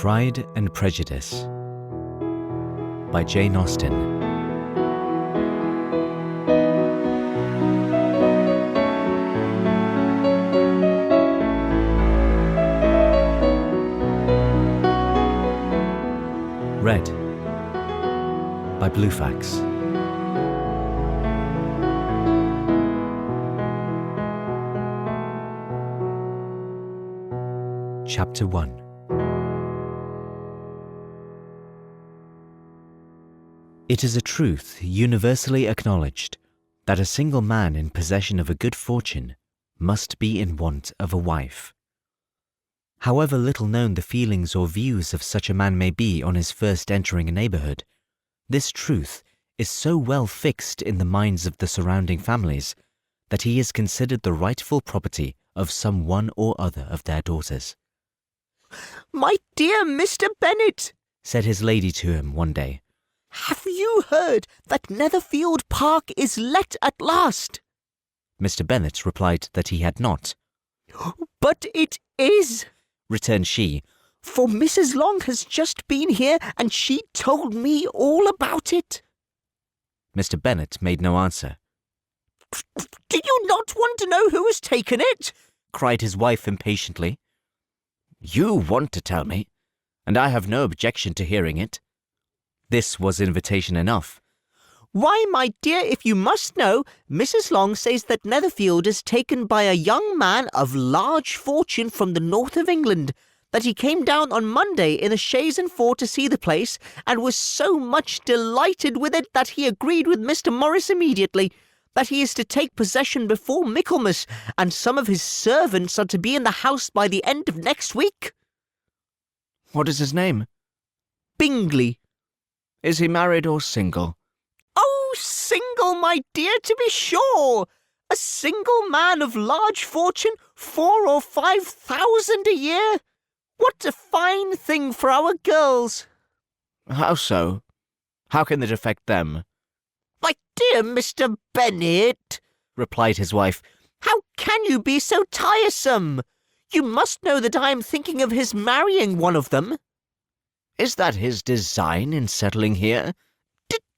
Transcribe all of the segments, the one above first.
Pride and Prejudice by Jane Austen. Read by Bluefax. Chapter 1. It is a truth universally acknowledged that a single man in possession of a good fortune must be in want of a wife. However little known the feelings or views of such a man may be on his first entering a neighbourhood, this truth is so well fixed in the minds of the surrounding families that he is considered the rightful property of some one or other of their daughters. "My dear Mr. Bennet," said his lady to him one day, "have you heard that Netherfield Park is let at last?" Mr. Bennet replied that he had not. "But it is," returned she, "for Mrs. Long has just been here and she told me all about it." Mr. Bennet made no answer. "Do you not want to know who has taken it?" cried his wife impatiently. "You want to tell me, and I have no objection to hearing it." This was invitation enough. "Why, my dear, if you must know, Mrs. Long says that Netherfield is taken by a young man of large fortune from the north of England, that he came down on Monday in a chaise and four to see the place, and was so much delighted with it that he agreed with Mr. Morris immediately, that he is to take possession before Michaelmas, and some of his servants are to be in the house by the end of next week." "What is his name?" "Bingley." "Is he married or single?" "Oh, single, my dear, to be sure. A single man of large fortune, 4,000 or 5,000 a year. What a fine thing for our girls." "How so? How can it affect them?" "My dear Mr. Bennet," replied his wife, "how can you be so tiresome? You must know that I am thinking of his marrying one of them." "Is that his design in settling here?"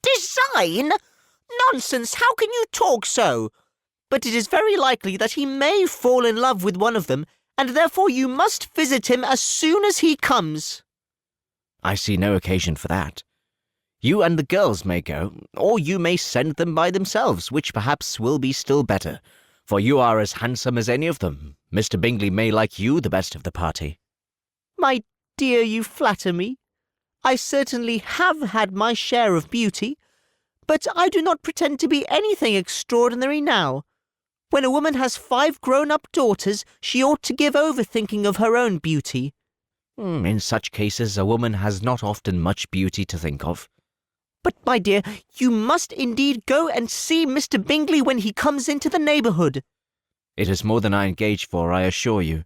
Design? Nonsense, how can you talk so? But it is very likely that he may fall in love with one of them, and therefore you must visit him as soon as he comes." "I see no occasion for that. You and the girls may go, or you may send them by themselves, which perhaps will be still better, for you are as handsome as any of them. Mr. Bingley may like you the best of the party." "My dear, you flatter me. I certainly have had my share of beauty, but I do not pretend to be anything extraordinary now. When a woman has 5 grown-up daughters, she ought to give over thinking of her own beauty." "In such cases, a woman has not often much beauty to think of." "But, my dear, you must indeed go and see Mr. Bingley when he comes into the neighbourhood." "It is more than I engage for, I assure you."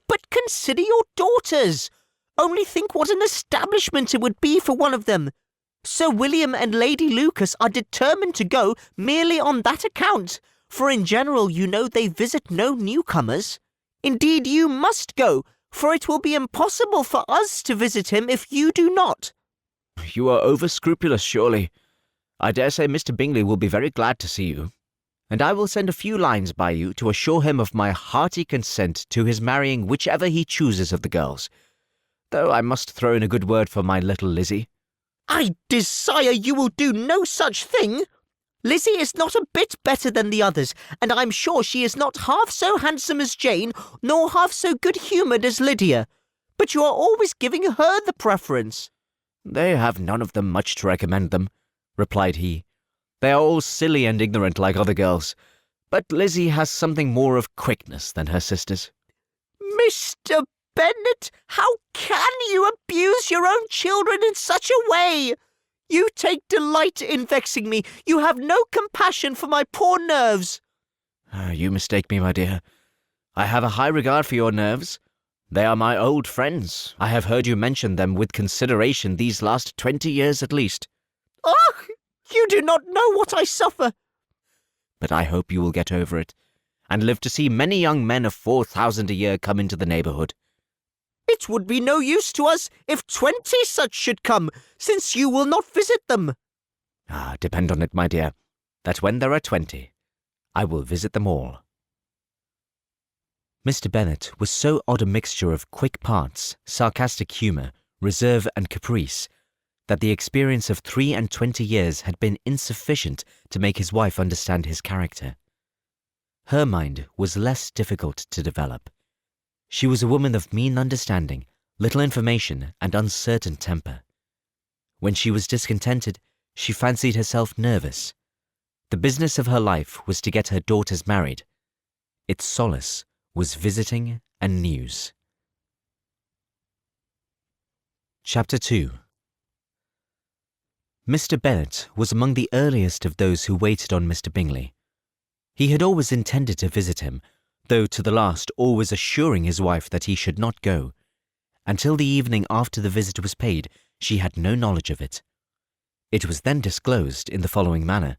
"But consider your daughters. Only think what an establishment it would be for one of them. Sir William and Lady Lucas are determined to go merely on that account, for in general, you know, they visit no newcomers. Indeed, you must go, for it will be impossible for us to visit him if you do not." "You are over-scrupulous, surely. I dare say Mr. Bingley will be very glad to see you, and I will send a few lines by you to assure him of my hearty consent to his marrying whichever he chooses of the girls, though I must throw in a good word for my little Lizzie." "I desire you will do no such thing. Lizzie is not a bit better than the others, and I'm sure she is not half so handsome as Jane, nor half so good-humoured as Lydia. But you are always giving her the preference." "They have none of them much to recommend them," replied he. "They are all silly and ignorant like other girls, but Lizzie has something more of quickness than her sisters." "Mr. Bennet, how can you abuse your own children in such a way? You take delight in vexing me. You have no compassion for my poor nerves." "You mistake me, my dear. I have a high regard for your nerves. They are my old friends. I have heard you mention them with consideration these last 20 years at least." "Oh, you do not know what I suffer." "But I hope you will get over it, and live to see many young men of 4,000 a year come into the neighbourhood." It would be no use to us if 20 such should come, since you will not visit them. Depend on it, my dear, that when there are 20, I will visit them all. Mr. Bennet was so odd a mixture of quick parts, sarcastic humour, reserve and caprice, that the experience of 23 years had been insufficient to make his wife understand his character. Her mind was less difficult to develop. She was a woman of mean understanding, little information, and uncertain temper. When she was discontented, she fancied herself nervous. The business of her life was to get her daughters married. Its solace was visiting and news. Chapter 2. Mr. Bennet was among the earliest of those who waited on Mr. Bingley. He had always intended to visit him, though to the last always assuring his wife that he should not go. Until the evening after the visit was paid, she had no knowledge of it. It was then disclosed in the following manner.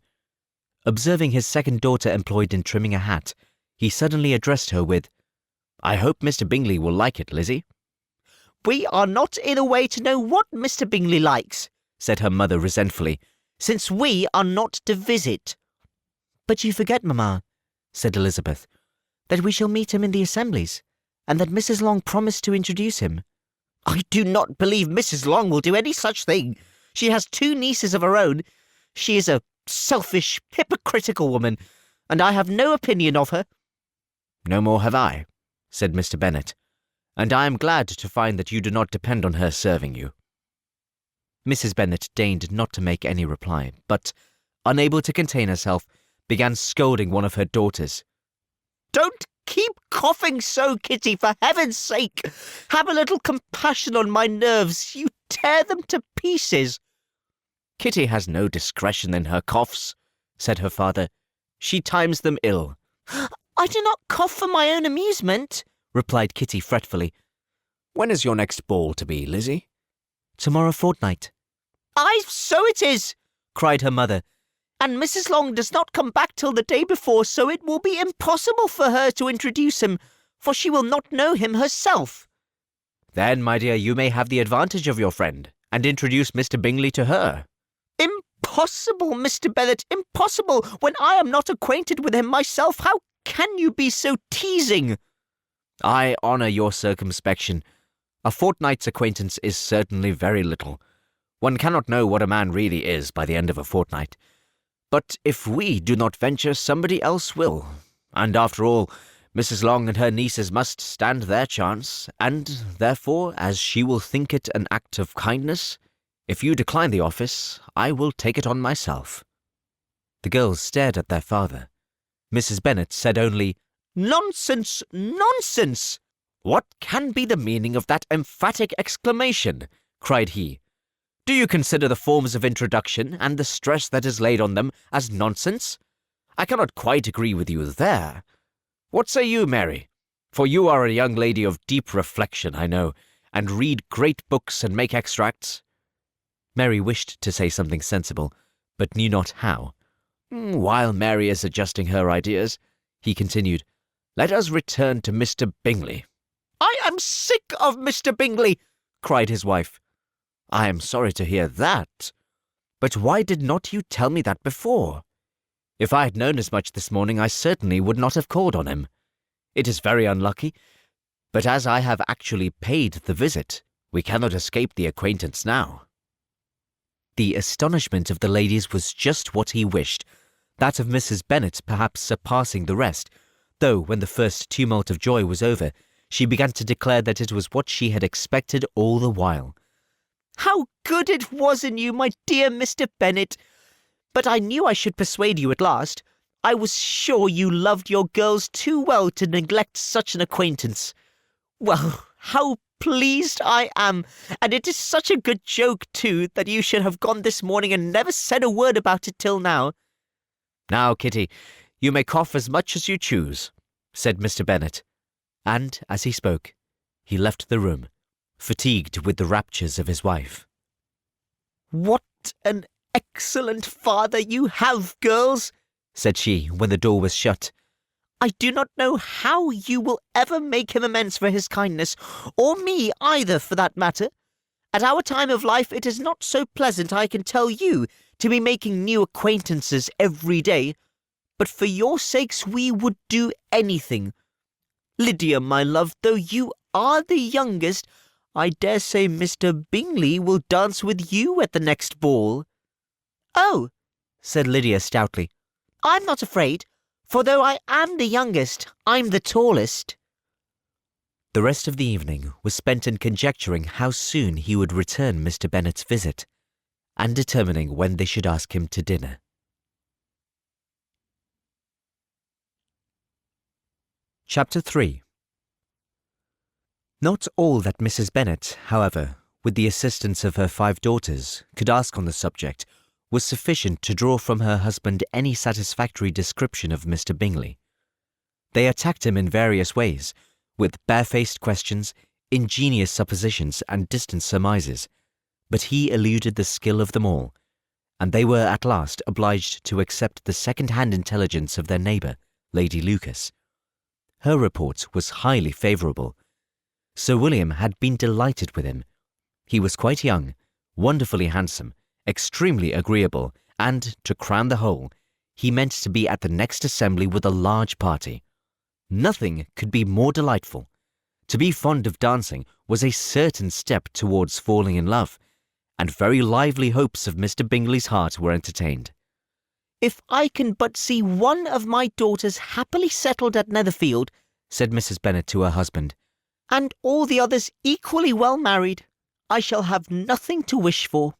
Observing his second daughter employed in trimming a hat, he suddenly addressed her with, "I hope Mr. Bingley will like it, Lizzie." "We are not in a way to know what Mr. Bingley likes," said her mother resentfully, "since we are not to visit." "But you forget, mamma," said Elizabeth, "that we shall meet him in the assemblies, and that Mrs. Long promised to introduce him." "I do not believe Mrs. Long will do any such thing. She has 2 nieces of her own. She is a selfish, hypocritical woman, and I have no opinion of her." "No more have I," said Mr. Bennet, "and I am glad to find that you do not depend on her serving you." Mrs. Bennet deigned not to make any reply, but, unable to contain herself, began scolding one of her daughters. "Don't keep coughing so, Kitty, for heaven's sake. Have a little compassion on my nerves. You tear them to pieces." "Kitty has no discretion in her coughs," said her father. "She times them ill." "I do not cough for my own amusement," replied Kitty fretfully. "When is your next ball to be, Lizzie?" "Tomorrow fortnight." "Aye, so it is," cried her mother. "And Mrs. Long does not come back till the day before, so it will be impossible for her to introduce him, for she will not know him herself." "Then, my dear, you may have the advantage of your friend, and introduce Mr. Bingley to her." "Impossible, Mr. Bennet, impossible, when I am not acquainted with him myself. How can you be so teasing?" "I honour your circumspection. A fortnight's acquaintance is certainly very little. One cannot know what a man really is by the end of a fortnight. But if we do not venture, somebody else will. And after all, Mrs. Long and her nieces must stand their chance, and therefore, as she will think it an act of kindness, if you decline the office, I will take it on myself." The girls stared at their father. Mrs. Bennet said only, "Nonsense, nonsense!" "What can be the meaning of that emphatic exclamation?" cried he. "Do you consider the forms of introduction and the stress that is laid on them as nonsense? I cannot quite agree with you there. What say you, Mary? For you are a young lady of deep reflection, I know, and read great books and make extracts." Mary wished to say something sensible, but knew not how. "While Mary is adjusting her ideas," he continued, "let us return to Mr. Bingley." "I am sick of Mr. Bingley," cried his wife. "I am sorry to hear that. But why did not you tell me that before? If I had known as much this morning, I certainly would not have called on him. It is very unlucky, but as I have actually paid the visit, we cannot escape the acquaintance now." The astonishment of the ladies was just what he wished, that of Mrs. Bennet perhaps surpassing the rest, though when the first tumult of joy was over, she began to declare that it was what she had expected all the while. "How good it was in you, my dear Mr. Bennet! But I knew I should persuade you at last. I was sure you loved your girls too well to neglect such an acquaintance. Well, how pleased I am, and it is such a good joke, too, that you should have gone this morning and never said a word about it till now." "Now, Kitty, you may cough as much as you choose," said Mr. Bennet, and, as he spoke, he left the room, fatigued with the raptures of his wife. "What an excellent father you have, girls," said she, when the door was shut. I do not know how you will ever make him amends for his kindness, or me either, for that matter. At our time of life it is not so pleasant, I can tell you, to be making new acquaintances every day, but for your sakes we would do anything. Lydia, my love, though you are the youngest, I dare say Mr. Bingley will dance with you at the next ball." "Oh," said Lydia stoutly, "I'm not afraid, for though I am the youngest, I'm the tallest." The rest of the evening was spent in conjecturing how soon he would return Mr. Bennet's visit, and determining when they should ask him to dinner. Chapter 3. Not all that Mrs. Bennet, however, with the assistance of her 5 daughters, could ask on the subject was sufficient to draw from her husband any satisfactory description of Mr. Bingley. They attacked him in various ways, with barefaced questions, ingenious suppositions, and distant surmises, but he eluded the skill of them all, and they were at last obliged to accept the second-hand intelligence of their neighbour, Lady Lucas. Her report was highly favourable. Sir William had been delighted with him. He was quite young, wonderfully handsome, extremely agreeable, and, to crown the whole, he meant to be at the next assembly with a large party. Nothing could be more delightful. To be fond of dancing was a certain step towards falling in love, and very lively hopes of Mr. Bingley's heart were entertained. "If I can but see one of my daughters happily settled at Netherfield," said Mrs. Bennet to her husband, "and all the others equally well married, I shall have nothing to wish for."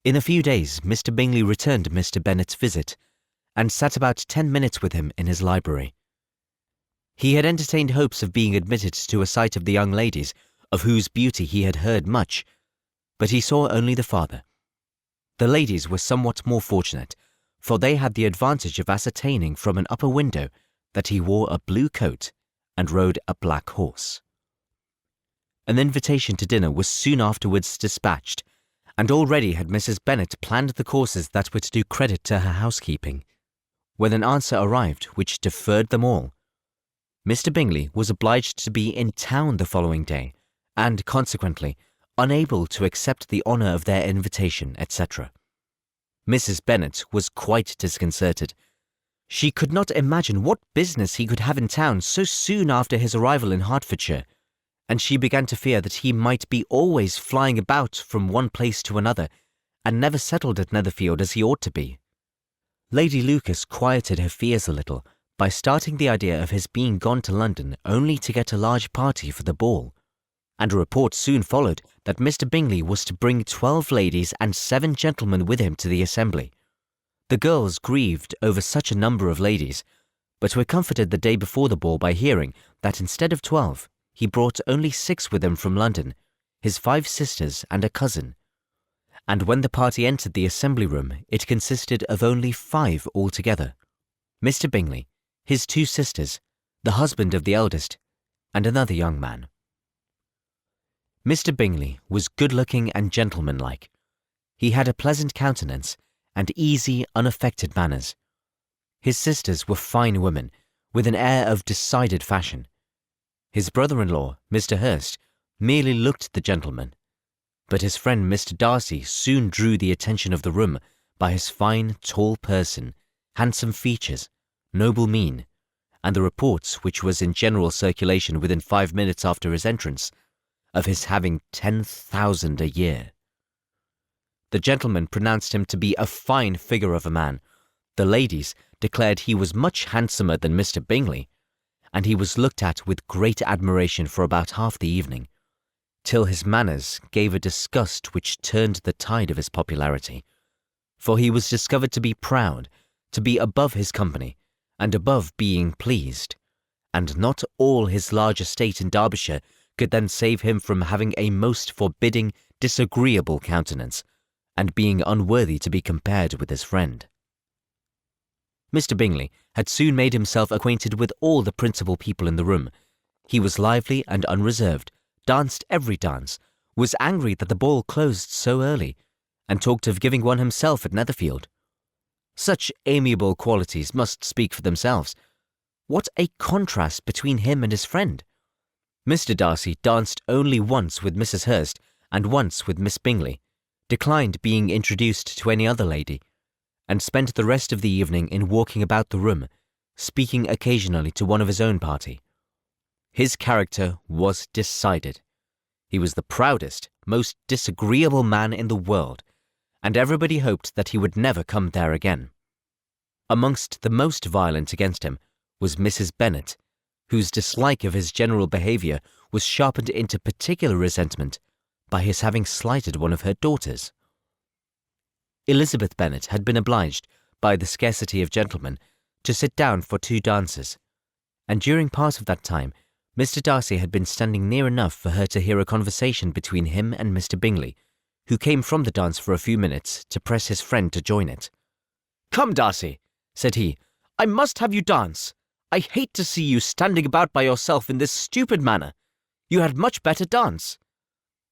In a few days Mr. Bingley returned Mr. Bennet's visit, and sat about 10 minutes with him in his library. He had entertained hopes of being admitted to a sight of the young ladies, of whose beauty he had heard much, but he saw only the father. The ladies were somewhat more fortunate, for they had the advantage of ascertaining from an upper window that he wore a blue coat and rode a black horse. An invitation to dinner was soon afterwards dispatched, and already had Mrs. Bennet planned the courses that were to do credit to her housekeeping, when an answer arrived which deferred them all. Mr. Bingley was obliged to be in town the following day, and consequently unable to accept the honour of their invitation, etc. Mrs. Bennet was quite disconcerted. She could not imagine what business he could have in town so soon after his arrival in Hertfordshire, and she began to fear that he might be always flying about from one place to another, and never settled at Netherfield as he ought to be. Lady Lucas quieted her fears a little by starting the idea of his being gone to London only to get a large party for the ball, and a report soon followed that Mr. Bingley was to bring 12 ladies and 7 gentlemen with him to the assembly. The girls grieved over such a number of ladies, but were comforted the day before the ball by hearing that instead of 12, he brought only 6 with him from London, his 5 sisters and a cousin, and when the party entered the assembly room it consisted of only 5 altogether: Mr. Bingley, his 2 sisters, the husband of the eldest, and another young man. Mr. Bingley was good-looking and gentlemanlike. He had a pleasant countenance and easy, unaffected manners. His sisters were fine women, with an air of decided fashion. His brother-in-law, Mr. Hurst, merely looked the gentleman, but his friend Mr. Darcy soon drew the attention of the room by his fine, tall person, handsome features, noble mien, and the reports which was in general circulation within 5 minutes after his entrance, of his having 10,000 a year. The gentlemen pronounced him to be a fine figure of a man. The ladies declared he was much handsomer than Mr. Bingley, and he was looked at with great admiration for about half the evening, till his manners gave a disgust which turned the tide of his popularity, for he was discovered to be proud, to be above his company, and above being pleased, and not all his large estate in Derbyshire could then save him from having a most forbidding, disagreeable countenance, and being unworthy to be compared with his friend. Mr. Bingley had soon made himself acquainted with all the principal people in the room. He was lively and unreserved, danced every dance, was angry that the ball closed so early, and talked of giving one himself at Netherfield. Such amiable qualities must speak for themselves. What a contrast between him and his friend! Mr. Darcy danced only once with Mrs. Hurst and once with Miss Bingley, declined being introduced to any other lady, and spent the rest of the evening in walking about the room, speaking occasionally to one of his own party. His character was decided. He was the proudest, most disagreeable man in the world, and everybody hoped that he would never come there again. Amongst the most violent against him was Mrs. Bennet, whose dislike of his general behaviour was sharpened into particular resentment by his having slighted one of her daughters. Elizabeth Bennet had been obliged, by the scarcity of gentlemen, to sit down for 2 dances, and during part of that time Mr. Darcy had been standing near enough for her to hear a conversation between him and Mr. Bingley, who came from the dance for a few minutes to press his friend to join it. "Come, Darcy," said he, "I must have you dance. I hate to see you standing about by yourself in this stupid manner. You had much better dance."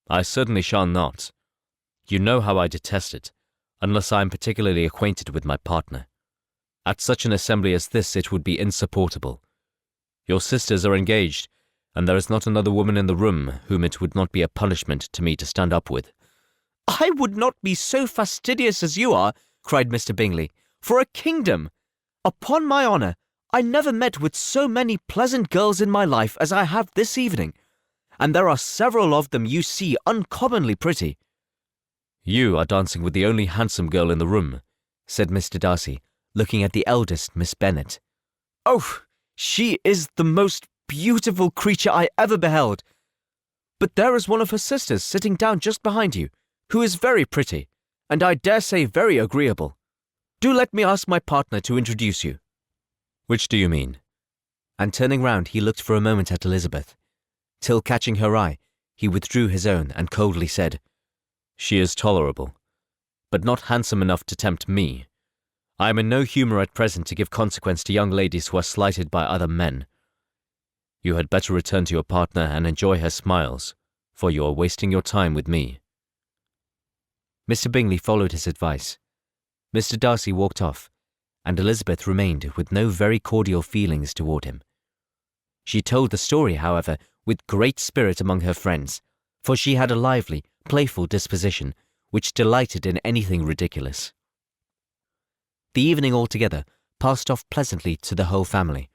"I certainly shall not. You know how I detest it, unless I am particularly acquainted with my partner. At such an assembly as this it would be insupportable. Your sisters are engaged, and there is not another woman in the room whom it would not be a punishment to me to stand up with." "I would not be so fastidious as you are," cried Mr. Bingley, "for a kingdom. Upon my honour, I never met with so many pleasant girls in my life as I have this evening, and there are several of them you see uncommonly pretty." "You are dancing with the only handsome girl in the room," said Mr. Darcy, looking at the eldest Miss Bennet. "Oh, she is the most beautiful creature I ever beheld. But there is one of her sisters sitting down just behind you, who is very pretty, and I dare say very agreeable. Do let me ask my partner to introduce you." "Which do you mean?" And turning round he looked for a moment at Elizabeth, till catching her eye, he withdrew his own and coldly said, "She is tolerable, but not handsome enough to tempt me. I am in no humour at present to give consequence to young ladies who are slighted by other men. You had better return to your partner and enjoy her smiles, for you are wasting your time with me." Mr. Bingley followed his advice. Mr. Darcy walked off, and Elizabeth remained with no very cordial feelings toward him. She told the story, however, with great spirit among her friends, for she had a lively, playful disposition, which delighted in anything ridiculous. The evening altogether passed off pleasantly to the whole family.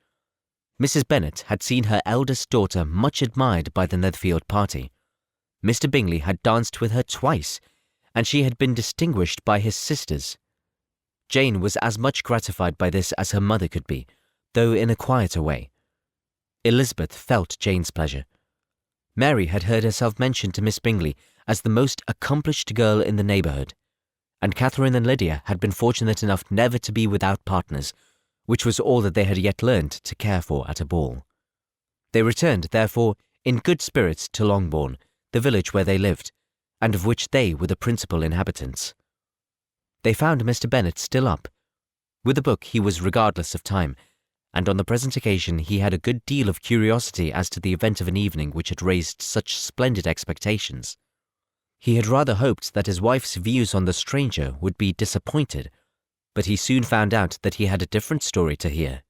Mrs. Bennet had seen her eldest daughter much admired by the Netherfield party. Mr. Bingley had danced with her twice, and she had been distinguished by his sisters. Jane was as much gratified by this as her mother could be, though in a quieter way. Elizabeth felt Jane's pleasure. Mary had heard herself mentioned to Miss Bingley as the most accomplished girl in the neighbourhood, and Catherine and Lydia had been fortunate enough never to be without partners, which was all that they had yet learned to care for at a ball. They returned, therefore, in good spirits to Longbourn, the village where they lived, and of which they were the principal inhabitants. They found Mr. Bennet still up. With a book he was regardless of time, and on the present occasion he had a good deal of curiosity as to the event of an evening which had raised such splendid expectations. He had rather hoped that his wife's views on the stranger would be disappointed, but he soon found out that he had a different story to hear.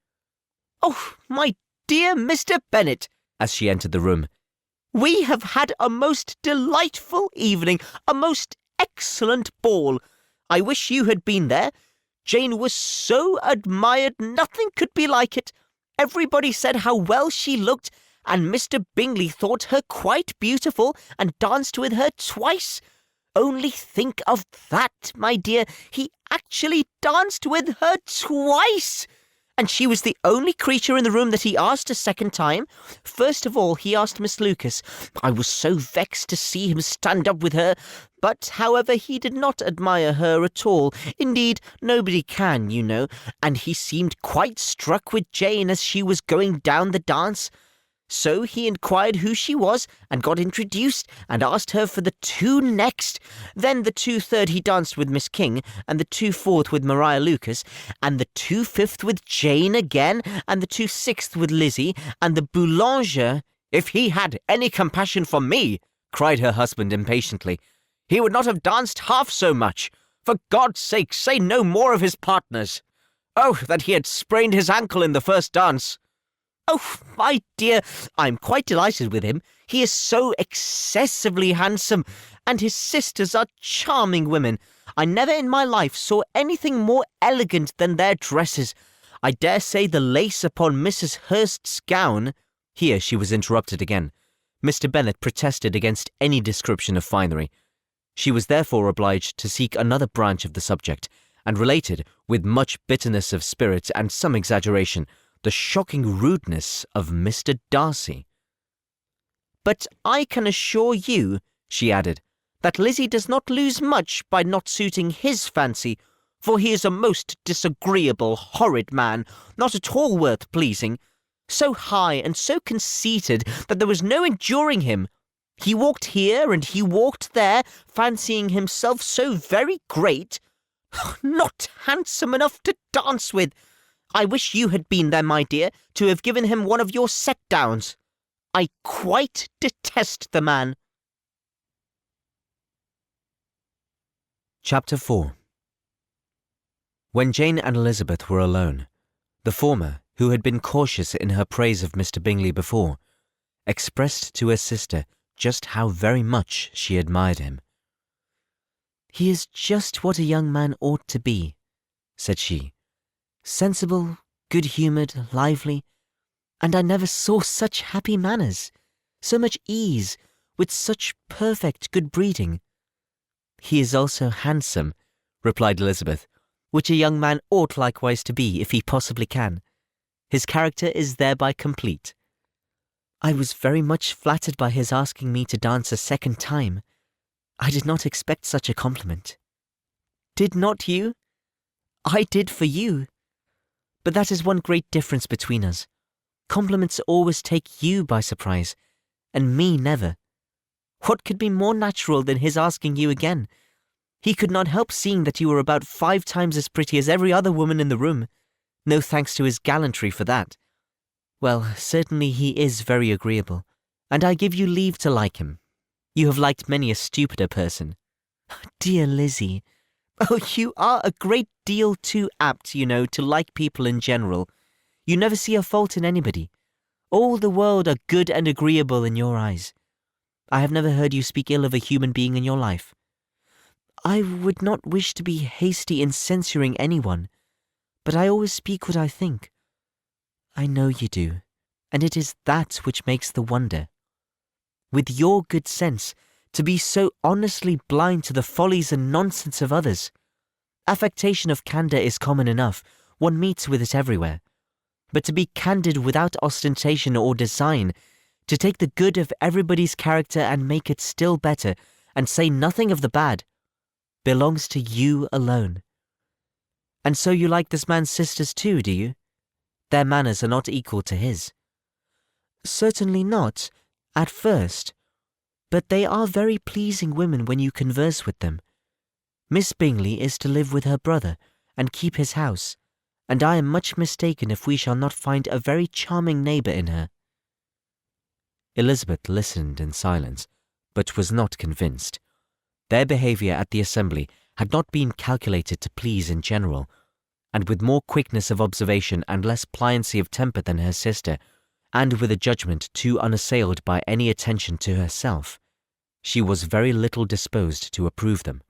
"Oh, my dear Mr. Bennet," as she entered the room, "we have had a most delightful evening, a most excellent ball. I wish you had been there. Jane was so admired, nothing could be like it. Everybody said how well she looked, and Mr. Bingley thought her quite beautiful and danced with her twice. Only think of that, my dear. He actually danced with her twice. And she was the only creature in the room that he asked a second time. First of all, he asked Miss Lucas. I was so vexed to see him stand up with her. But, however, he did not admire her at all. Indeed, nobody can, you know. And he seemed quite struck with Jane as she was going down the dance. So he inquired who she was, and got introduced, and asked her for the 2 next. Then the 2 third he danced with Miss King, and the 2 fourth with Maria Lucas, and the 2 fifth with Jane again, and the 2 sixth with Lizzie, and the boulanger. If he had any compassion for me, cried her husband impatiently, he would not have danced half so much, For God's sake, say no more of his partners. Oh, that he had sprained his ankle in the first dance. Oh, my dear, I'm quite delighted with him. He is so excessively handsome, and his sisters are charming women. I never in my life saw anything more elegant than their dresses. I dare say the lace upon Mrs. Hurst's gown—" Here she was interrupted again. Mr. Bennet protested against any description of finery. She was therefore obliged to seek another branch of the subject, and related, with much bitterness of spirit and some exaggeration, the shocking rudeness of Mr. Darcy. "But I can assure you," she added, "that Lizzie does not lose much by not suiting his fancy, for he is a most disagreeable, horrid man, not at all worth pleasing, so high and so conceited that there was no enduring him. He walked here and he walked there, fancying himself so very great, not handsome enough to dance with. I wish you had been there, my dear, to have given him one of your set-downs. I quite detest the man." Chapter 4. When Jane and Elizabeth were alone, the former, who had been cautious in her praise of Mr. Bingley before, expressed to her sister just how very much she admired him. "He is just what a young man ought to be," said she. "Sensible, good-humoured, lively, and I never saw such happy manners, so much ease, with such perfect good breeding." "He is also handsome," replied Elizabeth, "which a young man ought likewise to be, if he possibly can. His character is thereby complete." "I was very much flattered by his asking me to dance a second time. I did not expect such a compliment." "Did not you? I did for you. But that is one great difference between us. Compliments always take you by surprise, and me never. What could be more natural than his asking you again? He could not help seeing that you were about 5 times as pretty as every other woman in the room. No thanks to his gallantry for that. Well, certainly he is very agreeable, and I give you leave to like him. You have liked many a stupider person." "Dear Lizzie, oh, you are a great deal too apt, you know, to like people in general. You never see a fault in anybody. All the world are good and agreeable in your eyes. I have never heard you speak ill of a human being in your life." "I would not wish to be hasty in censuring anyone, but I always speak what I think." "I know you do, and it is that which makes the wonder. With your good sense, to be so honestly blind to the follies and nonsense of others. Affectation of candour is common enough, one meets with it everywhere. But to be candid without ostentation or design, to take the good of everybody's character and make it still better, and say nothing of the bad, belongs to you alone. And so you like this man's sisters too, do you? Their manners are not equal to his." "Certainly not, at first. But they are very pleasing women when you converse with them. Miss Bingley is to live with her brother, and keep his house, and I am much mistaken if we shall not find a very charming neighbour in her." Elizabeth listened in silence, but was not convinced. Their behaviour at the assembly had not been calculated to please in general, and with more quickness of observation and less pliancy of temper than her sister, and with a judgment too unassailed by any attention to herself, she was very little disposed to approve them.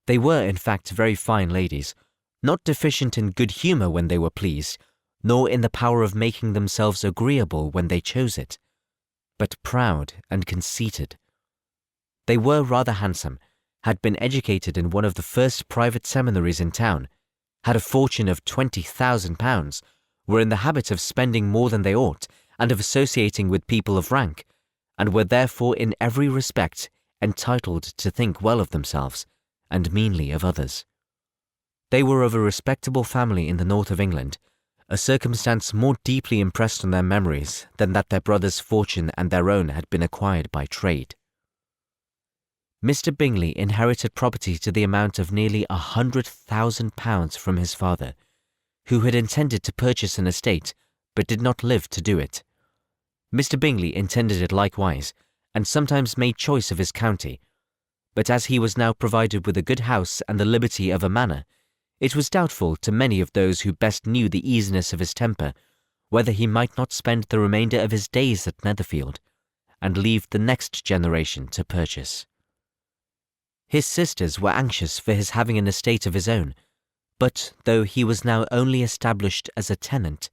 They were, in fact, very fine ladies, not deficient in good humour when they were pleased, nor in the power of making themselves agreeable when they chose it, but proud and conceited. They were rather handsome, had been educated in one of the first private seminaries in town, had a fortune of £20,000, were in the habit of spending more than they ought, and of associating with people of rank, and were therefore in every respect entitled to think well of themselves, and meanly of others. They were of a respectable family in the north of England, a circumstance more deeply impressed on their memories than that their brother's fortune and their own had been acquired by trade. Mr. Bingley inherited property to the amount of nearly £100,000 from his father, who had intended to purchase an estate, but did not live to do it. Mr. Bingley intended it likewise, and sometimes made choice of his county, but as he was now provided with a good house and the liberty of a manor, it was doubtful to many of those who best knew the easiness of his temper whether he might not spend the remainder of his days at Netherfield, and leave the next generation to purchase. His sisters were anxious for his having an estate of his own, but though he was now only established as a tenant,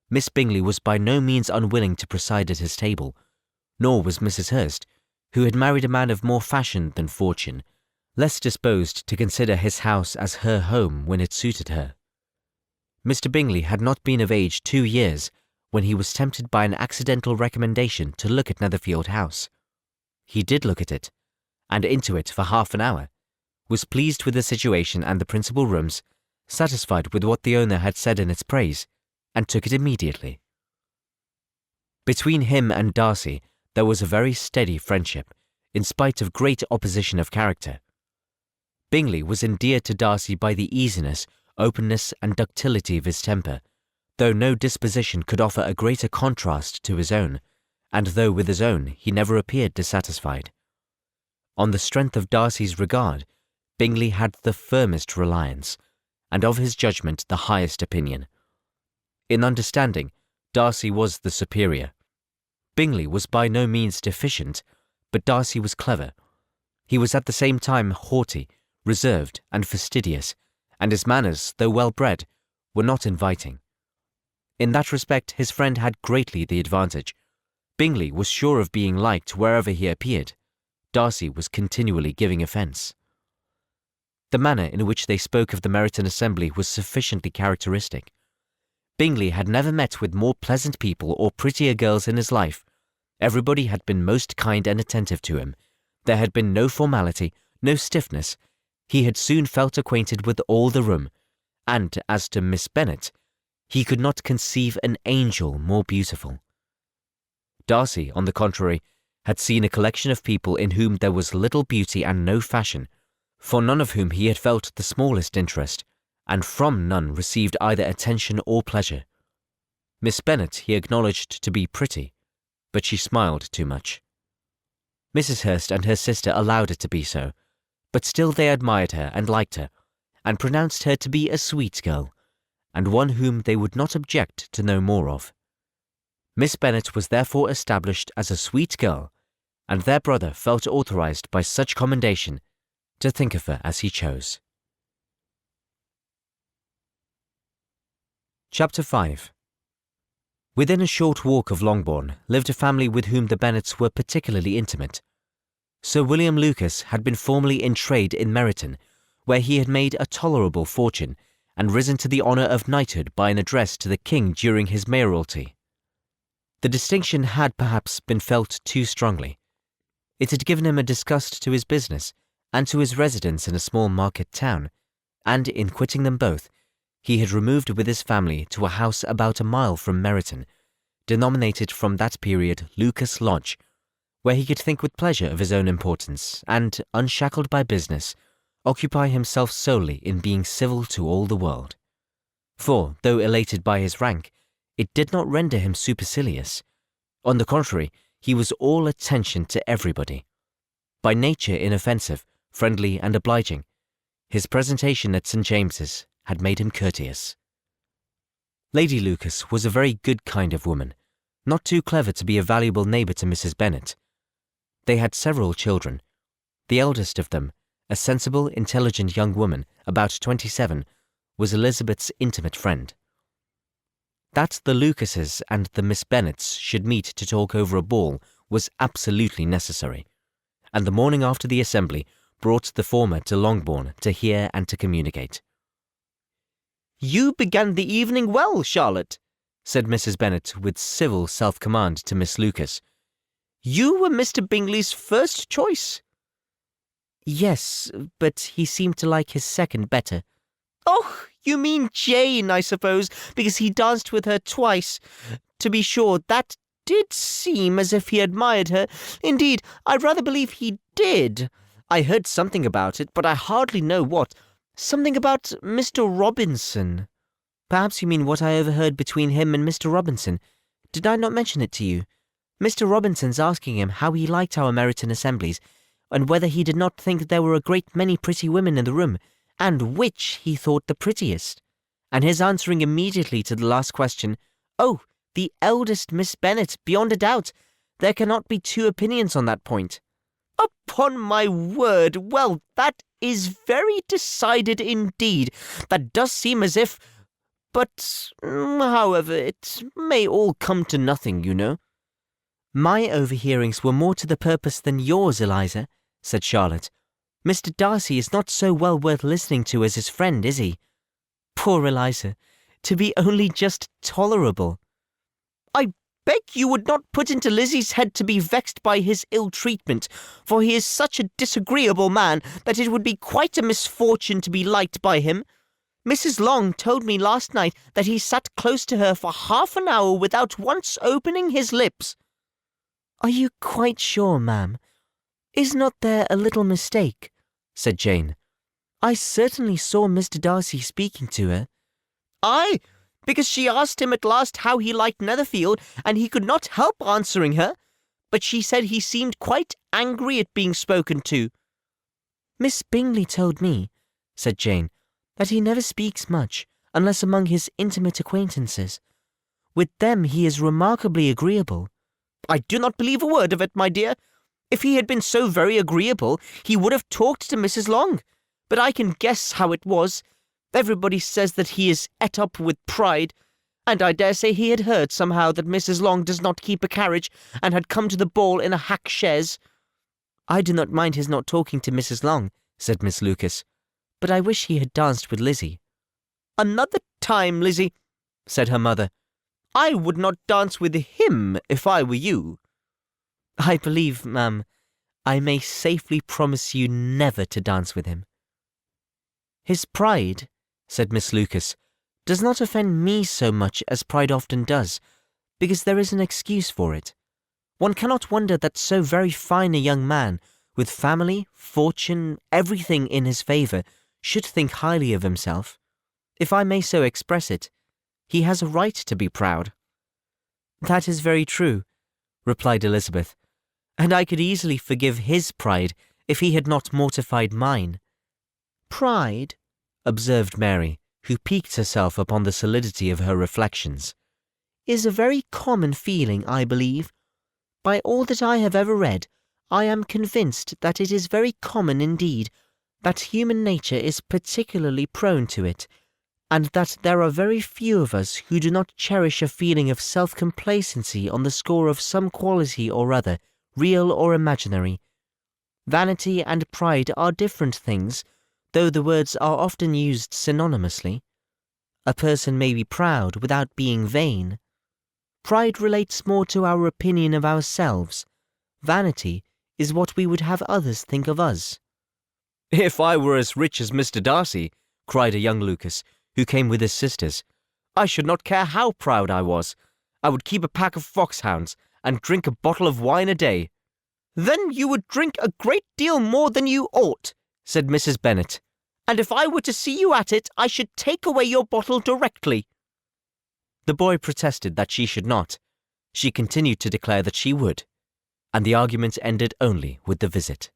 Miss Bingley was by no means unwilling to preside at his table, nor was Mrs. Hurst, who had married a man of more fashion than fortune, less disposed to consider his house as her home when it suited her. Mr. Bingley had not been of age 2 years when he was tempted by an accidental recommendation to look at Netherfield House. He did look at it, and into it for half an hour, was pleased with the situation and the principal rooms, satisfied with what the owner had said in its praise, and took it immediately. Between him and Darcy there was a very steady friendship, in spite of great opposition of character. Bingley was endeared to Darcy by the easiness, openness and ductility of his temper, though no disposition could offer a greater contrast to his own, and though with his own he never appeared dissatisfied. On the strength of Darcy's regard, Bingley had the firmest reliance, and of his judgment the highest opinion. In understanding, Darcy was the superior. Bingley was by no means deficient, but Darcy was clever. He was at the same time haughty, reserved, and fastidious, and his manners, though well-bred, were not inviting. In that respect his friend had greatly the advantage. Bingley was sure of being liked wherever he appeared. Darcy was continually giving offence. The manner in which they spoke of the Meryton assembly was sufficiently characteristic. Bingley had never met with more pleasant people or prettier girls in his life. Everybody had been most kind and attentive to him. There had been no formality, no stiffness. He had soon felt acquainted with all the room, and as to Miss Bennet, he could not conceive an angel more beautiful. Darcy, on the contrary, had seen a collection of people in whom there was little beauty and no fashion, for none of whom he had felt the smallest interest, and from none received either attention or pleasure. Miss Bennet he acknowledged to be pretty, but she smiled too much. Mrs. Hurst and her sister allowed it to be so, but still they admired her and liked her, and pronounced her to be a sweet girl, and one whom they would not object to know more of. Miss Bennet was therefore established as a sweet girl, and their brother felt authorized by such commendation to think of her as he chose. Chapter 5. Within a short walk of Longbourn lived a family with whom the Bennets were particularly intimate. Sir William Lucas had been formerly in trade in Meryton, where he had made a tolerable fortune, and risen to the honour of knighthood by an address to the king during his mayoralty. The distinction had perhaps been felt too strongly. It had given him a disgust to his business, and to his residence in a small market town, and in quitting them both, he had removed with his family to a house about a mile from Meryton, denominated from that period Lucas Lodge, where he could think with pleasure of his own importance, and, unshackled by business, occupy himself solely in being civil to all the world. For, though elated by his rank, it did not render him supercilious. On the contrary, he was all attention to everybody. By nature inoffensive, friendly, and obliging, his presentation at St. James's had made him courteous. Lady Lucas was a very good kind of woman, not too clever to be a valuable neighbour to Mrs. Bennet. They had several children. The eldest of them, a sensible, intelligent young woman, about 27, was Elizabeth's intimate friend. That the Lucases and the Miss Bennets should meet to talk over a ball was absolutely necessary, and the morning after the assembly brought the former to Longbourn to hear and to communicate. "You began the evening well, Charlotte," said Mrs. Bennet with civil self-command to Miss Lucas. "You were Mr. Bingley's first choice." "Yes, but he seemed to like his second better." "Oh, you mean Jane, I suppose, because he danced with her twice. To be sure, that did seem as if he admired her. Indeed, I rather believe he did. I heard something about it, but I hardly know what. Something about Mr. Robinson." "Perhaps you mean what I overheard between him and Mr. Robinson. Did I not mention it to you? Mr. Robinson's asking him how he liked our Meryton assemblies, and whether he did not think there were a great many pretty women in the room, and which he thought the prettiest, and his answering immediately to the last question, "Oh, the eldest Miss Bennet, beyond a doubt. There cannot be two opinions on that point." Upon my word, well, that is very decided indeed. That does seem as if... But, however, it may all come to nothing, you know. "My overhearings were more to the purpose than yours, Eliza," said Charlotte. "Mr. Darcy is not so well worth listening to as his friend, is he? Poor Eliza, to be only just tolerable." "I beg you would not put into Lizzie's head to be vexed by his ill treatment, for he is such a disagreeable man that it would be quite a misfortune to be liked by him. Mrs. Long told me last night that he sat close to her for half an hour without once opening his lips." "Are you quite sure, ma'am? Is not there a little mistake?" said Jane. "I certainly saw Mr. Darcy speaking to her." "Aye, because she asked him at last how he liked Netherfield, and he could not help answering her. But she said he seemed quite angry at being spoken to." "Miss Bingley told me," said Jane, "that he never speaks much, unless among his intimate acquaintances. With them he is remarkably agreeable." "I do not believe a word of it, my dear. If he had been so very agreeable, he would have talked to Mrs. Long. But I can guess how it was. Everybody says that he is et up with pride, and I dare say he had heard somehow that Mrs. Long does not keep a carriage, and had come to the ball in a hack chaise." "I do not mind his not talking to Mrs. Long," said Miss Lucas, "but I wish he had danced with Lizzie." "Another time, Lizzie," said her mother. "I would not dance with him if I were you." "I believe, ma'am, I may safely promise you never to dance with him." "His pride," said Miss Lucas, "does not offend me so much as pride often does, because there is an excuse for it. One cannot wonder that so very fine a young man, with family, fortune, everything in his favour, should think highly of himself. If I may so express it, he has a right to be proud." "That is very true," replied Elizabeth, "and I could easily forgive his pride if he had not mortified mine." "Pride," observed Mary, who piqued herself upon the solidity of her reflections, "is a very common feeling, I believe. By all that I have ever read, I am convinced that it is very common indeed, that human nature is particularly prone to it, and that there are very few of us who do not cherish a feeling of self-complacency on the score of some quality or other, real or imaginary. Vanity and pride are different things, though the words are often used synonymously. A person may be proud without being vain. Pride relates more to our opinion of ourselves. Vanity is what we would have others think of us." "If I were as rich as Mr. Darcy," cried a young Lucas, who came with his sisters, "I should not care how proud I was. I would keep a pack of foxhounds, and drink a bottle of wine a day." "Then you would drink a great deal more than you ought," said Mrs. Bennet, "and if I were to see you at it, I should take away your bottle directly." The boy protested that she should not. She continued to declare that she would, and the argument ended only with the visit.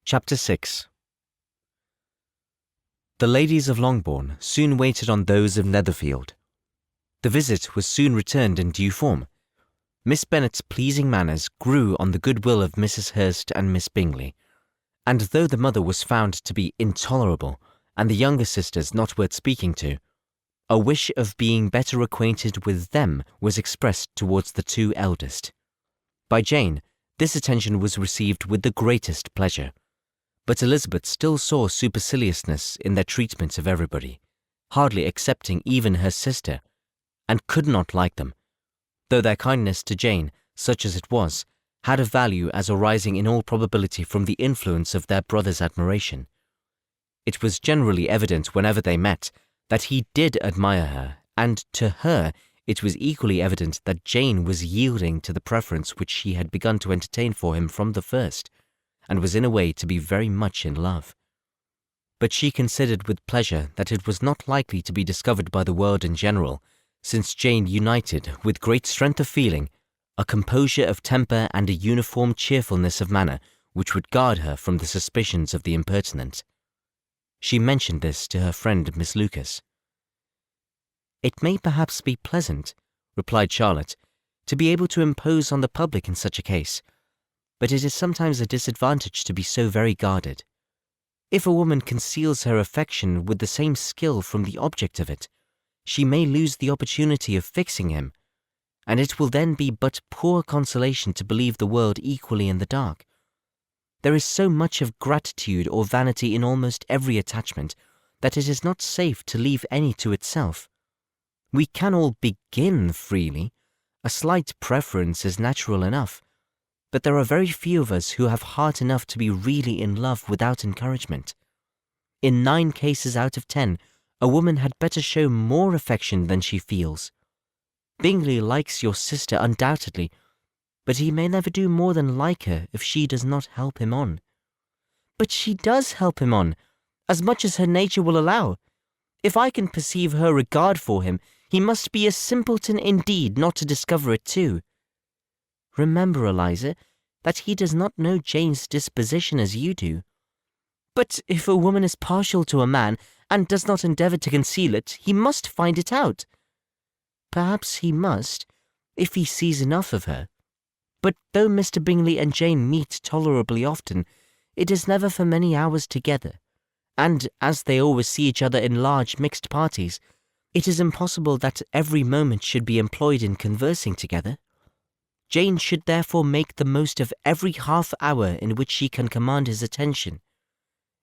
Chapter 6. The ladies of Longbourn soon waited on those of Netherfield. The visit was soon returned in due form. Miss Bennet's pleasing manners grew on the goodwill of Mrs. Hurst and Miss Bingley, and though the mother was found to be intolerable, and the younger sisters not worth speaking to, a wish of being better acquainted with them was expressed towards the two eldest. By Jane, this attention was received with the greatest pleasure, but Elizabeth still saw superciliousness in their treatment of everybody, hardly excepting even her sister, and could not like them, though their kindness to Jane, such as it was, had a value as arising in all probability from the influence of their brother's admiration. It was generally evident whenever they met that he did admire her, and to her it was equally evident that Jane was yielding to the preference which she had begun to entertain for him from the first, and was in a way to be very much in love. But she considered with pleasure that it was not likely to be discovered by the world in general, since Jane united, with great strength of feeling, a composure of temper and a uniform cheerfulness of manner which would guard her from the suspicions of the impertinent. She mentioned this to her friend Miss Lucas. "It may perhaps be pleasant," replied Charlotte, "to be able to impose on the public in such a case, but it is sometimes a disadvantage to be so very guarded. If a woman conceals her affection with the same skill from the object of it, she may lose the opportunity of fixing him, and it will then be but poor consolation to believe the world equally in the dark. There is so much of gratitude or vanity in almost every attachment that it is not safe to leave any to itself. We can all begin freely. A slight preference is natural enough, but there are very few of us who have heart enough to be really in love without encouragement. In 9 cases out of 10, a woman had better show more affection than she feels. Bingley likes your sister undoubtedly, but he may never do more than like her if she does not help him on." "But she does help him on, as much as her nature will allow. If I can perceive her regard for him, he must be a simpleton indeed not to discover it too. Remember, Eliza, that he does not know Jane's disposition as you do." "But if a woman is partial to a man, and does not endeavour to conceal it, he must find it out." "Perhaps he must, if he sees enough of her. But though Mr. Bingley and Jane meet tolerably often, it is never for many hours together, and as they always see each other in large mixed parties, it is impossible that every moment should be employed in conversing together. Jane should therefore make the most of every half hour in which she can command his attention.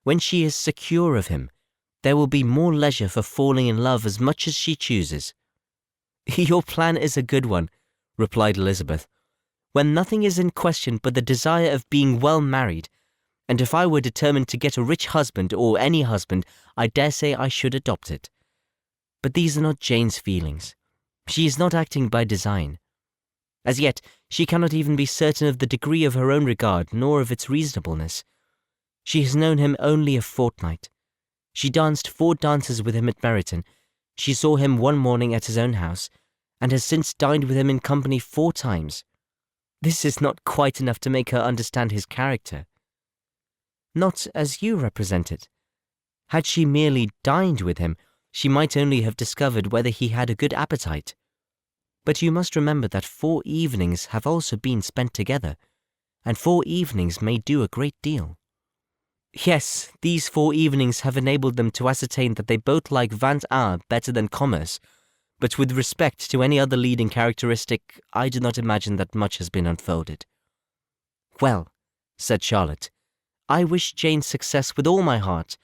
When she is secure of him, there will be more leisure for falling in love as much as she chooses." "Your plan is a good one," replied Elizabeth, "when nothing is in question but the desire of being well married, and if I were determined to get a rich husband, or any husband, I dare say I should adopt it. But these are not Jane's feelings. She is not acting by design. As yet, she cannot even be certain of the degree of her own regard, nor of its reasonableness. She has known him only a fortnight. She danced 4 dances with him at Meryton. She saw him one morning at his own house, and has since dined with him in company 4 times. This is not quite enough to make her understand his character." "Not as you represent it. Had she merely dined with him, she might only have discovered whether he had a good appetite. But you must remember that 4 evenings have also been spent together, and 4 evenings may do a great deal." "Yes, these 4 evenings have enabled them to ascertain that they both like vingt un better than commerce, but with respect to any other leading characteristic, I do not imagine that much has been unfolded." "Well," said Charlotte, "I wish Jane success with all my heart,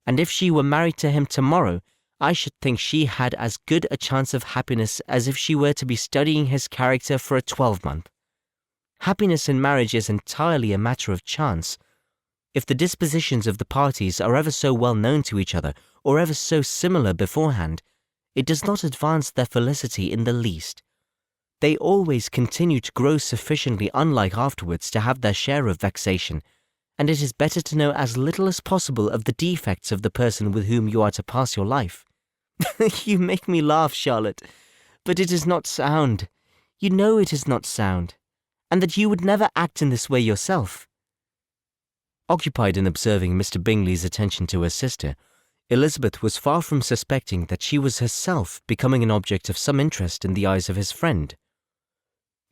and if she were married to him tomorrow, I should think she had as good a chance of happiness as if she were to be studying his character for a 12-month. Happiness in marriage is entirely a matter of chance. If the dispositions of the parties are ever so well known to each other, or ever so similar beforehand, it does not advance their felicity in the least. They always continue to grow sufficiently unlike afterwards to have their share of vexation, and it is better to know as little as possible of the defects of the person with whom you are to pass your life." "You make me laugh, Charlotte, but it is not sound. You know it is not sound, and that you would never act in this way yourself." Occupied in observing Mr. Bingley's attention to her sister, Elizabeth was far from suspecting that she was herself becoming an object of some interest in the eyes of his friend.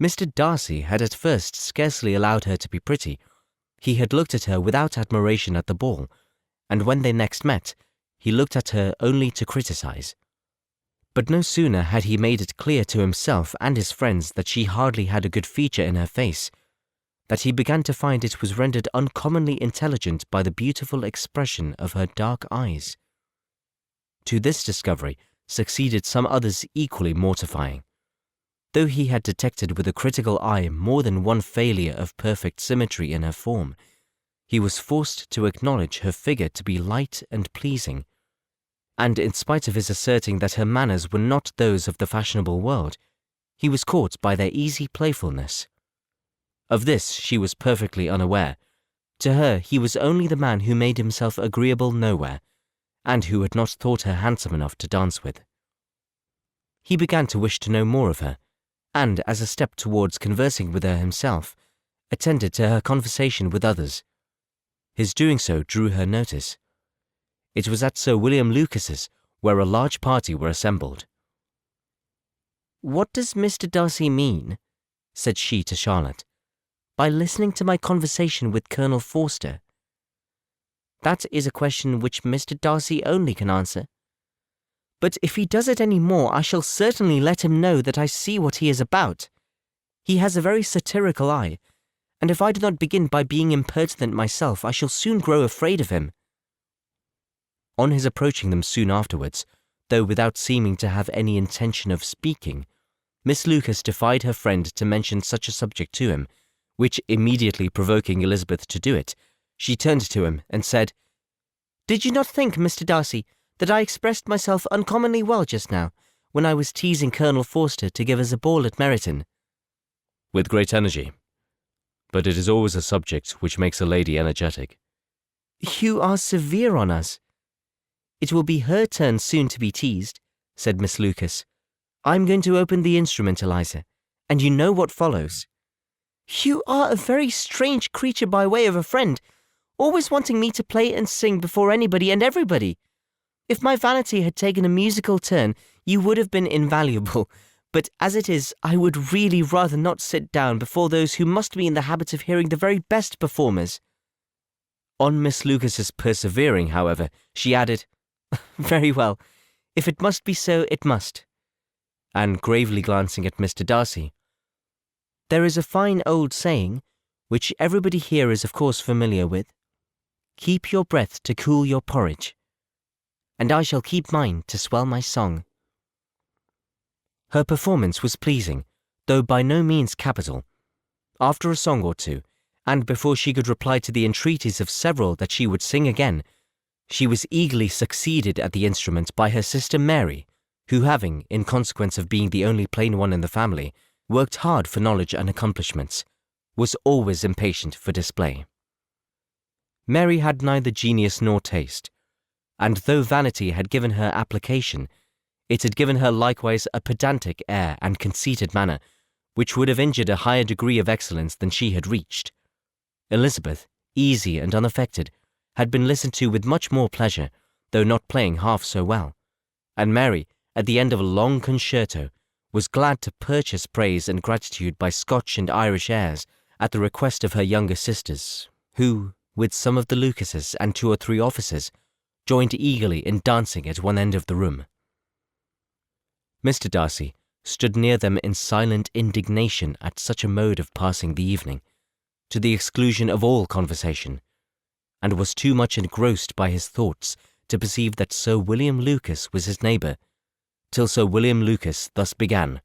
Mr. Darcy had at first scarcely allowed her to be pretty. He had looked at her without admiration at the ball, and when they next met, he looked at her only to criticize. But no sooner had he made it clear to himself and his friends that she hardly had a good feature in her face, that he began to find it was rendered uncommonly intelligent by the beautiful expression of her dark eyes. To this discovery succeeded some others equally mortifying. Though he had detected with a critical eye more than one failure of perfect symmetry in her form, he was forced to acknowledge her figure to be light and pleasing, and in spite of his asserting that her manners were not those of the fashionable world, he was caught by their easy playfulness. Of this she was perfectly unaware. To her he was only the man who made himself agreeable nowhere, and who had not thought her handsome enough to dance with. He began to wish to know more of her, and, as a step towards conversing with her himself, attended to her conversation with others. His doing so drew her notice. It was at Sir William Lucas's, where a large party were assembled. "What does Mr. Darcy mean," said she to Charlotte, "by listening to my conversation with Colonel Forster? That is a question which Mr. Darcy only can answer. But if he does it any more, I shall certainly let him know that I see what he is about. He has a very satirical eye, and if I do not begin by being impertinent myself, I shall soon grow afraid of him." On his approaching them soon afterwards, though without seeming to have any intention of speaking, Miss Lucas defied her friend to mention such a subject to him, which immediately provoking Elizabeth to do it, she turned to him and said, "Did you not think, Mr. Darcy, that I expressed myself uncommonly well just now, when I was teasing Colonel Forster to give us a ball at Meryton?" "With great energy. But it is always a subject which makes a lady energetic." "You are severe on us." "It will be her turn soon to be teased," said Miss Lucas. "I'm going to open the instrument, Eliza, and you know what follows." "You are a very strange creature by way of a friend, always wanting me to play and sing before anybody and everybody. If my vanity had taken a musical turn, you would have been invaluable, but as it is, I would really rather not sit down before those who must be in the habit of hearing the very best performers." On Miss Lucas's persevering, however, she added, "Very well, if it must be so, it must," and gravely glancing at Mr. Darcy, "There is a fine old saying, which everybody here is of course familiar with, 'Keep your breath to cool your porridge,' and I shall keep mine to swell my song." Her performance was pleasing, though by no means capital. After a song or two, and before she could reply to the entreaties of several that she would sing again, she was eagerly succeeded at the instrument by her sister Mary, who having, in consequence of being the only plain one in the family, worked hard for knowledge and accomplishments, was always impatient for display. Mary had neither genius nor taste, and though vanity had given her application, it had given her likewise a pedantic air and conceited manner, which would have injured a higher degree of excellence than she had reached. Elizabeth, easy and unaffected, had been listened to with much more pleasure, though not playing half so well, and Mary, at the end of a long concerto, was glad to purchase praise and gratitude by Scotch and Irish airs at the request of her younger sisters, who, with some of the Lucases and 2 or 3 officers, joined eagerly in dancing at one end of the room. Mr. Darcy stood near them in silent indignation at such a mode of passing the evening, to the exclusion of all conversation, and was too much engrossed by his thoughts to perceive that Sir William Lucas was his neighbour, till Sir William Lucas thus began.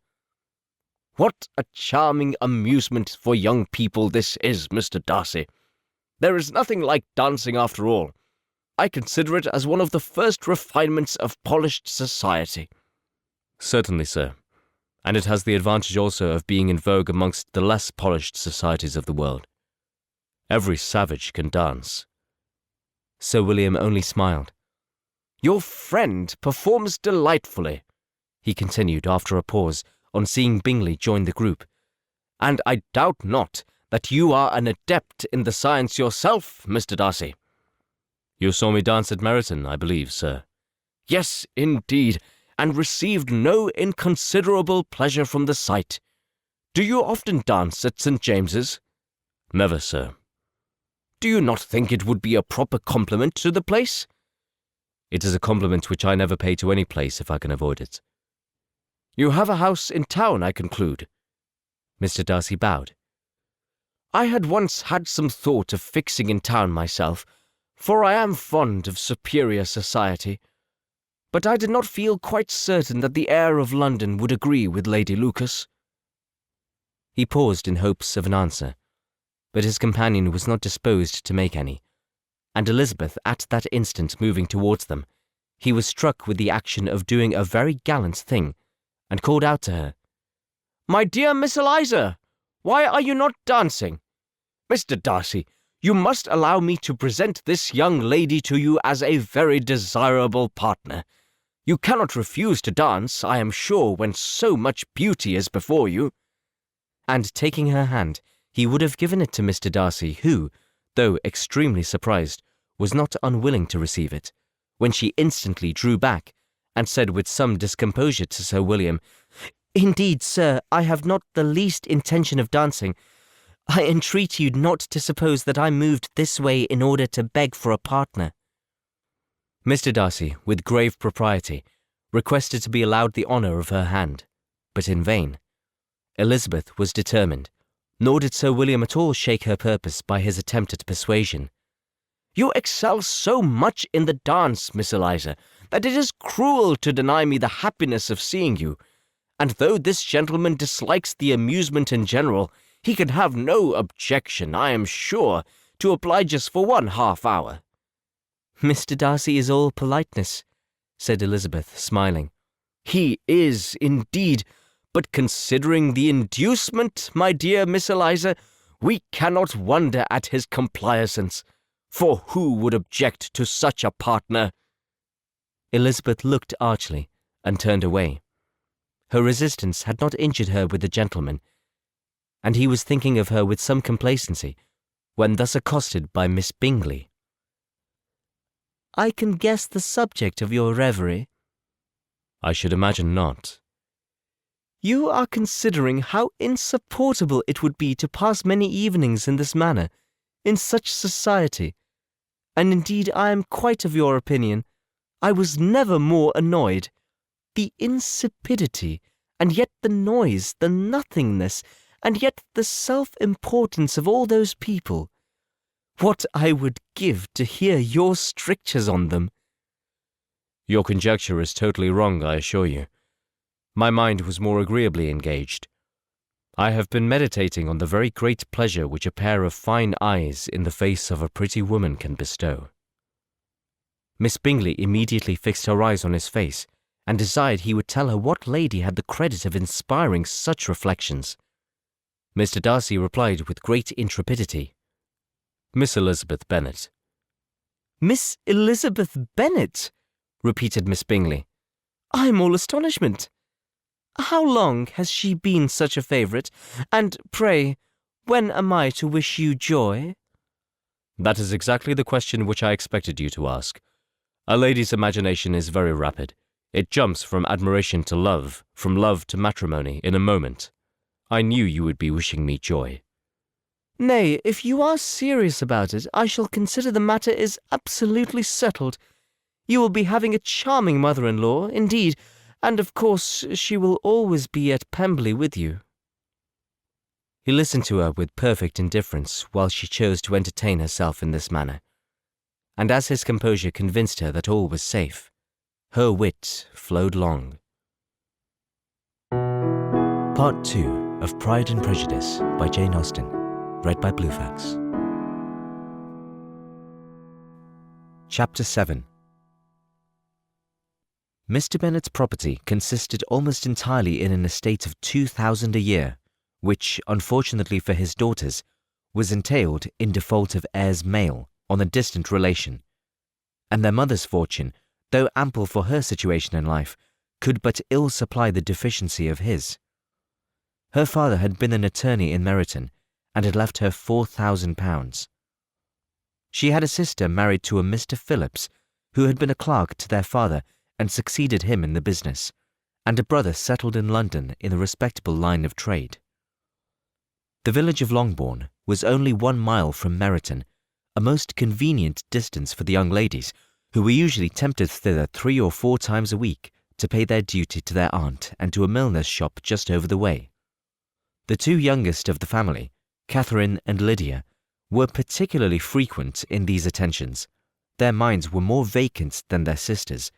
"What a charming amusement for young people this is, Mr. Darcy. There is nothing like dancing after all. I consider it as one of the first refinements of polished society." "Certainly, sir, and it has the advantage also of being in vogue amongst the less polished societies of the world. Every savage can dance." Sir William only smiled. "Your friend performs delightfully," he continued after a pause, on seeing Bingley join the group, "and I doubt not that you are an adept in the science yourself, Mr. Darcy." "You saw me dance at Meryton, I believe, sir." "Yes, indeed, and received no inconsiderable pleasure from the sight. Do you often dance at St. James's?" "Never, sir." "Do you not think it would be a proper compliment to the place?" "It is a compliment which I never pay to any place if I can avoid it." "You have a house in town, I conclude?" Mr. Darcy bowed. "I had once had some thought of fixing in town myself, for I am fond of superior society, but I did not feel quite certain that the air of London would agree with Lady Lucas." He paused in hopes of an answer, but his companion was not disposed to make any, and Elizabeth at that instant moving towards them, he was struck with the action of doing a very gallant thing, and called out to her, "My dear Miss Eliza, why are you not dancing? Mr. Darcy, you must allow me to present this young lady to you as a very desirable partner. You cannot refuse to dance, I am sure, when so much beauty is before you." And taking her hand, he would have given it to Mr. Darcy, who, though extremely surprised, was not unwilling to receive it, when she instantly drew back, and said with some discomposure to Sir William, "Indeed, sir, I have not the least intention of dancing. I entreat you not to suppose that I moved this way in order to beg for a partner." Mr. Darcy, with grave propriety, requested to be allowed the honour of her hand, but in vain. Elizabeth was determined, nor did Sir William at all shake her purpose by his attempt at persuasion. "You excel so much in the dance, Miss Eliza, that it is cruel to deny me the happiness of seeing you, and though this gentleman dislikes the amusement in general, he can have no objection, I am sure, to oblige us for 1/2 hour." "Mr. Darcy is all politeness," said Elizabeth, smiling. "He is, indeed, but considering the inducement, my dear Miss Eliza, we cannot wonder at his complaisance, for who would object to such a partner?" Elizabeth looked archly, and turned away. Her resistance had not injured her with the gentleman, and he was thinking of her with some complacency, when thus accosted by Miss Bingley. "I can guess the subject of your reverie." "I should imagine not." "You are considering how insupportable it would be to pass many evenings in this manner, in such society, and indeed I am quite of your opinion. I was never more annoyed. The insipidity, and yet the noise, the nothingness, and yet the self-importance of all those people. What I would give to hear your strictures on them." "Your conjecture is totally wrong, I assure you. My mind was more agreeably engaged. I have been meditating on the very great pleasure which a pair of fine eyes in the face of a pretty woman can bestow." Miss Bingley immediately fixed her eyes on his face, and desired he would tell her what lady had the credit of inspiring such reflections. Mr. Darcy replied with great intrepidity, "Miss Elizabeth Bennet." "Miss Elizabeth Bennet?" repeated Miss Bingley. "I am all astonishment. How long has she been such a favourite, and pray, when am I to wish you joy?" "That is exactly the question which I expected you to ask. A lady's imagination is very rapid. It jumps from admiration to love, from love to matrimony, in a moment. I knew you would be wishing me joy." "Nay, if you are serious about it, I shall consider the matter is absolutely settled. You will be having a charming mother-in-law, indeed, and of course she will always be at Pemberley with you." He listened to her with perfect indifference while she chose to entertain herself in this manner, and as his composure convinced her that all was safe, her wit flowed long. Part 2 of Pride and Prejudice by Jane Austen, read by Bluefax. Chapter 7. Mr. Bennet's property consisted almost entirely in an estate of 2,000 a year, which, unfortunately for his daughters, was entailed, in default of heirs male, on a distant relation, and their mother's fortune, though ample for her situation in life, could but ill supply the deficiency of his. Her father had been an attorney in Meryton, and had left her £4,000. She had a sister married to a Mr. Phillips, who had been a clerk to their father and succeeded him in the business, and a brother settled in London in a respectable line of trade. The village of Longbourn was only 1 mile from Meryton, a most convenient distance for the young ladies, who were usually tempted thither 3 or 4 times a week to pay their duty to their aunt and to a milliner's shop just over the way. The 2 youngest of the family, Catherine and Lydia, were particularly frequent in these attentions. Their minds were more vacant than their sisters',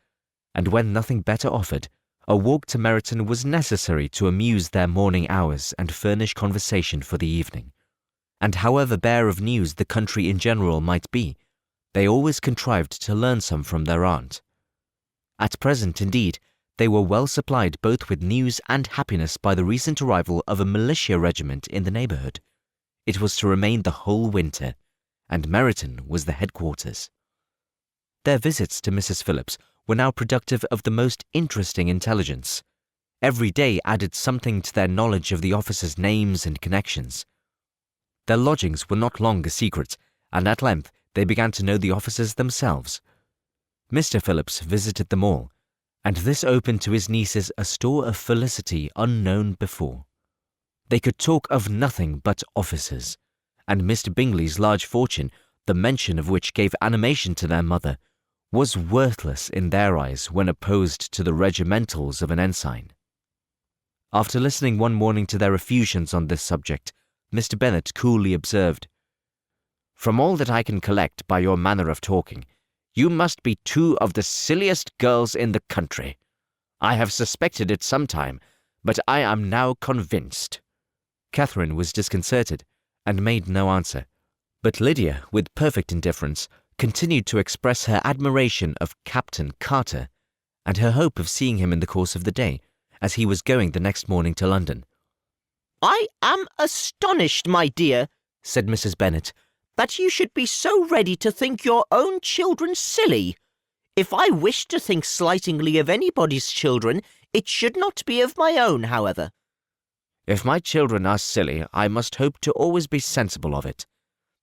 and when nothing better offered, a walk to Meryton was necessary to amuse their morning hours and furnish conversation for the evening. And however bare of news the country in general might be, they always contrived to learn some from their aunt. At present, indeed, they were well supplied both with news and happiness by the recent arrival of a militia regiment in the neighbourhood. It was to remain the whole winter, and Meryton was the headquarters. Their visits to Mrs. Phillips were now productive of the most interesting intelligence. Every day added something to their knowledge of the officers' names and connections. Their lodgings were not long a secret, and at length they began to know the officers themselves. Mr. Phillips visited them all, and this opened to his nieces a store of felicity unknown before. They could talk of nothing but officers, and Mr. Bingley's large fortune, the mention of which gave animation to their mother, was worthless in their eyes when opposed to the regimentals of an ensign. After listening one morning to their effusions on this subject, Mr. Bennet coolly observed, "From all that I can collect by your manner of talking, you must be two of the silliest girls in the country. I have suspected it some time, but I am now convinced." Catherine was disconcerted, and made no answer, but Lydia, with perfect indifference, continued to express her admiration of Captain Carter, and her hope of seeing him in the course of the day, as he was going the next morning to London. "I am astonished, my dear," said Mrs. Bennet, "that you should be so ready to think your own children silly. If I wished to think slightingly of anybody's children, it should not be of my own, however." "If my children are silly, I must hope to always be sensible of it."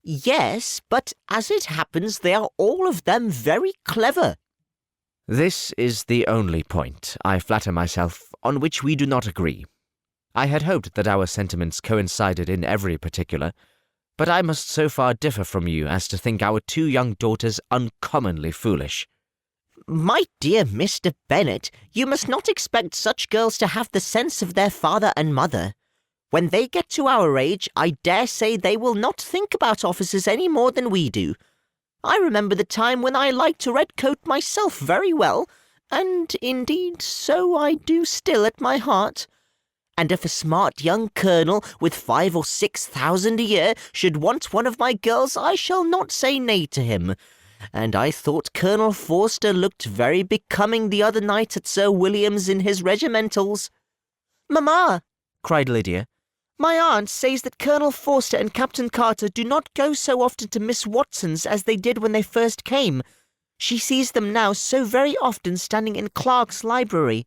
"Yes, but as it happens, they are all of them very clever." "This is the only point, I flatter myself, on which we do not agree. I had hoped that our sentiments coincided in every particular, but I must so far differ from you as to think our two young daughters uncommonly foolish." "My dear Mr. Bennet, you must not expect such girls to have the sense of their father and mother. When they get to our age, I dare say they will not think about officers any more than we do. I remember the time when I liked a red coat myself very well, and indeed so I do still at my heart. And if a smart young colonel with 5,000 or 6,000 a year should want one of my girls, I shall not say nay to him. And I thought Colonel Forster looked very becoming the other night at Sir William's in his regimentals." "Mamma," cried Lydia, "my aunt says that Colonel Forster and Captain Carter do not go so often to Miss Watson's as they did when they first came. She sees them now so very often standing in Clark's library."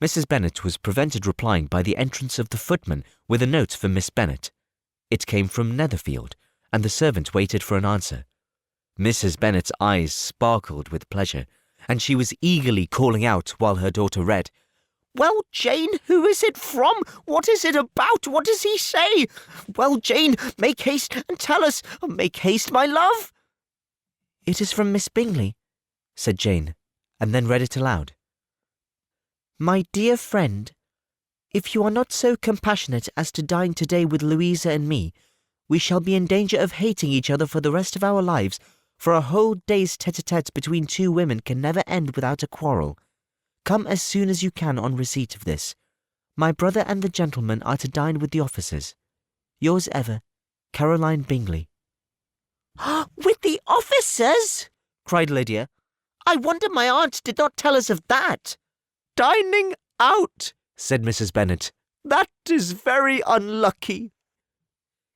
Mrs. Bennet was prevented replying by the entrance of the footman with a note for Miss Bennet. It came from Netherfield, and the servant waited for an answer. Mrs. Bennet's eyes sparkled with pleasure, and she was eagerly calling out while her daughter read, "Well, Jane, who is it from? What is it about? What does he say? Well, Jane, make haste and tell us. Make haste, my love." "It is from Miss Bingley," said Jane, and then read it aloud. "My dear friend, if you are not so compassionate as to dine today with Louisa and me, we shall be in danger of hating each other for the rest of our lives, for a whole day's tete-a-tete between two women can never end without a quarrel. Come as soon as you can on receipt of this. My brother and the gentleman are to dine with the officers. Yours ever, Caroline Bingley." "With the officers?" cried Lydia. "I wonder my aunt did not tell us of that." "Dining out," said Mrs. Bennet. "That is very unlucky."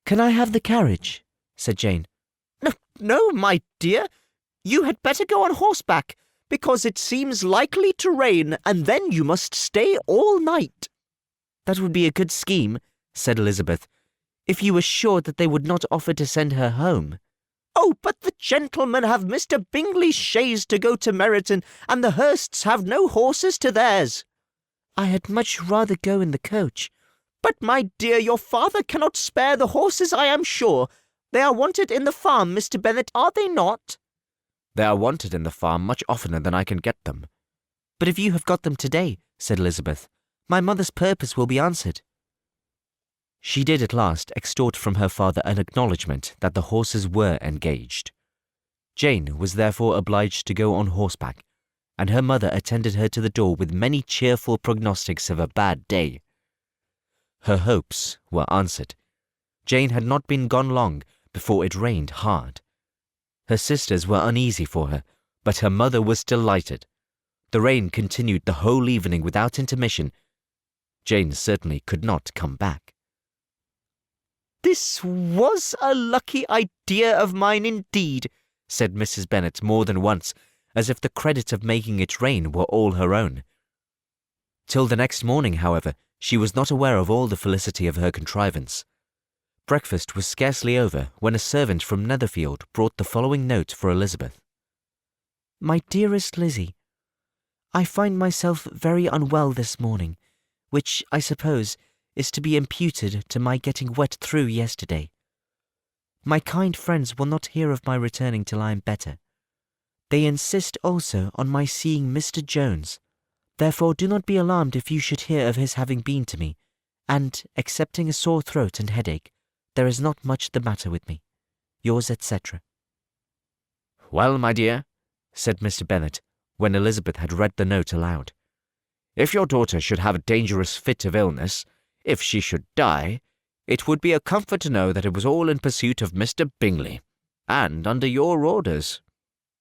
"Can I have the carriage?" said Jane. No, my dear. You had better go on horseback, because it seems likely to rain, and then you must stay all night." "That would be a good scheme," said Elizabeth, "if you were sure that they would not offer to send her home." "Oh, but the gentlemen have Mr. Bingley's chaise to go to Meryton, and the Hursts have no horses to theirs." "I had much rather go in the coach." "But, my dear, your father cannot spare the horses, I am sure. They are wanted in the farm, Mr. Bennet, are they not?" "They are wanted in the farm much oftener than I can get them." "But if you have got them today," said Elizabeth, "my mother's purpose will be answered." She did at last extort from her father an acknowledgment that the horses were engaged. Jane was therefore obliged to go on horseback, and her mother attended her to the door with many cheerful prognostics of a bad day. Her hopes were answered. Jane had not been gone long before it rained hard. Her sisters were uneasy for her, but her mother was delighted. The rain continued the whole evening without intermission. Jane certainly could not come back. "This was a lucky idea of mine indeed," said Mrs. Bennet more than once, as if the credit of making it rain were all her own. Till the next morning, however, she was not aware of all the felicity of her contrivance. Breakfast was scarcely over when a servant from Netherfield brought the following note for Elizabeth. My dearest Lizzie, I find myself very unwell this morning, which, I suppose, is to be imputed to my getting wet through yesterday. My kind friends will not hear of my returning till I am better. They insist also on my seeing Mr. Jones. Therefore do not be alarmed if you should hear of his having been to me, and, excepting a sore throat and headache, there is not much the matter with me. Yours, etc. Well, my dear, said Mr. Bennet, when Elizabeth had read the note aloud, if your daughter should have a dangerous fit of illness, if she should die, it would be a comfort to know that it was all in pursuit of Mr. Bingley, and under your orders.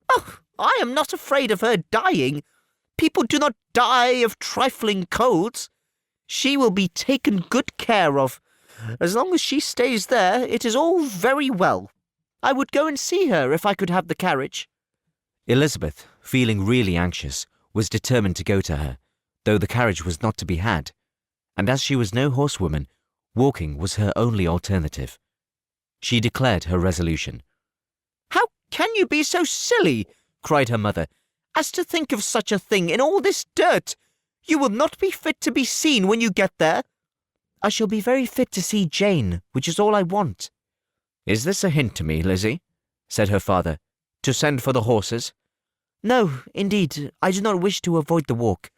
Oh, I am not afraid of her dying. People do not die of trifling colds. She will be taken good care of. As long as she stays there, it is all very well. I would go and see her if I could have the carriage. Elizabeth, feeling really anxious, was determined to go to her, though the carriage was not to be had, and as she was no horsewoman, walking was her only alternative. She declared her resolution. How can you be so silly, cried her mother, as to think of such a thing in all this dirt? You will not be fit to be seen when you get there. I shall be very fit to see Jane, which is all I want. Is this a hint to me, Lizzie? Said her father. To send for the horses? No, indeed, I do not wish to avoid the walk.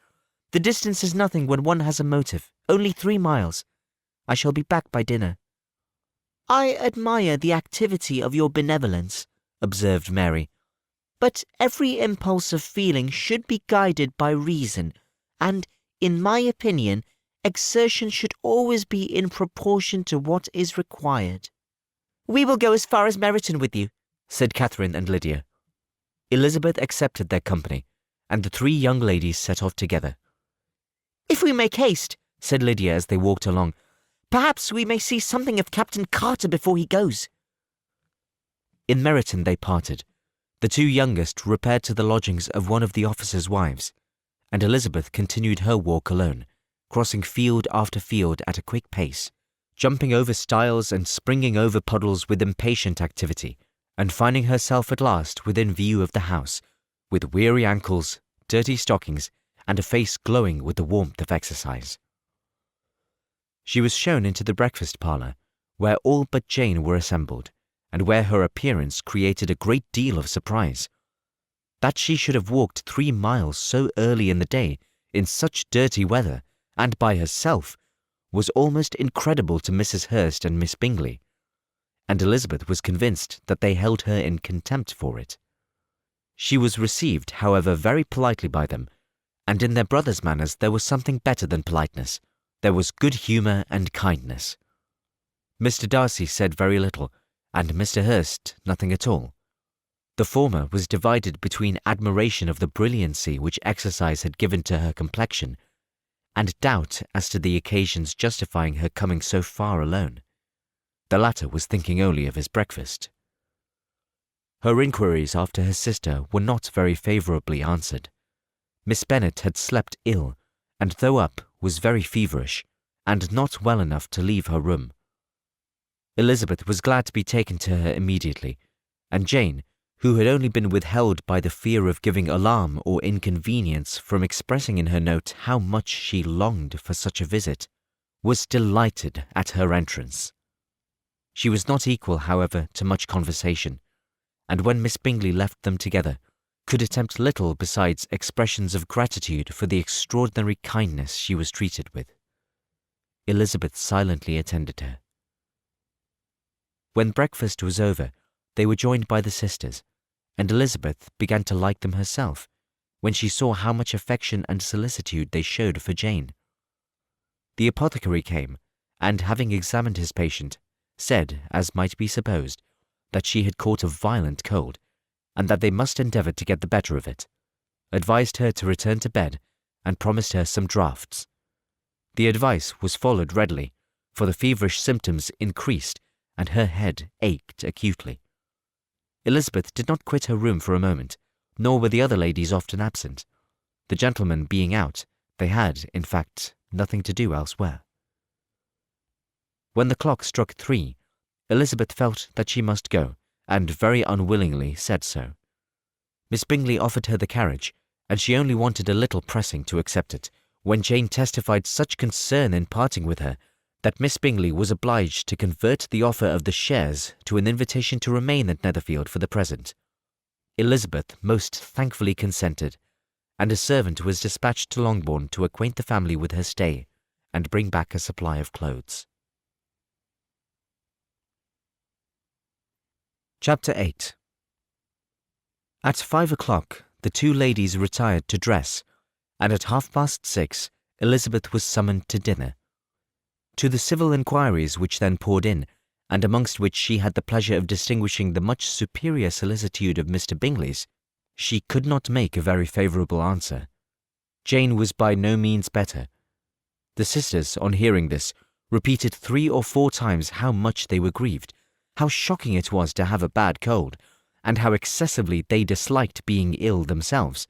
The distance is nothing when one has a motive, only 3 miles. I shall be back by dinner. I admire the activity of your benevolence, observed Mary, but every impulse of feeling should be guided by reason, and, in my opinion, exertion should always be in proportion to what is required. We will go as far as Meryton with you, said Catherine and Lydia. Elizabeth accepted their company, and the 3 young ladies set off together. If we make haste, said Lydia as they walked along, perhaps we may see something of Captain Carter before he goes. In Meryton they parted. The 2 youngest repaired to the lodgings of one of the officers' wives, and Elizabeth continued her walk alone, crossing field after field at a quick pace, jumping over stiles and springing over puddles with impatient activity, and finding herself at last within view of the house, with weary ankles, dirty stockings, and a face glowing with the warmth of exercise. She was shown into the breakfast parlour, where all but Jane were assembled, and where her appearance created a great deal of surprise. That she should have walked 3 miles so early in the day, in such dirty weather, and by herself, was almost incredible to Mrs. Hurst and Miss Bingley, and Elizabeth was convinced that they held her in contempt for it. She was received, however, very politely by them, and in their brother's manners there was something better than politeness. There was good humour and kindness. Mr. Darcy said very little, and Mr. Hurst nothing at all. The former was divided between admiration of the brilliancy which exercise had given to her complexion, and doubt as to the occasions justifying her coming so far alone. The latter was thinking only of his breakfast. Her inquiries after her sister were not very favourably answered. Miss Bennet had slept ill, and though up, was very feverish, and not well enough to leave her room. Elizabeth was glad to be taken to her immediately, and Jane, who had only been withheld by the fear of giving alarm or inconvenience from expressing in her note how much she longed for such a visit, was delighted at her entrance. She was not equal, however, to much conversation, and when Miss Bingley left them together, could attempt little besides expressions of gratitude for the extraordinary kindness she was treated with. Elizabeth silently attended her. When breakfast was over, they were joined by the sisters, and Elizabeth began to like them herself, when she saw how much affection and solicitude they showed for Jane. The apothecary came, and having examined his patient, said, as might be supposed, that she had caught a violent cold, and that they must endeavour to get the better of it, advised her to return to bed, and promised her some draughts. The advice was followed readily, for the feverish symptoms increased, and her head ached acutely. Elizabeth did not quit her room for a moment, nor were the other ladies often absent. The gentlemen being out, they had, in fact, nothing to do elsewhere. When the clock struck 3, Elizabeth felt that she must go, and very unwillingly said so. Miss Bingley offered her the carriage, and she only wanted a little pressing to accept it, when Jane testified such concern in parting with her that Miss Bingley was obliged to convert the offer of the shares to an invitation to remain at Netherfield for the present. Elizabeth most thankfully consented, and a servant was dispatched to Longbourn to acquaint the family with her stay and bring back a supply of clothes. Chapter 8. At 5 o'clock, the two ladies retired to dress, and at 6:30, Elizabeth was summoned to dinner. To the civil inquiries which then poured in, and amongst which she had the pleasure of distinguishing the much superior solicitude of Mr. Bingley's, she could not make a very favourable answer. Jane was by no means better. The sisters, on hearing this, repeated 3 or 4 times how much they were grieved, how shocking it was to have a bad cold, and how excessively they disliked being ill themselves,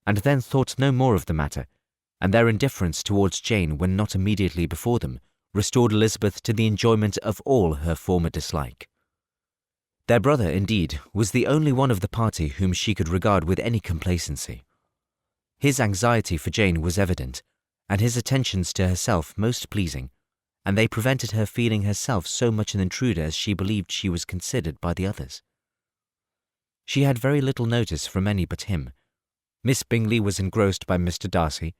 and then thought no more of the matter, and their indifference towards Jane when not immediately before them restored Elizabeth to the enjoyment of all her former dislike. Their brother, indeed, was the only one of the party whom she could regard with any complacency. His anxiety for Jane was evident, and his attentions to herself most pleasing, and they prevented her feeling herself so much an intruder as she believed she was considered by the others. She had very little notice from any but him. Miss Bingley was engrossed by Mr. Darcy,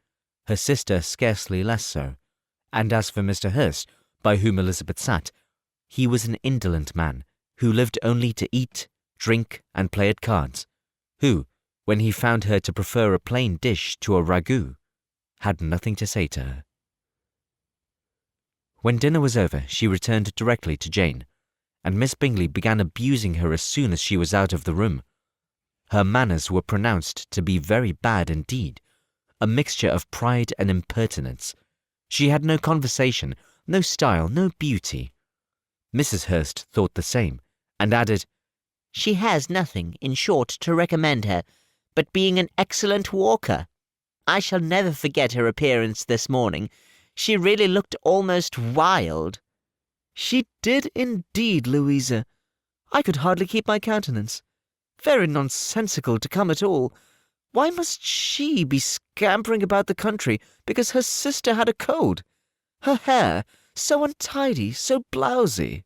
her sister scarcely less so, and as for Mr. Hurst, by whom Elizabeth sat, he was an indolent man, who lived only to eat, drink, and play at cards, who, when he found her to prefer a plain dish to a ragout, had nothing to say to her. When dinner was over, she returned directly to Jane, and Miss Bingley began abusing her as soon as she was out of the room. Her manners were pronounced to be very bad indeed, a mixture of pride and impertinence. She had no conversation, no style, no beauty. Mrs. Hurst thought the same, and added, "She has nothing, in short, to recommend her, but being an excellent walker. I shall never forget her appearance this morning. She really looked almost wild." "She did indeed, Louisa. I could hardly keep my countenance. Very nonsensical to come at all. Why must she be scampering about the country because her sister had a cold? Her hair, so untidy, so blousy."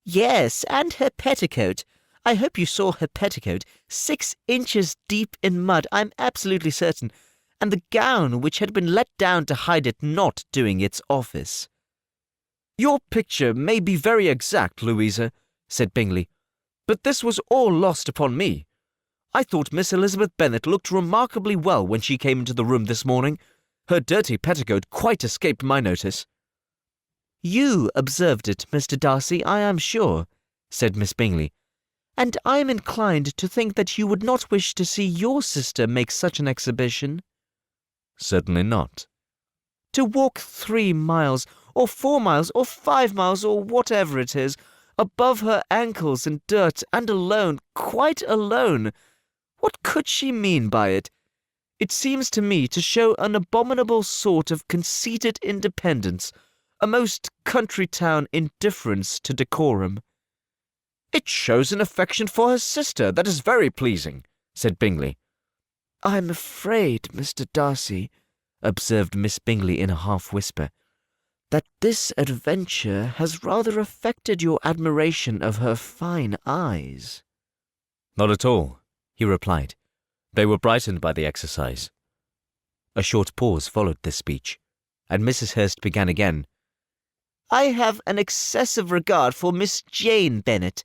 "Yes, and her petticoat. I hope you saw her petticoat, 6 inches deep in mud, I'm absolutely certain, and the gown which had been let down to hide it not doing its office." "Your picture may be very exact, Louisa," said Bingley, "but this was all lost upon me. I thought Miss Elizabeth Bennet looked remarkably well when she came into the room this morning. Her dirty petticoat quite escaped my notice." "You observed it, Mr. Darcy, I am sure," said Miss Bingley, "and I am inclined to think that you would not wish to see your sister make such an exhibition." "Certainly not." "To walk 3 miles, or 4 miles, or 5 miles, or whatever it is, above her ankles in dirt, and alone, quite alone. What could she mean by it? It seems to me to show an abominable sort of conceited independence, a most country-town indifference to decorum." "It shows an affection for her sister that is very pleasing," said Bingley. "I'm afraid, Mr. Darcy," observed Miss Bingley in a half-whisper, "that this adventure has rather affected your admiration of her fine eyes." "Not at all," he replied. "They were brightened by the exercise." A short pause followed this speech, and Mrs. Hurst began again. "I have an excessive regard for Miss Jane Bennet.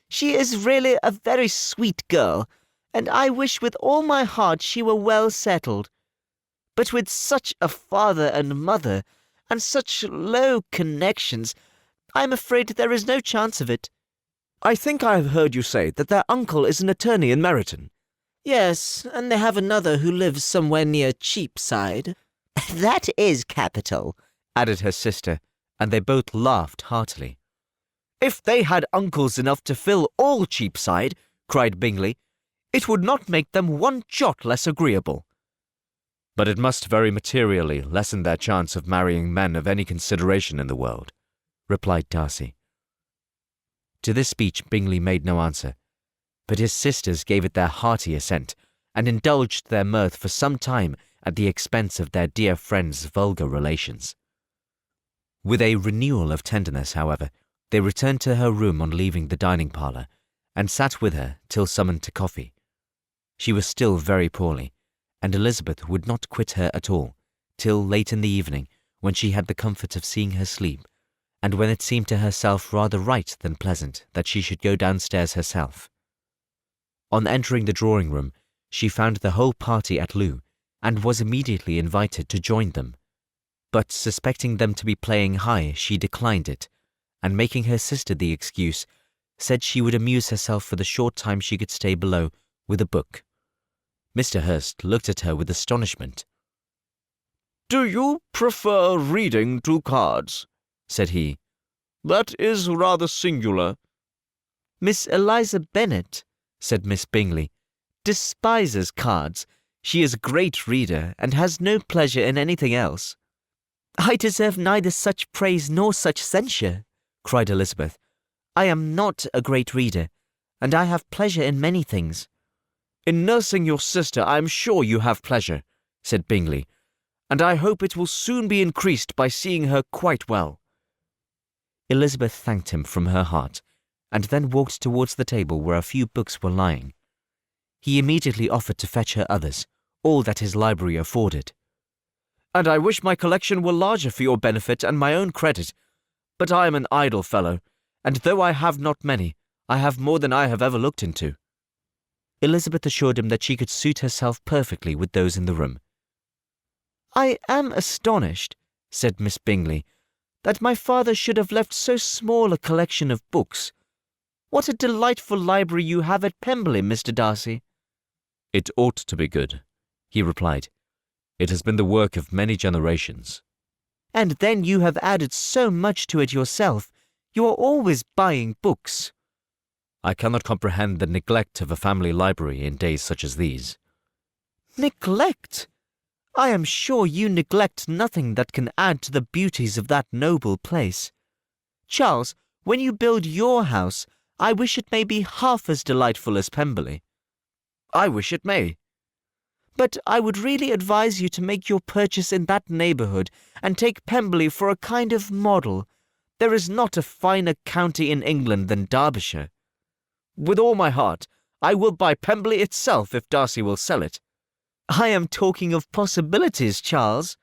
She is really a very sweet girl, and I wish with all my heart she were well settled. But with such a father and mother, and such low connections, I am afraid there is no chance of it." "I think I have heard you say that their uncle is an attorney in Meryton." "Yes, and they have another who lives somewhere near Cheapside." "That is capital," added her sister, and they both laughed heartily. "If they had uncles enough to fill all Cheapside," cried Bingley, It would not make them one jot less agreeable. But it must very materially lessen their chance of marrying men of any consideration in the world, replied Darcy. To this speech Bingley made no answer, but his sisters gave it their hearty assent, and indulged their mirth for some time at the expense of their dear friend's vulgar relations. With a renewal of tenderness, however, they returned to her room on leaving the dining-parlour, and sat with her till summoned to coffee. She was still very poorly, and Elizabeth would not quit her at all, till late in the evening, when she had the comfort of seeing her sleep, and when it seemed to herself rather right than pleasant that she should go downstairs herself. On entering the drawing-room, she found the whole party at loo, and was immediately invited to join them. But suspecting them to be playing high, she declined it, and making her sister the excuse, said she would amuse herself for the short time she could stay below with a book. Mr. Hurst looked at her with astonishment. "Do you prefer reading to cards?" said he. "That is rather singular." Miss Eliza Bennet, said Miss Bingley, despises cards. She is a great reader, and has no pleasure in anything else. I deserve neither such praise nor such censure, cried Elizabeth. I am not a great reader, and I have pleasure in many things. "In nursing your sister I am sure you have pleasure," said Bingley, "and I hope it will soon be increased by seeing her quite well." Elizabeth thanked him from her heart, and then walked towards the table where a few books were lying. He immediately offered to fetch her others, all that his library afforded. "And I wish my collection were larger for your benefit and my own credit, but I am an idle fellow, and though I have not many, I have more than I have ever looked into." Elizabeth assured him that she could suit herself perfectly with those in the room. I am astonished, said Miss Bingley, that my father should have left so small a collection of books. What a delightful library you have at Pemberley, Mr. Darcy. It ought to be good, he replied. It has been the work of many generations. And then you have added so much to it yourself. You are always buying books. I cannot comprehend the neglect of a family library in days such as these. Neglect? I am sure you neglect nothing that can add to the beauties of that noble place. Charles, when you build your house, I wish it may be half as delightful as Pemberley. I wish it may. But I would really advise you to make your purchase in that neighbourhood and take Pemberley for a kind of model. There is not a finer county in England than Derbyshire. With all my heart, I will buy Pemberley itself if Darcy will sell it. I am talking of possibilities, Charles.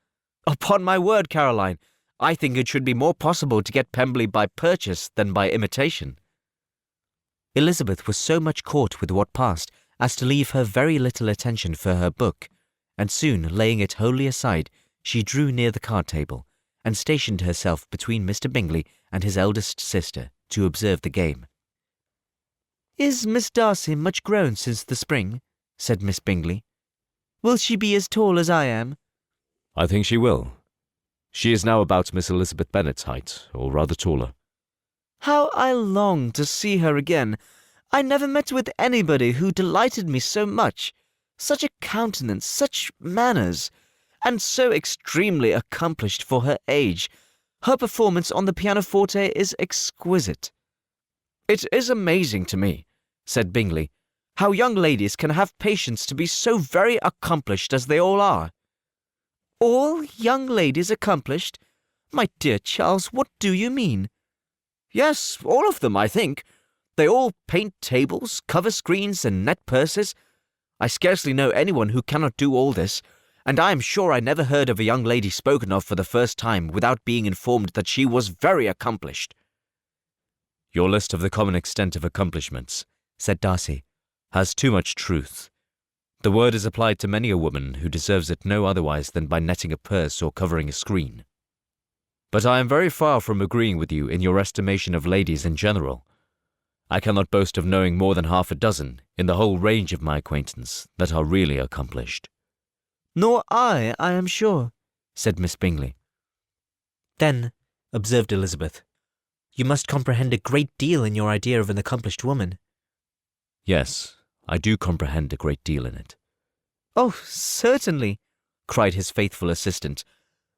Upon my word, Caroline, I think it should be more possible to get Pemberley by purchase than by imitation. Elizabeth was so much caught with what passed as to leave her very little attention for her book, and soon, laying it wholly aside, she drew near the card-table, and stationed herself between Mr. Bingley and his eldest sister to observe the game. Is Miss Darcy much grown since the spring? Said Miss Bingley. Will she be as tall as I am? I think she will. She is now about Miss Elizabeth Bennet's height, or rather taller. How I long to see her again. I never met with anybody who delighted me so much. Such a countenance, such manners, and so extremely accomplished for her age. Her performance on the pianoforte is exquisite. It is amazing to me, said Bingley, how young ladies can have patience to be so very accomplished as they all are. All young ladies accomplished? My dear Charles, what do you mean? Yes, all of them, I think. They all paint tables, cover screens, and net purses. I scarcely know anyone who cannot do all this, and I am sure I never heard of a young lady spoken of for the first time without being informed that she was very accomplished. Your list of the common extent of accomplishments, said Darcy, has too much truth. The word is applied to many a woman who deserves it no otherwise than by netting a purse or covering a screen. But I am very far from agreeing with you in your estimation of ladies in general. I cannot boast of knowing more than half a dozen, in the whole range of my acquaintance, that are really accomplished. Nor I am sure, said Miss Bingley. Then, observed Elizabeth, you must comprehend a great deal in your idea of an accomplished woman. Yes, I do comprehend a great deal in it. "Oh, certainly," cried his faithful assistant.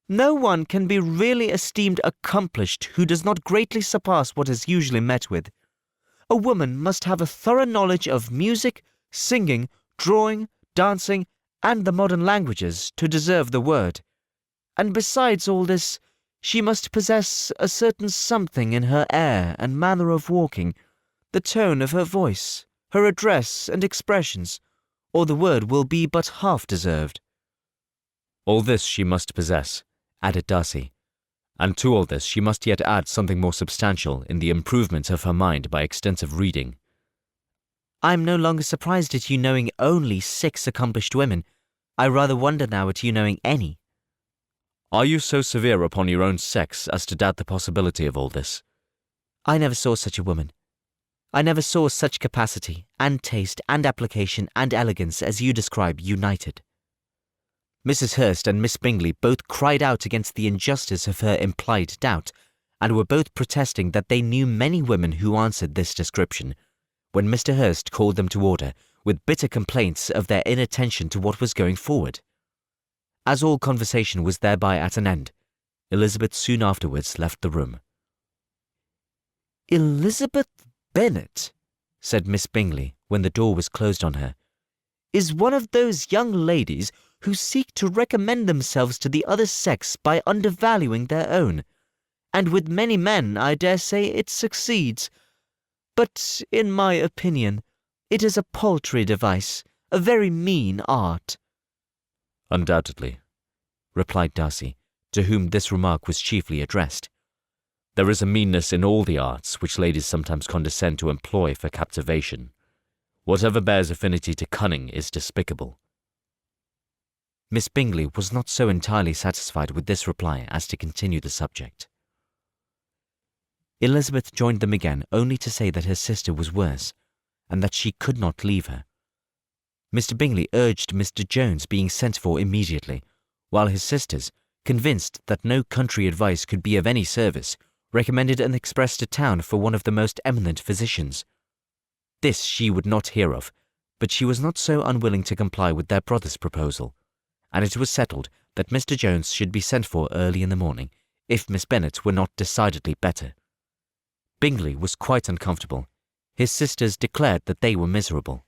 "No one can be really esteemed accomplished who does not greatly surpass what is usually met with. A woman must have a thorough knowledge of music, singing, drawing, dancing, and the modern languages to deserve the word. And besides all this, she must possess a certain something in her air and manner of walking, the tone of her voice, her address and expressions, or the word will be but half deserved." All this she must possess, added Darcy, and to all this she must yet add something more substantial in the improvement of her mind by extensive reading. "I am no longer surprised at you knowing only 6 accomplished women. I rather wonder now at you knowing any." Are you so severe upon your own sex as to doubt the possibility of all this? "I never saw such a woman. I never saw such capacity, and taste, and application, and elegance as you describe united." Mrs. Hurst and Miss Bingley both cried out against the injustice of her implied doubt, and were both protesting that they knew many women who answered this description, when Mr. Hurst called them to order, with bitter complaints of their inattention to what was going forward. As all conversation was thereby at an end, Elizabeth soon afterwards left the room. "Elizabeth Bennet," said Miss Bingley, when the door was closed on her, "is one of those young ladies who seek to recommend themselves to the other sex by undervaluing their own, and with many men I dare say it succeeds. But, in my opinion, it is a paltry device, a very mean art." "Undoubtedly," replied Darcy, to whom this remark was chiefly addressed. "There is a meanness in all the arts which ladies sometimes condescend to employ for captivation. Whatever bears affinity to cunning is despicable." Miss Bingley was not so entirely satisfied with this reply as to continue the subject. Elizabeth joined them again only to say that her sister was worse, and that she could not leave her. Mr. Bingley urged Mr. Jones being sent for immediately, while his sisters, convinced that no country advice could be of any service, recommended an express to town for one of the most eminent physicians. This she would not hear of, but she was not so unwilling to comply with their brother's proposal, and it was settled that Mr. Jones should be sent for early in the morning, if Miss Bennet were not decidedly better. Bingley was quite uncomfortable. His sisters declared that they were miserable.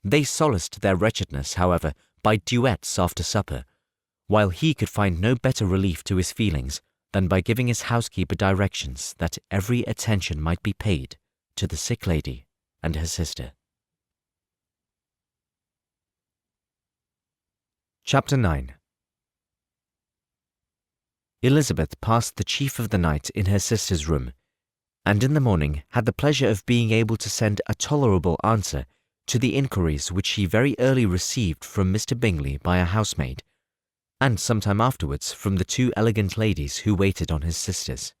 They solaced their wretchedness, however, by duets after supper, while he could find no better relief to his feelings than by giving his housekeeper directions that every attention might be paid to the sick lady and her sister. Chapter 9. Elizabeth passed the chief of the night in her sister's room, and in the morning had the pleasure of being able to send a tolerable answer to the inquiries which she very early received from Mr. Bingley by a housemaid, and some time afterwards from the 2 elegant ladies who waited on his sisters.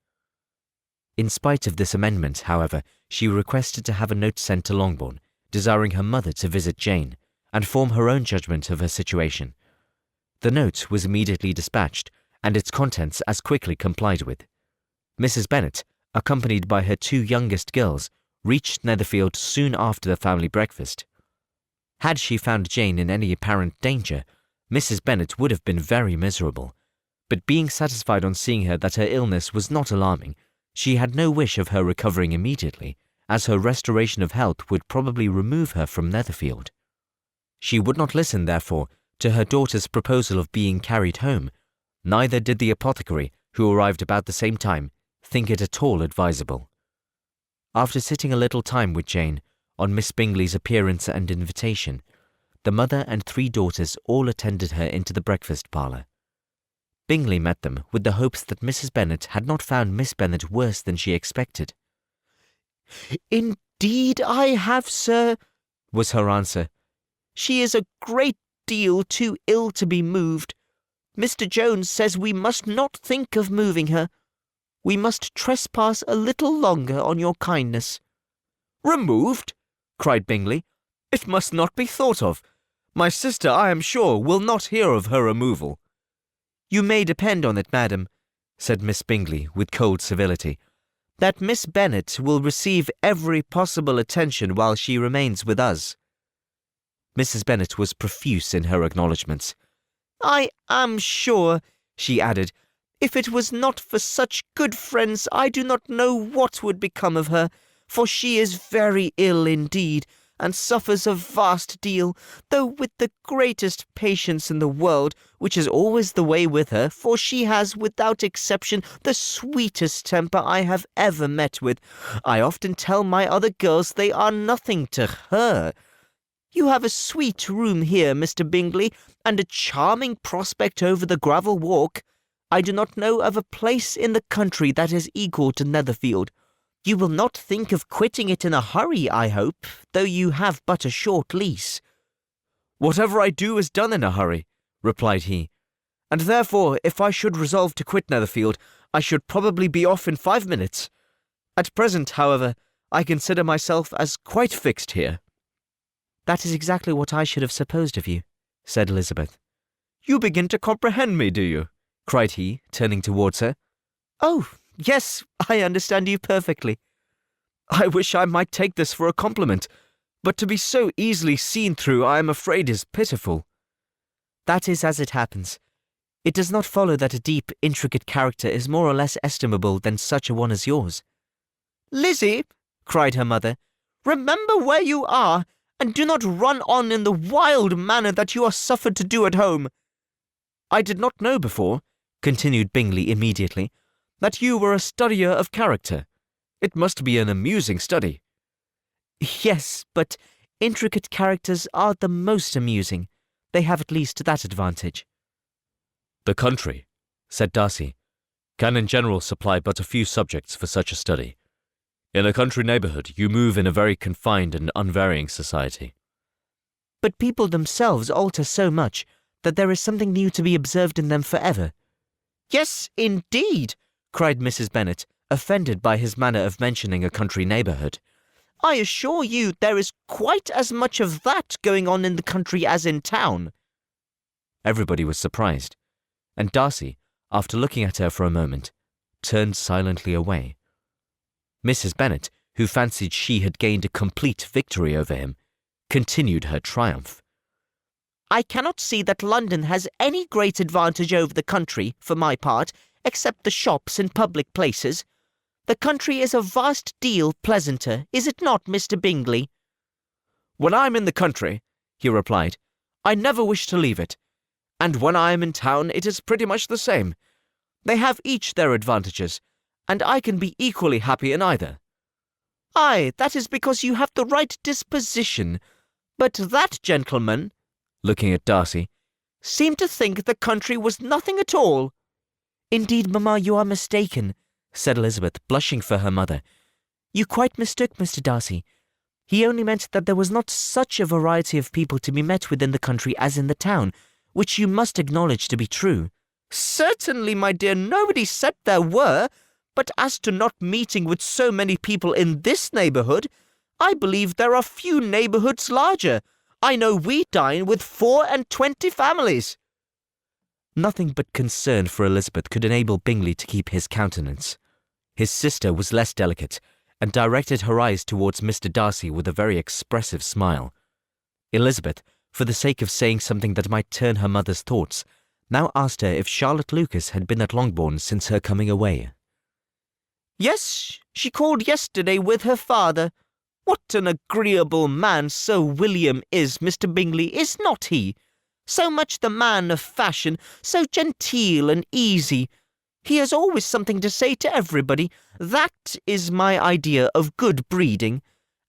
In spite of this amendment, however, she requested to have a note sent to Longbourn, desiring her mother to visit Jane, and form her own judgment of her situation. The note was immediately dispatched, and its contents as quickly complied with. Mrs. Bennet, accompanied by her 2 youngest girls, reached Netherfield soon after the family breakfast. Had she found Jane in any apparent danger, Mrs. Bennet would have been very miserable, but being satisfied on seeing her that her illness was not alarming, she had no wish of her recovering immediately, as her restoration of health would probably remove her from Netherfield. She would not listen, therefore, to her daughter's proposal of being carried home, neither did the apothecary, who arrived about the same time, think it at all advisable. After sitting a little time with Jane, on Miss Bingley's appearance and invitation, the mother and 3 daughters all attended her into the breakfast parlour. Bingley met them with the hopes that Mrs. Bennet had not found Miss Bennet worse than she expected. "Indeed I have, sir," was her answer. "She is a great deal too ill to be moved. Mr. Jones says we must not think of moving her. We must trespass a little longer on your kindness." "Removed?" cried Bingley. "It must not be thought of. My sister, I am sure, will not hear of her removal." "You may depend on it, madam," said Miss Bingley with cold civility, "that Miss Bennet will receive every possible attention while she remains with us." Mrs. Bennet was profuse in her acknowledgments. "I am sure," she added, "if it was not for such good friends, I do not know what would become of her, for she is very ill indeed, and suffers a vast deal, though with the greatest patience in the world, which is always the way with her, for she has, without exception, the sweetest temper I have ever met with. I often tell my other girls they are nothing to her. You have a sweet room here, Mr. Bingley, and a charming prospect over the gravel walk. I do not know of a place in the country that is equal to Netherfield. You will not think of quitting it in a hurry, I hope, though you have but a short lease." "Whatever I do is done in a hurry," replied he, "and therefore, if I should resolve to quit Netherfield, I should probably be off in 5 minutes. At present, however, I consider myself as quite fixed here." "That is exactly what I should have supposed of you," said Elizabeth. "You begin to comprehend me, do you?" cried he, turning towards her. "Oh, yes, I understand you perfectly." "I wish I might take this for a compliment, but to be so easily seen through I am afraid is pitiful." "That is as it happens. It does not follow that a deep, intricate character is more or less estimable than such a one as yours." "Lizzie," cried her mother, "remember where you are, and do not run on in the wild manner that you are suffered to do at home." "I did not know before," continued Bingley immediately, "that you were a studier of character. It must be an amusing study." "Yes, but intricate characters are the most amusing. They have at least that advantage." "The country," said Darcy, "can in general supply but a few subjects for such a study. In a country neighbourhood you move in a very confined and unvarying society." "But people themselves alter so much that there is something new to be observed in them forever." "Yes, indeed," cried Mrs. Bennet, offended by his manner of mentioning a country neighbourhood. "I assure you there is quite as much of that going on in the country as in town." Everybody was surprised, and Darcy, after looking at her for a moment, turned silently away. Mrs. Bennet, who fancied she had gained a complete victory over him, continued her triumph. "I cannot see that London has any great advantage over the country, for my part, except the shops and public places. The country is a vast deal pleasanter, is it not, Mr. Bingley?" "When I am in the country," he replied, "I never wish to leave it, and when I am in town it is pretty much the same. They have each their advantages, and I can be equally happy in either." "Aye, that is because you have the right disposition. But that gentleman," looking at Darcy, "seemed to think the country was nothing at all." "Indeed, mamma, you are mistaken," said Elizabeth, blushing for her mother. "You quite mistook Mr. Darcy. He only meant that there was not such a variety of people to be met with in the country as in the town, which you must acknowledge to be true." "Certainly, my dear, nobody said there were. But as to not meeting with so many people in this neighbourhood, I believe there are few neighbourhoods larger. I know we dine with 24 families." Nothing but concern for Elizabeth could enable Bingley to keep his countenance. His sister was less delicate, and directed her eyes towards Mr. Darcy with a very expressive smile. Elizabeth, for the sake of saying something that might turn her mother's thoughts, now asked her if Charlotte Lucas had been at Longbourn since her coming away. "Yes, she called yesterday with her father. What an agreeable man Sir William is, Mr. Bingley, is not he? So much the man of fashion, so genteel and easy. He has always something to say to everybody. That is my idea of good breeding.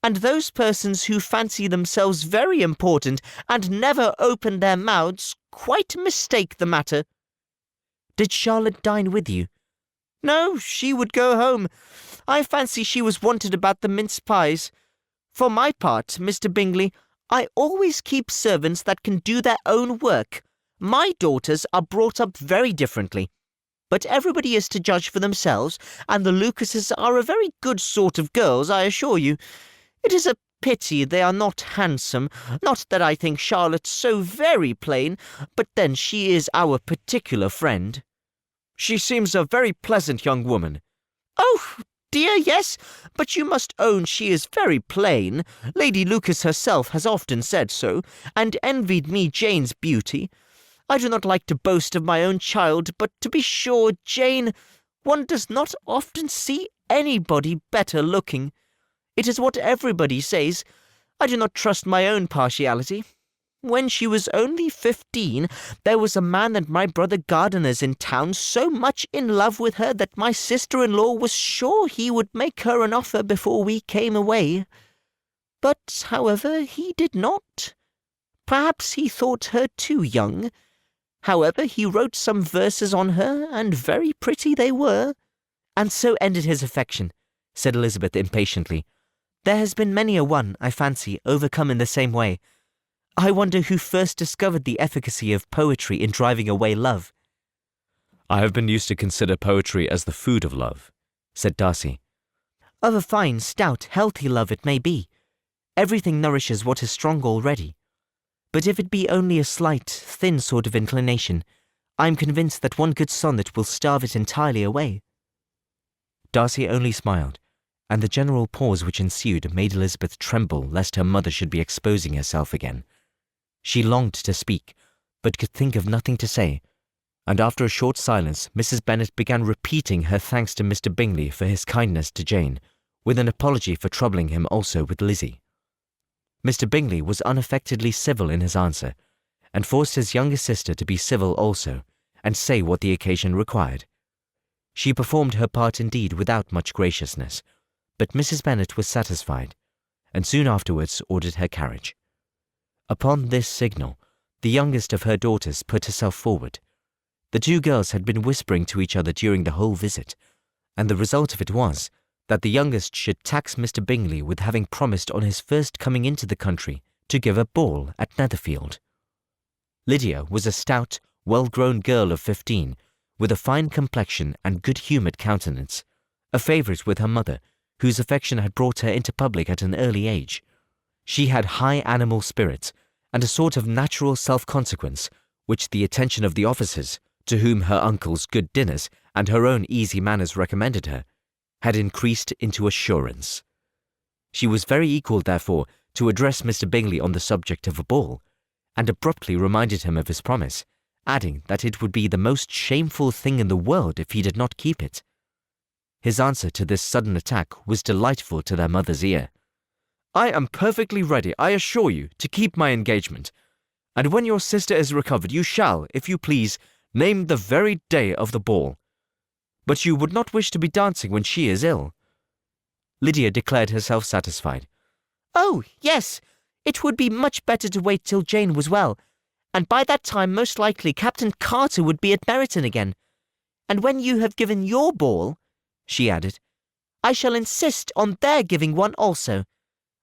And those persons who fancy themselves very important and never open their mouths quite mistake the matter." "Did Charlotte dine with you?" "No, she would go home. I fancy she was wanted about the mince pies. For my part, Mr. Bingley, I always keep servants that can do their own work. My daughters are brought up very differently. But everybody is to judge for themselves, and the Lucases are a very good sort of girls, I assure you. It is a pity they are not handsome. Not that I think Charlotte so very plain, but then she is our particular friend." "She seems a very pleasant young woman." "Oh, dear, yes, but you must own she is very plain. Lady Lucas herself has often said so, and envied me Jane's beauty. I do not like to boast of my own child, but to be sure, Jane, one does not often see anybody better looking. It is what everybody says. I do not trust my own partiality. When she was only 15, there was a man at my brother Gardiner's in town so much in love with her that my sister-in-law was sure he would make her an offer before we came away. But, however, he did not. Perhaps he thought her too young. However, he wrote some verses on her, and very pretty they were. And so ended his affection, said Elizabeth impatiently. There has been many a one, I fancy, overcome in the same way. I wonder who first discovered the efficacy of poetry in driving away love. I have been used to consider poetry as the food of love, said Darcy. Of a fine, stout, healthy love it may be. Everything nourishes what is strong already. But if it be only a slight, thin sort of inclination, I am convinced that one good sonnet will starve it entirely away. Darcy only smiled, and the general pause which ensued made Elizabeth tremble lest her mother should be exposing herself again. She longed to speak, but could think of nothing to say, and after a short silence Mrs. Bennet began repeating her thanks to Mr. Bingley for his kindness to Jane, with an apology for troubling him also with Lizzie. Mr. Bingley was unaffectedly civil in his answer, and forced his younger sister to be civil also, and say what the occasion required. She performed her part indeed without much graciousness, but Mrs. Bennet was satisfied, and soon afterwards ordered her carriage. Upon this signal, the youngest of her daughters put herself forward. The two girls had been whispering to each other during the whole visit, and the result of it was that the youngest should tax Mr. Bingley with having promised on his first coming into the country to give a ball at Netherfield. Lydia was a stout, well-grown girl of 15, with a fine complexion and good-humoured countenance, a favourite with her mother, whose affection had brought her into public at an early age. She had high animal spirits, and a sort of natural self-consequence, which the attention of the officers, to whom her uncle's good dinners and her own easy manners recommended her, had increased into assurance. She was very equal, therefore, to address Mr. Bingley on the subject of a ball, and abruptly reminded him of his promise, adding that it would be the most shameful thing in the world if he did not keep it. His answer to this sudden attack was delightful to their mother's ear. "I am perfectly ready, I assure you, to keep my engagement, and when your sister is recovered you shall, if you please, name the very day of the ball. But you would not wish to be dancing when she is ill." Lydia declared herself satisfied. "Oh, yes, it would be much better to wait till Jane was well, and by that time most likely Captain Carter would be at Meryton again. And when you have given your ball," she added, "I shall insist on their giving one also.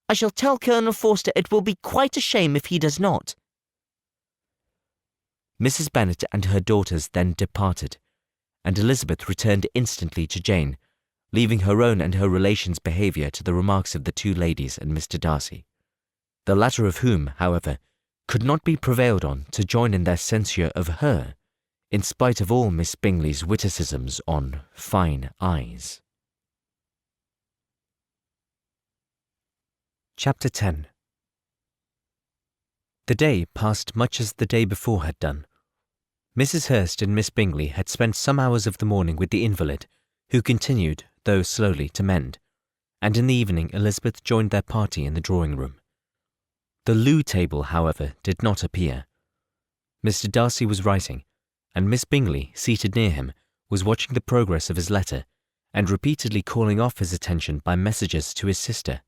I shall tell Colonel Forster it will be quite a shame if he does not." Mrs. Bennet and her daughters then departed, and Elizabeth returned instantly to Jane, leaving her own and her relations' behaviour to the remarks of the two ladies and Mr. Darcy, the latter of whom, however, could not be prevailed on to join in their censure of her, in spite of all Miss Bingley's witticisms on fine eyes. Chapter 10. The day passed much as the day before had done. Mrs. Hurst and Miss Bingley had spent some hours of the morning with the invalid, who continued, though slowly, to mend, and in the evening Elizabeth joined their party in the drawing-room. The loo table, however, did not appear. Mr. Darcy was writing, and Miss Bingley, seated near him, was watching the progress of his letter, and repeatedly calling off his attention by messages to his sister.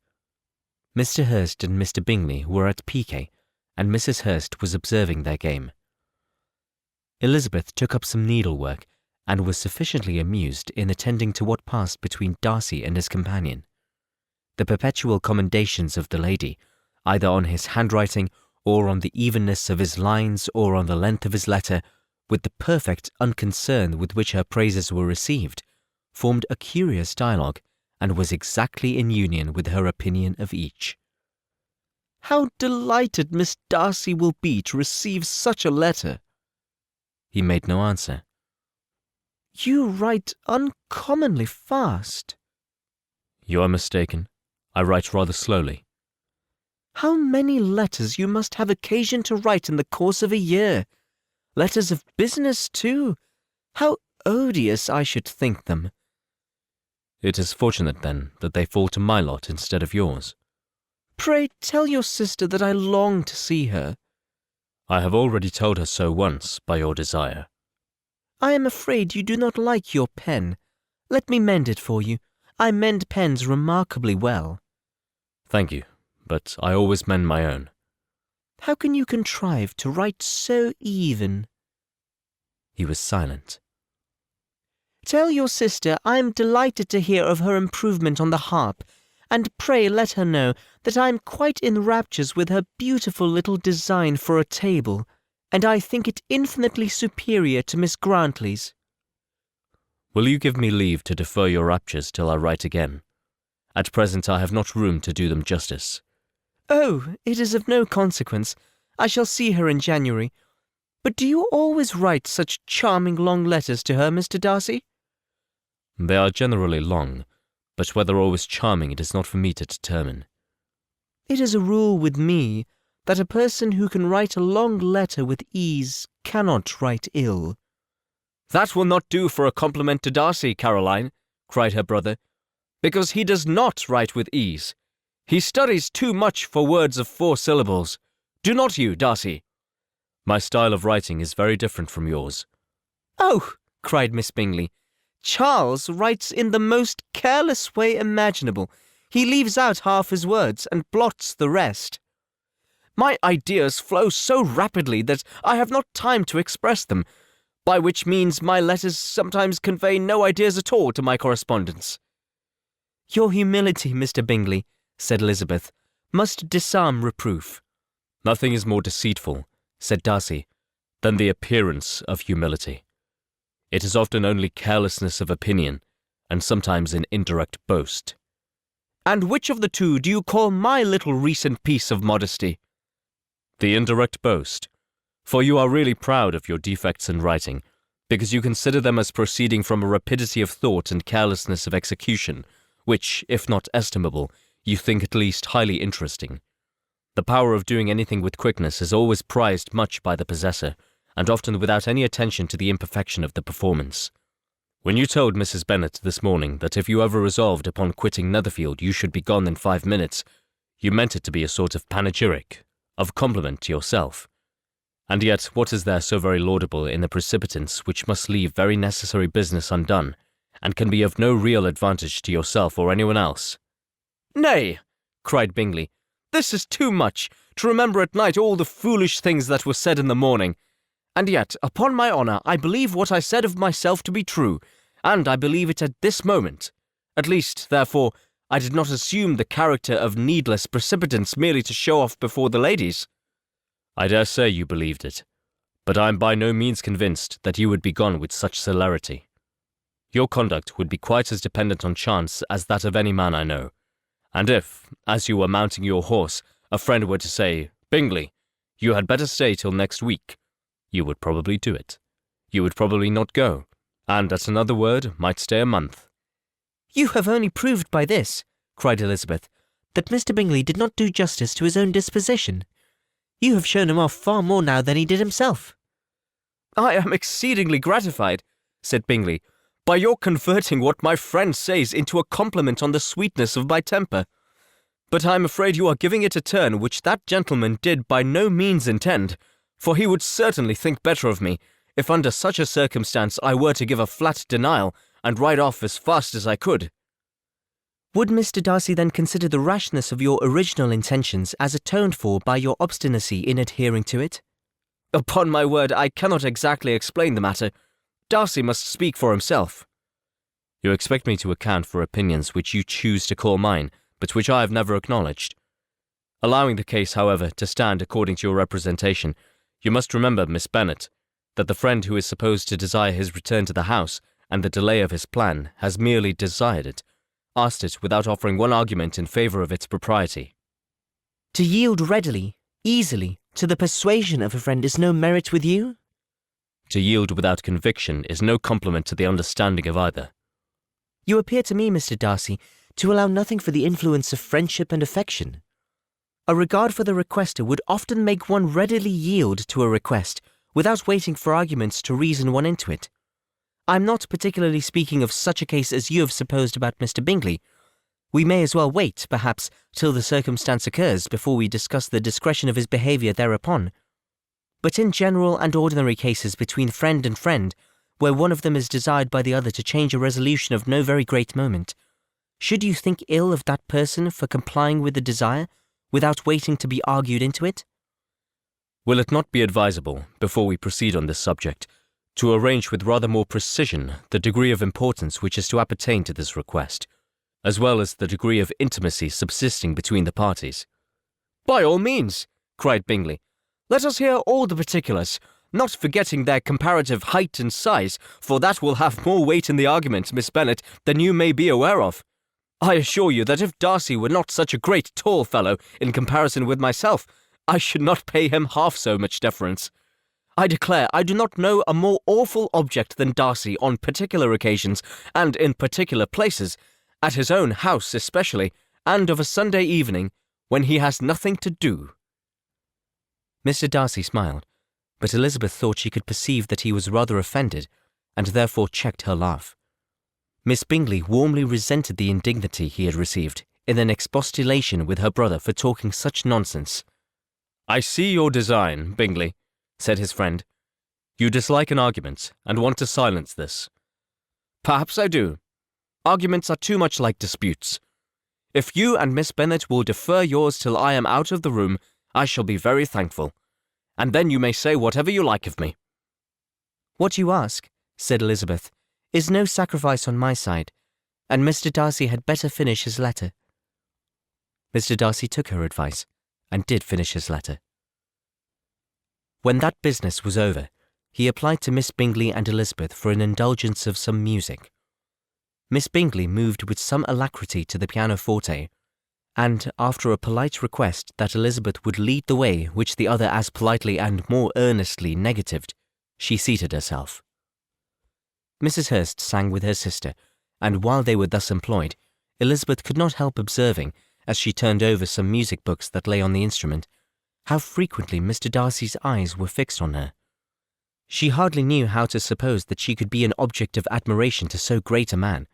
Mr. Hurst and Mr. Bingley were at piquet, and Mrs. Hurst was observing their game. Elizabeth took up some needlework, and was sufficiently amused in attending to what passed between Darcy and his companion. The perpetual commendations of the lady, either on his handwriting, or on the evenness of his lines, or on the length of his letter, with the perfect unconcern with which her praises were received, formed a curious dialogue, and was exactly in union with her opinion of each. "How delighted Miss Darcy will be to receive such a letter!" He made no answer. "You write uncommonly fast." You are mistaken. I write rather slowly. How many letters you must have occasion to write in the course of a year! Letters of business, too! How odious I should think them! It is fortunate, then, that they fall to my lot instead of yours. Pray tell your sister that I long to see her. I have already told her so once, by your desire. I am afraid you do not like your pen. Let me mend it for you. I mend pens remarkably well. Thank you, but I always mend my own. How can you contrive to write so even? He was silent. Tell your sister I am delighted to hear of her improvement on the harp, and pray let her know that I am quite in raptures with her beautiful little design for a table, and I think it infinitely superior to Miss Grantley's. Will you give me leave to defer your raptures till I write again? At present I have not room to do them justice. Oh, it is of no consequence. I shall see her in January. But do you always write such charming long letters to her, Mr. Darcy? They are generally long, but whether always charming it is not for me to determine. It is a rule with me that a person who can write a long letter with ease cannot write ill. That will not do for a compliment to Darcy, Caroline, cried her brother, because he does not write with ease. He studies too much for words of 4 syllables. Do not you, Darcy? My style of writing is very different from yours. Oh, cried Miss Bingley, Charles writes in the most careless way imaginable. He leaves out half his words and blots the rest. My ideas flow so rapidly that I have not time to express them, by which means my letters sometimes convey no ideas at all to my correspondents. Your humility, Mr. Bingley, said Elizabeth, must disarm reproof. Nothing is more deceitful, said Darcy, than the appearance of humility. It is often only carelessness of opinion, and sometimes an indirect boast. And which of the two do you call my little recent piece of modesty? The indirect boast, for you are really proud of your defects in writing, because you consider them as proceeding from a rapidity of thought and carelessness of execution, which, if not estimable, you think at least highly interesting. The power of doing anything with quickness is always prized much by the possessor, and often without any attention to the imperfection of the performance. When you told Mrs. Bennet this morning that if you ever resolved upon quitting Netherfield you should be gone in 5 minutes, you meant it to be a sort of panegyric, of compliment to yourself. And yet what is there so very laudable in the precipitance which must leave very necessary business undone, and can be of no real advantage to yourself or anyone else? Nay, cried Bingley, this is too much, to remember at night all the foolish things that were said in the morning. And yet, upon my honour, I believe what I said of myself to be true, and I believe it at this moment. At least, therefore, I did not assume the character of needless precipitance merely to show off before the ladies. I dare say you believed it, but I am by no means convinced that you would be gone with such celerity. Your conduct would be quite as dependent on chance as that of any man I know, and if, as you were mounting your horse, a friend were to say, Bingley, you had better stay till next week, you would probably do it. You would probably not go, and at another word might stay a month. You have only proved by this, cried Elizabeth, that Mr. Bingley did not do justice to his own disposition. You have shown him off far more now than he did himself. I am exceedingly gratified, said Bingley, by your converting what my friend says into a compliment on the sweetness of my temper. But I am afraid you are giving it a turn which that gentleman did by no means intend, for he would certainly think better of me, if under such a circumstance I were to give a flat denial, and ride off as fast as I could. Would Mr. Darcy then consider the rashness of your original intentions as atoned for by your obstinacy in adhering to it? Upon my word, I cannot exactly explain the matter. Darcy must speak for himself. You expect me to account for opinions which you choose to call mine, but which I have never acknowledged. Allowing the case, however, to stand according to your representation, you must remember, Miss Bennet, that the friend who is supposed to desire his return to the house and the delay of his plan has merely desired it, asked it without offering one argument in favour of its propriety. To yield readily, easily, to the persuasion of a friend is no merit with you? To yield without conviction is no compliment to the understanding of either. You appear to me, Mr. Darcy, to allow nothing for the influence of friendship and affection. A regard for the requester would often make one readily yield to a request without waiting for arguments to reason one into it. I'm not particularly speaking of such a case as you have supposed about Mr. Bingley. We may as well wait, perhaps, till the circumstance occurs before we discuss the discretion of his behaviour thereupon. But in general and ordinary cases between friend and friend, where one of them is desired by the other to change a resolution of no very great moment, should you think ill of that person for complying with the desire, without waiting to be argued into it? Will it not be advisable, before we proceed on this subject, to arrange with rather more precision the degree of importance which is to appertain to this request, as well as the degree of intimacy subsisting between the parties? By all means, cried Bingley. Let us hear all the particulars, not forgetting their comparative height and size, for that will have more weight in the argument, Miss Bennet, than you may be aware of. I assure you that if Darcy were not such a great tall fellow in comparison with myself, I should not pay him half so much deference. I declare I do not know a more awful object than Darcy on particular occasions and in particular places, at his own house especially, and of a Sunday evening, when he has nothing to do. Mr. Darcy smiled, but Elizabeth thought she could perceive that he was rather offended, and therefore checked her laugh. Miss Bingley warmly resented the indignity he had received in an expostulation with her brother for talking such nonsense. I see your design, Bingley, said his friend. You dislike an argument, and want to silence this. Perhaps I do. Arguments are too much like disputes. If you and Miss Bennet will defer yours till I am out of the room, I shall be very thankful, and then you may say whatever you like of me. What you ask, said Elizabeth, is no sacrifice on my side, and Mr. Darcy had better finish his letter. Mr. Darcy took her advice, and did finish his letter. When that business was over, he applied to Miss Bingley and Elizabeth for an indulgence of some music. Miss Bingley moved with some alacrity to the pianoforte, and, after a polite request that Elizabeth would lead the way which the other as politely and more earnestly negatived, she seated herself. Mrs. Hurst sang with her sister, and while they were thus employed, Elizabeth could not help observing, as she turned over some music books that lay on the instrument, how frequently Mr. Darcy's eyes were fixed on her. She hardly knew how to suppose that she could be an object of admiration to so great a man,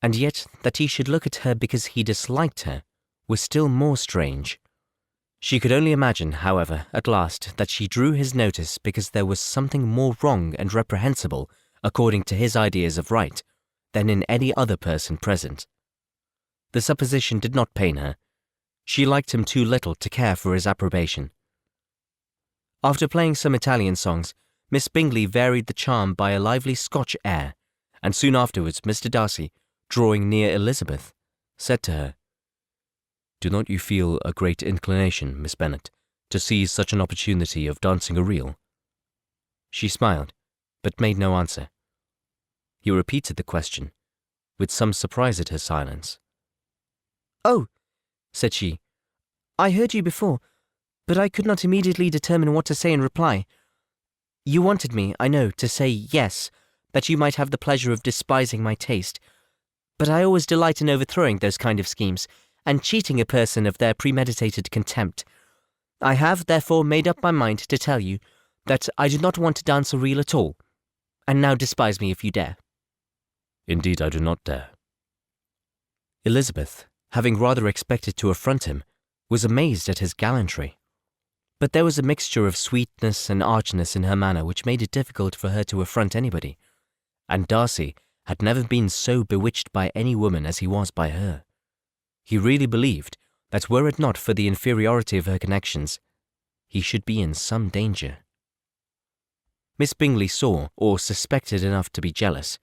and yet that he should look at her because he disliked her was still more strange. She could only imagine, however, at last, that she drew his notice because there was something more wrong and reprehensible, according to his ideas of right, than in any other person present. The supposition did not pain her. She liked him too little to care for his approbation. After playing some Italian songs, Miss Bingley varied the charm by a lively Scotch air, and soon afterwards Mr. Darcy, drawing near Elizabeth, said to her, Do not you feel a great inclination, Miss Bennet, to seize such an opportunity of dancing a reel? She smiled, but made no answer. He repeated the question, with some surprise at her silence. Oh, said she, I heard you before, but I could not immediately determine what to say in reply. You wanted me, I know, to say yes, that you might have the pleasure of despising my taste, but I always delight in overthrowing those kind of schemes, and cheating a person of their premeditated contempt. I have, therefore, made up my mind to tell you that I do not want to dance a reel at all, and now despise me if you dare. Indeed, I do not dare. Elizabeth, having rather expected to affront him, was amazed at his gallantry. But there was a mixture of sweetness and archness in her manner which made it difficult for her to affront anybody, and Darcy had never been so bewitched by any woman as he was by her. He really believed that were it not for the inferiority of her connections, he should be in some danger. Miss Bingley saw or suspected enough to be jealous,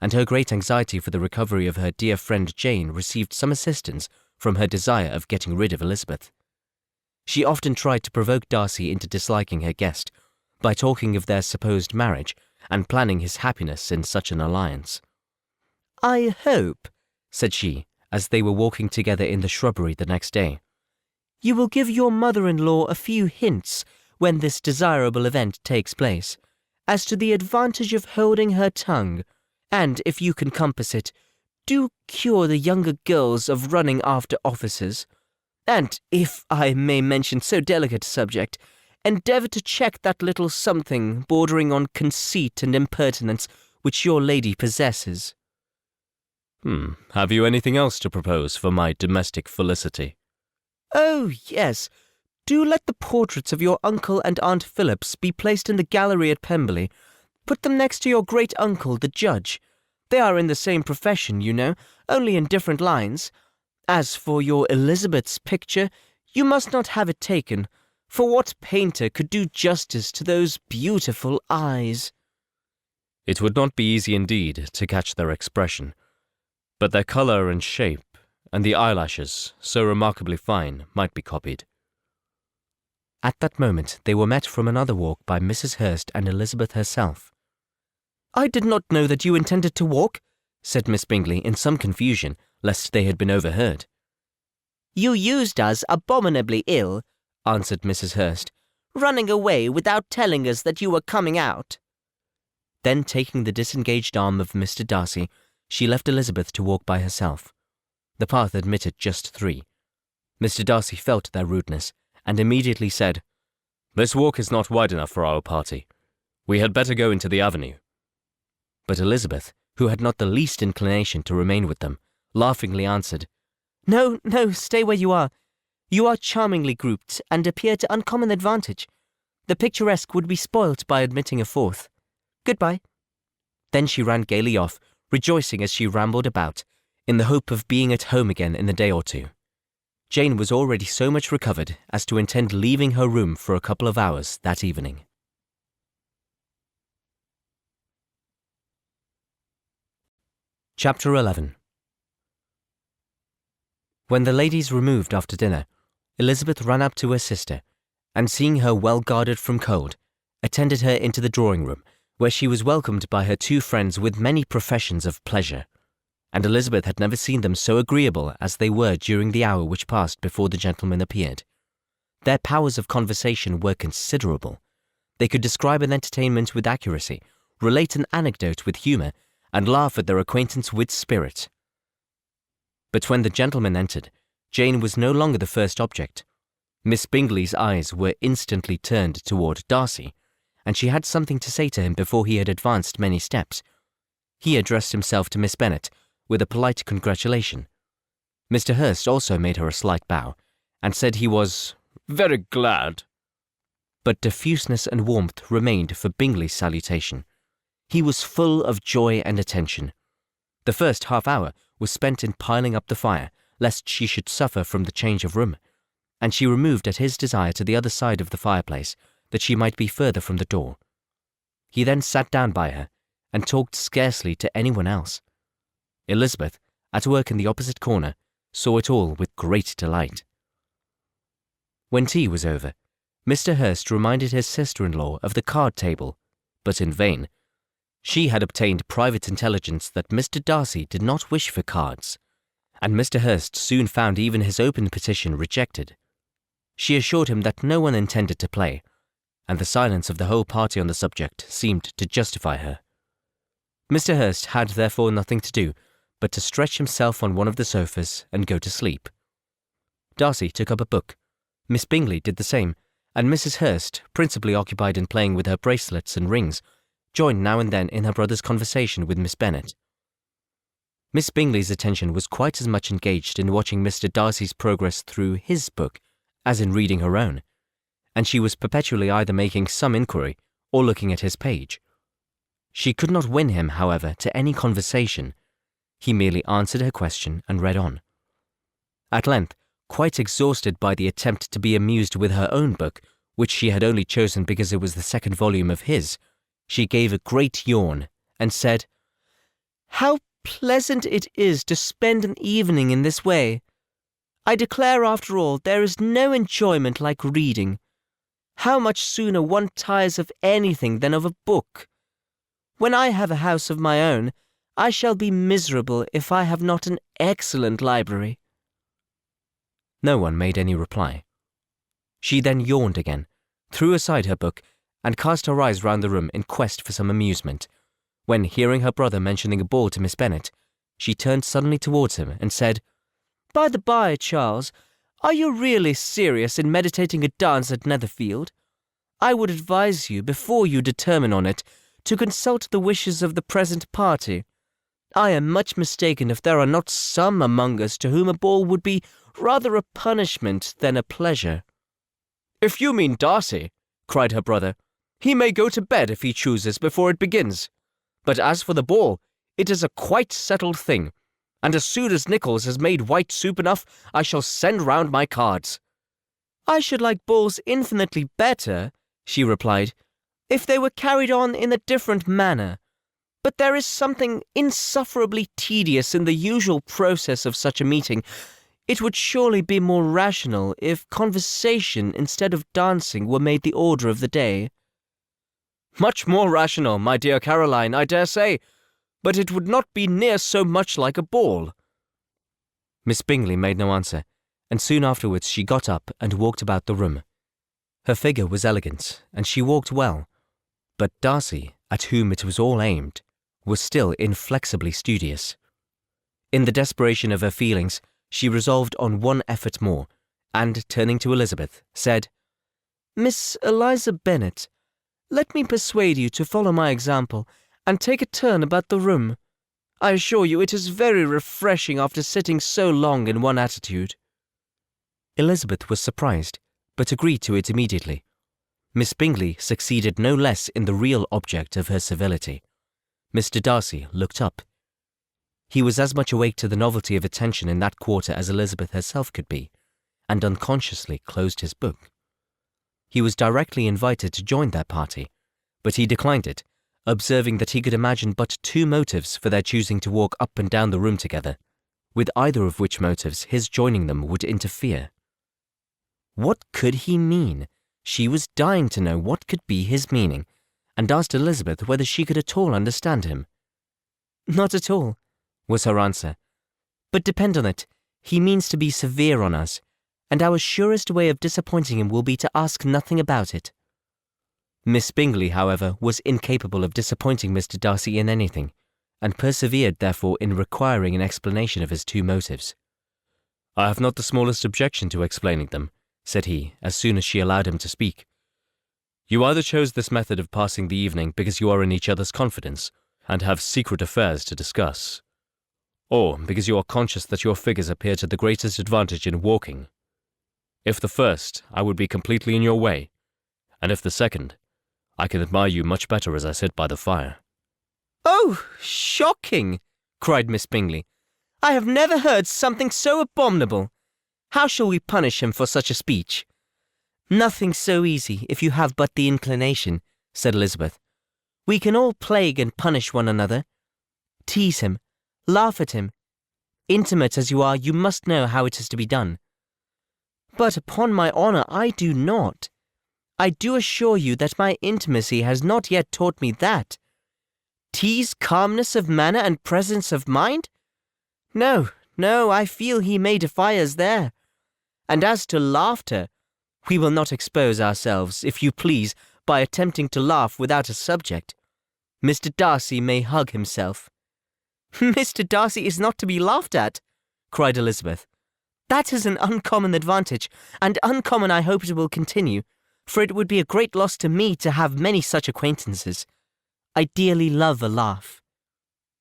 and her great anxiety for the recovery of her dear friend Jane received some assistance from her desire of getting rid of Elizabeth. She often tried to provoke Darcy into disliking her guest by talking of their supposed marriage and planning his happiness in such an alliance. I hope, said she, as they were walking together in the shrubbery the next day, you will give your mother-in-law a few hints when this desirable event takes place, as to the advantage of holding her tongue, and, if you can compass it, do cure the younger girls of running after officers, and, if I may mention so delicate a subject, endeavour to check that little something bordering on conceit and impertinence which your lady possesses. Have you anything else to propose for my domestic felicity? Oh, yes. Do let the portraits of your uncle and Aunt Phillips be placed in the gallery at Pemberley. Put them next to your great-uncle, the judge. They are in the same profession, you know, only in different lines. As for your Elizabeth's picture, you must not have it taken, for what painter could do justice to those beautiful eyes? It would not be easy indeed to catch their expression, but their colour and shape, and the eyelashes, so remarkably fine, might be copied. At that moment they were met from another walk by Mrs. Hurst and Elizabeth herself. "I did not know that you intended to walk," said Miss Bingley in some confusion, lest they had been overheard. "You used us abominably ill," answered Mrs. Hurst, "running away without telling us that you were coming out." Then, taking the disengaged arm of Mr. Darcy, she left Elizabeth to walk by herself. The path admitted just 3. Mr. Darcy felt their rudeness, and immediately said, "This walk is not wide enough for our party. We had better go into the avenue." But Elizabeth, who had not the least inclination to remain with them, laughingly answered, No, stay where you are. You are charmingly grouped, and appear to uncommon advantage. The picturesque would be spoilt by admitting a fourth. Goodbye." Then she ran gaily off, rejoicing as she rambled about, in the hope of being at home again in a day or 2. Jane was already so much recovered as to intend leaving her room for a couple of hours that evening. Chapter 11. When the ladies removed after dinner, Elizabeth ran up to her sister, and seeing her well guarded from cold, attended her into the drawing-room, where she was welcomed by her 2 friends with many professions of pleasure, and Elizabeth had never seen them so agreeable as they were during the hour which passed before the gentlemen appeared. Their powers of conversation were considerable. They could describe an entertainment with accuracy, relate an anecdote with humour, and laugh at their acquaintance with spirit. But when the gentlemen entered, Jane was no longer the first object. Miss Bingley's eyes were instantly turned toward Darcy, and she had something to say to him before he had advanced many steps. He addressed himself to Miss Bennet with a polite congratulation. Mr. Hurst also made her a slight bow, and said he was very glad. But diffuseness and warmth remained for Bingley's salutation. He was full of joy and attention. The first half-hour was spent in piling up the fire, lest she should suffer from the change of room, and she removed at his desire to the other side of the fireplace, that she might be further from the door. He then sat down by her, and talked scarcely to anyone else. Elizabeth, at work in the opposite corner, saw it all with great delight. When tea was over, Mr. Hurst reminded his sister-in-law of the card-table, but in vain. She had obtained private intelligence that Mr. Darcy did not wish for cards, and Mr. Hurst soon found even his open petition rejected. She assured him that no one intended to play, and the silence of the whole party on the subject seemed to justify her. Mr. Hurst had therefore nothing to do but to stretch himself on one of the sofas and go to sleep. Darcy took up a book, Miss Bingley did the same, and Mrs. Hurst, principally occupied in playing with her bracelets and rings, joined now and then in her brother's conversation with Miss Bennet. Miss Bingley's attention was quite as much engaged in watching Mr. Darcy's progress through his book as in reading her own, and she was perpetually either making some inquiry or looking at his page. She could not win him, however, to any conversation. He merely answered her question and read on. At length, quite exhausted by the attempt to be amused with her own book, which she had only chosen because it was the 2nd volume of his, she gave a great yawn and said, "How pleasant it is to spend an evening in this way! I declare, after all, there is no enjoyment like reading. How much sooner one tires of anything than of a book! When I have a house of my own, I shall be miserable if I have not an excellent library." No one made any reply. She then yawned again, threw aside her book, and cast her eyes round the room in quest for some amusement, when, hearing her brother mentioning a ball to Miss Bennet, she turned suddenly towards him and said, "By the by, Charles, are you really serious in meditating a dance at Netherfield? I would advise you, before you determine on it, to consult the wishes of the present party. I am much mistaken if there are not some among us to whom a ball would be rather a punishment than a pleasure." "If you mean Darcy," cried her brother, "he may go to bed if he chooses before it begins. But as for the ball, it is a quite settled thing, and as soon as Nichols has made white soup enough, I shall send round my cards." "I should like balls infinitely better," she replied, "if they were carried on in a different manner. But there is something insufferably tedious in the usual process of such a meeting. It would surely be more rational if conversation instead of dancing were made the order of the day." "Much more rational, my dear Caroline, I dare say, but it would not be near so much like a ball." Miss Bingley made no answer, and soon afterwards she got up and walked about the room. Her figure was elegant, and she walked well, but Darcy, at whom it was all aimed, was still inflexibly studious. In the desperation of her feelings, she resolved on one effort more, and, turning to Elizabeth, said, "Miss Eliza Bennet, let me persuade you to follow my example, and take a turn about the room. I assure you it is very refreshing after sitting so long in one attitude." Elizabeth was surprised, but agreed to it immediately. Miss Bingley succeeded no less in the real object of her civility. Mr. Darcy looked up. He was as much awake to the novelty of attention in that quarter as Elizabeth herself could be, and unconsciously closed his book. He was directly invited to join their party, but he declined it, observing that he could imagine but two motives for their choosing to walk up and down the room together, with either of which motives his joining them would interfere. What could he mean? She was dying to know what could be his meaning, and asked Elizabeth whether she could at all understand him. "Not at all," was her answer. "But depend on it, he means to be severe on us, and our surest way of disappointing him will be to ask nothing about it." Miss Bingley, however, was incapable of disappointing Mr. Darcy in anything, and persevered therefore in requiring an explanation of his two motives. "I have not the smallest objection to explaining them," said he, as soon as she allowed him to speak. "You either chose this method of passing the evening because you are in each other's confidence, and have secret affairs to discuss, or because you are conscious that your figures appear to the greatest advantage in walking. If the first, I would be completely in your way, and if the second, I can admire you much better as I sit by the fire." "Oh, shocking!" cried Miss Bingley. "I have never heard something so abominable. How shall we punish him for such a speech?" "Nothing so easy, if you have but the inclination," said Elizabeth. "We can all plague and punish one another. Tease him, laugh at him. Intimate as you are, you must know how it is to be done." "But upon my honour, I do not. I do assure you that my intimacy has not yet taught me that. Tease calmness of manner and presence of mind? No, no, I feel he may defy us there. And as to laughter, we will not expose ourselves, if you please, by attempting to laugh without a subject. Mr. Darcy may hug himself." "Mr. Darcy is not to be laughed at," cried Elizabeth. "That is an uncommon advantage, and uncommon I hope it will continue, for it would be a great loss to me to have many such acquaintances. I dearly love a laugh."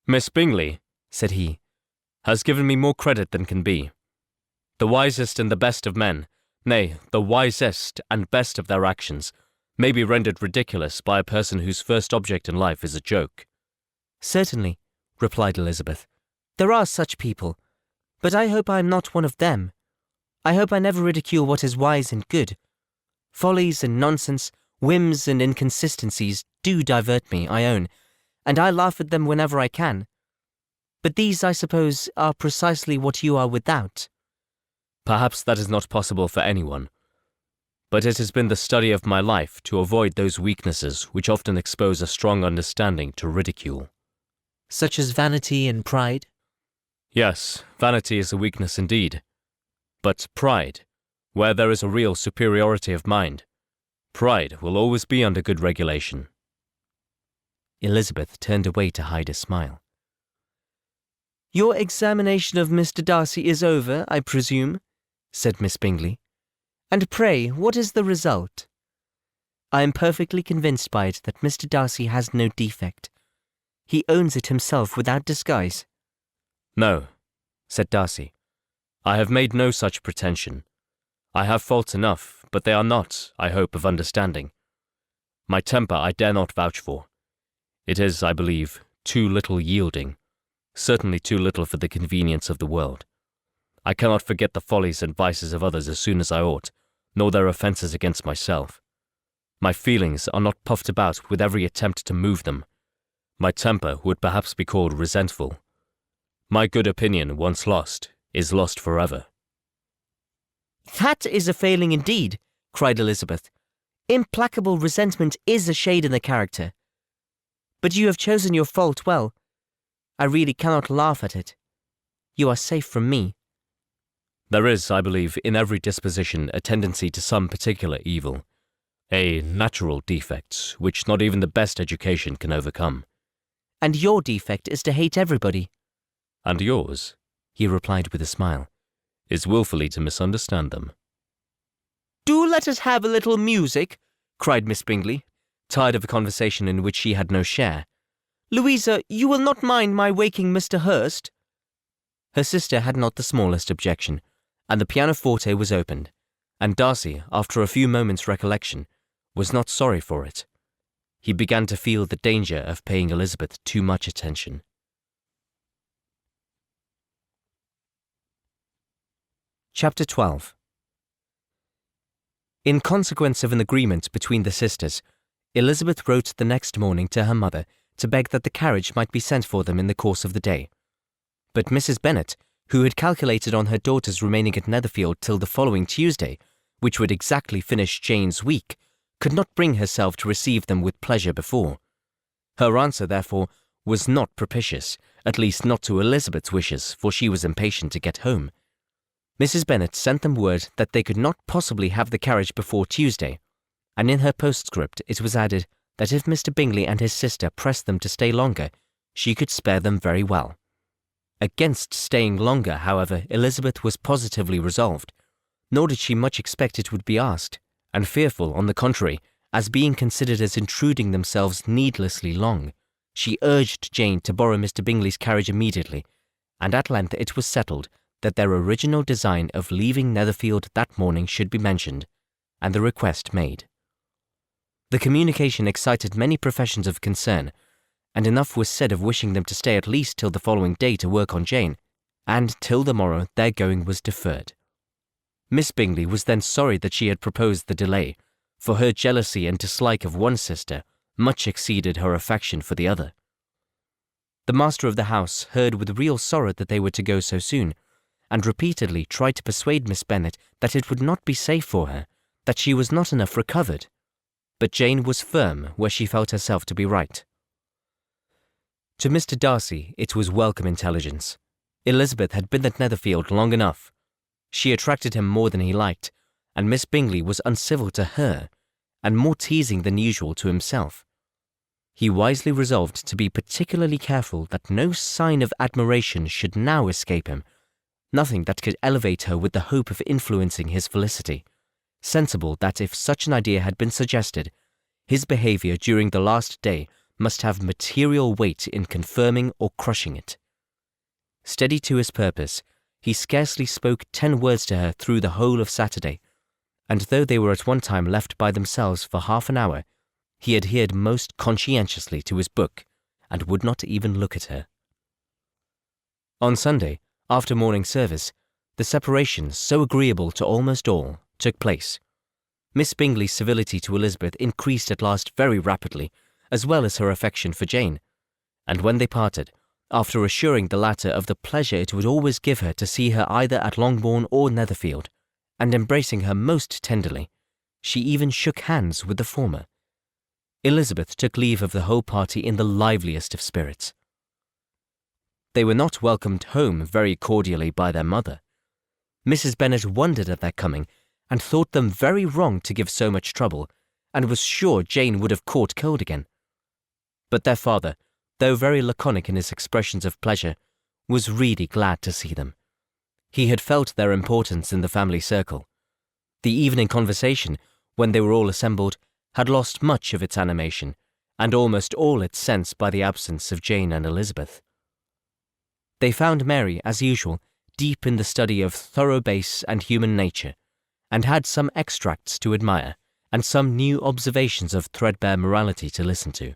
"Miss Bingley," said he, "has given me more credit than can be. The wisest and the best of men, nay, the wisest and best of their actions, may be rendered ridiculous by a person whose first object in life is a joke." "Certainly," replied Elizabeth. "There are such people, but I hope I am not one of them. I hope I never ridicule what is wise and good. Follies and nonsense, whims and inconsistencies do divert me, I own, and I laugh at them whenever I can. But these, I suppose, are precisely what you are without." "Perhaps that is not possible for anyone. But it has been the study of my life to avoid those weaknesses which often expose a strong understanding to ridicule." "Such as vanity and pride?" "Yes, vanity is a weakness indeed. But pride, where there is a real superiority of mind, pride will always be under good regulation." Elizabeth turned away to hide a smile. "Your examination of Mr. Darcy is over, I presume?" said Miss Bingley. "And pray, what is the result?" "I am perfectly convinced by it that Mr. Darcy has no defect. He owns it himself without disguise." "No," said Darcy. "I have made no such pretension. I have faults enough, but they are not, I hope, of understanding. My temper I dare not vouch for. It is, I believe, too little yielding, certainly too little for the convenience of the world. I cannot forget the follies and vices of others as soon as I ought, nor their offences against myself. My feelings are not puffed about with every attempt to move them. My temper would perhaps be called resentful. My good opinion, once lost, is lost forever." "That is a failing indeed," cried Elizabeth. "Implacable resentment is a shade in the character. But you have chosen your fault well. I really cannot laugh at it. You are safe from me." There is, I believe, in every disposition a tendency to some particular evil, a natural defect which not even the best education can overcome. "And your defect is to hate everybody." "And yours," he replied with a smile, "is wilfully to misunderstand them." "Do let us have a little music," cried Miss Bingley, tired of a conversation in which she had no share. "Louisa, you will not mind my waking Mr. Hurst?" Her sister had not the smallest objection, and the pianoforte was opened, and Darcy, after a few moments' recollection, was not sorry for it. He began to feel the danger of paying Elizabeth too much attention. Chapter 12. In consequence of an agreement between the sisters, Elizabeth wrote the next morning to her mother to beg that the carriage might be sent for them in the course of the day. But Mrs. Bennet, who had calculated on her daughters remaining at Netherfield till the following Tuesday, which would exactly finish Jane's week, could not bring herself to receive them with pleasure before. Her answer, therefore, was not propitious, at least not to Elizabeth's wishes, for she was impatient to get home. Mrs. Bennet sent them word that they could not possibly have the carriage before Tuesday, and in her postscript it was added that if Mr. Bingley and his sister pressed them to stay longer, she could spare them very well. Against staying longer, however, Elizabeth was positively resolved, nor did she much expect it would be asked, and fearful, on the contrary, as being considered as intruding themselves needlessly long, she urged Jane to borrow Mr. Bingley's carriage immediately, and at length it was settled that their original design of leaving Netherfield that morning should be mentioned, and the request made. The communication excited many professions of concern, and enough was said of wishing them to stay at least till the following day to work on Jane, and till the morrow their going was deferred. Miss Bingley was then sorry that she had proposed the delay, for her jealousy and dislike of one sister much exceeded her affection for the other. The master of the house heard with real sorrow that they were to go so soon, and repeatedly tried to persuade Miss Bennet that it would not be safe for her, that she was not enough recovered. But Jane was firm where she felt herself to be right. To Mr. Darcy it was welcome intelligence. Elizabeth had been at Netherfield long enough. She attracted him more than he liked, and Miss Bingley was uncivil to her, and more teasing than usual to himself. He wisely resolved to be particularly careful that no sign of admiration should now escape him, nothing that could elevate her with the hope of influencing his felicity, sensible that if such an idea had been suggested, his behaviour during the last day must have material weight in confirming or crushing it. Steady to his purpose, he scarcely spoke 10 words to her through the whole of Saturday, and though they were at one time left by themselves for half an hour, he adhered most conscientiously to his book, and would not even look at her. On Sunday, after morning service, the separation, so agreeable to almost all, took place. Miss Bingley's civility to Elizabeth increased at last very rapidly, as well as her affection for Jane, and when they parted, after assuring the latter of the pleasure it would always give her to see her either at Longbourn or Netherfield, and embracing her most tenderly, she even shook hands with the former. Elizabeth took leave of the whole party in the liveliest of spirits. They were not welcomed home very cordially by their mother. Mrs. Bennet wondered at their coming, and thought them very wrong to give so much trouble, and was sure Jane would have caught cold again. But their father, though very laconic in his expressions of pleasure, was really glad to see them. He had felt their importance in the family circle. The evening conversation, when they were all assembled, had lost much of its animation, and almost all its sense by the absence of Jane and Elizabeth. They found Mary, as usual, deep in the study of thorough bass and human nature, and had some extracts to admire, and some new observations of threadbare morality to listen to.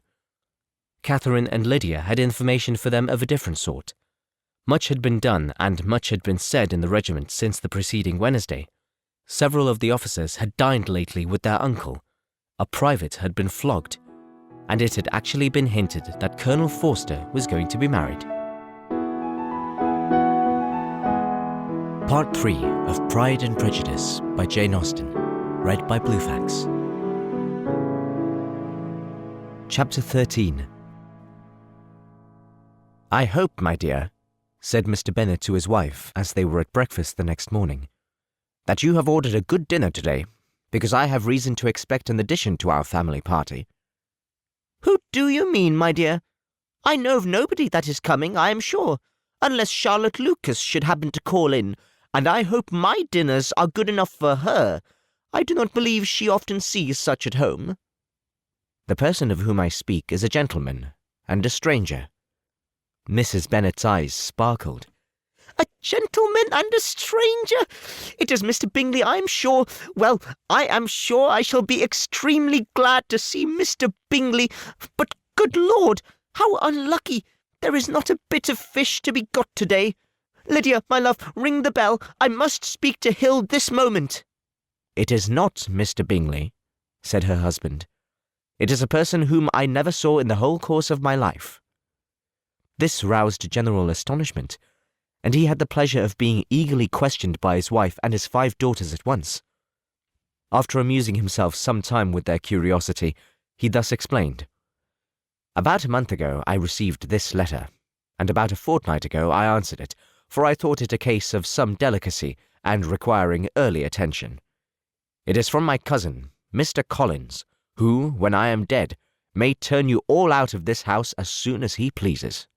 Catherine and Lydia had information for them of a different sort. Much had been done and much had been said in the regiment since the preceding Wednesday. Several of the officers had dined lately with their uncle. A private had been flogged, and it had actually been hinted that Colonel Forster was going to be married. Part 3 of Pride and Prejudice by Jane Austen, read by Bluefax. Chapter 13. "I hope, my dear," said Mr. Bennet to his wife as they were at breakfast the next morning, "that you have ordered a good dinner today, because I have reason to expect an addition to our family party." Who do you mean, my dear? I know of nobody that is coming, I am sure, unless Charlotte Lucas should happen to call in, and I hope my dinners are good enough for her. I do not believe she often sees such at home. "The person of whom I speak is a gentleman, and a stranger." Mrs. Bennet's eyes sparkled. A gentleman and a stranger? It is Mr. Bingley, I am sure. Well, I am sure I shall be extremely glad to see Mr. Bingley. But, good Lord, how unlucky! There is not a bit of fish to be got today. Lydia, my love, ring the bell. I must speak to Hill this moment. "It is not Mr. Bingley," said her husband. "It is a person whom I never saw in the whole course of my life." This roused general astonishment, and he had the pleasure of being eagerly questioned by his wife and his 5 daughters at once. After amusing himself some time with their curiosity, he thus explained. "About a month ago I received this letter, and about a fortnight ago I answered it, for I thought it a case of some delicacy and requiring early attention. It is from my cousin, Mr. Collins, who, when I am dead, may turn you all out of this house as soon as he pleases."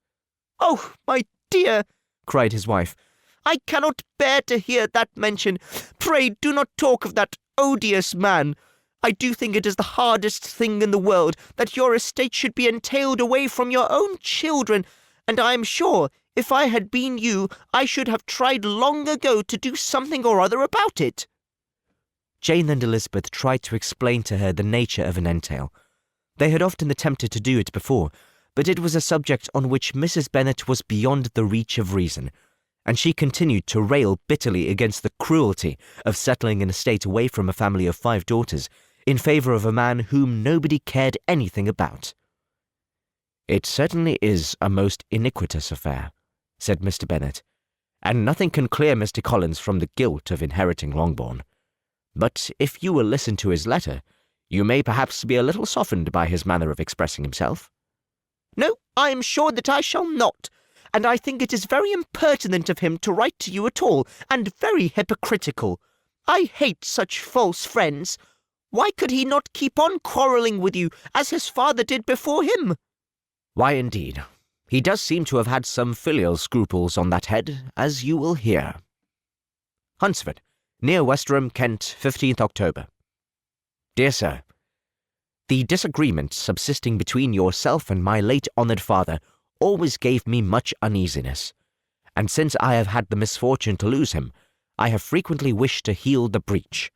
Oh, my dear, cried his wife, I cannot bear to hear that mention. Pray do not talk of that odious man. I do think it is the hardest thing in the world that your estate should be entailed away from your own children, and I am sure, if I had been you, I should have tried long ago to do something or other about it. Jane and Elizabeth tried to explain to her the nature of an entail. They had often attempted to do it before, but it was a subject on which Mrs. Bennet was beyond the reach of reason, and she continued to rail bitterly against the cruelty of settling an estate away from a family of 5 daughters in favour of a man whom nobody cared anything about. "It certainly is a most iniquitous affair," said Mr. Bennet, "and nothing can clear Mr. Collins from the guilt of inheriting Longbourn. But if you will listen to his letter, you may perhaps be a little softened by his manner of expressing himself." No, I am sure that I shall not, and I think it is very impertinent of him to write to you at all, and very hypocritical. I hate such false friends. Why could he not keep on quarrelling with you, as his father did before him? "Why, indeed, he does seem to have had some filial scruples on that head, as you will hear. Hunsford, near Westerham, Kent, 15th October. Dear Sir, the disagreement subsisting between yourself and my late honoured father always gave me much uneasiness, and since I have had the misfortune to lose him, I have frequently wished to heal the breach.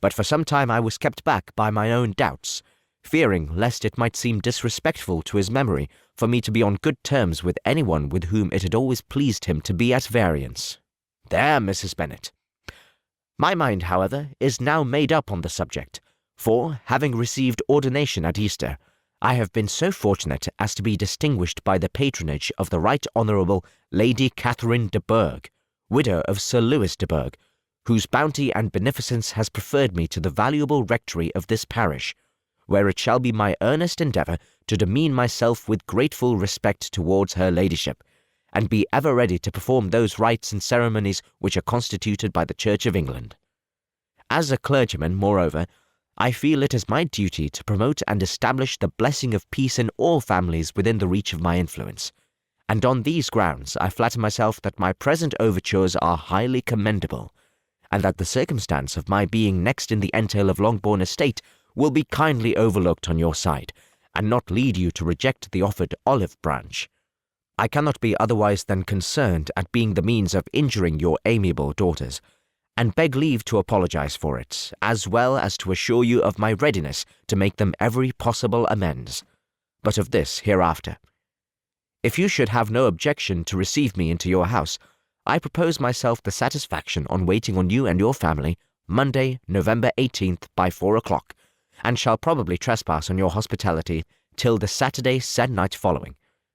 But for some time I was kept back by my own doubts, fearing lest it might seem disrespectful to his memory for me to be on good terms with anyone with whom it had always pleased him to be at variance. There, Mrs. Bennet. My mind, however, is now made up on the subject, for, having received ordination at Easter, I have been so fortunate as to be distinguished by the patronage of the Right Honourable Lady Catherine de Bourgh, widow of Sir Lewis de Bourgh, whose bounty and beneficence has preferred me to the valuable rectory of this parish, where it shall be my earnest endeavour to demean myself with grateful respect towards her ladyship, and be ever ready to perform those rites and ceremonies which are constituted by the Church of England. As a clergyman, moreover, I feel it is my duty to promote and establish the blessing of peace in all families within the reach of my influence, and on these grounds I flatter myself that my present overtures are highly commendable, and that the circumstance of my being next in the entail of Longbourn estate will be kindly overlooked on your side, and not lead you to reject the offered olive branch. I cannot be otherwise than concerned at being the means of injuring your amiable daughters, and beg leave to apologize for it, as well as to assure you of my readiness to make them every possible amends, but of this hereafter. If you should have no objection to receive me into your house, I propose myself the satisfaction on waiting on you and your family Monday, November 18th by 4 o'clock, and shall probably trespass on your hospitality till the Saturday se'nnight following,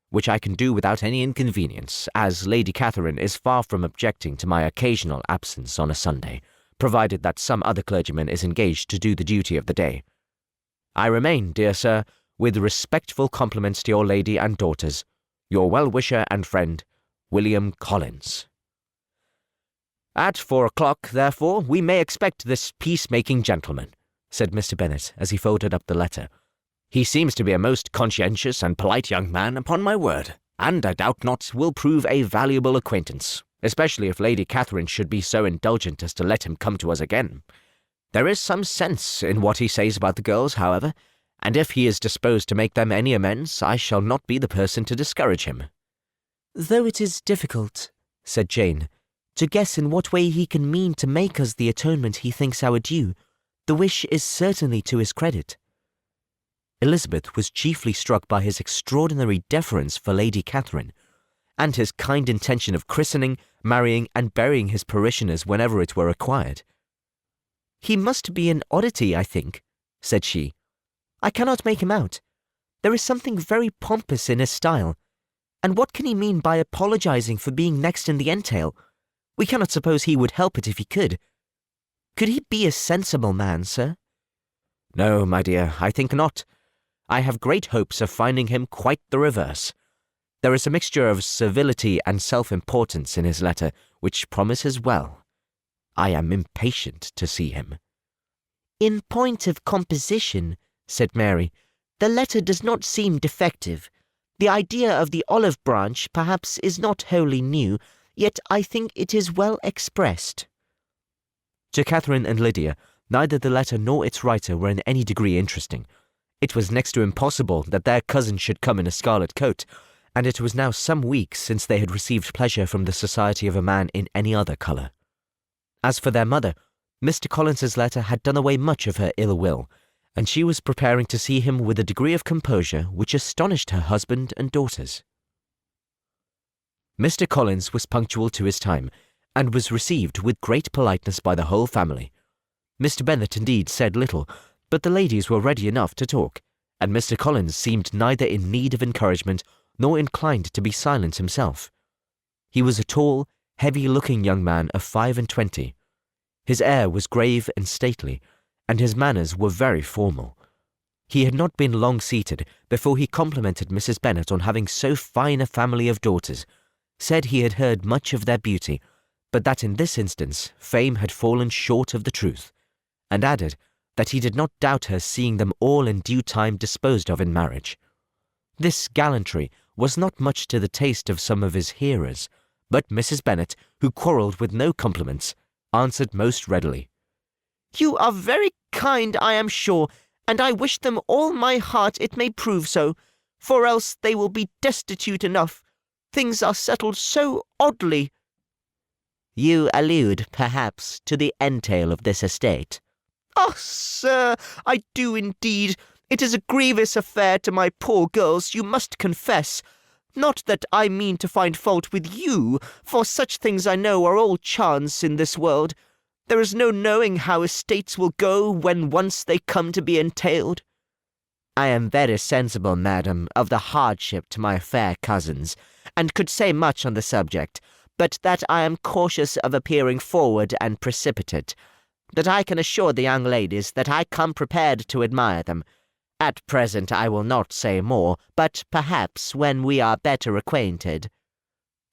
which I can do without any inconvenience, as Lady Catherine is far from objecting to my occasional absence on a Sunday, provided that some other clergyman is engaged to do the duty of the day. I remain, dear sir, with respectful compliments to your lady and daughters, your well-wisher and friend, William Collins. At 4 o'clock, therefore, we may expect this peacemaking gentleman, said Mr. Bennet as he folded up the letter. He seems to be a most conscientious and polite young man, upon my word, and I doubt not will prove a valuable acquaintance, especially if Lady Catherine should be so indulgent as to let him come to us again. There is some sense in what he says about the girls, however, and if he is disposed to make them any amends, I shall not be the person to discourage him. Though it is difficult, said Jane, to guess in what way he can mean to make us the atonement he thinks our due, the wish is certainly to his credit. Elizabeth was chiefly struck by his extraordinary deference for Lady Catherine, and his kind intention of christening, marrying, and burying his parishioners whenever it were required. "He must be an oddity, I think," said she. "I cannot make him out. There is something very pompous in his style. And what can he mean by apologizing for being next in the entail? We cannot suppose he would help it if he could. Could he be a sensible man, sir?" "No, my dear, I think not. I have great hopes of finding him quite the reverse. There is a mixture of servility and self-importance in his letter, which promises well. I am impatient to see him." "In point of composition," said Mary, "the letter does not seem defective. The idea of the olive branch perhaps is not wholly new, yet I think it is well expressed." To Catherine and Lydia, neither the letter nor its writer were in any degree interesting. It was next to impossible that their cousin should come in a scarlet coat, and it was now some weeks since they had received pleasure from the society of a man in any other colour. As for their mother, Mr. Collins's letter had done away much of her ill will, and she was preparing to see him with a degree of composure which astonished her husband and daughters. Mr. Collins was punctual to his time, and was received with great politeness by the whole family. Mr. Bennet indeed said little, but the ladies were ready enough to talk, and Mr. Collins seemed neither in need of encouragement nor inclined to be silent himself. He was a tall, heavy-looking young man of 25. His air was grave and stately, and his manners were very formal. He had not been long seated before he complimented Mrs. Bennet on having so fine a family of daughters, said he had heard much of their beauty, but that in this instance fame had fallen short of the truth, and added that he did not doubt her seeing them all in due time disposed of in marriage. This gallantry was not much to the taste of some of his hearers, but Mrs. Bennet, who quarrelled with no compliments, answered most readily. "You are very kind, I am sure, and I wish them all my heart it may prove so, for else they will be destitute enough. Things are settled so oddly." "You allude, perhaps, to the entail of this estate?" "Ah, sir, I do indeed. It is a grievous affair to my poor girls, you must confess. Not that I mean to find fault with you, for such things I know are all chance in this world. There is no knowing how estates will go when once they come to be entailed." "I am very sensible, madam, of the hardship to my fair cousins, and could say much on the subject, but that I am cautious of appearing forward and precipitate, that I can assure the young ladies that I come prepared to admire them. At present I will not say more, but perhaps when we are better acquainted—"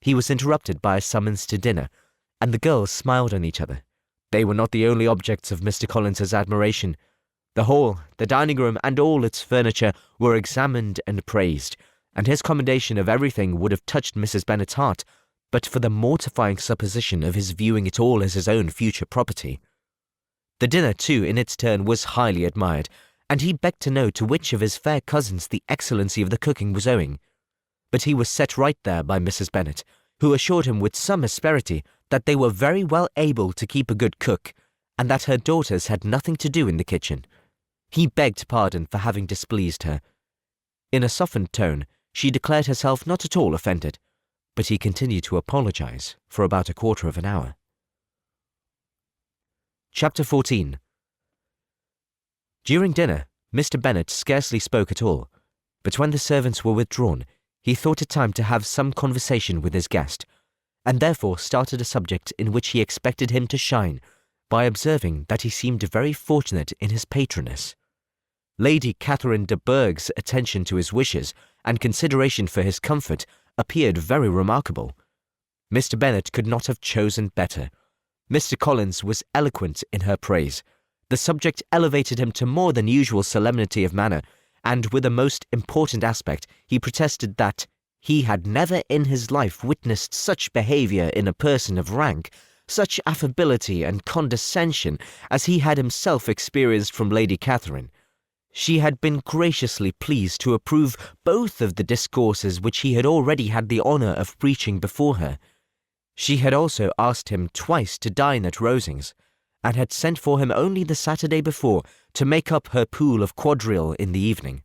He was interrupted by a summons to dinner, and the girls smiled on each other. They were not the only objects of Mr. Collins's admiration. The hall, the dining-room, and all its furniture were examined and praised, and his commendation of everything would have touched Mrs. Bennet's heart, but for the mortifying supposition of his viewing it all as his own future property. The dinner, too, in its turn, was highly admired, and he begged to know to which of his fair cousins the excellency of the cooking was owing. But he was set right there by Mrs. Bennet, who assured him with some asperity that they were very well able to keep a good cook, and that her daughters had nothing to do in the kitchen. He begged pardon for having displeased her. In a softened tone, she declared herself not at all offended, but he continued to apologize for about a quarter of an hour. Chapter 14. During dinner, Mr. Bennet scarcely spoke at all, but when the servants were withdrawn, he thought it time to have some conversation with his guest, and therefore started a subject in which he expected him to shine, by observing that he seemed very fortunate in his patroness. Lady Catherine de Bourgh's attention to his wishes and consideration for his comfort appeared very remarkable. Mr. Bennet could not have chosen better. Mr. Collins was eloquent in her praise. The subject elevated him to more than usual solemnity of manner, and with a most important aspect he protested that he had never in his life witnessed such behaviour in a person of rank, such affability and condescension as he had himself experienced from Lady Catherine. She had been graciously pleased to approve both of the discourses which he had already had the honour of preaching before her. She had also asked him twice to dine at Rosings, and had sent for him only the Saturday before to make up her pool of quadrille in the evening.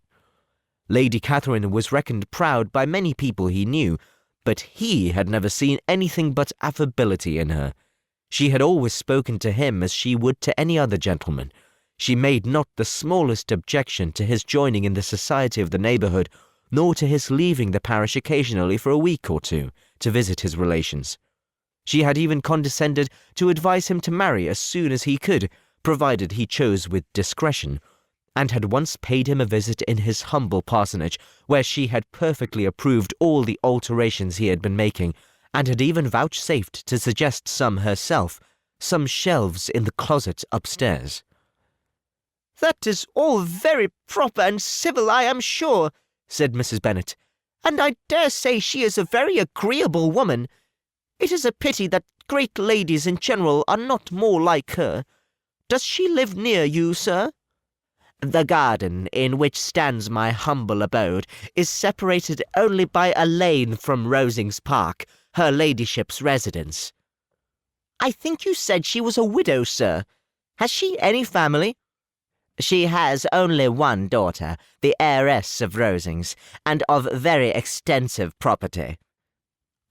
Lady Catherine was reckoned proud by many people he knew, but he had never seen anything but affability in her. She had always spoken to him as she would to any other gentleman. She made not the smallest objection to his joining in the society of the neighbourhood, nor to his leaving the parish occasionally for a week or two to visit his relations. She had even condescended to advise him to marry as soon as he could, provided he chose with discretion, and had once paid him a visit in his humble parsonage, where she had perfectly approved all the alterations he had been making, and had even vouchsafed to suggest some herself, some shelves in the closet upstairs. "That is all very proper and civil, I am sure," said Mrs. Bennet, "and I dare say she is a very agreeable woman. It is a pity that great ladies in general are not more like her. Does she live near you, sir?" "The garden in which stands my humble abode is separated only by a lane from Rosings Park, her ladyship's residence." "I think you said she was a widow, sir. Has she any family?" "She has only one daughter, the heiress of Rosings, and of very extensive property."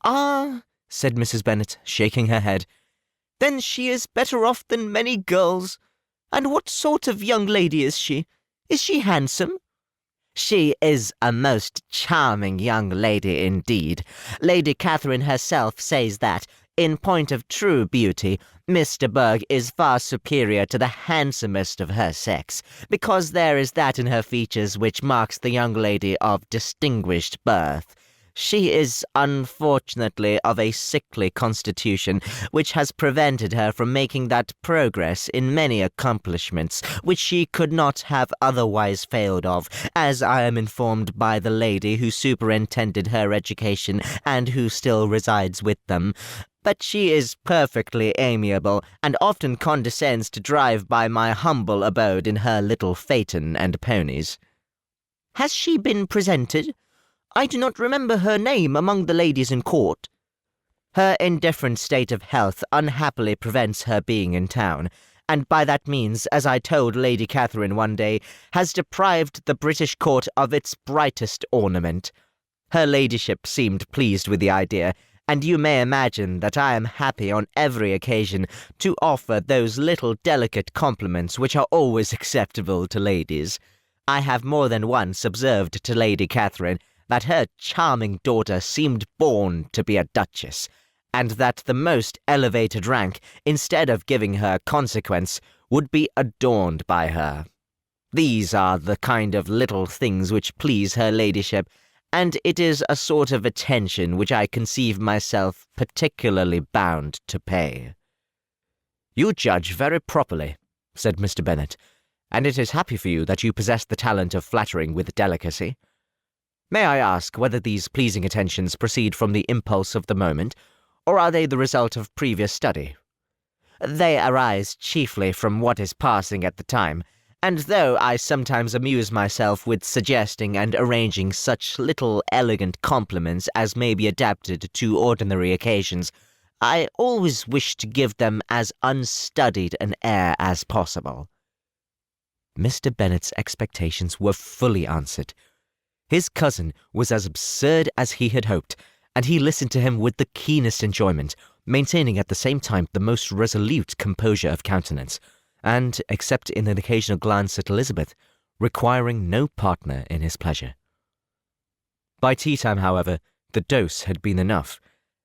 "Ah," said Mrs. Bennet, shaking her head, "then she is better off than many girls. And what sort of young lady is she? Is she handsome?" "She is a most charming young lady indeed. Lady Catherine herself says that, in point of true beauty, Miss de Bourgh is far superior to the handsomest of her sex, because there is that in her features which marks the young lady of distinguished birth. She is unfortunately of a sickly constitution, which has prevented her from making that progress in many accomplishments which she could not have otherwise failed of, as I am informed by the lady who superintended her education and who still resides with them. But she is perfectly amiable, and often condescends to drive by my humble abode in her little phaeton and ponies." "Has she been presented? I do not remember her name among the ladies in court." "Her indifferent state of health unhappily prevents her being in town, and by that means, as I told Lady Catherine one day, has deprived the British court of its brightest ornament. Her ladyship seemed pleased with the idea, and you may imagine that I am happy on every occasion to offer those little delicate compliments which are always acceptable to ladies. I have more than once observed to Lady Catherine that her charming daughter seemed born to be a duchess, and that the most elevated rank, instead of giving her consequence, would be adorned by her. These are the kind of little things which please her ladyship, and it is a sort of attention which I conceive myself particularly bound to pay." "You judge very properly," said Mr. Bennet, "and it is happy for you that you possess the talent of flattering with delicacy. May I ask whether these pleasing attentions proceed from the impulse of the moment, or are they the result of previous study?" "They arise chiefly from what is passing at the time, and though I sometimes amuse myself with suggesting and arranging such little elegant compliments as may be adapted to ordinary occasions, I always wish to give them as unstudied an air as possible." Mr. Bennet's expectations were fully answered. His cousin was as absurd as he had hoped, and he listened to him with the keenest enjoyment, maintaining at the same time the most resolute composure of countenance, and, except in an occasional glance at Elizabeth, requiring no partner in his pleasure. By tea-time, however, the dose had been enough,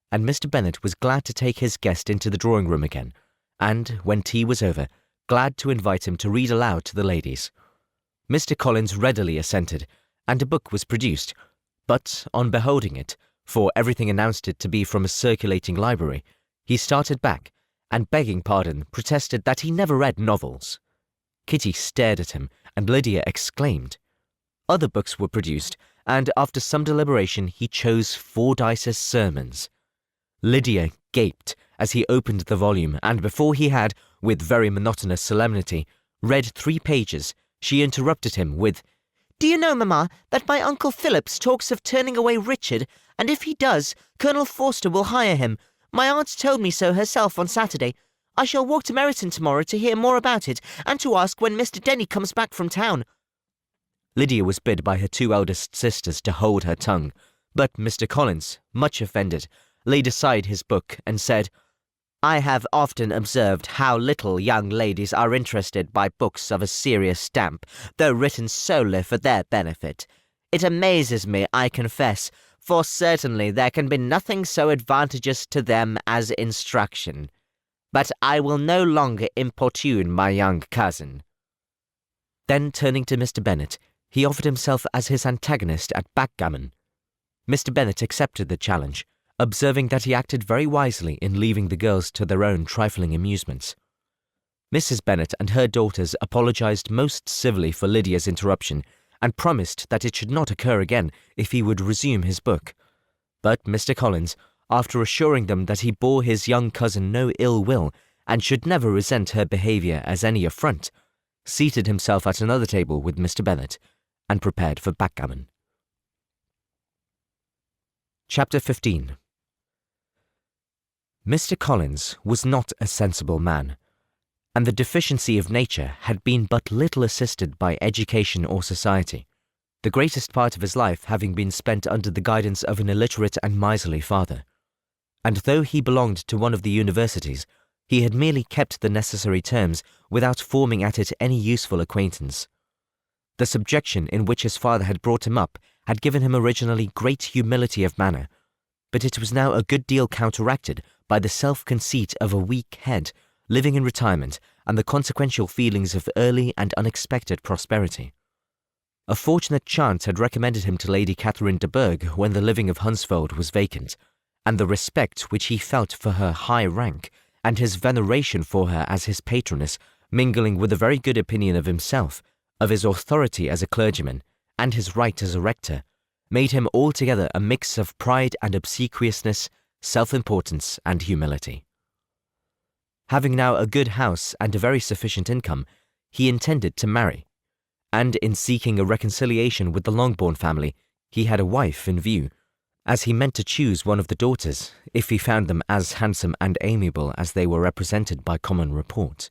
and Mr. Bennet was glad to take his guest into the drawing-room again, and, when tea was over, glad to invite him to read aloud to the ladies. Mr. Collins readily assented, and a book was produced, but, on beholding it, for everything announced it to be from a circulating library, he started back, and begging pardon, protested that he never read novels. Kitty stared at him, and Lydia exclaimed. Other books were produced, and after some deliberation he chose Fordyce's Sermons. Lydia gaped as he opened the volume, and before he had, with very monotonous solemnity, read 3 pages, she interrupted him with, "Do you know, Mamma, that my Uncle Phillips talks of turning away Richard, and if he does, Colonel Forster will hire him. My aunt told me so herself on Saturday. I shall walk to Meryton tomorrow to hear more about it, and to ask when Mr. Denny comes back from town." Lydia was bid by her 2 eldest sisters to hold her tongue, but Mr. Collins, much offended, laid aside his book and said, "I have often observed how little young ladies are interested by books of a serious stamp, though written solely for their benefit. It amazes me, I confess, for certainly there can be nothing so advantageous to them as instruction. But I will no longer importune my young cousin." Then, turning to Mr. Bennet, he offered himself as his antagonist at backgammon. Mr. Bennet accepted the challenge, observing that he acted very wisely in leaving the girls to their own trifling amusements. Mrs. Bennet and her daughters apologized most civilly for Lydia's interruption, and promised that it should not occur again if he would resume his book. But Mr. Collins, after assuring them that he bore his young cousin no ill will, and should never resent her behaviour as any affront, seated himself at another table with Mr. Bennet, and prepared for backgammon. Chapter 15. Mr. Collins was not a sensible man, and the deficiency of nature had been but little assisted by education or society, the greatest part of his life having been spent under the guidance of an illiterate and miserly father. And though he belonged to one of the universities, he had merely kept the necessary terms without forming at it any useful acquaintance. The subjection in which his father had brought him up had given him originally great humility of manner, but it was now a good deal counteracted by the self-conceit of a weak head, living in retirement, and the consequential feelings of early and unexpected prosperity. A fortunate chance had recommended him to Lady Catherine de Bourgh when the living of Hunsfeld was vacant, and the respect which he felt for her high rank, and his veneration for her as his patroness, mingling with a very good opinion of himself, of his authority as a clergyman, and his right as a rector, made him altogether a mix of pride and obsequiousness, self-importance and humility. Having now a good house and a very sufficient income, he intended to marry, and in seeking a reconciliation with the Longbourn family, he had a wife in view, as he meant to choose one of the daughters, if he found them as handsome and amiable as they were represented by common report.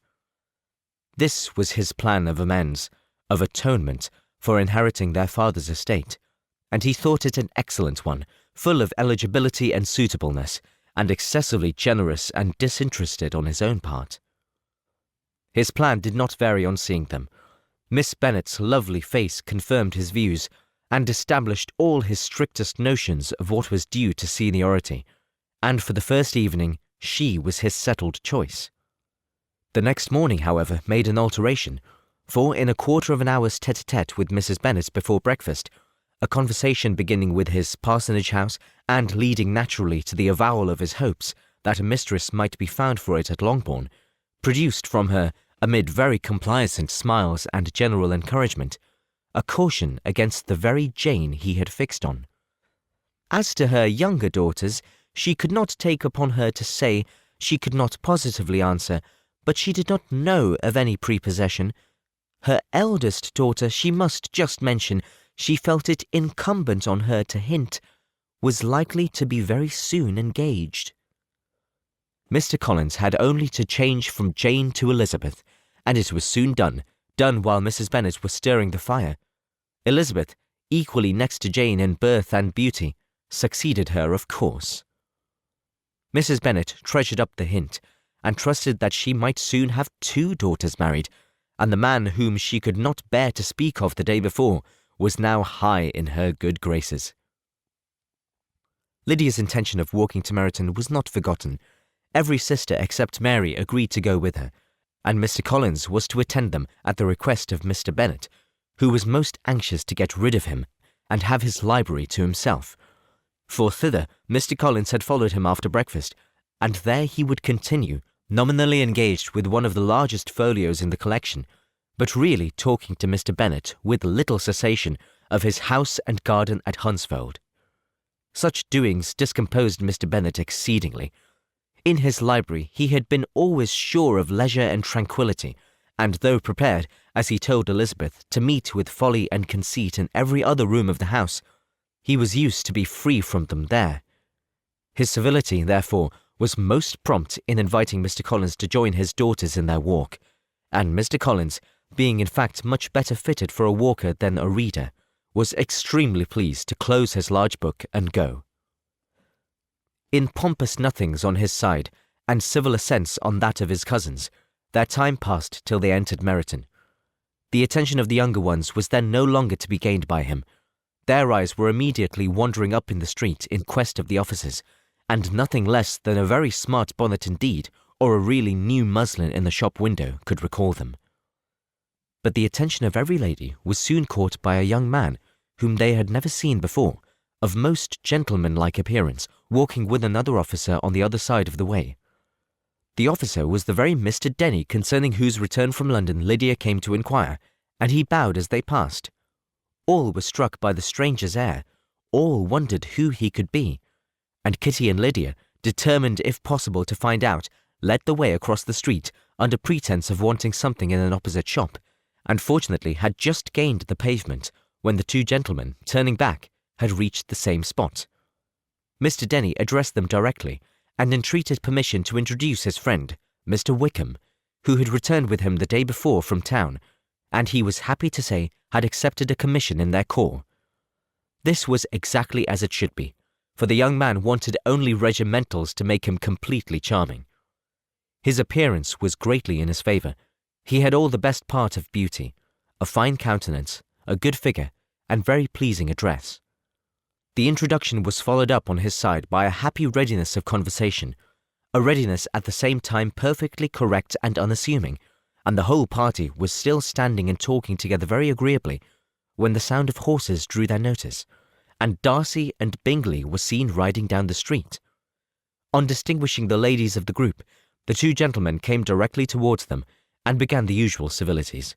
This was his plan of amends, of atonement, for inheriting their father's estate, and he thought it an excellent one, full of eligibility and suitableness, and excessively generous and disinterested on his own part. His plan did not vary on seeing them. Miss Bennet's lovely face confirmed his views, and established all his strictest notions of what was due to seniority, and for the first evening she was his settled choice. The next morning, however, made an alteration, for in a quarter of an hour's tete-a-tete with Mrs. Bennet before breakfast, a conversation beginning with his parsonage house and leading naturally to the avowal of his hopes that a mistress might be found for it at Longbourn, produced from her, amid very complaisant smiles and general encouragement, a caution against the very Jane he had fixed on. As to her younger daughters, she could not take upon her to say, she could not positively answer, but she did not know of any prepossession. Her eldest daughter, she must just mention, she felt it incumbent on her to hint, was likely to be very soon engaged. Mr. Collins had only to change from Jane to Elizabeth, and it was soon done while Mrs. Bennet was stirring the fire. Elizabeth, equally next to Jane in birth and beauty, succeeded her, of course. Mrs. Bennet treasured up the hint, and trusted that she might soon have 2 daughters married, and the man whom she could not bear to speak of the day before was now high in her good graces. Lydia's intention of walking to Meryton was not forgotten. Every sister except Mary agreed to go with her, and Mr. Collins was to attend them at the request of Mr. Bennet, who was most anxious to get rid of him and have his library to himself. For thither Mr. Collins had followed him after breakfast, and there he would continue, nominally engaged with one of the largest folios in the collection, but really talking to Mr. Bennet with little cessation of his house and garden at Hunsfeld. Such doings discomposed Mr. Bennet exceedingly. In his library he had been always sure of leisure and tranquillity, and though prepared, as he told Elizabeth, to meet with folly and conceit in every other room of the house, he was used to be free from them there. His civility, therefore, was most prompt in inviting Mr. Collins to join his daughters in their walk, and Mr. Collins, being in fact much better fitted for a walker than a reader, was extremely pleased to close his large book and go. In pompous nothings on his side, and civil assents on that of his cousins, their time passed till they entered Meryton. The attention of the younger ones was then no longer to be gained by him. Their eyes were immediately wandering up in the street in quest of the offices, and nothing less than a very smart bonnet indeed, or a really new muslin in the shop window, could recall them. But the attention of every lady was soon caught by a young man whom they had never seen before, of most gentlemanlike appearance, walking with another officer on the other side of the way. The officer was the very Mr. Denny concerning whose return from London Lydia came to inquire, and he bowed as they passed. All were struck by the stranger's air, all wondered who he could be, and Kitty and Lydia, determined if possible to find out, led the way across the street under pretence of wanting something in an opposite shop, and fortunately had just gained the pavement when the 2 gentlemen, turning back, had reached the same spot. Mr. Denny addressed them directly, and entreated permission to introduce his friend, Mr. Wickham, who had returned with him the day before from town, and he was happy to say had accepted a commission in their corps. This was exactly as it should be, for the young man wanted only regimentals to make him completely charming. His appearance was greatly in his favour. He had all the best part of beauty, a fine countenance, a good figure, and very pleasing address. The introduction was followed up on his side by a happy readiness of conversation, a readiness at the same time perfectly correct and unassuming, and the whole party was still standing and talking together very agreeably when the sound of horses drew their notice, and Darcy and Bingley were seen riding down the street. On distinguishing the ladies of the group, the 2 gentlemen came directly towards them and began the usual civilities.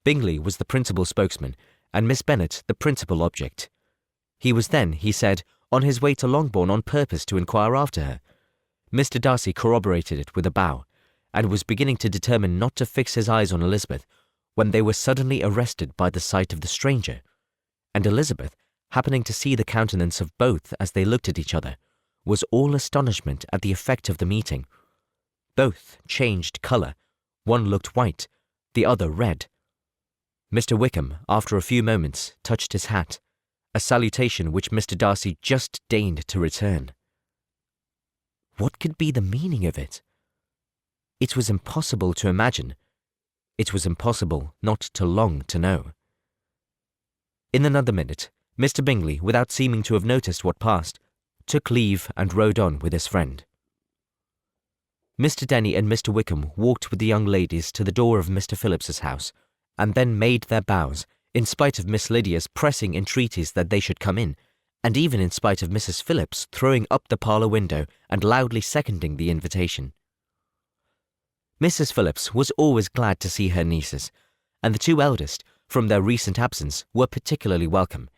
Bingley was the principal spokesman, and Miss Bennet the principal object. He was then, he said, on his way to Longbourn on purpose to inquire after her. Mr. Darcy corroborated it with a bow, and was beginning to determine not to fix his eyes on Elizabeth, when they were suddenly arrested by the sight of the stranger, and Elizabeth, happening to see the countenance of both as they looked at each other, was all astonishment at the effect of the meeting. Both changed colour. One looked white, the other red. Mr. Wickham, after a few moments, touched his hat, a salutation which Mr. Darcy just deigned to return. What could be the meaning of it? It was impossible to imagine. It was impossible not to long to know. In another minute, Mr. Bingley, without seeming to have noticed what passed, took leave and rode on with his friend. Mr. Denny and Mr. Wickham walked with the young ladies to the door of Mr. Phillips's house, and then made their bows, in spite of Miss Lydia's pressing entreaties that they should come in, and even in spite of Mrs. Phillips throwing up the parlour window and loudly seconding the invitation. Mrs. Phillips was always glad to see her nieces, and the 2 eldest, from their recent absence were particularly welcome,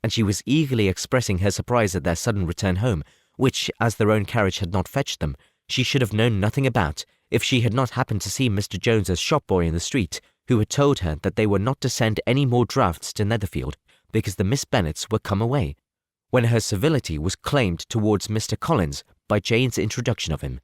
and she was eagerly expressing her surprise at their sudden return home, which, as their own carriage had not fetched them, she should have known nothing about if she had not happened to see Mr. Jones's shop-boy in the street, who had told her that they were not to send any more drafts to Netherfield because the Miss Bennets were come away, when her civility was claimed towards Mr. Collins by Jane's introduction of him.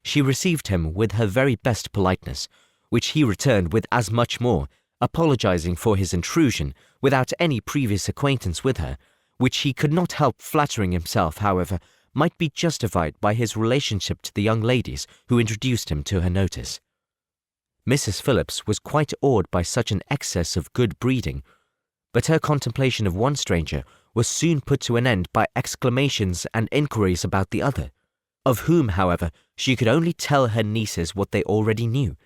She received him with her very best politeness, which he returned with as much more, apologizing for his intrusion without any previous acquaintance with her, which he could not help flattering himself, however, might be justified by his relationship to the young ladies who introduced him to her notice. Mrs. Phillips was quite awed by such an excess of good breeding, but her contemplation of one stranger was soon put to an end by exclamations and inquiries about the other, of whom, however, she could only tell her nieces what they already knew,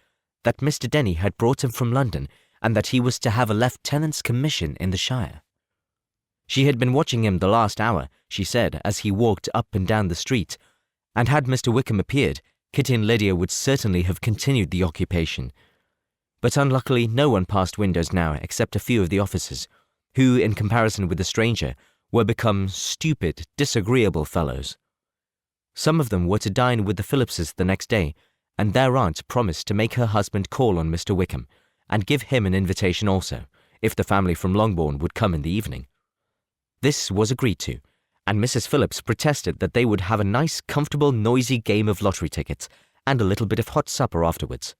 that Mr. Denny had brought him from London, and that he was to have a lieutenant's commission in the shire. She had been watching him the last hour, she said, as he walked up and down the street, and had Mr. Wickham appeared, Kitty and Lydia would certainly have continued the occupation. But unluckily no one passed windows now except a few of the officers, who, in comparison with the stranger, were become stupid, disagreeable fellows. Some of them were to dine with the Phillipses the next day, and their aunt promised to make her husband call on Mr. Wickham, and give him an invitation also, if the family from Longbourn would come in the evening. This was agreed to, and Mrs. Phillips protested that they would have a nice, comfortable, noisy game of lottery tickets, and a little bit of hot supper afterwards.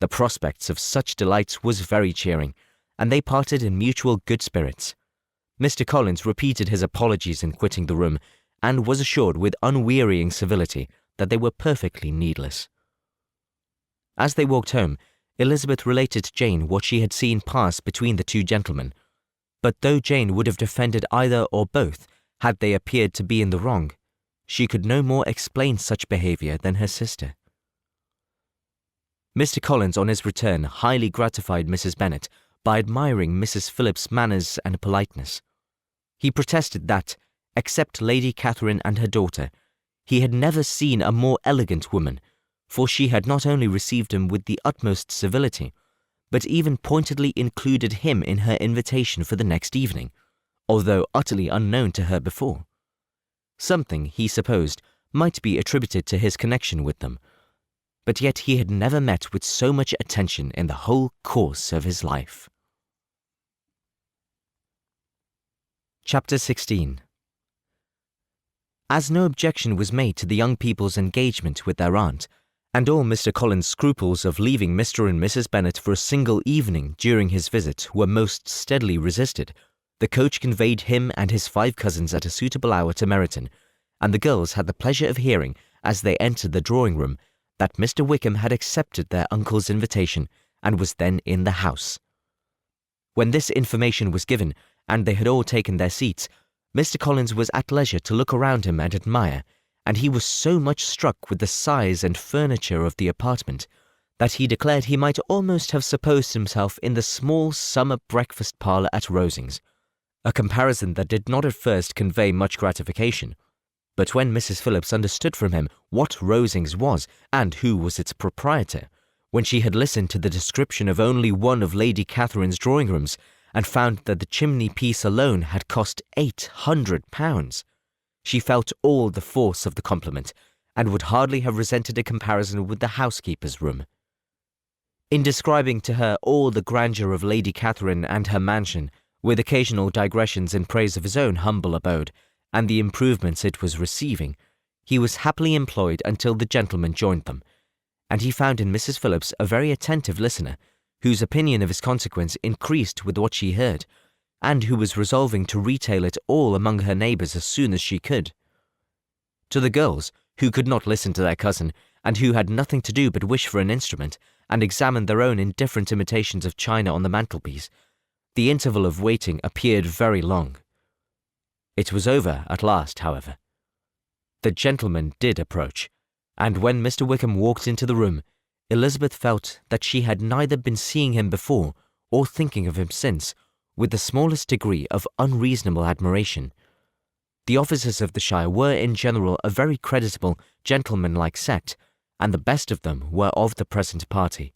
The prospects of such delights was very cheering, and they parted in mutual good spirits. Mr. Collins repeated his apologies in quitting the room, and was assured with unwearying civility that they were perfectly needless. As they walked home, Elizabeth related to Jane what she had seen pass between the two gentlemen, but though Jane would have defended either or both had they appeared to be in the wrong, she could no more explain such behaviour than her sister. Mr. Collins, on his return, highly gratified Mrs. Bennet by admiring Mrs. Phillips's manners and politeness. He protested that, except Lady Catherine and her daughter, he had never seen a more elegant woman, for she had not only received him with the utmost civility, but even pointedly included him in her invitation for the next evening, although utterly unknown to her before. Something, he supposed, might be attributed to his connection with them, but yet he had never met with so much attention in the whole course of his life. Chapter 16. As no objection was made to the young people's engagement with their aunt, and all Mr. Collins' scruples of leaving Mr. and Mrs. Bennet for a single evening during his visit were most steadily resisted, the coach conveyed him and his 5 cousins at a suitable hour to Meryton, and the girls had the pleasure of hearing, as they entered the drawing-room, that Mr. Wickham had accepted their uncle's invitation, and was then in the house. When this information was given, and they had all taken their seats, Mr. Collins was at leisure to look around him and admire, and he was so much struck with the size and furniture of the apartment, that he declared he might almost have supposed himself in the small summer breakfast parlour at Rosings, a comparison that did not at first convey much gratification. But when Mrs. Phillips understood from him what Rosings was and who was its proprietor, when she had listened to the description of only one of Lady Catherine's drawing-rooms, and found that the chimney-piece alone had cost £800, she felt all the force of the compliment, and would hardly have resented a comparison with the housekeeper's room. In describing to her all the grandeur of Lady Catherine and her mansion, with occasional digressions in praise of his own humble abode, and the improvements it was receiving, he was happily employed until the gentlemen joined them, and he found in Mrs. Phillips a very attentive listener, whose opinion of his consequence increased with what she heard, and who was resolving to retail it all among her neighbours as soon as she could. To the girls, who could not listen to their cousin, and who had nothing to do but wish for an instrument, and examine their own indifferent imitations of china on the mantelpiece, the interval of waiting appeared very long. It was over at last, however. The gentleman did approach, and when Mr. Wickham walked into the room, Elizabeth felt that she had neither been seeing him before or thinking of him since, with the smallest degree of unreasonable admiration. The officers of the shire were in general a very creditable, gentlemanlike set, and the best of them were of the present party.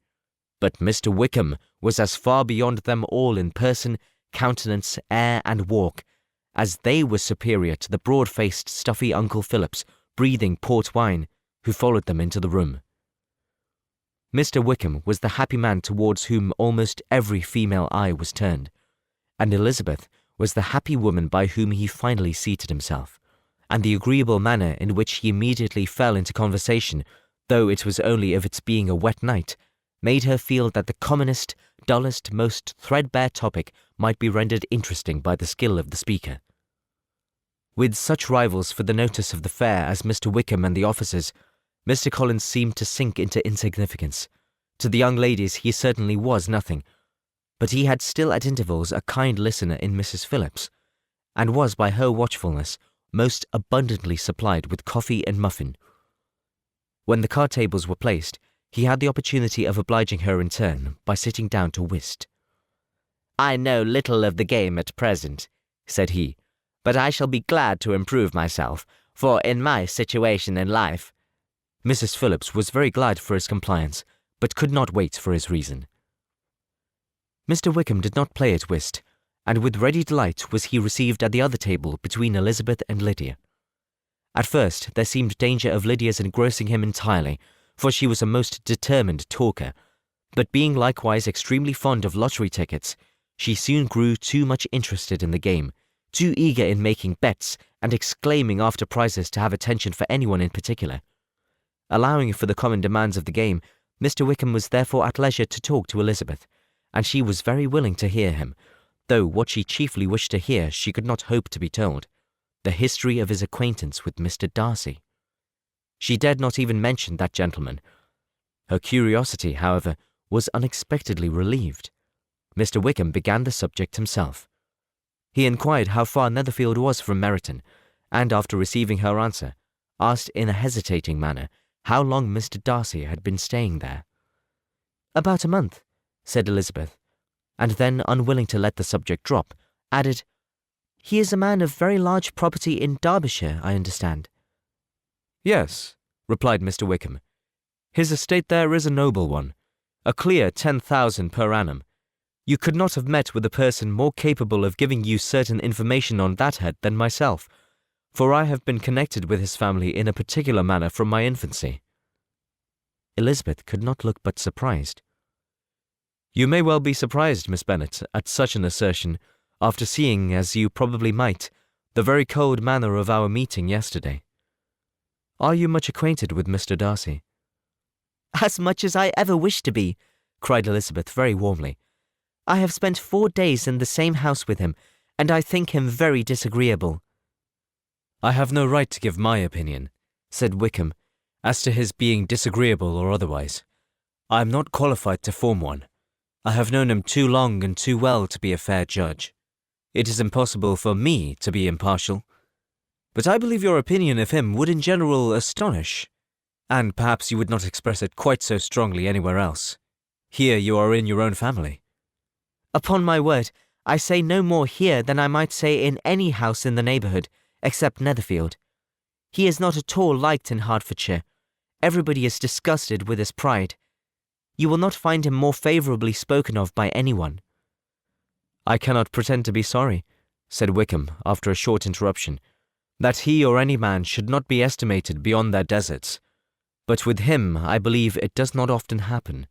but Mr. Wickham was as far beyond them all in person, countenance, air, and walk, as they were superior to the broad-faced, stuffy Uncle Phillips, breathing port wine, who followed them into the room. Mr. Wickham was the happy man towards whom almost every female eye was turned, and Elizabeth was the happy woman by whom he finally seated himself, and the agreeable manner in which he immediately fell into conversation, though it was only of its being a wet night, made her feel that the commonest, dullest, most threadbare topic might be rendered interesting by the skill of the speaker. With such rivals for the notice of the fair as Mr. Wickham and the officers, Mr. Collins seemed to sink into insignificance. To the young ladies he certainly was nothing, but he had still at intervals a kind listener in Mrs. Phillips, and was by her watchfulness most abundantly supplied with coffee and muffin. When the card tables were placed, he had the opportunity of obliging her in turn by sitting down to whist. "I know little of the game at present," said he, "but I shall be glad to improve myself, for in my situation in life—" Mrs. Phillips was very glad for his compliance, but could not wait for his reason. Mr. Wickham did not play at whist, and with ready delight was he received at the other table between Elizabeth and Lydia. At first there seemed danger of Lydia's engrossing him entirely, for she was a most determined talker, but being likewise extremely fond of lottery tickets, she soon grew too much interested in the game, too eager in making bets and exclaiming after prizes to have attention for anyone in particular. Allowing for the common demands of the game, Mr. Wickham was therefore at leisure to talk to Elizabeth, and she was very willing to hear him, though what she chiefly wished to hear she could not hope to be told, the history of his acquaintance with Mr. Darcy. She dared not even mention that gentleman. Her curiosity, however, was unexpectedly relieved. Mr. Wickham began the subject himself. He inquired how far Netherfield was from Meryton, and after receiving her answer, asked in a hesitating manner how long Mr. Darcy had been staying there. "About a month," said Elizabeth, and then, unwilling to let the subject drop, added, "He is a man of very large property in Derbyshire, I understand." "Yes," replied Mr. Wickham. "His estate there is a noble one, a clear 10,000 per annum. You could not have met with a person more capable of giving you certain information on that head than myself, for I have been connected with his family in a particular manner from my infancy." Elizabeth could not look but surprised. "You may well be surprised, Miss Bennet, at such an assertion, after seeing, as you probably might, the very cold manner of our meeting yesterday. Are you much acquainted with Mr. Darcy?" "As much as I ever wish to be," cried Elizabeth very warmly. "I have spent 4 days in the same house with him, and I think him very disagreeable." "I have no right to give my opinion," said Wickham, "as to his being disagreeable or otherwise. I am not qualified to form one. I have known him too long and too well to be a fair judge. It is impossible for me to be impartial. But I believe your opinion of him would in general astonish, and perhaps you would not express it quite so strongly anywhere else. Here you are in your own family." "Upon my word, I say no more here than I might say in any house in the neighbourhood, except Netherfield. He is not at all liked in Hertfordshire. Everybody is disgusted with his pride. You will not find him more favourably spoken of by anyone." "I cannot pretend to be sorry," said Wickham, after a short interruption, "that he or any man should not be estimated beyond their deserts. But with him, I believe, it does not often happen.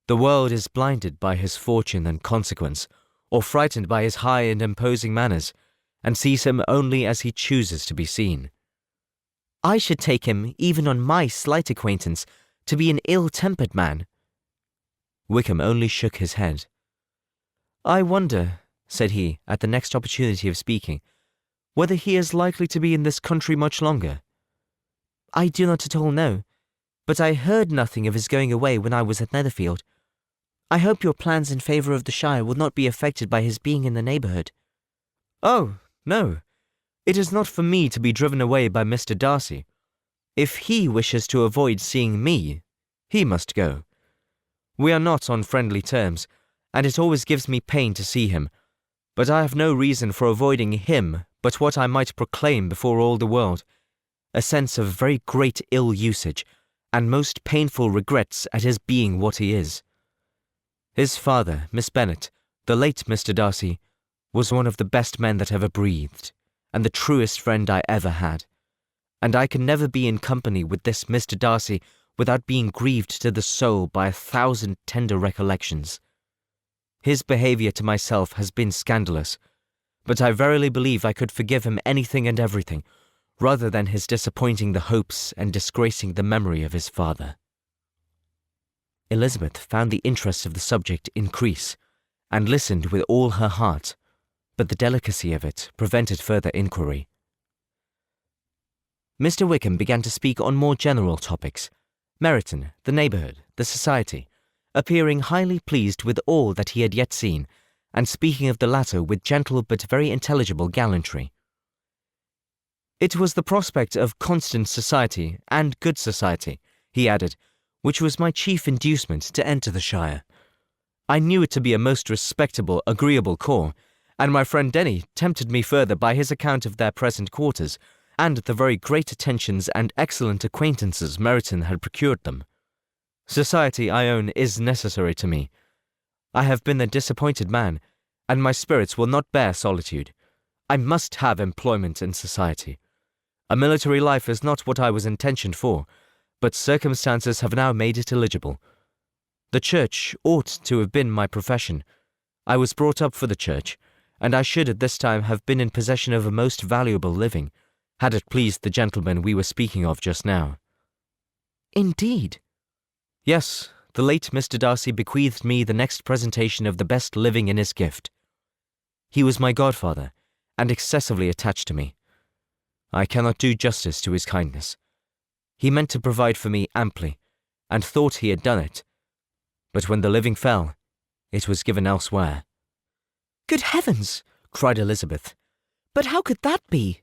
The world is blinded by his fortune and consequence, or frightened by his high and imposing manners, and sees him only as he chooses to be seen." "I should take him, even on my slight acquaintance, to be an ill-tempered man." Wickham only shook his head. "I wonder," said he, at the next opportunity of speaking, "whether he is likely to be in this country much longer." "I do not at all know, but I heard nothing of his going away when I was at Netherfield. I hope your plans in favour of the Shire will not be affected by his being in the neighbourhood." "Oh, no. It is not for me to be driven away by Mr. Darcy. If he wishes to avoid seeing me, he must go. We are not on friendly terms, and it always gives me pain to see him, but I have no reason for avoiding him but what I might proclaim before all the world, a sense of very great ill-usage, and most painful regrets at his being what he is. His father, Miss Bennet, the late Mr. Darcy, was one of the best men that ever breathed, and the truest friend I ever had. And I can never be in company with this Mr. Darcy without being grieved to the soul by 1,000 tender recollections. His behaviour to myself has been scandalous, but I verily believe I could forgive him anything and everything, rather than his disappointing the hopes and disgracing the memory of his father. Elizabeth found the interest of the subject increase, and listened with all her heart, but the delicacy of it prevented further inquiry. Mr. Wickham began to speak on more general topics, Meryton, the neighbourhood, the society, appearing highly pleased with all that he had yet seen, and speaking of the latter with gentle but very intelligible gallantry. It was the prospect of constant society and good society, he added, which was my chief inducement to enter the shire. I knew it to be a most respectable, agreeable corps, and my friend Denny tempted me further by his account of their present quarters, and the very great attentions and excellent acquaintances Meryton had procured them. Society, I own, is necessary to me. I have been a disappointed man, and my spirits will not bear solitude. I must have employment in society. A military life is not what I was intentioned for, but circumstances have now made it eligible. The church ought to have been my profession. I was brought up for the church, and I should at this time have been in possession of a most valuable living, had it pleased the gentleman we were speaking of just now. Indeed? Yes, the late Mr. Darcy bequeathed me the next presentation of the best living in his gift. He was my godfather, and excessively attached to me. I cannot do justice to his kindness. He meant to provide for me amply, and thought he had done it. But when the living fell, it was given elsewhere. Good heavens! Cried Elizabeth. But how could that be?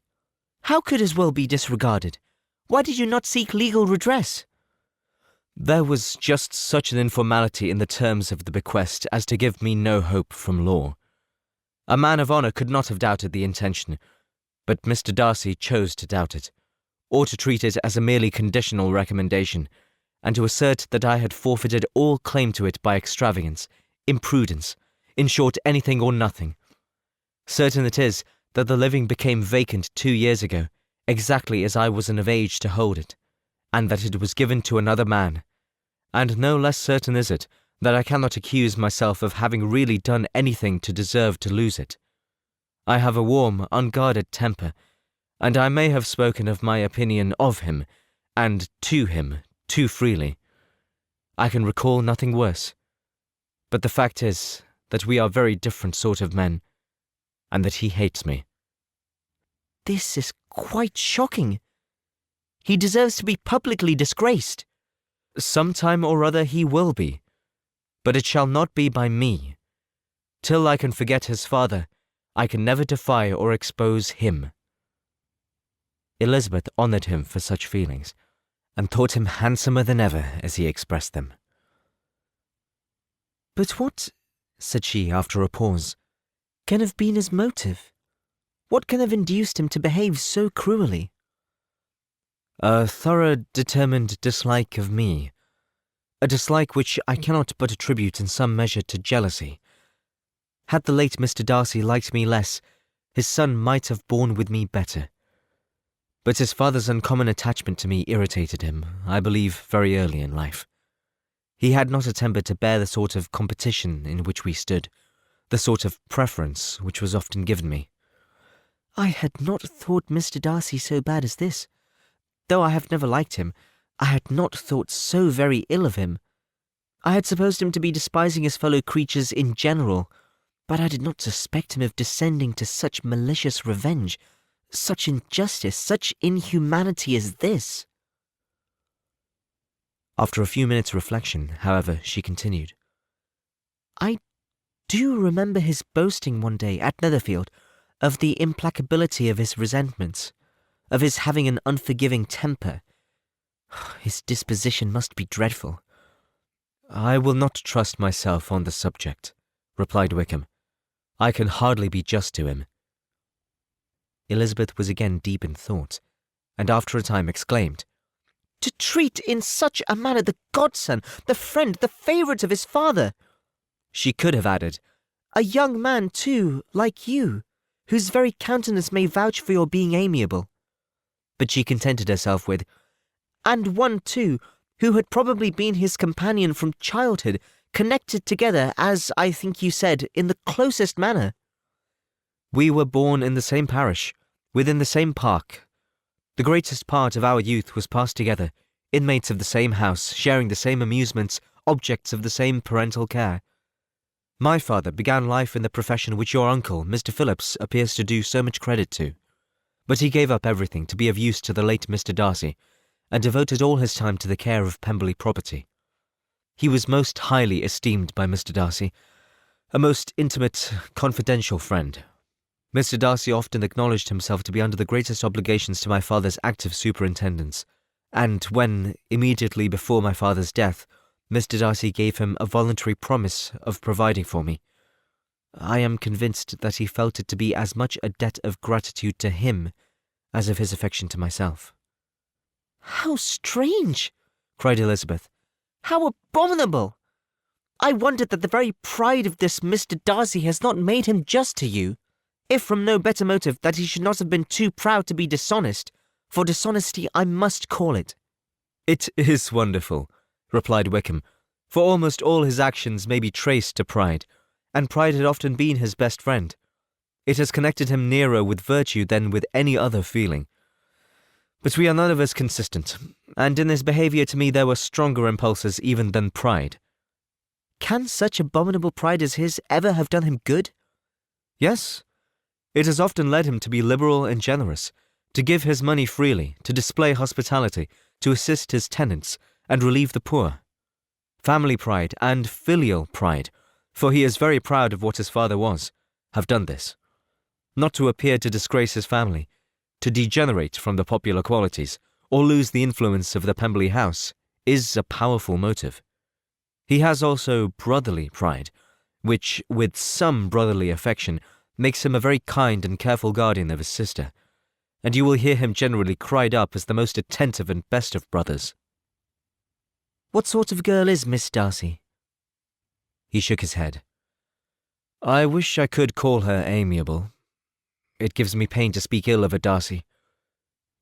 How could his will be disregarded? Why did you not seek legal redress? There was just such an informality in the terms of the bequest as to give me no hope from law. A man of honour could not have doubted the intention, but Mr. Darcy chose to doubt it, or to treat it as a merely conditional recommendation, and to assert that I had forfeited all claim to it by extravagance, imprudence, in short anything or nothing. Certain it is that the living became vacant 2 years ago, exactly as I was of age to hold it, and that it was given to another man, and no less certain is it that I cannot accuse myself of having really done anything to deserve to lose it. I have a warm, unguarded temper, and I may have spoken of my opinion of him, and to him, too freely. I can recall nothing worse, but the fact is that we are very different sort of men, and that he hates me. This is quite shocking. He deserves to be publicly disgraced. Some time or other he will be, but it shall not be by me. Till I can forget his father, I can never defy or expose him. Elizabeth honoured him for such feelings, and thought him handsomer than ever as he expressed them. But what, said she after a pause, can have been his motive? What can have induced him to behave so cruelly? A thorough, determined dislike of me, a dislike which I cannot but attribute in some measure to jealousy. Had the late Mr. Darcy liked me less, his son might have borne with me better. But his father's uncommon attachment to me irritated him, I believe, very early in life. He had not a temper to bear the sort of competition in which we stood, the sort of preference which was often given me. I had not thought Mr. Darcy so bad as this. Though I have never liked him, I had not thought so very ill of him. I had supposed him to be despising his fellow creatures in general, but I did not suspect him of descending to such malicious revenge, such injustice, such inhumanity as this. After a few minutes' reflection, however, she continued. I do remember his boasting one day at Netherfield of the implacability of his resentments, of his having an unforgiving temper. His disposition must be dreadful. I will not trust myself on the subject, replied Wickham. I can hardly be just to him. Elizabeth was again deep in thought, and after a time exclaimed, To treat in such a manner the godson, the friend, the favourite of his father! She could have added, "A young man, too, like you, whose very countenance may vouch for your being amiable." but she contented herself with, "And one, too, who had probably been his companion from childhood, connected together, as I think you said, in the closest manner." "We were born in the same parish, within the same park. The greatest part of our youth was passed together, inmates of the same house, sharing the same amusements, objects of the same parental care. My father began life in the profession which your uncle, Mr. Phillips, appears to do so much credit to. But he gave up everything to be of use to the late Mr. Darcy, and devoted all his time to the care of Pemberley property. He was most highly esteemed by Mr. Darcy, a most intimate, confidential friend. Mr. Darcy often acknowledged himself to be under the greatest obligations to my father's active superintendence, and when, immediately before my father's death, Mr. Darcy gave him a voluntary promise of providing for me, I am convinced that he felt it to be as much a debt of gratitude to him as of his affection to myself." "How strange!" cried Elizabeth. "How abominable! I wonder that the very pride of this Mr. Darcy has not made him just to you, if from no better motive that he should not have been too proud to be dishonest, for dishonesty I must call it." "It is wonderful," replied Wickham, "for almost all his actions may be traced to pride, and pride had often been his best friend. It has connected him nearer with virtue than with any other feeling. But we are none of us consistent, and in his behaviour to me there were stronger impulses even than pride." "Can such abominable pride as his ever have done him good?" "Yes. It has often led him to be liberal and generous, to give his money freely, to display hospitality, to assist his tenants, and relieve the poor. Family pride and filial pride, for he is very proud of what his father was, have done this. Not to appear to disgrace his family, to degenerate from the popular qualities, or lose the influence of the Pemberley house, is a powerful motive. He has also brotherly pride, which, with some brotherly affection, makes him a very kind and careful guardian of his sister, and you will hear him generally cried up as the most attentive and best of brothers." "What sort of girl is Miss Darcy?" He shook his head. "I wish I could call her amiable. It gives me pain to speak ill of a Darcy.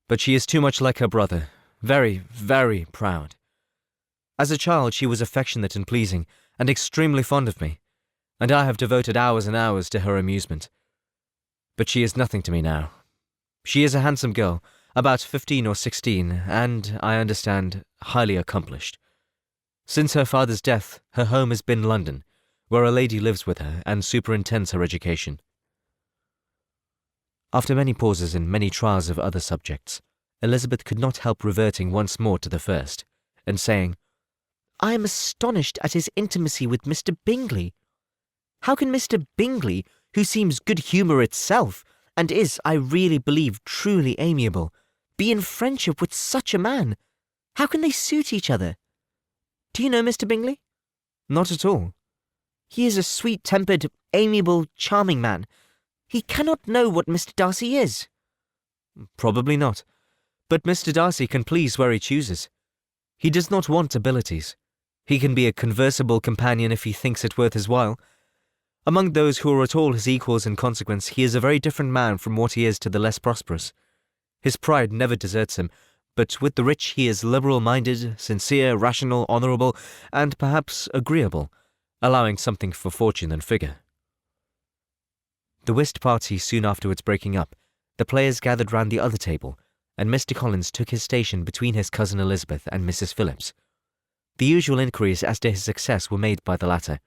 But she is too much like her brother, very, very proud. As a child she was affectionate and pleasing, and extremely fond of me, and I have devoted hours and hours to her amusement. But she is nothing to me now. She is a handsome girl, about 15 or 16, and, I understand, highly accomplished. Since her father's death, her home has been London, where a lady lives with her and superintends her education." After many pauses and many trials of other subjects, Elizabeth could not help reverting once more to the first, and saying, "I am astonished at his intimacy with Mr. Bingley. How can Mr. Bingley, who seems good humour itself, and is, I really believe, truly amiable, be in friendship with such a man? How can they suit each other? Do you know Mr. Bingley?" "Not at all." "He is a sweet-tempered, amiable, charming man. He cannot know what Mr. Darcy is." "Probably not. But Mr. Darcy can please where he chooses. He does not want abilities. He can be a conversable companion if he thinks it worth his while. Among those who are at all his equals in consequence, he is a very different man from what he is to the less prosperous. His pride never deserts him, but with the rich he is liberal-minded, sincere, rational, honourable, and perhaps agreeable, allowing something for fortune and figure." The whist party soon afterwards breaking up, the players gathered round the other table, and Mr. Collins took his station between his cousin Elizabeth and Mrs. Phillips. The usual inquiries as to his success were made by the latter.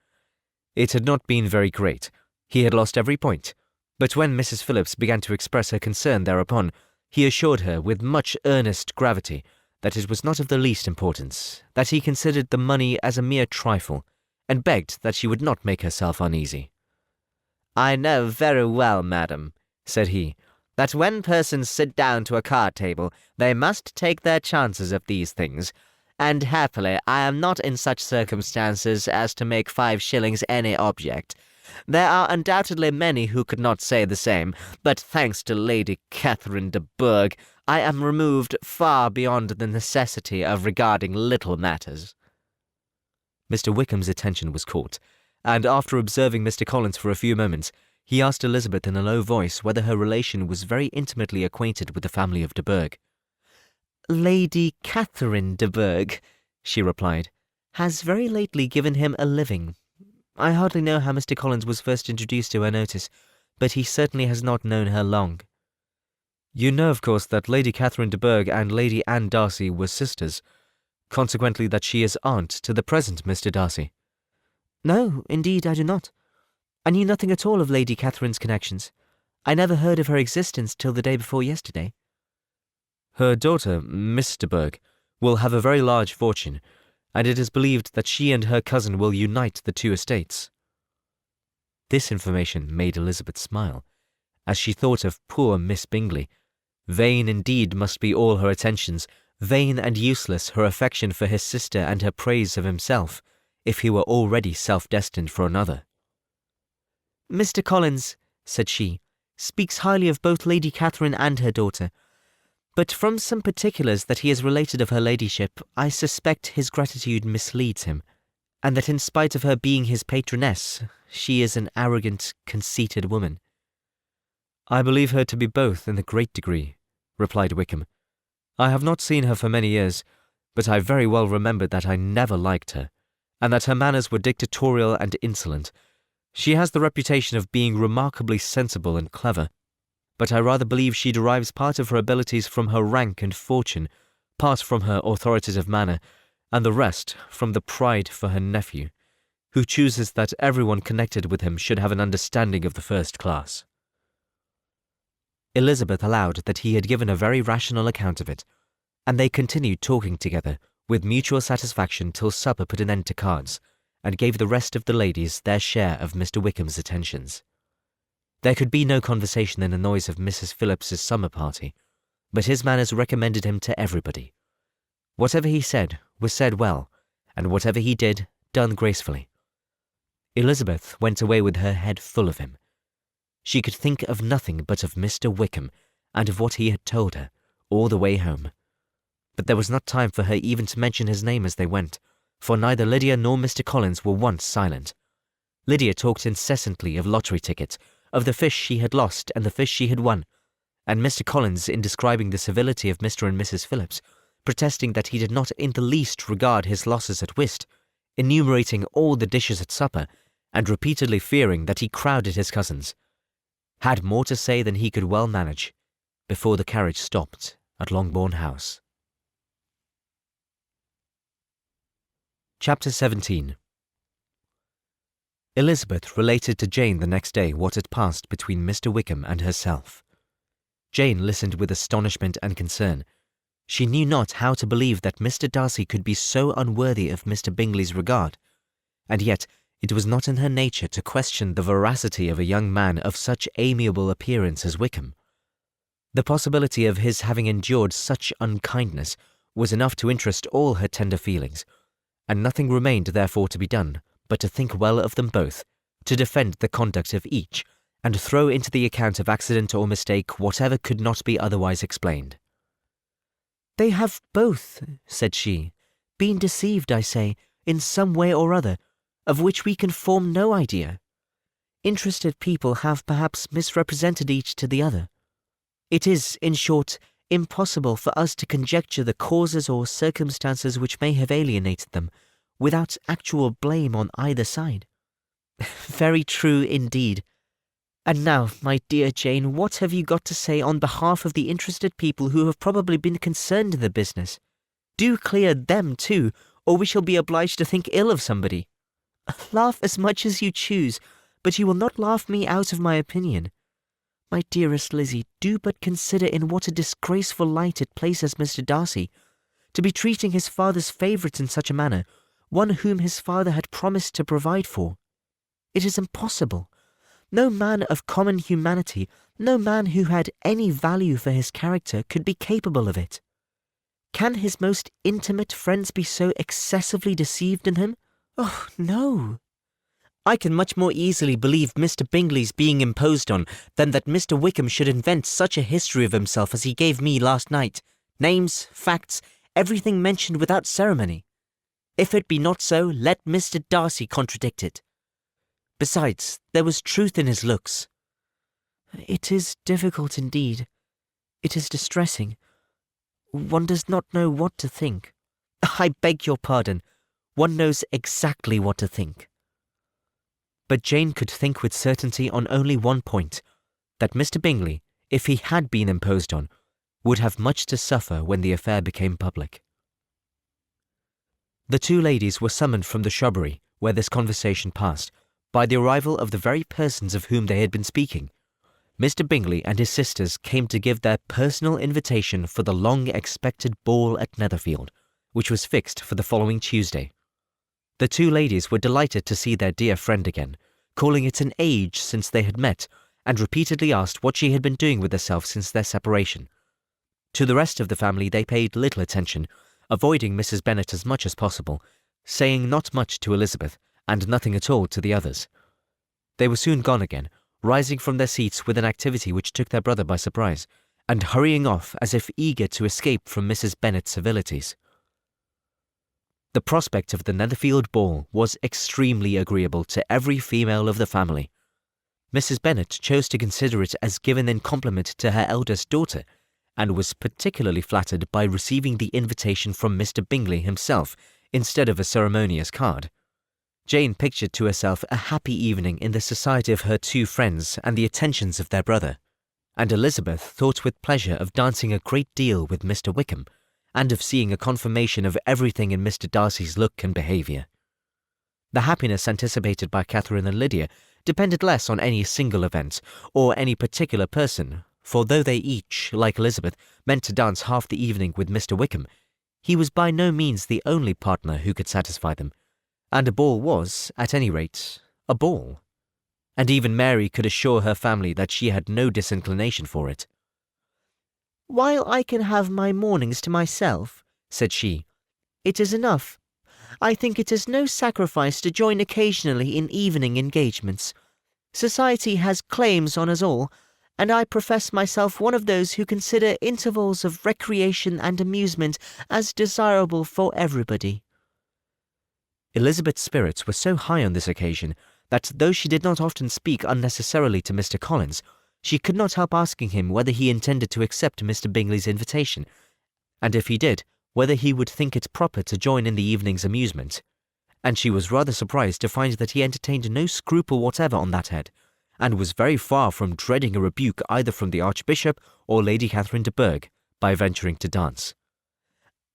It had not been very great. He had lost every point, but when Mrs. Phillips began to express her concern thereupon, he assured her with much earnest gravity that it was not of the least importance, that he considered the money as a mere trifle, and begged that she would not make herself uneasy. "I know very well, madam," said he, "that when persons sit down to a card-table, they must take their chances of these things, and happily I am not in such circumstances as to make 5 shillings any object. There are undoubtedly many who could not say the same, but thanks to Lady Catherine de Bourgh, I am removed far beyond the necessity of regarding little matters." Mr. Wickham's attention was caught, and after observing Mr. Collins for a few moments, he asked Elizabeth in a low voice whether her relation was very intimately acquainted with the family of de Bourgh. Lady Catherine de Bourgh, she replied, has very lately given him a living. I hardly know how Mr. Collins was first introduced to her notice, but he certainly has not known her long. You know, of course, that Lady Catherine de Bourgh and Lady Anne Darcy were sisters, consequently that she is aunt to the present Mr. Darcy. No, indeed I do not. I knew nothing at all of Lady Catherine's connections. I never heard of her existence till the day before yesterday. Her daughter, Miss de Bourgh, will have a very large fortune, and it is believed that she and her cousin will unite the two estates. This information made Elizabeth smile, as she thought of poor Miss Bingley. Vain indeed must be all her attentions, vain and useless her affection for his sister and her praise of himself, if he were already self-destined for another. Mr. Collins, said she, speaks highly of both Lady Catherine and her daughter, but from some particulars that he has related of her ladyship, I suspect his gratitude misleads him, and that in spite of her being his patroness, she is an arrogant, conceited woman. I believe her to be both in a great degree, replied Wickham. I have not seen her for many years, but I very well remember that I never liked her, and that her manners were dictatorial and insolent. She has the reputation of being remarkably sensible and clever, but I rather believe she derives part of her abilities from her rank and fortune, part from her authoritative manner, and the rest from the pride for her nephew, who chooses that everyone connected with him should have an understanding of the first class. Elizabeth allowed that he had given a very rational account of it, and they continued talking together with mutual satisfaction till supper put an end to cards, and gave the rest of the ladies their share of Mr. Wickham's attentions. There could be no conversation in the noise of Mrs. Phillips's summer party, but his manners recommended him to everybody. Whatever he said was said well, and whatever he did, done gracefully. Elizabeth went away with her head full of him. She could think of nothing but of Mr. Wickham, and of what he had told her, all the way home. But there was not time for her even to mention his name as they went, for neither Lydia nor Mr. Collins were once silent. Lydia talked incessantly of lottery tickets, of the fish she had lost and the fish she had won, and Mr. Collins, in describing the civility of Mr. and Mrs. Phillips, protesting that he did not in the least regard his losses at whist, enumerating all the dishes at supper, and repeatedly fearing that he crowded his cousins, had more to say than he could well manage, before the carriage stopped at Longbourn House. Chapter 17. Elizabeth related to Jane the next day what had passed between Mr. Wickham and herself. Jane listened with astonishment and concern. She knew not how to believe that Mr. Darcy could be so unworthy of Mr. Bingley's regard, and yet it was not in her nature to question the veracity of a young man of such amiable appearance as Wickham. The possibility of his having endured such unkindness was enough to interest all her tender feelings, and nothing remained therefore to be done but to think well of them both, to defend the conduct of each, and throw into the account of accident or mistake whatever could not be otherwise explained. "They have both," said she, "been deceived, I say, in some way or other, of which we can form no idea. Interested people have perhaps misrepresented each to the other. It is, in short, impossible for us to conjecture the causes or circumstances which may have alienated them, without actual blame on either side." "Very true indeed. And now, my dear Jane, what have you got to say on behalf of the interested people who have probably been concerned in the business? Do clear them too, or we shall be obliged to think ill of somebody." "Laugh as much as you choose, but you will not laugh me out of my opinion. My dearest Lizzie, do but consider in what a disgraceful light it places Mr. Darcy, to be treating his father's favourite in such a manner, one whom his father had promised to provide for. It is impossible. No man of common humanity, no man who had any value for his character could be capable of it. Can his most intimate friends be so excessively deceived in him? Oh, no. I can much more easily believe Mr. Bingley's being imposed on than that Mr. Wickham should invent such a history of himself as he gave me last night. Names, facts, everything mentioned without ceremony. If it be not so, let Mr. Darcy contradict it. Besides, there was truth in his looks. It is difficult indeed. It is distressing. One does not know what to think. I beg your pardon. One knows exactly what to think. But Jane could think with certainty on only one point, that Mr. Bingley, if he had been imposed on, would have much to suffer when the affair became public. The two ladies were summoned from the shrubbery where this conversation passed by the arrival of the very persons of whom they had been speaking. Mr. Bingley and his sisters came to give their personal invitation for the long-expected ball at Netherfield, which was fixed for the following Tuesday. The two ladies were delighted to see their dear friend again, calling it an age since they had met, and repeatedly asked what she had been doing with herself since their separation. To the rest of the family they paid little attention, avoiding Mrs. Bennet as much as possible, saying not much to Elizabeth, and nothing at all to the others. They were soon gone again, rising from their seats with an activity which took their brother by surprise, and hurrying off as if eager to escape from Mrs. Bennet's civilities. The prospect of the Netherfield ball was extremely agreeable to every female of the family. Mrs. Bennet chose to consider it as given in compliment to her eldest daughter, and was particularly flattered by receiving the invitation from Mr. Bingley himself instead of a ceremonious card. Jane pictured to herself a happy evening in the society of her two friends and the attentions of their brother, and Elizabeth thought with pleasure of dancing a great deal with Mr. Wickham, and of seeing a confirmation of everything in Mr. Darcy's look and behaviour. The happiness anticipated by Catherine and Lydia depended less on any single event, or any particular person, for though they each, like Elizabeth, meant to dance half the evening with Mr. Wickham, he was by no means the only partner who could satisfy them, and a ball was, at any rate, a ball. And even Mary could assure her family that she had no disinclination for it. "While I can have my mornings to myself," said she, "it is enough. I think it is no sacrifice to join occasionally in evening engagements. Society has claims on us all, and I profess myself one of those who consider intervals of recreation and amusement as desirable for everybody." Elizabeth's spirits were so high on this occasion that though she did not often speak unnecessarily to Mr. Collins, she could not help asking him whether he intended to accept Mr. Bingley's invitation, and if he did, whether he would think it proper to join in the evening's amusement, and she was rather surprised to find that he entertained no scruple whatever on that head, and was very far from dreading a rebuke either from the Archbishop or Lady Catherine de Bourgh by venturing to dance.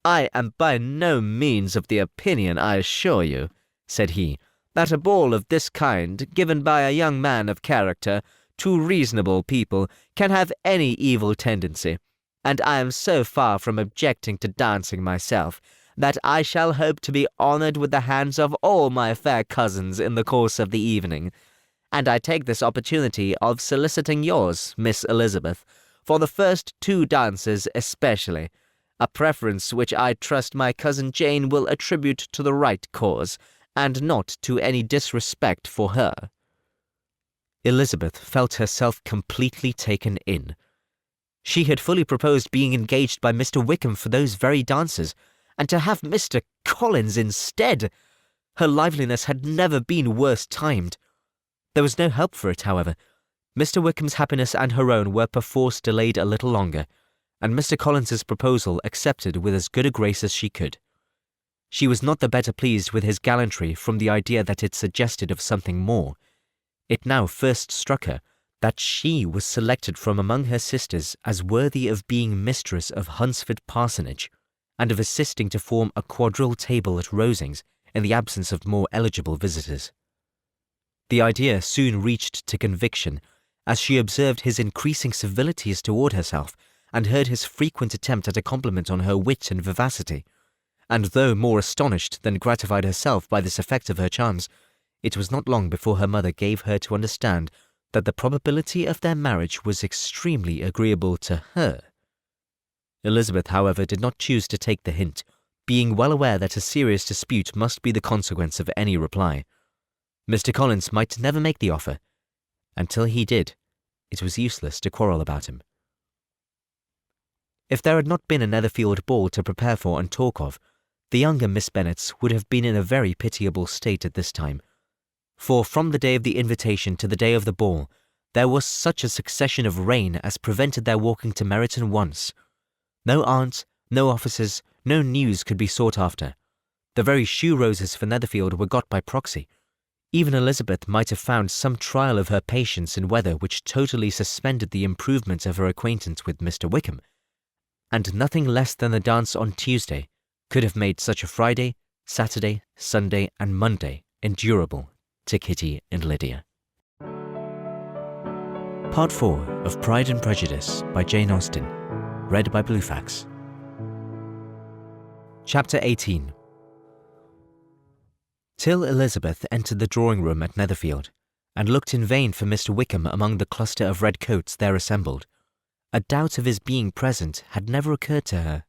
"I am by no means of the opinion, I assure you," said he, "that a ball of this kind, given by a young man of character, to reasonable people, can have any evil tendency, and I am so far from objecting to dancing myself, that I shall hope to be honoured with the hands of all my fair cousins in the course of the evening, and I take this opportunity of soliciting yours, Miss Elizabeth, for the first two dances especially, a preference which I trust my cousin Jane will attribute to the right cause, and not to any disrespect for her." Elizabeth felt herself completely taken in. She had fully proposed being engaged by Mr. Wickham for those very dances, and to have Mr. Collins instead! Her liveliness had never been worse timed. There was no help for it, however. Mr. Wickham's happiness and her own were perforce delayed a little longer, and Mr. Collins's proposal accepted with as good a grace as she could. She was not the better pleased with his gallantry from the idea that it suggested of something more. It now first struck her that she was selected from among her sisters as worthy of being mistress of Hunsford Parsonage, and of assisting to form a quadrille table at Rosings in the absence of more eligible visitors. The idea soon reached to conviction, as she observed his increasing civilities toward herself, and heard his frequent attempt at a compliment on her wit and vivacity, and though more astonished than gratified herself by this effect of her charms, it was not long before her mother gave her to understand that the probability of their marriage was extremely agreeable to her. Elizabeth, however, did not choose to take the hint, being well aware that a serious dispute must be the consequence of any reply. Mr. Collins might never make the offer. Until he did, it was useless to quarrel about him. If there had not been a Netherfield ball to prepare for and talk of, the younger Miss Bennets would have been in a very pitiable state at this time, for from the day of the invitation to the day of the ball, there was such a succession of rain as prevented their walking to Meryton once. No aunt, no officers, no news could be sought after. The very shoe roses for Netherfield were got by proxy. Even Elizabeth might have found some trial of her patience in weather which totally suspended the improvement of her acquaintance with Mr. Wickham, and nothing less than the dance on Tuesday could have made such a Friday, Saturday, Sunday, and Monday endurable to Kitty and Lydia. Part 4 of Pride and Prejudice by Jane Austen, read by Bluefax. Chapter 18. Till Elizabeth entered the drawing-room at Netherfield, and looked in vain for Mr. Wickham among the cluster of red coats there assembled, a doubt of his being present had never occurred to her.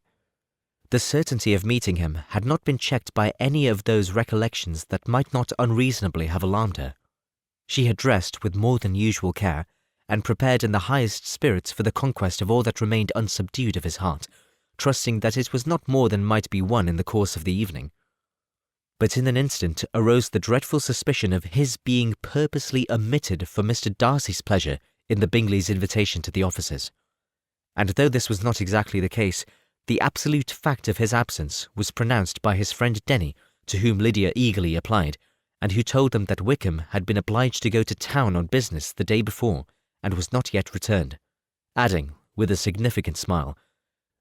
The certainty of meeting him had not been checked by any of those recollections that might not unreasonably have alarmed her. She had dressed with more than usual care, and prepared in the highest spirits for the conquest of all that remained unsubdued of his heart, trusting that it was not more than might be won in the course of the evening. But in an instant arose the dreadful suspicion of his being purposely omitted for Mr. Darcy's pleasure in the Bingley's invitation to the officers. And though this was not exactly the case, the absolute fact of his absence was pronounced by his friend Denny, to whom Lydia eagerly applied, and who told them that Wickham had been obliged to go to town on business the day before, and was not yet returned, adding, with a significant smile,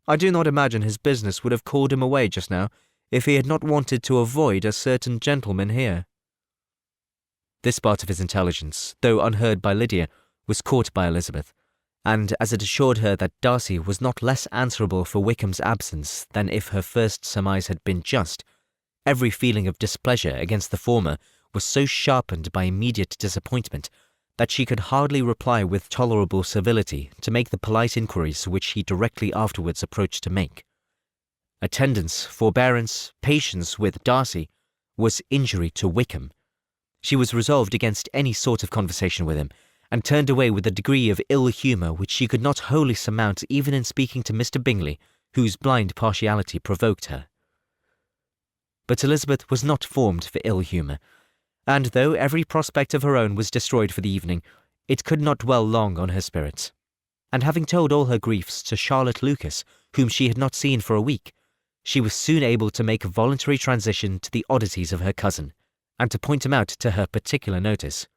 "I do not imagine his business would have called him away just now, if he had not wanted to avoid a certain gentleman here." This part of his intelligence, though unheard by Lydia, was caught by Elizabeth, and as it assured her that Darcy was not less answerable for Wickham's absence than if her first surmise had been just, every feeling of displeasure against the former was so sharpened by immediate disappointment that she could hardly reply with tolerable civility to make the polite inquiries which he directly afterwards approached to make. Attendance, forbearance, patience with Darcy was injury to Wickham. She was resolved against any sort of conversation with him, and turned away with a degree of ill humour which she could not wholly surmount even in speaking to Mr. Bingley, whose blind partiality provoked her. But Elizabeth was not formed for ill humour, and though every prospect of her own was destroyed for the evening, it could not dwell long on her spirits. And having told all her griefs to Charlotte Lucas, whom she had not seen for a week, she was soon able to make a voluntary transition to the oddities of her cousin, and to point him out to her particular notice.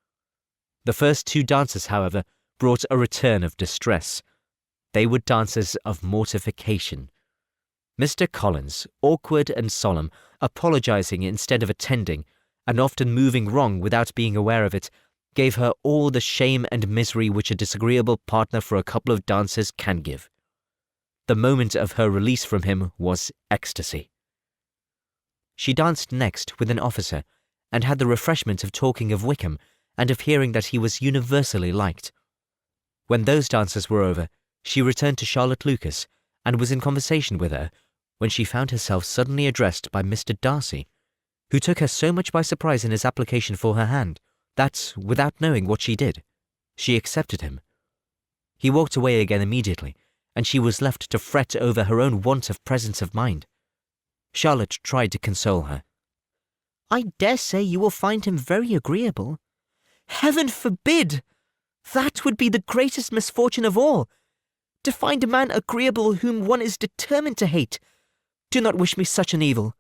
The first 2 dances, however, brought a return of distress. They were dances of mortification. Mr. Collins, awkward and solemn, apologizing instead of attending, and often moving wrong without being aware of it, gave her all the shame and misery which a disagreeable partner for a couple of dances can give. The moment of her release from him was ecstasy. She danced next with an officer, and had the refreshment of talking of Wickham, and of hearing that he was universally liked. When those dances were over, she returned to Charlotte Lucas, and was in conversation with her, when she found herself suddenly addressed by Mr. Darcy, who took her so much by surprise in his application for her hand, that, without knowing what she did, she accepted him. He walked away again immediately, and she was left to fret over her own want of presence of mind. Charlotte tried to console her. "I dare say you will find him very agreeable." "Heaven forbid! That would be the greatest misfortune of all. To find a man agreeable whom one is determined to hate. Do not wish me such an evil."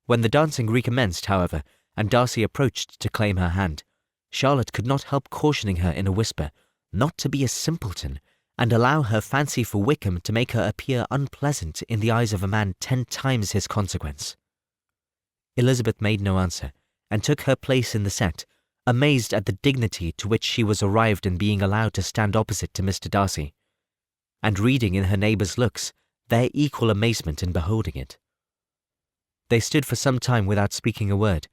When the dancing recommenced, however, and Darcy approached to claim her hand, Charlotte could not help cautioning her in a whisper not to be a simpleton, and allow her fancy for Wickham to make her appear unpleasant in the eyes of a man 10 times his consequence. Elizabeth made no answer, and took her place in the set, amazed at the dignity to which she was arrived in being allowed to stand opposite to Mr. Darcy, and reading in her neighbours' looks their equal amazement in beholding it. They stood for some time without speaking a word,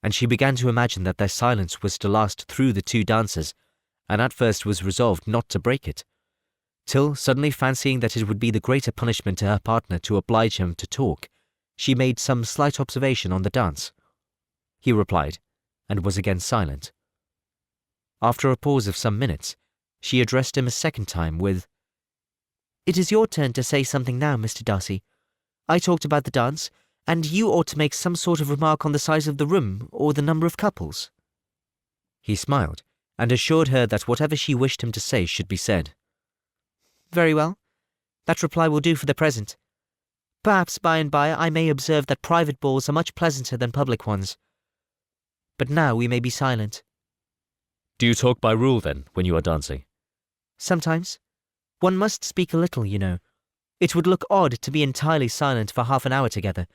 and she began to imagine that their silence was to last through the 2 dances, and at first was resolved not to break it, till, suddenly fancying that it would be the greater punishment to her partner to oblige him to talk, she made some slight observation on the dance. He replied, and was again silent. After a pause of some minutes, she addressed him a second time with, "It is your turn to say something now, Mr. Darcy. I talked about the dance, And you ought to make some sort of remark on the size of the room or the number of couples. He smiled, and assured her that whatever she wished him to say should be said. Very well. That reply will do for the present. Perhaps by and by I may observe that private balls are much pleasanter than public ones. But now we may be silent. Do you talk by rule, then, when you are dancing? Sometimes. One must speak a little, you know. It would look odd to be entirely silent for half an hour together,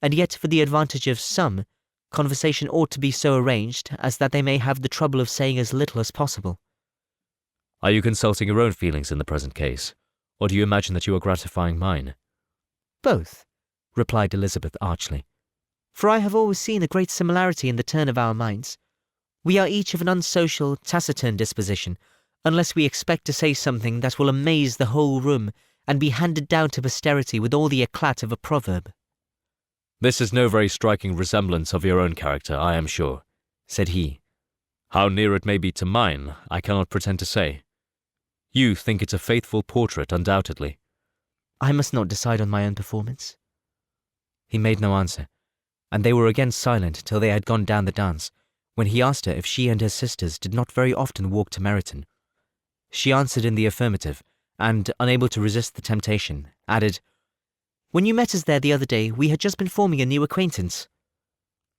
and yet for the advantage of some, conversation ought to be so arranged as that they may have the trouble of saying as little as possible. Are you consulting your own feelings in the present case, or do you imagine that you are gratifying mine? Both, replied Elizabeth archly. For I have always seen a great similarity in the turn of our minds. We are each of an unsocial, taciturn disposition, unless we expect to say something that will amaze the whole room and be handed down to posterity with all the eclat of a proverb. This is no very striking resemblance of your own character, I am sure, said he. How near it may be to mine, I cannot pretend to say. You think it a faithful portrait, undoubtedly. I must not decide on my own performance. He made no answer, and they were again silent till they had gone down the dance, when he asked her if she and her sisters did not very often walk to Meryton. She answered in the affirmative, and, unable to resist the temptation, added, "When you met us there the other day, we had just been forming a new acquaintance."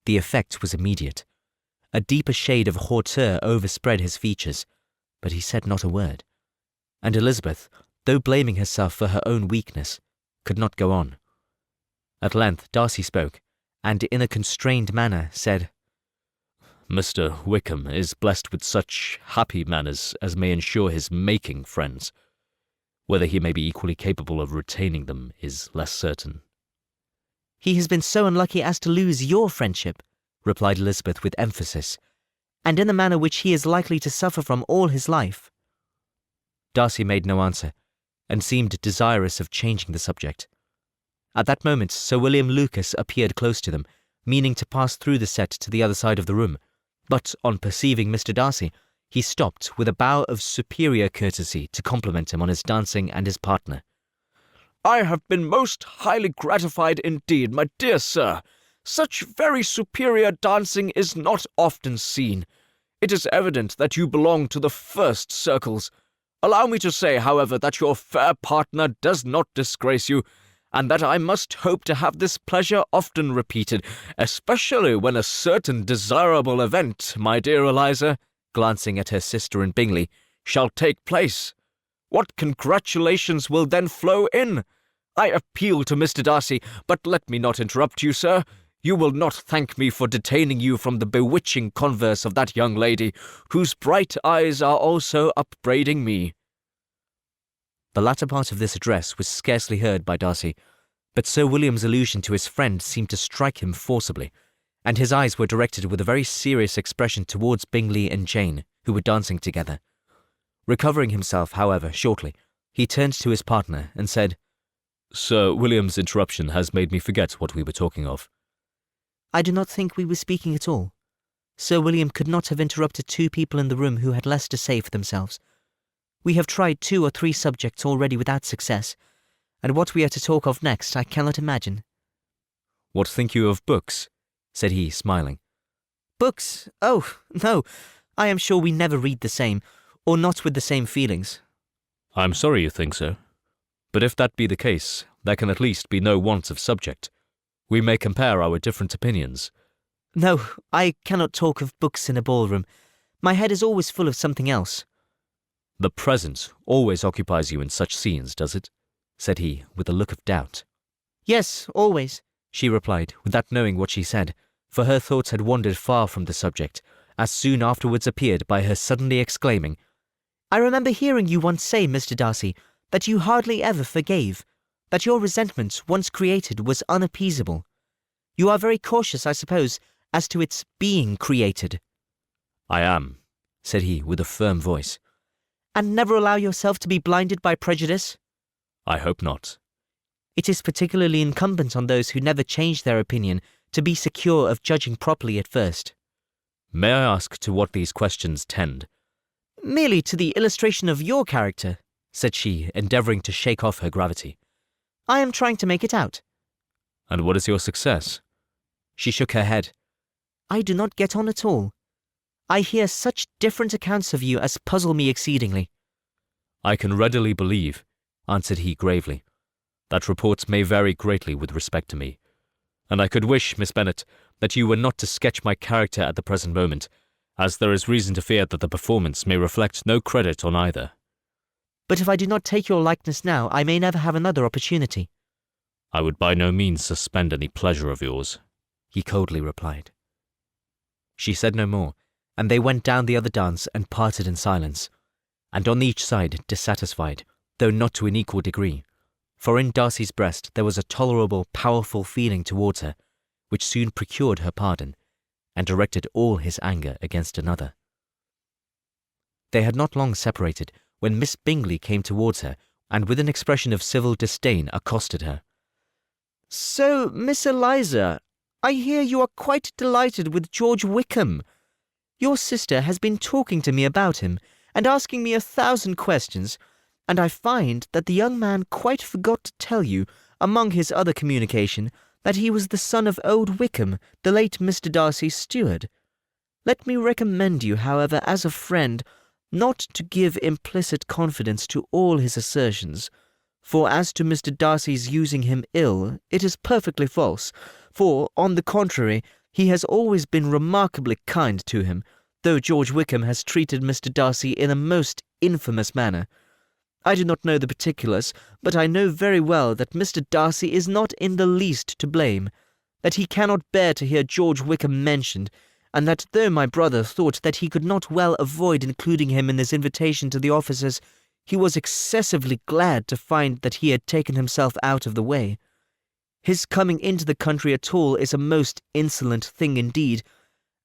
The effect was immediate. A deeper shade of hauteur overspread his features, but he said not a word, and Elizabeth, though blaming herself for her own weakness, could not go on. At length Darcy spoke, and in a constrained manner said, Mr. Wickham is blessed with such happy manners as may ensure his making friends. Whether he may be equally capable of retaining them is less certain. He has been so unlucky as to lose your friendship, replied Elizabeth with emphasis, and in a manner which he is likely to suffer from all his life. Darcy made no answer, and seemed desirous of changing the subject. At that moment Sir William Lucas appeared close to them, meaning to pass through the set to the other side of the room, but on perceiving Mr. Darcy, he stopped with a bow of superior courtesy to compliment him on his dancing and his partner. I have been most highly gratified indeed, my dear sir. Such very superior dancing is not often seen. It is evident that you belong to the first circles. Allow me to say, however, that your fair partner does not disgrace you, and that I must hope to have this pleasure often repeated, especially when a certain desirable event, my dear Eliza, glancing at her sister and Bingley, shall take place. What congratulations will then flow in! I appeal to Mr. Darcy, but let me not interrupt you, sir. You will not thank me for detaining you from the bewitching converse of that young lady, whose bright eyes are also upbraiding me. The latter part of this address was scarcely heard by Darcy, but Sir William's allusion to his friend seemed to strike him forcibly, and his eyes were directed with a very serious expression towards Bingley and Jane, who were dancing together. Recovering himself, however, shortly, he turned to his partner and said, Sir William's interruption has made me forget what we were talking of. I do not think we were speaking at all. Sir William could not have interrupted two people in the room who had less to say for themselves. We have tried 2 or 3 subjects already without success, and what we are to talk of next I cannot imagine. What think you of books? Said he, smiling. Books? Oh, no, I am sure we never read the same, or not with the same feelings. I am sorry you think so. But if that be the case, there can at least be no want of subject. We may compare our different opinions. No, I cannot talk of books in a ballroom. My head is always full of something else. The present always occupies you in such scenes, does it? Said he, with a look of doubt. Yes, always, she replied, without knowing what she said, for her thoughts had wandered far from the subject, as soon afterwards appeared by her suddenly exclaiming, I remember hearing you once say, Mr. Darcy, that you hardly ever forgave, that your resentment, once created, was unappeasable. You are very cautious, I suppose, as to its being created. I am, said he, with a firm voice. And never allow yourself to be blinded by prejudice? I hope not. It is particularly incumbent on those who never change their opinion to be secure of judging properly at first. May I ask to what these questions tend? Merely to the illustration of your character, said she, endeavouring to shake off her gravity. I am trying to make it out. And what is your success? She shook her head. I do not get on at all. I hear such different accounts of you as puzzle me exceedingly. I can readily believe, answered he gravely, that reports may vary greatly with respect to me, and I could wish, Miss Bennet, that you were not to sketch my character at the present moment, as there is reason to fear that the performance may reflect no credit on either. But if I do not take your likeness now, I may never have another opportunity. I would by no means suspend any pleasure of yours, he coldly replied. She said no more, and they went down the other dance and parted in silence, and on each side dissatisfied, though not to an equal degree, for in Darcy's breast there was a tolerable, powerful feeling towards her, which soon procured her pardon, and directed all his anger against another. They had not long separated when Miss Bingley came towards her, and with an expression of civil disdain accosted her. So, Miss Eliza, I hear you are quite delighted with George Wickham. Your sister has been talking to me about him, and asking me 1,000 questions, and I find that the young man quite forgot to tell you, among his other communication, that he was the son of old Wickham, the late Mr. Darcy's steward. Let me recommend you, however, as a friend, not to give implicit confidence to all his assertions, for as to Mr. Darcy's using him ill, it is perfectly false, for, on the contrary, he has always been remarkably kind to him, though George Wickham has treated Mr. Darcy in a most infamous manner. I do not know the particulars, but I know very well that Mr. Darcy is not in the least to blame, that he cannot bear to hear George Wickham mentioned, and that though my brother thought that he could not well avoid including him in his invitation to the officers, he was excessively glad to find that he had taken himself out of the way. His coming into the country at all is a most insolent thing indeed,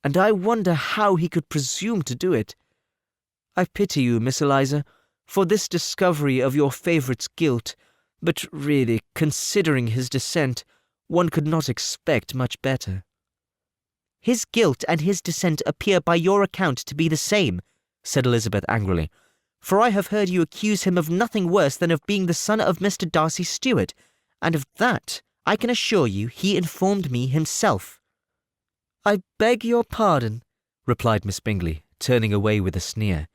and I wonder how he could presume to do it. I pity you, Miss Eliza, for this discovery of your favourite's guilt, but really, considering his descent, one could not expect much better. His guilt and his descent appear by your account to be the same, said Elizabeth angrily, for I have heard you accuse him of nothing worse than of being the son of Mr. Darcy's steward, and of that I can assure you he informed me himself. I beg your pardon, replied Miss Bingley, turning away with a sneer.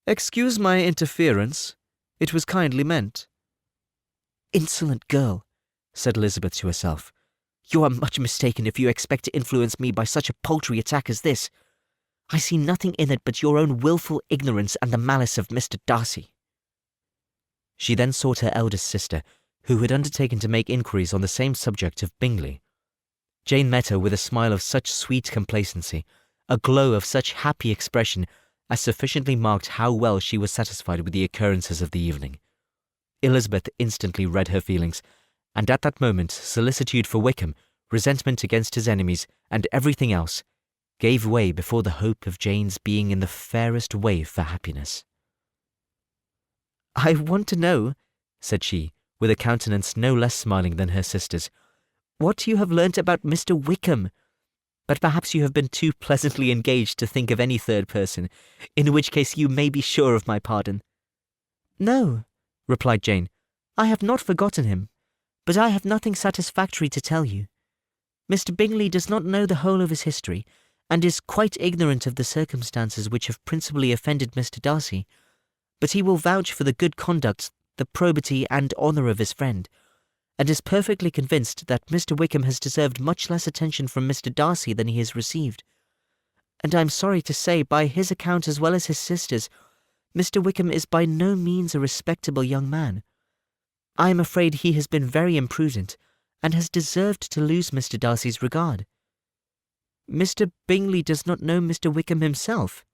Excuse my interference. It was kindly meant. Insolent girl, said Elizabeth to herself. You are much mistaken if you expect to influence me by such a paltry attack as this. I see nothing in it but your own wilful ignorance and the malice of Mr. Darcy. She then sought her eldest sister, who had undertaken to make inquiries on the same subject of Bingley. Jane met her with a smile of such sweet complacency, a glow of such happy expression, as sufficiently marked how well she was satisfied with the occurrences of the evening. Elizabeth instantly read her feelings, and at that moment solicitude for Wickham, resentment against his enemies, and everything else, gave way before the hope of Jane's being in the fairest way for happiness. I want to know, said she, with a countenance no less smiling than her sister's, what you have learnt about Mr. Wickham. But perhaps you have been too pleasantly engaged to think of any third person, in which case you may be sure of my pardon. No, replied Jane, I have not forgotten him, but I have nothing satisfactory to tell you. Mr. Bingley does not know the whole of his history, and is quite ignorant of the circumstances which have principally offended Mr. Darcy, but he will vouch for the good conduct, the probity and honour of his friend, and is perfectly convinced that Mr. Wickham has deserved much less attention from Mr. Darcy than he has received. And I am sorry to say, by his account as well as his sister's, Mr. Wickham is by no means a respectable young man. I am afraid he has been very imprudent, and has deserved to lose Mr. Darcy's regard. Mr. Bingley does not know Mr. Wickham himself.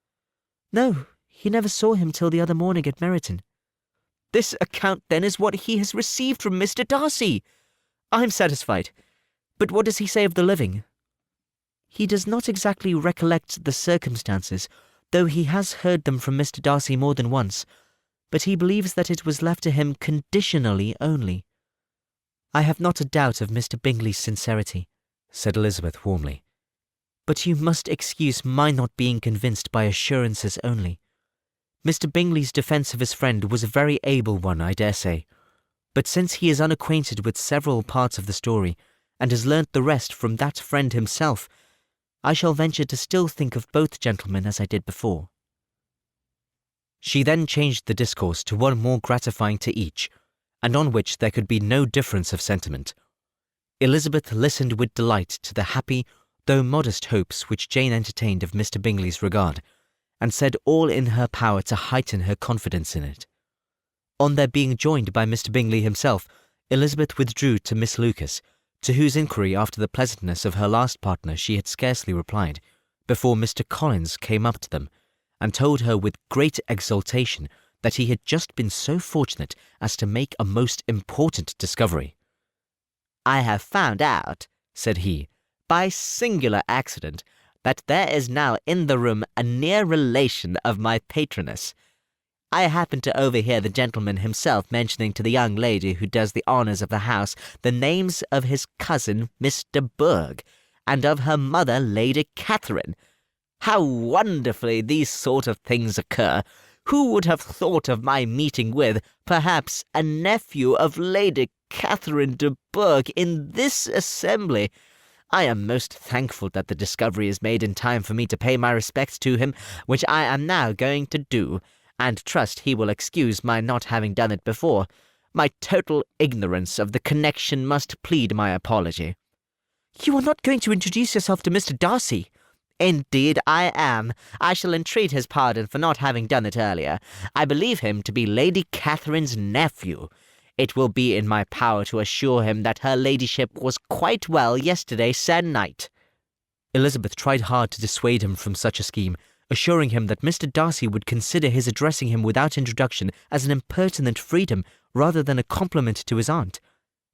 No, he never saw him till the other morning at Meryton. This account, then, is what he has received from Mr. Darcy. I am satisfied. But what does he say of the living? He does not exactly recollect the circumstances, though he has heard them from Mr. Darcy more than once, but he believes that it was left to him conditionally only. I have not a doubt of Mr. Bingley's sincerity, said Elizabeth warmly, but you must excuse my not being convinced by assurances only. Mr. Bingley's defence of his friend was a very able one, I dare say, but since he is unacquainted with several parts of the story, and has learnt the rest from that friend himself, I shall venture to still think of both gentlemen as I did before." She then changed the discourse to one more gratifying to each, and on which there could be no difference of sentiment. Elizabeth listened with delight to the happy, though modest hopes which Jane entertained of Mr. Bingley's regard, and said all in her power to heighten her confidence in it. On their being joined by Mr. Bingley himself, Elizabeth withdrew to Miss Lucas, to whose inquiry after the pleasantness of her last partner she had scarcely replied, before Mr. Collins came up to them, and told her with great exultation that he had just been so fortunate as to make a most important discovery. "I have found out," said he, "by singular accident, that there is now in the room a near relation of my patroness. I happened to overhear the gentleman himself mentioning to the young lady who does the honours of the house the names of his cousin, Mr. Berg, and of her mother, Lady Catherine. How wonderfully these sort of things occur! Who would have thought of my meeting with, perhaps, a nephew of Lady Catherine de Bourgh in this assembly? I am most thankful that the discovery is made in time for me to pay my respects to him, which I am now going to do, and trust he will excuse my not having done it before. My total ignorance of the connection must plead my apology." "You are not going to introduce yourself to Mr. Darcy?" "Indeed I am. I shall entreat his pardon for not having done it earlier. I believe him to be Lady Catherine's nephew. It will be in my power to assure him that her ladyship was quite well yesterday se'nnight." Elizabeth tried hard to dissuade him from such a scheme, assuring him that Mr. Darcy would consider his addressing him without introduction as an impertinent freedom rather than a compliment to his aunt,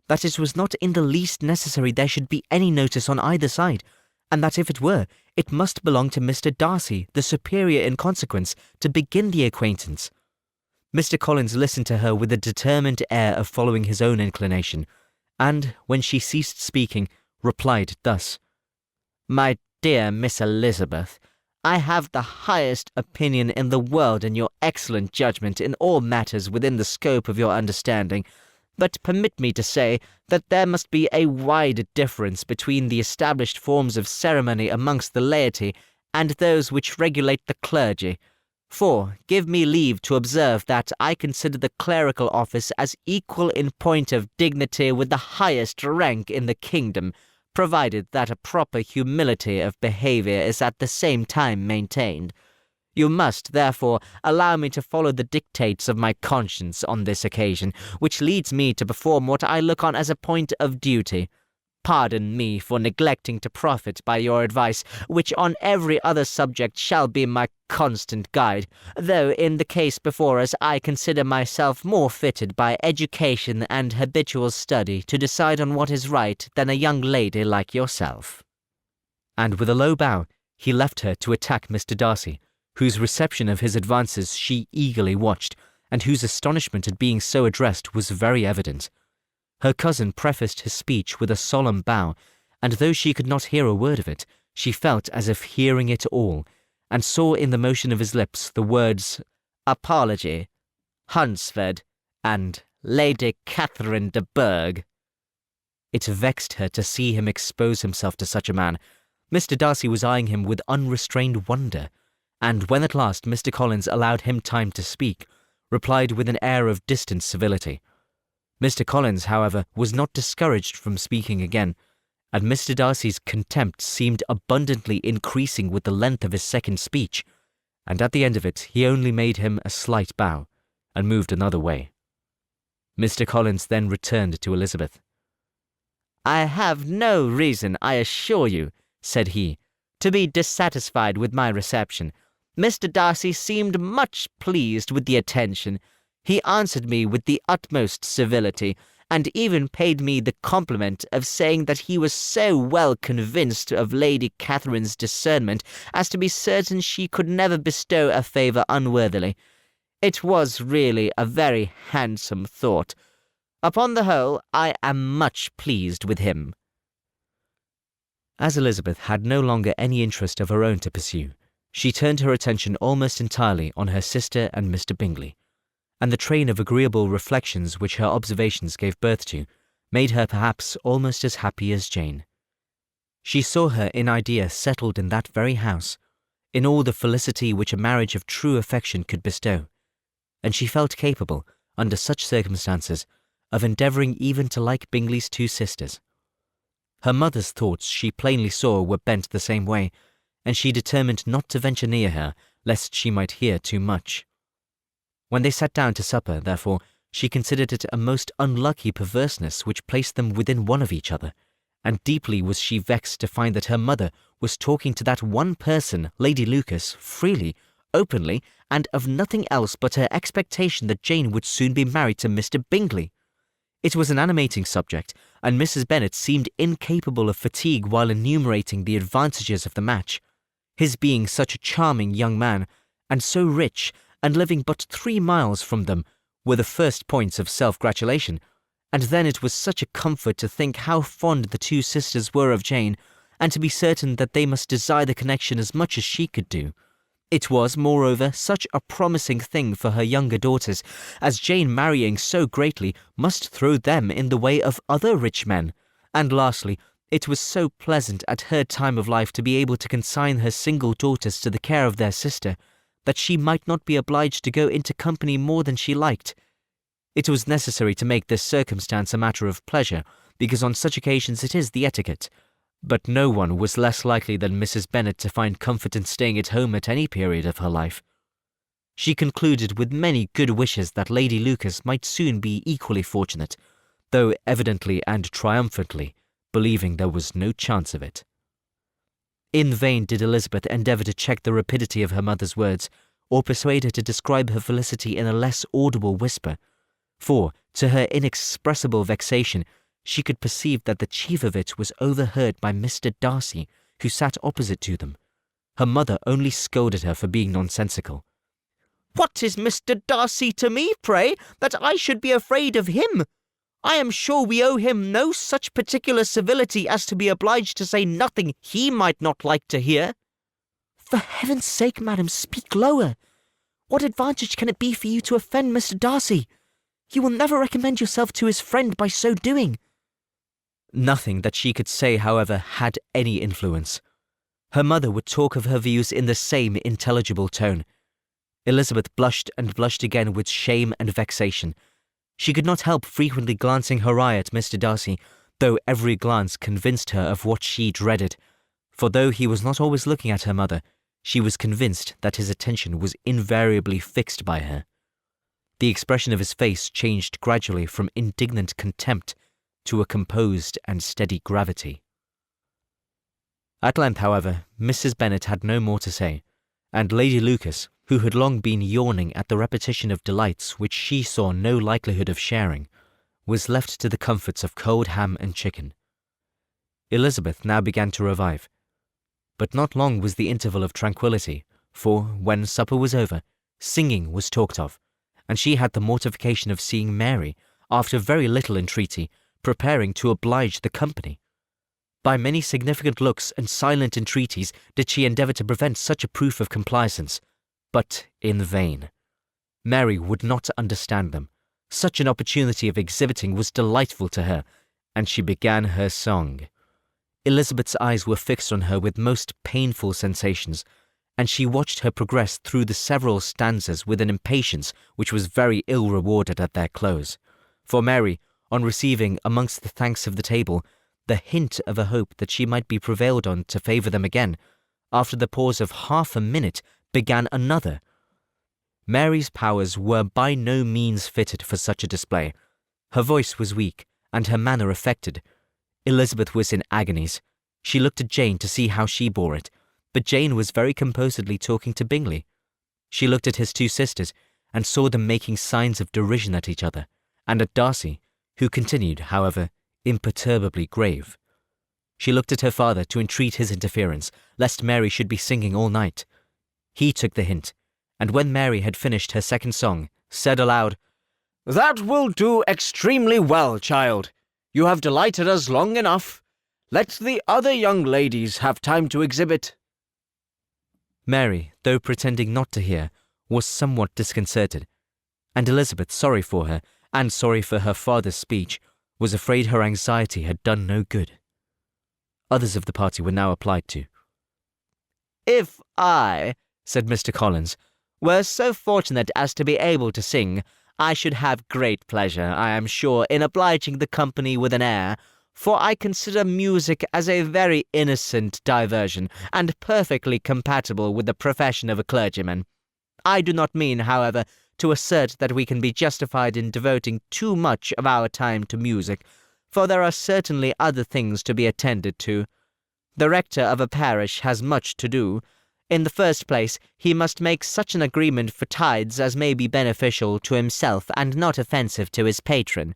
that it was not in the least necessary there should be any notice on either side, and that if it were, it must belong to Mr. Darcy, the superior in consequence, to begin the acquaintance. Mr. Collins listened to her with a determined air of following his own inclination, and, when she ceased speaking, replied thus: "My dear Miss Elizabeth, I have the highest opinion in the world in your excellent judgment in all matters within the scope of your understanding, but permit me to say that there must be a wide difference between the established forms of ceremony amongst the laity and those which regulate the clergy. For, give me leave to observe that I consider the clerical office as equal in point of dignity with the highest rank in the kingdom, provided that a proper humility of behaviour is at the same time maintained. You must, therefore, allow me to follow the dictates of my conscience on this occasion, which leads me to perform what I look on as a point of duty. Pardon me for neglecting to profit by your advice, which on every other subject shall be my constant guide, though in the case before us I consider myself more fitted by education and habitual study to decide on what is right than a young lady like yourself." And with a low bow, he left her to attack Mr. Darcy, whose reception of his advances she eagerly watched, and whose astonishment at being so addressed was very evident. Her cousin prefaced his speech with a solemn bow, and though she could not hear a word of it, she felt as if hearing it all, and saw in the motion of his lips the words "apology," "Hunsford," and "Lady Catherine de Bourgh." It vexed her to see him expose himself to such a man. Mr. Darcy was eyeing him with unrestrained wonder, and when at last Mr. Collins allowed him time to speak, replied with an air of distant civility. Mr. Collins, however, was not discouraged from speaking again, and Mr. Darcy's contempt seemed abundantly increasing with the length of his second speech, and at the end of it he only made him a slight bow, and moved another way. Mr. Collins then returned to Elizabeth. "I have no reason, I assure you," said he, "to be dissatisfied with my reception. Mr. Darcy seemed much pleased with the attention. He answered me with the utmost civility, and even paid me the compliment of saying that he was so well convinced of Lady Catherine's discernment as to be certain she could never bestow a favour unworthily. It was really a very handsome thought. Upon the whole, I am much pleased with him." As Elizabeth had no longer any interest of her own to pursue, she turned her attention almost entirely on her sister and Mr. Bingley, and the train of agreeable reflections which her observations gave birth to made her perhaps almost as happy as Jane. She saw her in idea settled in that very house, in all the felicity which a marriage of true affection could bestow, and she felt capable, under such circumstances, of endeavouring even to like Bingley's two sisters. Her mother's thoughts she plainly saw were bent the same way, and she determined not to venture near her, lest she might hear too much. When they sat down to supper, therefore, she considered it a most unlucky perverseness which placed them within one of each other, and deeply was she vexed to find that her mother was talking to that one person, Lady Lucas, freely, openly, and of nothing else but her expectation that Jane would soon be married to Mr. Bingley. It was an animating subject, and Mrs. Bennet seemed incapable of fatigue while enumerating the advantages of the match. His being such a charming young man, and so rich, and living but 3 miles from them, were the first points of self-gratulation, and then it was such a comfort to think how fond the two sisters were of Jane, and to be certain that they must desire the connection as much as she could do. It was, moreover, such a promising thing for her younger daughters, as Jane marrying so greatly must throw them in the way of other rich men. And lastly, it was so pleasant at her time of life to be able to consign her single daughters to the care of their sister, that she might not be obliged to go into company more than she liked. It was necessary to make this circumstance a matter of pleasure, because on such occasions it is the etiquette. But no one was less likely than Mrs. Bennet to find comfort in staying at home at any period of her life. She concluded with many good wishes that Lady Lucas might soon be equally fortunate, though evidently and triumphantly believing there was no chance of it. In vain did Elizabeth endeavour to check the rapidity of her mother's words, or persuade her to describe her felicity in a less audible whisper, for, to her inexpressible vexation, she could perceive that the chief of it was overheard by Mr. Darcy, who sat opposite to them. Her mother only scolded her for being nonsensical. "What is Mr. Darcy to me, pray, that I should be afraid of him? I am sure we owe him no such particular civility as to be obliged to say nothing he might not like to hear." "For heaven's sake, madam, speak lower. What advantage can it be for you to offend Mr. Darcy? You will never recommend yourself to his friend by so doing." Nothing that she could say, however, had any influence. Her mother would talk of her views in the same intelligible tone. Elizabeth blushed and blushed again with shame and vexation. She could not help frequently glancing her eye at Mr. Darcy, though every glance convinced her of what she dreaded, for though he was not always looking at her mother, she was convinced that his attention was invariably fixed by her. The expression of his face changed gradually from indignant contempt to a composed and steady gravity. At length, however, Mrs. Bennet had no more to say, and Lady Lucas, who had long been yawning at the repetition of delights which she saw no likelihood of sharing, was left to the comforts of cold ham and chicken. Elizabeth now began to revive, but not long was the interval of tranquillity, for, when supper was over, singing was talked of, and she had the mortification of seeing Mary, after very little entreaty, preparing to oblige the company. By many significant looks and silent entreaties did she endeavour to prevent such a proof of complaisance, but in vain. Mary would not understand them. Such an opportunity of exhibiting was delightful to her, and she began her song. Elizabeth's eyes were fixed on her with most painful sensations, and she watched her progress through the several stanzas with an impatience which was very ill rewarded at their close. For Mary, on receiving, amongst the thanks of the table, the hint of a hope that she might be prevailed on to favour them again, after the pause of half a minute, began another. Mary's powers were by no means fitted for such a display. Her voice was weak, and her manner affected. Elizabeth was in agonies. She looked at Jane to see how she bore it, but Jane was very composedly talking to Bingley. She looked at his two sisters, and saw them making signs of derision at each other, and at Darcy, who continued, however, imperturbably grave. She looked at her father to entreat his interference, lest Mary should be singing all night. He took the hint, and when Mary had finished her second song, said aloud, "That will do extremely well, child. You have delighted us long enough. Let the other young ladies have time to exhibit." Mary, though pretending not to hear, was somewhat disconcerted, and Elizabeth, sorry for her, and sorry for her father's speech, was afraid her anxiety had done no good. Others of the party were now applied to. "If I," said Mr. Collins, "were so fortunate as to be able to sing, I should have great pleasure, I am sure, in obliging the company with an air, for I consider music as a very innocent diversion, and perfectly compatible with the profession of a clergyman. I do not mean, however, to assert that we can be justified in devoting too much of our time to music, for there are certainly other things to be attended to. The rector of a parish has much to do. In the first place, he must make such an agreement for tithes as may be beneficial to himself and not offensive to his patron.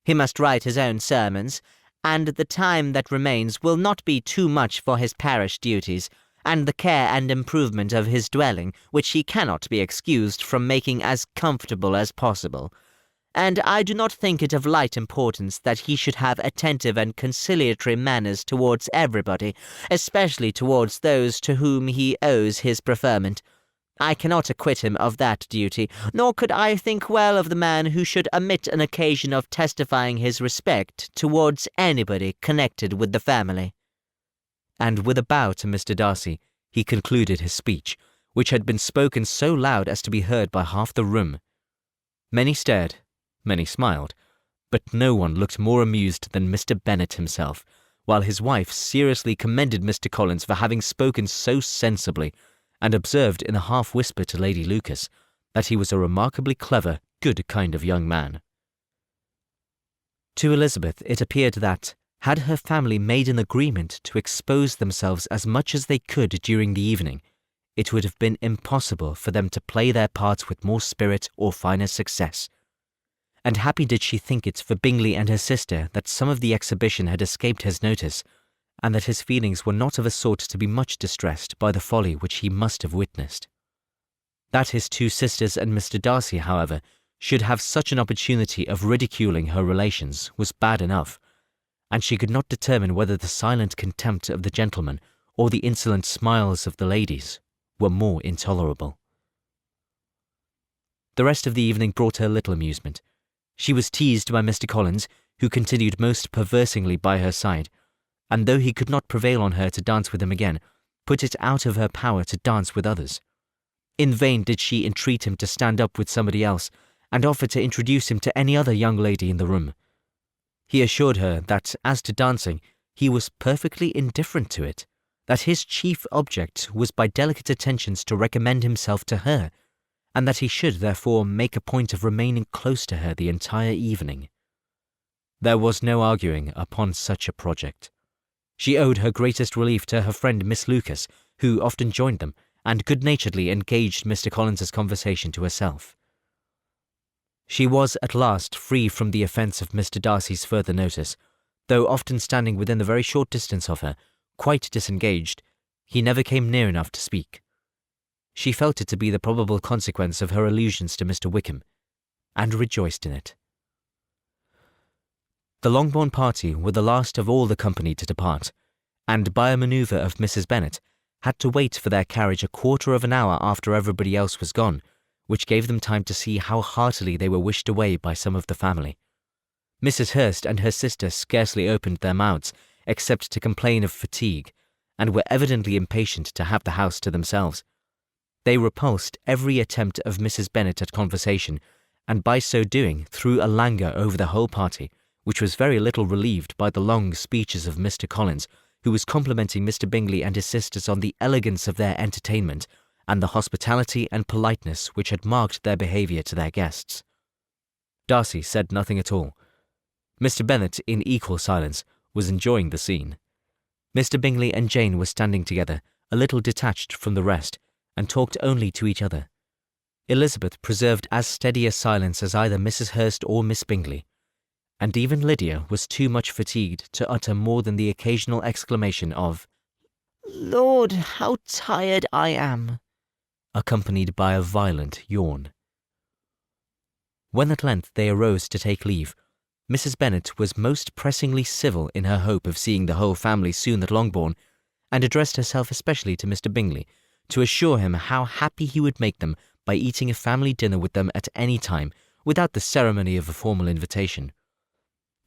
He must write his own sermons, and the time that remains will not be too much for his parish duties, and the care and improvement of his dwelling, which he cannot be excused from making as comfortable as possible. And I do not think it of light importance that he should have attentive and conciliatory manners towards everybody, especially towards those to whom he owes his preferment. I cannot acquit him of that duty, nor could I think well of the man who should omit an occasion of testifying his respect towards anybody connected with the family." And with a bow to Mr. Darcy, he concluded his speech, which had been spoken so loud as to be heard by half the room. Many stared, many smiled, but no one looked more amused than Mr. Bennet himself, while his wife seriously commended Mr. Collins for having spoken so sensibly, and observed in a half-whisper to Lady Lucas that he was a remarkably clever, good kind of young man. To Elizabeth it appeared that, had her family made an agreement to expose themselves as much as they could during the evening, it would have been impossible for them to play their parts with more spirit or finer success. And happy did she think it for Bingley and her sister that some of the exhibition had escaped his notice, and that his feelings were not of a sort to be much distressed by the folly which he must have witnessed. That his two sisters and Mr. Darcy, however, should have such an opportunity of ridiculing her relations was bad enough, and she could not determine whether the silent contempt of the gentlemen or the insolent smiles of the ladies were more intolerable. The rest of the evening brought her little amusement. She was teased by Mr. Collins, who continued most perversingly by her side, and though he could not prevail on her to dance with him again, put it out of her power to dance with others. In vain did she entreat him to stand up with somebody else, and offer to introduce him to any other young lady in the room. He assured her that, as to dancing, he was perfectly indifferent to it, that his chief object was by delicate attentions to recommend himself to her, and that he should therefore make a point of remaining close to her the entire evening. There was no arguing upon such a project. She owed her greatest relief to her friend Miss Lucas, who often joined them, and good-naturedly engaged Mr. Collins's conversation to herself. She was at last free from the offence of Mr. Darcy's further notice, though often standing within the very short distance of her, quite disengaged, he never came near enough to speak. She felt it to be the probable consequence of her allusions to Mr. Wickham, and rejoiced in it. The Longbourn party were the last of all the company to depart, and by a manoeuvre of Mrs. Bennet, had to wait for their carriage a quarter of an hour after everybody else was gone, which gave them time to see how heartily they were wished away by some of the family. Mrs. Hurst and her sister scarcely opened their mouths, except to complain of fatigue, and were evidently impatient to have the house to themselves. They repulsed every attempt of Mrs. Bennet at conversation, and by so doing threw a languor over the whole party, which was very little relieved by the long speeches of Mr. Collins, who was complimenting Mr. Bingley and his sisters on the elegance of their entertainment, and the hospitality and politeness which had marked their behaviour to their guests. Darcy said nothing at all. Mr. Bennet, in equal silence, was enjoying the scene. Mr. Bingley and Jane were standing together, a little detached from the rest, and talked only to each other. Elizabeth preserved as steady a silence as either Mrs. Hurst or Miss Bingley, and even Lydia was too much fatigued to utter more than the occasional exclamation of, "Lord, how tired I am!" accompanied by a violent yawn. When at length they arose to take leave, Mrs. Bennet was most pressingly civil in her hope of seeing the whole family soon at Longbourn, and addressed herself especially to Mr. Bingley, to assure him how happy he would make them by eating a family dinner with them at any time, without the ceremony of a formal invitation.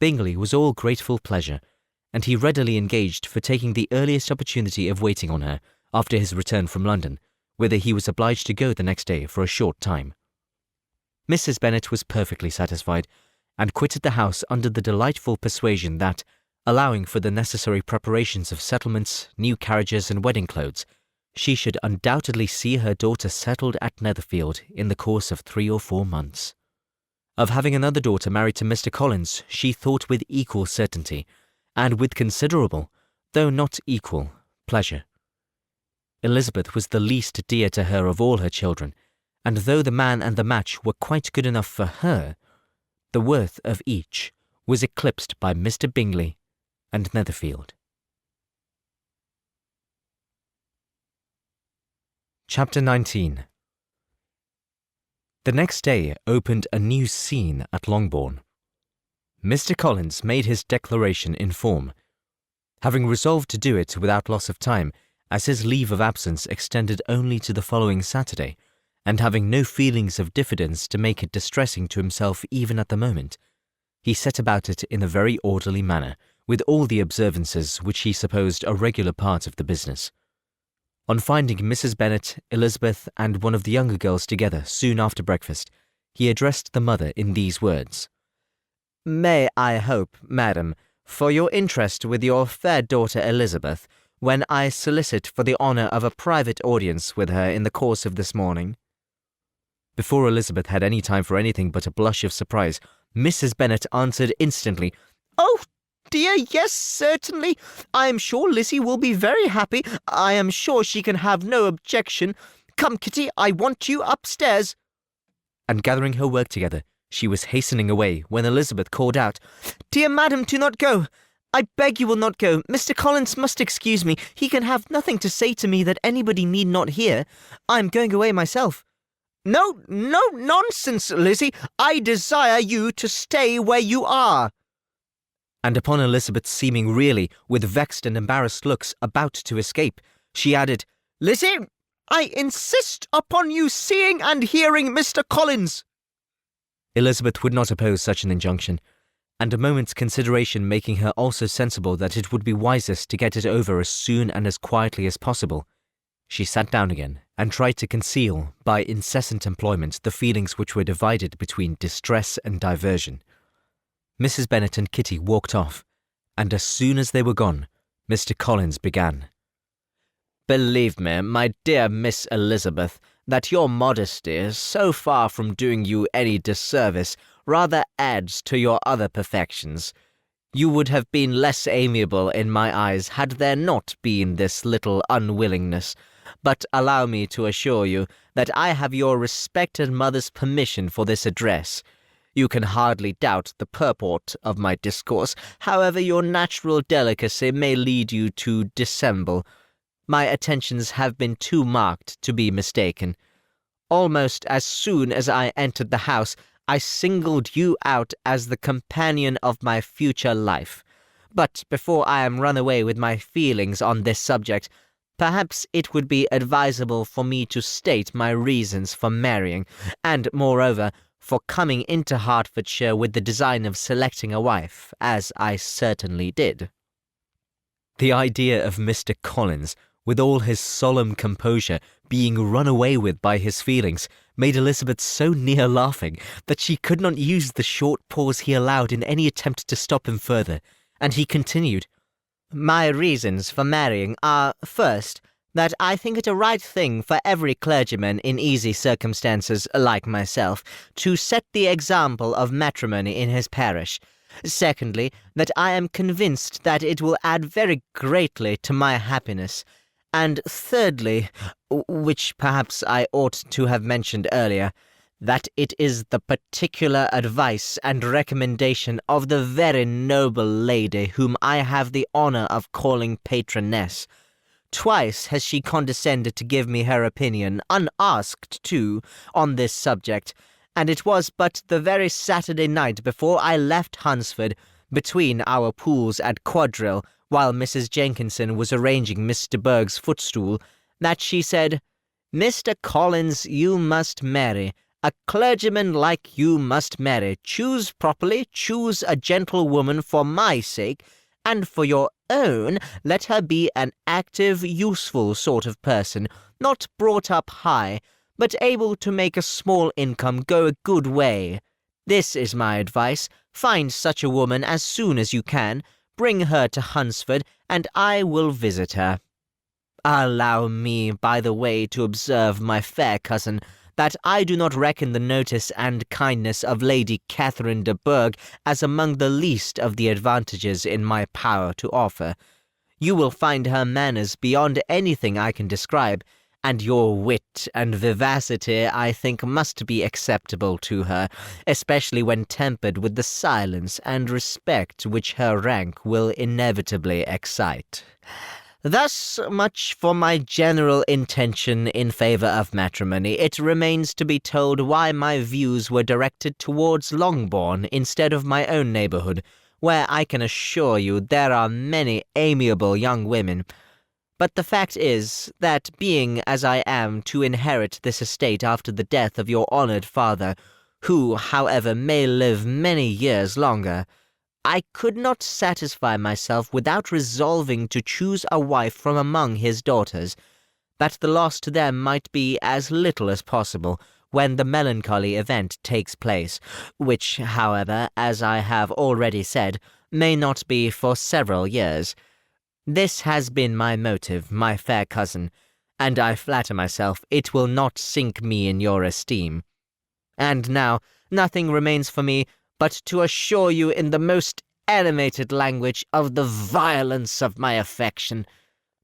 Bingley was all grateful pleasure, and he readily engaged for taking the earliest opportunity of waiting on her after his return from London, whither he was obliged to go the next day for a short time. Mrs. Bennet was perfectly satisfied, and quitted the house under the delightful persuasion that, allowing for the necessary preparations of settlements, new carriages, and wedding clothes, she should undoubtedly see her daughter settled at Netherfield in the course of 3 or 4 months. Of having another daughter married to Mr. Collins, she thought with equal certainty, and with considerable, though not equal, pleasure. Elizabeth was the least dear to her of all her children, and though the man and the match were quite good enough for her, the worth of each was eclipsed by Mr. Bingley and Netherfield. Chapter 19. The next day opened a new scene at Longbourn. Mr. Collins made his declaration in form, having resolved to do it without loss of time, as his leave of absence extended only to the following Saturday, and having no feelings of diffidence to make it distressing to himself even at the moment, he set about it in a very orderly manner, with all the observances which he supposed a regular part of the business. On finding Mrs. Bennet, Elizabeth, and one of the younger girls together soon after breakfast, he addressed the mother in these words: "May I hope, madam, for your interest with your fair daughter Elizabeth, when I solicit for the honour of a private audience with her in the course of this morning?" Before Elizabeth had any time for anything but a blush of surprise, Mrs. Bennet answered instantly, "Oh, dear, yes, certainly. I am sure Lizzie will be very happy. I am sure she can have no objection. Come, Kitty, I want you upstairs." And gathering her work together, she was hastening away when Elizabeth called out, "Dear madam, do not go. I beg you will not go. Mr. Collins must excuse me. He can have nothing to say to me that anybody need not hear. I am going away myself." No, nonsense, Lizzie. I desire you to stay where you are." And upon Elizabeth seeming really, with vexed and embarrassed looks, about to escape, she added, "Lizzie, I insist upon you seeing and hearing Mr. Collins." Elizabeth would not oppose such an injunction, and a moment's consideration making her also sensible that it would be wisest to get it over as soon and as quietly as possible, she sat down again and tried to conceal, by incessant employment, the feelings which were divided between distress and diversion. Mrs. Bennet and Kitty walked off, and as soon as they were gone, Mr. Collins began. "Believe me, my dear Miss Elizabeth, that your modesty, so far from doing you any disservice, rather adds to your other perfections. You would have been less amiable in my eyes had there not been this little unwillingness. But allow me to assure you that I have your respected mother's permission for this address. You can hardly doubt the purport of my discourse, however your natural delicacy may lead you to dissemble. My attentions have been too marked to be mistaken. Almost as soon as I entered the house, I singled you out as the companion of my future life. But before I am run away with my feelings on this subject, perhaps it would be advisable for me to state my reasons for marrying, and, moreover, for coming into Hertfordshire with the design of selecting a wife, as I certainly did." The idea of Mr. Collins, with all his solemn composure, being run away with by his feelings, made Elizabeth so near laughing that she could not use the short pause he allowed in any attempt to stop him further, and he continued, "My reasons for marrying are, first, that I think it a right thing for every clergyman in easy circumstances, like myself, to set the example of matrimony in his parish. Secondly, that I am convinced that it will add very greatly to my happiness. And thirdly, which perhaps I ought to have mentioned earlier, that it is the particular advice and recommendation of the very noble lady whom I have the honour of calling patroness. Twice has she condescended to give me her opinion, unasked too, on this subject, and it was but the very Saturday night before I left Hunsford, between our pools at quadrille, while Mrs. Jenkinson was arranging Miss de Bourgh's footstool, that she said, 'Mr. Collins, you must marry, A clergyman like you must marry. Choose properly, choose a gentlewoman for my sake, and for your own, let her be an active, useful sort of person, not brought up high, but able to make a small income go a good way. This is my advice. Find such a woman as soon as you can, bring her to Hunsford, and I will visit her. Allow me, by the way, to observe, my fair cousin, that I do not reckon the notice and kindness of Lady Catherine de Bourgh as among the least of the advantages in my power to offer. You will find her manners beyond anything I can describe, and your wit and vivacity, I think, must be acceptable to her, especially when tempered with the silence and respect which her rank will inevitably excite. Thus much for my general intention in favour of matrimony. It remains to be told why my views were directed towards Longbourn instead of my own neighbourhood, where I can assure you there are many amiable young women. But the fact is, that being as I am to inherit this estate after the death of your honoured father, who, however, may live many years longer, I could not satisfy myself without resolving to choose a wife from among his daughters, that the loss to them might be as little as possible when the melancholy event takes place, which, however, as I have already said, may not be for several years. This has been my motive, my fair cousin, and I flatter myself it will not sink me in your esteem. And now nothing remains for me but to assure you in the most animated language of the violence of my affection.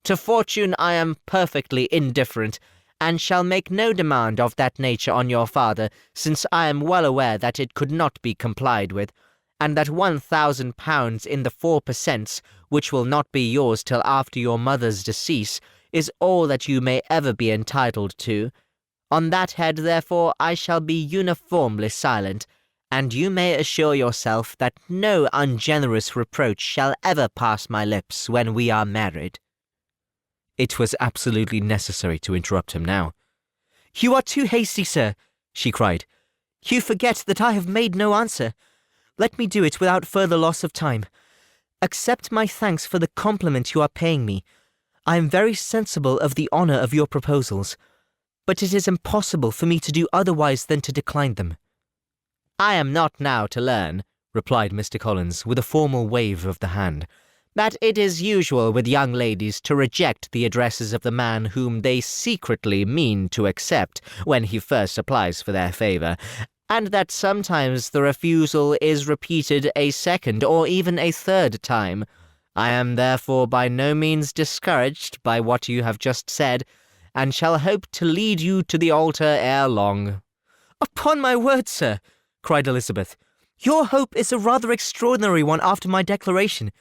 To fortune I am perfectly indifferent, and shall make no demand of that nature on your father, since I am well aware that it could not be complied with, and that £1,000 in the 4%, which will not be yours till after your mother's decease, is all that you may ever be entitled to. On that head, therefore, I shall be uniformly silent, and you may assure yourself that no ungenerous reproach shall ever pass my lips when we are married." It was absolutely necessary to interrupt him now. "You are too hasty, sir," she cried. "You forget that I have made no answer. Let me do it without further loss of time. Accept my thanks for the compliment you are paying me. I am very sensible of the honour of your proposals, but it is impossible for me to do otherwise than to decline them." "I am not now to learn," replied Mr. Collins, with a formal wave of the hand, "that it is usual with young ladies to reject the addresses of the man whom they secretly mean to accept when he first applies for their favour, and that sometimes the refusal is repeated a second or even a third time. I am therefore by no means discouraged by what you have just said, and shall hope to lead you to the altar ere long." "Upon my word, sir," cried Elizabeth, "your hope is a rather extraordinary one after my declaration.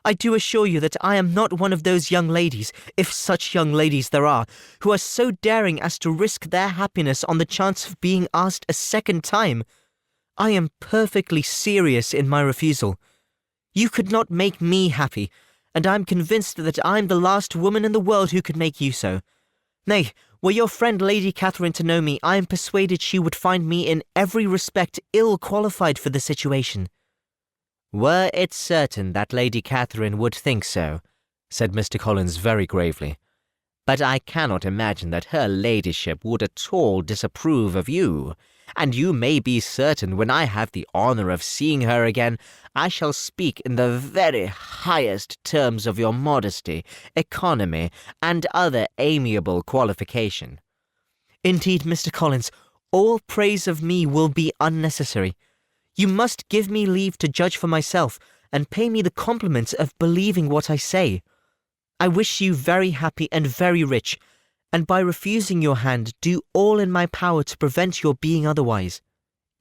I do assure you that I am not one of those young ladies, if such young ladies there are, who are so daring as to risk their happiness on the chance of being asked a second time. I am perfectly serious in my refusal. You could not make me happy, and I am convinced that I am the last woman in the world who could make you so. Nay, were your friend Lady Catherine to know me, I am persuaded she would find me in every respect ill qualified for the situation." "Were it certain that Lady Catherine would think so," said Mr. Collins very gravely, "but I cannot imagine that her ladyship would at all disapprove of you, and you may be certain when I have the honour of seeing her again, I shall speak in the very highest terms of your modesty, economy, and other amiable qualification." "Indeed, Mr. Collins, all praise of me will be unnecessary. You must give me leave to judge for myself, and pay me the compliment of believing what I say. I wish you very happy and very rich, and by refusing your hand do all in my power to prevent your being otherwise.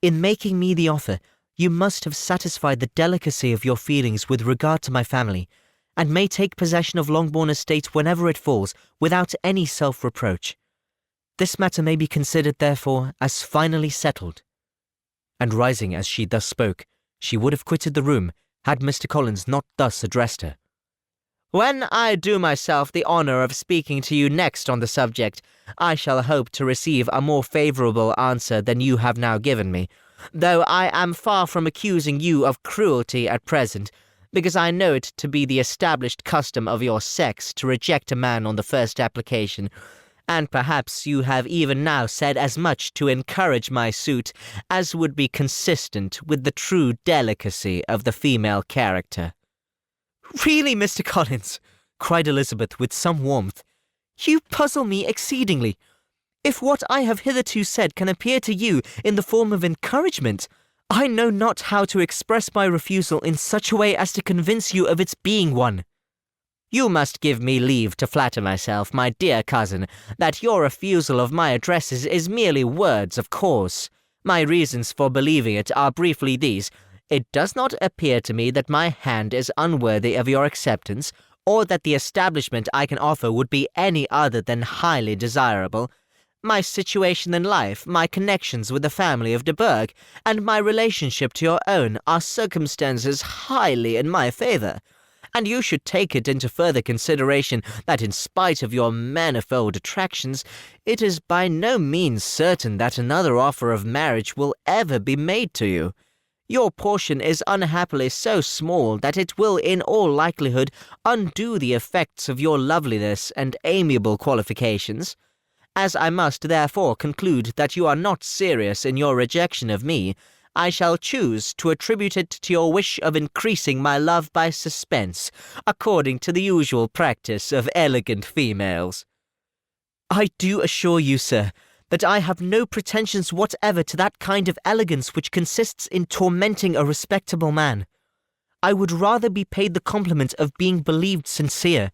In making me the offer, you must have satisfied the delicacy of your feelings with regard to my family, and may take possession of Longbourn estate whenever it falls, without any self-reproach. This matter may be considered, therefore, as finally settled." and rising as she thus spoke, she would have quitted the room had Mr. Collins not thus addressed her. When I do myself the honour of speaking to you next on the subject, I shall hope to receive a more favourable answer than you have now given me, though I am far from accusing you of cruelty at present, because I know it to be the established custom of your sex to reject a man on the first application, and perhaps you have even now said as much to encourage my suit as would be consistent with the true delicacy of the female character." "Really, Mr. Collins," cried Elizabeth with some warmth, "you puzzle me exceedingly. If what I have hitherto said can appear to you in the form of encouragement, I know not how to express my refusal in such a way as to convince you of its being one." "You must give me leave to flatter myself, my dear cousin, that your refusal of my addresses is merely words, of course. My reasons for believing it are briefly these. It does not appear to me that my hand is unworthy of your acceptance, or that the establishment I can offer would be any other than highly desirable. My situation in life, my connections with the family of de Bourgh, and my relationship to your own are circumstances highly in my favour, and you should take it into further consideration that in spite of your manifold attractions, it is by no means certain that another offer of marriage will ever be made to you. Your portion is unhappily so small that it will in all likelihood undo the effects of your loveliness and amiable qualifications. As I must therefore conclude that you are not serious in your rejection of me, I shall choose to attribute it to your wish of increasing my love by suspense, according to the usual practice of elegant females." "I do assure you, sir, that I have no pretensions whatever to that kind of elegance which consists in tormenting a respectable man. I would rather be paid the compliment of being believed sincere.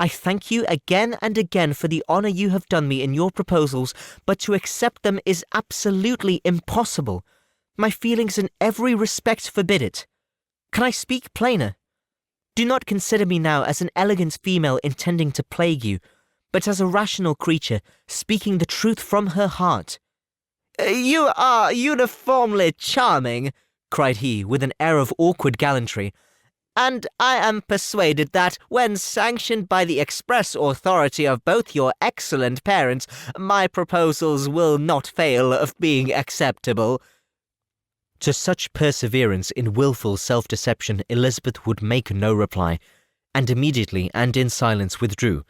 I thank you again and again for the honour you have done me in your proposals, but to accept them is absolutely impossible. My feelings in every respect forbid it. Can I speak plainer? Do not consider me now as an elegant female intending to plague you, but as a rational creature, speaking the truth from her heart." "You are uniformly charming," cried he, with an air of awkward gallantry, "and I am persuaded that, when sanctioned by the express authority of both your excellent parents, my proposals will not fail of being acceptable." To such perseverance in wilful self-deception Elizabeth would make no reply, and immediately and in silence withdrew,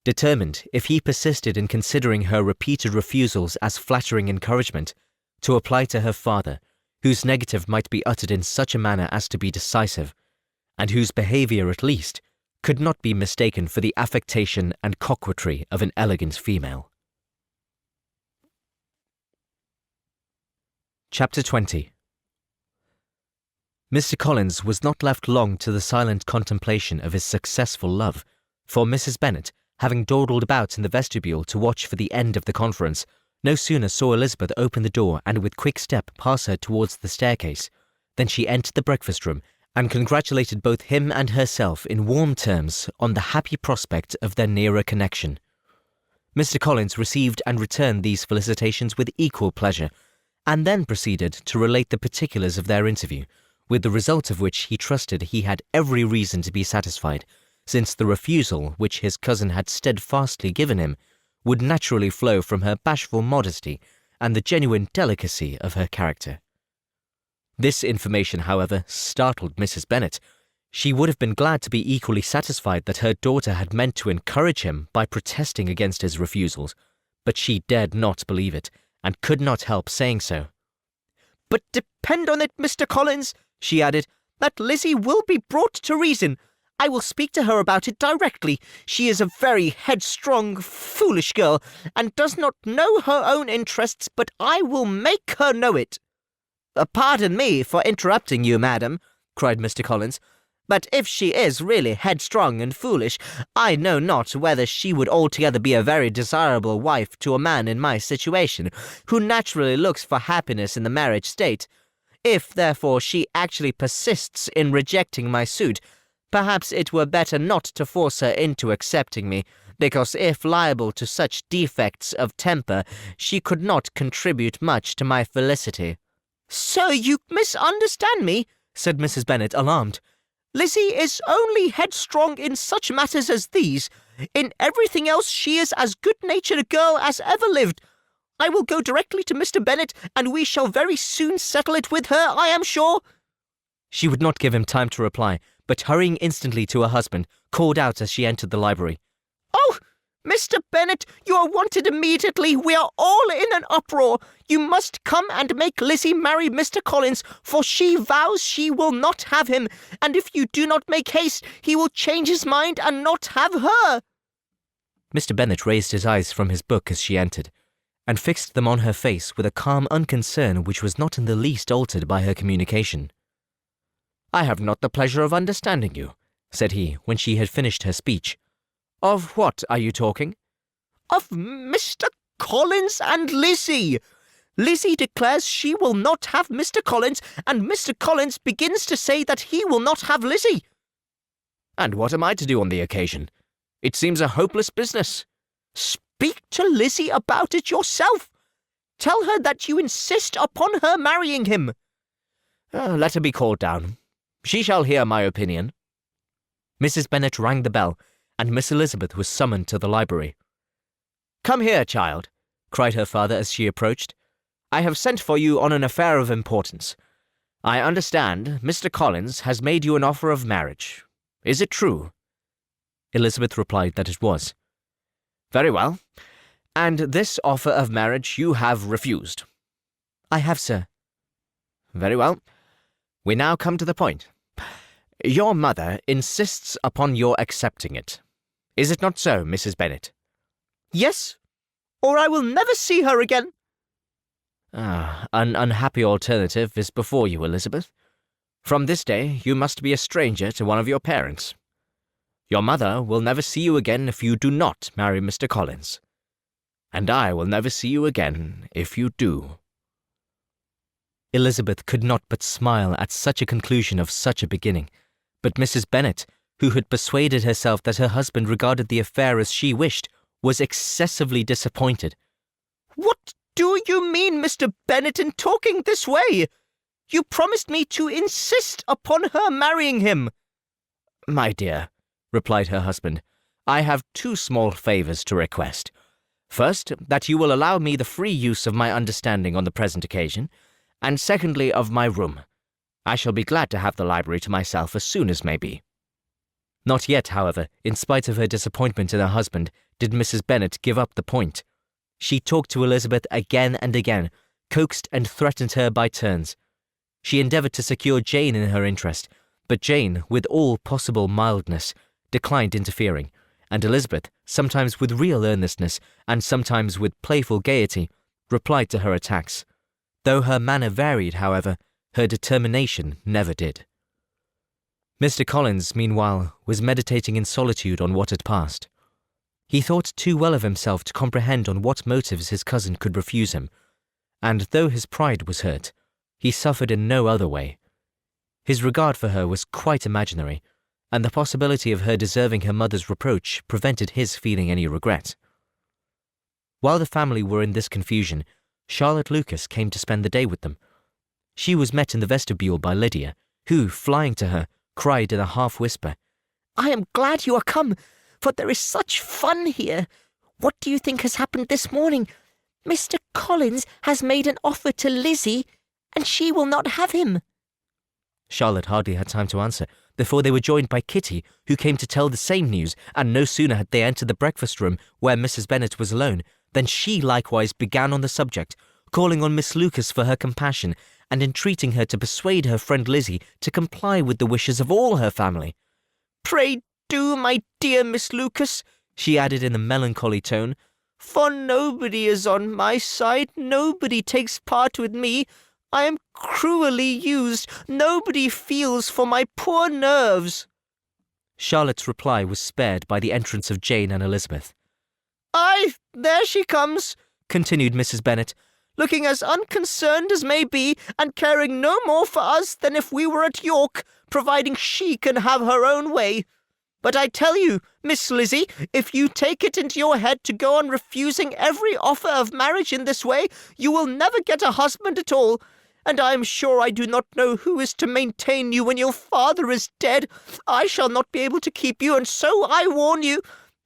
determined, if he persisted in considering her repeated refusals as flattering encouragement, to apply to her father, whose negative might be uttered in such a manner as to be decisive, and whose behaviour at least could not be mistaken for the affectation and coquetry of an elegant female. Chapter 20. Mr. Collins was not left long to the silent contemplation of his successful love, for Mrs. Bennet, having dawdled about in the vestibule to watch for the end of the conference, no sooner saw Elizabeth open the door and with quick step pass her towards the staircase, than she entered the breakfast-room and congratulated both him and herself in warm terms on the happy prospect of their nearer connection. Mr. Collins received and returned these felicitations with equal pleasure, and then proceeded to relate the particulars of their interview, with the result of which he trusted he had every reason to be satisfied, since the refusal which his cousin had steadfastly given him would naturally flow from her bashful modesty and the genuine delicacy of her character. This information, however, startled Mrs. Bennet. She would have been glad to be equally satisfied that her daughter had meant to encourage him by protesting against his refusals, but she dared not believe it, and could not help saying so. "But depend on it, Mr. Collins," she added, "that Lizzie will be brought to reason. I will speak to her about it directly. She is a very headstrong, foolish girl, and does not know her own interests, but I will make her know it." "Pardon me for interrupting you, madam," cried Mr. Collins, "but if she is really headstrong and foolish, I know not whether she would altogether be a very desirable wife to a man in my situation, who naturally looks for happiness in the marriage state. If, therefore, she actually persists in rejecting my suit, perhaps it were better not to force her into accepting me, because if liable to such defects of temper, she could not contribute much to my felicity." "So you misunderstand me," said Mrs. Bennet, alarmed. Lizzie is only headstrong in such matters as these. In everything else she is as good-natured a girl as ever lived. I will go directly to Mr. Bennet, and we shall very soon settle it with her, I am sure." She would not give him time to reply, but hurrying instantly to her husband, called out as she entered the library. "Oh, Mr. Bennet, you are wanted immediately. We are all in an uproar. You must come and make Lizzie marry Mr. Collins, for she vows she will not have him, and if you do not make haste, he will change his mind and not have her." Mr. Bennet raised his eyes from his book as she entered, and fixed them on her face with a calm unconcern which was not in the least altered by her communication. "I have not the pleasure of understanding you," said he, when she had finished her speech. "Of what are you talking?" "Of Mr. Collins and Lizzie. Lizzie declares she will not have Mr. Collins, and Mr. Collins begins to say that he will not have Lizzie." "And what am I to do on the occasion? It seems a hopeless business." "Speak to Lizzie about it yourself. Tell her that you insist upon her marrying him." Let her be called down. She shall hear my opinion." Mrs. Bennet rang the bell, and Miss Elizabeth was summoned to the library. "Come here, child," cried her father as she approached. "I have sent for you on an affair of importance. I understand Mr. Collins has made you an offer of marriage. Is it true?" Elizabeth replied that it was. "Very well. And this offer of marriage you have refused?" "I have, sir." "Very well. We now come to the point. Your mother insists upon your accepting it. Is it not so, Mrs. Bennet?" "Yes, or I will never see her again." An unhappy alternative is before you, Elizabeth. From this day you must be a stranger to one of your parents. Your mother will never see you again if you do not marry Mr. Collins. And I will never see you again if you do." Elizabeth could not but smile at such a conclusion of such a beginning, but Mrs. Bennet, who had persuaded herself that her husband regarded the affair as she wished, was excessively disappointed. "What do you mean, Mr. Bennet, in talking this way? You promised me to insist upon her marrying him." "My dear," replied her husband, "I have two small favours to request. First, that you will allow me the free use of my understanding on the present occasion, and secondly, of my room. I shall be glad to have the library to myself as soon as may be." Not yet, however, in spite of her disappointment in her husband, did Mrs. Bennet give up the point. She talked to Elizabeth again and again, coaxed and threatened her by turns. She endeavoured to secure Jane in her interest, but Jane, with all possible mildness, declined interfering, and Elizabeth, sometimes with real earnestness, and sometimes with playful gaiety, replied to her attacks. Though her manner varied, however, her determination never did. Mr. Collins, meanwhile, was meditating in solitude on what had passed. He thought too well of himself to comprehend on what motives his cousin could refuse him, and though his pride was hurt, he suffered in no other way. His regard for her was quite imaginary, and the possibility of her deserving her mother's reproach prevented his feeling any regret. While the family were in this confusion, Charlotte Lucas came to spend the day with them. She was met in the vestibule by Lydia, who, flying to her, cried in a half-whisper, "I am glad you are come, for there is such fun here. What do you think has happened this morning? Mr. Collins has made an offer to Lizzie, and she will not have him." Charlotte hardly had time to answer, before they were joined by Kitty, who came to tell the same news, and no sooner had they entered the breakfast-room, where Mrs. Bennet was alone, than she likewise began on the subject, calling on Miss Lucas for her compassion, and entreating her to persuade her friend Lizzie to comply with the wishes of all her family. "Pray do, my dear Miss Lucas," she added in a melancholy tone, "for nobody is on my side, nobody takes part with me. I am cruelly used, nobody feels for my poor nerves." Charlotte's reply was spared by the entrance of Jane and Elizabeth. "Aye, there she comes," continued Mrs. Bennet, "looking as unconcerned as may be, and caring no more for us than if we were at York, providing she can have her own way. But I tell you, Miss Lizzie, if you take it into your head to go on refusing every offer of marriage in this way, you will never get a husband at all. and I am sure I do not know who is to maintain you when your father is dead. I shall not be able to keep you, and so I warn you.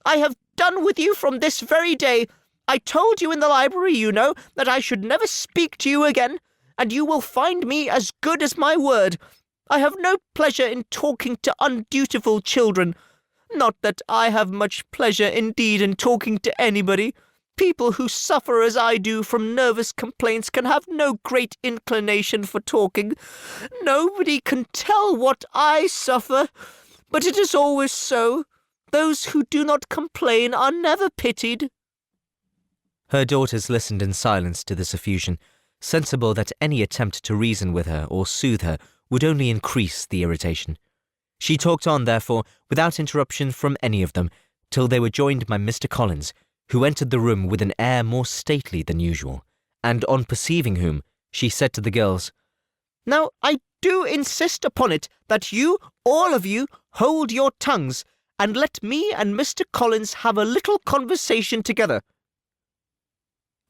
I have done with you from this very day. I told you in the library, you know, that I should never speak to you again, and you will find me as good as my word. I have no pleasure in talking to undutiful children. Not that I have much pleasure indeed in talking to anybody. People who suffer as I do from nervous complaints can have no great inclination for talking. Nobody can tell what I suffer, but it is always so. Those who do not complain are never pitied." Her daughters listened in silence to this effusion, sensible that any attempt to reason with her or soothe her would only increase the irritation. She talked on, therefore, without interruption from any of them, till they were joined by Mr. Collins, who entered the room with an air more stately than usual, and on perceiving whom, she said to the girls, "Now I do insist upon it that you, all of you, hold your tongues, and let me and Mr. Collins have a little conversation together."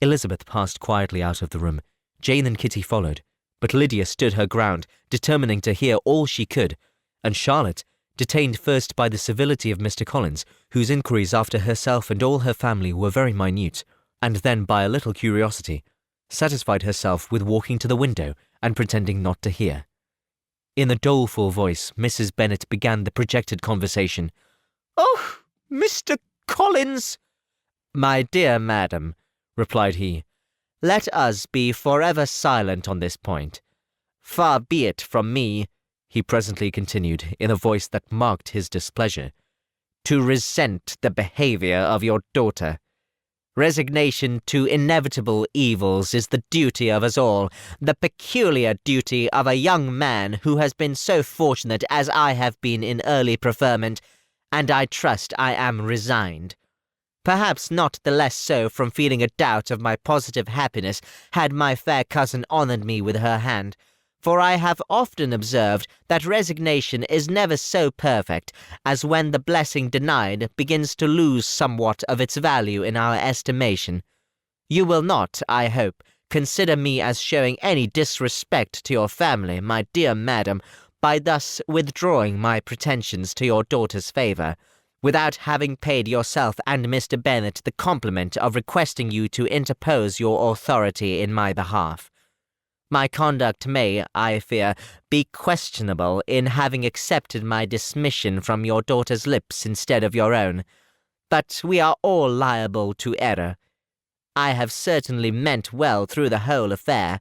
Elizabeth passed quietly out of the room. Jane and Kitty followed, but Lydia stood her ground, determining to hear all she could, and Charlotte, detained first by the civility of Mr. Collins, whose inquiries after herself and all her family were very minute, and then by a little curiosity, satisfied herself with walking to the window and pretending not to hear. In a doleful voice, Mrs. Bennet began the projected conversation. "Oh, Mr. Collins!" "My dear madam," replied he, "let us be forever silent on this point. Far be it from me," he presently continued, in a voice that marked his displeasure, "to resent the behaviour of your daughter. Resignation to inevitable evils is the duty of us all, the peculiar duty of a young man who has been so fortunate as I have been in early preferment, and I trust I am resigned. Perhaps not the less so from feeling a doubt of my positive happiness had my fair cousin honoured me with her hand, for I have often observed that resignation is never so perfect as when the blessing denied begins to lose somewhat of its value in our estimation. You will not, I hope, consider me as showing any disrespect to your family, my dear madam, by thus withdrawing my pretensions to your daughter's favour, without having paid yourself and Mr. Bennet the compliment of requesting you to interpose your authority in my behalf. My conduct may, I fear, be questionable in having accepted my dismission from your daughter's lips instead of your own, but we are all liable to error. I have certainly meant well through the whole affair.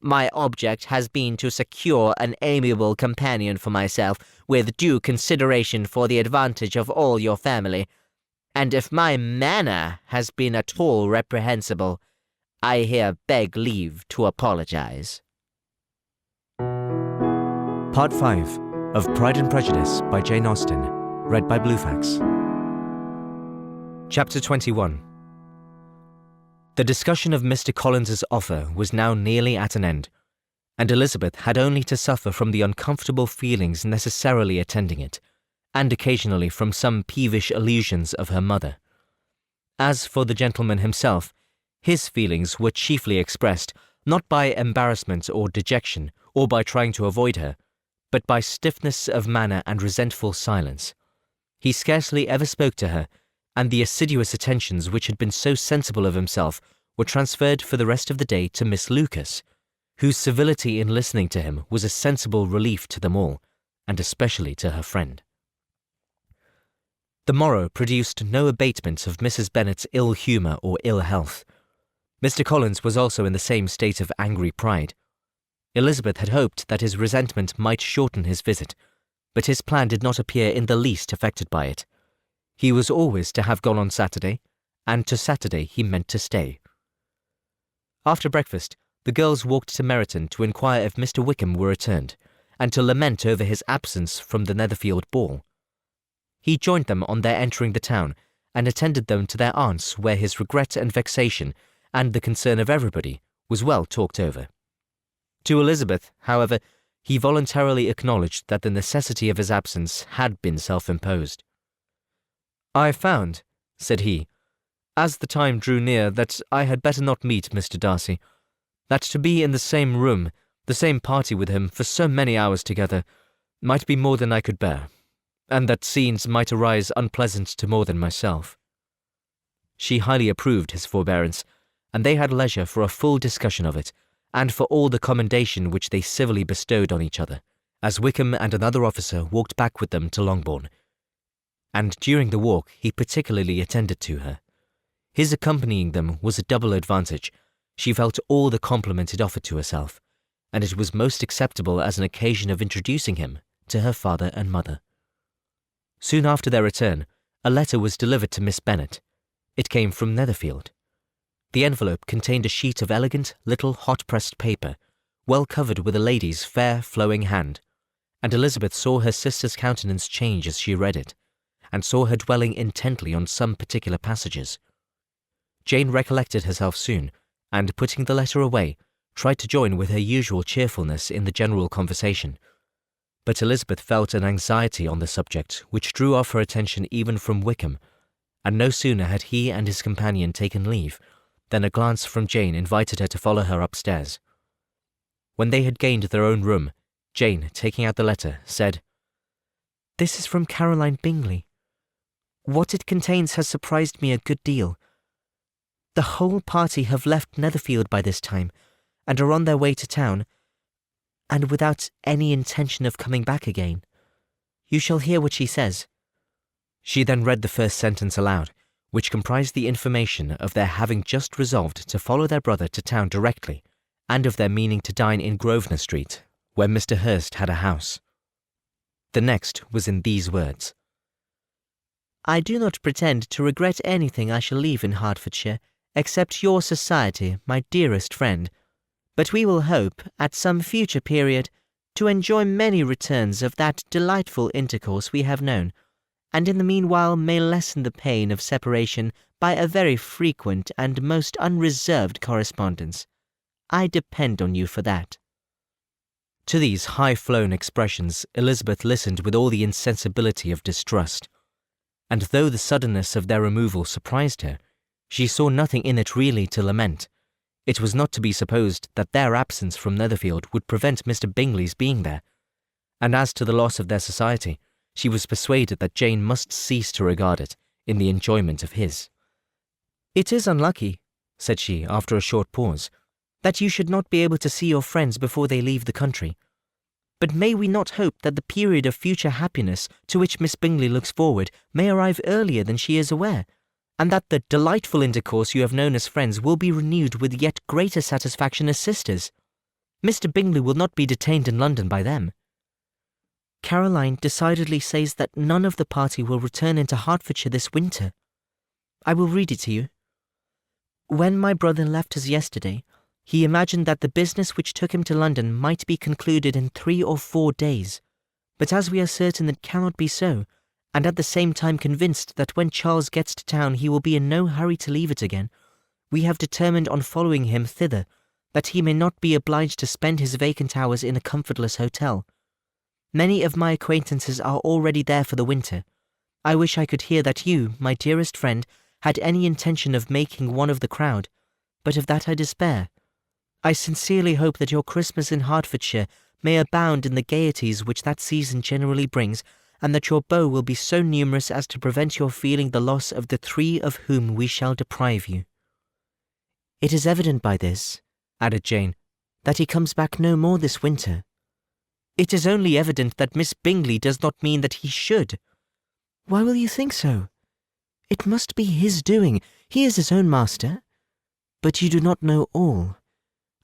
My object has been to secure an amiable companion for myself, with due consideration for the advantage of all your family, and if my manner has been at all reprehensible, I here beg leave to apologize. Part 5 of Pride and Prejudice by Jane Austen, read by Bluefax. Chapter 21. The discussion of Mr. Collins's offer was now nearly at an end, and Elizabeth had only to suffer from the uncomfortable feelings necessarily attending it, and occasionally from some peevish allusions of her mother. As for the gentleman himself, his feelings were chiefly expressed not by embarrassment or dejection, or by trying to avoid her, but by stiffness of manner and resentful silence. He scarcely ever spoke to her, and the assiduous attentions which had been so sensible of himself were transferred for the rest of the day to Miss Lucas, whose civility in listening to him was a sensible relief to them all, and especially to her friend. The morrow produced no abatement of Mrs. Bennet's ill humour or ill health. Mr. Collins was also in the same state of angry pride. Elizabeth had hoped that his resentment might shorten his visit, but his plan did not appear in the least affected by it. He was always to have gone on Saturday, and to Saturday he meant to stay. After breakfast, the girls walked to Meryton to inquire if Mr. Wickham were returned, and to lament over his absence from the Netherfield Ball. He joined them on their entering the town, and attended them to their aunt's, where his regret and vexation, and the concern of everybody, was well talked over. To Elizabeth, however, he voluntarily acknowledged that the necessity of his absence had been self-imposed. "I found," said he, "as the time drew near, that I had better not meet Mr. Darcy, that to be in the same room, The same party with him for so many hours together might be more than I could bear, and that scenes might arise unpleasant to more than myself. She highly approved his forbearance, and they had leisure for a full discussion of it, and for all the commendation which they civilly bestowed on each other, as Wickham and another officer walked back with them to Longbourn. And during the walk he particularly attended to her. His accompanying them was a double advantage. She felt all the compliment it offered to herself, and it was most acceptable as an occasion of introducing him to her father and mother. Soon after their return, a letter was delivered to Miss Bennet. It came from Netherfield. The envelope contained a sheet of elegant little hot-pressed paper, well covered with a lady's fair, flowing hand, and Elizabeth saw her sister's countenance change as she read it, and saw her dwelling intently on some particular passages. Jane recollected herself soon, and, putting the letter away, tried to join with her usual cheerfulness in the general conversation. But Elizabeth felt an anxiety on the subject which drew off her attention even from Wickham, and no sooner had he and his companion taken leave than a glance from Jane invited her to follow her upstairs. When they had gained their own room, Jane, taking out the letter, said, "This is from Caroline Bingley. What it contains has surprised me a good deal. The whole party have left Netherfield by this time, and are on their way to town, and without any intention of coming back again. You shall hear what she says." She then read the first sentence aloud, which comprised the information of their having just resolved to follow their brother to town directly, and of their meaning to dine in Grosvenor Street, where Mr. Hurst had a house. The next was in these words: "I do not pretend to regret anything I shall leave in Hertfordshire, except your society, my dearest friend, but we will hope, at some future period, to enjoy many returns of that delightful intercourse we have known, and in the meanwhile may lessen the pain of separation by a very frequent and most unreserved correspondence. I depend on you for that." To these high-flown expressions Elizabeth listened with all the insensibility of distrust, and though the suddenness of their removal surprised her, she saw nothing in it really to lament. It was not to be supposed that their absence from Netherfield would prevent Mr. Bingley's being there, and as to the loss of their society, she was persuaded that Jane must cease to regard it in the enjoyment of his. "It is unlucky," said she, after a short pause, "that you should not be able to see your friends before they leave the country. But may we not hope that the period of future happiness to which Miss Bingley looks forward may arrive earlier than she is aware, and that the delightful intercourse you have known as friends will be renewed with yet greater satisfaction as sisters? Mr. Bingley will not be detained in London by them. Caroline decidedly says that none of the party will return into Hertfordshire this winter. I will read it to you. When my brother left us yesterday, he imagined that the business which took him to London might be concluded in 3 or 4 days, but as we are certain it cannot be so, and at the same time convinced that when Charles gets to town he will be in no hurry to leave it again, we have determined on following him thither, that he may not be obliged to spend his vacant hours in a comfortless hotel. Many of my acquaintances are already there for the winter. I wish I could hear that you, my dearest friend, had any intention of making one of the crowd, but of that I despair. I sincerely hope that your Christmas in Hertfordshire may abound in the gaieties which that season generally brings, and that your beaux will be so numerous as to prevent your feeling the loss of the 3 of whom we shall deprive you. It is evident by this," added Jane, "that he comes back no more this winter. It is only evident that Miss Bingley does not mean that he should." "Why will you think so? It must be his doing. He is his own master. But you do not know all.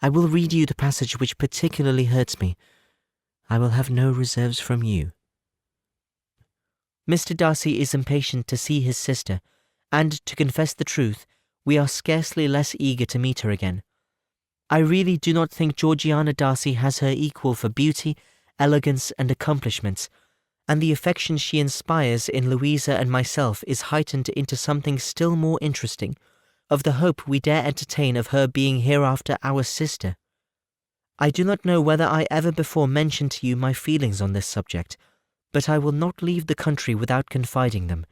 I will read you the passage which particularly hurts me. I will have no reserves from you. Mr. Darcy is impatient to see his sister, and, to confess the truth, we are scarcely less eager to meet her again. I really do not think Georgiana Darcy has her equal for beauty, elegance, and accomplishments, and the affection she inspires in Louisa and myself is heightened into something still more interesting, of the hope we dare entertain of her being hereafter our sister. I do not know whether I ever before mentioned to you my feelings on this subject, but I will not leave the country without confiding them,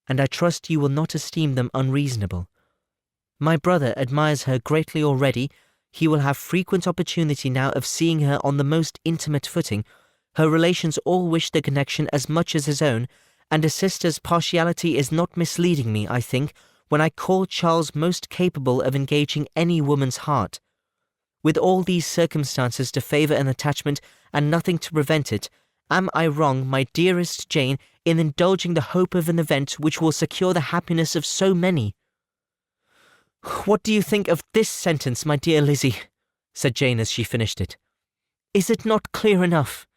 and I trust you will not esteem them unreasonable. My brother admires her greatly already. he will have frequent opportunity now of seeing her on the most intimate footing. Her relations all wish the connection as much as his own, and a sister's partiality is not misleading me, I think, when I call Charles most capable of engaging any woman's heart. With all these circumstances to favour an attachment, and nothing to prevent it, am I wrong, my dearest Jane, in indulging the hope of an event which will secure the happiness of so many? What do you think of this sentence, my dear Lizzie? Said Jane as she finished it. Is it not clear enough?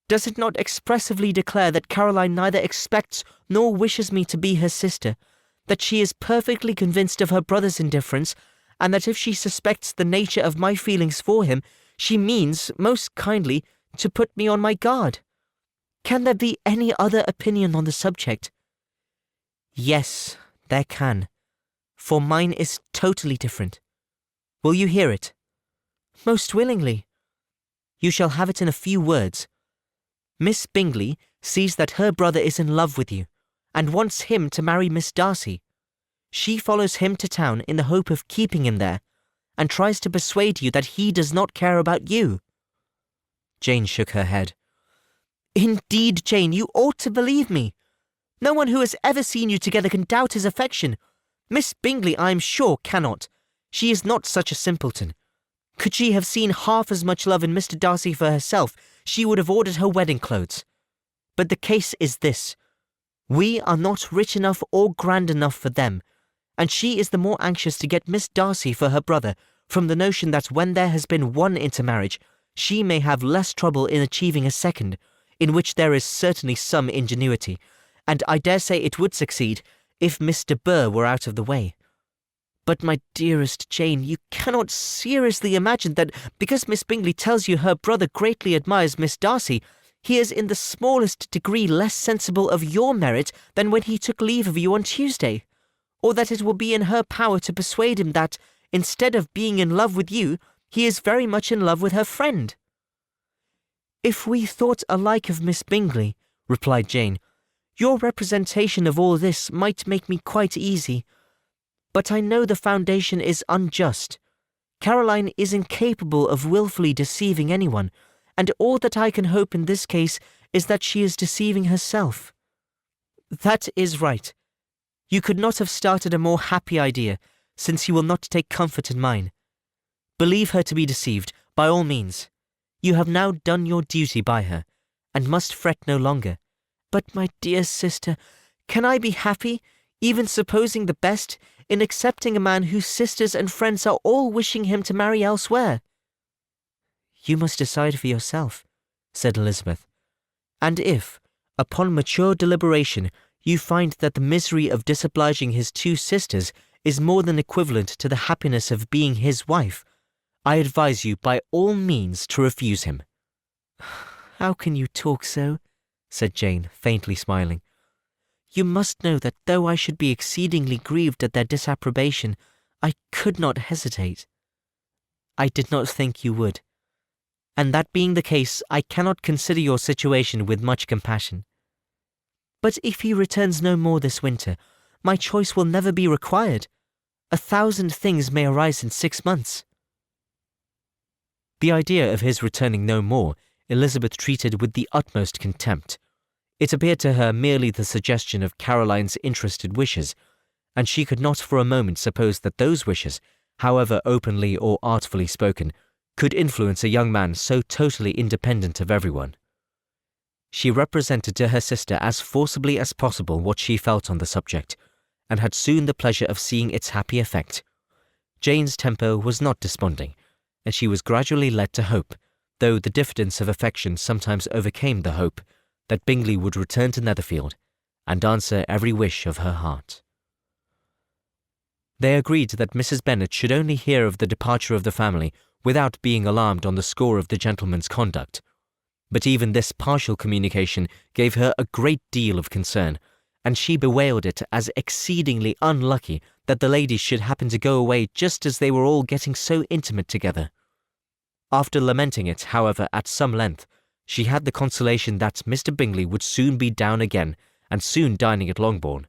Does it not expressively declare that Caroline neither expects nor wishes me to be her sister, that she is perfectly convinced of her brother's indifference, and that if she suspects the nature of my feelings for him, she means, most kindly, to put me on my guard? Can there be any other opinion on the subject? Yes, there can, for mine is totally different. Will you hear it? Most willingly. You shall have it in a few words. Miss Bingley sees that her brother is in love with you, and wants him to marry Miss Darcy. She follows him to town in the hope of keeping him there, and tries to persuade you that he does not care about you. Jane shook her head. Indeed, Jane, you ought to believe me. No one who has ever seen you together can doubt his affection. Miss Bingley, I am sure, cannot. She is not such a simpleton. Could she have seen half as much love in Mr. Darcy for herself, she would have ordered her wedding clothes. But the case is this. We are not rich enough or grand enough for them, and she is the more anxious to get Miss Darcy for her brother, from the notion that when there has been one intermarriage, she may have less trouble in achieving a second, in which there is certainly some ingenuity, and I dare say it would succeed if Miss de Bourgh were out of the way. But, my dearest Jane, you cannot seriously imagine that because Miss Bingley tells you her brother greatly admires Miss Darcy, he is in the smallest degree less sensible of your merit than when he took leave of you on Tuesday, or that it will be in her power to persuade him that, instead of being in love with you, he is very much in love with her friend. If we thought alike of Miss Bingley, replied Jane, your representation of all this might make me quite easy. But I know the foundation is unjust. Caroline is incapable of wilfully deceiving anyone, and all that I can hope in this case is that she is deceiving herself. That is right. You could not have started a more happy idea, since you will not take comfort in mine. Believe her to be deceived, by all means. You have now done your duty by her, and must fret no longer. But, my dear sister, can I be happy, even supposing the best, in accepting a man whose sisters and friends are all wishing him to marry elsewhere? You must decide for yourself, said Elizabeth. And if, upon mature deliberation, you find that the misery of disobliging his two sisters is more than equivalent to the happiness of being his wife, I advise you by all means to refuse him. How can you talk so? Said Jane, faintly smiling. You must know that though I should be exceedingly grieved at their disapprobation, I could not hesitate. I did not think you would. And that being the case, I cannot consider your situation with much compassion. But if he returns no more this winter, my choice will never be required. 1,000 things may arise in 6 months. The idea of his returning no more Elizabeth treated with the utmost contempt. It appeared to her merely the suggestion of Caroline's interested wishes, and she could not for a moment suppose that those wishes, however openly or artfully spoken, could influence a young man so totally independent of everyone. She represented to her sister as forcibly as possible what she felt on the subject, and had soon the pleasure of seeing its happy effect. Jane's temper was not desponding, and she was gradually led to hope, though the diffidence of affection sometimes overcame the hope, that Bingley would return to Netherfield, and answer every wish of her heart. They agreed that Mrs. Bennet should only hear of the departure of the family without being alarmed on the score of the gentleman's conduct. But even this partial communication gave her a great deal of concern, and she bewailed it as exceedingly unlucky that the ladies should happen to go away just as they were all getting so intimate together. After lamenting it, however, at some length, she had the consolation that Mr. Bingley would soon be down again and soon dining at Longbourn,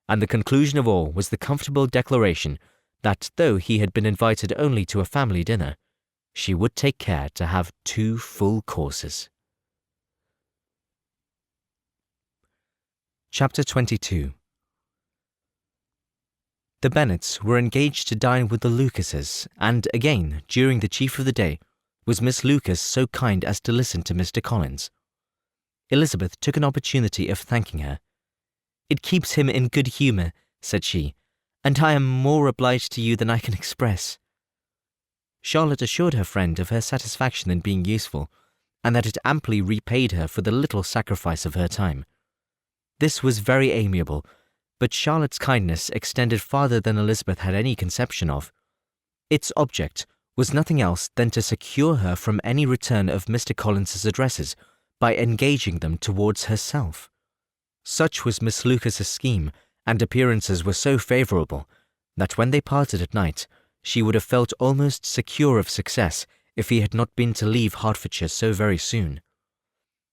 and the conclusion of all was the comfortable declaration that though he had been invited only to a family dinner, she would take care to have 2 full courses. Chapter 22. The Bennets were engaged to dine with the Lucases, and again, during the chief of the day, was Miss Lucas so kind as to listen to Mr. Collins. Elizabeth took an opportunity of thanking her. "It keeps him in good humour," said she, "and I am more obliged to you than I can express." Charlotte assured her friend of her satisfaction in being useful, and that it amply repaid her for the little sacrifice of her time. This was very amiable, but Charlotte's kindness extended farther than Elizabeth had any conception of. Its object was nothing else than to secure her from any return of Mr. Collins's addresses by engaging them towards herself. Such was Miss Lucas's scheme, and appearances were so favourable, that when they parted at night, she would have felt almost secure of success if he had not been to leave Hertfordshire so very soon.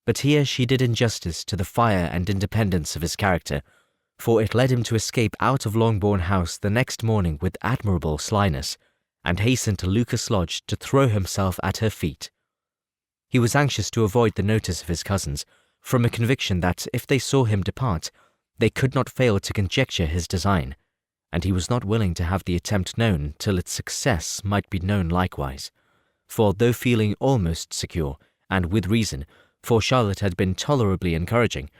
But here she did injustice to the fire and independence of his character, for it led him to escape out of Longbourn House the next morning with admirable slyness, and hasten to Lucas Lodge to throw himself at her feet. He was anxious to avoid the notice of his cousins, from a conviction that if they saw him depart, they could not fail to conjecture his design, and he was not willing to have the attempt known till its success might be known likewise. For though feeling almost secure, and with reason, for Charlotte had been tolerably encouraging,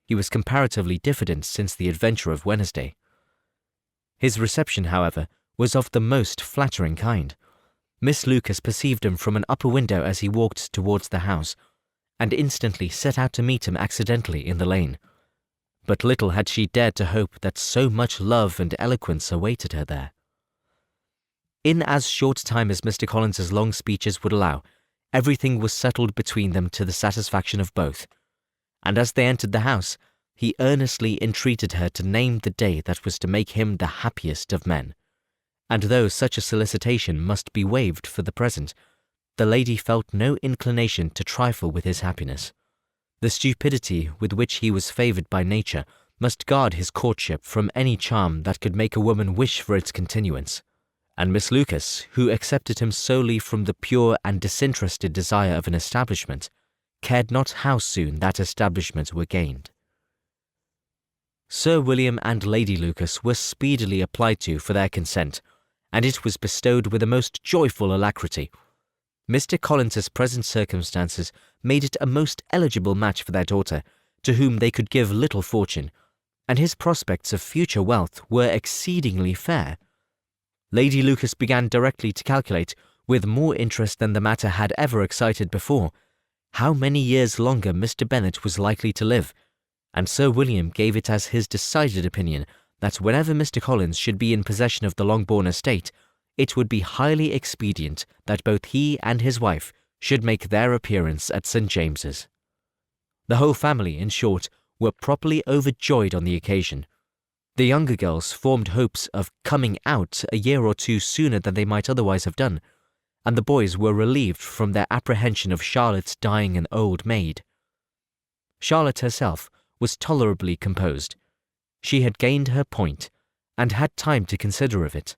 he was comparatively diffident since the adventure of Wednesday. His reception, however, was of the most flattering kind. Miss Lucas perceived him from an upper window as he walked towards the house, and instantly set out to meet him accidentally in the lane. But little had she dared to hope that so much love and eloquence awaited her there. In as short time as Mr. Collins's long speeches would allow, everything was settled between them to the satisfaction of both, and as they entered the house, he earnestly entreated her to name the day that was to make him the happiest of men. And though such a solicitation must be waived for the present, the lady felt no inclination to trifle with his happiness. The stupidity with which he was favoured by nature must guard his courtship from any charm that could make a woman wish for its continuance, and Miss Lucas, who accepted him solely from the pure and disinterested desire of an establishment, cared not how soon that establishment were gained. Sir William and Lady Lucas were speedily applied to for their consent, and it was bestowed with a most joyful alacrity. Mr. Collins's present circumstances made it a most eligible match for their daughter, to whom they could give little fortune, and his prospects of future wealth were exceedingly fair. Lady Lucas began directly to calculate, with more interest than the matter had ever excited before, how many years longer Mr. Bennet was likely to live, and Sir William gave it as his decided opinion that whenever Mr. Collins should be in possession of the Longbourn estate, it would be highly expedient that both he and his wife should make their appearance at St. James's. The whole family, in short, were properly overjoyed on the occasion. The younger girls formed hopes of coming out a year or two sooner than they might otherwise have done, and the boys were relieved from their apprehension of Charlotte's dying an old maid. Charlotte herself was tolerably composed. She had gained her point, and had time to consider of it.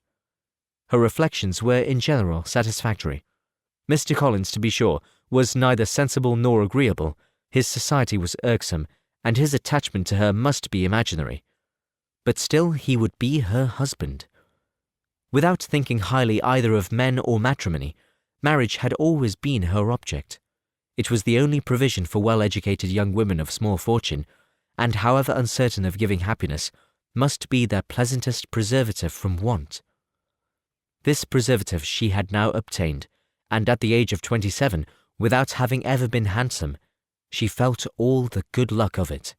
Her reflections were in general satisfactory. Mr. Collins, to be sure, was neither sensible nor agreeable, his society was irksome, and his attachment to her must be imaginary. But still he would be her husband. Without thinking highly either of men or matrimony, marriage had always been her object. It was the only provision for well-educated young women of small fortune, and however uncertain of giving happiness, must be their pleasantest preservative from want. This preservative she had now obtained, and at the age of 27, without having ever been handsome, she felt all the good luck of it.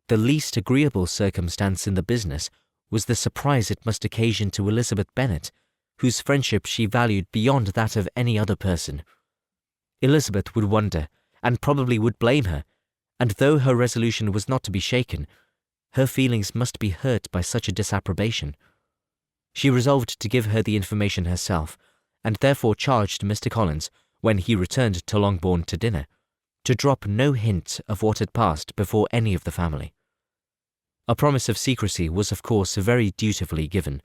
The least agreeable circumstance in the business was the surprise it must occasion to Elizabeth Bennet, whose friendship she valued beyond that of any other person. Elizabeth would wonder, and probably would blame her, and though her resolution was not to be shaken, her feelings must be hurt by such a disapprobation. She resolved to give her the information herself, and therefore charged Mr. Collins, when he returned to Longbourn to dinner, to drop no hint of what had passed before any of the family. A promise of secrecy was of course very dutifully given,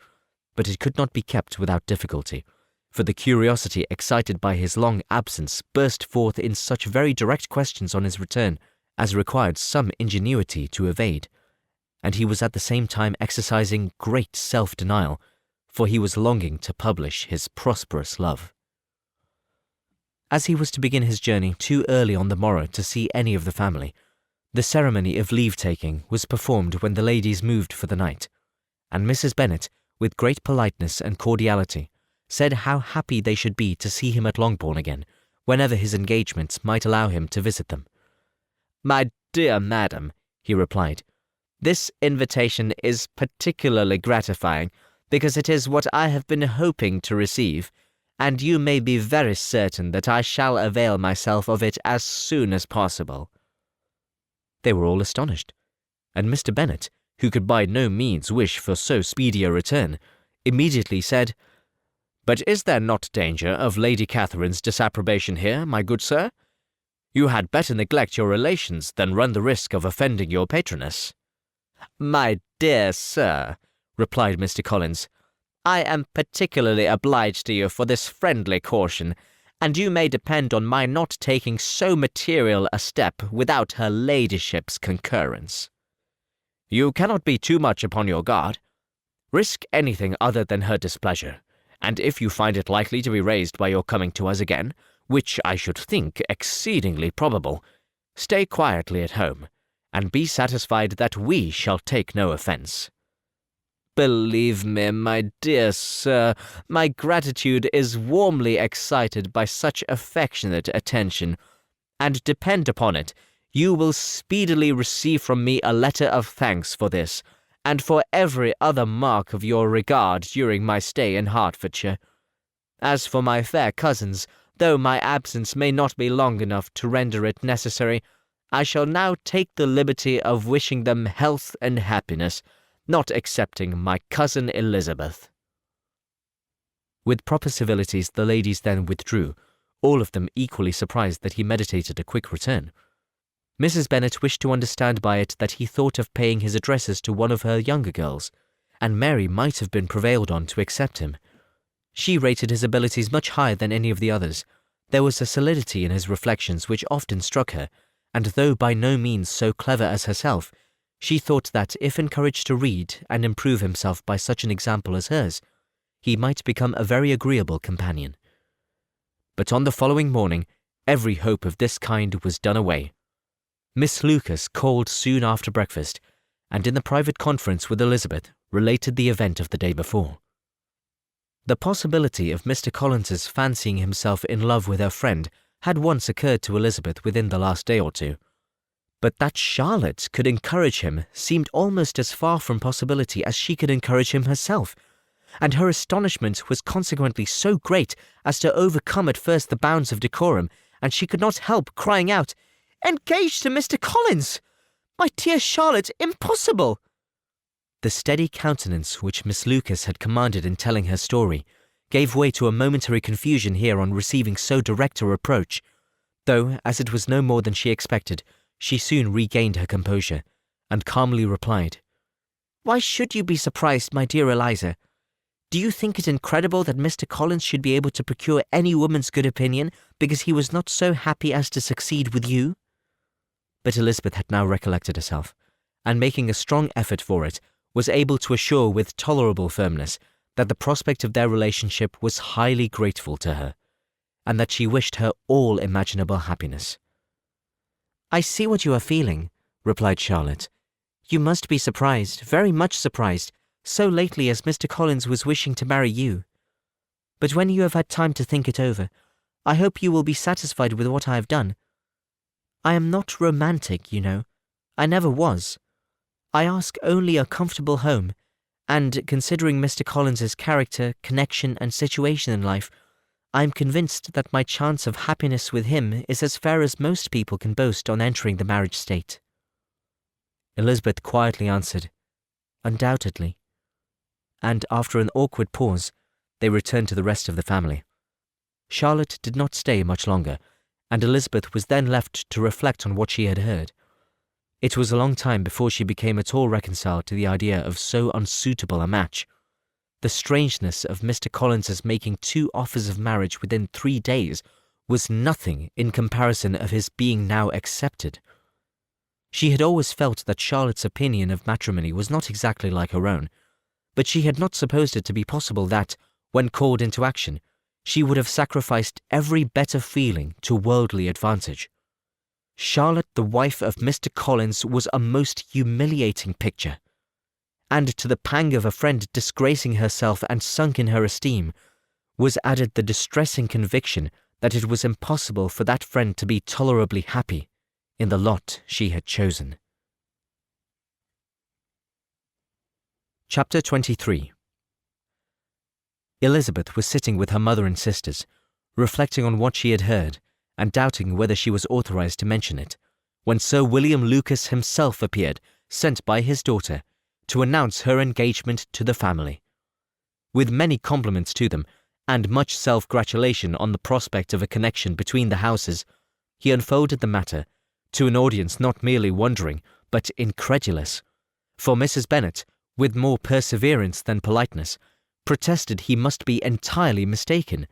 but it could not be kept without difficulty, for the curiosity excited by his long absence burst forth in such very direct questions on his return as required some ingenuity to evade, and he was at the same time exercising great self-denial, for he was longing to publish his prosperous love. As he was to begin his journey too early on the morrow to see any of the family, the ceremony of leave-taking was performed when the ladies moved for the night, and Mrs. Bennet, with great politeness and cordiality, said how happy they should be to see him at Longbourn again, whenever his engagements might allow him to visit them. "My dear madam," he replied, "this invitation is particularly gratifying, because it is what I have been hoping to receive, and you may be very certain that I shall avail myself of it as soon as possible." They were all astonished, and Mr. Bennet, who could by no means wish for so speedy a return, immediately said, "But is there not danger of Lady Catherine's disapprobation here, my good sir? You had better neglect your relations than run the risk of offending your patroness." "My dear sir," replied Mr. Collins, "I am particularly obliged to you for this friendly caution, and you may depend on my not taking so material a step without her ladyship's concurrence." "You cannot be too much upon your guard. Risk anything other than her displeasure, and if you find it likely to be raised by your coming to us again, which I should think exceedingly probable, stay quietly at home, and be satisfied that we shall take no offence." "Believe me, my dear sir, my gratitude is warmly excited by such affectionate attention, and depend upon it, you will speedily receive from me a letter of thanks for this, and for every other mark of your regard during my stay in Hertfordshire. As for my fair cousins, though my absence may not be long enough to render it necessary, I shall now take the liberty of wishing them health and happiness, not excepting my cousin Elizabeth." With proper civilities the ladies then withdrew, all of them equally surprised that he meditated a quick return. Mrs. Bennet wished to understand by it that he thought of paying his addresses to one of her younger girls, and Mary might have been prevailed on to accept him. She rated his abilities much higher than any of the others. There was a solidity in his reflections which often struck her, and though by no means so clever as herself, she thought that if encouraged to read and improve himself by such an example as hers, he might become a very agreeable companion. But on the following morning, every hope of this kind was done away. Miss Lucas called soon after breakfast, and in the private conference with Elizabeth related the event of the day before. The possibility of Mr. Collins's fancying himself in love with her friend had once occurred to Elizabeth within the last day or two, but that Charlotte could encourage him seemed almost as far from possibility as she could encourage him herself, and her astonishment was consequently so great as to overcome at first the bounds of decorum, and she could not help crying out, "Engaged to Mr. Collins! My dear Charlotte, impossible!" The steady countenance which Miss Lucas had commanded in telling her story gave way to a momentary confusion here on receiving so direct a reproach, though, as it was no more than she expected, she soon regained her composure, and calmly replied, "Why should you be surprised, my dear Eliza? Do you think it incredible that Mr. Collins should be able to procure any woman's good opinion because he was not so happy as to succeed with you?" But Elizabeth had now recollected herself, and making a strong effort for it, was able to assure with tolerable firmness that the prospect of their relationship was highly grateful to her, and that she wished her all imaginable happiness. "I see what you are feeling," replied Charlotte. "You must be surprised, very much surprised, so lately as Mr. Collins was wishing to marry you. But when you have had time to think it over, I hope you will be satisfied with what I have done. I am not romantic, you know. I never was. I ask only a comfortable home, and considering Mr. Collins's character, connection, and situation in life, I am convinced that my chance of happiness with him is as fair as most people can boast on entering the marriage state." Elizabeth quietly answered, "Undoubtedly." And after an awkward pause, they returned to the rest of the family. Charlotte did not stay much longer, and Elizabeth was then left to reflect on what she had heard. It was a long time before she became at all reconciled to the idea of so unsuitable a match. the strangeness of Mr. Collins's making 2 offers of marriage within 3 days was nothing in comparison of his being now accepted. She had always felt that Charlotte's opinion of matrimony was not exactly like her own, but she had not supposed it to be possible that, when called into action, she would have sacrificed every better feeling to worldly advantage. Charlotte, the wife of Mr. Collins, was a most humiliating picture, and to the pang of a friend disgracing herself and sunk in her esteem, was added the distressing conviction that it was impossible for that friend to be tolerably happy in the lot she had chosen. Chapter 23. Elizabeth was sitting with her mother and sisters, reflecting on what she had heard, and doubting whether she was authorized to mention it, when Sir William Lucas himself appeared, sent by his daughter, to announce her engagement to the family. With many compliments to them, and much self-gratulation on the prospect of a connection between the houses, he unfolded the matter to an audience not merely wondering, but incredulous, for Mrs. Bennet, with more perseverance than politeness, protested he must be entirely mistaken,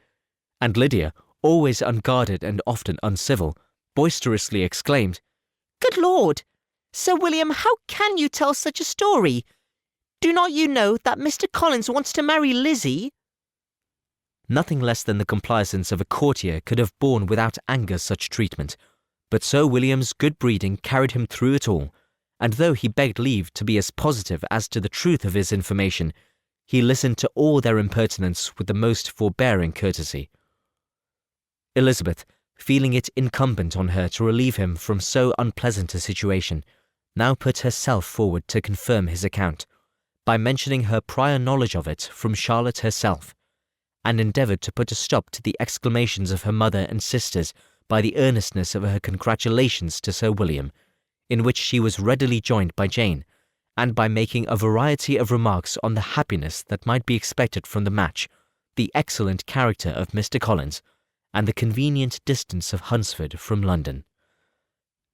and Lydia, always unguarded and often uncivil, boisterously exclaimed, "Good Lord! Sir William, how can you tell such a story? Do not you know that Mr. Collins wants to marry Lizzie?" Nothing less than the complaisance of a courtier could have borne without anger such treatment, but Sir William's good breeding carried him through it all, and though he begged leave to be as positive as to the truth of his information, he listened to all their impertinence with the most forbearing courtesy. Elizabeth, feeling it incumbent on her to relieve him from so unpleasant a situation, now put herself forward to confirm his account, by mentioning her prior knowledge of it from Charlotte herself, and endeavoured to put a stop to the exclamations of her mother and sisters by the earnestness of her congratulations to Sir William, in which she was readily joined by Jane, and by making a variety of remarks on the happiness that might be expected from the match, the excellent character of Mr. Collins, and the convenient distance of Hunsford from London.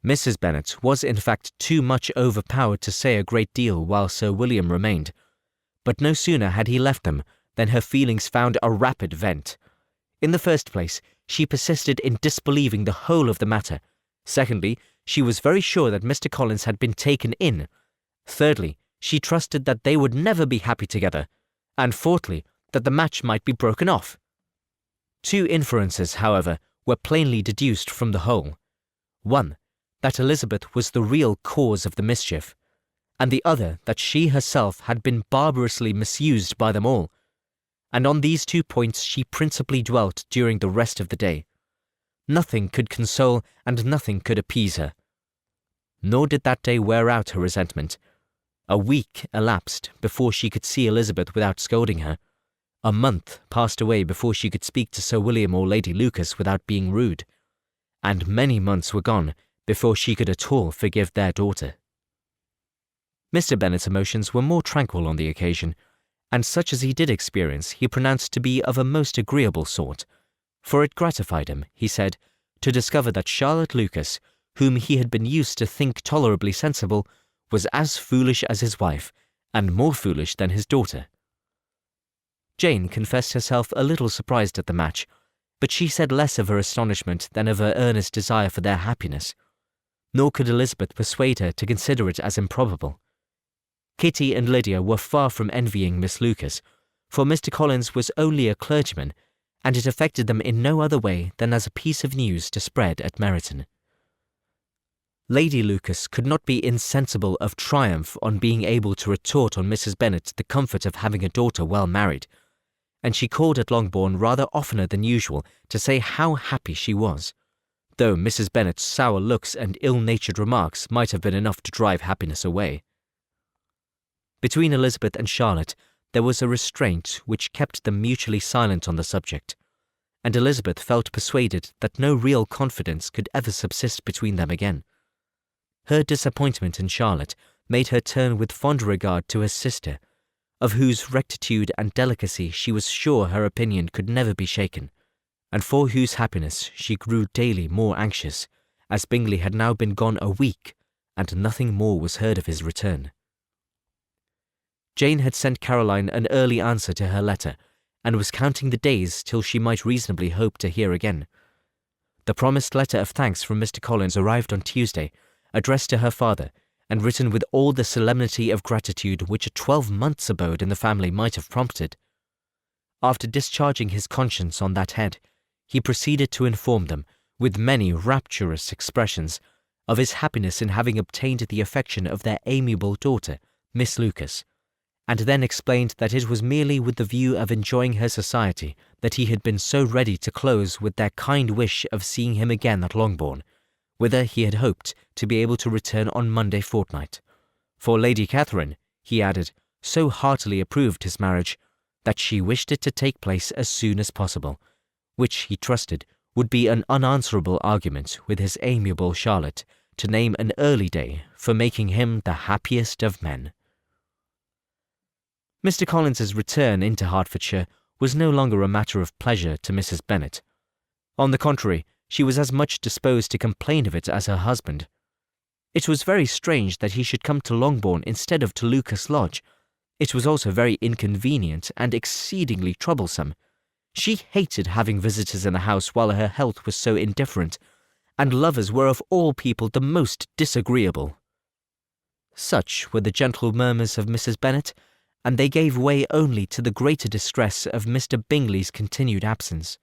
Mrs. Bennet was in fact too much overpowered to say a great deal while Sir William remained, but no sooner had he left them than her feelings found a rapid vent. In the first place, she persisted in disbelieving the whole of the matter. Secondly, she was very sure that Mr. Collins had been taken in. Thirdly, she trusted that they would never be happy together. And fourthly, that the match might be broken off. 2 inferences, however, were plainly deduced from the whole. One, that Elizabeth was the real cause of the mischief, and the other that she herself had been barbarously misused by them all, and on these 2 points she principally dwelt during the rest of the day. Nothing could console and nothing could appease her. Nor did that day wear out her resentment. A week elapsed before she could see Elizabeth without scolding her. A month passed away before she could speak to Sir William or Lady Lucas without being rude, and many months were gone before she could at all forgive their daughter. Mr. Bennet's emotions were more tranquil on the occasion, and such as he did experience he pronounced to be of a most agreeable sort, for it gratified him, he said, to discover that Charlotte Lucas, whom he had been used to think tolerably sensible, was as foolish as his wife, and more foolish than his daughter. Jane confessed herself a little surprised at the match, but she said less of her astonishment than of her earnest desire for their happiness, nor could Elizabeth persuade her to consider it as improbable. Kitty and Lydia were far from envying Miss Lucas, for Mr. Collins was only a clergyman, and it affected them in no other way than as a piece of news to spread at Meryton. Lady Lucas could not be insensible of triumph on being able to retort on Mrs. Bennet the comfort of having a daughter well married, and she called at Longbourn rather oftener than usual to say how happy she was, though Mrs. Bennet's sour looks and ill-natured remarks might have been enough to drive happiness away. Between Elizabeth and Charlotte there was a restraint which kept them mutually silent on the subject, and Elizabeth felt persuaded that no real confidence could ever subsist between them again. Her disappointment in Charlotte made her turn with fond regard to her sister, of whose rectitude and delicacy she was sure her opinion could never be shaken, and for whose happiness she grew daily more anxious, as Bingley had now been gone a week, and nothing more was heard of his return. Jane had sent Caroline an early answer to her letter, and was counting the days till she might reasonably hope to hear again. The promised letter of thanks from Mr. Collins arrived on Tuesday, addressed to her father, and written with all the solemnity of gratitude which a 12 months' abode in the family might have prompted. After discharging his conscience on that head, he proceeded to inform them, with many rapturous expressions, of his happiness in having obtained the affection of their amiable daughter, Miss Lucas, and then explained that it was merely with the view of enjoying her society that he had been so ready to close with their kind wish of seeing him again at Longbourn, whither he had hoped to be able to return on Monday fortnight. For Lady Catherine, he added, so heartily approved his marriage, that she wished it to take place as soon as possible, which he trusted would be an unanswerable argument with his amiable Charlotte to name an early day for making him the happiest of men. Mr. Collins's return into Hertfordshire was no longer a matter of pleasure to Mrs. Bennet. On the contrary, she was as much disposed to complain of it as her husband. It was very strange that he should come to Longbourn instead of to Lucas Lodge. It was also very inconvenient and exceedingly troublesome. She hated having visitors in the house while her health was so indifferent, and lovers were of all people the most disagreeable. Such were the gentle murmurs of Mrs. Bennet, and they gave way only to the greater distress of Mr. Bingley's continued absence.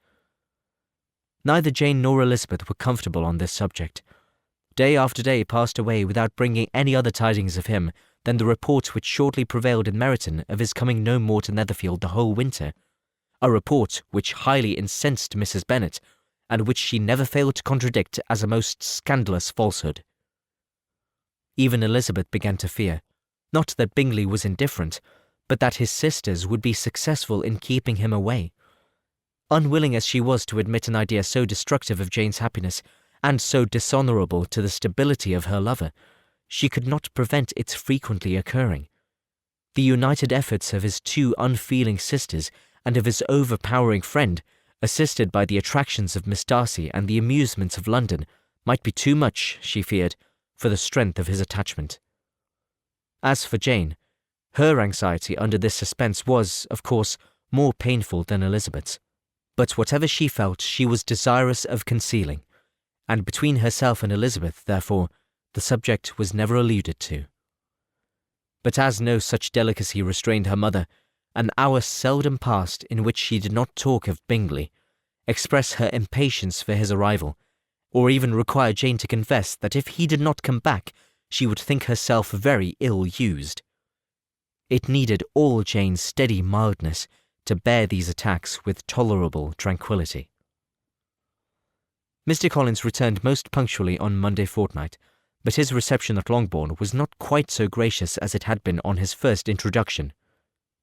Neither Jane nor Elizabeth were comfortable on this subject. Day after day passed away without bringing any other tidings of him than the report which shortly prevailed in Meryton of his coming no more to Netherfield the whole winter, a report which highly incensed Mrs. Bennet, and which she never failed to contradict as a most scandalous falsehood. Even Elizabeth began to fear, not that Bingley was indifferent, but that his sisters would be successful in keeping him away. Unwilling as she was to admit an idea so destructive of Jane's happiness, and so dishonourable to the stability of her lover, she could not prevent its frequently occurring. The united efforts of his two unfeeling sisters and of his overpowering friend, assisted by the attractions of Miss Darcy and the amusements of London, might be too much, she feared, for the strength of his attachment. As for Jane, her anxiety under this suspense was, of course, more painful than Elizabeth's, but whatever she felt she was desirous of concealing, and between herself and Elizabeth, therefore, the subject was never alluded to. But as no such delicacy restrained her mother, an hour seldom passed in which she did not talk of Bingley, express her impatience for his arrival, or even require Jane to confess that if he did not come back, she would think herself very ill-used. It needed all Jane's steady mildness to bear these attacks with tolerable tranquillity. Mr. Collins returned most punctually on Monday fortnight, but his reception at Longbourn was not quite so gracious as it had been on his first introduction.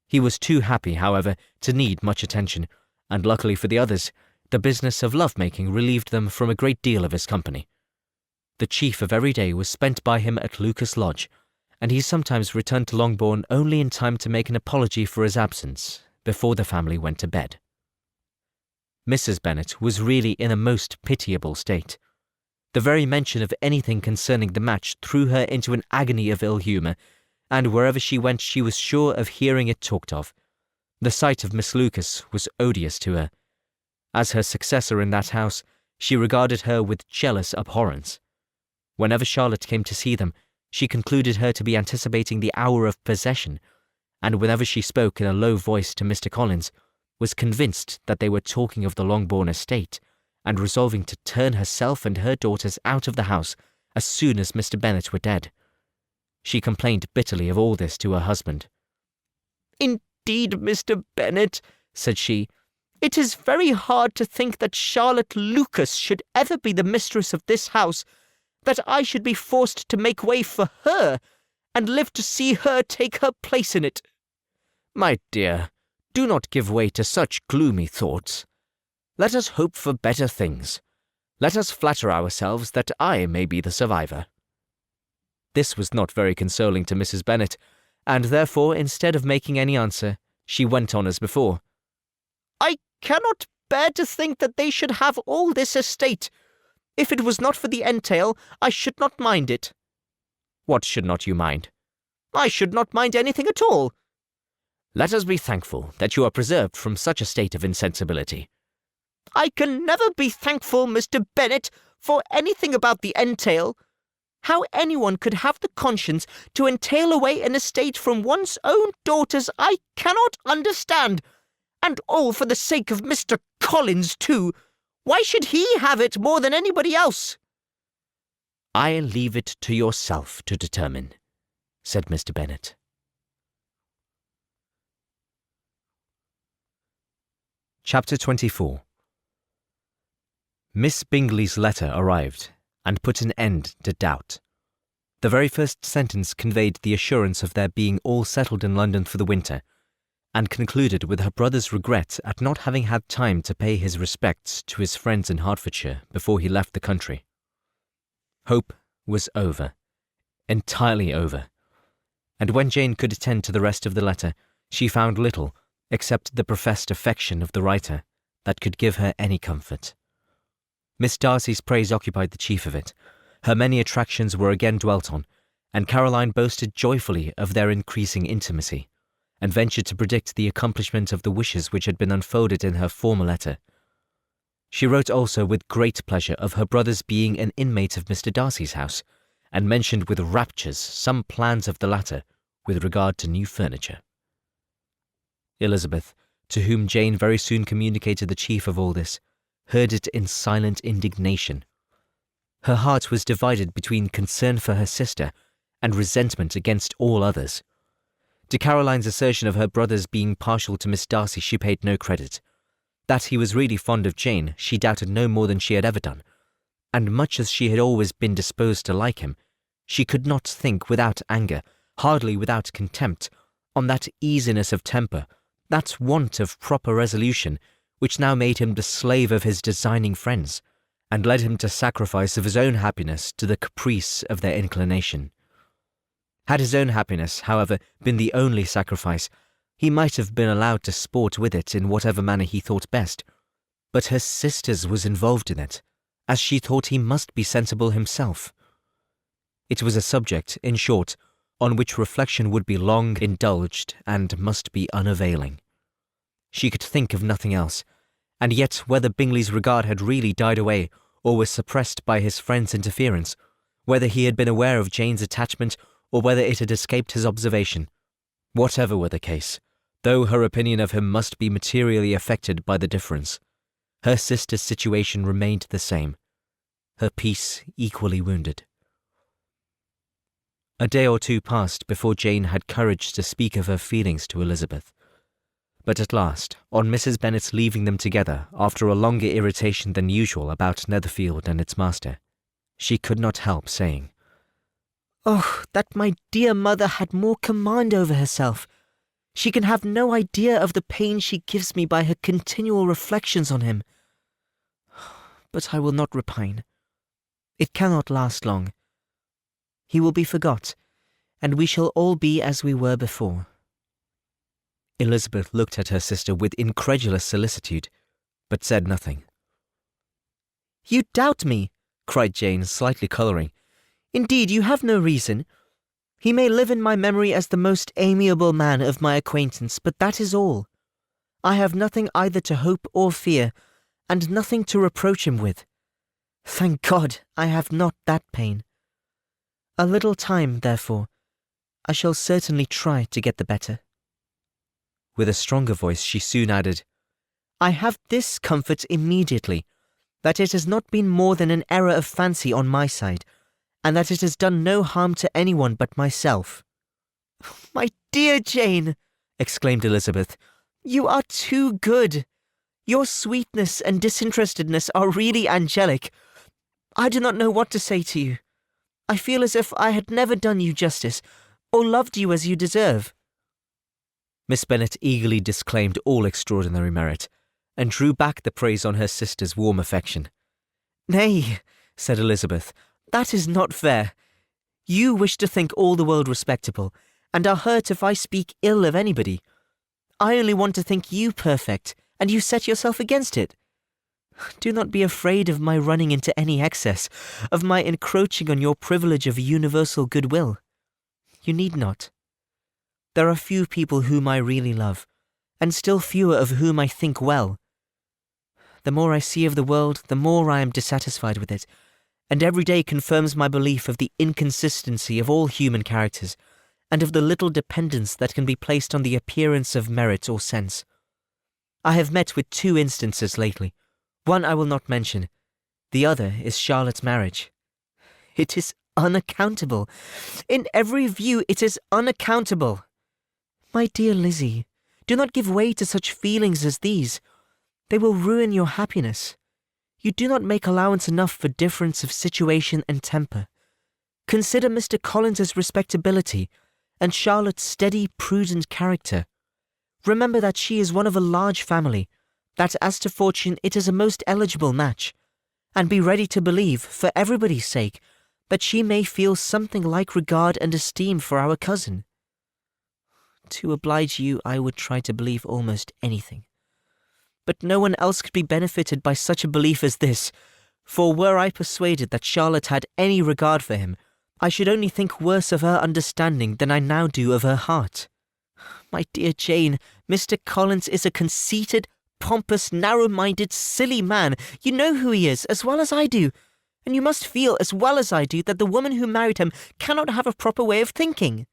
He was too happy, however, to need much attention, and luckily for the others, the business of love-making relieved them from a great deal of his company. The chief of every day was spent by him at Lucas Lodge, and he sometimes returned to Longbourn only in time to make an apology for his absence before the family went to bed. Mrs. Bennet was really in a most pitiable state. The very mention of anything concerning the match threw her into an agony of ill-humour, and wherever she went she was sure of hearing it talked of. The sight of Miss Lucas was odious to her. As her successor in that house, she regarded her with jealous abhorrence. Whenever Charlotte came to see them, she concluded her to be anticipating the hour of possession, and whenever she spoke in a low voice to Mr. Collins, was convinced that they were talking of the Longbourn estate, and resolving to turn herself and her daughters out of the house as soon as Mr. Bennet were dead. She complained bitterly of all this to her husband. "Indeed, Mr. Bennet," said she, "it is very hard to think that Charlotte Lucas should ever be the mistress of this house, that I should be forced to make way for her, and live to see her take her place in it." My dear, do not give way to such gloomy thoughts. Let us hope for better things. Let us flatter ourselves that I may be the survivor. This was not very consoling to Mrs. Bennet, and therefore, instead of making any answer, she went on as before. "I cannot bear to think that they should have all this estate. If it was not for the entail, I should not mind it." What should not you mind? "I should not mind anything at all. Let us be thankful that you are preserved from such a state of insensibility. I can never be thankful, Mr. Bennet, for anything about the entail. How anyone could have the conscience to entail away an estate from one's own daughters I cannot understand. And all for the sake of Mr. Collins, too. Why should he have it more than anybody else? I leave it to yourself to determine, said Mr. Bennet. Chapter 24. Miss Bingley's letter arrived, and put an end to doubt. The very first sentence conveyed the assurance of their being all settled in London for the winter, and concluded with her brother's regret at not having had time to pay his respects to his friends in Hertfordshire before he left the country. Hope was over, entirely over, and when Jane could attend to the rest of the letter, she found little, except the professed affection of the writer, that could give her any comfort. Miss Darcy's praise occupied the chief of it. Her many attractions were again dwelt on, and Caroline boasted joyfully of their increasing intimacy, and ventured to predict the accomplishment of the wishes which had been unfolded in her former letter. She wrote also with great pleasure of her brother's being an inmate of Mr. Darcy's house, and mentioned with raptures some plans of the latter with regard to new furniture. Elizabeth, to whom Jane very soon communicated the chief of all this, heard it in silent indignation. Her heart was divided between concern for her sister and resentment against all others. To Caroline's assertion of her brother's being partial to Miss Darcy she paid no credit. That he was really fond of Jane she doubted no more than she had ever done, and much as she had always been disposed to like him, she could not think without anger, hardly without contempt, on that easiness of temper, that want of proper resolution, which now made him the slave of his designing friends, and led him to sacrifice of his own happiness to the caprice of their inclination. Had his own happiness, however, been the only sacrifice, he might have been allowed to sport with it in whatever manner he thought best, but her sister's was involved in it, as she thought he must be sensible himself. It was a subject, in short, on which reflection would be long indulged and must be unavailing. She could think of nothing else, and yet whether Bingley's regard had really died away or was suppressed by his friend's interference, whether he had been aware of Jane's attachment or whether it had escaped his observation, whatever were the case, though her opinion of him must be materially affected by the difference, her sister's situation remained the same, her peace equally wounded. A day or two passed before Jane had courage to speak of her feelings to Elizabeth. But at last, on Mrs. Bennet's leaving them together after a longer irritation than usual about Netherfield and its master, she could not help saying, "Oh, that my dear mother had more command over herself. She can have no idea of the pain she gives me by her continual reflections on him. But I will not repine. It cannot last long. He will be forgot, and we shall all be as we were before." Elizabeth looked at her sister with incredulous solicitude, but said nothing. "You doubt me," cried Jane, slightly colouring. "Indeed, you have no reason. He may live in my memory as the most amiable man of my acquaintance, but that is all. I have nothing either to hope or fear, and nothing to reproach him with. Thank God, I have not that pain. A little time, therefore. I shall certainly try to get the better." With a stronger voice she soon added, "I have this comfort immediately, that it has not been more than an error of fancy on my side, and that it has done no harm to anyone but myself." "My dear Jane," exclaimed Elizabeth, "you are too good. Your sweetness and disinterestedness are really angelic. I do not know what to say to you. I feel as if I had never done you justice, or loved you as you deserve." Miss Bennet eagerly disclaimed all extraordinary merit, and drew back the praise on her sister's warm affection. "Nay," said Elizabeth, "that is not fair. You wish to think all the world respectable, and are hurt if I speak ill of anybody. I only want to think you perfect, and you set yourself against it. Do not be afraid of my running into any excess, of my encroaching on your privilege of universal goodwill. You need not. There are few people whom I really love, and still fewer of whom I think well. The more I see of the world, the more I am dissatisfied with it, and every day confirms my belief of the inconsistency of all human characters, and of the little dependence that can be placed on the appearance of merit or sense. I have met with 2 instances lately. One I will not mention. The other is Charlotte's marriage. It is unaccountable. In every view it is unaccountable. My dear Lizzie, do not give way to such feelings as these. They will ruin your happiness. You do not make allowance enough for difference of situation and temper. Consider Mr. Collins's respectability, and Charlotte's steady, prudent character. Remember that she is one of a large family, that as to fortune it is a most eligible match, and be ready to believe, for everybody's sake, that she may feel something like regard and esteem for our cousin. To oblige you, I would try to believe almost anything. But no one else could be benefited by such a belief as this, for were I persuaded that Charlotte had any regard for him, I should only think worse of her understanding than I now do of her heart. My dear Jane, Mr. Collins is a conceited, pompous, narrow-minded, silly man. You know who he is, as well as I do, and you must feel, as well as I do, that the woman who married him cannot have a proper way of thinking.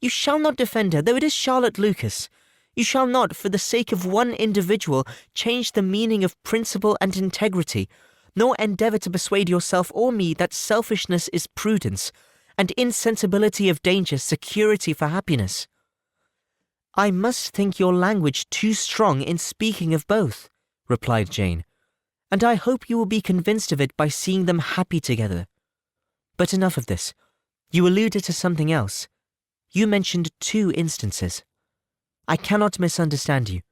You shall not defend her, though it is Charlotte Lucas. You shall not, for the sake of one individual, change the meaning of principle and integrity, nor endeavour to persuade yourself or me that selfishness is prudence, and insensibility of danger security for happiness. I must think your language too strong in speaking of both, replied Jane, and I hope you will be convinced of it by seeing them happy together. But enough of this. You alluded to something else. You mentioned 2 instances. I cannot misunderstand you,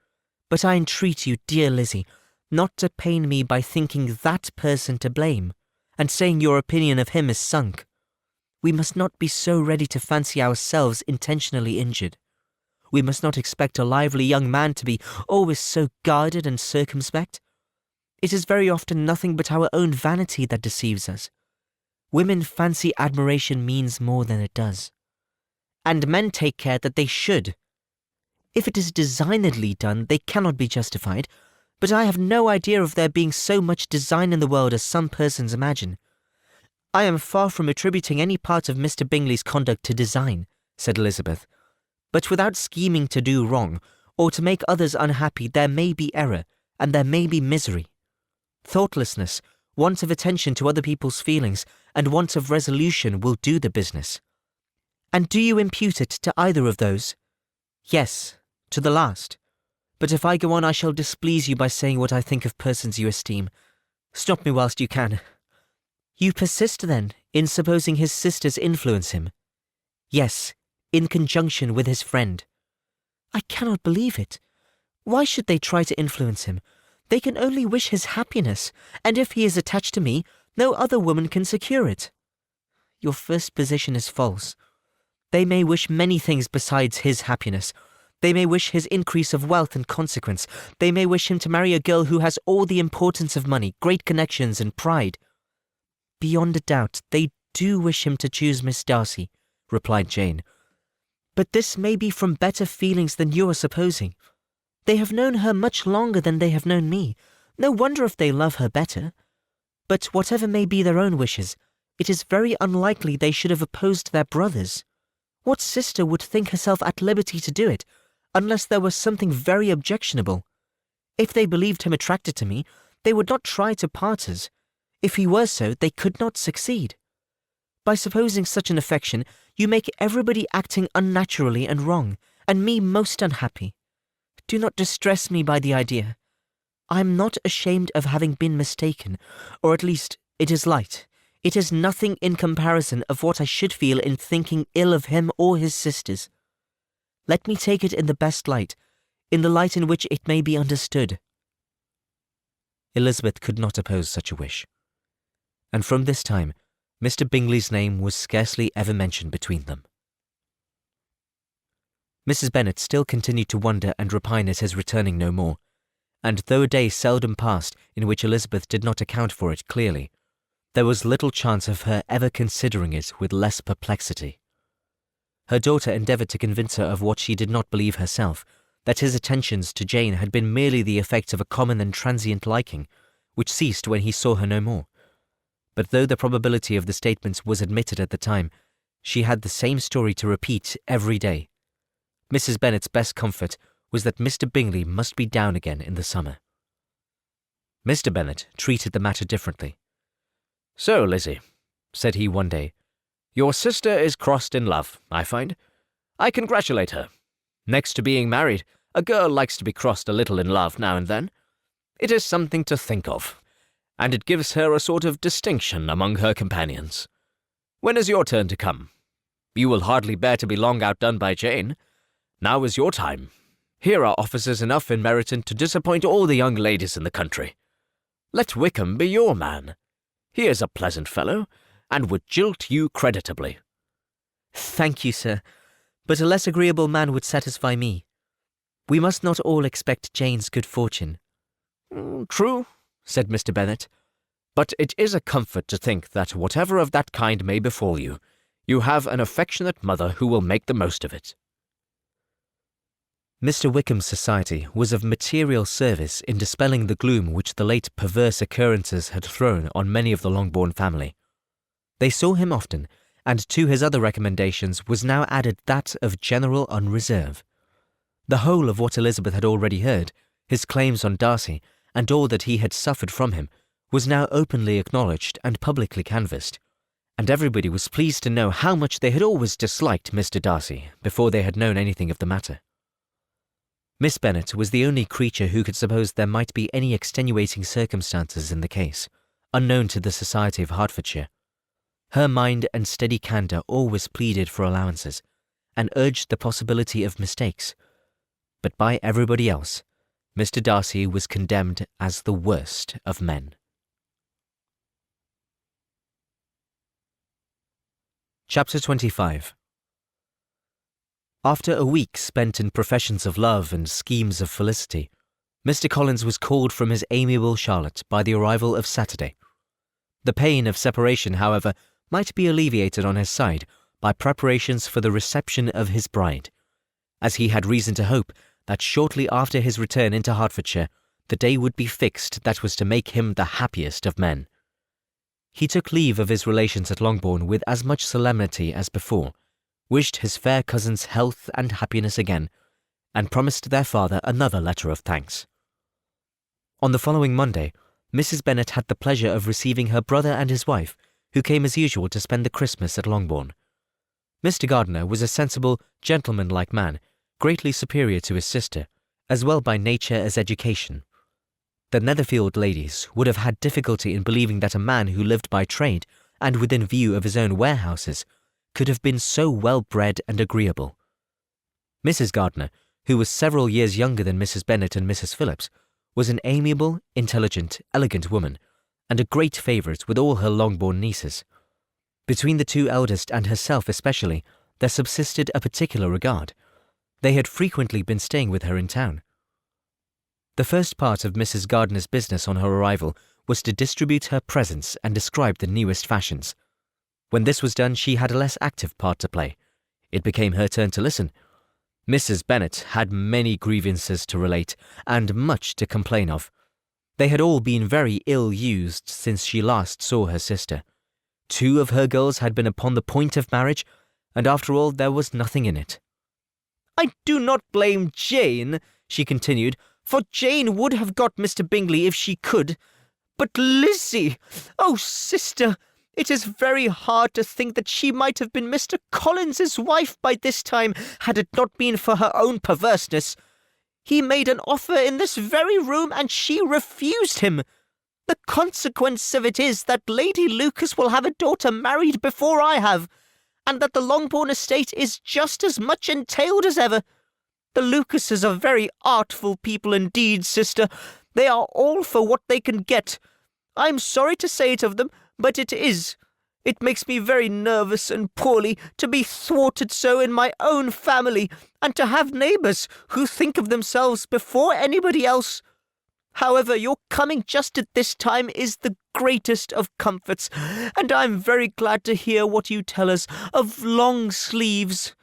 but I entreat you, dear Lizzie, not to pain me by thinking that person to blame, and saying your opinion of him is sunk. We must not be so ready to fancy ourselves intentionally injured. We must not expect a lively young man to be always so guarded and circumspect. It is very often nothing but our own vanity that deceives us. Women fancy admiration means more than it does. And men take care that they should. If it is designedly done, they cannot be justified, but I have no idea of there being so much design in the world as some persons imagine. I am far from attributing any part of Mr. Bingley's conduct to design, said Elizabeth, but without scheming to do wrong, or to make others unhappy, there may be error, and there may be misery. Thoughtlessness, want of attention to other people's feelings, and want of resolution will do the business. And do you impute it to either of those? Yes, to the last. But if I go on, I shall displease you by saying what I think of persons you esteem. Stop me whilst you can. You persist, then, in supposing his sisters influence him? Yes, in conjunction with his friend. I cannot believe it. Why should they try to influence him? They can only wish his happiness, and if he is attached to me, no other woman can secure it. Your first position is false. They may wish many things besides his happiness. They may wish his increase of wealth and consequence. They may wish him to marry a girl who has all the importance of money, great connections, and pride. Beyond a doubt, they do wish him to choose Miss Darcy, replied Jane. But this may be from better feelings than you are supposing. They have known her much longer than they have known me. No wonder if they love her better. But whatever may be their own wishes, it is very unlikely they should have opposed their brothers. What sister would think herself at liberty to do it, unless there was something very objectionable? If they believed him attracted to me, they would not try to part us. If he were so, they could not succeed. By supposing such an affection, you make everybody acting unnaturally and wrong, and me most unhappy. Do not distress me by the idea. I am not ashamed of having been mistaken, or at least it is light. It is nothing in comparison of what I should feel in thinking ill of him or his sisters. Let me take it in the best light, in the light in which it may be understood. Elizabeth could not oppose such a wish, and from this time Mr. Bingley's name was scarcely ever mentioned between them. Mrs. Bennet still continued to wonder and repine at his returning no more, and though a day seldom passed in which Elizabeth did not account for it clearly, there was little chance of her ever considering it with less perplexity. her daughter endeavoured to convince her of what she did not believe herself, that his attentions to Jane had been merely the effect of a common and transient liking, which ceased when he saw her no more. But though the probability of the statement was admitted at the time, she had the same story to repeat every day. Mrs. Bennet's best comfort was that Mr. Bingley must be down again in the summer. Mr. Bennet treated the matter differently. "So, Lizzie," said he one day, "your sister is crossed in love, I find. I congratulate her. Next to being married, a girl likes to be crossed a little in love now and then. It is something to think of, and it gives her a sort of distinction among her companions. When is your turn to come? You will hardly bear to be long outdone by Jane. Now is your time. Here are officers enough in Meryton to disappoint all the young ladies in the country. Let Wickham be your man. He is a pleasant fellow, and would jilt you creditably." "Thank you, sir, but a less agreeable man would satisfy me. We must not all expect Jane's good fortune." "True," said Mr. Bennet, "but it is a comfort to think that whatever of that kind may befall you, you have an affectionate mother who will make the most of it." Mr. Wickham's society was of material service in dispelling the gloom which the late perverse occurrences had thrown on many of the Longbourn family. They saw him often, and to his other recommendations was now added that of general unreserve. The whole of what Elizabeth had already heard, his claims on Darcy, and all that he had suffered from him, was now openly acknowledged and publicly canvassed, and everybody was pleased to know how much they had always disliked Mr. Darcy before they had known anything of the matter. Miss Bennet was the only creature who could suppose there might be any extenuating circumstances in the case, unknown to the society of Hertfordshire. Her mind and steady candour always pleaded for allowances, and urged the possibility of mistakes. But by everybody else, Mr. Darcy was condemned as the worst of men. Chapter 25. After a week spent in professions of love and schemes of felicity, Mr. Collins was called from his amiable Charlotte by the arrival of Saturday. The pain of separation, however, might be alleviated on his side by preparations for the reception of his bride, as he had reason to hope that shortly after his return into Hertfordshire, the day would be fixed that was to make him the happiest of men. He took leave of his relations at Longbourn with as much solemnity as before, wished his fair cousin's health and happiness again, and promised their father another letter of thanks. On the following Monday, Mrs. Bennet had the pleasure of receiving her brother and his wife, who came as usual to spend the Christmas at Longbourn. Mr. Gardiner was a sensible, gentlemanlike man, greatly superior to his sister, as well by nature as education. The Netherfield ladies would have had difficulty in believing that a man who lived by trade, and within view of his own warehouses, could have been so well-bred and agreeable. Mrs. Gardiner, who was several years younger than Mrs. Bennet and Mrs. Phillips, was an amiable, intelligent, elegant woman, and a great favourite with all her Longbourn nieces. Between the two eldest and herself especially, there subsisted a particular regard. They had frequently been staying with her in town. The first part of Mrs. Gardiner's business on her arrival was to distribute her presents and describe the newest fashions. When this was done, she had a less active part to play. It became her turn to listen. Mrs. Bennet had many grievances to relate, and much to complain of. They had all been very ill used since she last saw her sister. 2 of her girls had been upon the point of marriage, and after all there was nothing in it. "I do not blame Jane," she continued, "for Jane would have got Mr. Bingley if she could. But Lizzie, oh sister, it is very hard to think that she might have been Mr. Collins's wife by this time, had it not been for her own perverseness. He made an offer in this very room, and she refused him. The consequence of it is that Lady Lucas will have a daughter married before I have, and that the Longbourn estate is just as much entailed as ever. The Lucases are very artful people indeed, sister. They are all for what they can get. I'm sorry to say it of them, but it is. It makes me very nervous and poorly to be thwarted so in my own family, and to have neighbours who think of themselves before anybody else. However, your coming just at this time is the greatest of comforts, and I'm very glad to hear what you tell us of long sleeves.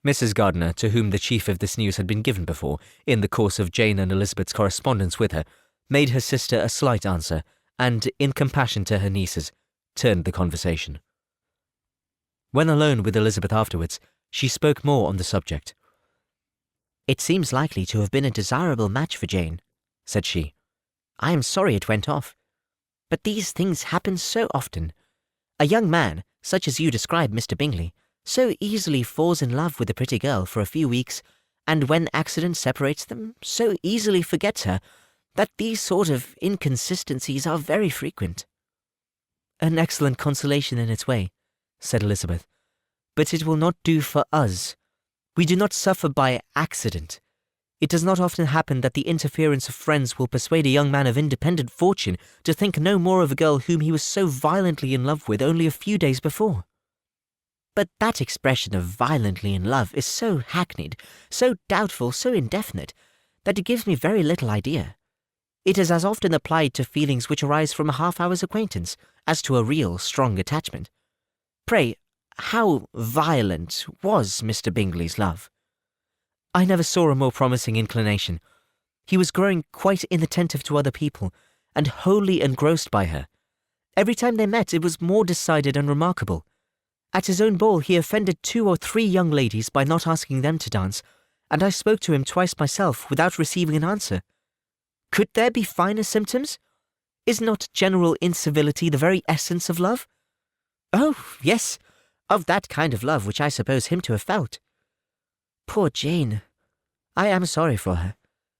Mrs. Gardiner, to whom the chief of this news had been given before, in the course of Jane and Elizabeth's correspondence with her, made her sister a slight answer, and, in compassion to her nieces, turned the conversation. When alone with Elizabeth afterwards, she spoke more on the subject. "It seems likely to have been a desirable match for Jane," said she. "I am sorry it went off. But these things happen so often. A young man, such as you describe Mr. Bingley, so easily falls in love with a pretty girl for a few weeks, and when accident separates them, so easily forgets her, that these sort of inconsistencies are very frequent." "An excellent consolation in its way," said Elizabeth. "But it will not do for us. We do not suffer by accident. It does not often happen that the interference of friends will persuade a young man of independent fortune to think no more of a girl whom he was so violently in love with only a few days before." "But that expression of violently in love is so hackneyed, so doubtful, so indefinite, that it gives me very little idea. It is as often applied to feelings which arise from a half-hour's acquaintance as to a real strong attachment. Pray, how violent was Mr. Bingley's love?" "I never saw a more promising inclination. He was growing quite inattentive to other people, and wholly engrossed by her. Every time they met it was more decided and remarkable. At his own ball he offended 2 or 3 young ladies by not asking them to dance, and I spoke to him twice myself without receiving an answer. Could there be finer symptoms? Is not general incivility the very essence of love?" "Oh, yes, of that kind of love which I suppose him to have felt. Poor Jane! I am sorry for her,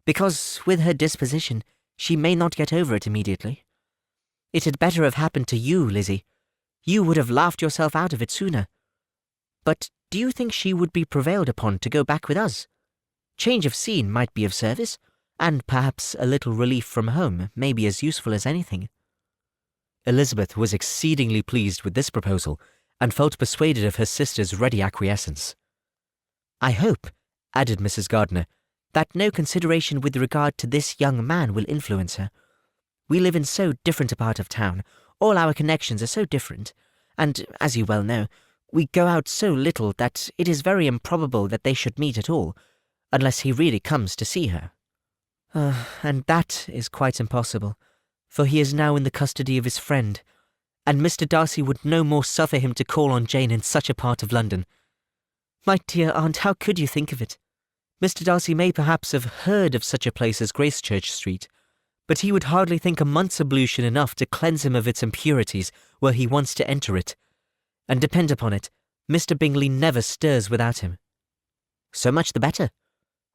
because, with her disposition, she may not get over it immediately. It had better have happened to you, Lizzie. You would have laughed yourself out of it sooner. But do you think she would be prevailed upon to go back with us? Change of scene might be of service, and perhaps a little relief from home may be as useful as anything." Elizabeth was exceedingly pleased with this proposal, and felt persuaded of her sister's ready acquiescence. "I hope," added Mrs. Gardiner, "that no consideration with regard to this young man will influence her. We live in so different a part of town, all our connections are so different, and, as you well know, we go out so little that it is very improbable that they should meet at all, unless he really comes to see her." And that is quite impossible, for he is now in the custody of his friend, and Mr. Darcy would no more suffer him to call on Jane in such a part of London. My dear aunt, how could you think of it? Mr. Darcy may perhaps have heard of such a place as Gracechurch Street, but he would hardly think a month's ablution enough to cleanse him of its impurities were he once to enter it. And depend upon it, Mr. Bingley never stirs without him." "So much the better.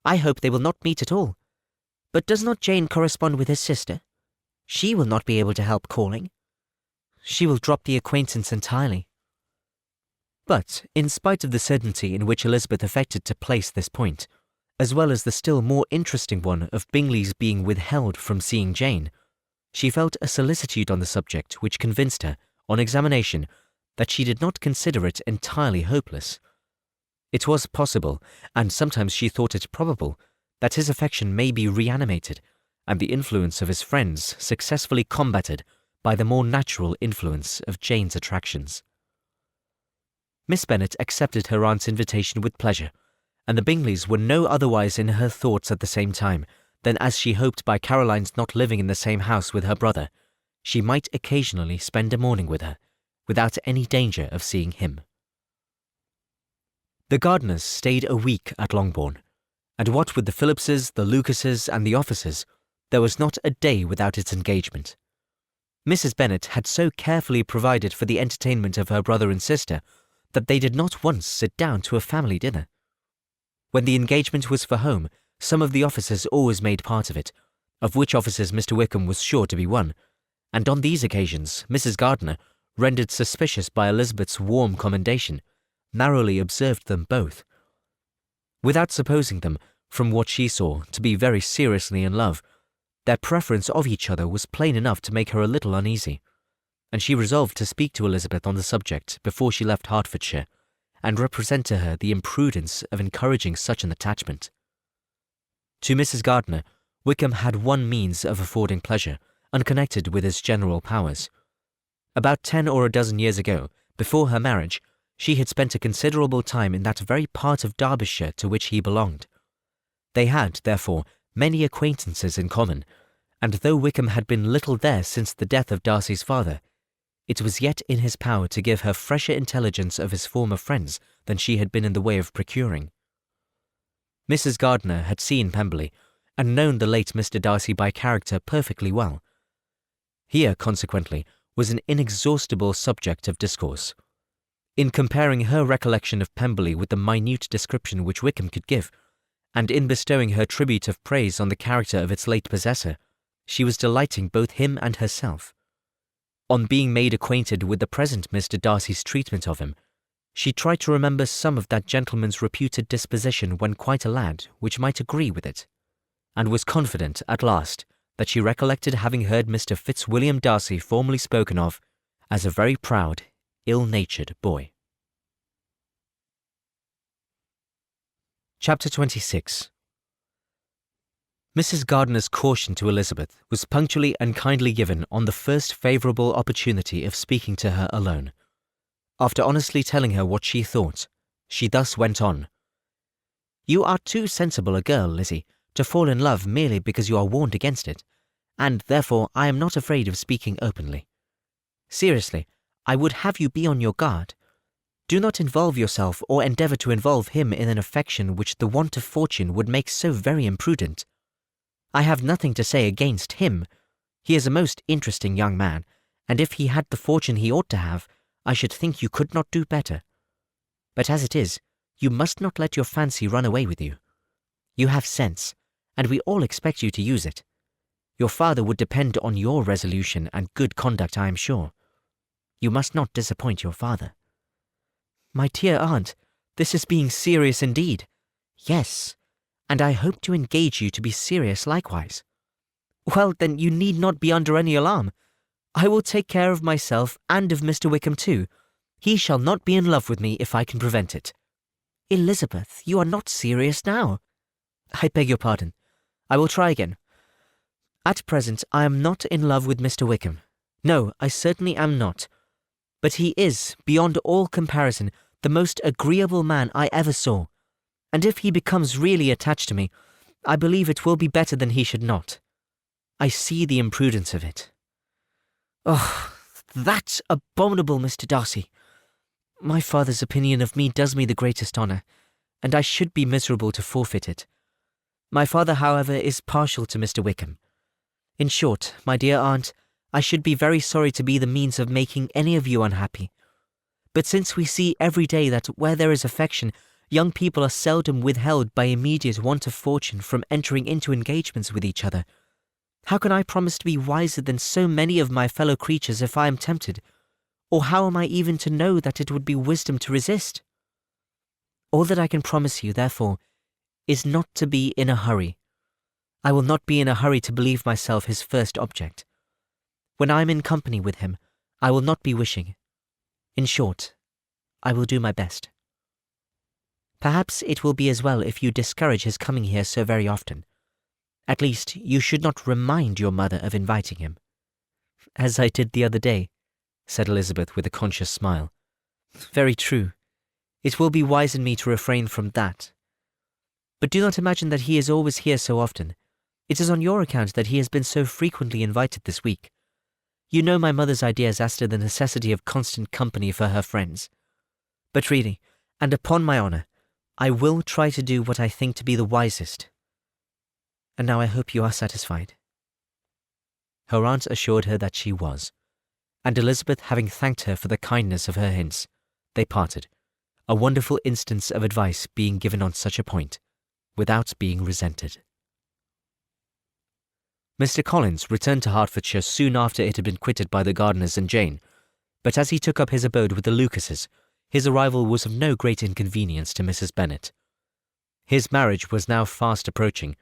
I hope they will not meet at all. But does not Jane correspond with his sister? She will not be able to help calling." "She will drop the acquaintance entirely." But, in spite of the certainty in which Elizabeth affected to place this point, as well as the still more interesting one of Bingley's being withheld from seeing Jane, she felt a solicitude on the subject which convinced her, on examination, that she did not consider it entirely hopeless. It was possible, and sometimes she thought it probable, that his affection may be reanimated, and the influence of his friends successfully combated by the more natural influence of Jane's attractions. Miss Bennet accepted her aunt's invitation with pleasure, and the Bingleys were no otherwise in her thoughts at the same time than as she hoped by Caroline's not living in the same house with her brother, she might occasionally spend a morning with her, without any danger of seeing him. The Gardiners stayed a week at Longbourn, and what with the Phillipses, the Lucases, and the officers, there was not a day without its engagement. Mrs. Bennet had so carefully provided for the entertainment of her brother and sister that they did not once sit down to a family dinner. When the engagement was for home, some of the officers always made part of it, of which officers Mr. Wickham was sure to be one, and on these occasions Mrs. Gardiner, rendered suspicious by Elizabeth's warm commendation, narrowly observed them both. Without supposing them, from what she saw, to be very seriously in love, their preference of each other was plain enough to make her a little uneasy, and she resolved to speak to Elizabeth on the subject before she left Hertfordshire, and represent to her the imprudence of encouraging such an attachment. To Mrs. Gardiner, Wickham had one means of affording pleasure, unconnected with his general powers. About 10 or a dozen years ago, before her marriage, She had spent a considerable time in that very part of Derbyshire to which he belonged. They had, therefore, many acquaintances in common, and though Wickham had been little there since the death of Darcy's father, it was yet in his power to give her fresher intelligence of his former friends than she had been in the way of procuring. Mrs. Gardiner had seen Pemberley, and known the late Mr. Darcy by character perfectly well. Here, consequently, was an inexhaustible subject of discourse. In comparing her recollection of Pemberley with the minute description which Wickham could give, and in bestowing her tribute of praise on the character of its late possessor, she was delighting both him and herself. On being made acquainted with the present Mr. Darcy's treatment of him, she tried to remember some of that gentleman's reputed disposition when quite a lad, which might agree with it, and was confident, at last, that she recollected having heard Mr. Fitzwilliam Darcy formerly spoken of as a very proud, ill-natured boy. Chapter 26. Mrs. Gardiner's caution to Elizabeth was punctually and kindly given on the first favourable opportunity of speaking to her alone. After honestly telling her what she thought, she thus went on. "You are too sensible a girl, Lizzie, to fall in love merely because you are warned against it, and therefore I am not afraid of speaking openly. Seriously, I would have you be on your guard. Do not involve yourself or endeavour to involve him in an affection which the want of fortune would make so very imprudent. I have nothing to say against him. He is a most interesting young man, and if he had the fortune he ought to have, I should think you could not do better. But as it is, you must not let your fancy run away with you. You have sense, and we all expect you to use it. Your father would depend on your resolution and good conduct, I am sure. You must not disappoint your father." "My dear aunt, this is being serious indeed." "Yes, and I hope to engage you to be serious likewise." "Well, then you need not be under any alarm. I will take care of myself and of Mr. Wickham too. He shall not be in love with me if I can prevent it." "Elizabeth, you are not serious now." "I beg your pardon. I will try again. At present I am not in love with Mr. Wickham. No, I certainly am not. But he is, beyond all comparison, the most agreeable man I ever saw, and if he becomes really attached to me, I believe it will be better than he should not. I see the imprudence of it. Oh, that abominable Mr. Darcy! My father's opinion of me does me the greatest honour, and I should be miserable to forfeit it. My father, however, is partial to Mr. Wickham. In short, my dear aunt, I should be very sorry to be the means of making any of you unhappy. But since we see every day that where there is affection, young people are seldom withheld by immediate want of fortune from entering into engagements with each other, how can I promise to be wiser than so many of my fellow creatures if I am tempted? Or how am I even to know that it would be wisdom to resist? All that I can promise you, therefore, is not to be in a hurry. I will not be in a hurry to believe myself his first object. When I am in company with him, I will not be wishing. In short, I will do my best. Perhaps it will be as well if you discourage his coming here so very often. At least, you should not remind your mother of inviting him." "As I did the other day," said Elizabeth with a conscious smile. "Very true. It will be wise in me to refrain from that. But do not imagine that he is always here so often. It is on your account that he has been so frequently invited this week. You know my mother's ideas as to the necessity of constant company for her friends. But really, and upon my honour, I will try to do what I think to be the wisest. And now I hope you are satisfied." Her aunt assured her that she was, and Elizabeth having thanked her for the kindness of her hints, they parted, a wonderful instance of advice being given on such a point, without being resented. Mr. Collins returned to Hertfordshire soon after it had been quitted by the Gardiners and Jane, but as he took up his abode with the Lucases, his arrival was of no great inconvenience to Mrs. Bennet. His marriage was now fast approaching,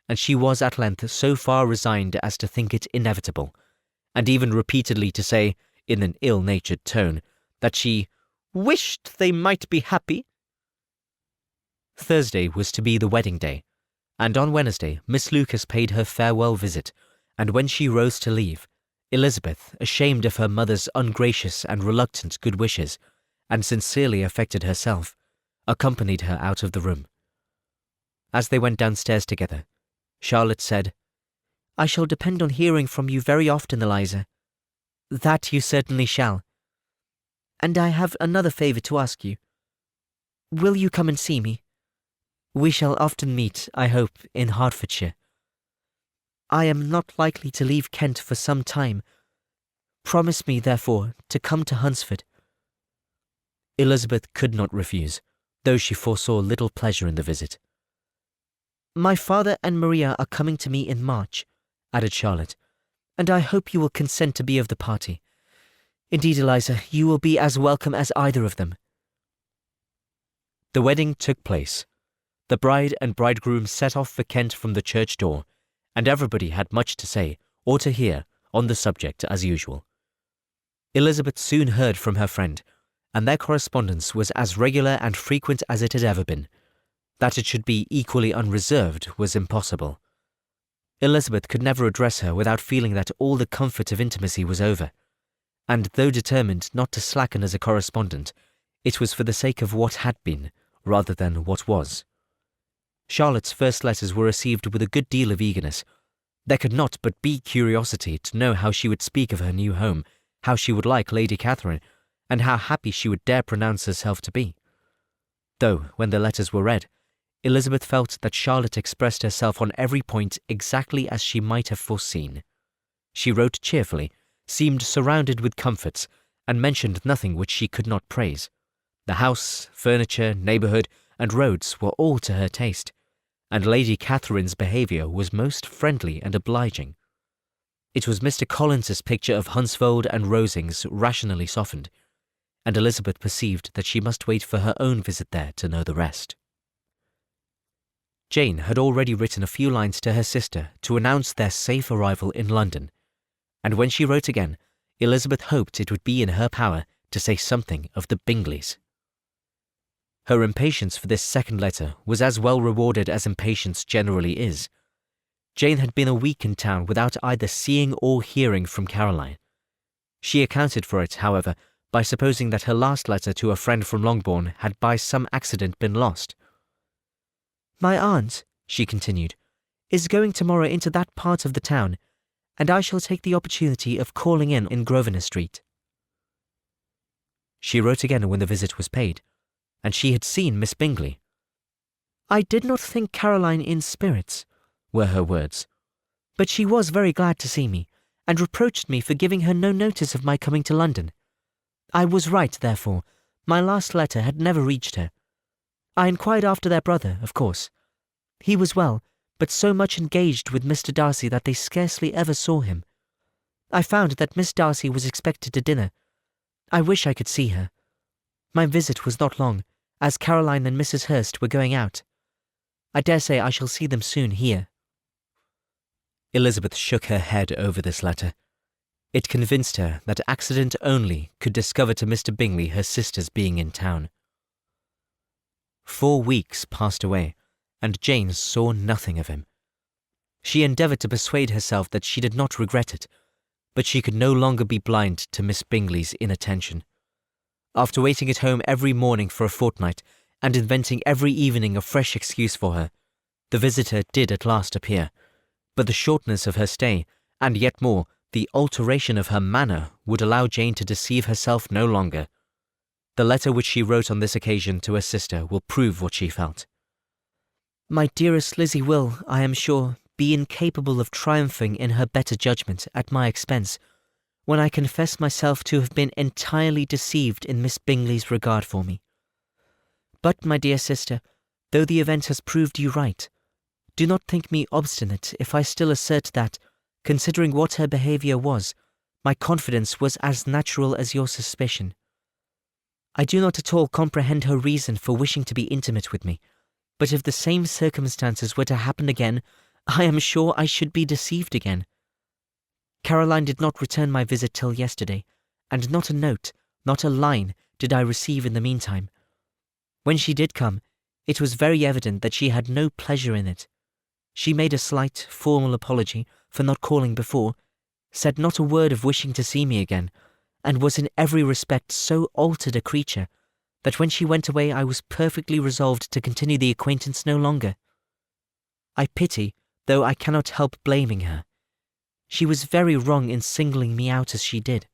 and she was at length so far resigned as to think it inevitable, and even repeatedly to say, in an ill-natured tone, that she wished they might be happy. Thursday was to be the wedding day, and on Wednesday Miss Lucas paid her farewell visit, and when she rose to leave, Elizabeth, ashamed of her mother's ungracious and reluctant good wishes, and sincerely affected herself, accompanied her out of the room. As they went downstairs together, Charlotte said, "I shall depend on hearing from you very often, Eliza." "That you certainly shall." "And I have another favour to ask you. Will you come and see me? "We shall often meet, I hope, in Hertfordshire." "I am not likely to leave Kent for some time. Promise me, therefore, to come to Hunsford." Elizabeth could not refuse, though she foresaw little pleasure in the visit. "My father and Maria are coming to me in March," added Charlotte, "and I hope you will consent to be of the party. Indeed, Eliza, you will be as welcome as either of them." The wedding took place. The bride and bridegroom set off for Kent from the church door, and everybody had much to say, or to hear, on the subject as usual. Elizabeth soon heard from her friend, and their correspondence was as regular and frequent as it had ever been. That it should be equally unreserved was impossible. Elizabeth could never address her without feeling that all the comfort of intimacy was over, and though determined not to slacken as a correspondent, it was for the sake of what had been, rather than what was. Charlotte's first letters were received with a good deal of eagerness. There could not but be curiosity to know how she would speak of her new home, how she would like Lady Catherine, and how happy she would dare pronounce herself to be. Though, when the letters were read, Elizabeth felt that Charlotte expressed herself on every point exactly as she might have foreseen. She wrote cheerfully, seemed surrounded with comforts, and mentioned nothing which she could not praise. The house, furniture, neighbourhood, and roads were all to her taste, and Lady Catherine's behaviour was most friendly and obliging. It was Mr. Collins's picture of Hunsfold and Rosings rationally softened, and Elizabeth perceived that she must wait for her own visit there to know the rest. Jane had already written a few lines to her sister to announce their safe arrival in London, and when she wrote again, Elizabeth hoped it would be in her power to say something of the Bingleys. Her impatience for this second letter was as well rewarded as impatience generally is. Jane had been a week in town without either seeing or hearing from Caroline. She accounted for it, however, by supposing that her last letter to a friend from Longbourn had by some accident been lost. "My aunt," she continued, "is going tomorrow into that part of the town, and I shall take the opportunity of calling in Grosvenor Street." She wrote again when the visit was paid, and she had seen Miss Bingley. "I did not think Caroline in spirits," were her words, "but she was very glad to see me, and reproached me for giving her no notice of my coming to London. I was right, therefore. My last letter had never reached her. I inquired after their brother, of course. He was well, but so much engaged with Mr. Darcy that they scarcely ever saw him. I found that Miss Darcy was expected to dinner. I wish I could see her. My visit was not long, as Caroline and Mrs. Hurst were going out. I dare say I shall see them soon here." Elizabeth shook her head over this letter. It convinced her that accident only could discover to Mr. Bingley her sister's being in town. 4 weeks passed away, and Jane saw nothing of him. She endeavoured to persuade herself that she did not regret it, but she could no longer be blind to Miss Bingley's inattention. After waiting at home every morning for a fortnight, and inventing every evening a fresh excuse for her, the visitor did at last appear, but the shortness of her stay, and yet more, the alteration of her manner, would allow Jane to deceive herself no longer. The letter which she wrote on this occasion to her sister will prove what she felt. "My dearest Lizzie will, I am sure, be incapable of triumphing in her better judgment at my expense, when I confess myself to have been entirely deceived in Miss Bingley's regard for me. But, my dear sister, though the event has proved you right, do not think me obstinate if I still assert that, considering what her behaviour was, my confidence was as natural as your suspicion. I do not at all comprehend her reason for wishing to be intimate with me, but if the same circumstances were to happen again, I am sure I should be deceived again. Caroline did not return my visit till yesterday, and not a note, not a line, did I receive in the meantime. When she did come, it was very evident that she had no pleasure in it. She made a slight, formal apology for not calling before, said not a word of wishing to see me again, and was in every respect so altered a creature that when she went away I was perfectly resolved to continue the acquaintance no longer. I pity, though I cannot help blaming her. She was very wrong in singling me out as she did.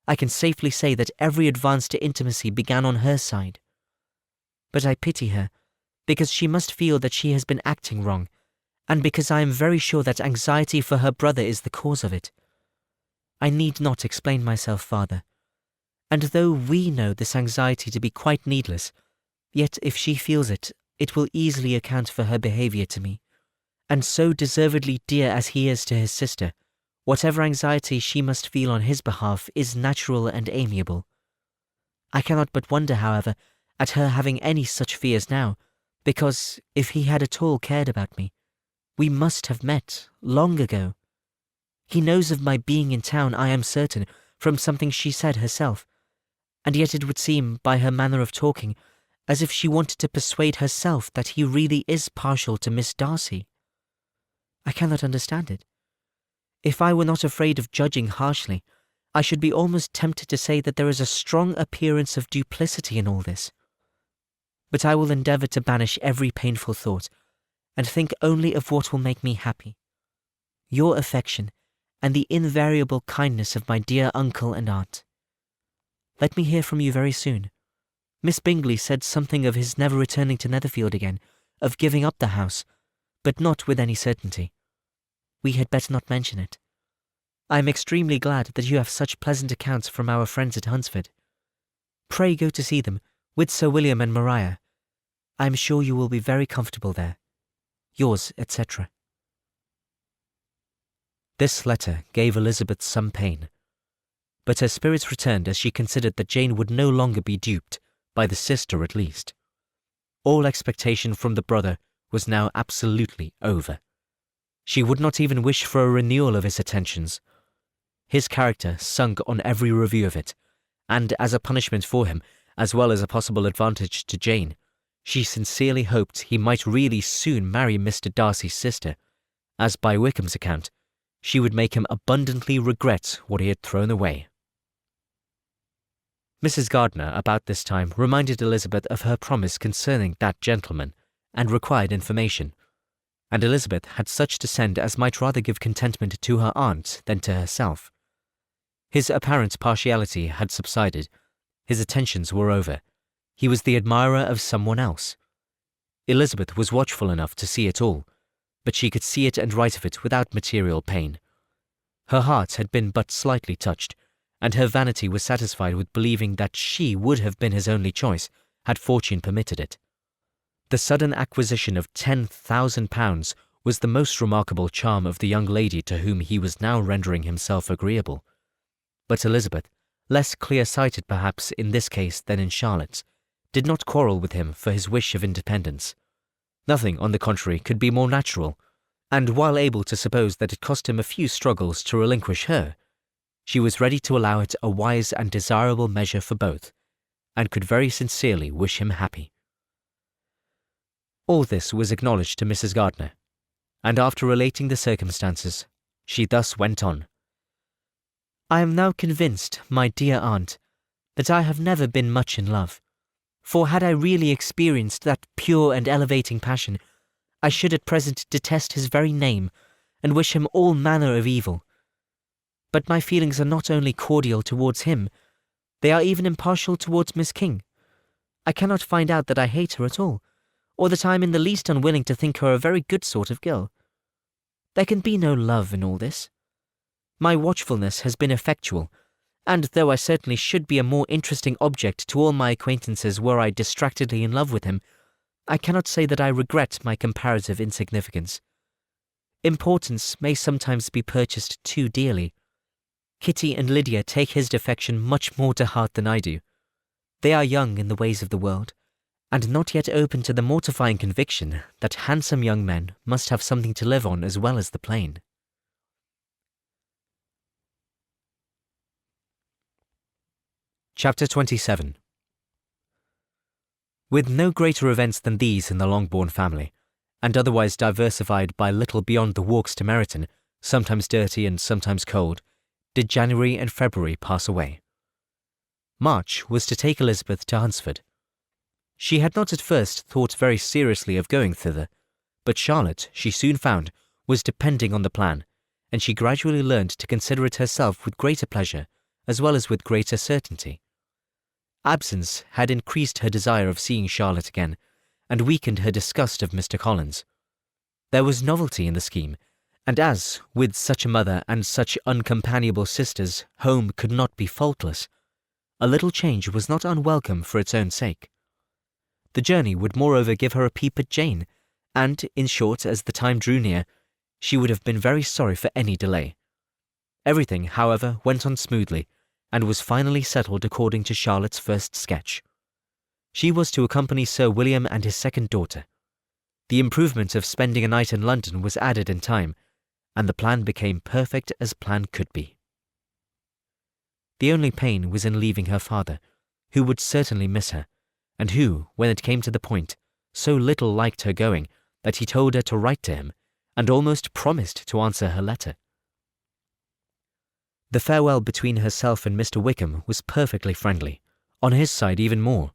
I can safely say that every advance to intimacy began on her side. But I pity her, because she must feel that she has been acting wrong, and because I am very sure that anxiety for her brother is the cause of it. I need not explain myself farther, and though we know this anxiety to be quite needless, yet if she feels it, it will easily account for her behaviour to me, and so deservedly dear as he is to his sister, whatever anxiety she must feel on his behalf is natural and amiable. I cannot but wonder, however, at her having any such fears now, because if he had at all cared about me, we must have met long ago. He knows of my being in town, I am certain, from something she said herself, and yet it would seem, by her manner of talking, as if she wanted to persuade herself that he really is partial to Miss Darcy. I cannot understand it. If I were not afraid of judging harshly, I should be almost tempted to say that there is a strong appearance of duplicity in all this. But I will endeavour to banish every painful thought, and think only of what will make me happy. Your affection, and the invariable kindness of my dear uncle and aunt. Let me hear from you very soon. Miss Bingley said something of his never returning to Netherfield again, of giving up the house, but not with any certainty. We had better not mention it. I am extremely glad that you have such pleasant accounts from our friends at Hunsford. Pray go to see them, with Sir William and Maria. I am sure you will be very comfortable there. Yours, etc. This letter gave Elizabeth some pain, but her spirits returned as she considered that Jane would no longer be duped, by the sister at least. All expectation from the brother was now absolutely over. She would not even wish for a renewal of his attentions. His character sunk on every review of it, and as a punishment for him, as well as a possible advantage to Jane, she sincerely hoped he might really soon marry Mr. Darcy's sister, as by Wickham's account, she would make him abundantly regret what he had thrown away. Mrs. Gardiner, about this time, reminded Elizabeth of her promise concerning that gentleman, and required information, and Elizabeth had such to send as might rather give contentment to her aunt than to herself. His apparent partiality had subsided, his attentions were over, he was the admirer of someone else. Elizabeth was watchful enough to see it all, but she could see it and write of it without material pain. Her heart had been but slightly touched, and her vanity was satisfied with believing that she would have been his only choice, had fortune permitted it. The sudden acquisition of £10,000 was the most remarkable charm of the young lady to whom he was now rendering himself agreeable. But Elizabeth, less clear-sighted perhaps in this case than in Charlotte's, did not quarrel with him for his wish of independence. Nothing, on the contrary, could be more natural, and while able to suppose that it cost him a few struggles to relinquish her, she was ready to allow it a wise and desirable measure for both, and could very sincerely wish him happy. All this was acknowledged to Mrs. Gardiner, and after relating the circumstances, she thus went on. I am now convinced, my dear aunt, that I have never been much in love, for had I really experienced that pure and elevating passion, I should at present detest his very name, and wish him all manner of evil. But my feelings are not only cordial towards him, they are even impartial towards Miss King. I cannot find out that I hate her at all, or that I am in the least unwilling to think her a very good sort of girl. There can be no love in all this. My watchfulness has been effectual, and though I certainly should be a more interesting object to all my acquaintances were I distractedly in love with him, I cannot say that I regret my comparative insignificance. Importance may sometimes be purchased too dearly. Kitty and Lydia take his defection much more to heart than I do. They are young in the ways of the world, and not yet open to the mortifying conviction that handsome young men must have something to live on as well as the plain. Chapter 27. With no greater events than these in the Longbourn family, and otherwise diversified by little beyond the walks to Meryton, sometimes dirty and sometimes cold, did January and February pass away. March was to take Elizabeth to Hunsford, She had not at first thought very seriously of going thither, but Charlotte, she soon found, was depending on the plan, and she gradually learned to consider it herself with greater pleasure, as well as with greater certainty. Absence had increased her desire of seeing Charlotte again, and weakened her disgust of Mr. Collins. There was novelty in the scheme, and as, with such a mother and such uncompanionable sisters, home could not be faultless, a little change was not unwelcome for its own sake. The journey would moreover give her a peep at Jane, and, in short, as the time drew near, she would have been very sorry for any delay. Everything, however, went on smoothly, and was finally settled according to Charlotte's first sketch. She was to accompany Sir William and his second daughter. The improvement of spending a night in London was added in time, and the plan became perfect as plan could be. The only pain was in leaving her father, who would certainly miss her, and who, when it came to the point, so little liked her going that he told her to write to him, and almost promised to answer her letter. The farewell between herself and Mr. Wickham was perfectly friendly, on his side even more.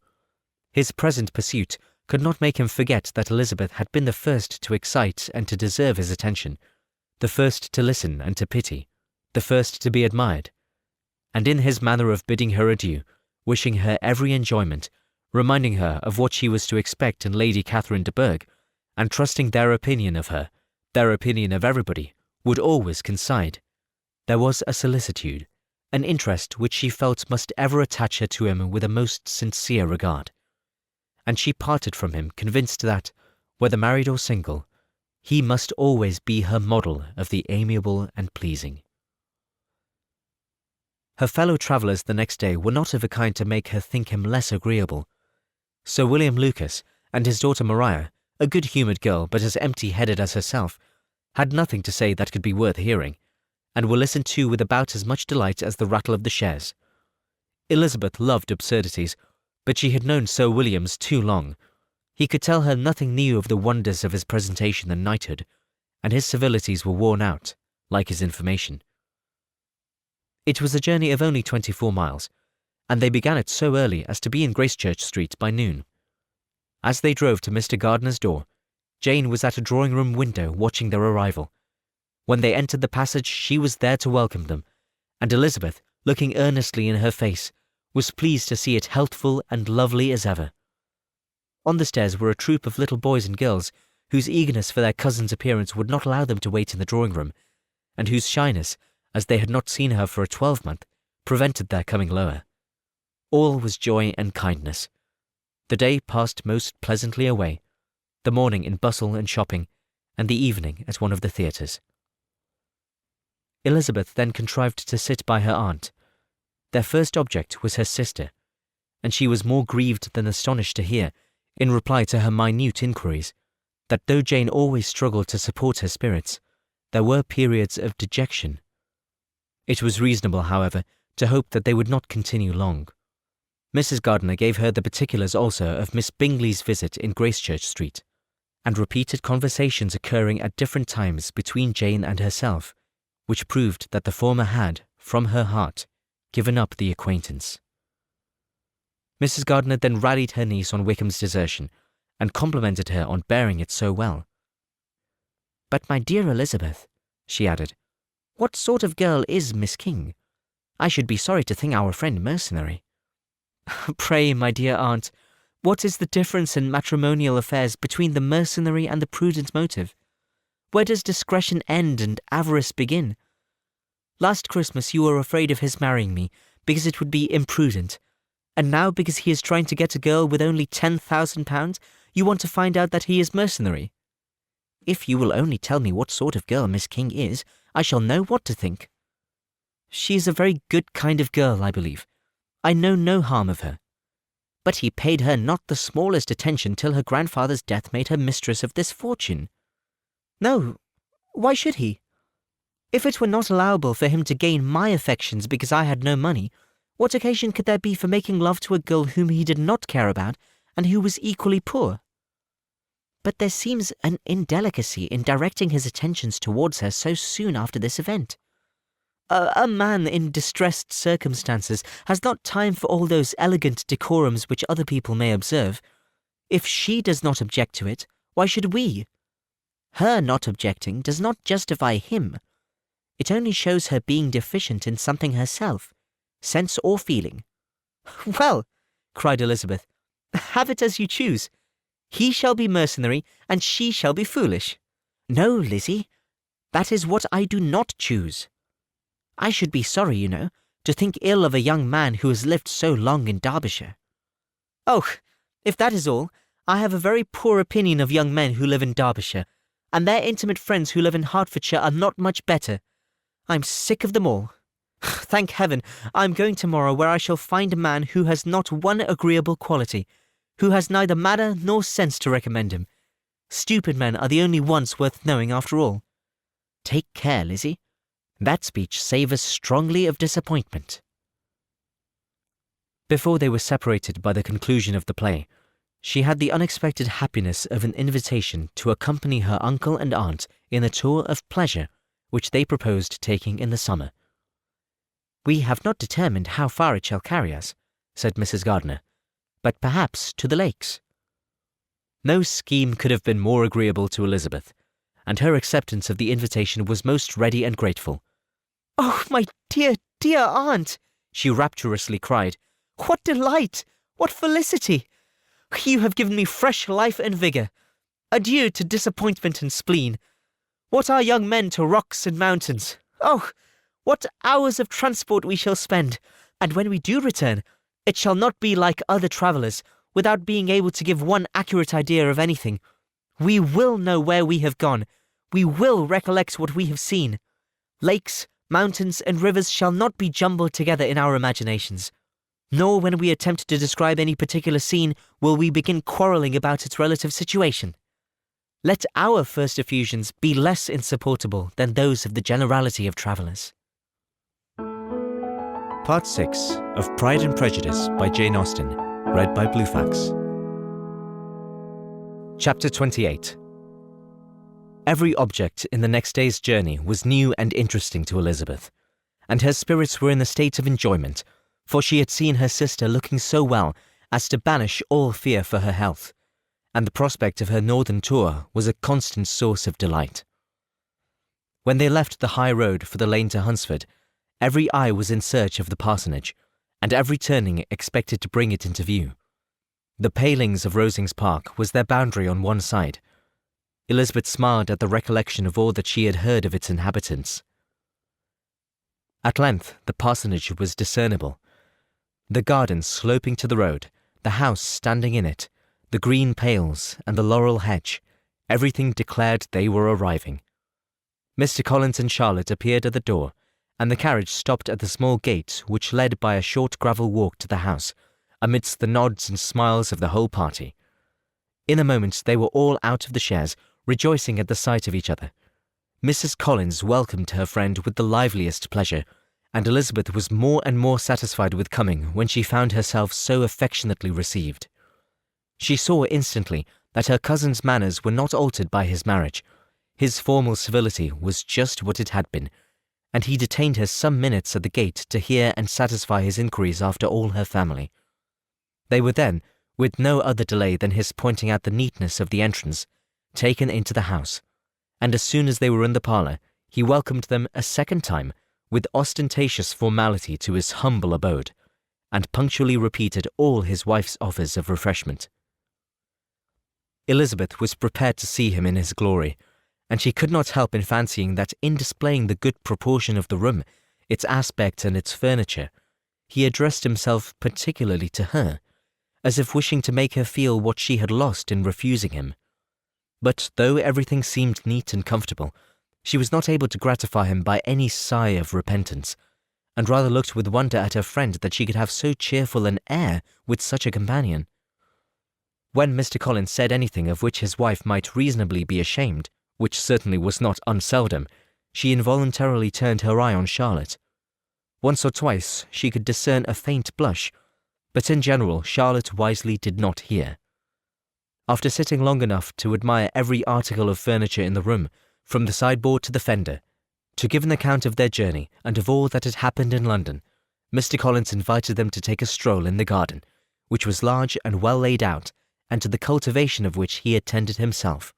His present pursuit could not make him forget that Elizabeth had been the first to excite and to deserve his attention, the first to listen and to pity, the first to be admired, and in his manner of bidding her adieu, wishing her every enjoyment, reminding her of what she was to expect in Lady Catherine de Bourgh, and trusting their opinion of her, their opinion of everybody, would always coincide. There was a solicitude, an interest which she felt must ever attach her to him with a most sincere regard, and she parted from him convinced that, whether married or single, he must always be her model of the amiable and pleasing. Her fellow travellers the next day were not of a kind to make her think him less agreeable. Sir William Lucas and his daughter Maria, a good-humoured girl but as empty-headed as herself, had nothing to say that could be worth hearing, and were listened to with about as much delight as the rattle of the chaise. Elizabeth loved absurdities, but she had known Sir William's too long. He could tell her nothing new of the wonders of his presentation and knighthood, and his civilities were worn out, like his information. It was a journey of only 24 miles, and they began it so early as to be in Gracechurch Street by noon. As they drove to Mr. Gardiner's door, Jane was at a drawing-room window watching their arrival. When they entered the passage, she was there to welcome them, and Elizabeth, looking earnestly in her face, was pleased to see it healthful and lovely as ever. On the stairs were a troop of little boys and girls, whose eagerness for their cousin's appearance would not allow them to wait in the drawing-room, and whose shyness, as they had not seen her for a 12-month, prevented their coming lower. All was joy and kindness. The day passed most pleasantly away, the morning in bustle and shopping, and the evening at one of the theatres. Elizabeth then contrived to sit by her aunt. Their first object was her sister, and she was more grieved than astonished to hear, in reply to her minute inquiries, that though Jane always struggled to support her spirits, there were periods of dejection. It was reasonable, however, to hope that they would not continue long. Mrs. Gardiner gave her the particulars also of Miss Bingley's visit in Gracechurch Street, and repeated conversations occurring at different times between Jane and herself, which proved that the former had, from her heart, given up the acquaintance. Mrs. Gardiner then rallied her niece on Wickham's desertion, and complimented her on bearing it so well. "But, my dear Elizabeth," she added, "what sort of girl is Miss King? I should be sorry to think our friend mercenary." "Pray, my dear aunt, what is the difference in matrimonial affairs between the mercenary and the prudent motive? Where does discretion end and avarice begin? Last Christmas you were afraid of his marrying me, because it would be imprudent, and now because he is trying to get a girl with only £10,000, you want to find out that he is mercenary. If you will only tell me what sort of girl Miss King is, I shall know what to think. She is a very good kind of girl, I believe. I know no harm of her. But he paid her not the smallest attention till her grandfather's death made her mistress of this fortune. No, why should he? If it were not allowable for him to gain my affections because I had no money, what occasion could there be for making love to a girl whom he did not care about and who was equally poor? But there seems an indelicacy in directing his attentions towards her so soon after this event. A man in distressed circumstances has not time for all those elegant decorums which other people may observe. If she does not object to it, why should we? Her not objecting does not justify him. It only shows her being deficient in something herself, sense or feeling. Well, cried Elizabeth, have it as you choose. He shall be mercenary, and she shall be foolish. No, Lizzie, that is what I do not choose. I should be sorry, you know, to think ill of a young man who has lived so long in Derbyshire. Oh, if that is all, I have a very poor opinion of young men who live in Derbyshire, and their intimate friends who live in Hertfordshire are not much better. I'm sick of them all. Thank heaven, I am going tomorrow where I shall find a man who has not one agreeable quality, who has neither manner nor sense to recommend him. Stupid men are the only ones worth knowing after all. Take care, Lizzie. That speech savours strongly of disappointment. Before they were separated by the conclusion of the play, she had the unexpected happiness of an invitation to accompany her uncle and aunt in a tour of pleasure which they proposed taking in the summer. We have not determined how far it shall carry us, said Mrs. Gardiner, but perhaps to the lakes. No scheme could have been more agreeable to Elizabeth, and her acceptance of the invitation was most ready and grateful. Oh, my dear, dear aunt, she rapturously cried, what delight! What felicity! You have given me fresh life and vigour. Adieu to disappointment and spleen. What are young men to rocks and mountains? Oh, what hours of transport we shall spend, and when we do return, it shall not be like other travellers, without being able to give one accurate idea of anything. We will know where we have gone. We will recollect what we have seen. Lakes, mountains, and rivers shall not be jumbled together in our imaginations. Nor when we attempt to describe any particular scene will we begin quarrelling about its relative situation. Let our first effusions be less insupportable than those of the generality of travellers. Part 6 of Pride and Prejudice by Jane Austen, read by Bluefax. Chapter 28. Every object in the next day's journey was new and interesting to Elizabeth, and her spirits were in a state of enjoyment, for she had seen her sister looking so well as to banish all fear for her health, and the prospect of her northern tour was a constant source of delight. When they left the high road for the lane to Hunsford, every eye was in search of the parsonage, and every turning expected to bring it into view. The palings of Rosings Park was their boundary on one side. Elizabeth smiled at the recollection of all that she had heard of its inhabitants. At length the parsonage was discernible. The garden sloping to the road, the house standing in it, the green pales and the laurel hedge, everything declared they were arriving. Mr. Collins and Charlotte appeared at the door, and the carriage stopped at the small gate which led by a short gravel walk to the house, amidst the nods and smiles of the whole party. In a moment they were all out of the chaise, rejoicing at the sight of each other. Mrs. Collins welcomed her friend with the liveliest pleasure, and Elizabeth was more and more satisfied with coming when she found herself so affectionately received. She saw instantly that her cousin's manners were not altered by his marriage. His formal civility was just what it had been, and he detained her some minutes at the gate to hear and satisfy his inquiries after all her family. They were then, with no other delay than his pointing out the neatness of the entrance, taken into the house, and as soon as they were in the parlour, he welcomed them a second time with ostentatious formality to his humble abode, and punctually repeated all his wife's offers of refreshment. Elizabeth was prepared to see him in his glory, and she could not help in fancying that in displaying the good proportion of the room, its aspect and its furniture, he addressed himself particularly to her, as if wishing to make her feel what she had lost in refusing him. But though everything seemed neat and comfortable, she was not able to gratify him by any sigh of repentance, and rather looked with wonder at her friend that she could have so cheerful an air with such a companion. When Mr. Collins said anything of which his wife might reasonably be ashamed, which certainly was not unseldom, she involuntarily turned her eye on Charlotte. Once or twice she could discern a faint blush, but in general Charlotte wisely did not hear. After sitting long enough to admire every article of furniture in the room, from the sideboard to the fender, to give an account of their journey and of all that had happened in London, Mr. Collins invited them to take a stroll in the garden, which was large and well laid out, and to the cultivation of which he attended himself.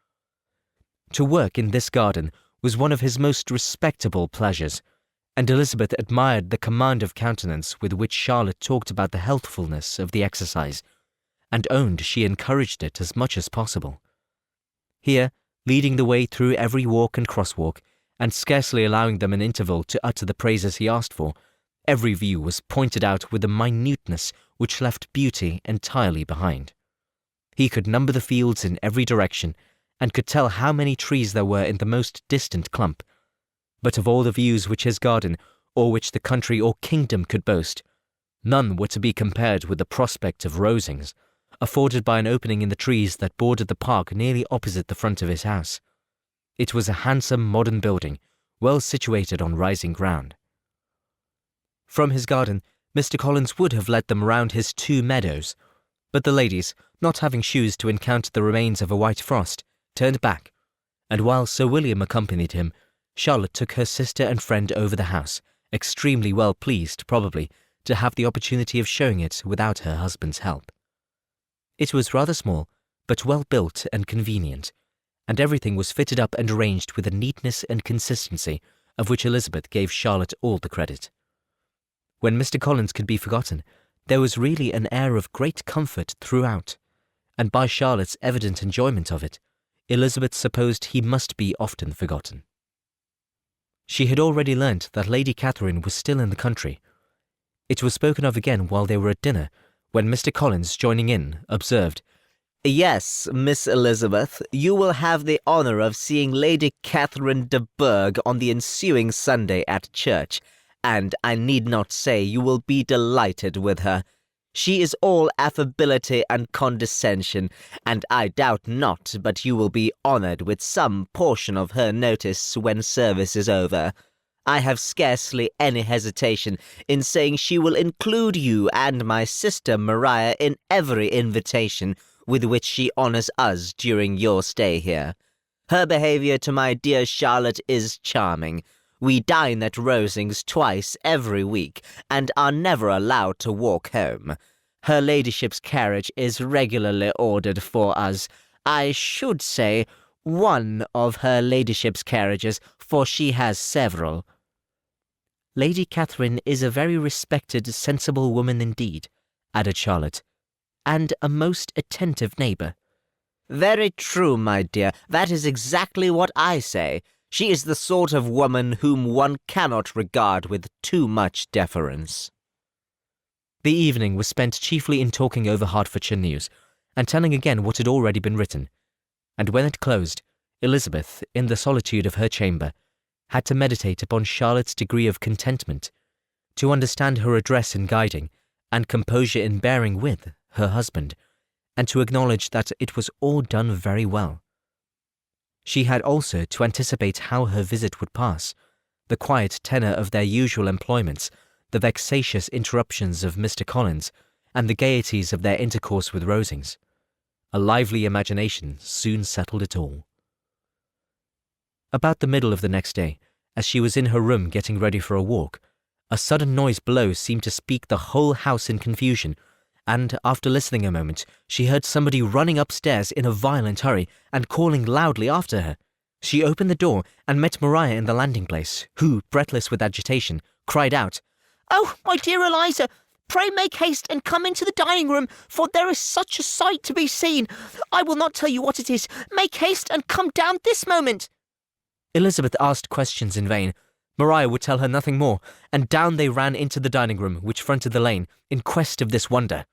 To work in this garden was one of his most respectable pleasures, and Elizabeth admired the command of countenance with which Charlotte talked about the healthfulness of the exercise, and owned she encouraged it as much as possible. Here, leading the way through every walk and crosswalk, and scarcely allowing them an interval to utter the praises he asked for, every view was pointed out with a minuteness which left beauty entirely behind. He could number the fields in every direction, and could tell how many trees there were in the most distant clump. But of all the views which his garden, or which the country or kingdom could boast, none were to be compared with the prospect of Rosings, afforded by an opening in the trees that bordered the park nearly opposite the front of his house. It was a handsome modern building, well situated on rising ground. From his garden, Mr. Collins would have led them round his 2 meadows, but the ladies, not having shoes to encounter the remains of a white frost, turned back, and while Sir William accompanied him, Charlotte took her sister and friend over the house, extremely well pleased, probably, to have the opportunity of showing it without her husband's help. It was rather small, but well built and convenient, and everything was fitted up and arranged with a neatness and consistency of which Elizabeth gave Charlotte all the credit. When Mr. Collins could be forgotten, there was really an air of great comfort throughout, and by Charlotte's evident enjoyment of it, Elizabeth supposed he must be often forgotten. She had already learnt that Lady Catherine was still in the country. It was spoken of again while they were at dinner, when Mr. Collins, joining in, observed, Yes, Miss Elizabeth, you will have the honour of seeing Lady Catherine de Bourgh on the ensuing Sunday at church, and I need not say you will be delighted with her. She is all affability and condescension, and I doubt not but you will be honoured with some portion of her notice when service is over. I have scarcely any hesitation in saying she will include you and my sister Maria in every invitation with which she honours us during your stay here. Her behaviour to my dear Charlotte is charming. We dine at Rosings twice every week, and are never allowed to walk home. Her ladyship's carriage is regularly ordered for us. I should say one of her ladyship's carriages, for she has several. Lady Catherine is a very respected, sensible woman indeed, added Charlotte, and a most attentive neighbour. Very true, my dear. That is exactly what I say. She is the sort of woman whom one cannot regard with too much deference. The evening was spent chiefly in talking over Hertfordshire news, and telling again what had already been written, and when it closed, Elizabeth, in the solitude of her chamber, had to meditate upon Charlotte's degree of contentment, to understand her address in guiding, and composure in bearing with, her husband, and to acknowledge that it was all done very well. She had also to anticipate how her visit would pass, the quiet tenor of their usual employments, the vexatious interruptions of Mr. Collins, and the gaieties of their intercourse with Rosings. A lively imagination soon settled it all. About the middle of the next day, as she was in her room getting ready for a walk, a sudden noise below seemed to speak the whole house in confusion, and after listening a moment, she heard somebody running upstairs in a violent hurry and calling loudly after her. She opened the door and met Maria in the landing-place, who, breathless with agitation, cried out, "Oh, my dear Eliza, pray make haste and come into the dining-room, for there is such a sight to be seen. I will not tell you what it is. Make haste and come down this moment." Elizabeth asked questions in vain. Maria would tell her nothing more, and down they ran into the dining-room, which fronted the lane, in quest of this wonder.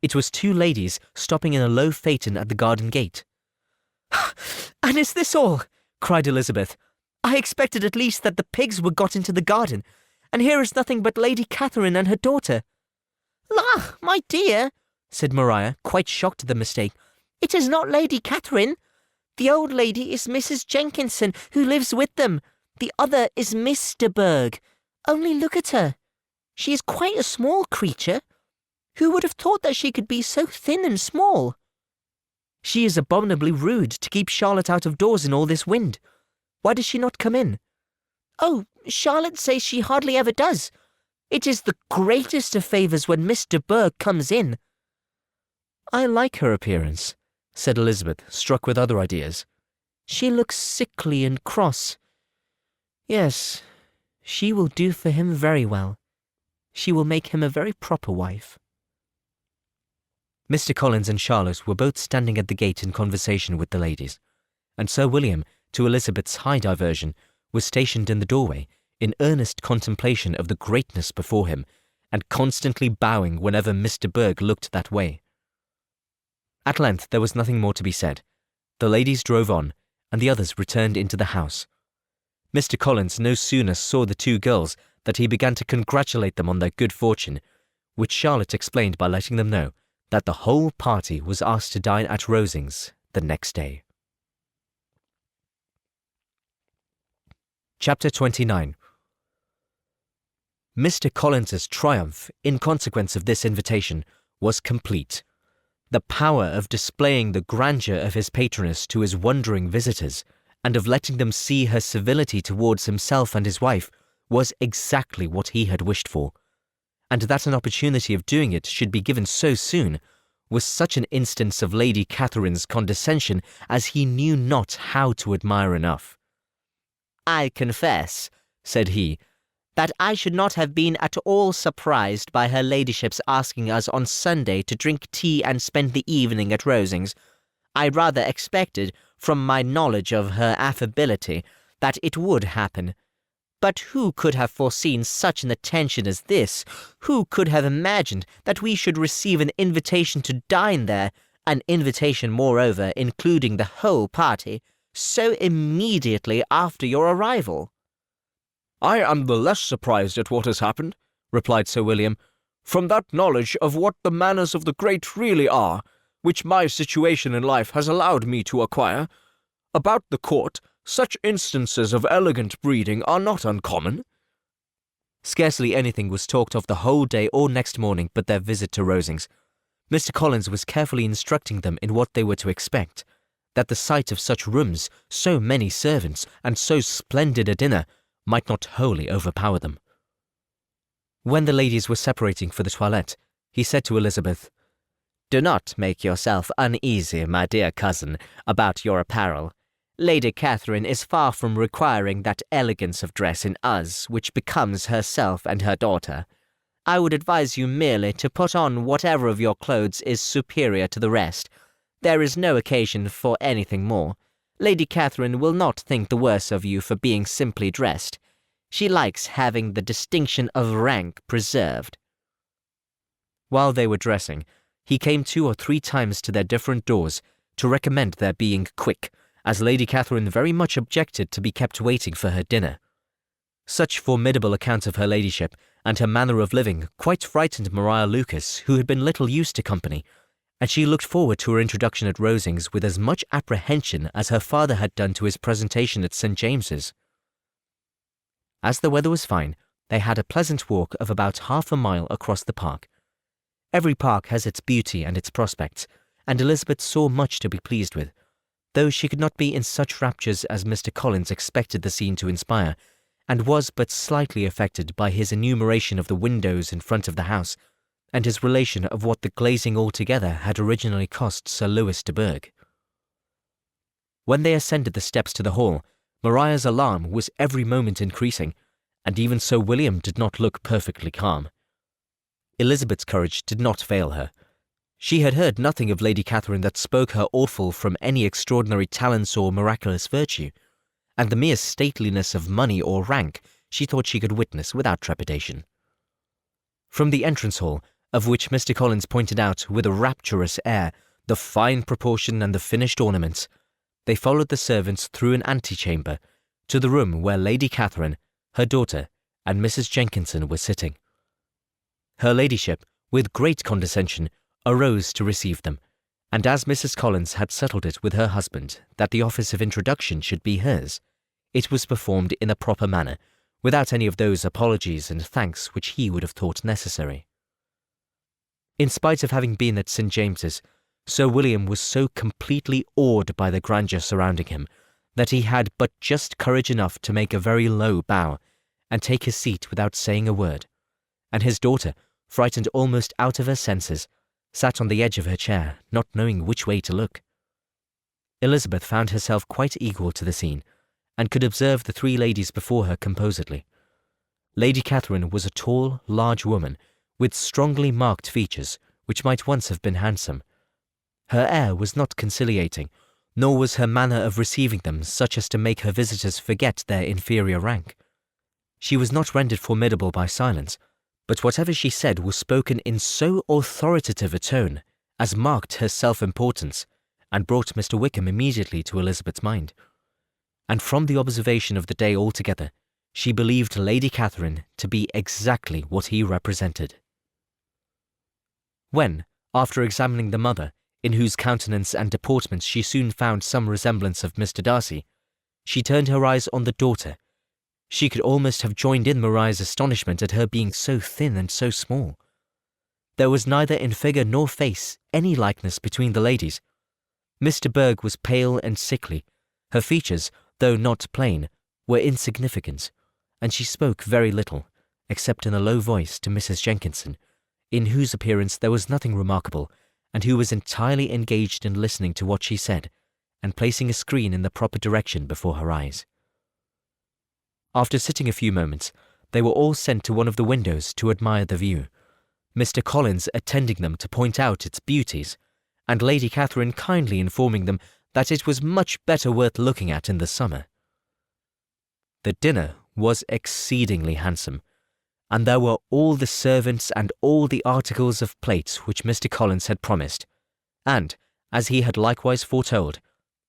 It was 2 ladies stopping in a low phaeton at the garden gate. "And is this all?" cried Elizabeth. "I expected at least that the pigs were got into the garden, and here is nothing but Lady Catherine and her daughter." "La, my dear," said Maria, quite shocked at the mistake, "it is not Lady Catherine. The old lady is Mrs. Jenkinson, who lives with them. The other is Miss de Bourgh. Only look at her. She is quite a small creature. Who would have thought that she could be so thin and small?" "She is abominably rude to keep Charlotte out of doors in all this wind. Why does she not come in?" "Oh, Charlotte says she hardly ever does. It is the greatest of favours when Miss de Bourgh comes in." I like her appearance, said Elizabeth, struck with other ideas. She looks sickly and cross. Yes, she will do for him very well. She will make him a very proper wife. Mr. Collins and Charlotte were both standing at the gate in conversation with the ladies, and Sir William, to Elizabeth's high diversion, was stationed in the doorway, in earnest contemplation of the greatness before him, and constantly bowing whenever Mr. Berg looked that way. At length there was nothing more to be said. The ladies drove on, and the others returned into the house. Mr. Collins no sooner saw the two girls that he began to congratulate them on their good fortune, which Charlotte explained by letting them know that the whole party was asked to dine at Rosings the next day. Chapter 29. Mr. Collins's triumph, in consequence of this invitation, was complete. The power of displaying the grandeur of his patroness to his wondering visitors, and of letting them see her civility towards himself and his wife, was exactly what he had wished for. And that an opportunity of doing it should be given so soon was such an instance of Lady Catherine's condescension as he knew not how to admire enough. "I confess," said he, "that I should not have been at all surprised by her ladyship's asking us on Sunday to drink tea and spend the evening at Rosings. I rather expected, from my knowledge of her affability, that it would happen. But who could have foreseen such an attention as this? Who could have imagined that we should receive an invitation to dine there, an invitation, moreover, including the whole party, so immediately after your arrival?" "I am the less surprised at what has happened," replied Sir William, "from that knowledge of what the manners of the great really are, which my situation in life has allowed me to acquire. About the court, such instances of elegant breeding are not uncommon." Scarcely anything was talked of the whole day or next morning but their visit to Rosings. Mr. Collins was carefully instructing them in what they were to expect, that the sight of such rooms, so many servants, and so splendid a dinner might not wholly overpower them. When the ladies were separating for the toilette, he said to Elizabeth, "Do not make yourself uneasy, my dear cousin, about your apparel. Lady Catherine is far from requiring that elegance of dress in us which becomes herself and her daughter. I would advise you merely to put on whatever of your clothes is superior to the rest. There is no occasion for anything more. Lady Catherine will not think the worse of you for being simply dressed. She likes having the distinction of rank preserved." While they were dressing, he came 2 or 3 times to their different doors to recommend their being quick, as Lady Catherine very much objected to be kept waiting for her dinner. Such formidable accounts of her ladyship and her manner of living quite frightened Maria Lucas, who had been little used to company, and she looked forward to her introduction at Rosings with as much apprehension as her father had done to his presentation at St. James's. As the weather was fine, they had a pleasant walk of about half a mile across the park. Every park has its beauty and its prospects, and Elizabeth saw much to be pleased with, though she could not be in such raptures as Mr. Collins expected the scene to inspire, and was but slightly affected by his enumeration of the windows in front of the house, and his relation of what the glazing altogether had originally cost Sir Louis de Bourgh. When they ascended the steps to the hall, Maria's alarm was every moment increasing, and even Sir William did not look perfectly calm. Elizabeth's courage did not fail her. She had heard nothing of Lady Catherine that spoke her awful from any extraordinary talents or miraculous virtue, and the mere stateliness of money or rank she thought she could witness without trepidation. From the entrance hall, of which Mr. Collins pointed out with a rapturous air the fine proportion and the finished ornaments, they followed the servants through an antechamber to the room where Lady Catherine, her daughter, and Mrs. Jenkinson were sitting. Her ladyship, with great condescension, arose to receive them, and as Mrs. Collins had settled it with her husband that the office of introduction should be hers, it was performed in a proper manner, without any of those apologies and thanks which he would have thought necessary. In spite of having been at St. James's, Sir William was so completely awed by the grandeur surrounding him that he had but just courage enough to make a very low bow and take his seat without saying a word, and his daughter, frightened almost out of her senses, sat on the edge of her chair, not knowing which way to look. Elizabeth found herself quite equal to the scene, and could observe the three ladies before her composedly. Lady Catherine was a tall, large woman, with strongly marked features, which might once have been handsome. Her air was not conciliating, nor was her manner of receiving them such as to make her visitors forget their inferior rank. She was not rendered formidable by silence, but whatever she said was spoken in so authoritative a tone as marked her self-importance, and brought Mr. Wickham immediately to Elizabeth's mind. And from the observation of the day altogether, she believed Lady Catherine to be exactly what he represented. When, after examining the mother, in whose countenance and deportment she soon found some resemblance of Mr. Darcy, she turned her eyes on the daughter, she could almost have joined in Maria's astonishment at her being so thin and so small. There was neither in figure nor face any likeness between the ladies. Mr. Berg was pale and sickly. Her features, though not plain, were insignificant, and she spoke very little, except in a low voice to Mrs. Jenkinson, in whose appearance there was nothing remarkable, and who was entirely engaged in listening to what she said, and placing a screen in the proper direction before her eyes. After sitting a few moments, they were all sent to one of the windows to admire the view, Mr. Collins attending them to point out its beauties, and Lady Catherine kindly informing them that it was much better worth looking at in the summer. The dinner was exceedingly handsome, and there were all the servants and all the articles of plate which Mr. Collins had promised, and, as he had likewise foretold,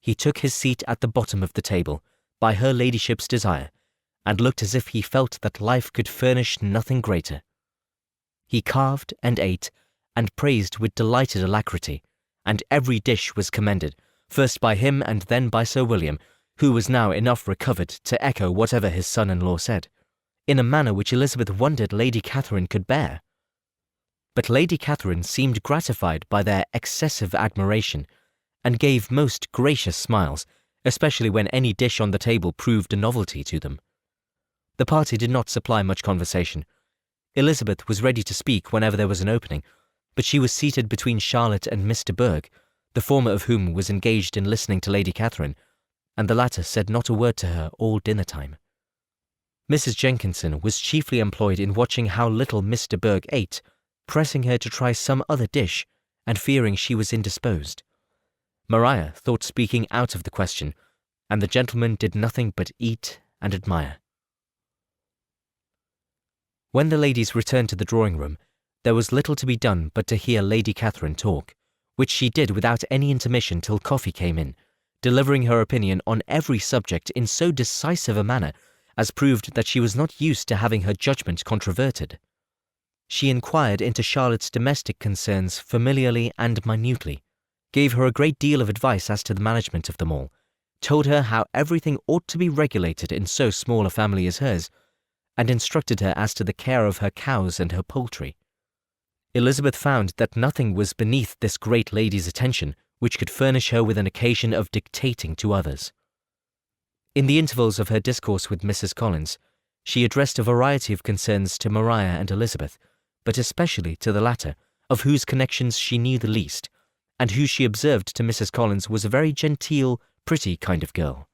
he took his seat at the bottom of the table, by her ladyship's desire, and looked as if he felt that life could furnish nothing greater. He carved and ate, and praised with delighted alacrity, and every dish was commended, first by him and then by Sir William, who was now enough recovered to echo whatever his son-in-law said, in a manner which Elizabeth wondered Lady Catherine could bear. But Lady Catherine seemed gratified by their excessive admiration, and gave most gracious smiles, especially when any dish on the table proved a novelty to them. The party did not supply much conversation. Elizabeth was ready to speak whenever there was an opening, but she was seated between Charlotte and Mr. Berg, the former of whom was engaged in listening to Lady Catherine, and the latter said not a word to her all dinner-time. Mrs. Jenkinson was chiefly employed in watching how little Mr. Berg ate, pressing her to try some other dish, and fearing she was indisposed. Maria thought speaking out of the question, and the gentlemen did nothing but eat and admire. When the ladies returned to the drawing-room, there was little to be done but to hear Lady Catherine talk, which she did without any intermission till coffee came in, delivering her opinion on every subject in so decisive a manner as proved that she was not used to having her judgment controverted. She inquired into Charlotte's domestic concerns familiarly and minutely, gave her a great deal of advice as to the management of them all, told her how everything ought to be regulated in so small a family as hers, and instructed her as to the care of her cows and her poultry. Elizabeth found that nothing was beneath this great lady's attention which could furnish her with an occasion of dictating to others. In the intervals of her discourse with Mrs. Collins, she addressed a variety of concerns to Maria and Elizabeth, but especially to the latter, of whose connections she knew the least, and who she observed to Mrs. Collins was a very genteel, pretty kind of girl.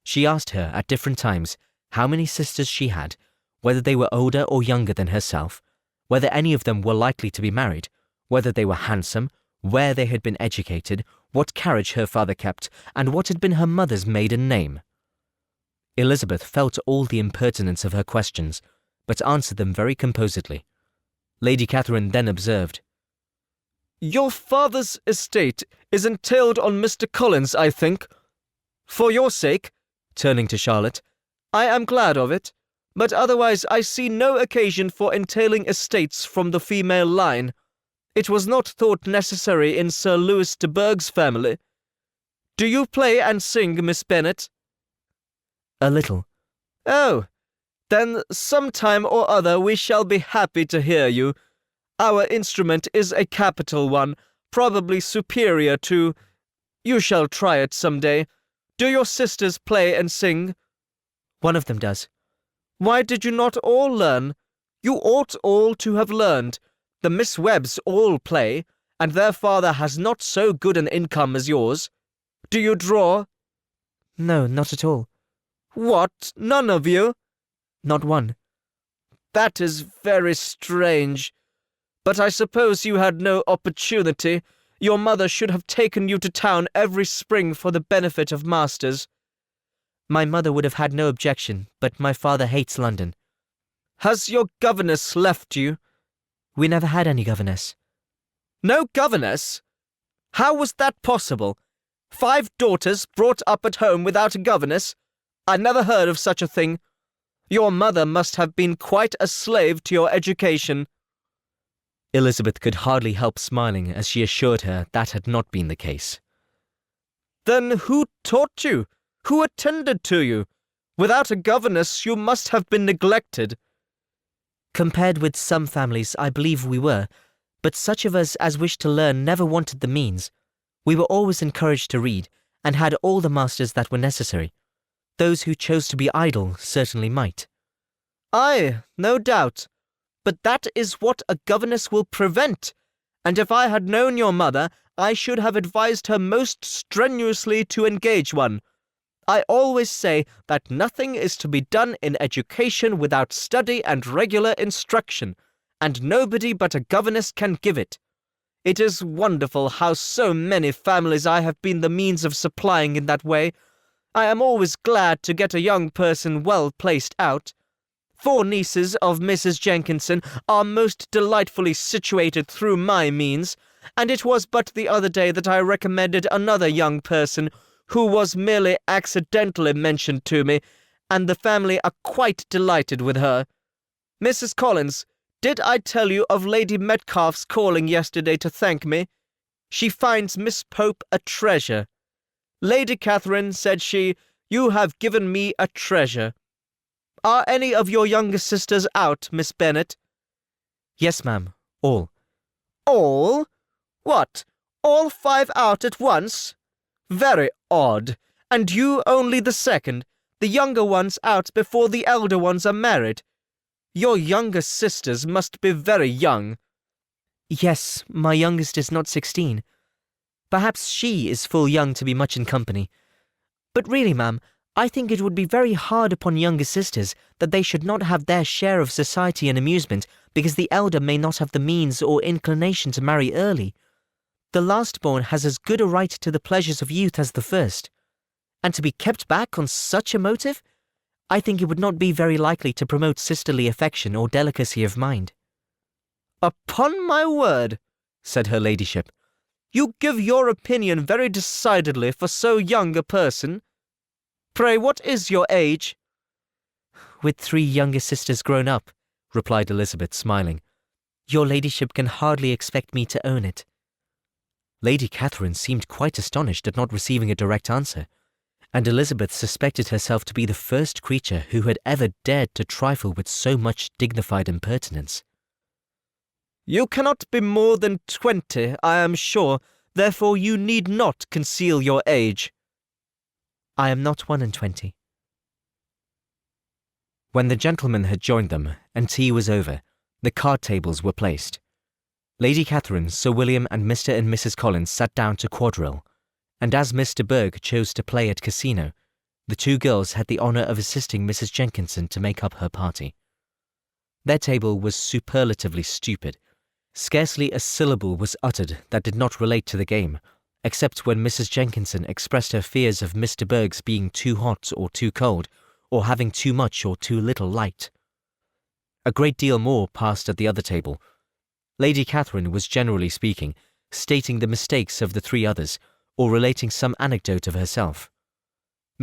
She asked her at different times how many sisters she had, whether they were older or younger than herself, whether any of them were likely to be married, whether they were handsome, where they had been educated, what carriage her father kept, and what had been her mother's maiden name. Elizabeth felt all the impertinence of her questions, but answered them very composedly. Lady Catherine then observed, "Your father's estate is entailed on Mr. Collins, I think. For your sake," turning to Charlotte, "I am glad of it, but otherwise I see no occasion for entailing estates from the female line. It was not thought necessary in Sir Louis de Berg's family. Do you play and sing, Miss Bennet?" "A little." "Oh, then some time or other we shall be happy to hear you. Our instrument is a capital one, probably superior to— You shall try it some day. Do your sisters play and sing?" "One of them does." "Why did you not all learn? You ought all to have learned. The Miss Webbs all play. and their father has not so good an income as yours. Do you draw? No, not at all. What, none of you? Not one. That is very strange. But I suppose you had no opportunity. Your mother should have taken you to town every spring for the benefit of masters. My mother would have had no objection, but my father hates London. Has your governess left you? We never had any governess. No governess? How was that possible? 5 daughters brought up at home without a governess? I never heard of such a thing. Your mother must have been quite a slave to your education. Elizabeth could hardly help smiling as she assured her that had not been the case. Then who taught you? Who attended to you? Without a governess, you must have been neglected. Compared with some families, I believe we were, but such of us as wished to learn never wanted the means. We were always encouraged to read, and had all the masters that were necessary. Those who chose to be idle certainly might. Aye, no doubt. But that is what a governess will prevent, and if I had known your mother, I should have advised her most strenuously to engage one. I always say that nothing is to be done in education without study and regular instruction, and nobody but a governess can give it. It is wonderful how so many families I have been the means of supplying in that way. I am always glad to get a young person well placed out. 4 nieces of Mrs. Jenkinson are most delightfully situated through my means, and it was but the other day that I recommended another young person who was merely accidentally mentioned to me, and the family are quite delighted with her. Mrs. Collins, did I tell you of Lady Metcalfe's calling yesterday to thank me? She finds Miss Pope a treasure. Lady Catherine, said she, you have given me a treasure. Are any of your younger sisters out, Miss Bennet? Yes, ma'am, all. All? What, all 5 out at once? Very odd. And you only the second, the younger ones out before the elder ones are married. Your younger sisters must be very young. Yes, my youngest is not 16. Perhaps she is full young to be much in company. But really, ma'am, I think it would be very hard upon younger sisters that they should not have their share of society and amusement because the elder may not have the means or inclination to marry early. The last-born has as good a right to the pleasures of youth as the first. And to be kept back on such a motive, I think it would not be very likely to promote sisterly affection or delicacy of mind. Upon my word, said her ladyship, you give your opinion very decidedly for so young a person. Pray, what is your age? With 3 younger sisters grown up, replied Elizabeth, smiling. Your ladyship can hardly expect me to own it. Lady Catherine seemed quite astonished at not receiving a direct answer, and Elizabeth suspected herself to be the first creature who had ever dared to trifle with so much dignified impertinence. You cannot be more than 20, I am sure, therefore you need not conceal your age. I am not 21. When the gentlemen had joined them, and tea was over, the card tables were placed. Lady Catherine, Sir William, and Mr. and Mrs. Collins sat down to quadrille, and as Miss de Bourgh chose to play at casino, the 2 girls had the honour of assisting Mrs. Jenkinson to make up her party. Their table was superlatively stupid. Scarcely a syllable was uttered that did not relate to the game, except when Mrs. Jenkinson expressed her fears of Miss de Bourgh's being too hot or too cold, or having too much or too little light. A great deal more passed at the other table. Lady Catherine was generally speaking, stating the mistakes of the 3 others, or relating some anecdote of herself.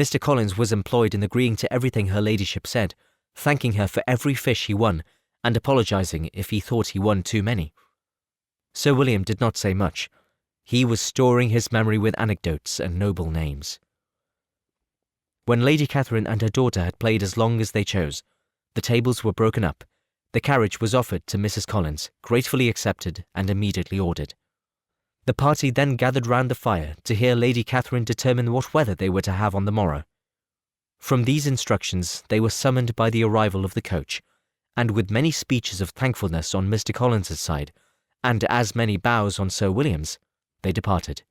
Mr. Collins was employed in agreeing to everything her ladyship said, thanking her for every fish he won, and apologising if he thought he won too many. Sir William did not say much. He was storing his memory with anecdotes and noble names. When Lady Catherine and her daughter had played as long as they chose, the tables were broken up, the carriage was offered to Mrs. Collins, gratefully accepted and immediately ordered. The party then gathered round the fire to hear Lady Catherine determine what weather they were to have on the morrow. From these instructions they were summoned by the arrival of the coach, and with many speeches of thankfulness on Mr. Collins's side, and as many bows on Sir William's, they departed.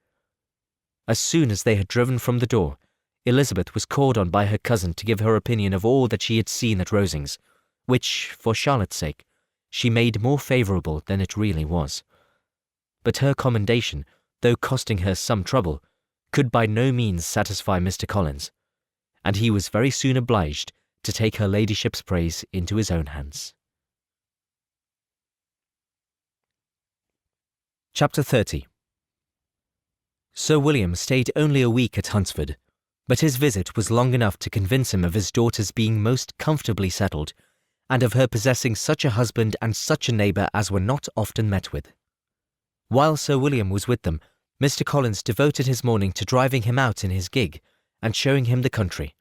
As soon as they had driven from the door, Elizabeth was called on by her cousin to give her opinion of all that she had seen at Rosings, which, for Charlotte's sake, she made more favourable than it really was. But her commendation, though costing her some trouble, could by no means satisfy Mr. Collins, and he was very soon obliged to take her ladyship's praise into his own hands. Chapter 30. Sir William stayed only a week at Hunsford, but his visit was long enough to convince him of his daughter's being most comfortably settled, and of her possessing such a husband and such a neighbour as were not often met with. While Sir William was with them, Mr. Collins devoted his morning to driving him out in his gig, and showing him the country.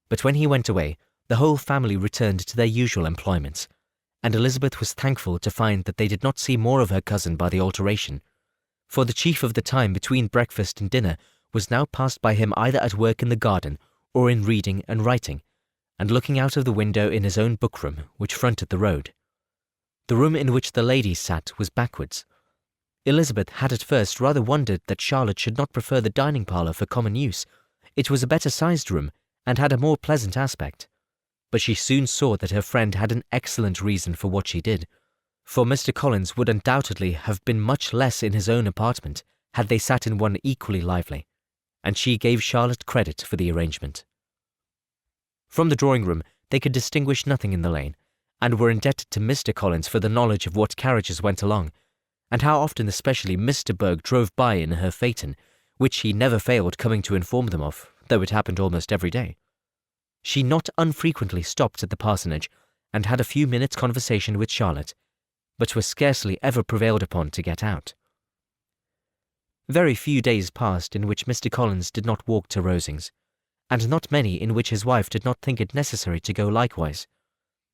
But when he went away, the whole family returned to their usual employments, and Elizabeth was thankful to find that they did not see more of her cousin by the alteration, for the chief of the time between breakfast and dinner was now passed by him either at work in the garden or in reading and writing, and looking out of the window in his own book-room, which fronted the road. The room in which the ladies sat was backwards. Elizabeth had at first rather wondered that Charlotte should not prefer the dining parlour for common use. It was a better-sized room, and had a more pleasant aspect. But she soon saw that her friend had an excellent reason for what she did, for Mr. Collins would undoubtedly have been much less in his own apartment had they sat in one equally lively, and she gave Charlotte credit for the arrangement. From the drawing-room they could distinguish nothing in the lane, and were indebted to Mr. Collins for the knowledge of what carriages went along, and how often especially Mr. Berg drove by in her phaeton, which he never failed coming to inform them of, though it happened almost every day. She not unfrequently stopped at the parsonage, and had a few minutes' conversation with Charlotte, but was scarcely ever prevailed upon to get out. Very few days passed in which Mr. Collins did not walk to Rosings, and not many in which his wife did not think it necessary to go likewise,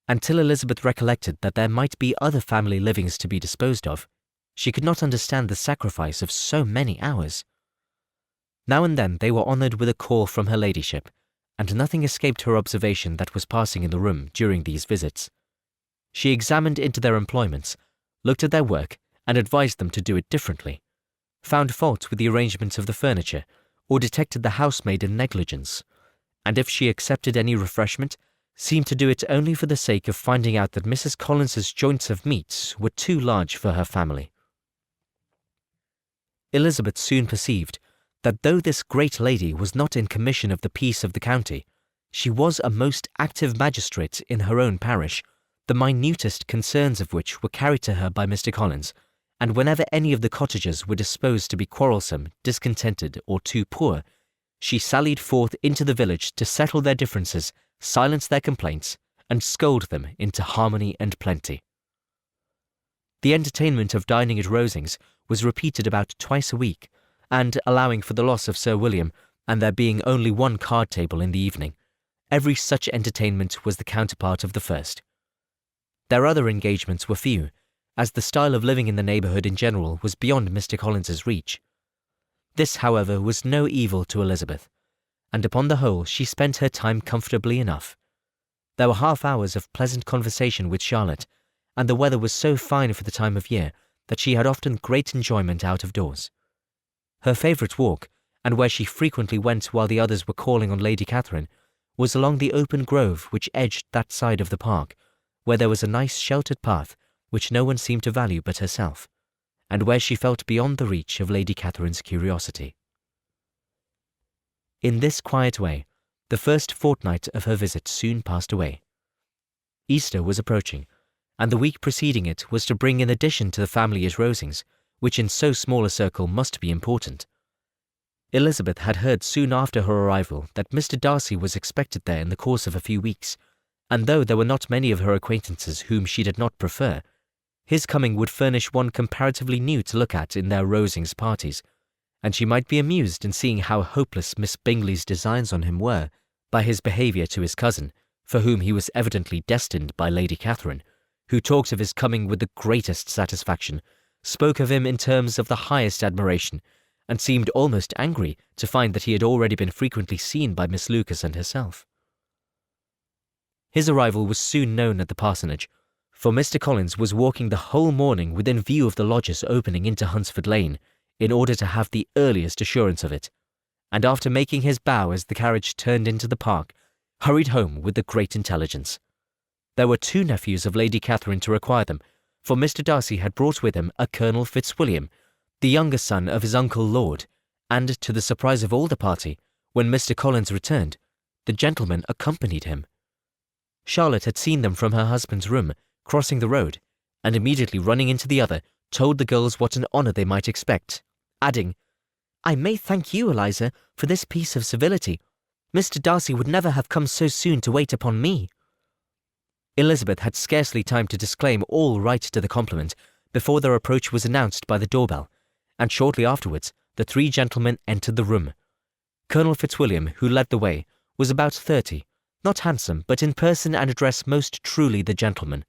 until Elizabeth recollected that there might be other family livings to be disposed of. She could not understand the sacrifice of so many hours. Now and then they were honoured with a call from her ladyship, and nothing escaped her observation that was passing in the room during these visits. She examined into their employments, looked at their work, and advised them to do it differently, found fault with the arrangement of the furniture, or detected the housemaid in negligence, and if she accepted any refreshment, seemed to do it only for the sake of finding out that Mrs. Collins's joints of meat were too large for her family. Elizabeth soon perceived that though this great lady was not in commission of the peace of the county, she was a most active magistrate in her own parish, the minutest concerns of which were carried to her by Mr. Collins, and whenever any of the cottagers were disposed to be quarrelsome, discontented, or too poor, she sallied forth into the village to settle their differences, silence their complaints, and scold them into harmony and plenty. The entertainment of dining at Rosings was repeated about twice a week, and, allowing for the loss of Sir William, and there being only one card table in the evening, every such entertainment was the counterpart of the first. Their other engagements were few, as the style of living in the neighbourhood in general was beyond Mr. Collins's reach. This, however, was no evil to Elizabeth, and upon the whole she spent her time comfortably enough. There were half hours of pleasant conversation with Charlotte, and the weather was so fine for the time of year that she had often great enjoyment out of doors. Her favourite walk, and where she frequently went while the others were calling on Lady Catherine, was along the open grove which edged that side of the park, where there was a nice sheltered path which no one seemed to value but herself, and where she felt beyond the reach of Lady Catherine's curiosity. In this quiet way, the first fortnight of her visit soon passed away. Easter was approaching, and the week preceding it was to bring an addition to the family at Rosings, which in so small a circle must be important. Elizabeth had heard soon after her arrival that Mr. Darcy was expected there in the course of a few weeks, and though there were not many of her acquaintances whom she did not prefer, his coming would furnish one comparatively new to look at in their Rosings parties, and she might be amused in seeing how hopeless Miss Bingley's designs on him were by his behaviour to his cousin, for whom he was evidently destined by Lady Catherine, who talked of his coming with the greatest satisfaction, spoke of him in terms of the highest admiration, and seemed almost angry to find that he had already been frequently seen by Miss Lucas and herself. His arrival was soon known at the parsonage, for Mr. Collins was walking the whole morning within view of the lodges opening into Hunsford Lane, in order to have the earliest assurance of it, and after making his bow as the carriage turned into the park, hurried home with the great intelligence. There were 2 nephews of Lady Catherine to require them, for Mr. Darcy had brought with him a Colonel Fitzwilliam, the younger son of his uncle Lord, and to the surprise of all the party, when Mr. Collins returned, the gentleman accompanied him. Charlotte had seen them from her husband's room, crossing the road, and immediately running into the other, told the girls what an honour they might expect, adding, "I may thank you, Eliza, for this piece of civility. Mr. Darcy would never have come so soon to wait upon me." Elizabeth had scarcely time to disclaim all right to the compliment before their approach was announced by the doorbell, and shortly afterwards the 3 gentlemen entered the room. Colonel Fitzwilliam, who led the way, was about 30, not handsome, but in person and address most truly the gentleman.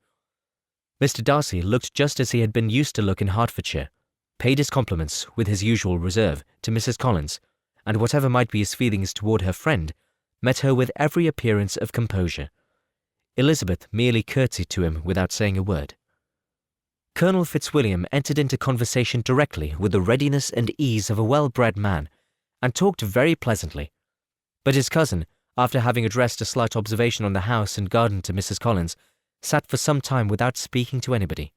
Mr. Darcy looked just as he had been used to look in Hertfordshire, paid his compliments, with his usual reserve, to Mrs. Collins, and whatever might be his feelings toward her friend, met her with every appearance of composure. Elizabeth merely curtsied to him without saying a word. Colonel Fitzwilliam entered into conversation directly with the readiness and ease of a well-bred man, and talked very pleasantly. But his cousin, after having addressed a slight observation on the house and garden to Mrs. Collins, sat for some time without speaking to anybody.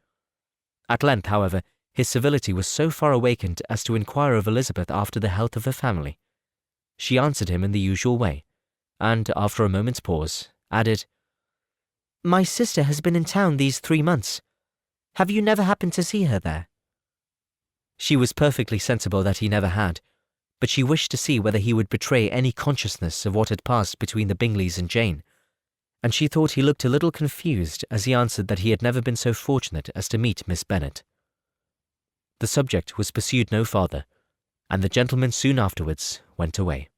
At length, however, his civility was so far awakened as to inquire of Elizabeth after the health of her family. She answered him in the usual way, and, after a moment's pause, added, "My sister has been in town these 3 months. Have you never happened to see her there?" She was perfectly sensible that he never had, but she wished to see whether he would betray any consciousness of what had passed between the Bingleys and Jane, and she thought he looked a little confused as he answered that he had never been so fortunate as to meet Miss Bennet. The subject was pursued no farther, and the gentlemen soon afterwards went away.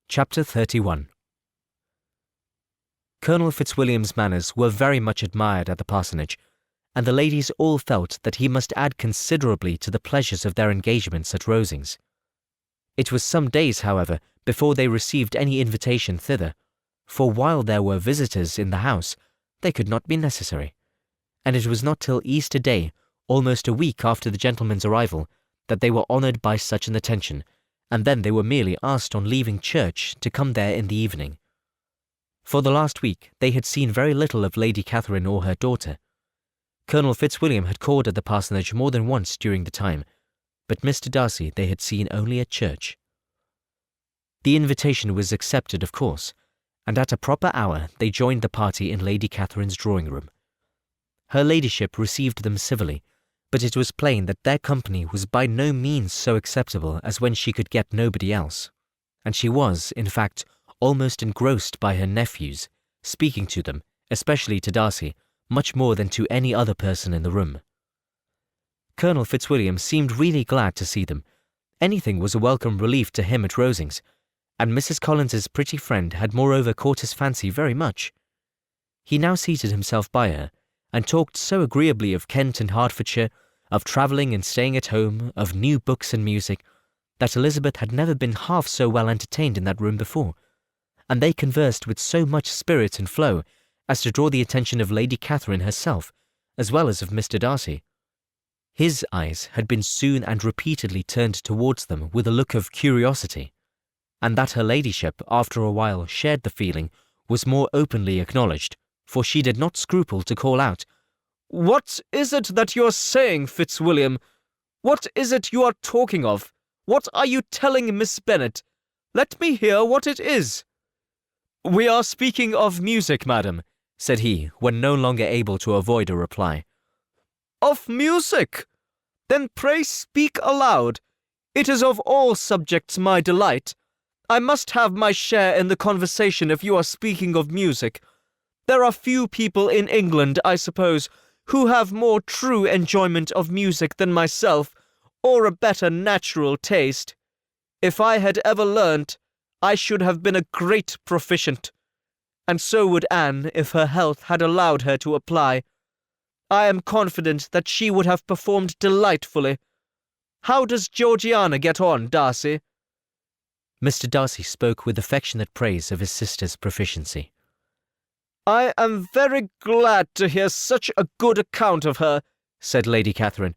Chapter 31. Colonel Fitzwilliam's manners were very much admired at the parsonage, and the ladies all felt that he must add considerably to the pleasures of their engagements at Rosings. It was some days, however, before they received any invitation thither, for while there were visitors in the house, they could not be necessary, and it was not till Easter Day, almost a week after the gentlemen's arrival, that they were honoured by such an attention, and then they were merely asked on leaving church to come there in the evening. For the last week they had seen very little of Lady Catherine or her daughter. Colonel Fitzwilliam had called at the parsonage more than once during the time, but Mr. Darcy they had seen only at church. The invitation was accepted, of course, and at a proper hour they joined the party in Lady Catherine's drawing-room. Her ladyship received them civilly, but it was plain that their company was by no means so acceptable as when she could get nobody else, and she was, in fact, almost engrossed by her nephews, speaking to them, especially to Darcy, much more than to any other person in the room. Colonel Fitzwilliam seemed really glad to see them. Anything was a welcome relief to him at Rosings, and Mrs. Collins's pretty friend had moreover caught his fancy very much. He now seated himself by her, and talked so agreeably of Kent and Hertfordshire, of travelling and staying at home, of new books and music, that Elizabeth had never been half so well entertained in that room before, and they conversed with so much spirit and flow as to draw the attention of Lady Catherine herself, as well as of Mr. Darcy. His eyes had been soon and repeatedly turned towards them with a look of curiosity, and that her ladyship, after a while, shared the feeling was more openly acknowledged, for she did not scruple to call out, "What is it that you are saying, Fitzwilliam? What is it you are talking of? What are you telling Miss Bennet? Let me hear what it is." "We are speaking of music, madam," said he, when no longer able to avoid a reply. "Of music? Then pray speak aloud. It is of all subjects my delight. I must have my share in the conversation if you are speaking of music. There are few people in England, I suppose, who have more true enjoyment of music than myself, or a better natural taste. If I had ever learnt, I should have been a great proficient, and so would Anne if her health had allowed her to apply. I am confident that she would have performed delightfully. How does Georgiana get on, Darcy?" Mr. Darcy spoke with affectionate praise of his sister's proficiency. I am very glad to hear such a good account of her, said Lady Catherine,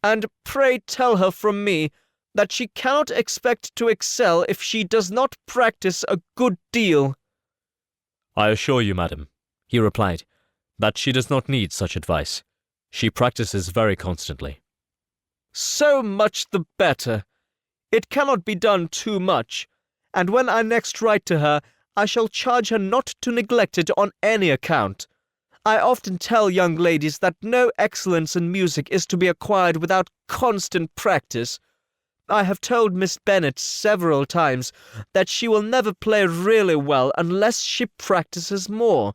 and pray tell her from me that she cannot expect to excel if she does not practice a good deal. I assure you, madam, he replied, that she does not need such advice. She practices very constantly. So much the better. It cannot be done too much, and when I next write to her, I shall charge her not to neglect it on any account. I often tell young ladies that no excellence in music is to be acquired without constant practice. I have told Miss Bennet several times that she will never play really well unless she practices more,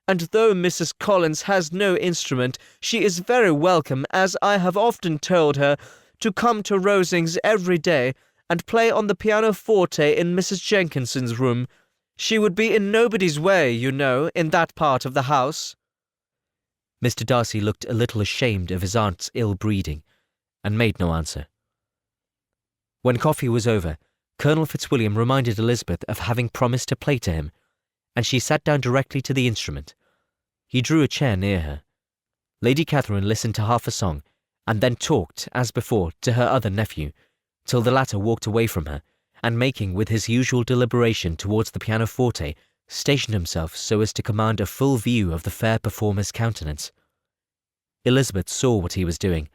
and though Mrs. Collins has no instrument, she is very welcome, as I have often told her, to come to Rosings every day and play on the pianoforte in Mrs. Jenkinson's room. She would be in nobody's way, you know, in that part of the house. Mr. Darcy looked a little ashamed of his aunt's ill-breeding, and made no answer. When coffee was over, Colonel Fitzwilliam reminded Elizabeth of having promised to play to him, and she sat down directly to the instrument. He drew a chair near her. Lady Catherine listened to half a song, and then talked, as before, to her other nephew, till the latter walked away from her, and making with his usual deliberation towards the pianoforte, stationed himself so as to command a full view of the fair performer's countenance. Elizabeth saw what he was doing,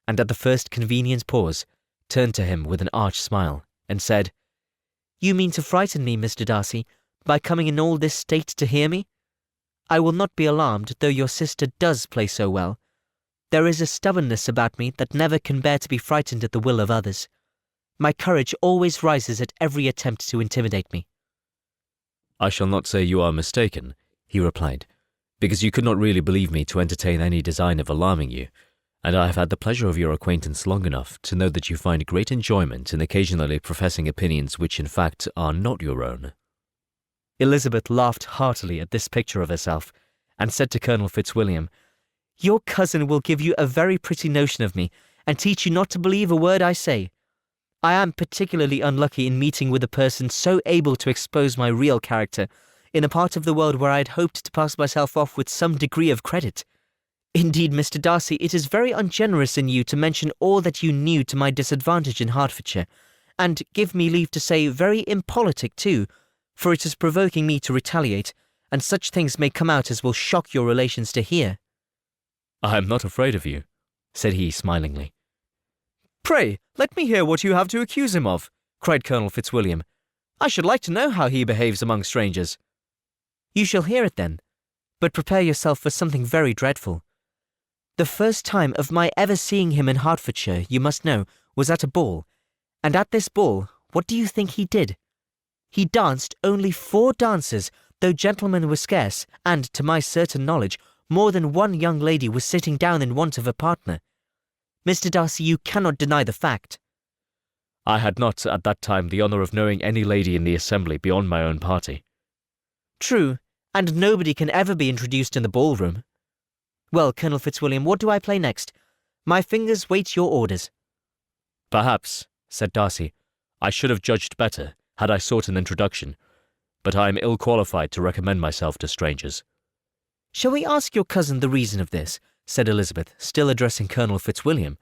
and at the first convenient pause, turned to him with an arch smile, and said, "You mean to frighten me, Mr. Darcy, by coming in all this state to hear me? I will not be alarmed, though your sister does play so well. There is a stubbornness about me that never can bear to be frightened at the will of others. My courage always rises at every attempt to intimidate me." I shall not say you are mistaken, he replied, because you could not really believe me to entertain any design of alarming you, and I have had the pleasure of your acquaintance long enough to know that you find great enjoyment in occasionally professing opinions which in fact are not your own. Elizabeth laughed heartily at this picture of herself, and said to Colonel Fitzwilliam, "Your cousin will give you a very pretty notion of me, and teach you not to believe a word I say. I am particularly unlucky in meeting with a person so able to expose my real character, in a part of the world where I had hoped to pass myself off with some degree of credit. Indeed, Mr. Darcy, it is very ungenerous in you to mention all that you knew to my disadvantage in Hertfordshire, and, give me leave to say, very impolitic too, for it is provoking me to retaliate, and such things may come out as will shock your relations to hear." I am not afraid of you, said he smilingly. "Pray, let me hear what you have to accuse him of," cried Colonel Fitzwilliam. "I should like to know how he behaves among strangers." "You shall hear it then, but prepare yourself for something very dreadful. The first time of my ever seeing him in Hertfordshire, you must know, was at a ball, and at this ball, what do you think he did? He danced only 4 dances, though gentlemen were scarce, and, to my certain knowledge, more than one young lady was sitting down in want of a partner. Mr. Darcy, you cannot deny the fact." I had not at that time the honour of knowing any lady in the assembly beyond my own party. "True, and nobody can ever be introduced in the ballroom. Well, Colonel Fitzwilliam, what do I play next? My fingers wait your orders." Perhaps, said Darcy, I should have judged better had I sought an introduction, but I am ill qualified to recommend myself to strangers. "Shall we ask your cousin the reason of this?" said Elizabeth, still addressing Colonel Fitzwilliam.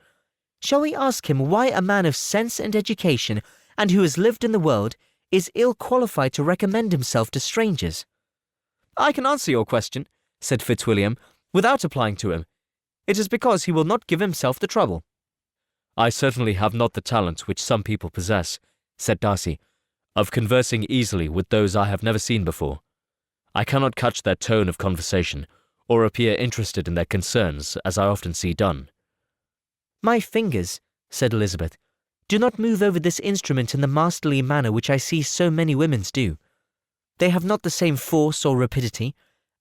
"Shall we ask him why a man of sense and education, and who has lived in the world, is ill qualified to recommend himself to strangers?" "I can answer your question," said Fitzwilliam, "without applying to him. It is because he will not give himself the trouble." I certainly have not the talent which some people possess, said Darcy, of conversing easily with those I have never seen before. I cannot catch their tone of conversation, or appear interested in their concerns, as I often see done. "My fingers," said Elizabeth, "do not move over this instrument in the masterly manner which I see so many women's do. They have not the same force or rapidity,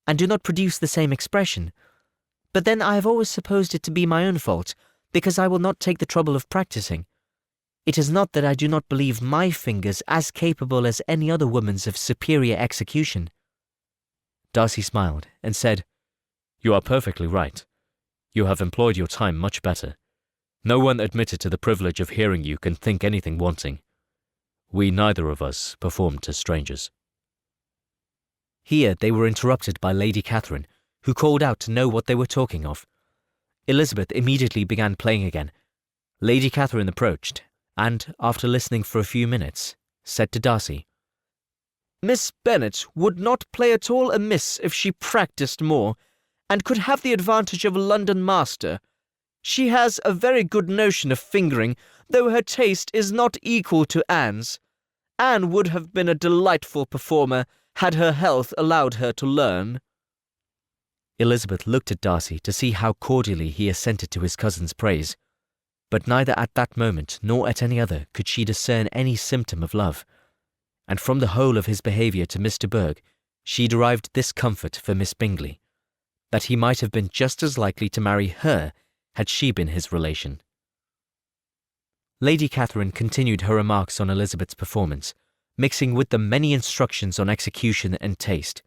and do not produce the same expression. But then I have always supposed it to be my own fault, because I will not take the trouble of practising. It is not that I do not believe my fingers as capable as any other woman's of superior execution." Darcy smiled, and said, You are perfectly right. You have employed your time much better. No one admitted to the privilege of hearing you can think anything wanting. We neither of us performed to strangers. Here they were interrupted by Lady Catherine, who called out to know what they were talking of. Elizabeth immediately began playing again. Lady Catherine approached, and, after listening for a few minutes, said to Darcy, Miss Bennet would not play at all amiss if she practised more, and could have the advantage of a London master. She has a very good notion of fingering, though her taste is not equal to Anne's. Anne would have been a delightful performer, had her health allowed her to learn. Elizabeth looked at Darcy to see how cordially he assented to his cousin's praise, but neither at that moment nor at any other could she discern any symptom of love, and from the whole of his behaviour to Mr. Berg she derived this comfort for Miss Bingley, that he might have been just as likely to marry her had she been his relation. Lady Catherine continued her remarks on Elizabeth's performance, mixing with them many instructions on execution and taste.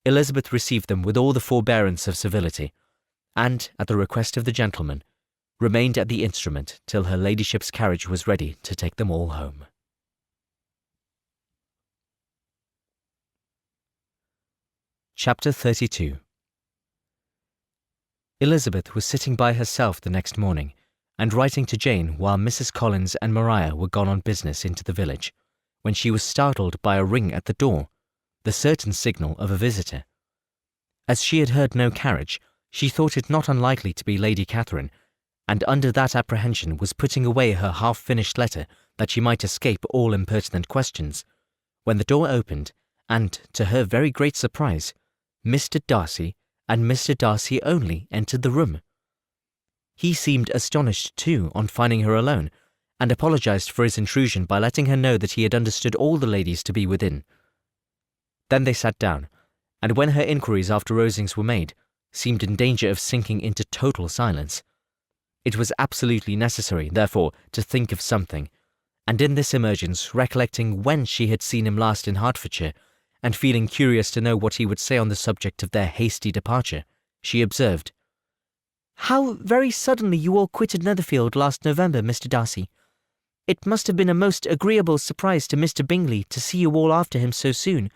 Elizabeth received them with all the forbearance of civility, and, at the request of the gentleman, remained at the instrument till her ladyship's carriage was ready to take them all home. Chapter 32. Elizabeth was sitting by herself the next morning, and writing to Jane while Mrs. Collins and Maria were gone on business into the village, when she was startled by a ring at the door, the certain signal of a visitor. As she had heard no carriage, she thought it not unlikely to be Lady Catherine, and under that apprehension was putting away her half-finished letter that she might escape all impertinent questions, when the door opened, and, to her very great surprise, Mr. Darcy, and Mr. Darcy only, entered the room. He seemed astonished too on finding her alone, and apologized for his intrusion by letting her know that he had understood all the ladies to be within. Then they sat down, and when her inquiries after Rosings were made, seemed in danger of sinking into total silence. It was absolutely necessary, therefore, to think of something, and in this emergence, recollecting when she had seen him last in Hertfordshire, and feeling curious to know what he would say on the subject of their hasty departure, she observed, "How very suddenly you all quitted Netherfield last November, Mr. Darcy. It must have been a most agreeable surprise to Mr. Bingley to see you all after him so soon,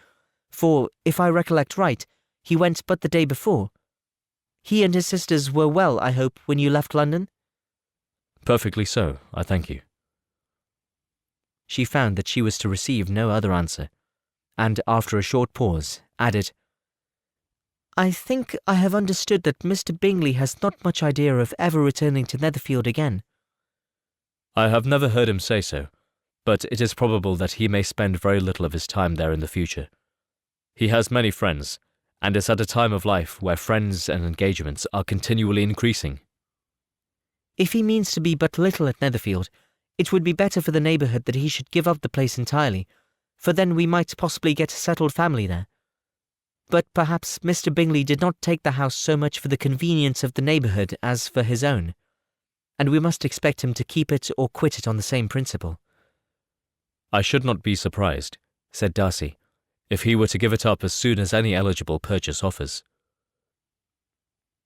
for, if I recollect right, he went but the day before. He and his sisters were well, I hope, when you left London?" Perfectly so, I thank you. She found that she was to receive no other answer, and, after a short pause, added, "I think I have understood that Mr. Bingley has not much idea of ever returning to Netherfield again." I have never heard him say so, but it is probable that he may spend very little of his time there in the future. He has many friends, and is at a time of life where friends and engagements are continually increasing. "If he means to be but little at Netherfield, it would be better for the neighbourhood that he should give up the place entirely, for then we might possibly get a settled family there. But perhaps Mr. Bingley did not take the house so much for the convenience of the neighbourhood as for his own, and we must expect him to keep it or quit it on the same principle." I should not be surprised, said Darcy, if he were to give it up as soon as any eligible purchase offers.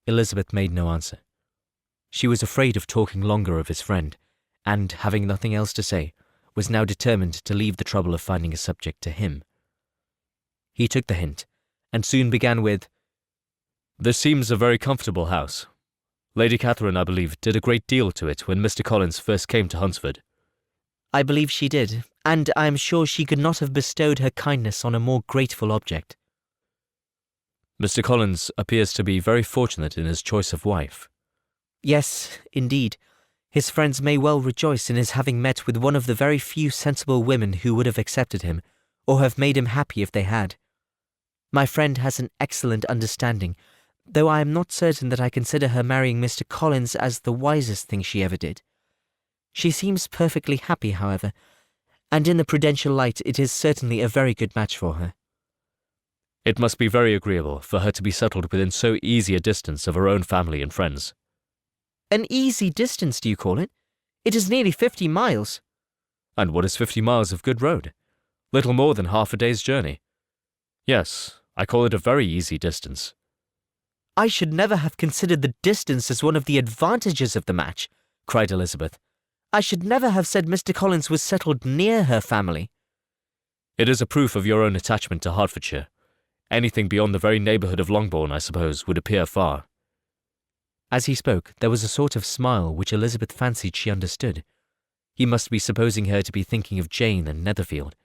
Elizabeth made no answer. She was afraid of talking longer of his friend, and, having nothing else to say, was now determined to leave the trouble of finding a subject to him. He took the hint, and soon began with, "This seems a very comfortable house. Lady Catherine, I believe, did a great deal to it when Mr. Collins first came to Hunsford." "I believe she did, and I am sure she could not have bestowed her kindness on a more grateful object." "Mr. Collins appears to be very fortunate in his choice of wife." "Yes, indeed. His friends may well rejoice in his having met with one of the very few sensible women who would have accepted him, or have made him happy if they had. My friend has an excellent understanding, though I am not certain that I consider her marrying Mr. Collins as the wisest thing she ever did. She seems perfectly happy, however, and in the prudential light it is certainly a very good match for her." "It must be very agreeable for her to be settled within so easy a distance of her own family and friends." "An easy distance, do you call it? It is nearly 50 miles. "And what is 50 miles of good road? Little more than half a day's journey. Yes, I call it a very easy distance." "I should never have considered the distance as one of the advantages of the match," cried Elizabeth. "I should never have said Mr. Collins was settled near her family." "It is a proof of your own attachment to Hertfordshire, Anything beyond the very neighbourhood of Longbourn, I suppose, would appear far. As he spoke, there was a sort of smile which Elizabeth fancied she understood. He must be supposing her to be thinking of Jane and Netherfield,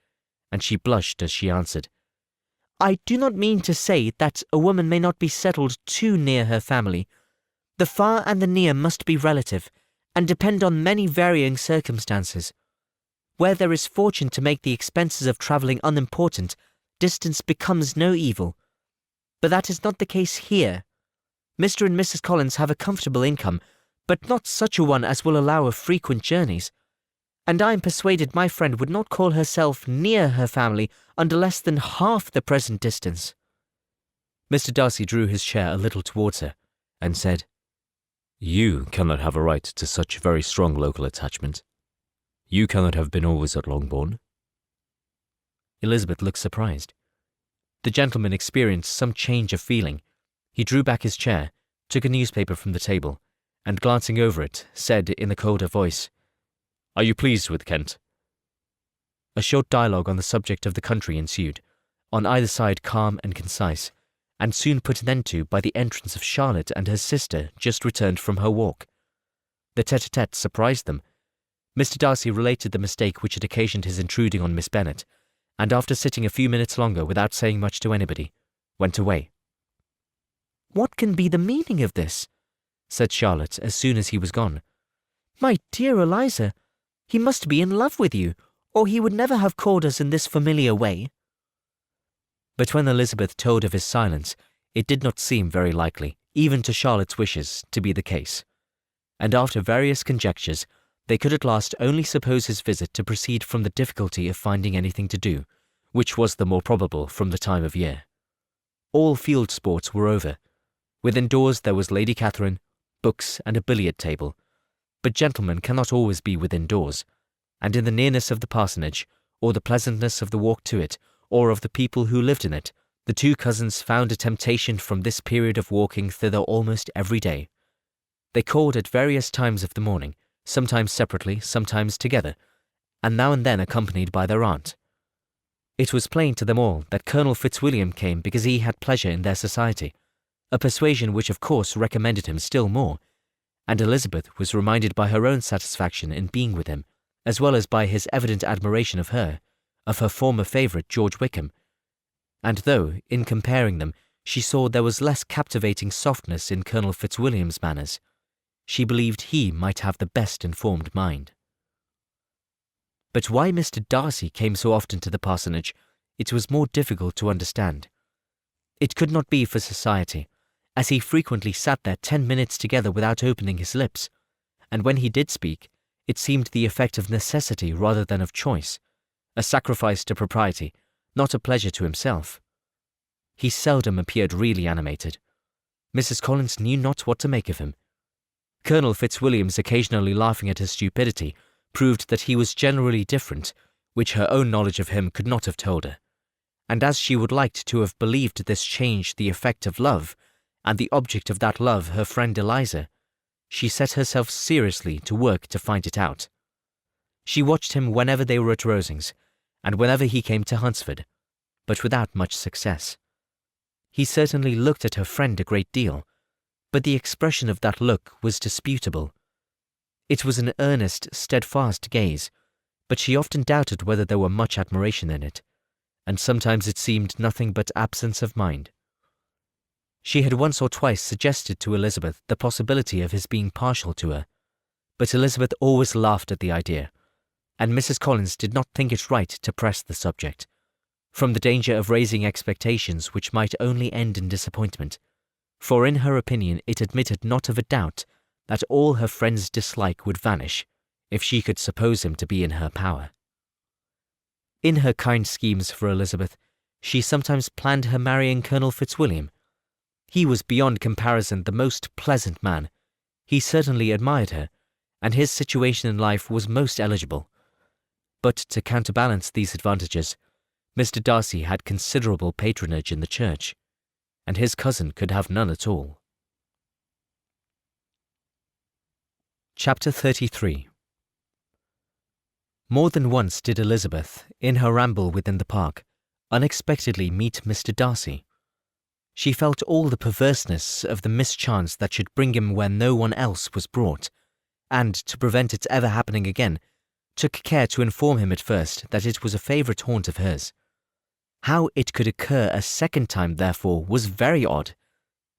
and she blushed as she answered, "I do not mean to say that a woman may not be settled too near her family. The far and the near must be relative, and depend on many varying circumstances. Where there is fortune to make the expenses of travelling unimportant, distance becomes no evil. But that is not the case here. Mr. and Mrs. Collins have a comfortable income, but not such a one as will allow of frequent journeys. And I am persuaded my friend would not call herself near her family under less than half the present distance." Mr. Darcy drew his chair a little towards her, and said, "You cannot have a right to such very strong local attachment. You cannot have been always at Longbourn." Elizabeth looked surprised. The gentleman experienced some change of feeling. He drew back his chair, took a newspaper from the table, and glancing over it, said in a colder voice, "Are you pleased with Kent?" A short dialogue on the subject of the country ensued, on either side calm and concise, and soon put an end to by the entrance of Charlotte and her sister just returned from her walk. The tete-a-tete surprised them. Mr. Darcy related the mistake which had occasioned his intruding on Miss Bennet, and after sitting a few minutes longer without saying much to anybody, went away. "What can be the meaning of this?" said Charlotte as soon as he was gone. "My dear Eliza, he must be in love with you, or he would never have called us in this familiar way." But when Elizabeth told of his silence, it did not seem very likely, even to Charlotte's wishes, to be the case. And after various conjectures, they could at last only suppose his visit to proceed from the difficulty of finding anything to do, which was the more probable from the time of year. All field sports were over. Within doors there was Lady Catherine, books, and a billiard table. But gentlemen cannot always be within doors, and in the nearness of the parsonage, or the pleasantness of the walk to it, or of the people who lived in it, the two cousins found a temptation from this period of walking thither almost every day. They called at various times of the morning, sometimes separately, sometimes together, and now and then accompanied by their aunt. It was plain to them all that Colonel Fitzwilliam came because he had pleasure in their society, a persuasion which of course recommended him still more, and Elizabeth was reminded by her own satisfaction in being with him, as well as by his evident admiration of her former favourite George Wickham, and though, in comparing them, she saw there was less captivating softness in Colonel Fitzwilliam's manners, she believed he might have the best informed mind. But why Mr. Darcy came so often to the parsonage, it was more difficult to understand. It could not be for society, as he frequently sat there 10 minutes together without opening his lips, and when he did speak, it seemed the effect of necessity rather than of choice, a sacrifice to propriety, not a pleasure to himself. He seldom appeared really animated. Mrs. Collins knew not what to make of him. Colonel Fitzwilliam's occasionally laughing at his stupidity proved that he was generally different, which her own knowledge of him could not have told her. And as she would like to have believed this change the effect of love, and the object of that love her friend Eliza, she set herself seriously to work to find it out. She watched him whenever they were at Rosings, and whenever he came to Hunsford, but without much success. He certainly looked at her friend a great deal, but the expression of that look was disputable. It was an earnest, steadfast gaze, but she often doubted whether there were much admiration in it, and sometimes it seemed nothing but absence of mind. She had once or twice suggested to Elizabeth the possibility of his being partial to her, but Elizabeth always laughed at the idea, and Mrs. Collins did not think it right to press the subject, from the danger of raising expectations which might only end in disappointment, for in her opinion it admitted not of a doubt that all her friend's dislike would vanish if she could suppose him to be in her power. In her kind schemes for Elizabeth, she sometimes planned her marrying Colonel Fitzwilliam. He was beyond comparison the most pleasant man. He certainly admired her, and his situation in life was most eligible. But to counterbalance these advantages, Mr. Darcy had considerable patronage in the church, and his cousin could have none at all. Chapter 33. More than once did Elizabeth, in her ramble within the park, unexpectedly meet Mr. Darcy, She felt all the perverseness of the mischance that should bring him where no one else was brought, and, to prevent its ever happening again, took care to inform him at first that it was a favourite haunt of hers. How it could occur a second time, therefore, was very odd.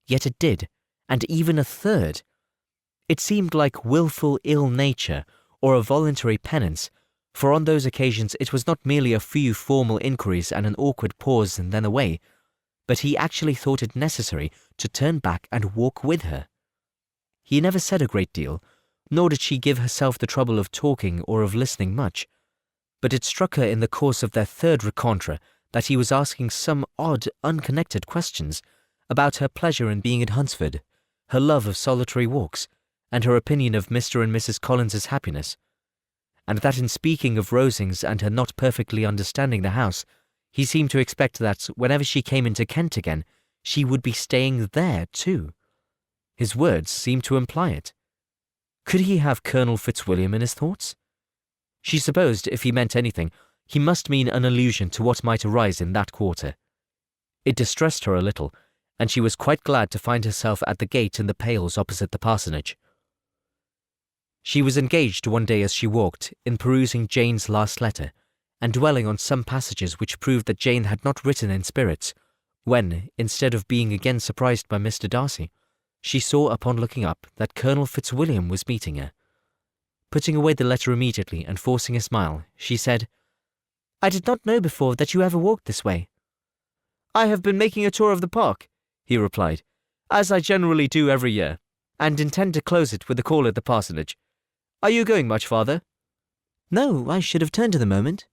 Yet it did, and even a third. It seemed like wilful ill nature, or a voluntary penance, for on those occasions it was not merely a few formal inquiries and an awkward pause and then away, but he actually thought it necessary to turn back and walk with her. He never said a great deal, nor did she give herself the trouble of talking or of listening much, but it struck her in the course of their third rencontre that he was asking some odd, unconnected questions about her pleasure in being at Hunsford, her love of solitary walks, and her opinion of Mr. and Mrs. Collins's happiness, and that in speaking of Rosings and her not perfectly understanding the house, he seemed to expect that, whenever she came into Kent again, she would be staying there too. His words seemed to imply it. Could he have Colonel Fitzwilliam in his thoughts? She supposed, if he meant anything, he must mean an allusion to what might arise in that quarter. It distressed her a little, and she was quite glad to find herself at the gate in the pales opposite the parsonage. She was engaged one day as she walked in perusing Jane's last letter, and dwelling on some passages which proved that Jane had not written in spirits, when, instead of being again surprised by Mr. Darcy, she saw upon looking up that Colonel Fitzwilliam was meeting her. Putting away the letter immediately and forcing a smile, she said, "I did not know before that you ever walked this way." "I have been making a tour of the park," he replied, "as I generally do every year, and intend to close it with a call at the parsonage. Are you going much farther?" "No, I should have turned in a moment."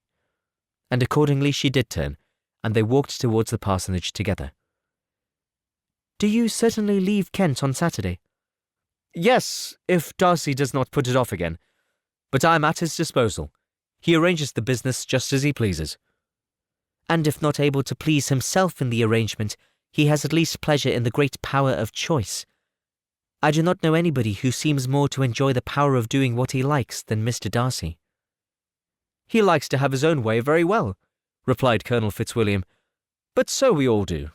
And accordingly she did turn, and they walked towards the parsonage together. "Do you certainly leave Kent on Saturday?" "Yes, if Darcy does not put it off again. But I am at his disposal. He arranges the business just as he pleases." "And if not able to please himself in the arrangement, he has at least pleasure in the great power of choice. I do not know anybody who seems more to enjoy the power of doing what he likes than Mr. Darcy." "He likes to have his own way very well," replied Colonel Fitzwilliam, "but so we all do.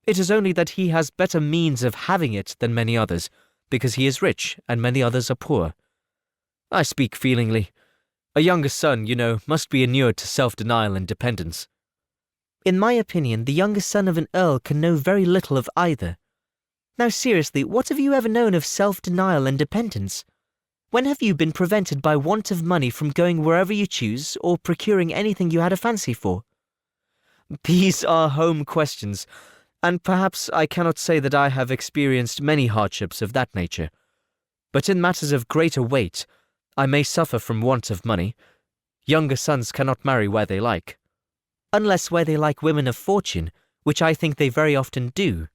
It is only that he has better means of having it than many others, because he is rich and many others are poor. I speak feelingly. A younger son, you know, must be inured to self-denial and dependence." "In my opinion, the younger son of an earl can know very little of either. Now seriously, what have you ever known of self-denial and dependence? When have you been prevented by want of money from going wherever you choose, or procuring anything you had a fancy for?" "These are home questions, and perhaps I cannot say that I have experienced many hardships of that nature. But in matters of greater weight, I may suffer from want of money. Younger sons cannot marry where they like." "Unless where they like women of fortune, which I think they very often do."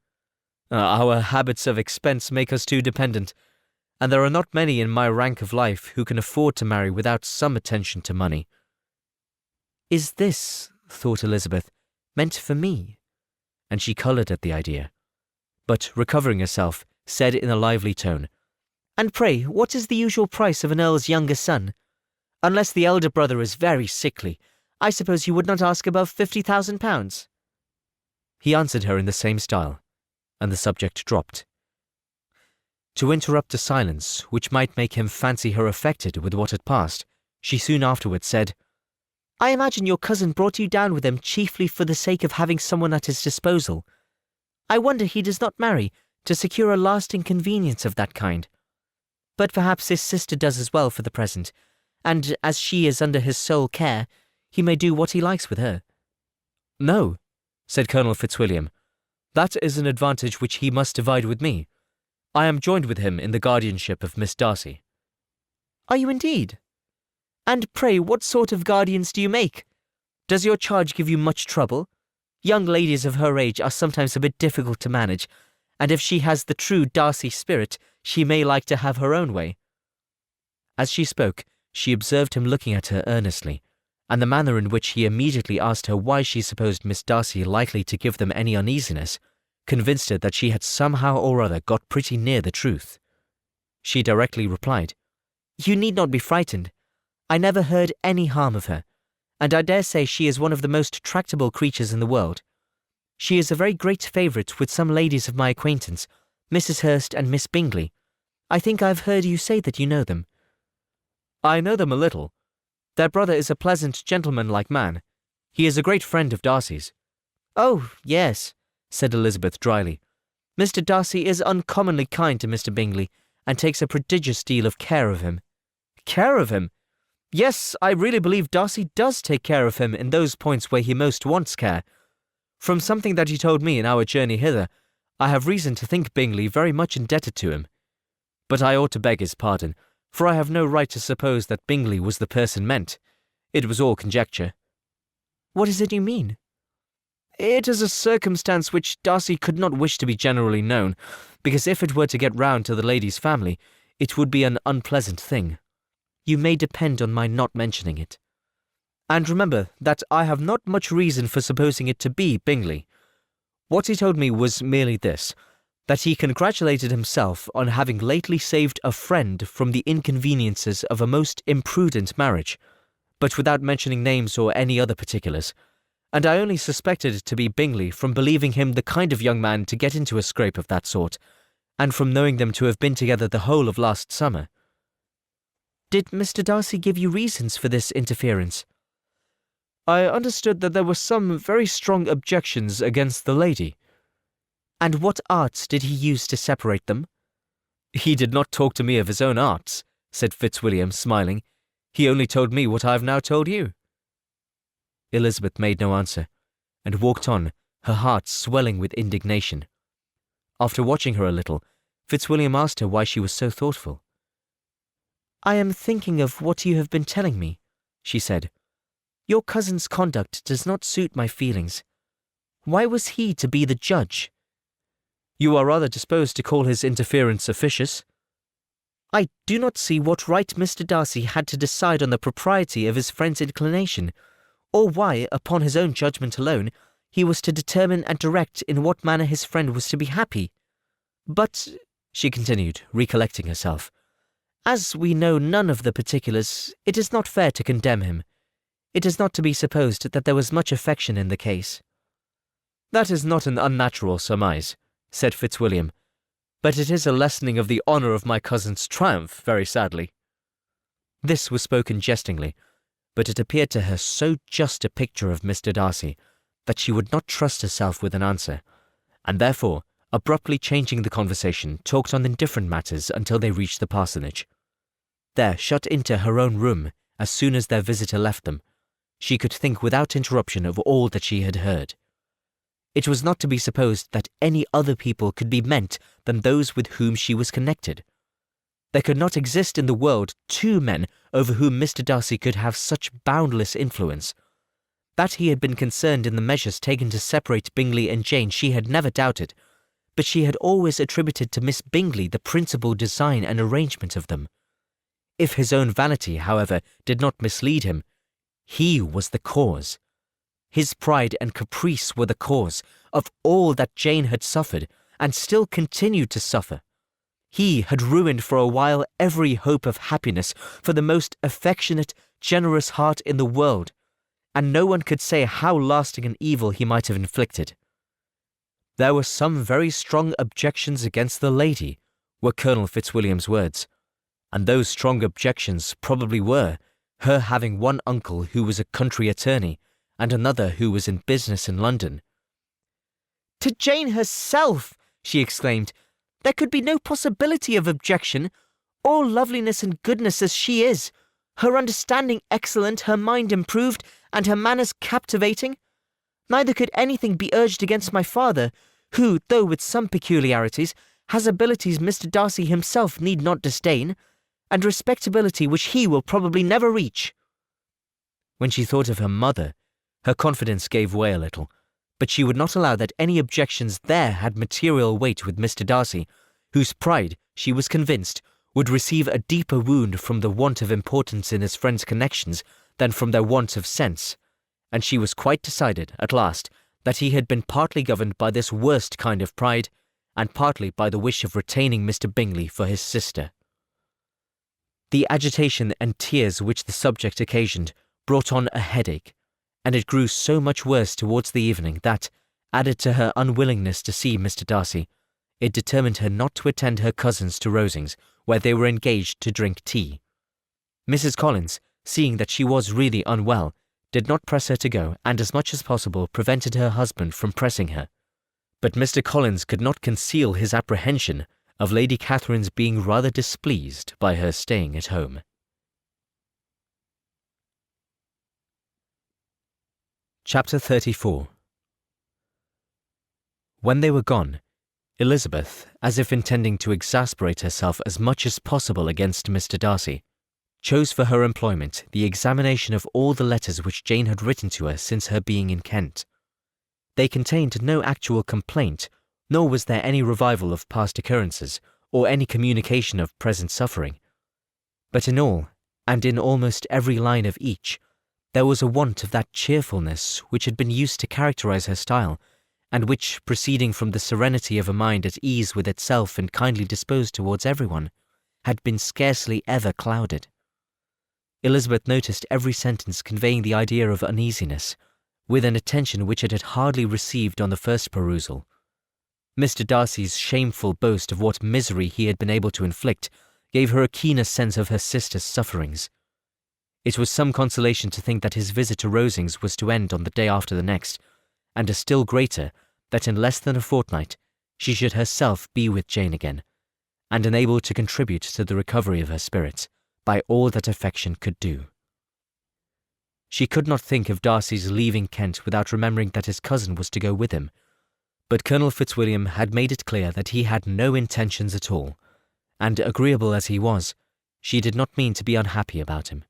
"Our habits of expense make us too dependent, and there are not many in my rank of life who can afford to marry without some attention to money." "Is this," thought Elizabeth, "meant for me?" And she coloured at the idea, but, recovering herself, said in a lively tone, "And pray, what is the usual price of an earl's younger son? Unless the elder brother is very sickly, I suppose you would not ask above £50,000. He answered her in the same style, and the subject dropped. To interrupt a silence which might make him fancy her affected with what had passed, she soon afterwards said, "I imagine your cousin brought you down with him chiefly for the sake of having someone at his disposal. I wonder he does not marry, to secure a lasting convenience of that kind. But perhaps his sister does as well for the present, and as she is under his sole care, he may do what he likes with her." "No," said Colonel Fitzwilliam, "that is an advantage which he must divide with me. I am joined with him in the guardianship of Miss Darcy." "Are you indeed? And pray, what sort of guardians do you make? Does your charge give you much trouble? Young ladies of her age are sometimes a bit difficult to manage, and if she has the true Darcy spirit, she may like to have her own way." As she spoke, she observed him looking at her earnestly, and the manner in which he immediately asked her why she supposed Miss Darcy likely to give them any uneasiness, convinced her that she had somehow or other got pretty near the truth. She directly replied, "You need not be frightened. I never heard any harm of her, and I dare say she is one of the most tractable creatures in the world. She is a very great favourite with some ladies of my acquaintance, Mrs. Hurst and Miss Bingley. I think I have heard you say that you know them. I know them a little. Their brother is a pleasant, gentlemanlike man. He is a great friend of Darcy's. Oh, yes, said Elizabeth dryly. Mr. Darcy is uncommonly kind to Mr. Bingley, and takes a prodigious deal of care of him. Care of him? Yes, I really believe Darcy does take care of him in those points where he most wants care. From something that he told me in our journey hither, I have reason to think Bingley very much indebted to him. But I ought to beg his pardon, for I have no right to suppose that Bingley was the person meant. It was all conjecture. What is it you mean? It is a circumstance which Darcy could not wish to be generally known, because if it were to get round to the lady's family, it would be an unpleasant thing. You may depend on my not mentioning it. And remember that I have not much reason for supposing it to be Bingley. What he told me was merely this, that he congratulated himself on having lately saved a friend from the inconveniences of a most imprudent marriage, but without mentioning names or any other particulars, and I only suspected it to be Bingley from believing him the kind of young man to get into a scrape of that sort, and from knowing them to have been together the whole of last summer. Did Mr. Darcy give you reasons for this interference? I understood that there were some very strong objections against the lady. And what arts did he use to separate them? He did not talk to me of his own arts, said Fitzwilliam, smiling. He only told me what I have now told you. Elizabeth made no answer, and walked on, her heart swelling with indignation. After watching her a little, Fitzwilliam asked her why she was so thoughtful. I am thinking of what you have been telling me, she said. Your cousin's conduct does not suit my feelings. Why was he to be the judge? You are rather disposed to call his interference officious. I do not see what right Mr. Darcy had to decide on the propriety of his friend's inclination, or why, upon his own judgment alone, he was to determine and direct in what manner his friend was to be happy. But, she continued, recollecting herself, as we know none of the particulars, it is not fair to condemn him. It is not to be supposed that there was much affection in the case. That is not an unnatural surmise, said Fitzwilliam, but it is a lessening of the honour of my cousin's triumph, very sadly. This was spoken jestingly, but it appeared to her so just a picture of Mr. Darcy that she would not trust herself with an answer, and therefore, abruptly changing the conversation, talked on indifferent matters until they reached the parsonage. There, shut into her own room, as soon as their visitor left them, she could think without interruption of all that she had heard. It was not to be supposed that any other people could be meant than those with whom she was connected. There could not exist in the world two men over whom Mr. Darcy could have such boundless influence. That he had been concerned in the measures taken to separate Bingley and Jane she had never doubted, but she had always attributed to Miss Bingley the principal design and arrangement of them. If his own vanity, however, did not mislead him, he was the cause. His pride and caprice were the cause of all that Jane had suffered and still continued to suffer. He had ruined for a while every hope of happiness for the most affectionate, generous heart in the world, and no one could say how lasting an evil he might have inflicted. There were some very strong objections against the lady, were Colonel Fitzwilliam's words, and those strong objections probably were her having one uncle who was a country attorney, and another who was in business in London. To Jane herself, she exclaimed, there could be no possibility of objection. All loveliness and goodness as she is, her understanding excellent, her mind improved, and her manners captivating. Neither could anything be urged against my father, who, though with some peculiarities, has abilities Mr. Darcy himself need not disdain, and respectability which he will probably never reach. When she thought of her mother, her confidence gave way a little, but she would not allow that any objections there had material weight with Mr. Darcy, whose pride, she was convinced, would receive a deeper wound from the want of importance in his friend's connections than from their want of sense, and she was quite decided, at last, that he had been partly governed by this worst kind of pride, and partly by the wish of retaining Mr. Bingley for his sister. The agitation and tears which the subject occasioned brought on a headache, and it grew so much worse towards the evening that, added to her unwillingness to see Mr. Darcy, it determined her not to attend her cousins to Rosings, where they were engaged to drink tea. Mrs. Collins, seeing that she was really unwell, did not press her to go, and as much as possible prevented her husband from pressing her. But Mr. Collins could not conceal his apprehension of Lady Catherine's being rather displeased by her staying at home. Chapter 34. When they were gone, Elizabeth, as if intending to exasperate herself as much as possible against Mr. Darcy, chose for her employment the examination of all the letters which Jane had written to her since her being in Kent. They contained no actual complaint, nor was there any revival of past occurrences, or any communication of present suffering. But in all, and in almost every line of each, there was a want of that cheerfulness which had been used to characterize her style, and which, proceeding from the serenity of a mind at ease with itself and kindly disposed towards everyone, had been scarcely ever clouded. Elizabeth noticed every sentence conveying the idea of uneasiness, with an attention which it had hardly received on the first perusal. Mr. Darcy's shameful boast of what misery he had been able to inflict gave her a keener sense of her sister's sufferings. It was some consolation to think that his visit to Rosings was to end on the day after the next, and a still greater, that in less than a fortnight she should herself be with Jane again, and enabled to contribute to the recovery of her spirits by all that affection could do. She could not think of Darcy's leaving Kent without remembering that his cousin was to go with him, but Colonel Fitzwilliam had made it clear that he had no intentions at all, and agreeable as he was, she did not mean to be unhappy about him.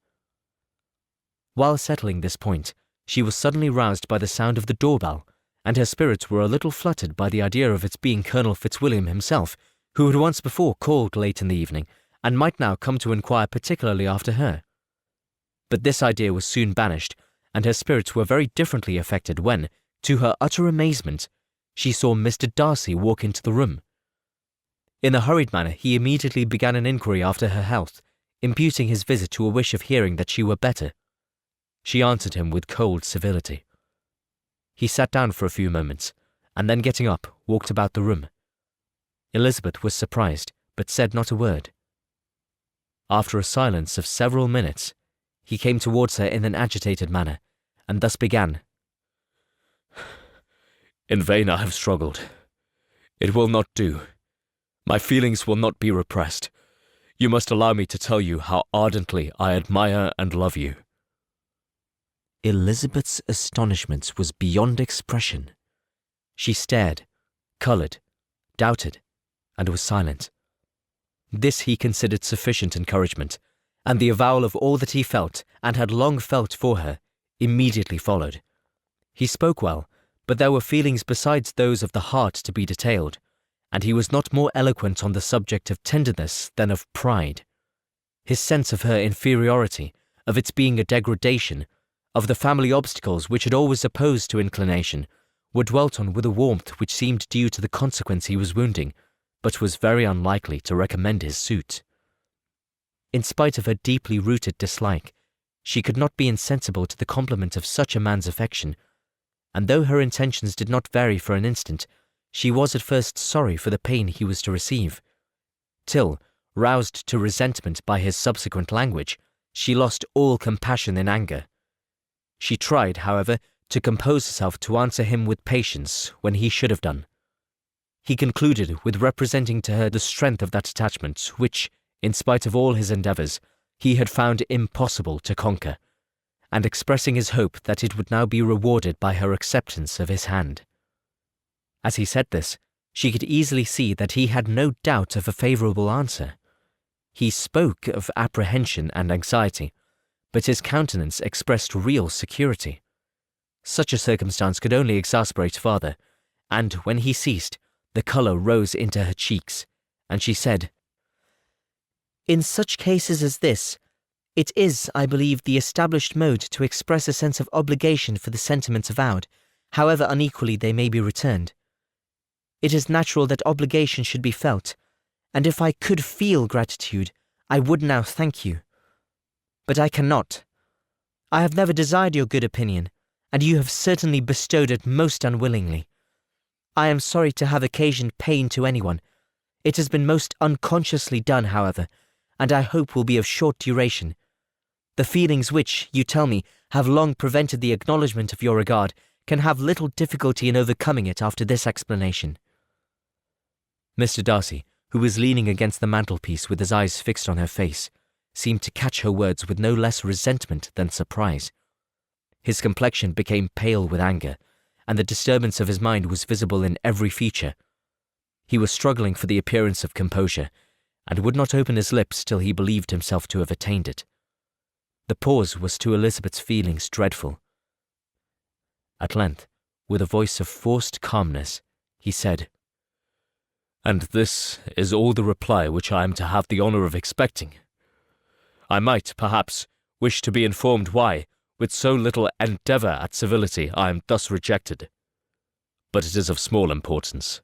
While settling this point, she was suddenly roused by the sound of the doorbell, and her spirits were a little fluttered by the idea of its being Colonel Fitzwilliam himself, who had once before called late in the evening, and might now come to inquire particularly after her. But this idea was soon banished, and her spirits were very differently affected when, to her utter amazement, she saw Mr. Darcy walk into the room. In a hurried manner he immediately began an inquiry after her health, imputing his visit to a wish of hearing that she were better. She answered him with cold civility. He sat down for a few moments, and then getting up, walked about the room. Elizabeth was surprised, but said not a word. After a silence of several minutes, he came towards her in an agitated manner, and thus began. In vain I have struggled. It will not do. My feelings will not be repressed. You must allow me to tell you how ardently I admire and love you. Elizabeth's astonishment was beyond expression. She stared, coloured, doubted, and was silent. This he considered sufficient encouragement, and the avowal of all that he felt, and had long felt for her, immediately followed. He spoke well, but there were feelings besides those of the heart to be detailed, and he was not more eloquent on the subject of tenderness than of pride. His sense of her inferiority, of its being a degradation, of the family obstacles which had always opposed to inclination, were dwelt on with a warmth which seemed due to the consequence he was wounding, but was very unlikely to recommend his suit. In spite of her deeply rooted dislike, she could not be insensible to the compliment of such a man's affection, and though her intentions did not vary for an instant, she was at first sorry for the pain he was to receive, till, roused to resentment by his subsequent language, she lost all compassion in anger. She tried, however, to compose herself to answer him with patience when he should have done. He concluded with representing to her the strength of that attachment which, in spite of all his endeavours, he had found impossible to conquer, and expressing his hope that it would now be rewarded by her acceptance of his hand. As he said this, she could easily see that he had no doubt of a favourable answer. He spoke of apprehension and anxiety, but his countenance expressed real security. Such a circumstance could only exasperate farther, and when he ceased, the colour rose into her cheeks, and she said, "In such cases as this, it is, I believe, the established mode to express a sense of obligation for the sentiments avowed, however unequally they may be returned. It is natural that obligation should be felt, and if I could feel gratitude, I would now thank you. But I cannot. I have never desired your good opinion, and you have certainly bestowed it most unwillingly, I am sorry to have occasioned pain to anyone. It has been most unconsciously done, however, and I hope will be of short duration. The feelings which, you tell me, have long prevented the acknowledgement of your regard can have little difficulty in overcoming it after this explanation. Mr. Darcy, who was leaning against the mantelpiece with his eyes fixed on her face, seemed to catch her words with no less resentment than surprise. His complexion became pale with anger, and the disturbance of his mind was visible in every feature. He was struggling for the appearance of composure, and would not open his lips till he believed himself to have attained it. The pause was to Elizabeth's feelings dreadful. At length, with a voice of forced calmness, he said, "And this is all the reply which I am to have the honour of expecting. I might, perhaps, wish to be informed why, with so little endeavour at civility, I am thus rejected. But it is of small importance."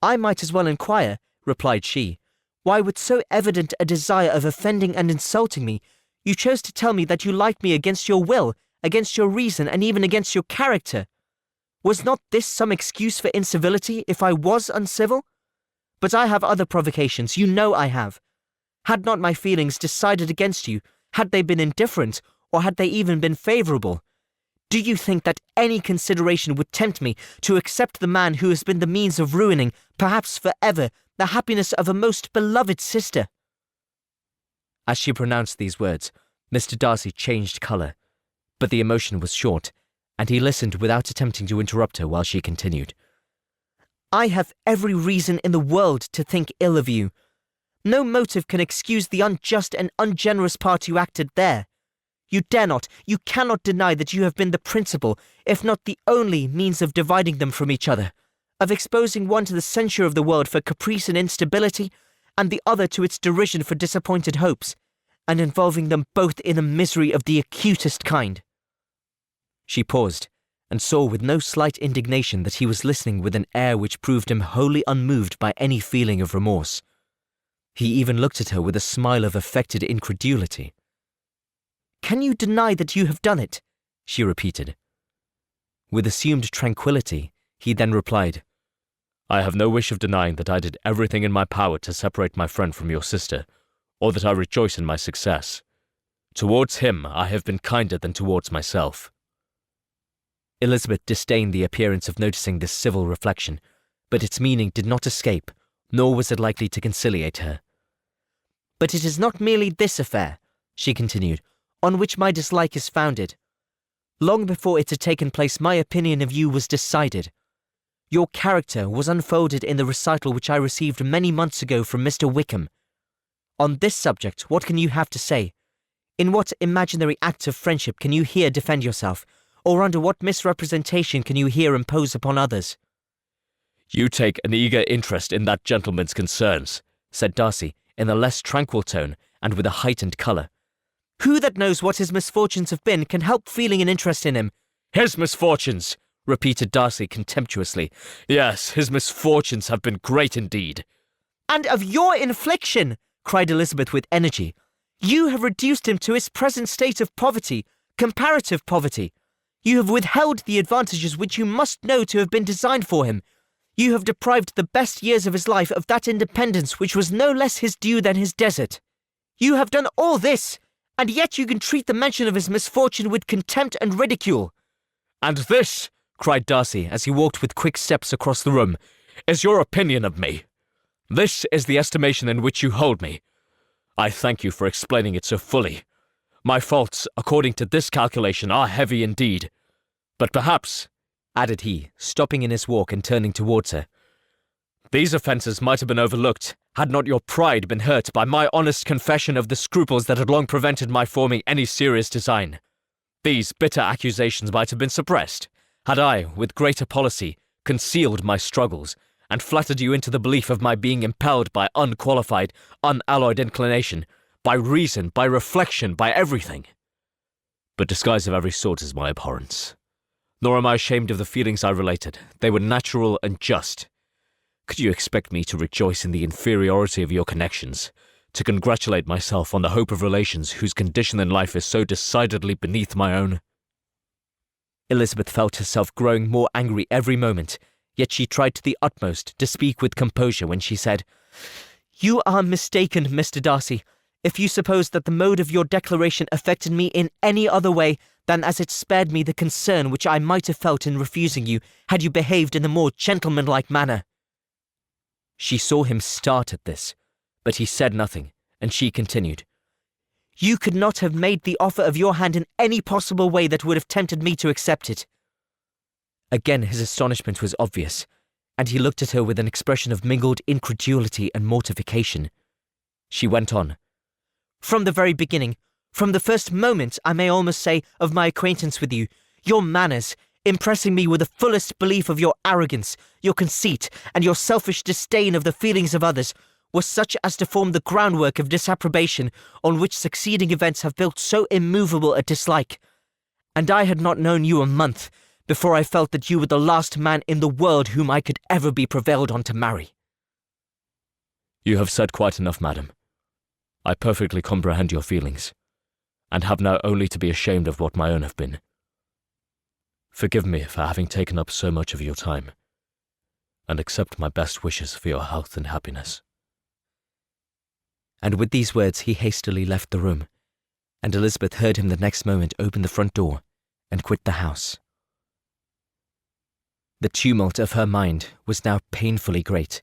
"I might as well inquire," replied she, "why with so evident a desire of offending and insulting me, you chose to tell me that you liked me against your will, against your reason, and even against your character. Was not this some excuse for incivility, if I was uncivil? But I have other provocations, you know I have. Had not my feelings decided against you, had they been indifferent, or had they even been favourable? Do you think that any consideration would tempt me to accept the man who has been the means of ruining, perhaps for ever, the happiness of a most beloved sister?" As she pronounced these words, Mr. Darcy changed colour, but the emotion was short, and he listened without attempting to interrupt her while she continued. "I have every reason in the world to think ill of you. No motive can excuse the unjust and ungenerous part you acted there. You dare not, you cannot deny that you have been the principal, if not the only, means of dividing them from each other, of exposing one to the censure of the world for caprice and instability, and the other to its derision for disappointed hopes, and involving them both in a misery of the acutest kind." She paused, and saw with no slight indignation that he was listening with an air which proved him wholly unmoved by any feeling of remorse. He even looked at her with a smile of affected incredulity. "Can you deny that you have done it?" she repeated. With assumed tranquillity, he then replied, "I have no wish of denying that I did everything in my power to separate my friend from your sister, or that I rejoice in my success. Towards him I have been kinder than towards myself." Elizabeth disdained the appearance of noticing this civil reflection, but its meaning did not escape, nor was it likely to conciliate her. "But it is not merely this affair," she continued, "on which my dislike is founded. Long before it had taken place, my opinion of you was decided. Your character was unfolded in the recital which I received many months ago from Mr. Wickham. On this subject, what can you have to say? In what imaginary act of friendship can you here defend yourself, or under what misrepresentation can you here impose upon others?" "You take an eager interest in that gentleman's concerns," said Darcy, in a less tranquil tone, and with a heightened colour. "Who that knows what his misfortunes have been can help feeling an interest in him?" "His misfortunes!" repeated Darcy contemptuously. "Yes, his misfortunes have been great indeed." "And of your infliction!" cried Elizabeth with energy. "You have reduced him to his present state of poverty, comparative poverty. You have withheld the advantages which you must know to have been designed for him. You have deprived the best years of his life of that independence which was no less his due than his desert. You have done all this, and yet you can treat the mention of his misfortune with contempt and ridicule." "And this," cried Darcy as he walked with quick steps across the room, "is your opinion of me. This is the estimation in which you hold me. I thank you for explaining it so fully. My faults, according to this calculation, are heavy indeed. But perhaps," added he, stopping in his walk and turning towards her, "these offences might have been overlooked had not your pride been hurt by my honest confession of the scruples that had long prevented my forming any serious design. These bitter accusations might have been suppressed, had I, with greater policy, concealed my struggles, and flattered you into the belief of my being impelled by unqualified, unalloyed inclination, by reason, by reflection, by everything. But disguise of every sort is my abhorrence. Nor am I ashamed of the feelings I related. They were natural and just. Could you expect me to rejoice in the inferiority of your connections, to congratulate myself on the hope of relations whose condition in life is so decidedly beneath my own?" Elizabeth felt herself growing more angry every moment, yet she tried to the utmost to speak with composure when she said, "You are mistaken, Mr. Darcy, if you suppose that the mode of your declaration affected me in any other way than as it spared me the concern which I might have felt in refusing you had you behaved in a more gentlemanlike manner." She saw him start at this, but he said nothing, and she continued, "You could not have made the offer of your hand in any possible way that would have tempted me to accept it." Again his astonishment was obvious, and he looked at her with an expression of mingled incredulity and mortification. She went on, "From the very beginning, from the first moment, I may almost say, of my acquaintance with you, your manners, impressing me with the fullest belief of your arrogance, your conceit, and your selfish disdain of the feelings of others, was such as to form the groundwork of disapprobation on which succeeding events have built so immovable a dislike. And I had not known you a month before I felt that you were the last man in the world whom I could ever be prevailed on to marry." You have said quite enough, madam. I perfectly comprehend your feelings, and have now only to be ashamed of what my own have been. Forgive me for having taken up so much of your time, and accept my best wishes for your health and happiness." And with these words he hastily left the room, and Elizabeth heard him the next moment open the front door and quit the house. The tumult of her mind was now painfully great.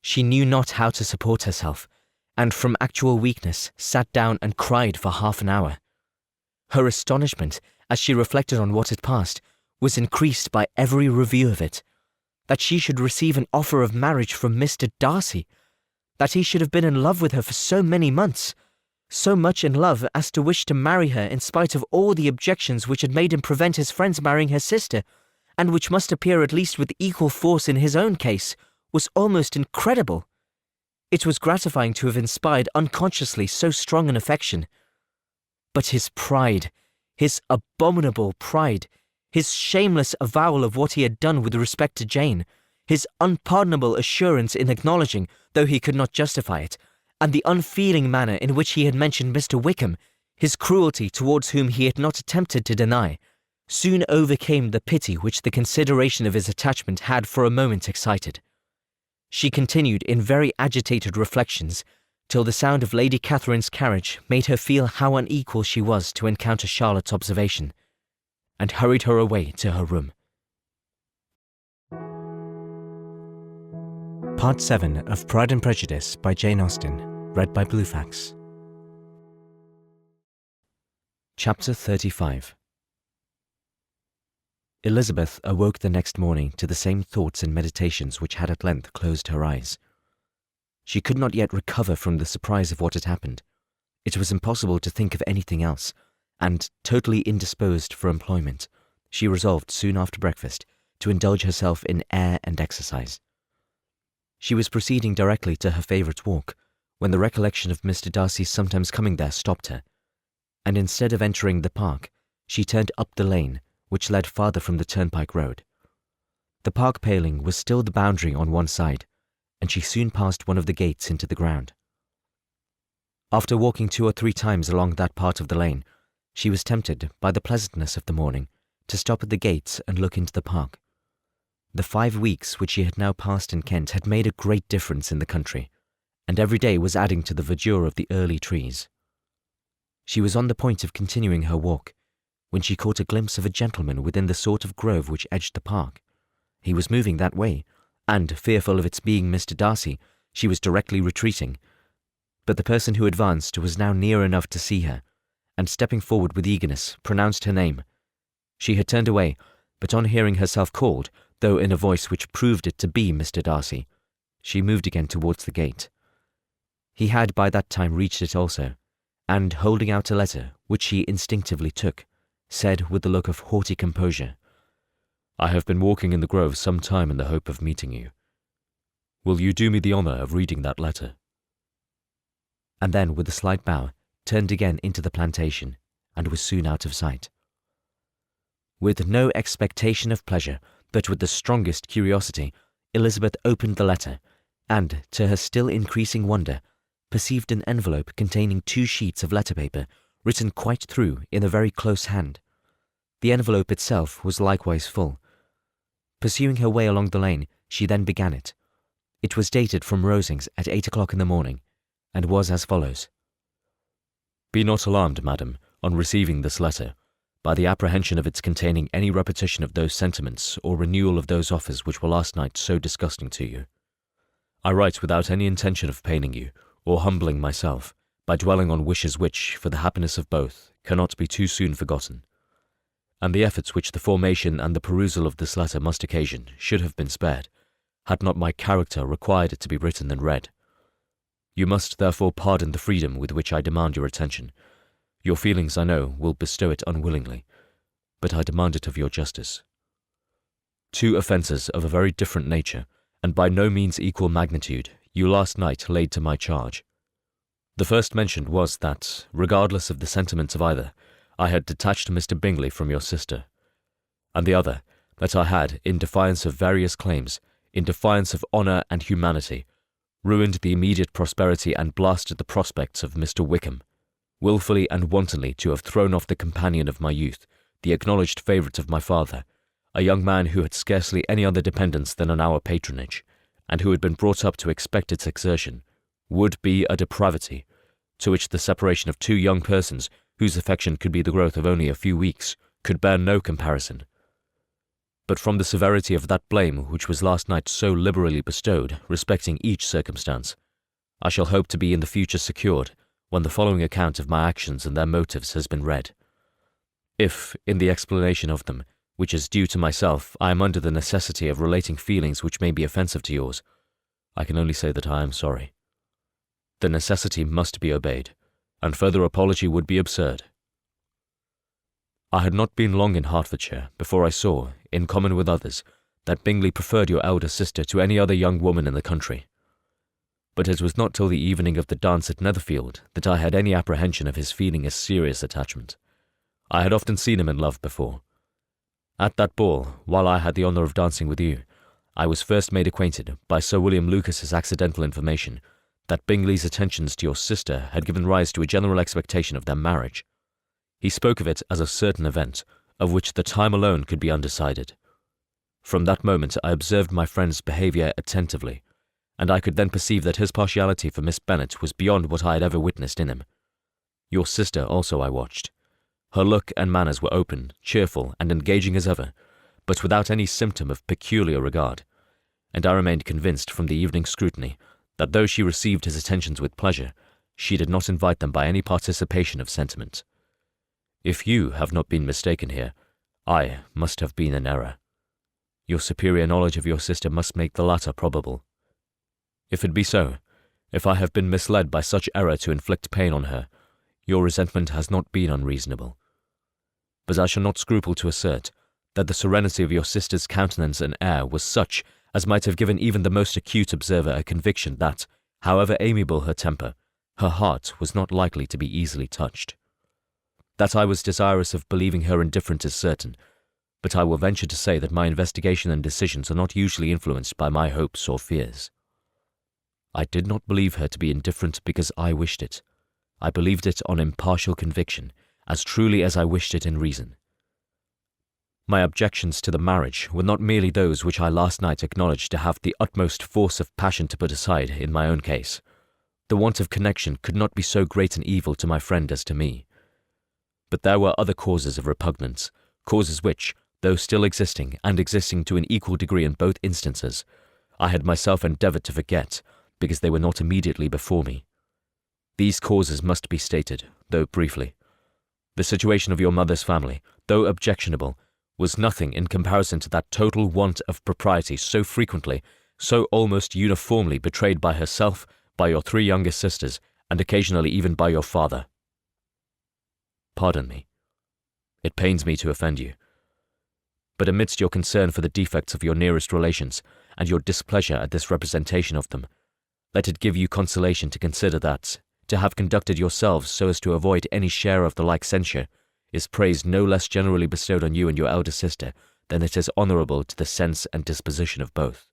She knew not how to support herself, and from actual weakness sat down and cried for half an hour. Her astonishment, as she reflected on what had passed, was increased by every review of it. That she should receive an offer of marriage from Mr. Darcy, that he should have been in love with her for so many months, so much in love as to wish to marry her in spite of all the objections which had made him prevent his friends marrying her sister, and which must appear at least with equal force in his own case, was almost incredible. It was gratifying to have inspired unconsciously so strong an affection. But his pride, his abominable pride, his shameless avowal of what he had done with respect to Jane, his unpardonable assurance in acknowledging, though he could not justify it, and the unfeeling manner in which he had mentioned Mr. Wickham, his cruelty towards whom he had not attempted to deny, soon overcame the pity which the consideration of his attachment had for a moment excited. She continued in very agitated reflections till the sound of Lady Catherine's carriage made her feel how unequal she was to encounter Charlotte's observation, and hurried her away to her room. Part 7 of Pride and Prejudice by Jane Austen, read by Bluefax. Chapter 35. Elizabeth awoke the next morning to the same thoughts and meditations which had at length closed her eyes. She could not yet recover from the surprise of what had happened. It was impossible to think of anything else, and, totally indisposed for employment, she resolved soon after breakfast to indulge herself in air and exercise. She was proceeding directly to her favourite walk, when the recollection of Mr. Darcy's sometimes coming there stopped her, and instead of entering the park, she turned up the lane, which led farther from the turnpike road. The park paling was still the boundary on one side, and she soon passed one of the gates into the ground. After walking 2 or 3 times along that part of the lane, she was tempted, by the pleasantness of the morning, to stop at the gates and look into the park. The 5 weeks which she had now passed in Kent had made a great difference in the country, and every day was adding to the verdure of the early trees. She was on the point of continuing her walk, when she caught a glimpse of a gentleman within the sort of grove which edged the park. He was moving that way, and, fearful of its being Mr. Darcy, she was directly retreating. But the person who advanced was now near enough to see her, and stepping forward with eagerness, pronounced her name. She had turned away, but on hearing herself called, though in a voice which proved it to be Mr. Darcy, she moved again towards the gate. He had by that time reached it also, and, holding out a letter, which she instinctively took, said with a look of haughty composure, "I have been walking in the grove some time in the hope of meeting you. Will you do me the honour of reading that letter?" And then, with a slight bow, turned again into the plantation, and was soon out of sight. With no expectation of pleasure, but with the strongest curiosity, Elizabeth opened the letter, and, to her still increasing wonder, perceived an envelope containing 2 sheets of letter paper, written quite through in a very close hand. The envelope itself was likewise full. Pursuing her way along the lane, she then began it. It was dated from Rosings at 8 o'clock in the morning, and was as follows. Be not alarmed, madam, on receiving this letter, by the apprehension of its containing any repetition of those sentiments or renewal of those offers which were last night so disgusting to you. I write without any intention of paining you, or humbling myself, by dwelling on wishes which, for the happiness of both, cannot be too soon forgotten. And the efforts which the formation and the perusal of this letter must occasion should have been spared, had not my character required it to be written and read. You must therefore pardon the freedom with which I demand your attention. Your feelings, I know, will bestow it unwillingly, but I demand it of your justice. 2 offences of a very different nature, and by no means equal magnitude, you last night laid to my charge. The first mentioned was that, regardless of the sentiments of either, I had detached Mr. Bingley from your sister, and the other, that I had, in defiance of various claims, in defiance of honour and humanity, ruined the immediate prosperity and blasted the prospects of Mr. Wickham, wilfully and wantonly to have thrown off the companion of my youth, the acknowledged favourite of my father, a young man who had scarcely any other dependence than on our patronage, and who had been brought up to expect its exertion, would be a depravity, to which the separation of 2 young persons, whose affection could be the growth of only a few weeks, could bear no comparison. But from the severity of that blame which was last night so liberally bestowed respecting each circumstance, I shall hope to be in the future secured when the following account of my actions and their motives has been read. If, in the explanation of them, which is due to myself, I am under the necessity of relating feelings which may be offensive to yours, I can only say that I am sorry. The necessity must be obeyed, and further apology would be absurd. I had not been long in Hertfordshire before I saw, in common with others, that Bingley preferred your elder sister to any other young woman in the country. But it was not till the evening of the dance at Netherfield that I had any apprehension of his feeling a serious attachment. I had often seen him in love before. At that ball, while I had the honour of dancing with you, I was first made acquainted, by Sir William Lucas's accidental information, that Bingley's attentions to your sister had given rise to a general expectation of their marriage. He spoke of it as a certain event, of which the time alone could be undecided. From that moment I observed my friend's behaviour attentively, and I could then perceive that his partiality for Miss Bennet was beyond what I had ever witnessed in him. Your sister also I watched. Her look and manners were open, cheerful, and engaging as ever, but without any symptom of peculiar regard, and I remained convinced from the evening's scrutiny that though she received his attentions with pleasure, she did not invite them by any participation of sentiment. If you have not been mistaken here, I must have been in error. Your superior knowledge of your sister must make the latter probable. If it be so, if I have been misled by such error to inflict pain on her, your resentment has not been unreasonable. But I shall not scruple to assert that the serenity of your sister's countenance and air was such as might have given even the most acute observer a conviction that, however amiable her temper, her heart was not likely to be easily touched. That I was desirous of believing her indifferent is certain, but I will venture to say that my investigation and decisions are not usually influenced by my hopes or fears. I did not believe her to be indifferent because I wished it. I believed it on impartial conviction, as truly as I wished it in reason. My objections to the marriage were not merely those which I last night acknowledged to have the utmost force of passion to put aside in my own case. The want of connection could not be so great an evil to my friend as to me. But there were other causes of repugnance, causes which, though still existing, and existing to an equal degree in both instances, I had myself endeavoured to forget, because they were not immediately before me. These causes must be stated, though briefly. The situation of your mother's family, though objectionable, was nothing in comparison to that total want of propriety so frequently, so almost uniformly betrayed by herself, by your 3 youngest sisters, and occasionally even by your father. Pardon me. It pains me to offend you. But amidst your concern for the defects of your nearest relations, and your displeasure at this representation of them, let it give you consolation to consider that, to have conducted yourselves so as to avoid any share of the like censure, is praise no less generally bestowed on you and your elder sister than it is honourable to the sense and disposition of both.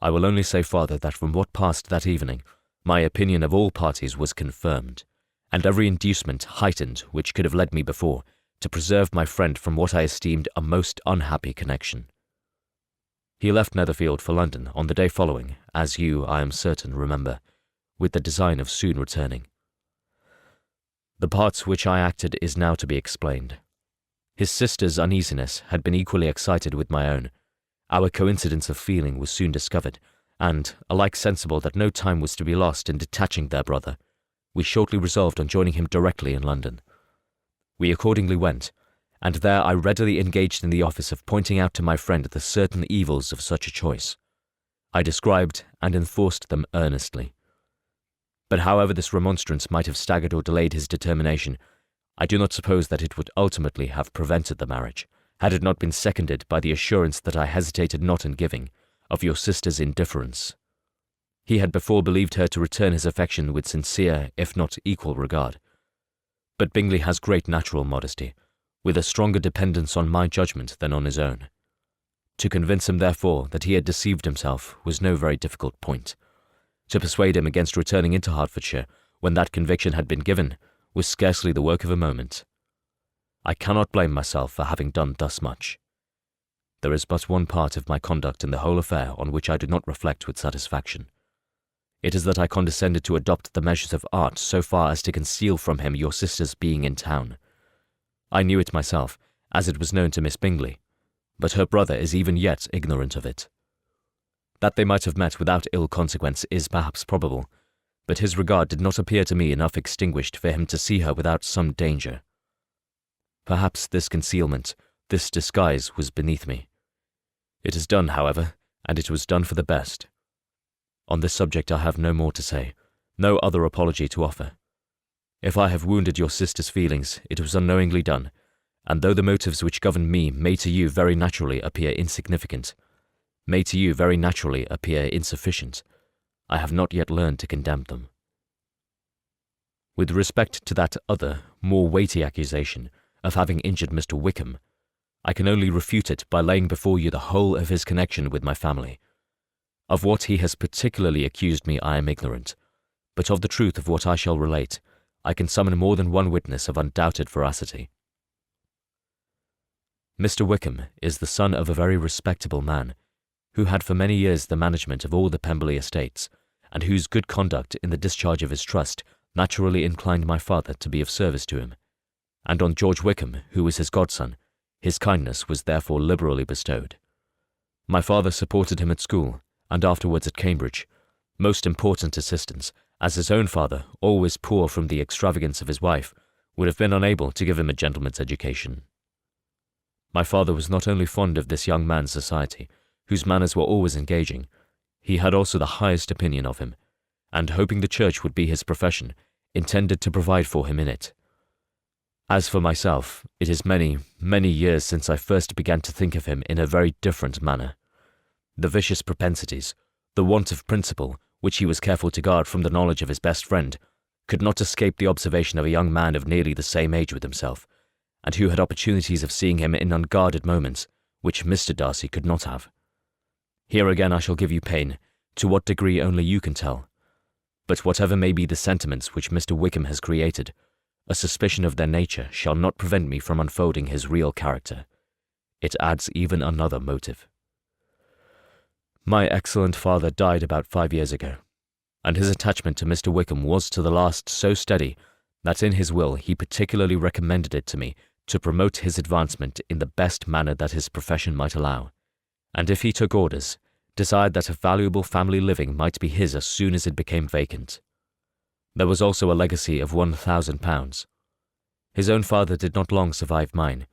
I will only say farther that from what passed that evening, my opinion of all parties was confirmed, and every inducement heightened which could have led me before to preserve my friend from what I esteemed a most unhappy connection. He left Netherfield for London on the day following, as you, I am certain, remember, with the design of soon returning. The part which I acted is now to be explained. His sister's uneasiness had been equally excited with my own. Our coincidence of feeling was soon discovered, and, alike sensible that no time was to be lost in detaching their brother, we shortly resolved on joining him directly in London. We accordingly went, and there I readily engaged in the office of pointing out to my friend the certain evils of such a choice. I described and enforced them earnestly. But however this remonstrance might have staggered or delayed his determination, I do not suppose that it would ultimately have prevented the marriage, had it not been seconded by the assurance that I hesitated not in giving, of your sister's indifference. He had before believed her to return his affection with sincere, if not equal regard. But Bingley has great natural modesty, with a stronger dependence on my judgment than on his own. To convince him, therefore, that he had deceived himself was no very difficult point. To persuade him against returning into Hertfordshire, when that conviction had been given, was scarcely the work of a moment. I cannot blame myself for having done thus much. There is but one part of my conduct in the whole affair on which I do not reflect with satisfaction. It is that I condescended to adopt the measures of art so far as to conceal from him your sister's being in town. I knew it myself, as it was known to Miss Bingley, but her brother is even yet ignorant of it. That they might have met without ill consequence is perhaps probable, but his regard did not appear to me enough extinguished for him to see her without some danger. Perhaps this concealment, this disguise, was beneath me. It is done, however, and it was done for the best. On this subject I have no more to say, no other apology to offer. If I have wounded your sister's feelings, it was unknowingly done, and though the motives which governed me may to you very naturally appear insignificant, may to you very naturally appear insufficient, I have not yet learned to condemn them. With respect to that other, more weighty accusation of having injured Mr. Wickham, I can only refute it by laying before you the whole of his connection with my family. Of what he has particularly accused me I am ignorant, but of the truth of what I shall relate, I can summon more than one witness of undoubted veracity. Mr. Wickham is the son of a very respectable man, who had for many years the management of all the Pemberley estates, and whose good conduct in the discharge of his trust naturally inclined my father to be of service to him, and on George Wickham, who was his godson, his kindness was therefore liberally bestowed. My father supported him at school, and afterwards at Cambridge, most important assistance, as his own father, always poor from the extravagance of his wife, would have been unable to give him a gentleman's education. My father was not only fond of this young man's society, whose manners were always engaging, he had also the highest opinion of him, and hoping the church would be his profession, intended to provide for him in it. As for myself, it is many, many years since I first began to think of him in a very different manner. The vicious propensities, the want of principle, which he was careful to guard from the knowledge of his best friend, could not escape the observation of a young man of nearly the same age with himself, and who had opportunities of seeing him in unguarded moments, which Mr. Darcy could not have. Here again I shall give you pain, to what degree only you can tell. But whatever may be the sentiments which Mr. Wickham has created, a suspicion of their nature shall not prevent me from unfolding his real character. It adds even another motive. My excellent father died about 5 years ago, and his attachment to Mr. Wickham was to the last so steady that in his will he particularly recommended it to me to promote his advancement in the best manner that his profession might allow, and if he took orders, desired that a valuable family living might be his as soon as it became vacant. There was also a legacy of £1,000. His own father did not long survive mine,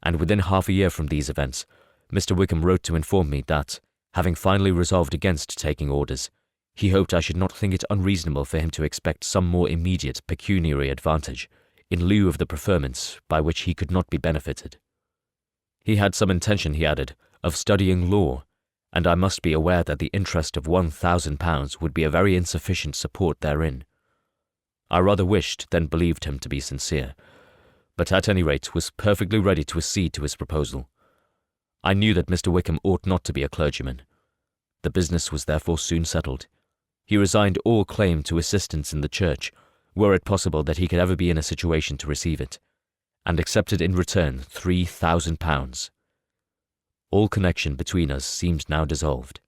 and within half a year from these events, Mr. Wickham wrote to inform me that, having finally resolved against taking orders, he hoped I should not think it unreasonable for him to expect some more immediate pecuniary advantage, in lieu of the preferments by which he could not be benefited. He had some intention, he added, of studying law, and I must be aware that the interest of £1,000 would be a very insufficient support therein. I rather wished than believed him to be sincere, but at any rate was perfectly ready to accede to his proposal. I knew that Mr. Wickham ought not to be a clergyman. The business was therefore soon settled. He resigned all claim to assistance in the church, were it possible that he could ever be in a situation to receive it, and accepted in return £3,000. All connection between us seemed now dissolved.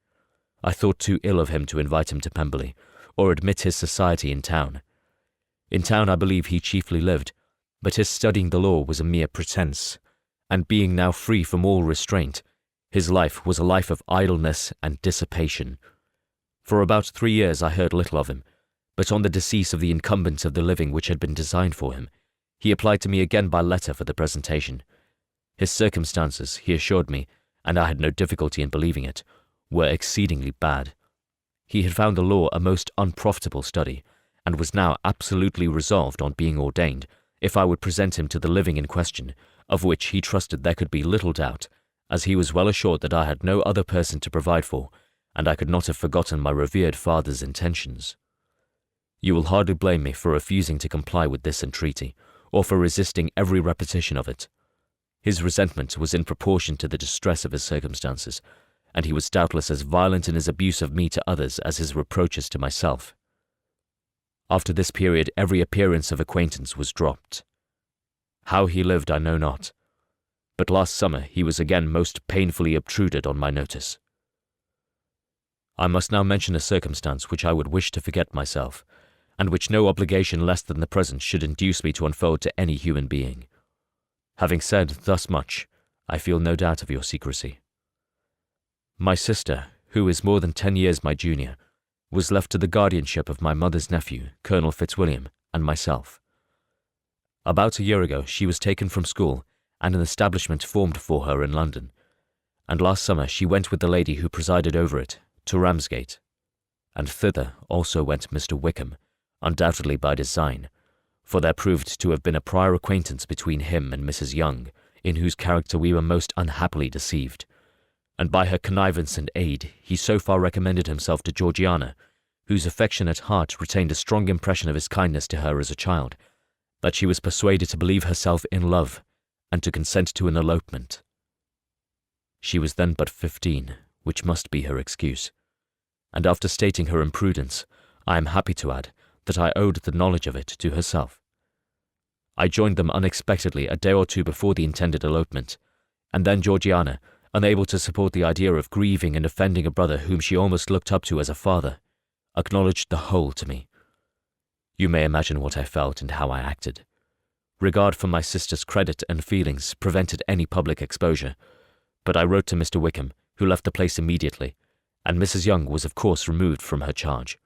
I thought too ill of him to invite him to Pemberley, or admit his society in town. In town I believe he chiefly lived, but his studying the law was a mere pretence, and being now free from all restraint, his life was a life of idleness and dissipation. For about 3 years I heard little of him, but on the decease of the incumbent of the living which had been designed for him, he applied to me again by letter for the presentation. His circumstances, he assured me, and I had no difficulty in believing it, were exceedingly bad. He had found the law a most unprofitable study, and was now absolutely resolved on being ordained, if I would present him to the living in question, of which he trusted there could be little doubt, as he was well assured that I had no other person to provide for, and I could not have forgotten my revered father's intentions. You will hardly blame me for refusing to comply with this entreaty, or for resisting every repetition of it. His resentment was in proportion to the distress of his circumstances, and he was doubtless as violent in his abuse of me to others as his reproaches to myself. After this period every appearance of acquaintance was dropped. How he lived I know not, but last summer he was again most painfully obtruded on my notice. I must now mention a circumstance which I would wish to forget myself, and which no obligation less than the present should induce me to unfold to any human being. Having said thus much, I feel no doubt of your secrecy. My sister, who is more than 10 years my junior, was left to the guardianship of my mother's nephew, Colonel Fitzwilliam, and myself. About a year ago she was taken from school, and an establishment formed for her in London, and last summer she went with the lady who presided over it to Ramsgate, and thither also went Mr. Wickham, undoubtedly by design, for there proved to have been a prior acquaintance between him and Mrs. Young, in whose character we were most unhappily deceived, and by her connivance and aid he so far recommended himself to Georgiana, whose affectionate heart retained a strong impression of his kindness to her as a child, that she was persuaded to believe herself in love, and to consent to an elopement. She was then but 15, which must be her excuse, and after stating her imprudence, I am happy to add that I owed the knowledge of it to herself. I joined them unexpectedly a day or two before the intended elopement, and then Georgiana, unable to support the idea of grieving and offending a brother whom she almost looked up to as a father, acknowledged the whole to me. You may imagine what I felt and how I acted. Regard for my sister's credit and feelings prevented any public exposure, but I wrote to Mr. Wickham, who left the place immediately, and Mrs. Young was of course removed from her charge.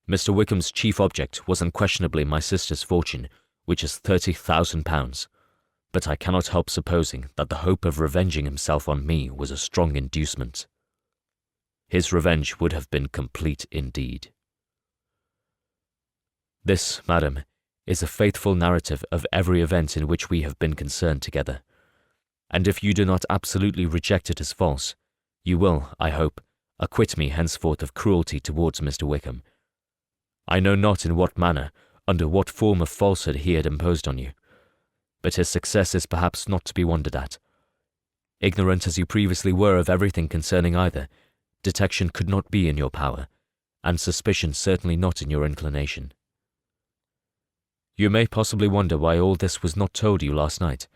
Mr. Wickham's chief object was unquestionably my sister's fortune, which is £30,000, but I cannot help supposing that the hope of revenging himself on me was a strong inducement. His revenge would have been complete indeed. This, madam, is a faithful narrative of every event in which we have been concerned together, and if you do not absolutely reject it as false, you will, I hope, acquit me henceforth of cruelty towards Mr. Wickham. I know not in what manner, under what form of falsehood he had imposed on you, but his success is perhaps not to be wondered at. Ignorant as you previously were of everything concerning either, detection could not be in your power, and suspicion certainly not in your inclination. You may possibly wonder why all this was not told you last night,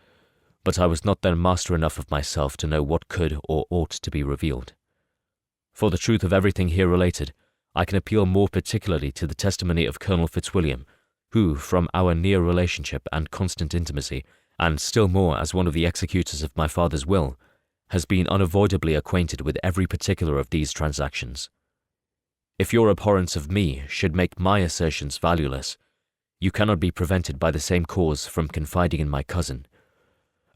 but I was not then master enough of myself to know what could or ought to be revealed. For the truth of everything here related, I can appeal more particularly to the testimony of Colonel Fitzwilliam, who, from our near relationship and constant intimacy, and still more as one of the executors of my father's will, has been unavoidably acquainted with every particular of these transactions. If your abhorrence of me should make my assertions valueless, you cannot be prevented by the same cause from confiding in my cousin,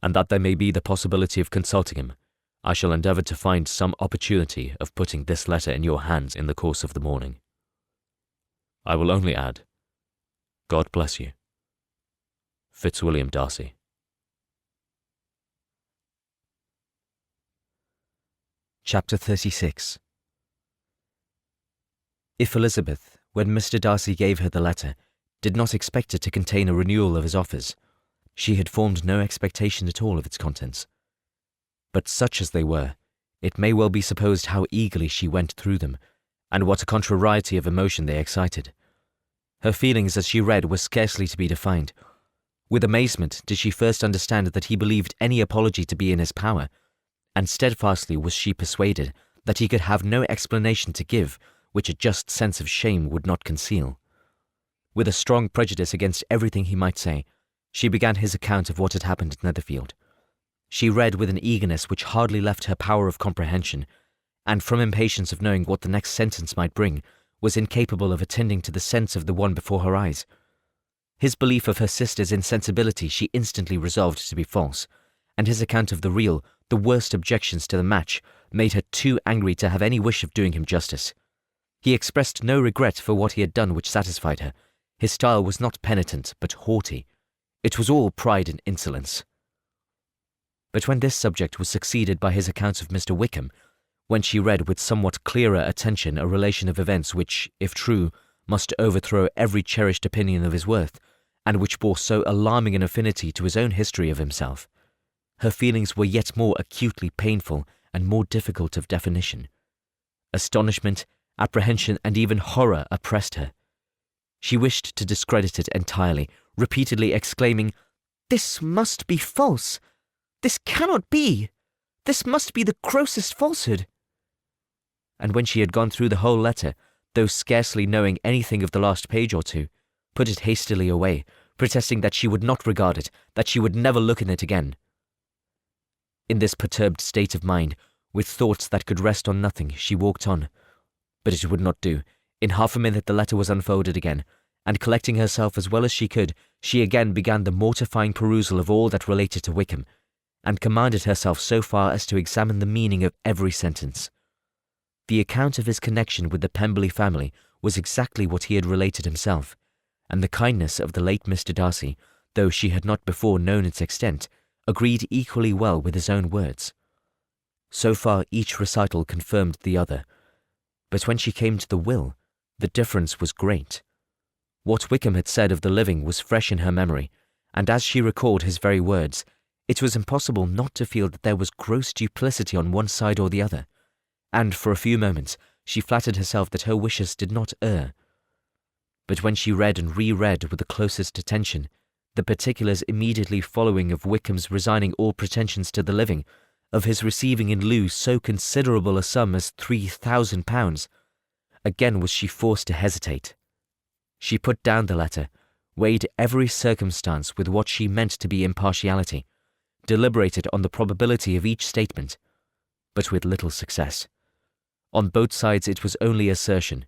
and that there may be the possibility of consulting him, I shall endeavour to find some opportunity of putting this letter in your hands in the course of the morning. I will only add, God bless you. Fitzwilliam Darcy. Chapter 36. If Elizabeth, when Mr. Darcy gave her the letter, did not expect it to contain a renewal of his offers, she had formed no expectation at all of its contents. But such as they were, it may well be supposed how eagerly she went through them, and what a contrariety of emotion they excited. Her feelings as she read were scarcely to be defined. With amazement did she first understand that he believed any apology to be in his power, and steadfastly was she persuaded that he could have no explanation to give which a just sense of shame would not conceal. With a strong prejudice against everything he might say, she began his account of what had happened at Netherfield. She read with an eagerness which hardly left her power of comprehension, and from impatience of knowing what the next sentence might bring, was incapable of attending to the sense of the one before her eyes. His belief of her sister's insensibility she instantly resolved to be false, and his account of the real, the worst objections to the match, made her too angry to have any wish of doing him justice. He expressed no regret for what he had done which satisfied her. His style was not penitent, but haughty. It was all pride and insolence. But when this subject was succeeded by his accounts of Mr. Wickham, when she read with somewhat clearer attention a relation of events which, if true, must overthrow every cherished opinion of his worth, and which bore so alarming an affinity to his own history of himself, her feelings were yet more acutely painful and more difficult of definition. Astonishment, apprehension, and even horror oppressed her. She wished to discredit it entirely, repeatedly exclaiming, "This must be false! This cannot be! This must be the grossest falsehood!" And when she had gone through the whole letter, though scarcely knowing anything of the last page or two, put it hastily away, protesting that she would not regard it, that she would never look in it again. In this perturbed state of mind, with thoughts that could rest on nothing, she walked on. But it would not do. In half a minute the letter was unfolded again, and collecting herself as well as she could, she again began the mortifying perusal of all that related to Wickham, and commanded herself so far as to examine the meaning of every sentence. The account of his connection with the Pemberley family was exactly what he had related himself, and the kindness of the late Mr. Darcy, though she had not before known its extent, agreed equally well with his own words. So far each recital confirmed the other, but when she came to the will, the difference was great. What Wickham had said of the living was fresh in her memory, and as she recalled his very words, it was impossible not to feel that there was gross duplicity on one side or the other, and for a few moments she flattered herself that her wishes did not err. But when she read and re-read with the closest attention the particulars immediately following of Wickham's resigning all pretensions to the living, of his receiving in lieu so considerable a sum as £3,000, again was she forced to hesitate. She put down the letter, weighed every circumstance with what she meant to be impartiality, deliberated on the probability of each statement, but with little success. On both sides it was only assertion.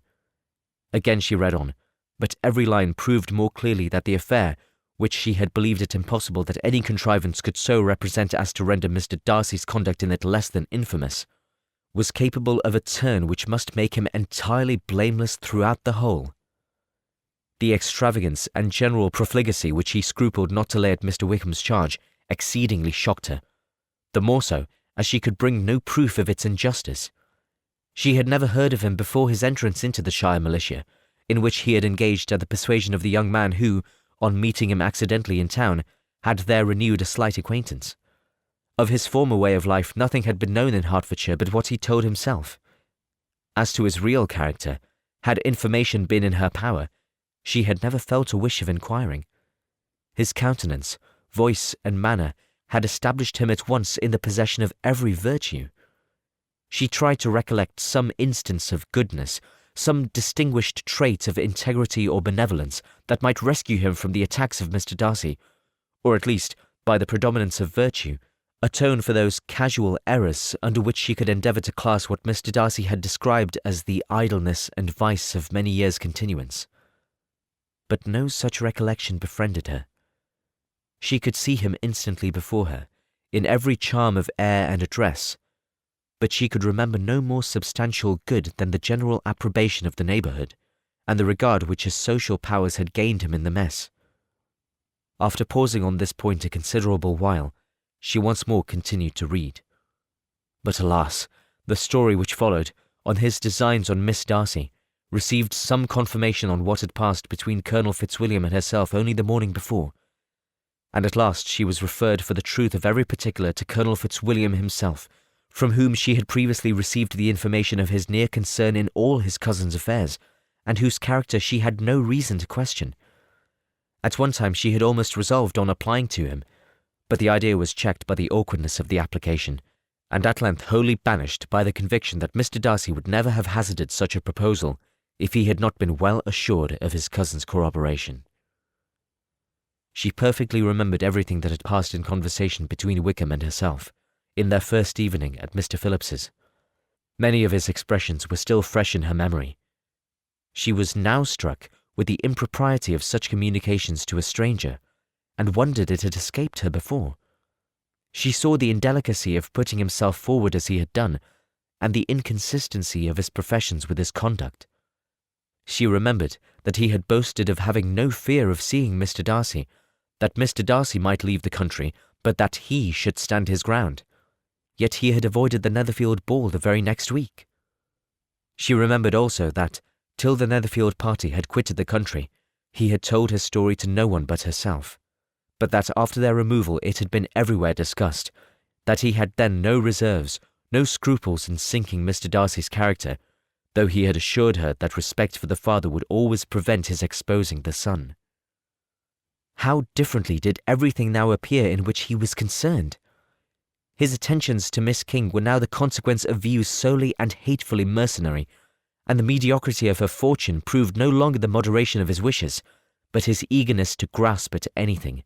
Again she read on, but every line proved more clearly that the affair, which she had believed it impossible that any contrivance could so represent as to render Mr. Darcy's conduct in it less than infamous, was capable of a turn which must make him entirely blameless throughout the whole. The extravagance and general profligacy which he scrupled not to lay at Mr. Wickham's charge exceedingly shocked her, the more so as she could bring no proof of its injustice. She had never heard of him before his entrance into the Shire militia, in which he had engaged at the persuasion of the young man who, on meeting him accidentally in town, had there renewed a slight acquaintance. Of his former way of life nothing had been known in Hertfordshire but what he told himself. As to his real character, had information been in her power, she had never felt a wish of inquiring. His countenance, voice, and manner had established him at once in the possession of every virtue. She tried to recollect some instance of goodness, some distinguished trait of integrity or benevolence that might rescue him from the attacks of Mr. Darcy, or at least, by the predominance of virtue, atone for those casual errors under which she could endeavour to class what Mr. Darcy had described as the idleness and vice of many years' continuance. But no such recollection befriended her. She could see him instantly before her, in every charm of air and address, but she could remember no more substantial good than the general approbation of the neighbourhood, and the regard which his social powers had gained him in the mess. After pausing on this point a considerable while, she once more continued to read. But alas, the story which followed, on his designs on Miss Darcy, received some confirmation on what had passed between Colonel Fitzwilliam and herself only the morning before, and at last she was referred for the truth of every particular to Colonel Fitzwilliam himself, from whom she had previously received the information of his near concern in all his cousin's affairs, and whose character she had no reason to question. At one time she had almost resolved on applying to him, but the idea was checked by the awkwardness of the application, and at length wholly banished by the conviction that Mr. Darcy would never have hazarded such a proposal if he had not been well assured of his cousin's corroboration. She perfectly remembered everything that had passed in conversation between Wickham and herself, in their first evening at Mr. Phillips's. Many of his expressions were still fresh in her memory. She was now struck with the impropriety of such communications to a stranger, and wondered it had escaped her before. She saw the indelicacy of putting himself forward as he had done, and the inconsistency of his professions with his conduct. She remembered that he had boasted of having no fear of seeing Mr. Darcy, that Mr. Darcy might leave the country, but that he should stand his ground. Yet he had avoided the Netherfield Ball the very next week. She remembered also that, till the Netherfield party had quitted the country, he had told his story to no one but herself, but that after their removal it had been everywhere discussed, that he had then no reserves, no scruples in sinking Mr. Darcy's character, though he had assured her that respect for the father would always prevent his exposing the son. How differently did everything now appear in which he was concerned! His attentions to Miss King were now the consequence of views solely and hatefully mercenary, and the mediocrity of her fortune proved no longer the moderation of his wishes, but his eagerness to grasp at anything.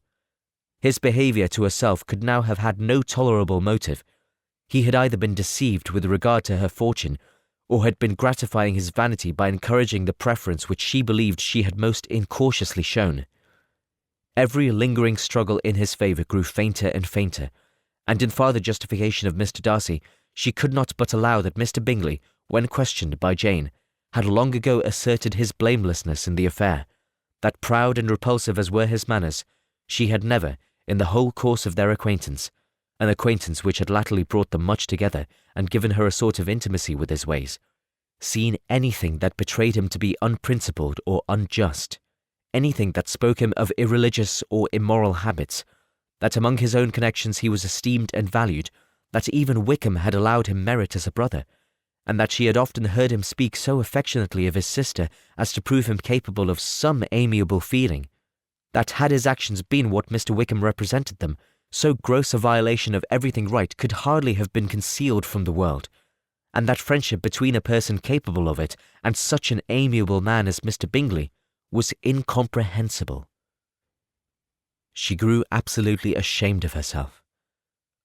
His behaviour to herself could now have had no tolerable motive. He had either been deceived with regard to her fortune, or had been gratifying his vanity by encouraging the preference which she believed she had most incautiously shown. Every lingering struggle in his favour grew fainter and fainter, and in farther justification of Mr. Darcy, she could not but allow that Mr. Bingley, when questioned by Jane, had long ago asserted his blamelessness in the affair, that proud and repulsive as were his manners, she had never, in the whole course of their acquaintance, an acquaintance which had latterly brought them much together and given her a sort of intimacy with his ways, seen anything that betrayed him to be unprincipled or unjust, anything that spoke him of irreligious or immoral habits, that among his own connections he was esteemed and valued, that even Wickham had allowed him merit as a brother, and that she had often heard him speak so affectionately of his sister as to prove him capable of some amiable feeling, that had his actions been what Mr. Wickham represented them, so gross a violation of everything right could hardly have been concealed from the world, and that friendship between a person capable of it and such an amiable man as Mr. Bingley was incomprehensible. She grew absolutely ashamed of herself.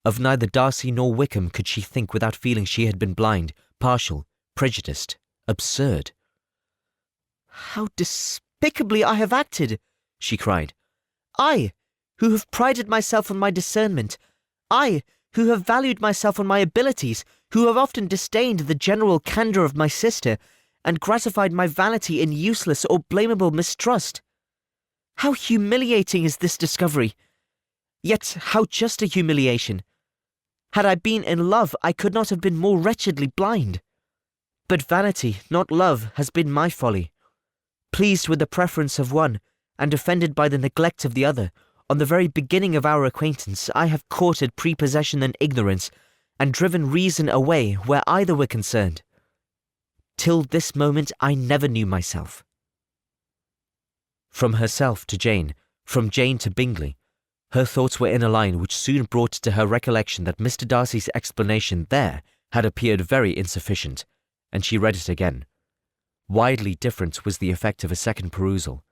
Of neither Darcy nor Wickham could she think without feeling she had been blind, partial, prejudiced, absurd. "How despicably I have acted!" she cried. "I, who have prided myself on my discernment, I, who have valued myself on my abilities, who have often disdained the general candour of my sister, and gratified my vanity in useless or blamable mistrust. How humiliating is this discovery! Yet how just a humiliation! Had I been in love, I could not have been more wretchedly blind. But vanity, not love, has been my folly. Pleased with the preference of one, and offended by the neglect of the other, on the very beginning of our acquaintance, I have courted prepossession and ignorance, and driven reason away where either were concerned. Till this moment I never knew myself." From herself to Jane, from Jane to Bingley, her thoughts were in a line which soon brought to her recollection that Mr. Darcy's explanation there had appeared very insufficient, and she read it again. Widely different was the effect of a second perusal.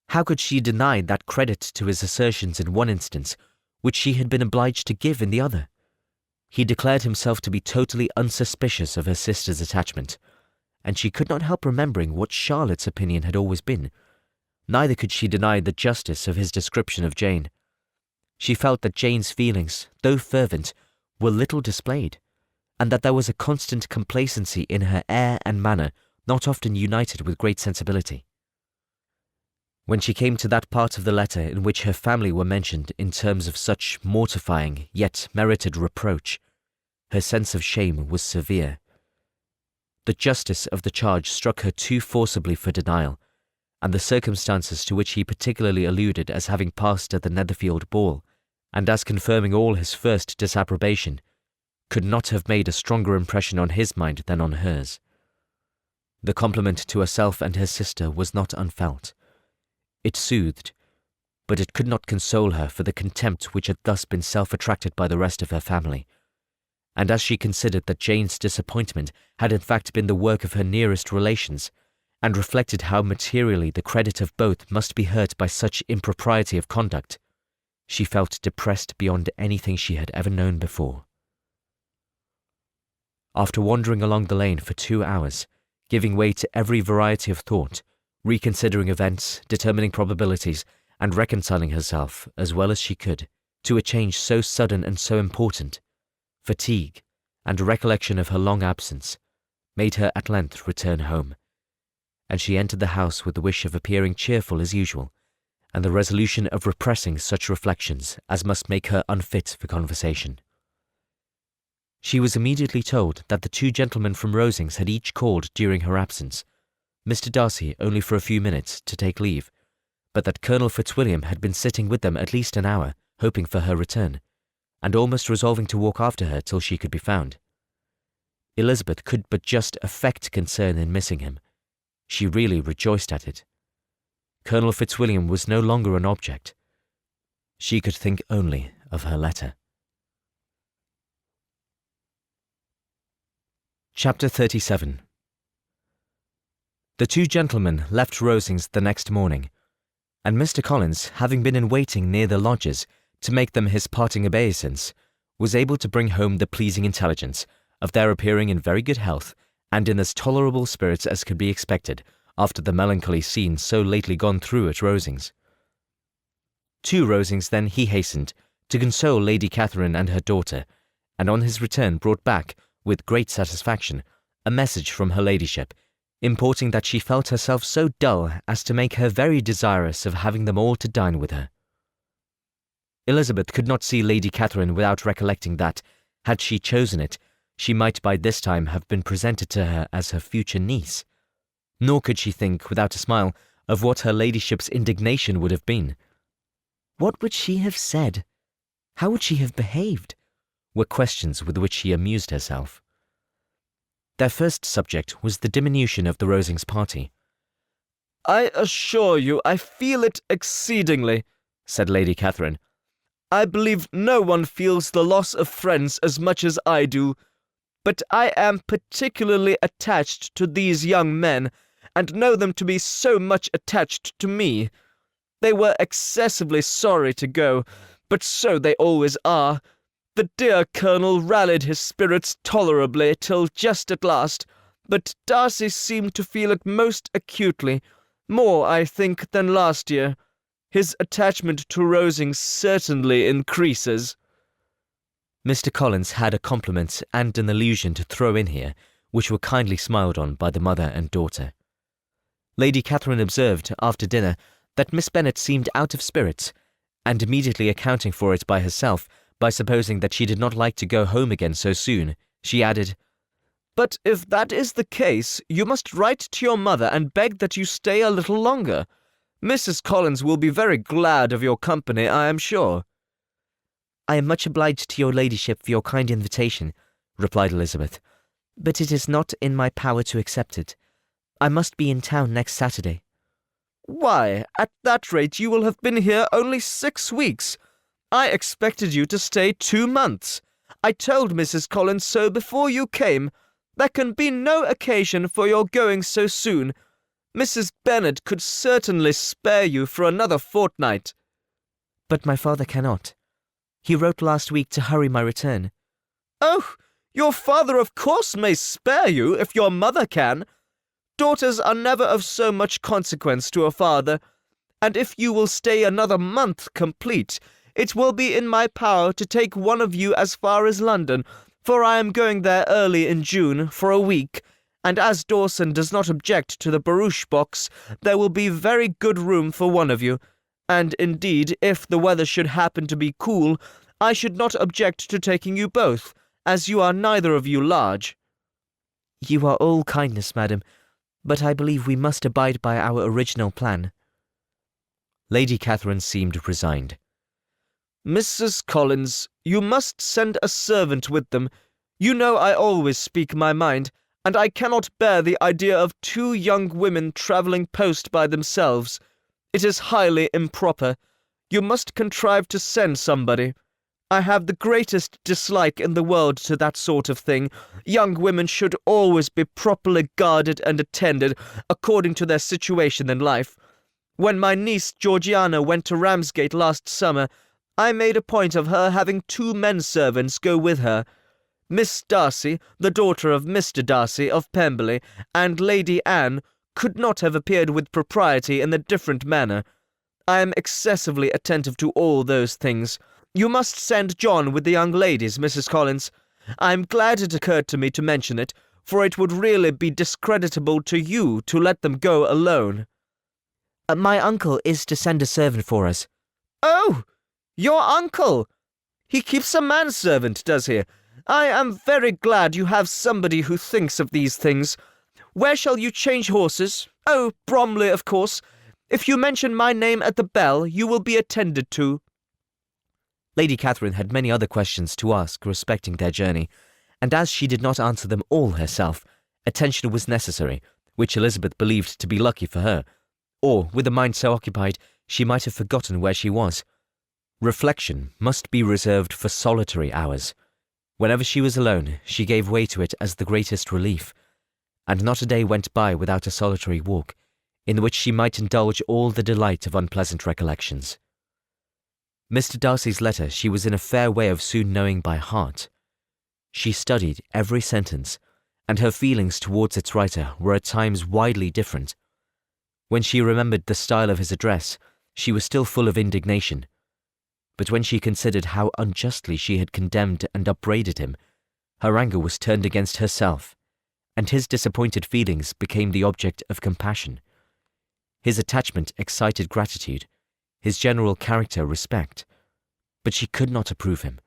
How could she deny that credit to his assertions in one instance, which she had been obliged to give in the other? He declared himself to be totally unsuspicious of her sister's attachment, and she could not help remembering what Charlotte's opinion had always been. Neither could she deny the justice of his description of Jane. She felt that Jane's feelings, though fervent, were little displayed, and that there was a constant complacency in her air and manner not often united with great sensibility. When she came to that part of the letter in which her family were mentioned in terms of such mortifying yet merited reproach, her sense of shame was severe. The justice of the charge struck her too forcibly for denial, and the circumstances to which he particularly alluded as having passed at the Netherfield Ball, and as confirming all his first disapprobation, could not have made a stronger impression on his mind than on hers. The compliment to herself and her sister was not unfelt. It soothed, but it could not console her for the contempt which had thus been self-attracted by the rest of her family, and as she considered that Jane's disappointment had in fact been the work of her nearest relations, and reflected how materially the credit of both must be hurt by such impropriety of conduct, she felt depressed beyond anything she had ever known before. After wandering along the lane for 2 hours, giving way to every variety of thought, reconsidering events, determining probabilities, and reconciling herself, as well as she could, to a change so sudden and so important, fatigue, and a recollection of her long absence, made her at length return home, and she entered the house with the wish of appearing cheerful as usual, and the resolution of repressing such reflections as must make her unfit for conversation. She was immediately told that the 2 gentlemen from Rosings had each called during her absence, Mr. Darcy only for a few minutes to take leave, but that Colonel Fitzwilliam had been sitting with them at least an hour, hoping for her return, and almost resolving to walk after her till she could be found. Elizabeth could but just affect concern in missing him. She really rejoiced at it. Colonel Fitzwilliam was no longer an object. She could think only of her letter. Chapter 37. The 2 gentlemen left Rosings the next morning, and Mr. Collins, having been in waiting near the lodges to make them his parting obeisance, was able to bring home the pleasing intelligence of their appearing in very good health and in as tolerable spirits as could be expected after the melancholy scene so lately gone through at Rosings. To Rosings then he hastened, to console Lady Catherine and her daughter, and on his return brought back, with great satisfaction, a message from her ladyship, importing that she felt herself so dull as to make her very desirous of having them all to dine with her. Elizabeth could not see Lady Catherine without recollecting that, had she chosen it, she might by this time have been presented to her as her future niece, nor could she think, without a smile, of what her ladyship's indignation would have been. What would she have said? How would she have behaved? Were questions with which she amused herself. Their first subject was the diminution of the Rosings party. "I assure you I feel it exceedingly," said Lady Catherine. "I believe no one feels the loss of friends as much as I do, but I am particularly attached to these young men, and know them to be so much attached to me. They were excessively sorry to go, but so they always are. The dear Colonel rallied his spirits tolerably till just at last, but Darcy seemed to feel it most acutely, more, I think, than last year. His attachment to Rosings certainly increases." Mr. Collins had a compliment and an allusion to throw in here, which were kindly smiled on by the mother and daughter. Lady Catherine observed, after dinner, that Miss Bennet seemed out of spirits, and immediately accounting for it by herself, by supposing that she did not like to go home again so soon, she added, "But if that is the case, you must write to your mother and beg that you stay a little longer. Mrs. Collins will be very glad of your company, I am sure." "I am much obliged to your ladyship for your kind invitation," replied Elizabeth, "but it is not in my power to accept it. I must be in town next Saturday." "Why, at that rate you will have been here only 6 weeks. I expected you to stay 2 months. I told Mrs. Collins so before you came. There can be no occasion for your going so soon. Mrs. Bennet could certainly spare you for another fortnight." "But my father cannot. He wrote last week to hurry my return." "Oh, your father of course may spare you if your mother can. Daughters are never of so much consequence to a father, and if you will stay another month complete, it will be in my power to take one of you as far as London, for I am going there early in June for a week, and as Dawson does not object to the barouche box, there will be very good room for one of you, and indeed, if the weather should happen to be cool, I should not object to taking you both, as you are neither of you large." "You are all kindness, madam, but I believe we must abide by our original plan." Lady Catherine seemed resigned. "Mrs. Collins, you must send a servant with them. You know I always speak my mind, and I cannot bear the idea of 2 young women travelling post by themselves. It is highly improper. You must contrive to send somebody. I have the greatest dislike in the world to that sort of thing. Young women should always be properly guarded and attended according to their situation in life. When my niece Georgiana went to Ramsgate last summer, I made a point of her having 2 men-servants go with her. Miss Darcy, the daughter of Mr. Darcy of Pemberley, and Lady Anne could not have appeared with propriety in a different manner. I am excessively attentive to all those things. You must send John with the young ladies, Mrs. Collins. I am glad it occurred to me to mention it, for it would really be discreditable to you to let them go alone. My uncle is to send a servant for us. Oh, your uncle! He keeps a manservant, does he? I am very glad you have somebody who thinks of these things. Where shall you change horses? Oh, Bromley, of course. If you mention my name at the bell, you will be attended to. Lady Catherine had many other questions to ask respecting their journey, and as she did not answer them all herself, attention was necessary, which Elizabeth believed to be lucky for her, or, with a mind so occupied, she might have forgotten where she was. Reflection must be reserved for solitary hours. Whenever she was alone, she gave way to it as the greatest relief, and not a day went by without a solitary walk, in which she might indulge all the delight of unpleasant recollections. Mr. Darcy's letter she was in a fair way of soon knowing by heart. She studied every sentence, and her feelings towards its writer were at times widely different. When she remembered the style of his address, she was still full of indignation. But when she considered how unjustly she had condemned and upbraided him, her anger was turned against herself, and his disappointed feelings became the object of compassion. His attachment excited gratitude, his general character respect. But she could not approve him,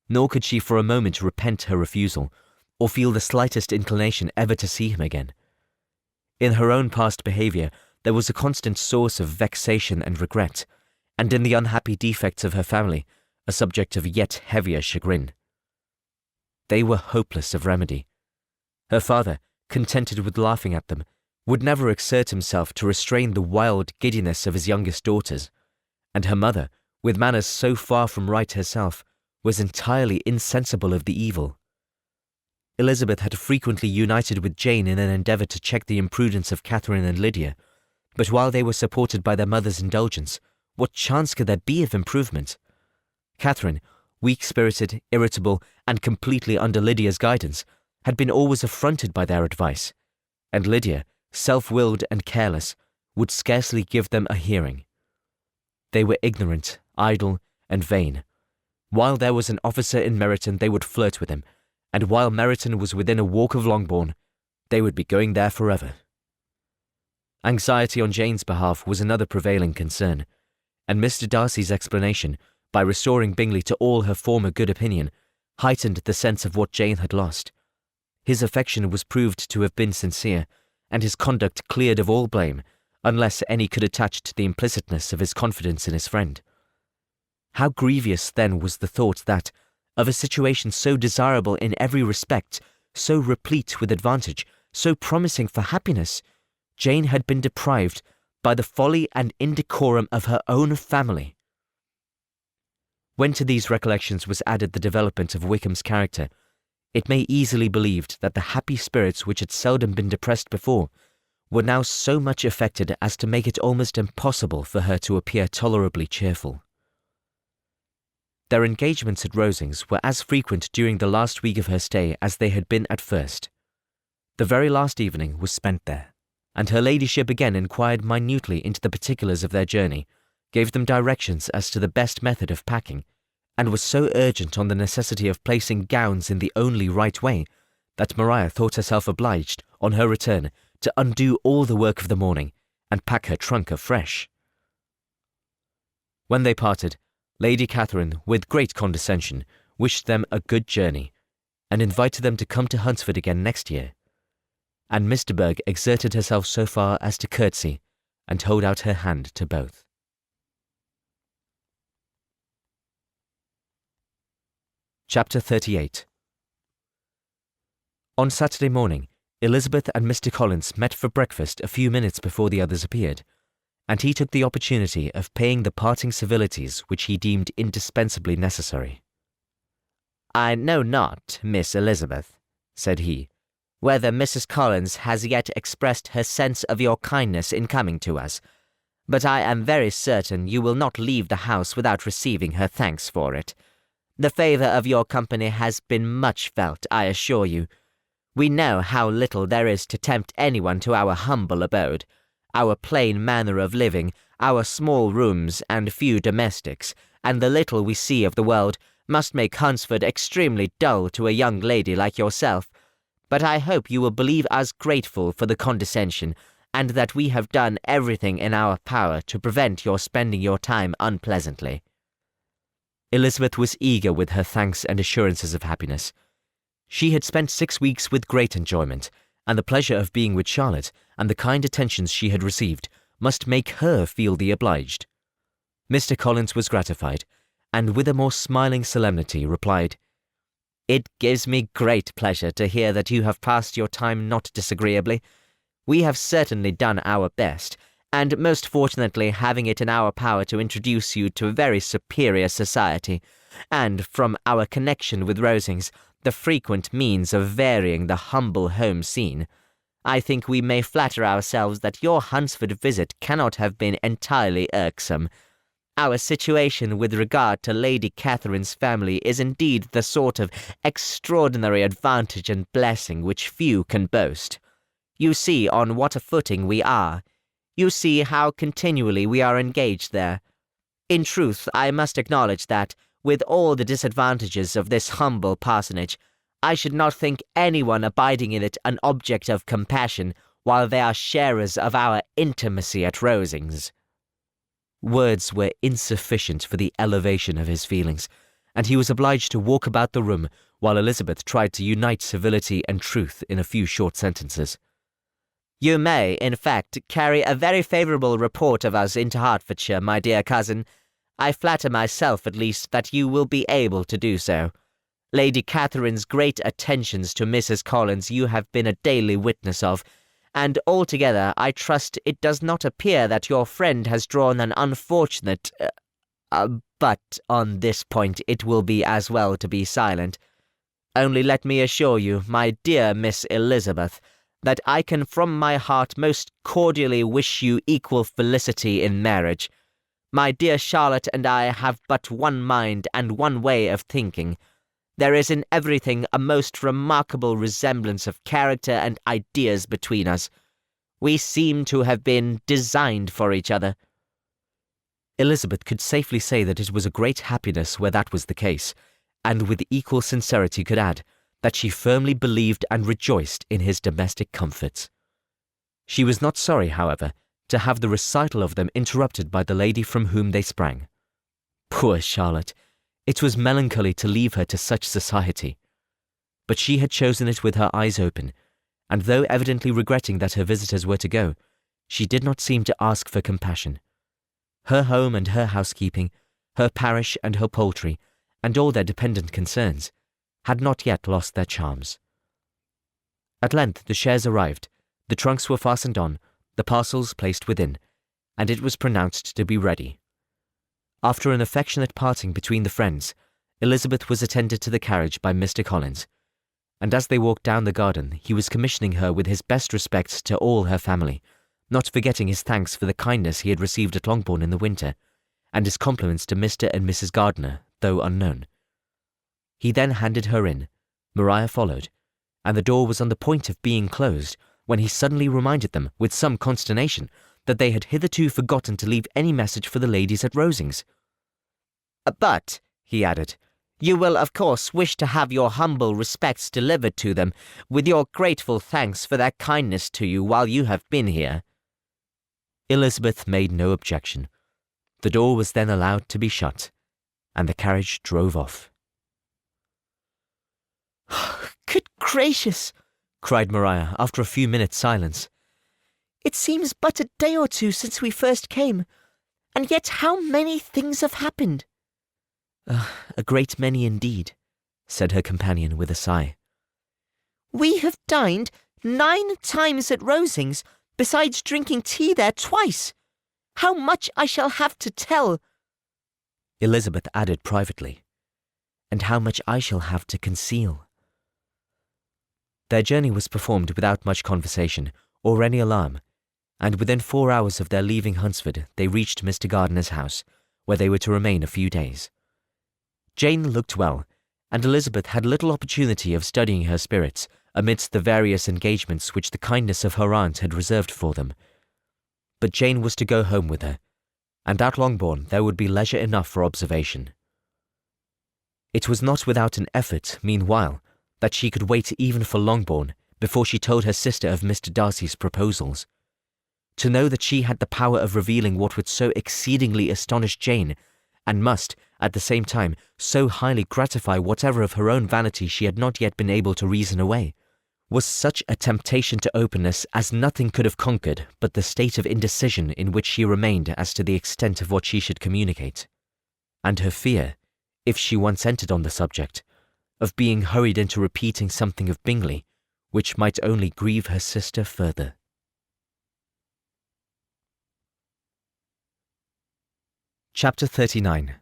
nor could she for a moment repent her refusal, or feel the slightest inclination ever to see him again. In her own past behaviour there was a constant source of vexation and regret, and in the unhappy defects of her family, a subject of yet heavier chagrin. They were hopeless of remedy. Her father, contented with laughing at them, would never exert himself to restrain the wild giddiness of his youngest daughters, and her mother, with manners so far from right herself, was entirely insensible of the evil. Elizabeth had frequently united with Jane in an endeavour to check the imprudence of Catherine and Lydia, but while they were supported by their mother's indulgence, what chance could there be of improvement? Catherine, weak-spirited, irritable, and completely under Lydia's guidance, had been always affronted by their advice, and Lydia, self-willed and careless, would scarcely give them a hearing. They were ignorant, idle, and vain. While there was an officer in Meryton, they would flirt with him, and while Meryton was within a walk of Longbourn, they would be going there forever. Anxiety on Jane's behalf was another prevailing concern, and Mr. Darcy's explanation, by restoring Bingley to all her former good opinion, heightened the sense of what Jane had lost. His affection was proved to have been sincere, and his conduct cleared of all blame, unless any could attach to the implicitness of his confidence in his friend. How grievous then was the thought that, of a situation so desirable in every respect, so replete with advantage, so promising for happiness, Jane had been deprived by the folly and indecorum of her own family. When to these recollections was added the development of Wickham's character, it may easily be believed that the happy spirits which had seldom been depressed before were now so much affected as to make it almost impossible for her to appear tolerably cheerful. Their engagements at Rosings were as frequent during the last week of her stay as they had been at first. The very last evening was spent there, and her ladyship again inquired minutely into the particulars of their journey, gave them directions as to the best method of packing, and was so urgent on the necessity of placing gowns in the only right way that Maria thought herself obliged, on her return, to undo all the work of the morning and pack her trunk afresh. When they parted, Lady Catherine, with great condescension, wished them a good journey, and invited them to come to Hunsford again next year, and Miss de Bourgh exerted herself so far as to curtsy and hold out her hand to both. Chapter 38. On Saturday morning, Elizabeth and Mr. Collins met for breakfast a few minutes before the others appeared, and he took the opportunity of paying the parting civilities which he deemed indispensably necessary. I know not, Miss Elizabeth, said he, whether Mrs. Collins has yet expressed her sense of your kindness in coming to us, but I am very certain you will not leave the house without receiving her thanks for it. The favour of your company has been much felt, I assure you. We know how little there is to tempt anyone to our humble abode, our plain manner of living, our small rooms and few domestics, and the little we see of the world must make Hunsford extremely dull to a young lady like yourself, but I hope you will believe us grateful for the condescension, and that we have done everything in our power to prevent your spending your time unpleasantly. Elizabeth was eager with her thanks and assurances of happiness. She had spent 6 weeks with great enjoyment, and the pleasure of being with Charlotte and the kind attentions she had received must make her feel the obliged. Mr. Collins was gratified, and with a more smiling solemnity replied, It gives me great pleasure to hear that you have passed your time not disagreeably. We have certainly done our best, and most fortunately having it in our power to introduce you to very superior society, and from our connection with Rosings, the frequent means of varying the humble home scene, I think we may flatter ourselves that your Hunsford visit cannot have been entirely irksome. Our situation with regard to Lady Catherine's family is indeed the sort of extraordinary advantage and blessing which few can boast. You see on what a footing we are. You see how continually we are engaged there. In truth, I must acknowledge that, with all the disadvantages of this humble parsonage, I should not think anyone abiding in it an object of compassion, while they are sharers of our intimacy at Rosings. Words were insufficient for the elevation of his feelings, and he was obliged to walk about the room while Elizabeth tried to unite civility and truth in a few short sentences. You may, in fact, carry a very favourable report of us into Hertfordshire, my dear cousin. I flatter myself, at least, that you will be able to do so. Lady Catherine's great attentions to Mrs. Collins you have been a daily witness of, and altogether I trust it does not appear that your friend has drawn an unfortunate... but on this point it will be as well to be silent. Only let me assure you, my dear Miss Elizabeth, that I can from my heart most cordially wish you equal felicity in marriage. My dear Charlotte and I have but one mind and one way of thinking. There is in everything a most remarkable resemblance of character and ideas between us. We seem to have been designed for each other. Elizabeth could safely say that it was a great happiness where that was the case, and with equal sincerity could add that she firmly believed and rejoiced in his domestic comforts. She was not sorry, however, to have the recital of them interrupted by the lady from whom they sprang. Poor Charlotte! It was melancholy to leave her to such society. But she had chosen it with her eyes open, and though evidently regretting that her visitors were to go, she did not seem to ask for compassion. Her home and her housekeeping, her parish and her poultry, and all their dependent concerns, had not yet lost their charms. At length the chairs arrived, the trunks were fastened on, the parcels placed within, and it was pronounced to be ready. After an affectionate parting between the friends, Elizabeth was attended to the carriage by Mr. Collins, and as they walked down the garden he was commissioning her with his best respects to all her family, not forgetting his thanks for the kindness he had received at Longbourn in the winter, and his compliments to Mr. and Mrs. Gardiner, though unknown. He then handed her in, Maria followed, and the door was on the point of being closed when he suddenly reminded them, with some consternation, that they had hitherto forgotten to leave any message for the ladies at Rosings. But, he added, you will of course wish to have your humble respects delivered to them, with your grateful thanks for their kindness to you while you have been here. Elizabeth made no objection. The door was then allowed to be shut, and the carriage drove off. Good gracious! Cried Maria after a few minutes' silence. It seems but a day or two since we first came, and yet how many things have happened! A great many indeed, said her companion with a sigh. We have dined 9 times at Rosings, besides drinking tea there twice. How much I shall have to tell! Elizabeth added privately. and how much I shall have to conceal." Their journey was performed without much conversation or any alarm, and within 4 hours of their leaving Hunsford they reached Mr. Gardiner's house, where they were to remain a few days. Jane looked well, and Elizabeth had little opportunity of studying her spirits amidst the various engagements which the kindness of her aunt had reserved for them. But Jane was to go home with her, and at Longbourn there would be leisure enough for observation. It was not without an effort, meanwhile, that she could wait even for Longbourn before she told her sister of Mr. Darcy's proposals. To know that she had the power of revealing what would so exceedingly astonish Jane, and must, at the same time, so highly gratify whatever of her own vanity she had not yet been able to reason away, was such a temptation to openness as nothing could have conquered but the state of indecision in which she remained as to the extent of what she should communicate, and her fear, if she once entered on the subject, of being hurried into repeating something of Bingley, which might only grieve her sister further. Chapter 39.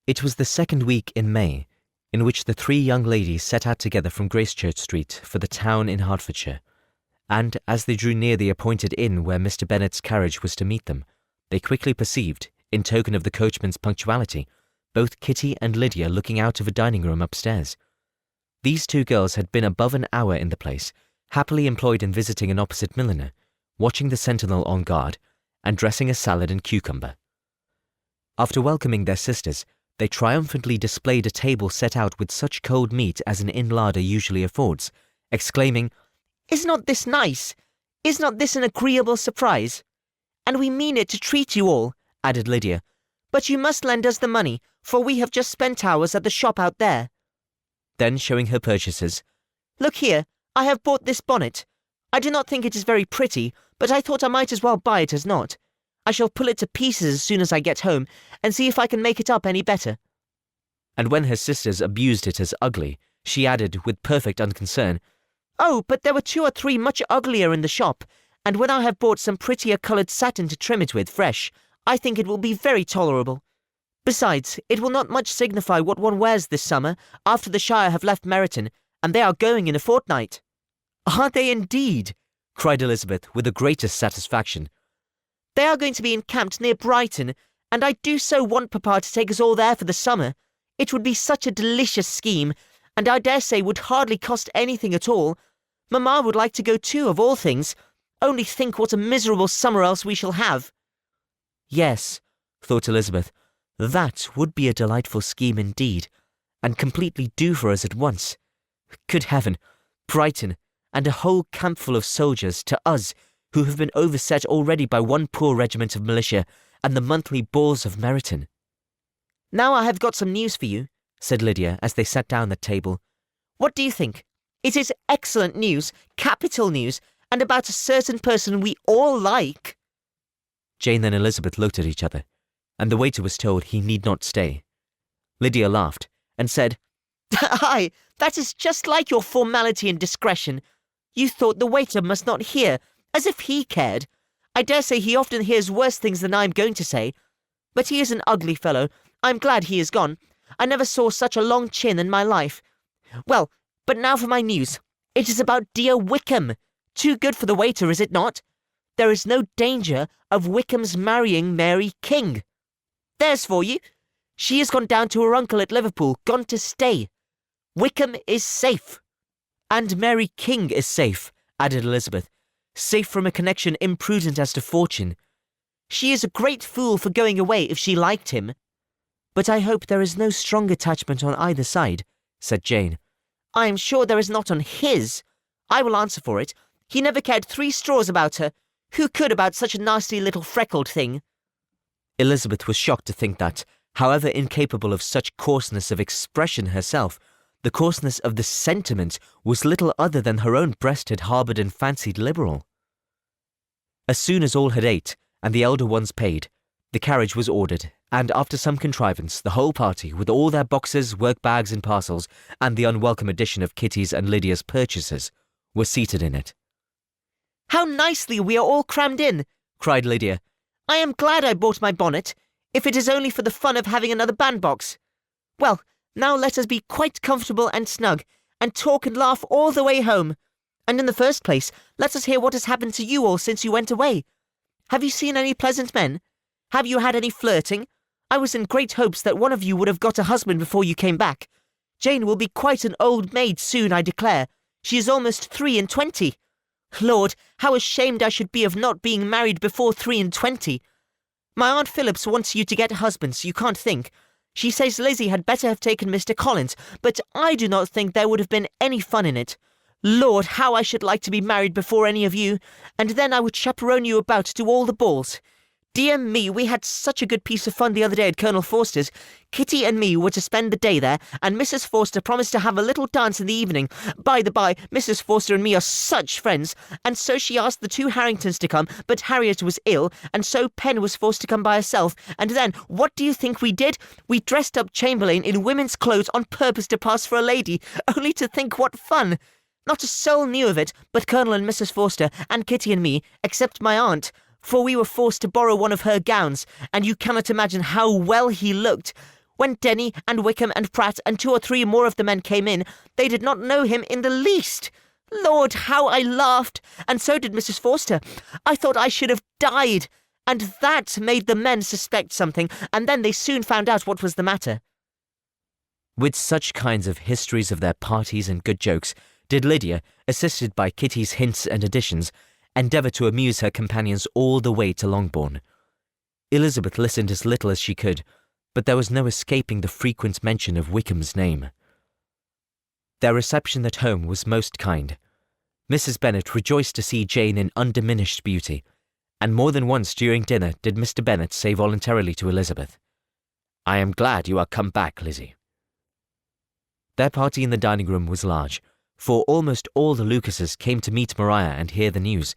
It was the second week in May, in which the 3 young ladies set out together from Gracechurch Street for the town in Hertfordshire, and as they drew near the appointed inn where Mr. Bennet's carriage was to meet them, they quickly perceived, in token of the coachman's punctuality, both Kitty and Lydia looking out of a dining-room upstairs. These 2 girls had been above an hour in the place, happily employed in visiting an opposite milliner, watching the sentinel on guard, and dressing a salad and cucumber. After welcoming their sisters, they triumphantly displayed a table set out with such cold meat as an inn larder usually affords, exclaiming, "Is not this nice? Is not this an agreeable surprise? And we mean it to treat you all," added Lydia. "But you must lend us the money, for we have just spent ours at the shop out there." Then, showing her purchases, "Look here, I have bought this bonnet. I do not think it is very pretty, but I thought I might as well buy it as not. I shall pull it to pieces as soon as I get home, and see if I can make it up any better." And when her sisters abused it as ugly, she added, with perfect unconcern, "Oh, but there were 2 or 3 much uglier in the shop, and when I have bought some prettier coloured satin to trim it with fresh, I think it will be very tolerable. Besides, it will not much signify what one wears this summer, after the Shire have left Meryton, and they are going in a fortnight." "Are they indeed?" cried Elizabeth with the greatest satisfaction. "They are going to be encamped near Brighton, and I do so want Papa to take us all there for the summer. It would be such a delicious scheme, and I dare say would hardly cost anything at all. Mamma would like to go too, of all things. Only think what a miserable summer else we shall have." Yes, thought Elizabeth, that would be a delightful scheme indeed, and completely do for us at once. Good heaven, Brighton, and a whole campful of soldiers to us, who have been overset already by one poor regiment of militia and the monthly balls of Meryton. "Now I have got some news for you," said Lydia as they sat down at table. "What do you think? It is excellent news, capital news, and about a certain person we all like." Jane and Elizabeth looked at each other, and the waiter was told he need not stay. Lydia laughed and said, "Aye, that is just like your formality and discretion. You thought the waiter must not hear, as if he cared. I dare say he often hears worse things than I am going to say. But he is an ugly fellow. I am glad he is gone. I never saw such a long chin in my life. Well, but now for my news. It is about dear Wickham. Too good for the waiter, is it not? There is no danger of Wickham's marrying Mary King. There's for you. She has gone down to her uncle at Liverpool, gone to stay. Wickham is safe." "And Mary King is safe," added Elizabeth, "safe from a connection imprudent as to fortune." "She is a great fool for going away if she liked him." "But I hope there is no strong attachment on either side," said Jane. "I am sure there is not on his. I will answer for it. He never cared 3 straws about her. Who could about such a nasty little freckled thing?" Elizabeth was shocked to think that, however incapable of such coarseness of expression herself, the coarseness of the sentiment was little other than her own breast had harboured and fancied liberal. As soon as all had ate, and the elder ones paid, the carriage was ordered, and after some contrivance, the whole party, with all their boxes, work-bags and parcels, and the unwelcome addition of Kitty's and Lydia's purchases, were seated in it. "How nicely we are all crammed in," cried Lydia. "I am glad I bought my bonnet, if it is only for the fun of having another bandbox. Well, now let us be quite comfortable and snug, and talk and laugh all the way home. And in the first place, let us hear what has happened to you all since you went away. Have you seen any pleasant men? Have you had any flirting? I was in great hopes that one of you would have got a husband before you came back. Jane will be quite an old maid soon, I declare. She is almost 23. Lord, how ashamed I should be of not being married before 23. My Aunt Phillips wants you to get husbands, you can't think. She says Lizzie had better have taken Mr. Collins, but I do not think there would have been any fun in it. Lord, how I should like to be married before any of you, and then I would chaperone you about to all the balls. Dear me, we had such a good piece of fun the other day at Colonel Forster's. Kitty and me were to spend the day there, and Mrs. Forster promised to have a little dance in the evening. By the by, Mrs. Forster and me are such friends, and so she asked the 2 Harringtons to come, but Harriet was ill, and so Pen was forced to come by herself. And then, what do you think we did? We dressed up Chamberlain in women's clothes on purpose to pass for a lady, only to think what fun! Not a soul knew of it, but Colonel and Mrs. Forster, and Kitty and me, except my aunt, for we were forced to borrow one of her gowns, and you cannot imagine how well he looked. When Denny and Wickham and Pratt and 2 or 3 more of the men came in, they did not know him in the least. Lord, how I laughed, and so did Mrs. Forster. I thought I should have died, and that made the men suspect something, and then they soon found out what was the matter. With such kinds of histories of their parties and good jokes, did Lydia, assisted by Kitty's hints and additions, endeavour to amuse her companions all the way to Longbourn. Elizabeth listened as little as she could, but there was no escaping the frequent mention of Wickham's name. Their reception at home was most kind. Mrs. Bennet rejoiced to see Jane in undiminished beauty, and more than once during dinner did Mr. Bennet say voluntarily to Elizabeth, "I am glad you are come back, Lizzie." Their party in the dining room was large, for almost all the Lucases came to meet Maria and hear the news,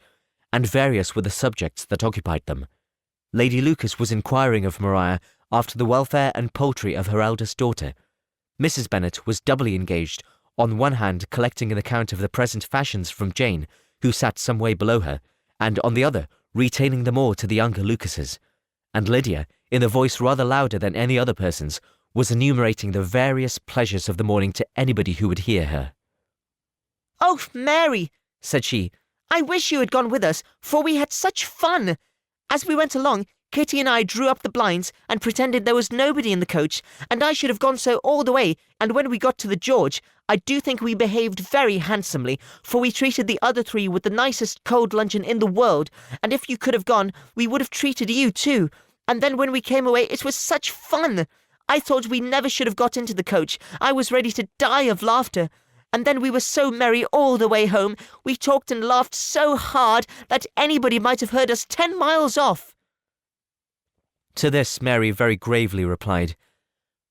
and various were the subjects that occupied them. Lady Lucas was inquiring of Maria after the welfare and poultry of her eldest daughter. Mrs. Bennet was doubly engaged, on one hand collecting an account of the present fashions from Jane, who sat some way below her, and on the other retailing them all to the younger Lucases, and Lydia, in a voice rather louder than any other person's, was enumerating the various pleasures of the morning to anybody who would hear her. "Oh, Mary," said she, "I wish you had gone with us, for we had such fun. As we went along, Kitty and I drew up the blinds and pretended there was nobody in the coach, and I should have gone so all the way, and when we got to the George, I do think we behaved very handsomely, for we treated the other 3 with the nicest cold luncheon in the world, and if you could have gone, we would have treated you too. And then when we came away, it was such fun. I thought we never should have got into the coach. I was ready to die of laughter. And then we were so merry all the way home. We talked and laughed so hard that anybody might have heard us 10 miles off." To this Mary very gravely replied,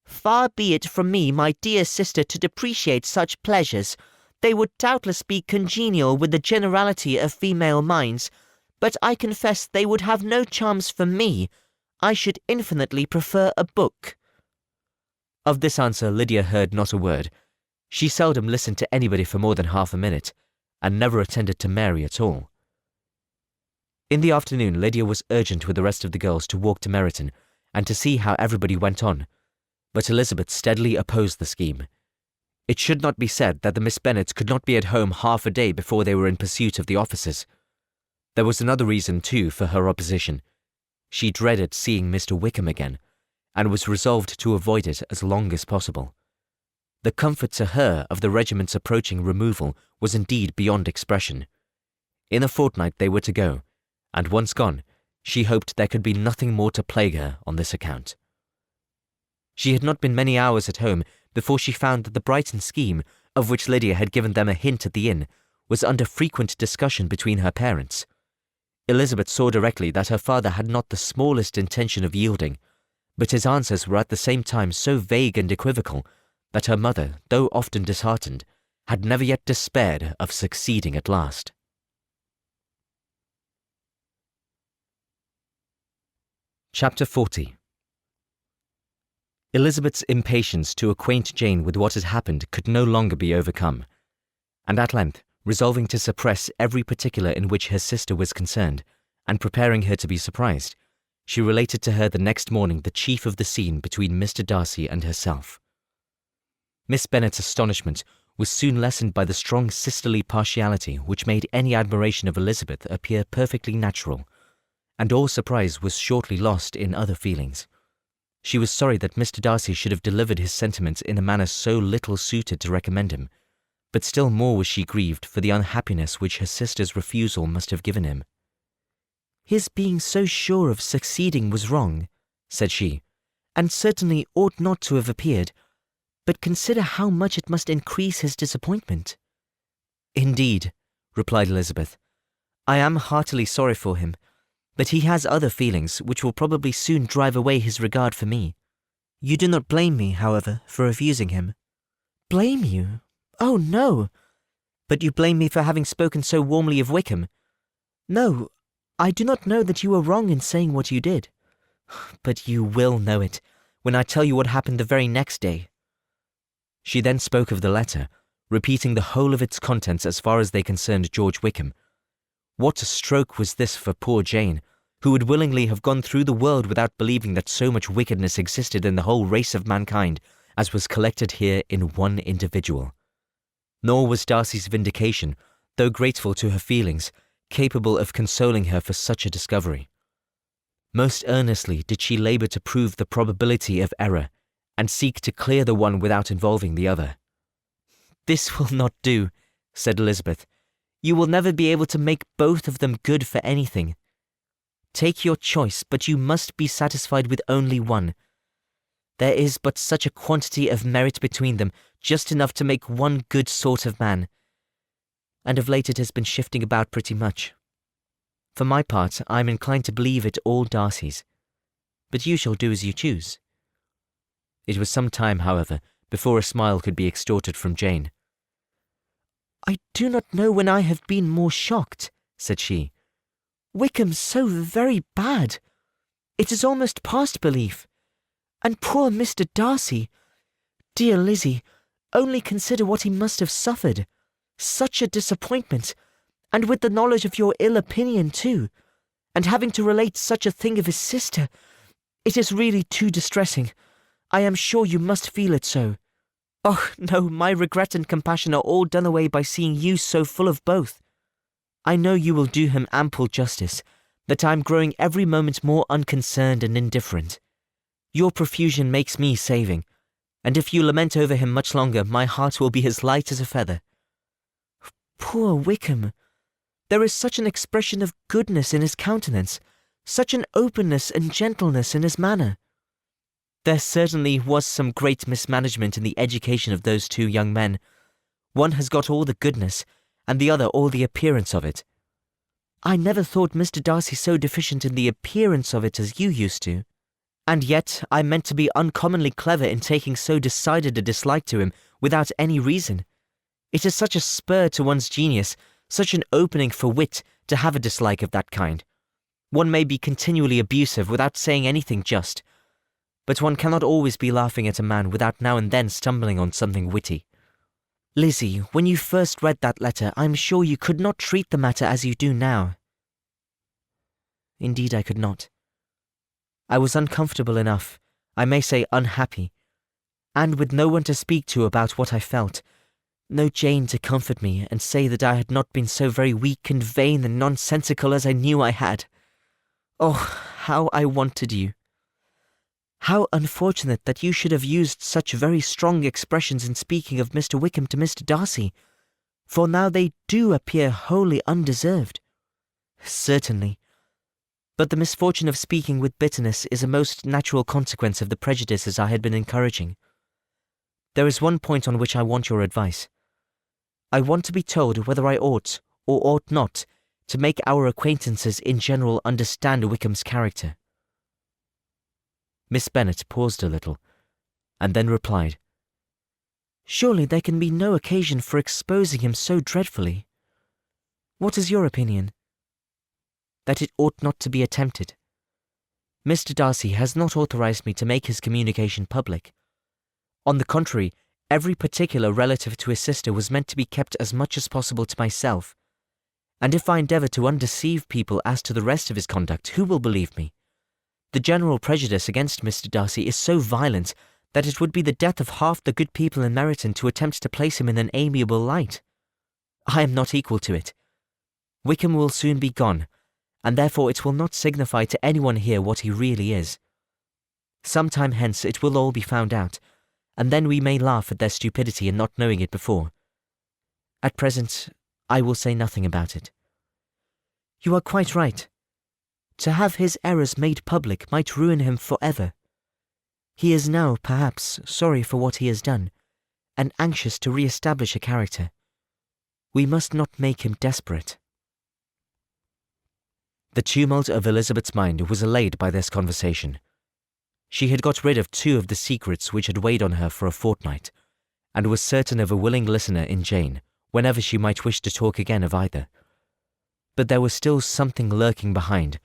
"Far be it from me, my dear sister, to depreciate such pleasures. They would doubtless be congenial with the generality of female minds, but I confess they would have no charms for me. I should infinitely prefer a book." Of this answer Lydia heard not a word. She seldom listened to anybody for more than half a minute, and never attended to Mary at all. In the afternoon Lydia was urgent with the rest of the girls to walk to Meryton, and to see how everybody went on, but Elizabeth steadily opposed the scheme. It should not be said that the Miss Bennets could not be at home half a day before they were in pursuit of the officers. There was another reason, too, for her opposition. She dreaded seeing Mr. Wickham again, and was resolved to avoid it as long as possible. The comfort to her of the regiment's approaching removal was indeed beyond expression. In a fortnight they were to go, and once gone, she hoped there could be nothing more to plague her on this account. She had not been many hours at home before she found that the Brighton scheme, of which Lydia had given them a hint at the inn, was under frequent discussion between her parents. Elizabeth saw directly that her father had not the smallest intention of yielding, but his answers were at the same time so vague and equivocal that her mother, though often disheartened, had never yet despaired of succeeding at last. Chapter 40. Elizabeth's impatience to acquaint Jane with what had happened could no longer be overcome, and at length, resolving to suppress every particular in which her sister was concerned, and preparing her to be surprised, she related to her the next morning the chief of the scene between Mr. Darcy and herself. Miss Bennet's astonishment was soon lessened by the strong sisterly partiality which made any admiration of Elizabeth appear perfectly natural, and all surprise was shortly lost in other feelings. She was sorry that Mr. Darcy should have delivered his sentiments in a manner so little suited to recommend him, but still more was she grieved for the unhappiness which her sister's refusal must have given him. "His being so sure of succeeding was wrong," said she, "and certainly ought not to have appeared, but consider how much it must increase his disappointment." "Indeed," replied Elizabeth, "I am heartily sorry for him, but he has other feelings which will probably soon drive away his regard for me. You do not blame me, however, for refusing him." "Blame you? Oh, no." "But you blame me for having spoken so warmly of Wickham." "No, I do not know that you were wrong in saying what you did." "But you will know it, when I tell you what happened the very next day." She then spoke of the letter, repeating the whole of its contents as far as they concerned George Wickham. What a stroke was this for poor Jane, who would willingly have gone through the world without believing that so much wickedness existed in the whole race of mankind as was collected here in one individual. Nor was Darcy's vindication, though grateful to her feelings, capable of consoling her for such a discovery. Most earnestly did she labour to prove the probability of error, and seek to clear the one without involving the other. "This will not do," said Elizabeth. "You will never be able to make both of them good for anything. Take your choice, but you must be satisfied with only one. There is but such a quantity of merit between them, just enough to make one good sort of man. And of late it has been shifting about pretty much. For my part, I am inclined to believe it all Darcy's. But you shall do as you choose." It was some time, however, before a smile could be extorted from Jane. "I do not know when I have been more shocked," said she. "Wickham's so very bad. It is almost past belief. And poor Mr. Darcy. Dear Lizzie, only consider what he must have suffered. Such a disappointment, and with the knowledge of your ill opinion too, and having to relate such a thing of his sister. It is really too distressing. I am sure you must feel it so. Oh, no, my regret and compassion are all done away by seeing you so full of both. I know you will do him ample justice, that I am growing every moment more unconcerned and indifferent. Your profusion makes me saving, and if you lament over him much longer, my heart will be as light as a feather. Poor Wickham! There is such an expression of goodness in his countenance, such an openness and gentleness in his manner. There certainly was some great mismanagement in the education of those two young men. One has got all the goodness, and the other all the appearance of it. I never thought Mr. Darcy so deficient in the appearance of it as you used to. And yet I meant to be uncommonly clever in taking so decided a dislike to him without any reason. It is such a spur to one's genius, such an opening for wit, to have a dislike of that kind. One may be continually abusive without saying anything just, but one cannot always be laughing at a man without now and then stumbling on something witty. Lizzie, when you first read that letter, I am sure you could not treat the matter as you do now. Indeed, I could not. I was uncomfortable enough, I may say unhappy, and with no one to speak to about what I felt, no Jane to comfort me and say that I had not been so very weak and vain and nonsensical as I knew I had. Oh, how I wanted you! How unfortunate that you should have used such very strong expressions in speaking of Mr. Wickham to Mr. Darcy, for now they do appear wholly undeserved. Certainly. But the misfortune of speaking with bitterness is a most natural consequence of the prejudices I had been encouraging. There is one point on which I want your advice. I want to be told whether I ought, or ought not, to make our acquaintances in general understand Wickham's character. Miss Bennet paused a little, and then replied, Surely there can be no occasion for exposing him so dreadfully. What is your opinion? That it ought not to be attempted. Mr. Darcy has not authorized me to make his communication public. On the contrary, every particular relative to his sister was meant to be kept as much as possible to myself, and if I endeavour to undeceive people as to the rest of his conduct, who will believe me? The general prejudice against Mr. Darcy is so violent that it would be the death of half the good people in Meryton to attempt to place him in an amiable light. I am not equal to it. Wickham will soon be gone, and therefore it will not signify to anyone here what he really is. Some time hence it will all be found out, and then we may laugh at their stupidity in not knowing it before. At present, I will say nothing about it. You are quite right. To have his errors made public might ruin him forever. He is now, perhaps, sorry for what he has done, and anxious to re-establish a character. We must not make him desperate. The tumult of Elizabeth's mind was allayed by this conversation. She had got rid of 2 of the secrets which had weighed on her for a fortnight, and was certain of a willing listener in Jane, whenever she might wish to talk again of either. But there was still something lurking behind,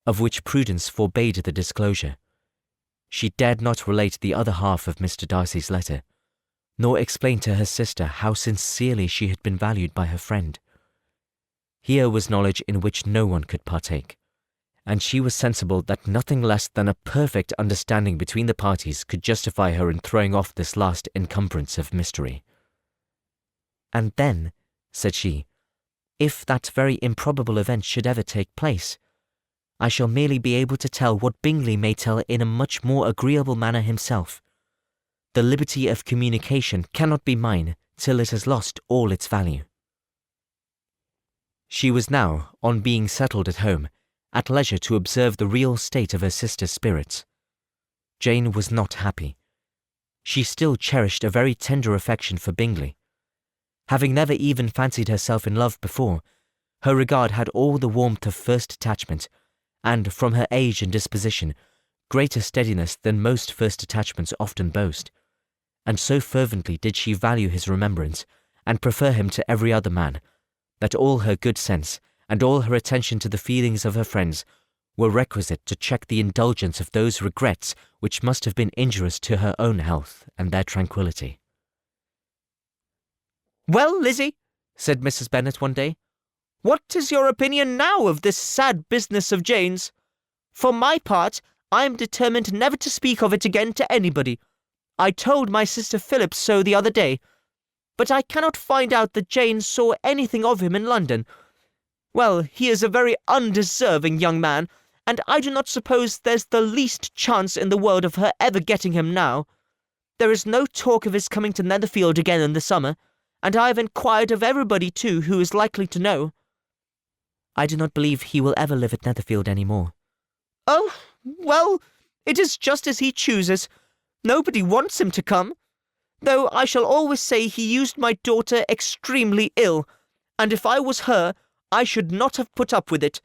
of which prudence forbade the disclosure. She dared not relate the other half of Mr. Darcy's letter, nor explain to her sister how sincerely she had been valued by her friend. Here was knowledge in which no one could partake, and she was sensible that nothing less than a perfect understanding between the parties could justify her in throwing off this last encumbrance of mystery. And then, said she, if that very improbable event should ever take place, I shall merely be able to tell what Bingley may tell in a much more agreeable manner himself. The liberty of communication cannot be mine till it has lost all its value. She was now, on being settled at home, at leisure to observe the real state of her sister's spirits. Jane was not happy. She still cherished a very tender affection for Bingley. Having never even fancied herself in love before, her regard had all the warmth of first attachment, and, from her age and disposition, greater steadiness than most first attachments often boast, and so fervently did she value his remembrance, and prefer him to every other man, that all her good sense, and all her attention to the feelings of her friends, were requisite to check the indulgence of those regrets which must have been injurious to her own health and their tranquillity. "Well, Lizzie," said Mrs. Bennet one day, "what is your opinion now of this sad business of Jane's? For my part, I am determined never to speak of it again to anybody. I told my sister Philip so the other day, but I cannot find out that Jane saw anything of him in London. Well, he is a very undeserving young man, and I do not suppose there's the least chance in the world of her ever getting him now. There is no talk of his coming to Netherfield again in the summer, and I have inquired of everybody, too, who is likely to know." "I do not believe he will ever live at Netherfield any more." "Oh, well, it is just as he chooses. Nobody wants him to come. Though I shall always say he used my daughter extremely ill, and if I was her, I should not have put up with it.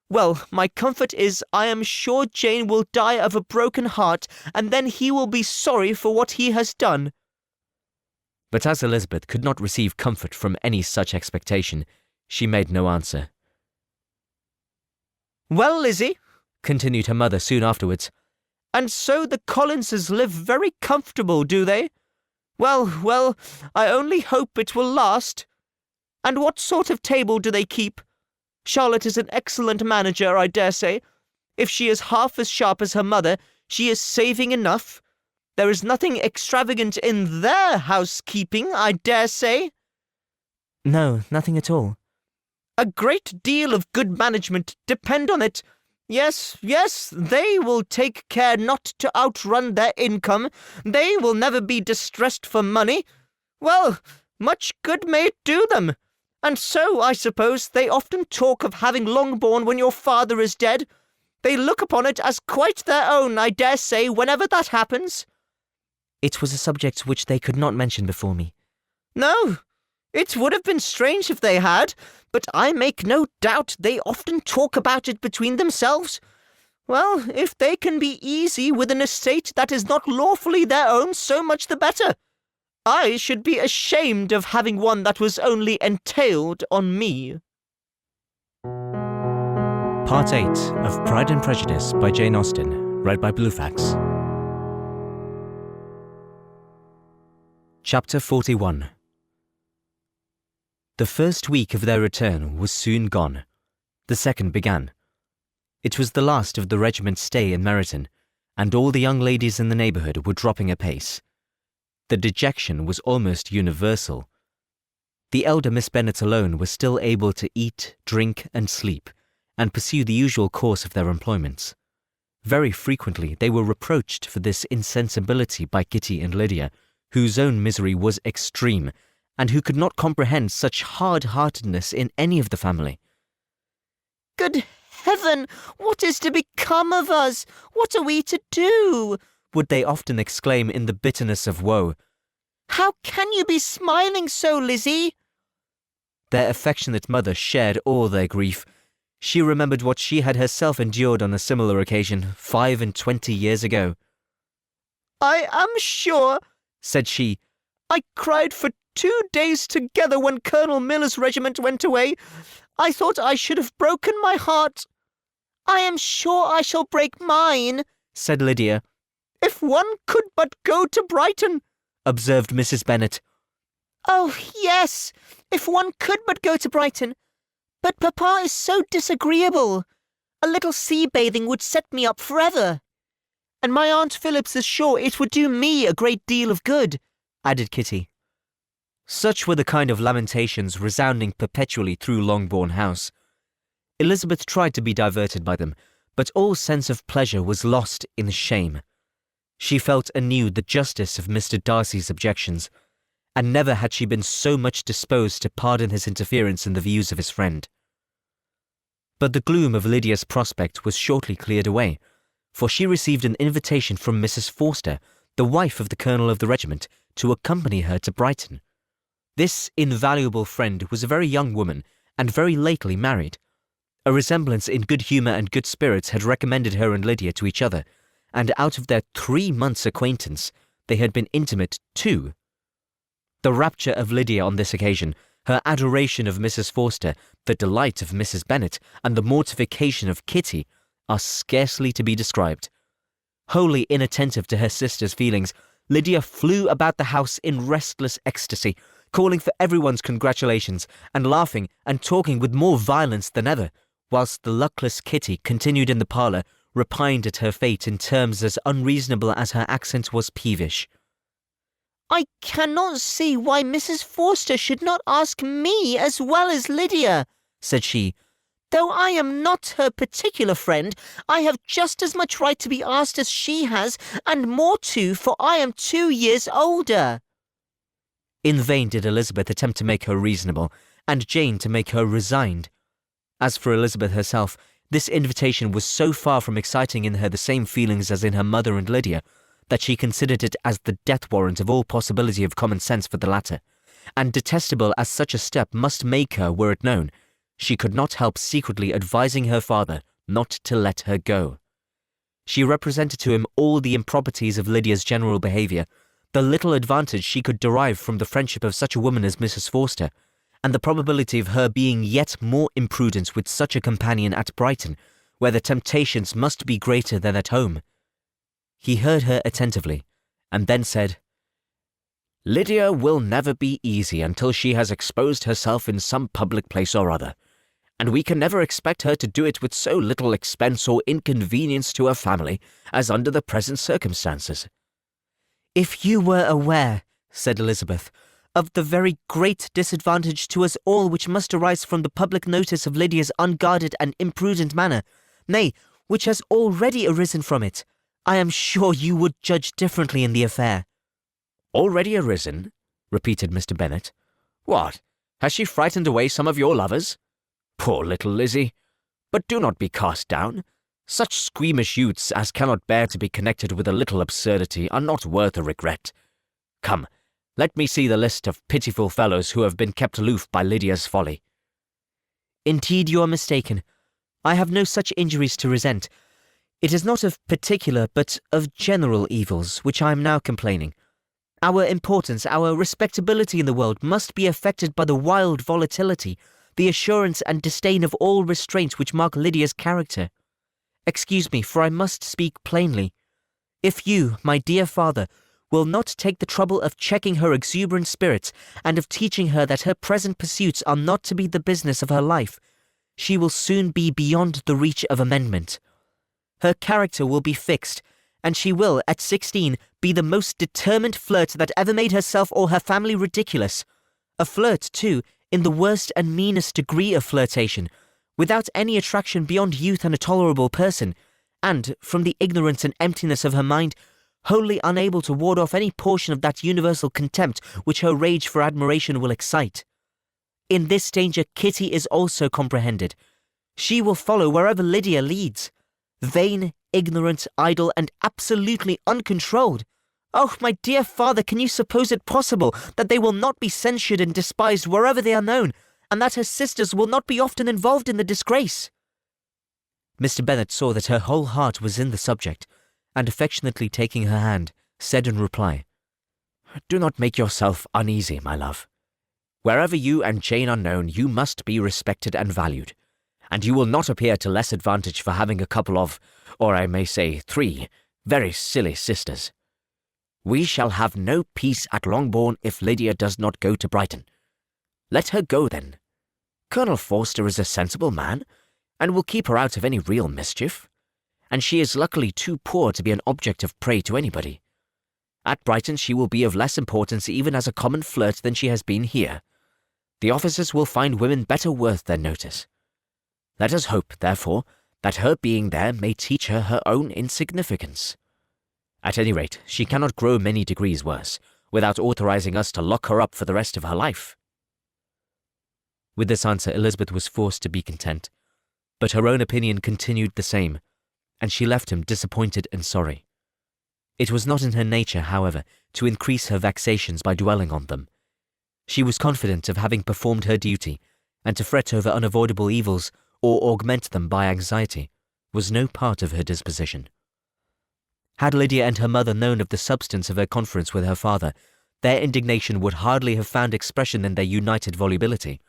Well, my comfort is I am sure Jane will die of a broken heart, and then he will be sorry for what he has done." But as Elizabeth could not receive comfort from any such expectation, she made no answer. "Well, Lizzie," continued her mother soon afterwards, "and so the Collinses live very comfortable, do they? Well, I only hope it will last. And what sort of table do they keep? Charlotte is an excellent manager, I dare say. If she is half as sharp as her mother, she is saving enough. There is nothing extravagant in their housekeeping, I dare say." "No, nothing at all." "A great deal of good management, depend on it. Yes, they will take care not to outrun their income. They will never be distressed for money. Well, much good may it do them. And so, I suppose, they often talk of having Longbourn when your father is dead. They look upon it as quite their own, I dare say, whenever that happens." It was a subject which they could not mention before me. "No, it would have been strange if they had, but I make no doubt they often talk about it between themselves. Well, if they can be easy with an estate that is not lawfully their own, so much the better. I should be ashamed of having one that was only entailed on me." Part 8 of Pride and Prejudice by Jane Austen, read by Bluefax. Chapter 41. The first week of their return was soon gone. The second began. It was the last of the regiment's stay in Meryton, and all the young ladies in the neighbourhood were dropping apace. The dejection was almost universal. The elder Miss Bennet alone was still able to eat, drink, and sleep, and pursue the usual course of their employments. Very frequently they were reproached for this insensibility by Kitty and Lydia, whose own misery was extreme, and who could not comprehend such hard-heartedness in any of the family. "Good heaven, what is to become of us? What are we to do?" would they often exclaim in the bitterness of woe. "How can you be smiling so, Lizzie?" Their affectionate mother shared all their grief. She remembered what she had herself endured on a similar occasion 25 years ago. "I am sure," said she, "I cried for 2 days together when Colonel Miller's regiment went away. I thought I should have broken my heart." "I am sure I shall break mine," said Lydia. "If one could but go to Brighton," observed Mrs. Bennet. "Oh, yes, if one could but go to Brighton. But Papa is so disagreeable. A little sea-bathing would set me up forever. And my Aunt Phillips is sure it would do me a great deal of good," added Kitty. Such were the kind of lamentations resounding perpetually through Longbourn House. Elizabeth tried to be diverted by them, but all sense of pleasure was lost in shame. She felt anew the justice of Mr. Darcy's objections, and never had she been so much disposed to pardon his interference in the views of his friend. But the gloom of Lydia's prospect was shortly cleared away, for she received an invitation from Mrs. Forster, the wife of the colonel of the regiment, to accompany her to Brighton. This invaluable friend was a very young woman, and very lately married. A resemblance in good humour and good spirits had recommended her and Lydia to each other, and out of their 3 months' acquaintance, they had been intimate 2. The rapture of Lydia on this occasion, her adoration of Mrs. Forster, the delight of Mrs. Bennet, and the mortification of Kitty are scarcely to be described. Wholly inattentive to her sister's feelings, Lydia flew about the house in restless ecstasy, calling for everyone's congratulations, and laughing and talking with more violence than ever, whilst the luckless Kitty continued in the parlour, repined at her fate in terms as unreasonable as her accent was peevish. "I cannot see why Mrs. Forster should not ask me as well as Lydia," said she. "Though I am not her particular friend, I have just as much right to be asked as she has, and more too, for I am 2 years older." In vain did Elizabeth attempt to make her reasonable, and Jane to make her resigned. As for Elizabeth herself, this invitation was so far from exciting in her the same feelings as in her mother and Lydia, that she considered it as the death warrant of all possibility of common sense for the latter, and detestable as such a step must make her were it known, she could not help secretly advising her father not to let her go. She represented to him all the improprieties of Lydia's general behaviour, the little advantage she could derive from the friendship of such a woman as Mrs. Forster, and the probability of her being yet more imprudent with such a companion at Brighton, where the temptations must be greater than at home. He heard her attentively, and then said, "Lydia will never be easy until she has exposed herself in some public place or other, and we can never expect her to do it with so little expense or inconvenience to her family as under the present circumstances." "If you were aware," said Elizabeth, "of the very great disadvantage to us all which must arise from the public notice of Lydia's unguarded and imprudent manner, nay, which has already arisen from it, I am sure you would judge differently in the affair." "Already arisen?" repeated Mr. Bennet. "What, has she frightened away some of your lovers? Poor little Lizzie! But do not be cast down. Such squeamish youths as cannot bear to be connected with a little absurdity are not worth a regret. Come, let me see the list of pitiful fellows who have been kept aloof by Lydia's folly." "Indeed you are mistaken. I have no such injuries to resent. It is not of particular, but of general evils, which I am now complaining. Our importance, our respectability in the world must be affected by the wild volatility, the assurance and disdain of all restraint which mark Lydia's character. Excuse me, for I must speak plainly. If you, my dear father, will not take the trouble of checking her exuberant spirits, and of teaching her that her present pursuits are not to be the business of her life, she will soon be beyond the reach of amendment. Her character will be fixed, and she will, at 16, be the most determined flirt that ever made herself or her family ridiculous. A flirt, too, in the worst and meanest degree of flirtation, without any attraction beyond youth and a tolerable person, and, from the ignorance and emptiness of her mind, wholly unable to ward off any portion of that universal contempt which her rage for admiration will excite. In this danger Kitty is also comprehended. She will follow wherever Lydia leads. Vain, ignorant, idle, and absolutely uncontrolled. Oh, my dear father, can you suppose it possible that they will not be censured and despised wherever they are known, and that her sisters will not be often involved in the disgrace? Mr. Bennet saw that her whole heart was in the subject, and affectionately taking her hand, said in reply, "Do not make yourself uneasy, my love. Wherever you and Jane are known, you must be respected and valued, and you will not appear to less advantage for having a couple of, or I may say 3, very silly sisters. We shall have no peace at Longbourn if Lydia does not go to Brighton. Let her go then. Colonel Forster is a sensible man, and will keep her out of any real mischief, and she is luckily too poor to be an object of prey to anybody. At Brighton she will be of less importance even as a common flirt than she has been here. The officers will find women better worth their notice. Let us hope, therefore, that her being there may teach her her own insignificance. At any rate, she cannot grow many degrees worse, without authorizing us to lock her up for the rest of her life." With this answer Elizabeth was forced to be content, but her own opinion continued the same, and she left him disappointed and sorry. It was not in her nature, however, to increase her vexations by dwelling on them. She was confident of having performed her duty, and to fret over unavoidable evils or augment them by anxiety was no part of her disposition. Had Lydia and her mother known of the substance of her conference with her father, their indignation would hardly have found expression in their united volubility.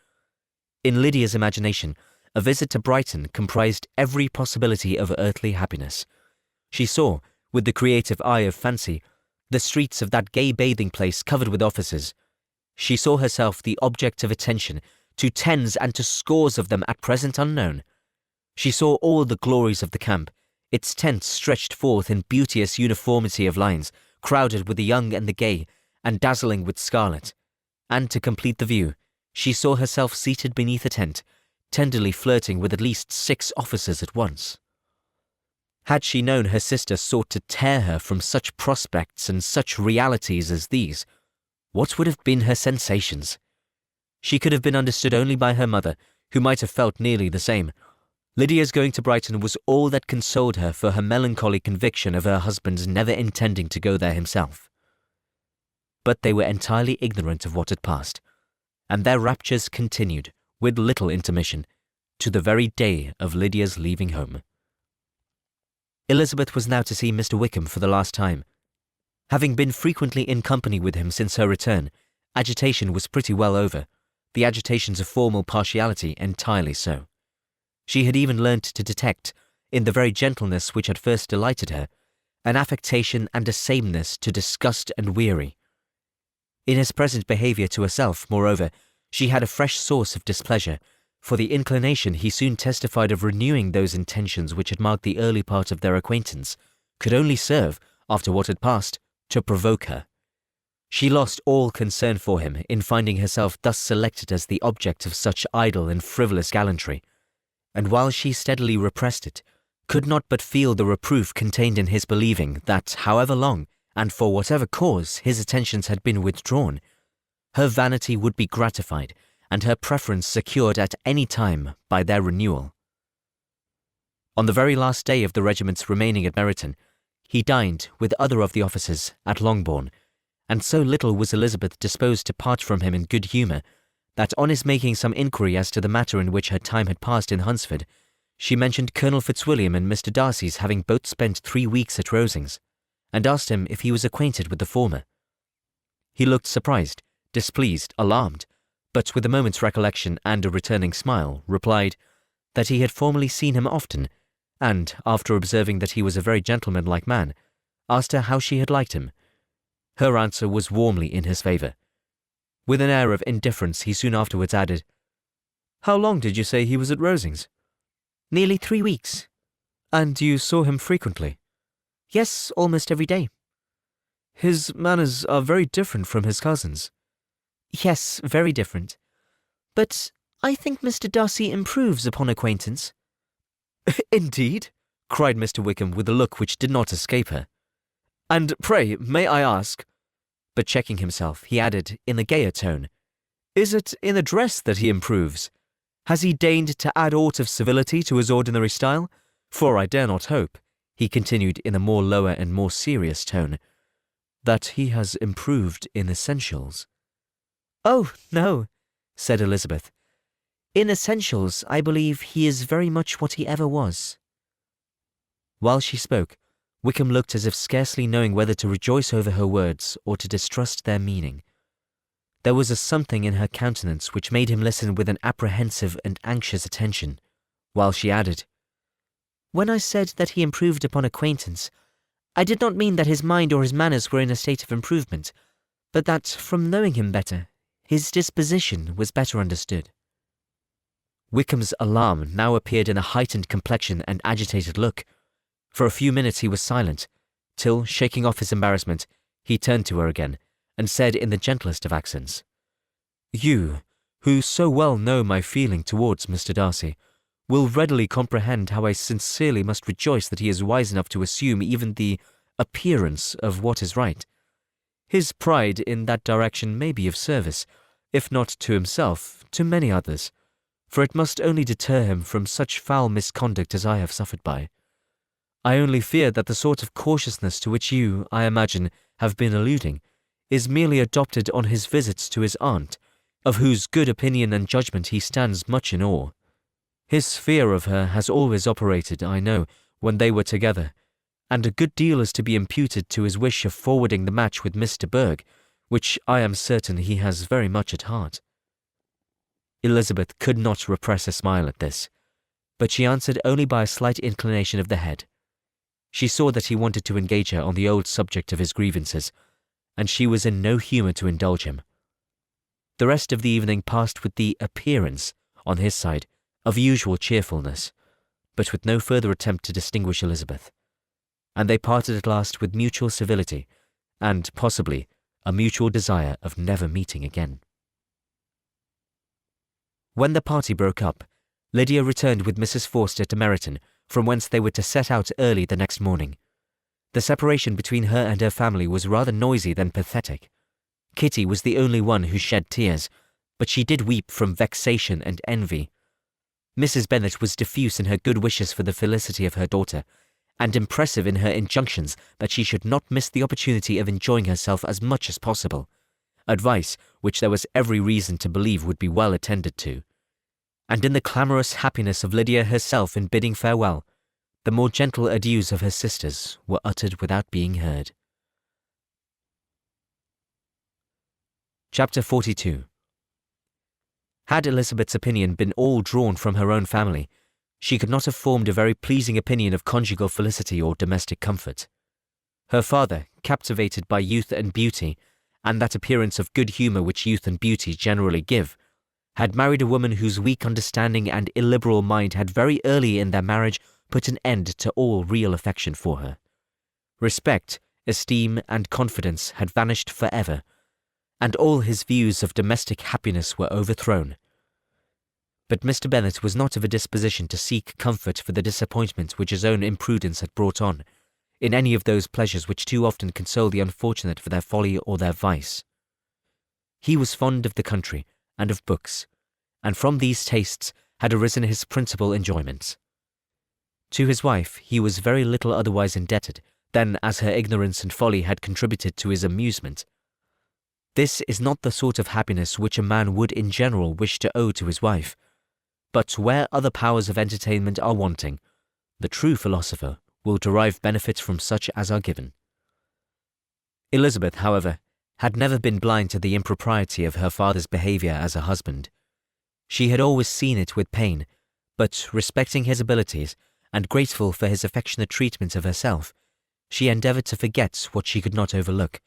In Lydia's imagination, a visit to Brighton comprised every possibility of earthly happiness. She saw, with the creative eye of fancy, the streets of that gay bathing place covered with officers. She saw herself the object of attention to tens and to scores of them at present unknown. She saw all the glories of the camp, its tents stretched forth in beauteous uniformity of lines, crowded with the young and the gay, and dazzling with scarlet. And to complete the view, she saw herself seated beneath a tent, tenderly flirting with at least 6 officers at once. Had she known her sister sought to tear her from such prospects and such realities as these, what would have been her sensations? She could have been understood only by her mother, who might have felt nearly the same. Lydia's going to Brighton was all that consoled her for her melancholy conviction of her husband's never intending to go there himself. But they were entirely ignorant of what had passed, and their raptures continued, with little intermission, to the very day of Lydia's leaving home. Elizabeth was now to see Mr. Wickham for the last time. Having been frequently in company with him since her return, agitation was pretty well over, the agitations of formal partiality entirely so. She had even learnt to detect, in the very gentleness which had first delighted her, an affectation and a sameness to disgust and weary. In his present behaviour to herself, moreover, she had a fresh source of displeasure, for the inclination he soon testified of renewing those intentions which had marked the early part of their acquaintance could only serve, after what had passed, to provoke her. She lost all concern for him in finding herself thus selected as the object of such idle and frivolous gallantry, and while she steadily repressed it, could not but feel the reproof contained in his believing that, however long, and for whatever cause, his attentions had been withdrawn, her vanity would be gratified, and her preference secured at any time by their renewal. On the very last day of the regiment's remaining at Meryton, he dined, with other of the officers, at Longbourn, and so little was Elizabeth disposed to part from him in good humour, that on his making some inquiry as to the matter in which her time had passed in Hunsford, she mentioned Colonel Fitzwilliam and Mr. Darcy's having both spent 3 weeks at Rosings, and asked him if he was acquainted with the former. He looked surprised, displeased, alarmed, but with a moment's recollection and a returning smile, replied that he had formerly seen him often, and, after observing that he was a very gentlemanlike man, asked her how she had liked him. Her answer was warmly in his favour. With an air of indifference he soon afterwards added, "How long did you say he was at Rosings?" "Nearly 3 weeks." "And you saw him frequently?" Yes, almost every day. His manners are very different from his cousin's. Yes, very different. But I think Mr. Darcy improves upon acquaintance. Indeed? Cried Mr. Wickham with a look which did not escape her. And pray, may I ask— but checking himself, he added, in a gayer tone, is it in address that he improves? Has he deigned to add aught of civility to his ordinary style? For I dare not hope, he continued in a more lower and more serious tone, that he has improved in essentials. Oh, no, said Elizabeth. In essentials, I believe he is very much what he ever was. While she spoke, Wickham looked as if scarcely knowing whether to rejoice over her words or to distrust their meaning. There was a something in her countenance which made him listen with an apprehensive and anxious attention, while she added, When I said that he improved upon acquaintance, I did not mean that his mind or his manners were in a state of improvement, but that, from knowing him better, his disposition was better understood. Wickham's alarm now appeared in a heightened complexion and agitated look. For a few minutes he was silent, till, shaking off his embarrassment, he turned to her again, and said in the gentlest of accents, You, who so well know my feeling towards Mr. Darcy, will readily comprehend how I sincerely must rejoice that he is wise enough to assume even the appearance of what is right. His pride in that direction may be of service, if not to himself, to many others, for it must only deter him from such foul misconduct as I have suffered by. I only fear that the sort of cautiousness to which you, I imagine, have been alluding, is merely adopted on his visits to his aunt, of whose good opinion and judgment he stands much in awe. His fear of her has always operated, I know, when they were together, and a good deal is to be imputed to his wish of forwarding the match with Miss de Bourgh, which I am certain he has very much at heart. Elizabeth could not repress a smile at this, but she answered only by a slight inclination of the head. She saw that he wanted to engage her on the old subject of his grievances, and she was in no humour to indulge him. The rest of the evening passed with the appearance, on his side, of usual cheerfulness, but with no further attempt to distinguish Elizabeth, and they parted at last with mutual civility, and, possibly, a mutual desire of never meeting again. When the party broke up, Lydia returned with Mrs. Forster to Meryton, from whence they were to set out early the next morning. The separation between her and her family was rather noisy than pathetic. Kitty was the only one who shed tears, but she did weep from vexation and envy. Mrs. Bennet was diffuse in her good wishes for the felicity of her daughter, and impressive in her injunctions that she should not miss the opportunity of enjoying herself as much as possible, advice which there was every reason to believe would be well attended to. And in the clamorous happiness of Lydia herself in bidding farewell, the more gentle adieus of her sisters were uttered without being heard. Chapter 42. Had Elizabeth's opinion been all drawn from her own family, she could not have formed a very pleasing opinion of conjugal felicity or domestic comfort. Her father, captivated by youth and beauty, and that appearance of good humour which youth and beauty generally give, had married a woman whose weak understanding and illiberal mind had very early in their marriage put an end to all real affection for her. Respect, esteem, and confidence had vanished for ever, and all his views of domestic happiness were overthrown. But Mr. Bennet was not of a disposition to seek comfort for the disappointment which his own imprudence had brought on, in any of those pleasures which too often console the unfortunate for their folly or their vice. He was fond of the country and of books, and from these tastes had arisen his principal enjoyments. To his wife he was very little otherwise indebted than as her ignorance and folly had contributed to his amusement. This is not the sort of happiness which a man would in general wish to owe to his wife, but where other powers of entertainment are wanting, the true philosopher will derive benefit from such as are given. Elizabeth, however, had never been blind to the impropriety of her father's behaviour as a husband. She had always seen it with pain, but respecting his abilities, and grateful for his affectionate treatment of herself, she endeavoured to forget what she could not overlook,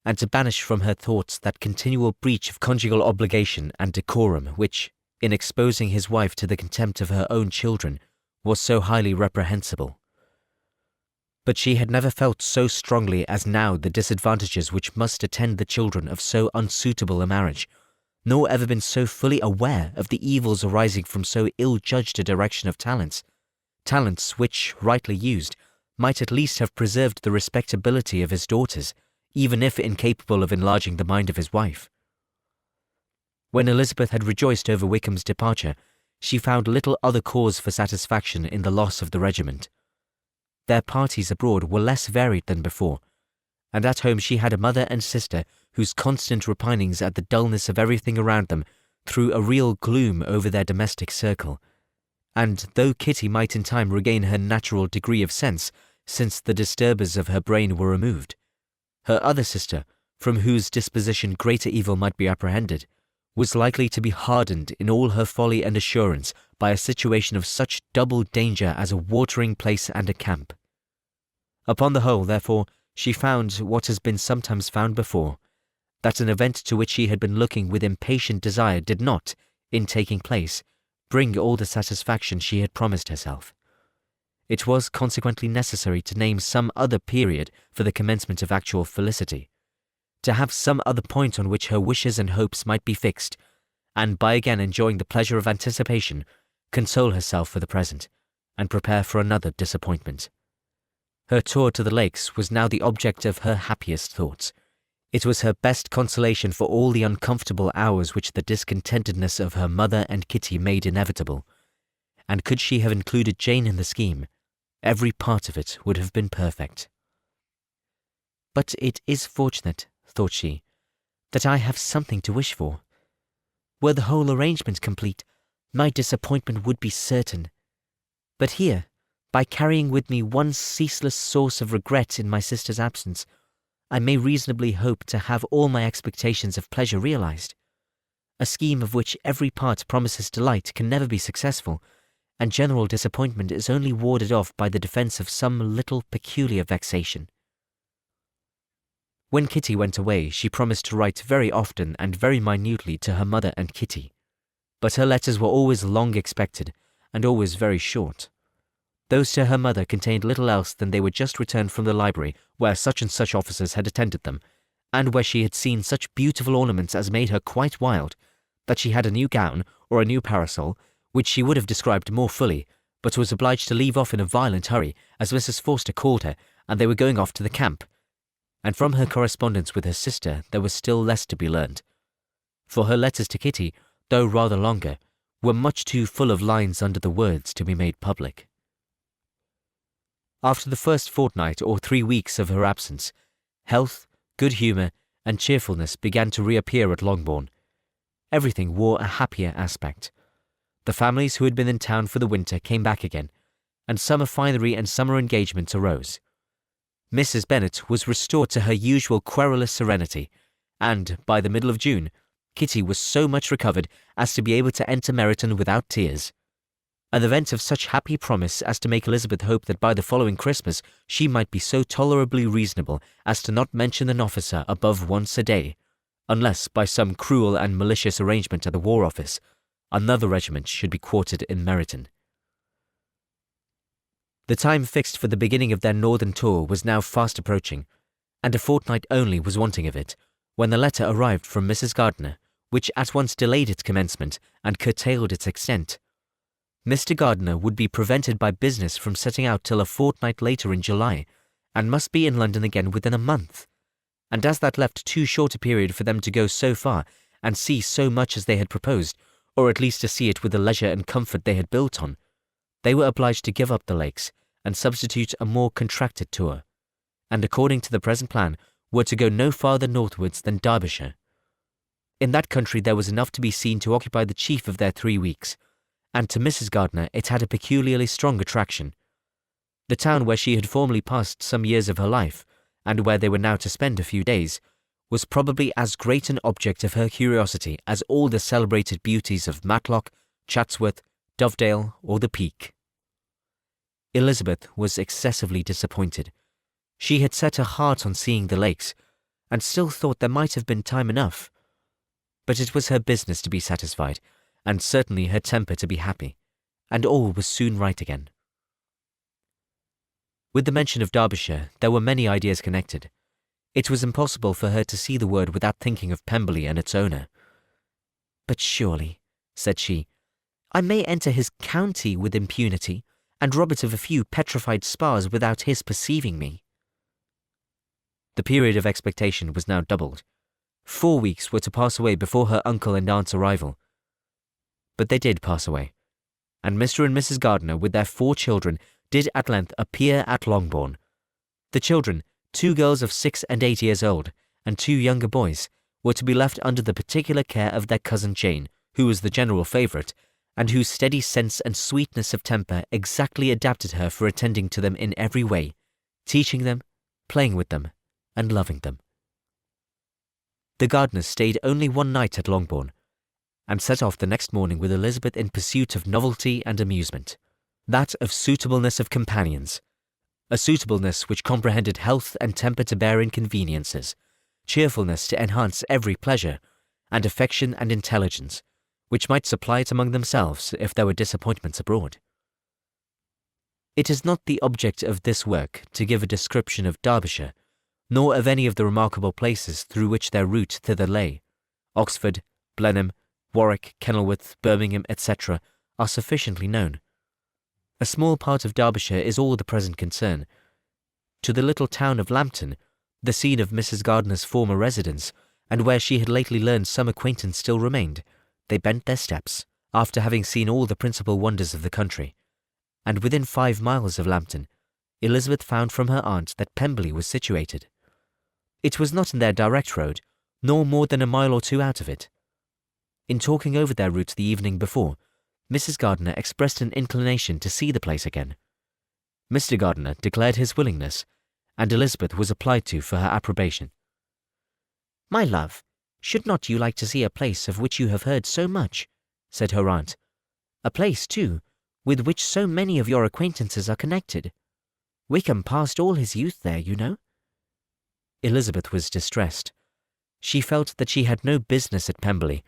and to banish from her thoughts that continual breach of conjugal obligation and decorum which, in exposing his wife to the contempt of her own children, was so highly reprehensible. But she had never felt so strongly as now the disadvantages which must attend the children of so unsuitable a marriage, nor ever been so fully aware of the evils arising from so ill-judged a direction of talents which, rightly used, might at least have preserved the respectability of his daughters, even if incapable of enlarging the mind of his wife. When Elizabeth had rejoiced over Wickham's departure, she found little other cause for satisfaction in the loss of the regiment. Their parties abroad were less varied than before, and at home she had a mother and sister whose constant repinings at the dullness of everything around them threw a real gloom over their domestic circle. And though Kitty might in time regain her natural degree of sense, since the disturbers of her brain were removed, her other sister, from whose disposition greater evil might be apprehended, was likely to be hardened in all her folly and assurance by a situation of such double danger as a watering place and a camp. Upon the whole, therefore, she found what has been sometimes found before, that an event to which she had been looking with impatient desire did not, in taking place, bring all the satisfaction she had promised herself. It was consequently necessary to name some other period for the commencement of actual felicity, to have some other point on which her wishes and hopes might be fixed, and by again enjoying the pleasure of anticipation, console herself for the present, and prepare for another disappointment. Her tour to the lakes was now the object of her happiest thoughts. It was her best consolation for all the uncomfortable hours which the discontentedness of her mother and Kitty made inevitable, and could she have included Jane in the scheme, every part of it would have been perfect. But it is fortunate, thought she, that I have something to wish for. Were the whole arrangement complete, my disappointment would be certain. But here, by carrying with me one ceaseless source of regret in my sister's absence, I may reasonably hope to have all my expectations of pleasure realized. A scheme of which every part promises delight can never be successful, and general disappointment is only warded off by the defence of some little peculiar vexation. When Kitty went away, she promised to write very often and very minutely to her mother and Kitty, but her letters were always long expected, and always very short. Those to her mother contained little else than they were just returned from the library, where such and such officers had attended them, and where she had seen such beautiful ornaments as made her quite wild, that she had a new gown or a new parasol, which she would have described more fully, but was obliged to leave off in a violent hurry, as Mrs. Forster called her, and they were going off to the camp. And from her correspondence with her sister there was still less to be learned, for her letters to Kitty, though rather longer, were much too full of lines under the words to be made public. After the first fortnight or 3 weeks of her absence, health, good humour, and cheerfulness began to reappear at Longbourn. Everything wore a happier aspect. The families who had been in town for the winter came back again, and summer finery and summer engagements arose. Mrs. Bennet was restored to her usual querulous serenity, and, by the middle of June, Kitty was so much recovered as to be able to enter Meryton without tears. An event of such happy promise as to make Elizabeth hope that by the following Christmas she might be so tolerably reasonable as to not mention an officer above once a day, unless by some cruel and malicious arrangement at the War Office, another regiment should be quartered in Meryton. The time fixed for the beginning of their northern tour was now fast approaching, and a fortnight only was wanting of it, when the letter arrived from Mrs. Gardiner, which at once delayed its commencement and curtailed its extent. Mr. Gardiner would be prevented by business from setting out till a fortnight later in July, and must be in London again within a month, and as that left too short a period for them to go so far and see so much as they had proposed, or at least to see it with the leisure and comfort they had built on, they were obliged to give up the lakes and substitute a more contracted tour, and according to the present plan were to go no farther northwards than Derbyshire. In that country there was enough to be seen to occupy the chief of their 3 weeks, and to Mrs. Gardiner it had a peculiarly strong attraction. The town where she had formerly passed some years of her life, and where they were now to spend a few days, was probably as great an object of her curiosity as all the celebrated beauties of Matlock, Chatsworth, Dovedale, or the Peak. Elizabeth was excessively disappointed. She had set her heart on seeing the lakes, and still thought there might have been time enough. But it was her business to be satisfied, and certainly her temper to be happy, and all was soon right again. With the mention of Derbyshire, there were many ideas connected. It was impossible for her to see the word without thinking of Pemberley and its owner. "But surely," said she, "I may enter his county with impunity, and rob it of a few petrified spars without his perceiving me." The period of expectation was now doubled. 4 weeks were to pass away before her uncle and aunt's arrival. But they did pass away, and Mr. and Mrs. Gardiner, with their 4 children, did at length appear at Longbourn. The children, 2 girls of 6 and 8 years old, and 2 younger boys, were to be left under the particular care of their cousin Jane, who was the general favourite, and whose steady sense and sweetness of temper exactly adapted her for attending to them in every way, teaching them, playing with them, and loving them. The Gardiners stayed only 1 night at Longbourn, and set off the next morning with Elizabeth in pursuit of novelty and amusement, that of suitableness of companions, a suitableness which comprehended health and temper to bear inconveniences, cheerfulness to enhance every pleasure, and affection and intelligence, which might supply it among themselves if there were disappointments abroad. It is not the object of this work to give a description of Derbyshire, nor of any of the remarkable places through which their route thither lay. Oxford, Blenheim, Warwick, Kenilworth, Birmingham, etc. are sufficiently known. A small part of Derbyshire is all the present concern. To the little town of Lambton, the scene of Mrs. Gardiner's former residence, and where she had lately learned some acquaintance still remained, they bent their steps, after having seen all the principal wonders of the country, and within 5 miles of Lambton, Elizabeth found from her aunt that Pemberley was situated. It was not in their direct road, nor more than a mile or 2 out of it. In talking over their route the evening before, Mrs. Gardiner expressed an inclination to see the place again. Mr. Gardiner declared his willingness, and Elizabeth was applied to for her approbation. "My love, should not you like to see a place of which you have heard so much?" said her aunt. "A place, too, with which so many of your acquaintances are connected. Wickham passed all his youth there, you know." Elizabeth was distressed. She felt that she had no business at Pemberley,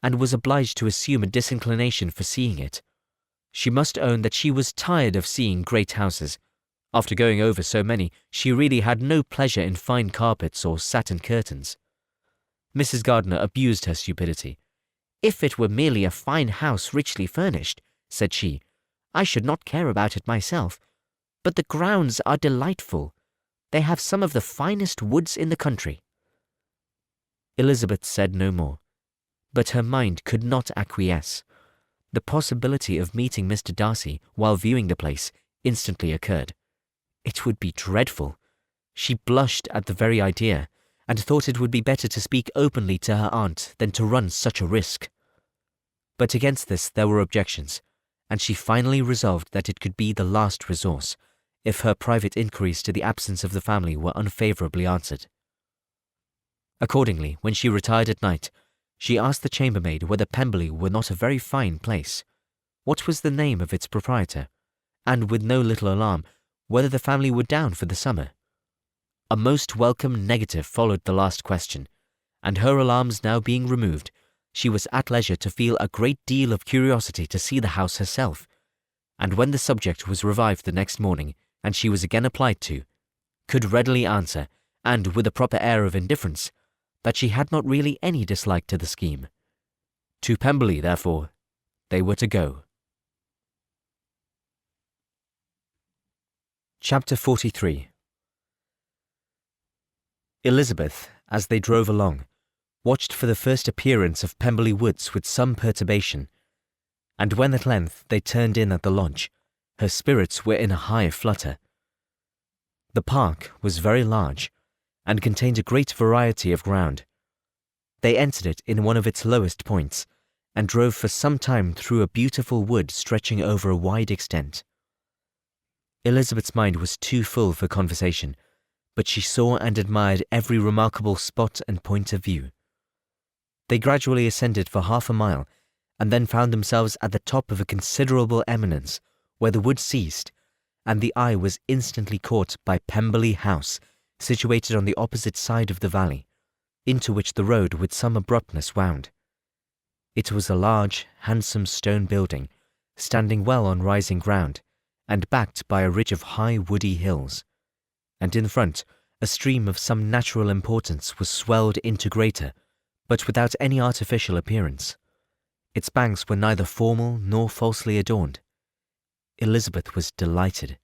and was obliged to assume a disinclination for seeing it. She must own that she was tired of seeing great houses. After going over so many, she really had no pleasure in fine carpets or satin curtains. Mrs. Gardiner abused her stupidity. "If it were merely a fine house richly furnished," said she, "I should not care about it myself. But the grounds are delightful. They have some of the finest woods in the country." Elizabeth said no more, but her mind could not acquiesce. The possibility of meeting Mr. Darcy while viewing the place instantly occurred. It would be dreadful. She blushed at the very idea, and thought it would be better to speak openly to her aunt than to run such a risk. But against this there were objections, and she finally resolved that it could be the last resource, if her private inquiries to the absence of the family were unfavourably answered. Accordingly, when she retired at night, she asked the chambermaid whether Pemberley were not a very fine place, what was the name of its proprietor, and with no little alarm, whether the family were down for the summer. A most welcome negative followed the last question, and her alarms now being removed, she was at leisure to feel a great deal of curiosity to see the house herself, and when the subject was revived the next morning, and she was again applied to, could readily answer, and with a proper air of indifference, that she had not really any dislike to the scheme. To Pemberley, therefore, they were to go. Chapter 43. Elizabeth, as they drove along, watched for the first appearance of Pemberley Woods with some perturbation, and when at length they turned in at the lodge, her spirits were in a high flutter. The park was very large, and contained a great variety of ground. They entered it in one of its lowest points, and drove for some time through a beautiful wood stretching over a wide extent. Elizabeth's mind was too full for conversation, but she saw and admired every remarkable spot and point of view. They gradually ascended for 1/2 mile, and then found themselves at the top of a considerable eminence, where the wood ceased, and the eye was instantly caught by Pemberley House, situated on the opposite side of the valley, into which the road with some abruptness wound. It was a large, handsome stone building, standing well on rising ground, and backed by a ridge of high woody hills, and in front a stream of some natural importance was swelled into greater, but without any artificial appearance. Its banks were neither formal nor falsely adorned. Elizabeth was delighted.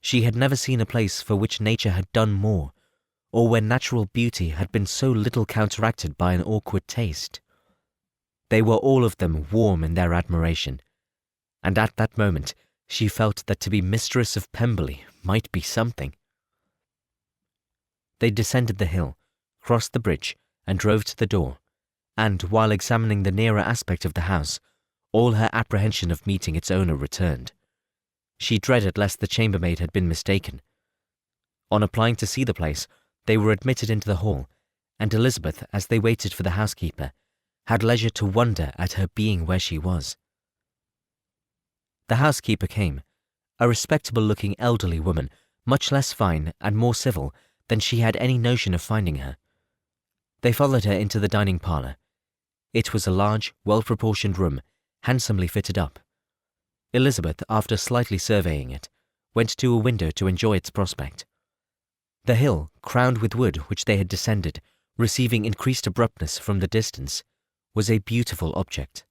She had never seen a place for which nature had done more, or where natural beauty had been so little counteracted by an awkward taste. They were all of them warm in their admiration, and at that moment she felt that to be mistress of Pemberley might be something. They descended the hill, crossed the bridge, and drove to the door, and while examining the nearer aspect of the house, all her apprehension of meeting its owner returned. She dreaded lest the chambermaid had been mistaken. On applying to see the place, they were admitted into the hall, and Elizabeth, as they waited for the housekeeper, had leisure to wonder at her being where she was. The housekeeper came, a respectable-looking elderly woman, much less fine and more civil than she had any notion of finding her. They followed her into the dining parlour. It was a large, well-proportioned room, handsomely fitted up. Elizabeth, after slightly surveying it, went to a window to enjoy its prospect. The hill, crowned with wood which they had descended, receiving increased abruptness from the distance, was a beautiful object.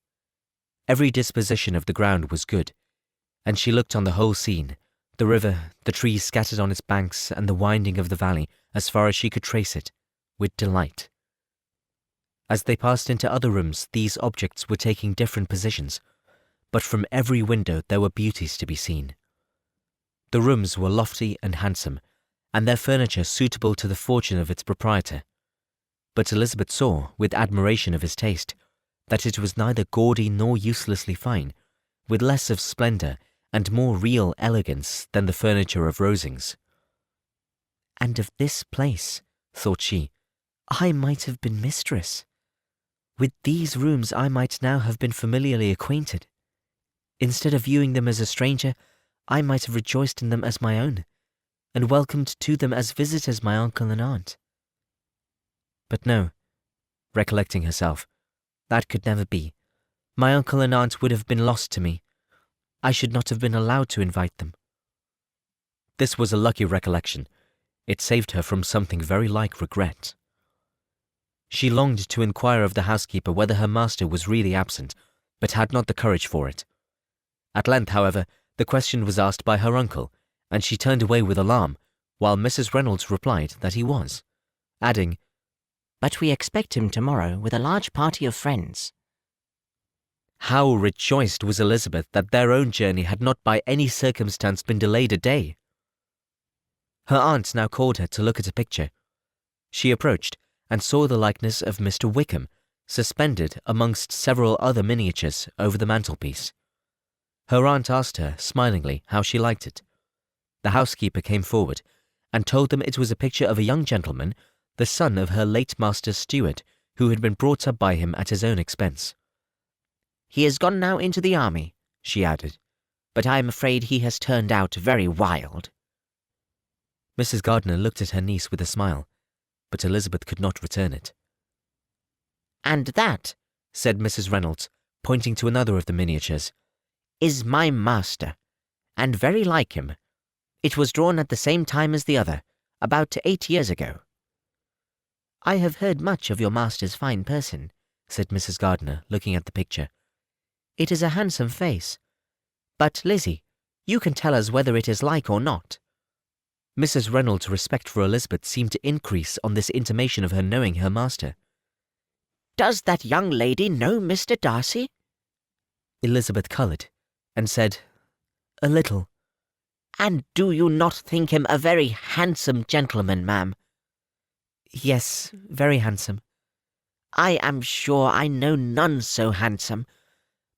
Every disposition of the ground was good, and she looked on the whole scene, the river, the trees scattered on its banks, and the winding of the valley, as far as she could trace it, with delight. As they passed into other rooms, these objects were taking different positions, but from every window there were beauties to be seen. The rooms were lofty and handsome, and their furniture suitable to the fortune of its proprietor. But Elizabeth saw, with admiration of his taste, that it was neither gaudy nor uselessly fine, with less of splendour and more real elegance than the furniture of Rosings. And of this place, thought she, I might have been mistress. With these rooms I might now have been familiarly acquainted. Instead of viewing them as a stranger, I might have rejoiced in them as my own, and welcomed to them as visitors my uncle and aunt. But no, recollecting herself, that could never be. My uncle and aunt would have been lost to me. I should not have been allowed to invite them. This was a lucky recollection. It saved her from something very like regret. She longed to inquire of the housekeeper whether her master was really absent, but had not the courage for it. At length, however, the question was asked by her uncle, and she turned away with alarm, while Mrs. Reynolds replied that he was, adding, "But we expect him tomorrow with a large party of friends." How rejoiced was Elizabeth that their own journey had not by any circumstance been delayed a day! Her aunt now called her to look at a picture. She approached, and saw the likeness of Mr. Wickham, suspended amongst several other miniatures over the mantelpiece. Her aunt asked her, smilingly, how she liked it. The housekeeper came forward, and told them it was a picture of a young gentleman, the son of her late master's steward, who had been brought up by him at his own expense. "He has gone now into the army," she added, "but I am afraid he has turned out very wild." Mrs. Gardiner looked at her niece with a smile, but Elizabeth could not return it. "And that," said Mrs. Reynolds, pointing to another of the miniatures, "is my master, and very like him. It was drawn at the same time as the other, about 8 years ago." "I have heard much of your master's fine person," said Mrs. Gardiner, looking at the picture. "It is a handsome face. But, Lizzie, you can tell us whether it is like or not." Mrs. Reynolds' respect for Elizabeth seemed to increase on this intimation of her knowing her master. "Does that young lady know Mr. Darcy?" Elizabeth coloured, and said, "A little." "And do you not think him a very handsome gentleman, ma'am?" "Yes, very handsome." "I am sure I know none so handsome.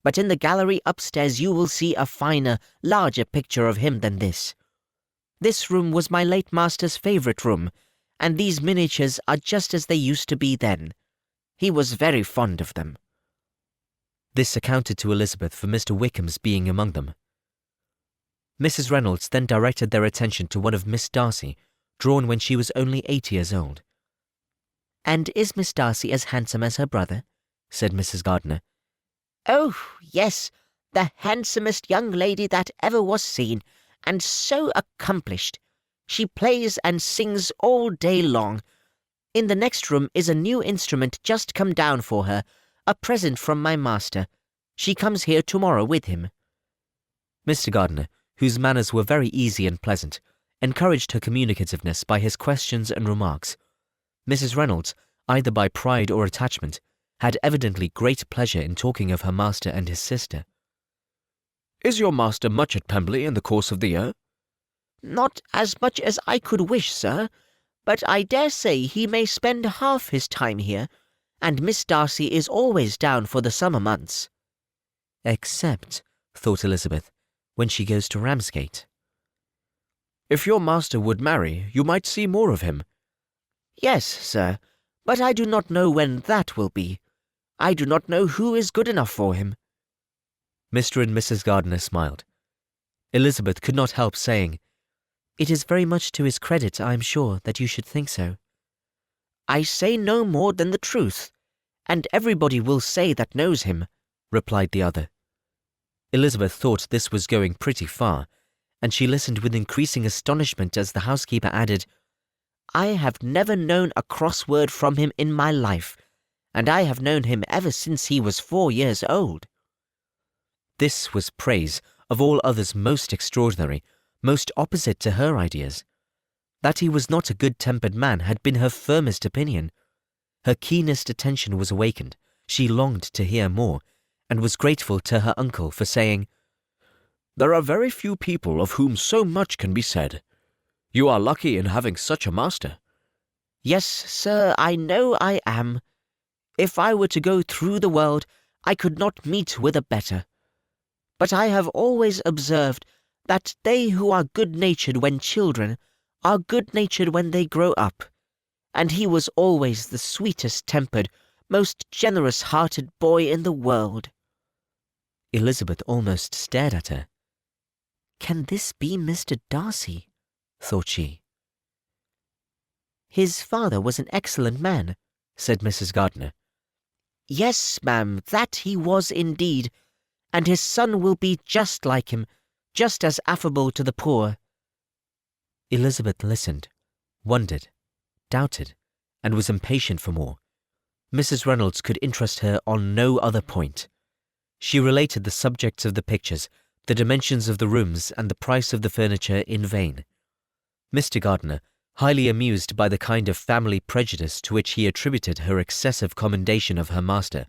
But in the gallery upstairs you will see a finer, larger picture of him than this. This room was my late master's favourite room, and these miniatures are just as they used to be then. He was very fond of them." This accounted to Elizabeth for Mr. Wickham's being among them. Mrs. Reynolds then directed their attention to one of Miss Darcy, drawn when she was only 8 years old. "And is Miss Darcy as handsome as her brother?" said Mrs. Gardiner. "Oh, yes, the handsomest young lady that ever was seen, and so accomplished. She plays and sings all day long. In the next room is a new instrument just come down for her, a present from my master. She comes here tomorrow with him." Mr. Gardiner, whose manners were very easy and pleasant, encouraged her communicativeness by his questions and remarks. Mrs. Reynolds, either by pride or attachment, had evidently great pleasure in talking of her master and his sister. "Is your master much at Pemberley in the course of the year?" "Not as much as I could wish, sir, but I dare say he may spend half his time here, and Miss Darcy is always down for the summer months." Except, thought Elizabeth, when she goes to Ramsgate. "If your master would marry, you might see more of him." "Yes, sir, but I do not know when that will be. I do not know who is good enough for him." Mr. and Mrs. Gardiner smiled. Elizabeth could not help saying, "It is very much to his credit, I am sure, that you should think so." "I say no more than the truth, and everybody will say that knows him," replied the other. Elizabeth thought this was going pretty far, and she listened with increasing astonishment as the housekeeper added, "I have never known a cross word from him in my life, and I have known him ever since he was 4 years old." This was praise, of all others most extraordinary, most opposite to her ideas. That he was not a good-tempered man had been her firmest opinion. Her keenest attention was awakened. She longed to hear more, and was grateful to her uncle for saying, "There are very few people of whom so much can be said. You are lucky in having such a master." "Yes, sir, I know I am. If I were to go through the world, I could not meet with a better. But I have always observed that they who are good-natured when children are good-natured when they grow up, and he was always the sweetest-tempered, most generous-hearted boy in the world." Elizabeth almost stared at her. "Can this be Mr. Darcy?" thought she. "His father was an excellent man," said Mrs. Gardiner. "Yes, ma'am, that he was indeed, and his son will be just like him, just as affable to the poor." Elizabeth listened, wondered, doubted, and was impatient for more. Mrs. Reynolds could interest her on no other point. She related the subjects of the pictures, the dimensions of the rooms, and the price of the furniture in vain. Mr. Gardiner, highly amused by the kind of family prejudice to which he attributed her excessive commendation of her master,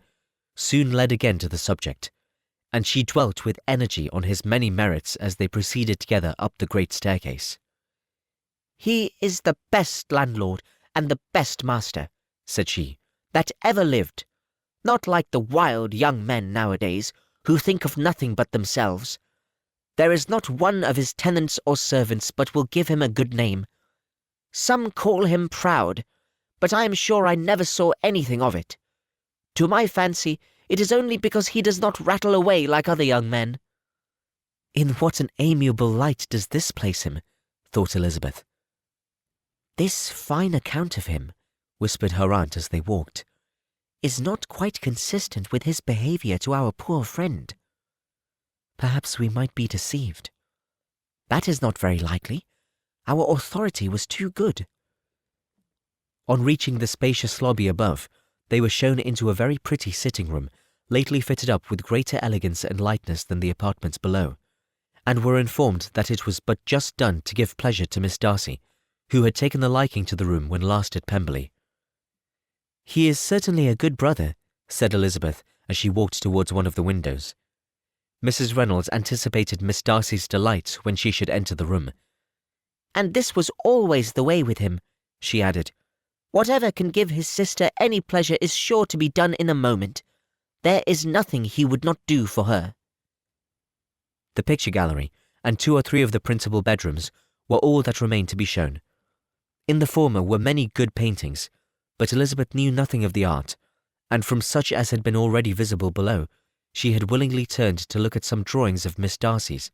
soon led again to the subject, and she dwelt with energy on his many merits as they proceeded together up the great staircase. "He is the best landlord and the best master," said she, "that ever lived. Not like the wild young men nowadays, who think of nothing but themselves. There is not one of his tenants or servants but will give him a good name. Some call him proud, but I am sure I never saw anything of it. To my fancy, it is only because he does not rattle away like other young men." "In what an amiable light does this place him," thought Elizabeth. "This fine account of him," whispered her aunt as they walked, "is not quite consistent with his behaviour to our poor friend." "Perhaps we might be deceived." "That is not very likely. Our authority was too good." On reaching the spacious lobby above, they were shown into a very pretty sitting-room, lately fitted up with greater elegance and lightness than the apartments below, and were informed that it was but just done to give pleasure to Miss Darcy, who had taken a liking to the room when last at Pemberley. "He is certainly a good brother," said Elizabeth as she walked towards one of the windows. Mrs. Reynolds anticipated Miss Darcy's delight when she should enter the room. "And this was always the way with him," she added. "Whatever can give his sister any pleasure is sure to be done in a moment. There is nothing he would not do for her." The picture gallery and 2 or 3 of the principal bedrooms were all that remained to be shown. In the former were many good paintings, but Elizabeth knew nothing of the art, and from such as had been already visible below, she had willingly turned to look at some drawings of Miss Darcy's,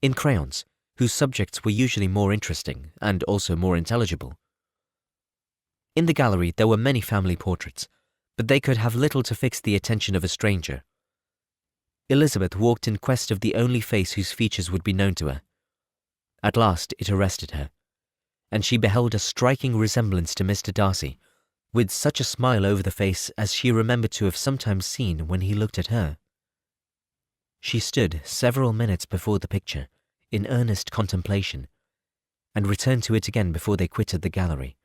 in crayons, whose subjects were usually more interesting and also more intelligible. In the gallery there were many family portraits, but they could have little to fix the attention of a stranger. Elizabeth walked in quest of the only face whose features would be known to her. At last it arrested her, and she beheld a striking resemblance to Mr. Darcy, with such a smile over the face as she remembered to have sometimes seen when he looked at her. She stood several minutes before the picture, in earnest contemplation, and returned to it again before they quitted the gallery.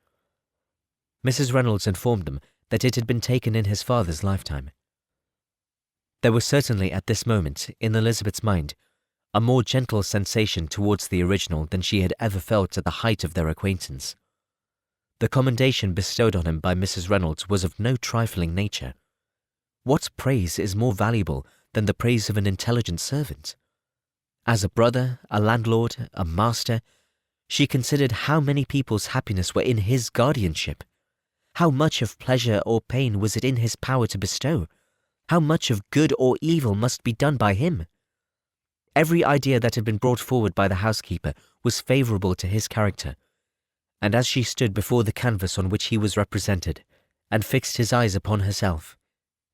Mrs. Reynolds informed them that it had been taken in his father's lifetime. There was certainly at this moment, in Elizabeth's mind, a more gentle sensation towards the original than she had ever felt at the height of their acquaintance. The commendation bestowed on him by Mrs. Reynolds was of no trifling nature. What praise is more valuable than the praise of an intelligent servant? As a brother, a landlord, a master, she considered how many people's happiness were in his guardianship. How much of pleasure or pain was it in his power to bestow? How much of good or evil must be done by him? Every idea that had been brought forward by the housekeeper was favourable to his character, and as she stood before the canvas on which he was represented, and fixed his eyes upon herself,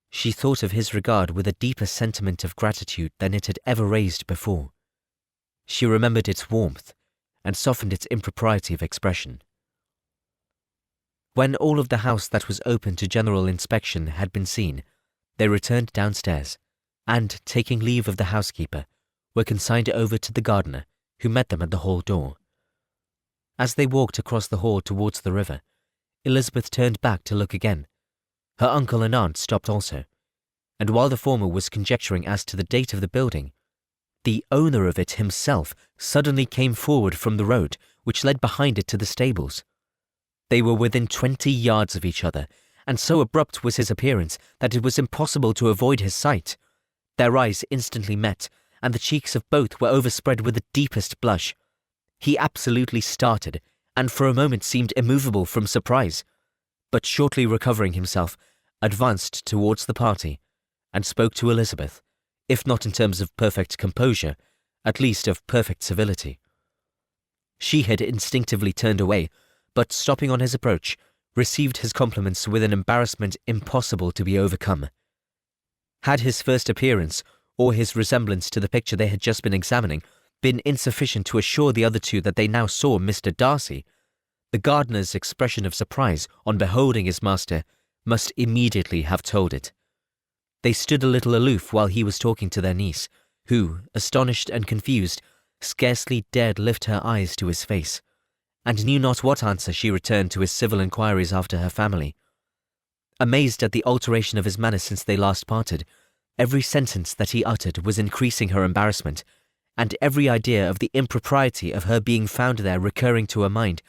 she thought of his regard with a deeper sentiment of gratitude than it had ever raised before. She remembered its warmth, and softened its impropriety of expression. When all of the house that was open to general inspection had been seen, they returned downstairs, and, taking leave of the housekeeper, were consigned over to the gardener, who met them at the hall door. As they walked across the hall towards the river, Elizabeth turned back to look again. Her uncle and aunt stopped also, and while the former was conjecturing as to the date of the building, the owner of it himself suddenly came forward from the road which led behind it to the stables. They were within 20 yards of each other, and so abrupt was his appearance that it was impossible to avoid his sight. Their eyes instantly met, and the cheeks of both were overspread with the deepest blush. He absolutely started, and for a moment seemed immovable from surprise, but shortly recovering himself, advanced towards the party, and spoke to Elizabeth, if not in terms of perfect composure, at least of perfect civility. She had instinctively turned away, but stopping on his approach, received his compliments with an embarrassment impossible to be overcome. Had his first appearance, or his resemblance to the picture they had just been examining, been insufficient to assure the other two that they now saw Mr. Darcy, the gardener's expression of surprise on beholding his master must immediately have told it. They stood a little aloof while he was talking to their niece, who, astonished and confused, scarcely dared lift her eyes to his face, and knew not what answer she returned to his civil inquiries after her family. Amazed at the alteration of his manner since they last parted, every sentence that he uttered was increasing her embarrassment, and every idea of the impropriety of her being found there recurring to her mind,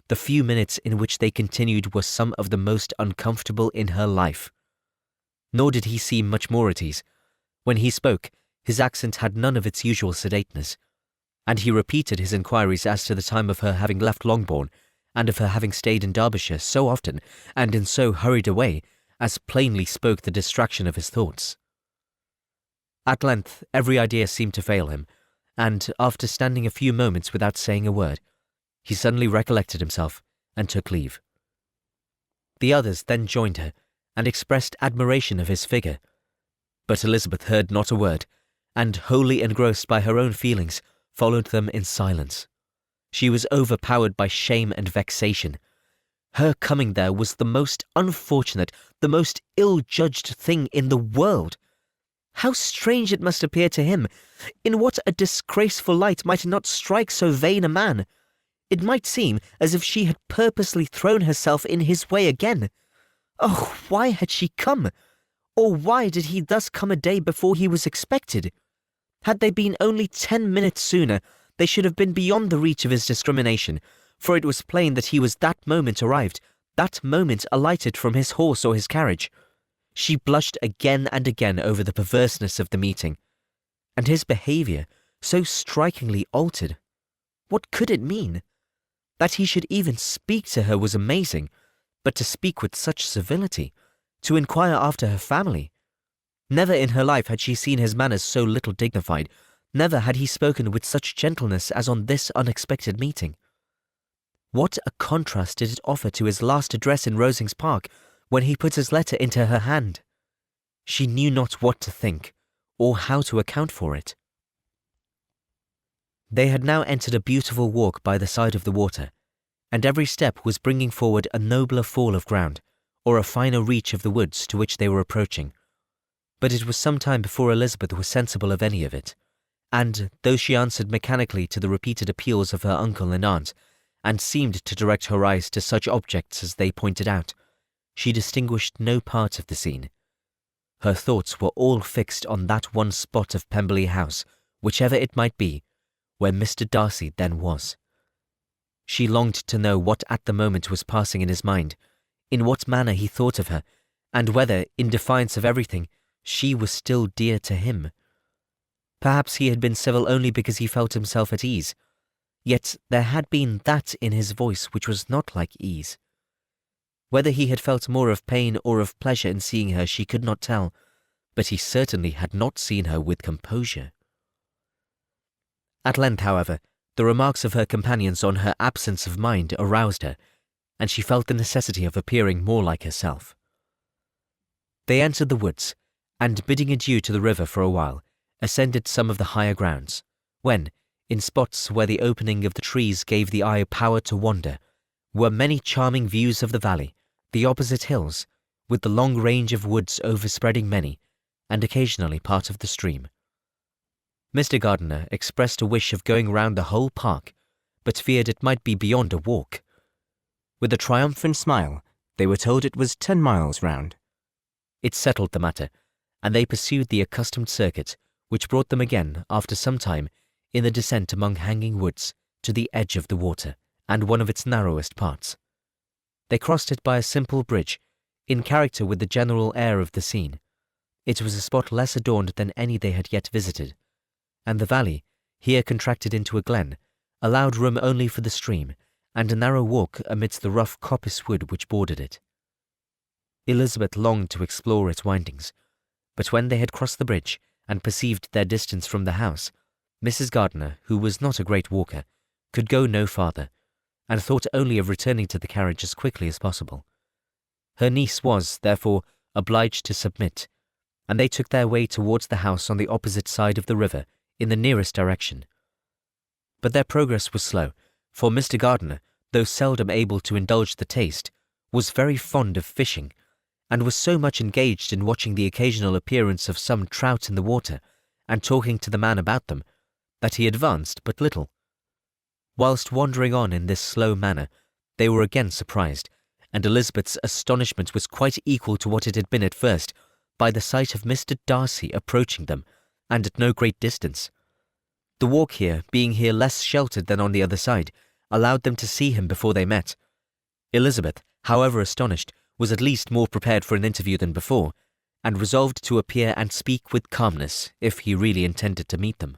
the few minutes in which they continued were some of the most uncomfortable in her life. Nor did he seem much more at ease. When he spoke, his accent had none of its usual sedateness, and he repeated his inquiries as to the time of her having left Longbourn, and of her having stayed in Derbyshire so often, and in so hurried a way, as plainly spoke the distraction of his thoughts. At length every idea seemed to fail him, and, after standing a few moments without saying a word, he suddenly recollected himself, and took leave. The others then joined her, and expressed admiration of his figure, but Elizabeth heard not a word, and, wholly engrossed by her own feelings, followed them in silence. She was overpowered by shame and vexation. Her coming there was the most unfortunate, the most ill-judged thing in the world. How strange it must appear to him! In what a disgraceful light might it not strike so vain a man! It might seem as if she had purposely thrown herself in his way again. Oh, why had she come? Or why did he thus come a day before he was expected? Had they been only 10 minutes sooner, they should have been beyond the reach of his discrimination, for it was plain that he was that moment arrived, that moment alighted from his horse or his carriage. She blushed again and again over the perverseness of the meeting, and his behaviour so strikingly altered. What could it mean? That he should even speak to her was amazing, but to speak with such civility, to inquire after her family. Never in her life had she seen his manners so little dignified, never had he spoken with such gentleness as on this unexpected meeting. What a contrast did it offer to his last address in Rosings Park, when he put his letter into her hand! She knew not what to think, or how to account for it. They had now entered a beautiful walk by the side of the water, and every step was bringing forward a nobler fall of ground, or a finer reach of the woods to which they were approaching. But it was some time before Elizabeth was sensible of any of it, and, though she answered mechanically to the repeated appeals of her uncle and aunt, and seemed to direct her eyes to such objects as they pointed out, she distinguished no part of the scene. Her thoughts were all fixed on that one spot of Pemberley House, whichever it might be, where Mr. Darcy then was. She longed to know what at the moment was passing in his mind, in what manner he thought of her, and whether, in defiance of everything, she was still dear to him. Perhaps he had been civil only because he felt himself at ease, yet there had been that in his voice which was not like ease. Whether he had felt more of pain or of pleasure in seeing her she could not tell, but he certainly had not seen her with composure. At length, however, the remarks of her companions on her absence of mind aroused her, and she felt the necessity of appearing more like herself. They entered the woods, and bidding adieu to the river for a while, ascended some of the higher grounds, when, in spots where the opening of the trees gave the eye power to wander, were many charming views of the valley, the opposite hills, with the long range of woods overspreading many, and occasionally part of the stream. Mr. Gardiner expressed a wish of going round the whole park, but feared it might be beyond a walk. With a triumphant smile, they were told it was 10 miles round. It settled the matter, and they pursued the accustomed circuit, which brought them again, after some time, in the descent among hanging woods, to the edge of the water, and one of its narrowest parts. They crossed it by a simple bridge, in character with the general air of the scene. It was a spot less adorned than any they had yet visited, and the valley, here contracted into a glen, allowed room only for the stream, and a narrow walk amidst the rough coppice wood which bordered it. Elizabeth longed to explore its windings, but when they had crossed the bridge, and perceived their distance from the house, Mrs. Gardiner, who was not a great walker, could go no farther, and thought only of returning to the carriage as quickly as possible. Her niece was, therefore, obliged to submit, and they took their way towards the house on the opposite side of the river, in the nearest direction. But their progress was slow, for Mr. Gardiner, though seldom able to indulge the taste, was very fond of fishing, and was so much engaged in watching the occasional appearance of some trout in the water, and talking to the man about them, that he advanced but little. Whilst wandering on in this slow manner, they were again surprised, and Elizabeth's astonishment was quite equal to what it had been at first, by the sight of Mr. Darcy approaching them, and at no great distance. The walk being here less sheltered than on the other side, allowed them to see him before they met. Elizabeth, however astonished, was at least more prepared for an interview than before, and resolved to appear and speak with calmness if he really intended to meet them.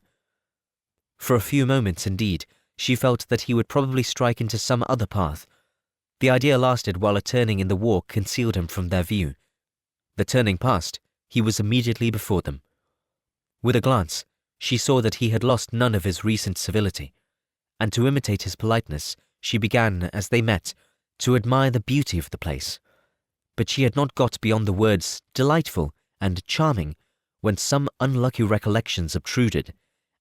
For a few moments, indeed, she felt that he would probably strike into some other path. The idea lasted while a turning in the walk concealed him from their view. The turning past, he was immediately before them. With a glance, she saw that he had lost none of his recent civility, and to imitate his politeness, she began, as they met, to admire the beauty of the place. But she had not got beyond the words delightful and charming, when some unlucky recollections obtruded,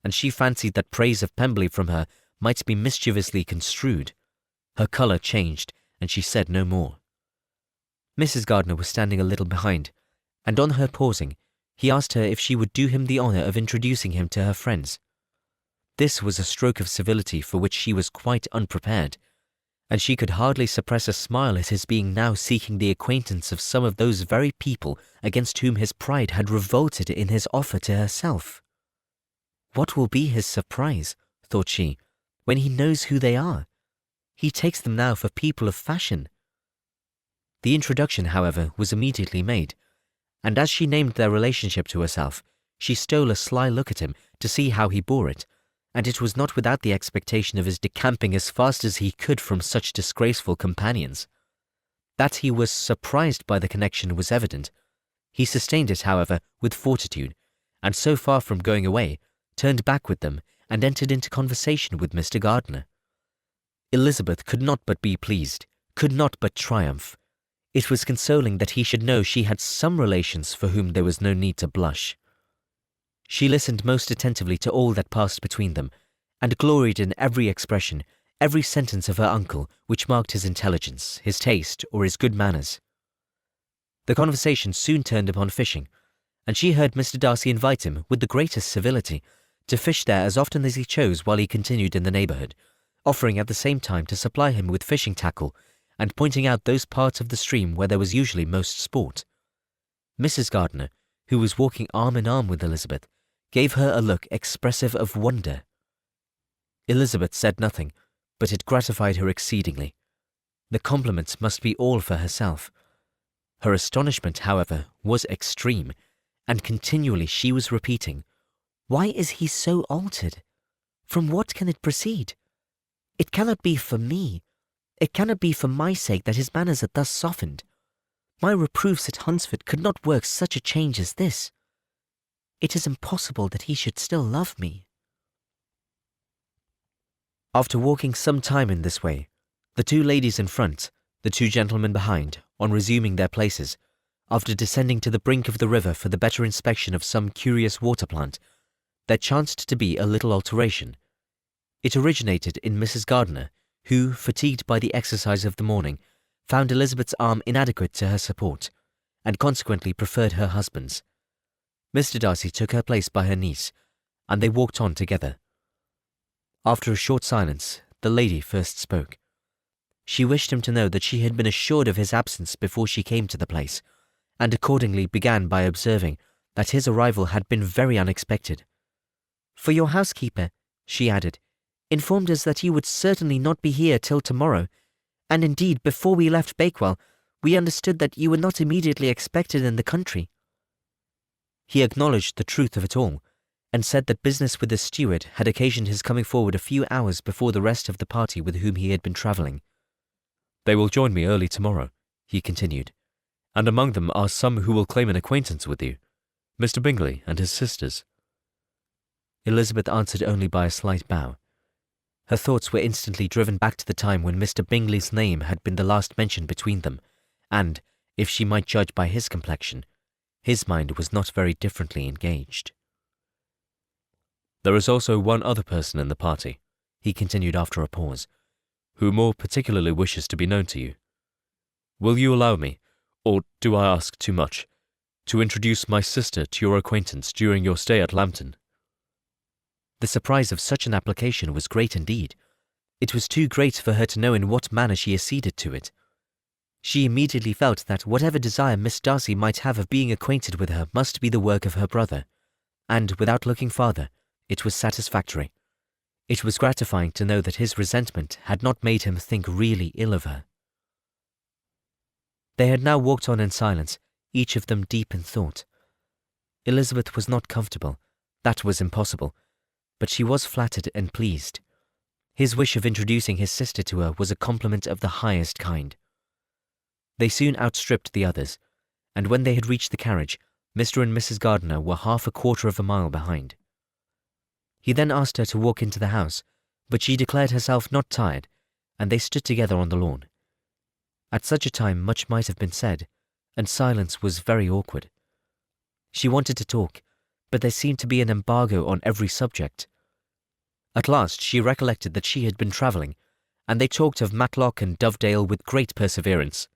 and she fancied that praise of Pemberley from her might be mischievously construed. Her colour changed, and she said no more. Mrs. Gardiner was standing a little behind, and on her pausing, he asked her if she would do him the honour of introducing him to her friends. This was a stroke of civility for which she was quite unprepared, and she could hardly suppress a smile at his being now seeking the acquaintance of some of those very people against whom his pride had revolted in his offer to herself. What will be his surprise, thought she, when he knows who they are? He takes them now for people of fashion. The introduction, however, was immediately made, and as she named their relationship to herself, she stole a sly look at him to see how he bore it, and it was not without the expectation of his decamping as fast as he could from such disgraceful companions. That he was surprised by the connection was evident. He sustained it, however, with fortitude, and so far from going away, turned back with them and entered into conversation with Mr. Gardiner. Elizabeth could not but be pleased, could not but triumph. It was consoling that he should know she had some relations for whom there was no need to blush. She listened most attentively to all that passed between them, and gloried in every expression, every sentence of her uncle which marked his intelligence, his taste, or his good manners. The conversation soon turned upon fishing, and she heard Mr. Darcy invite him, with the greatest civility, to fish there as often as he chose while he continued in the neighbourhood, offering at the same time to supply him with fishing tackle, and pointing out those parts of the stream where there was usually most sport. Mrs. Gardiner, who was walking arm in arm with Elizabeth, gave her a look expressive of wonder. Elizabeth said nothing, but it gratified her exceedingly. The compliment must be all for herself. Her astonishment, however, was extreme, and continually she was repeating, "Why is he so altered? From what can it proceed? It cannot be for me. It cannot be for my sake that his manners are thus softened. My reproofs at Hunsford could not work such a change as this. It is impossible that he should still love me." After walking some time in this way, the two ladies in front, the two gentlemen behind, on resuming their places, after descending to the brink of the river for the better inspection of some curious water plant, there chanced to be a little alteration. It originated in Mrs. Gardiner, who, fatigued by the exercise of the morning, found Elizabeth's arm inadequate to her support, and consequently preferred her husband's. Mr. Darcy took her place by her niece, and they walked on together. After a short silence, the lady first spoke. She wished him to know that she had been assured of his absence before she came to the place, and accordingly began by observing that his arrival had been very unexpected. "For your housekeeper," she added, "informed us that you would certainly not be here till tomorrow, and indeed before we left Bakewell we understood that you were not immediately expected in the country." He acknowledged the truth of it all, and said that business with the steward had occasioned his coming forward a few hours before the rest of the party with whom he had been travelling. "They will join me early tomorrow," he continued, "and among them are some who will claim an acquaintance with you, Mr. Bingley and his sisters." Elizabeth answered only by a slight bow. Her thoughts were instantly driven back to the time when Mr. Bingley's name had been the last mentioned between them, and, if she might judge by his complexion, his mind was not very differently engaged. "There is also one other person in the party," he continued after a pause, "who more particularly wishes to be known to you. Will you allow me, or do I ask too much, to introduce my sister to your acquaintance during your stay at Lambton?" The surprise of such an application was great indeed. It was too great for her to know in what manner she acceded to it. She immediately felt that whatever desire Miss Darcy might have of being acquainted with her must be the work of her brother, and without looking farther, it was satisfactory. It was gratifying to know that his resentment had not made him think really ill of her. They had now walked on in silence, each of them deep in thought. Elizabeth was not comfortable, that was impossible, but she was flattered and pleased. His wish of introducing his sister to her was a compliment of the highest kind. They soon outstripped the others, and when they had reached the carriage, Mr. and Mrs. Gardiner were half a quarter of a mile behind. He then asked her to walk into the house, but she declared herself not tired, and they stood together on the lawn. At such a time much might have been said, and silence was very awkward. She wanted to talk, but there seemed to be an embargo on every subject. At last she recollected that she had been travelling, and they talked of Matlock and Dovedale with great perseverance.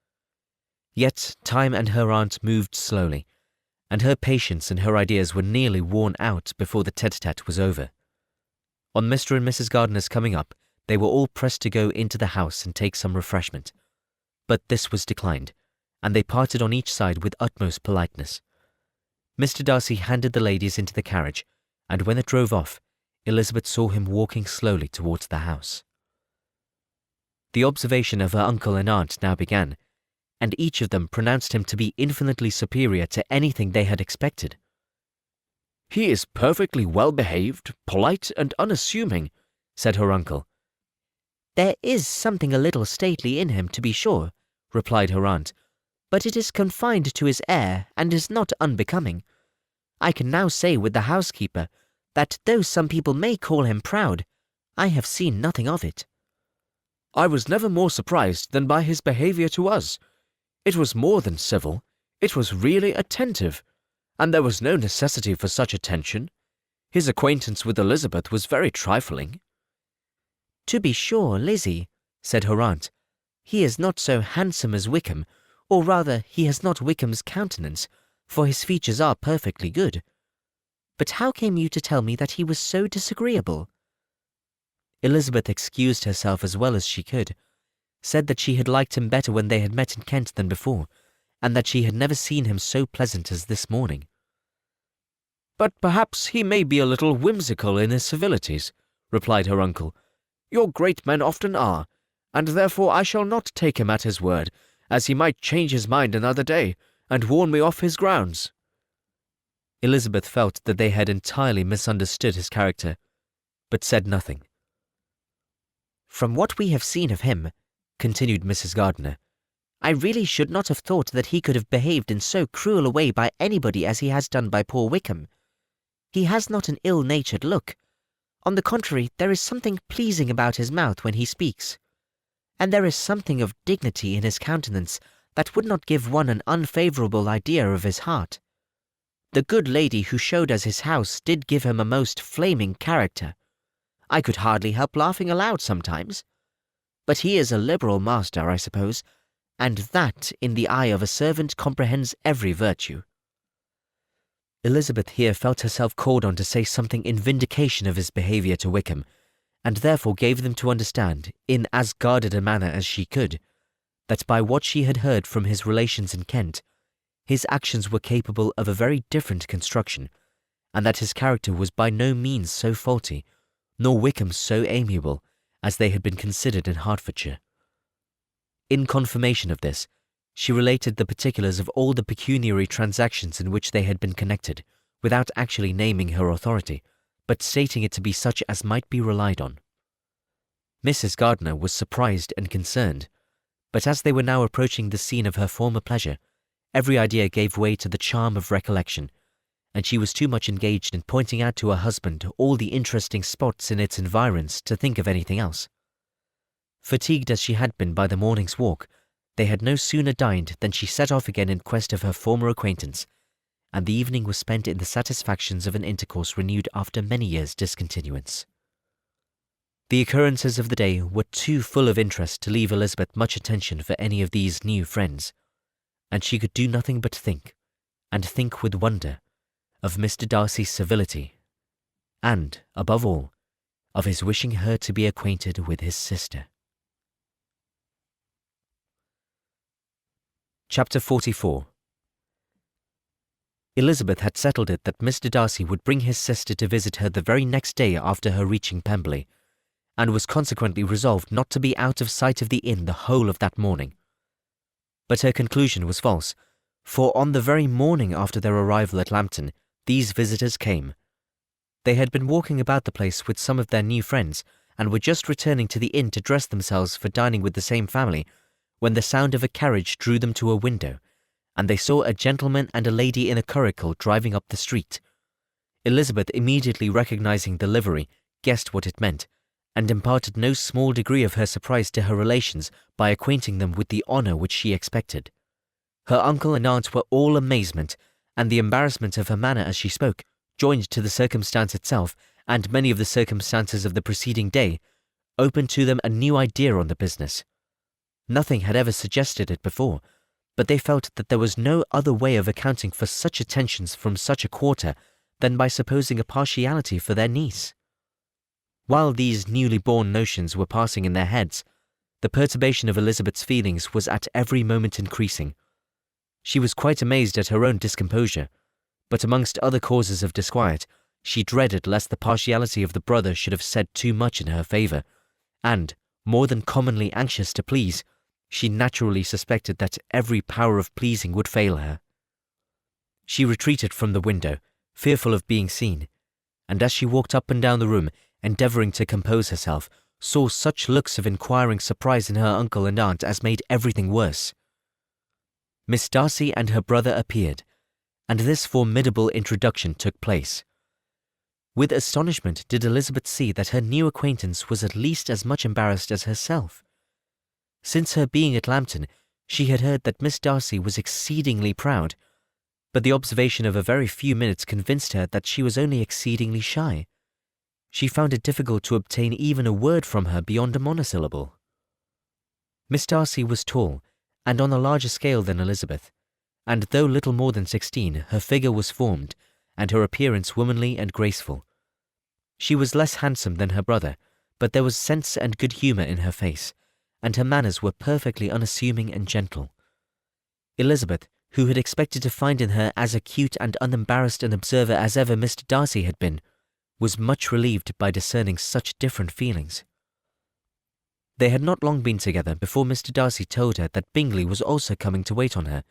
Yet time and her aunt moved slowly, and her patience and her ideas were nearly worn out before the tete-a-tete was over. On Mr. and Mrs. Gardiner's coming up, they were all pressed to go into the house and take some refreshment. But this was declined, and they parted on each side with utmost politeness. Mr. Darcy handed the ladies into the carriage, and when it drove off, Elizabeth saw him walking slowly towards the house. The observation of her uncle and aunt now began, and each of them pronounced him to be infinitely superior to anything they had expected. "He is perfectly well-behaved, polite, and unassuming," said her uncle. "There is something a little stately in him, to be sure," replied her aunt, "but it is confined to his air, and is not unbecoming. I can now say with the housekeeper, that though some people may call him proud, I have seen nothing of it." "I was never more surprised than by his behaviour to us. It was more than civil, it was really attentive, and there was no necessity for such attention. His acquaintance with Elizabeth was very trifling. To be sure, Lizzie, said her aunt, he is not so handsome as Wickham, or rather he has not Wickham's countenance, for his features are perfectly good. But how came you to tell me that he was so disagreeable? Elizabeth excused herself as well as she could, said that she had liked him better when they had met in Kent than before, and that she had never seen him so pleasant as this morning. But perhaps he may be a little whimsical in his civilities, replied her uncle. Your great men often are, and therefore I shall not take him at his word, as he might change his mind another day, and warn me off his grounds. Elizabeth felt that they had entirely misunderstood his character, but said nothing. From what we have seen of him, continued Mrs. Gardiner, I really should not have thought that he could have behaved in so cruel a way by anybody as he has done by poor Wickham. He has not an ill-natured look. On the contrary, there is something pleasing about his mouth when he speaks, and there is something of dignity in his countenance that would not give one an unfavourable idea of his heart. The good lady who showed us his house did give him a most flaming character. I could hardly help laughing aloud sometimes. But he is a liberal master, I suppose, and that in the eye of a servant comprehends every virtue. Elizabeth here felt herself called on to say something in vindication of his behaviour to Wickham, and therefore gave them to understand, in as guarded a manner as she could, that by what she had heard from his relations in Kent, his actions were capable of a very different construction, and that his character was by no means so faulty, nor Wickham so amiable, as they had been considered in Hertfordshire. In confirmation of this, she related the particulars of all the pecuniary transactions in which they had been connected, without actually naming her authority, but stating it to be such as might be relied on. Mrs. Gardiner was surprised and concerned, but as they were now approaching the scene of her former pleasure, every idea gave way to the charm of recollection, and she was too much engaged in pointing out to her husband all the interesting spots in its environs to think of anything else. Fatigued as she had been by the morning's walk, they had no sooner dined than she set off again in quest of her former acquaintance, and the evening was spent in the satisfactions of an intercourse renewed after many years' discontinuance. The occurrences of the day were too full of interest to leave Elizabeth much attention for any of these new friends, and she could do nothing but think, and think with wonder, of Mr. Darcy's civility, and, above all, of his wishing her to be acquainted with his sister. Chapter 44. Elizabeth had settled it that Mr. Darcy would bring his sister to visit her the very next day after her reaching Pemberley, and was consequently resolved not to be out of sight of the inn the whole of that morning. But her conclusion was false, for on the very morning after their arrival at Lambton, these visitors came. They had been walking about the place with some of their new friends, and were just returning to the inn to dress themselves for dining with the same family, when the sound of a carriage drew them to a window, and they saw a gentleman and a lady in a curricle driving up the street. Elizabeth, immediately recognizing the livery, guessed what it meant, and imparted no small degree of her surprise to her relations by acquainting them with the honour which she expected. Her uncle and aunt were all amazement, and the embarrassment of her manner as she spoke, joined to the circumstance itself, and many of the circumstances of the preceding day, opened to them a new idea on the business. Nothing had ever suggested it before, but they felt that there was no other way of accounting for such attentions from such a quarter than by supposing a partiality for their niece. While these newly born notions were passing in their heads, the perturbation of Elizabeth's feelings was at every moment increasing. She was quite amazed at her own discomposure, but amongst other causes of disquiet, she dreaded lest the partiality of the brother should have said too much in her favour, and, more than commonly anxious to please, she naturally suspected that every power of pleasing would fail her. She retreated from the window, fearful of being seen, and as she walked up and down the room, endeavouring to compose herself, saw such looks of inquiring surprise in her uncle and aunt as made everything worse. Miss Darcy and her brother appeared, and this formidable introduction took place. With astonishment did Elizabeth see that her new acquaintance was at least as much embarrassed as herself. Since her being at Lambton, she had heard that Miss Darcy was exceedingly proud, but the observation of a very few minutes convinced her that she was only exceedingly shy. She found it difficult to obtain even a word from her beyond a monosyllable. Miss Darcy was tall, and on a larger scale than Elizabeth, and though little more than 16, her figure was formed, and her appearance womanly and graceful. She was less handsome than her brother, but there was sense and good humour in her face, and her manners were perfectly unassuming and gentle. Elizabeth, who had expected to find in her as acute and unembarrassed an observer as ever Mr. Darcy had been, was much relieved by discerning such different feelings. They had not long been together before Mr. Darcy told her that Bingley was also coming to wait on her,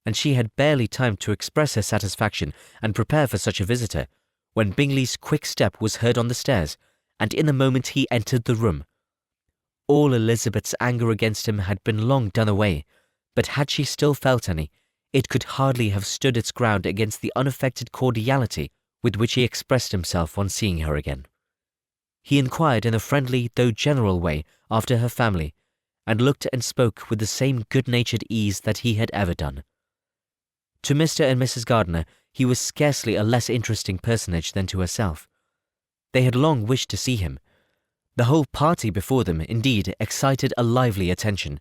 and she had barely time to express her satisfaction and prepare for such a visitor, when Bingley's quick step was heard on the stairs, and in a moment he entered the room. All Elizabeth's anger against him had been long done away, but had she still felt any, it could hardly have stood its ground against the unaffected cordiality with which he expressed himself on seeing her again. He inquired in a friendly though general way after her family, and looked and spoke with the same good-natured ease that he had ever done. To Mr. and Mrs. Gardiner he was scarcely a less interesting personage than to herself. They had long wished to see him. The whole party before them, indeed, excited a lively attention.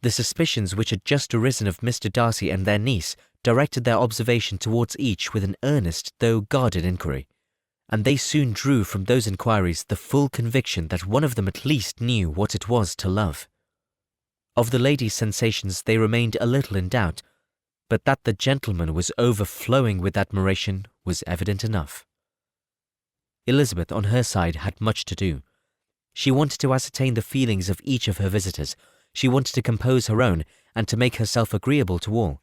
The suspicions which had just arisen of Mr. Darcy and their niece directed their observation towards each with an earnest though guarded inquiry, and they soon drew from those inquiries the full conviction that one of them at least knew what it was to love. Of the lady's sensations they remained a little in doubt, but that the gentleman was overflowing with admiration was evident enough. Elizabeth, on her side, had much to do. She wanted to ascertain the feelings of each of her visitors. She wanted to compose her own, and to make herself agreeable to all,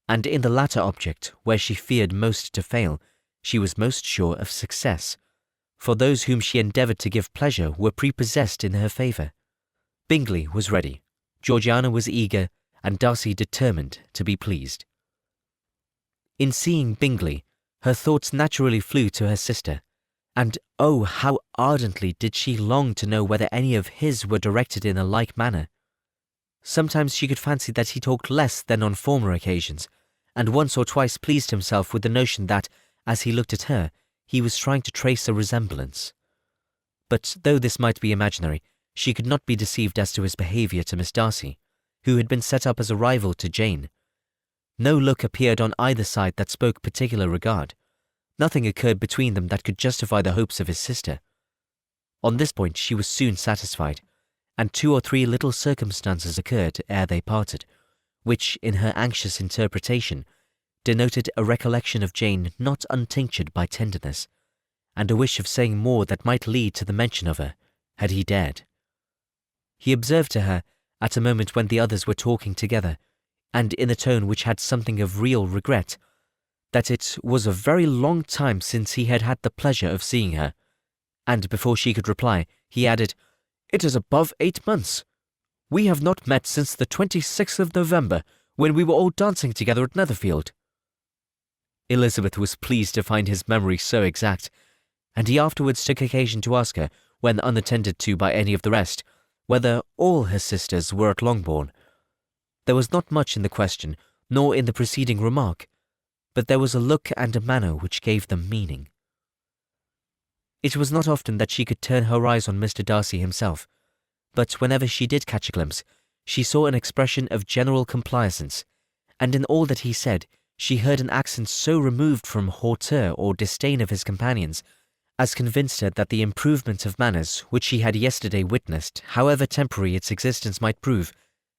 and in the latter object, where she feared most to fail, she was most sure of success, for those whom she endeavoured to give pleasure were prepossessed in her favour. Bingley was ready, Georgiana was eager, and Darcy determined to be pleased. In seeing Bingley, her thoughts naturally flew to her sister, and oh, how ardently did she long to know whether any of his were directed in a like manner. Sometimes she could fancy that he talked less than on former occasions, and once or twice pleased himself with the notion that, as he looked at her, he was trying to trace a resemblance. But though this might be imaginary, she could not be deceived as to his behaviour to Miss Darcy, who had been set up as a rival to Jane. No look appeared on either side that spoke particular regard. Nothing occurred between them that could justify the hopes of his sister. On this point she was soon satisfied, and 2 or 3 little circumstances occurred ere they parted, which, in her anxious interpretation, denoted a recollection of Jane not untinctured by tenderness, and a wish of saying more that might lead to the mention of her, had he dared. He observed to her, at a moment when the others were talking together, and in a tone which had something of real regret, that it was a very long time since he had had the pleasure of seeing her, and before she could reply, he added, "It is above 8 months. We have not met since the 26th of November, when we were all dancing together at Netherfield." Elizabeth was pleased to find his memory so exact, and he afterwards took occasion to ask her, when unattended to by any of the rest, whether all her sisters were at Longbourn. There was not much in the question, nor in the preceding remark, but there was a look and a manner which gave them meaning. It was not often that she could turn her eyes on Mr. Darcy himself, but whenever she did catch a glimpse, she saw an expression of general complaisance, and in all that he said she heard an accent so removed from hauteur or disdain of his companions as convinced her that the improvement of manners which she had yesterday witnessed, however temporary its existence might prove,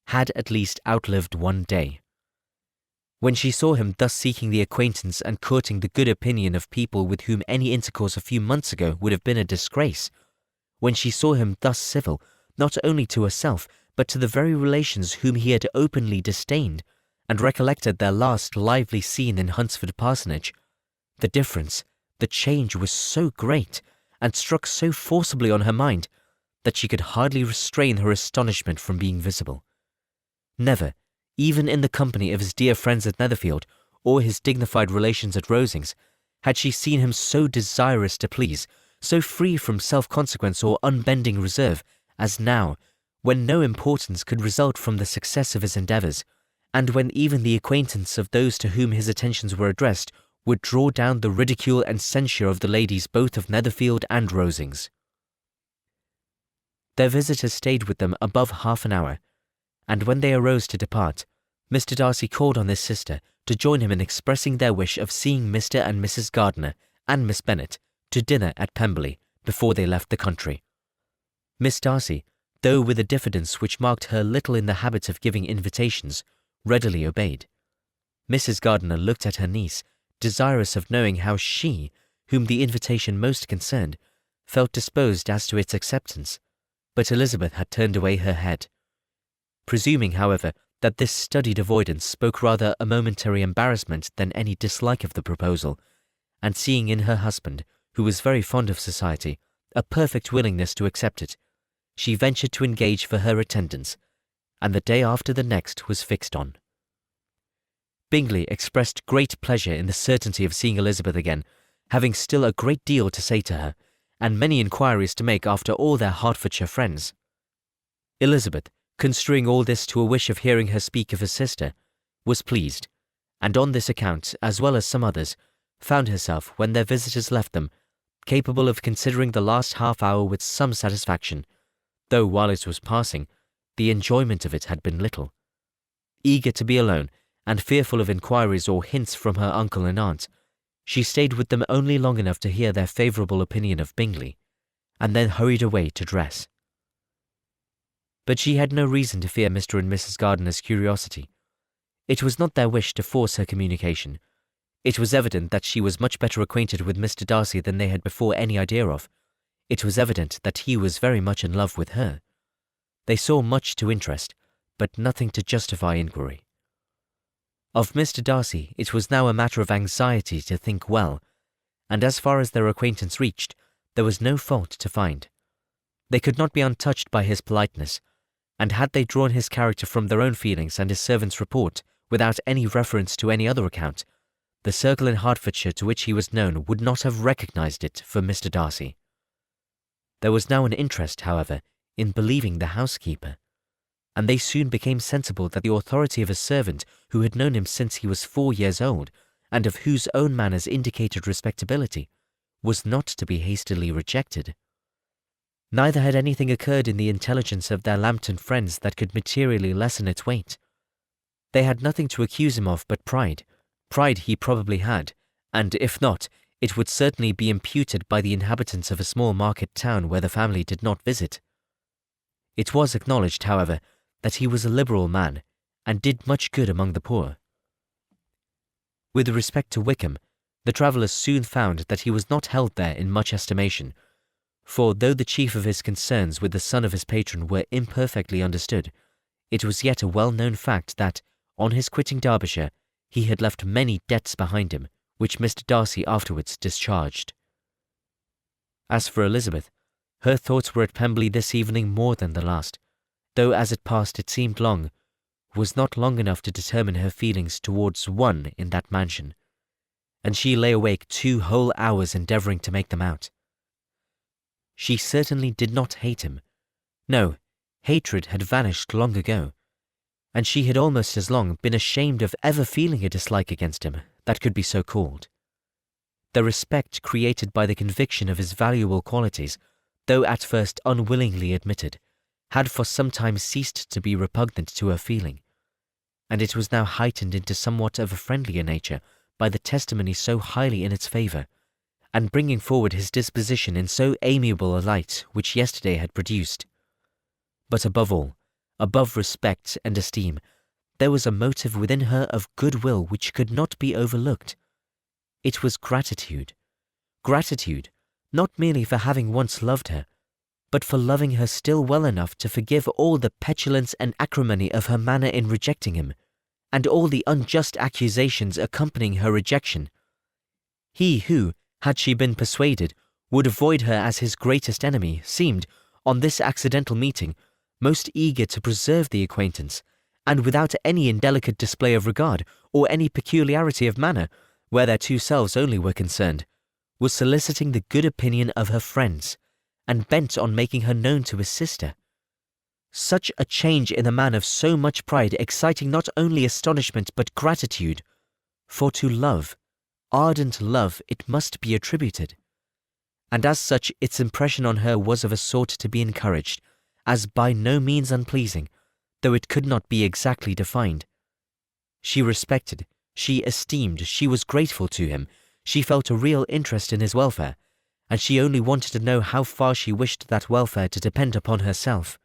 had at least outlived one day. When she saw him thus seeking the acquaintance and courting the good opinion of people with whom any intercourse a few months ago would have been a disgrace, when she saw him thus civil, not only to herself, but to the very relations whom he had openly disdained, and recollected their last lively scene in Hunsford Parsonage, the difference, the change was so great, and struck so forcibly on her mind, that she could hardly restrain her astonishment from being visible. Never, even in the company of his dear friends at Netherfield, or his dignified relations at Rosings, had she seen him so desirous to please, so free from self-consequence or unbending reserve, as now, when no importance could result from the success of his endeavours, and when even the acquaintance of those to whom his attentions were addressed would draw down the ridicule and censure of the ladies both of Netherfield and Rosings. Their visitor stayed with them above half an hour, and when they arose to depart, Mr. Darcy called on his sister to join him in expressing their wish of seeing Mr. and Mrs. Gardiner and Miss Bennet to dinner at Pemberley before they left the country. Miss Darcy, though with a diffidence which marked her little in the habit of giving invitations, readily obeyed. Mrs. Gardiner looked at her niece, desirous of knowing how she, whom the invitation most concerned, felt disposed as to its acceptance, but Elizabeth had turned away her head. Presuming, however, that this studied avoidance spoke rather a momentary embarrassment than any dislike of the proposal, and seeing in her husband, who was very fond of society, a perfect willingness to accept it, she ventured to engage for her attendance, and the day after the next was fixed on. Bingley expressed great pleasure in the certainty of seeing Elizabeth again, having still a great deal to say to her, and many inquiries to make after all their Hertfordshire friends. Elizabeth, construing all this to a wish of hearing her speak of her sister, was pleased, and on this account, as well as some others, found herself, when their visitors left them, capable of considering the last half-hour with some satisfaction, though while it was passing, the enjoyment of it had been little. Eager to be alone, and fearful of inquiries or hints from her uncle and aunt, she stayed with them only long enough to hear their favourable opinion of Bingley, and then hurried away to dress. But she had no reason to fear Mr. and Mrs. Gardiner's curiosity. It was not their wish to force her communication. It was evident that she was much better acquainted with Mr. Darcy than they had before any idea of. It was evident that he was very much in love with her. They saw much to interest, but nothing to justify inquiry. Of Mr. Darcy it was now a matter of anxiety to think well, and as far as their acquaintance reached, there was no fault to find. They could not be untouched by his politeness, and had they drawn his character from their own feelings and his servant's report, without any reference to any other account, the circle in Hertfordshire to which he was known would not have recognised it for Mr. Darcy. There was now an interest, however, in believing the housekeeper, and they soon became sensible that the authority of a servant who had known him since he was 4 years old, and of whose own manners indicated respectability, was not to be hastily rejected. Neither had anything occurred in the intelligence of their Lambton friends that could materially lessen its weight. They had nothing to accuse him of but pride. Pride he probably had, and if not, it would certainly be imputed by the inhabitants of a small market town where the family did not visit. It was acknowledged, however, that he was a liberal man, and did much good among the poor. With respect to Wickham, the travellers soon found that he was not held there in much estimation, for though the chief of his concerns with the son of his patron were imperfectly understood, it was yet a well-known fact that, on his quitting Derbyshire, he had left many debts behind him, which Mr. Darcy afterwards discharged. As for Elizabeth, her thoughts were at Pemberley this evening more than the last, though as it passed it seemed long, was not long enough to determine her feelings towards one in that mansion, and she lay awake 2 whole hours endeavouring to make them out. She certainly did not hate him. No, hatred had vanished long ago, and she had almost as long been ashamed of ever feeling a dislike against him that could be so called. The respect created by the conviction of his valuable qualities, though at first unwillingly admitted, had for some time ceased to be repugnant to her feeling, and it was now heightened into somewhat of a friendlier nature by the testimony so highly in its favour, and bringing forward his disposition in so amiable a light which yesterday had produced. But above all, above respect and esteem, there was a motive within her of goodwill which could not be overlooked. It was gratitude. Gratitude, not merely for having once loved her, but for loving her still well enough to forgive all the petulance and acrimony of her manner in rejecting him, and all the unjust accusations accompanying her rejection. He who, had she been persuaded, would avoid her as his greatest enemy, seemed, on this accidental meeting, most eager to preserve the acquaintance, and without any indelicate display of regard, or any peculiarity of manner, where their 2 selves only were concerned, was soliciting the good opinion of her friends, and bent on making her known to his sister. Such a change in a man of so much pride exciting not only astonishment but gratitude, for to love, ardent love, it must be attributed, and as such its impression on her was of a sort to be encouraged, as by no means unpleasing, though it could not be exactly defined. She respected, she esteemed, she was grateful to him, she felt a real interest in his welfare, and she only wanted to know how far she wished that welfare to depend upon herself,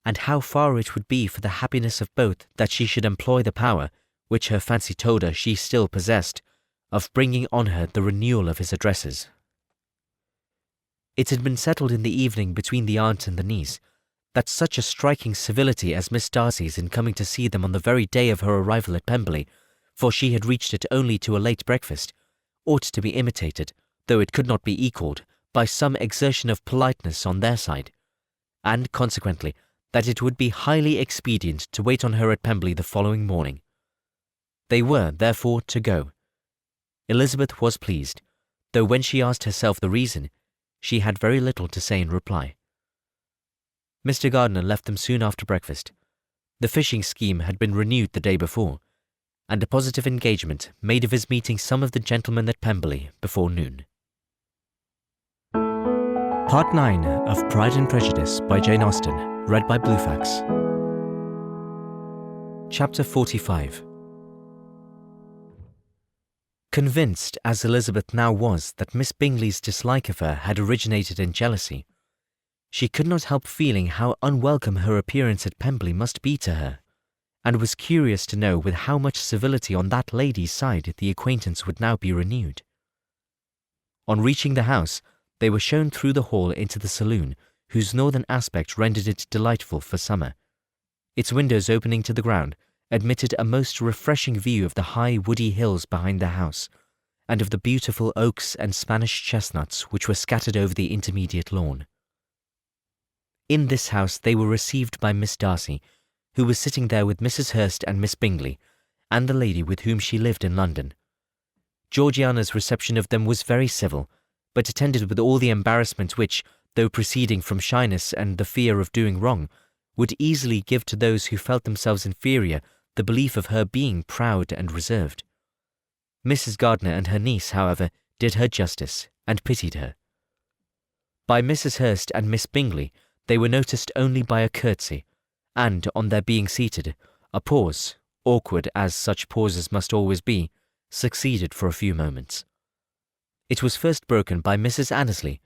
and how far it would be for the happiness of both that she should employ the power, which her fancy told her she still possessed, of bringing on her the renewal of his addresses. It had been settled in the evening between the aunt and the niece that such a striking civility as Miss Darcy's in coming to see them on the very day of her arrival at Pemberley, for she had reached it only to a late breakfast, ought to be imitated, though it could not be equalled, by some exertion of politeness on their side, and consequently that it would be highly expedient to wait on her at Pemberley the following morning. They were, therefore, to go. Elizabeth was pleased, though when she asked herself the reason, she had very little to say in reply. Mr. Gardiner left them soon after breakfast. The fishing scheme had been renewed the day before, and a positive engagement made of his meeting some of the gentlemen at Pemberley before noon. Part 9 of Pride and Prejudice by Jane Austen, read by Bluefax. Chapter 45. Convinced as Elizabeth now was that Miss Bingley's dislike of her had originated in jealousy, she could not help feeling how unwelcome her appearance at Pemberley must be to her, and was curious to know with how much civility on that lady's side the acquaintance would now be renewed. On reaching the house, they were shown through the hall into the saloon, whose northern aspect rendered it delightful for summer. Its windows opening to the ground admitted a most refreshing view of the high woody hills behind the house, and of the beautiful oaks and Spanish chestnuts which were scattered over the intermediate lawn. In this house they were received by Miss Darcy, who was sitting there with Mrs. Hurst and Miss Bingley, and the lady with whom she lived in London. Georgiana's reception of them was very civil, but attended with all the embarrassment which, though proceeding from shyness and the fear of doing wrong, would easily give to those who felt themselves inferior the belief of her being proud and reserved. Mrs. Gardiner and her niece, however, did her justice, and pitied her. By Mrs. Hurst and Miss Bingley they were noticed only by a curtsy, and, on their being seated, a pause, awkward as such pauses must always be, succeeded for a few moments. It was first broken by Mrs. Annesley,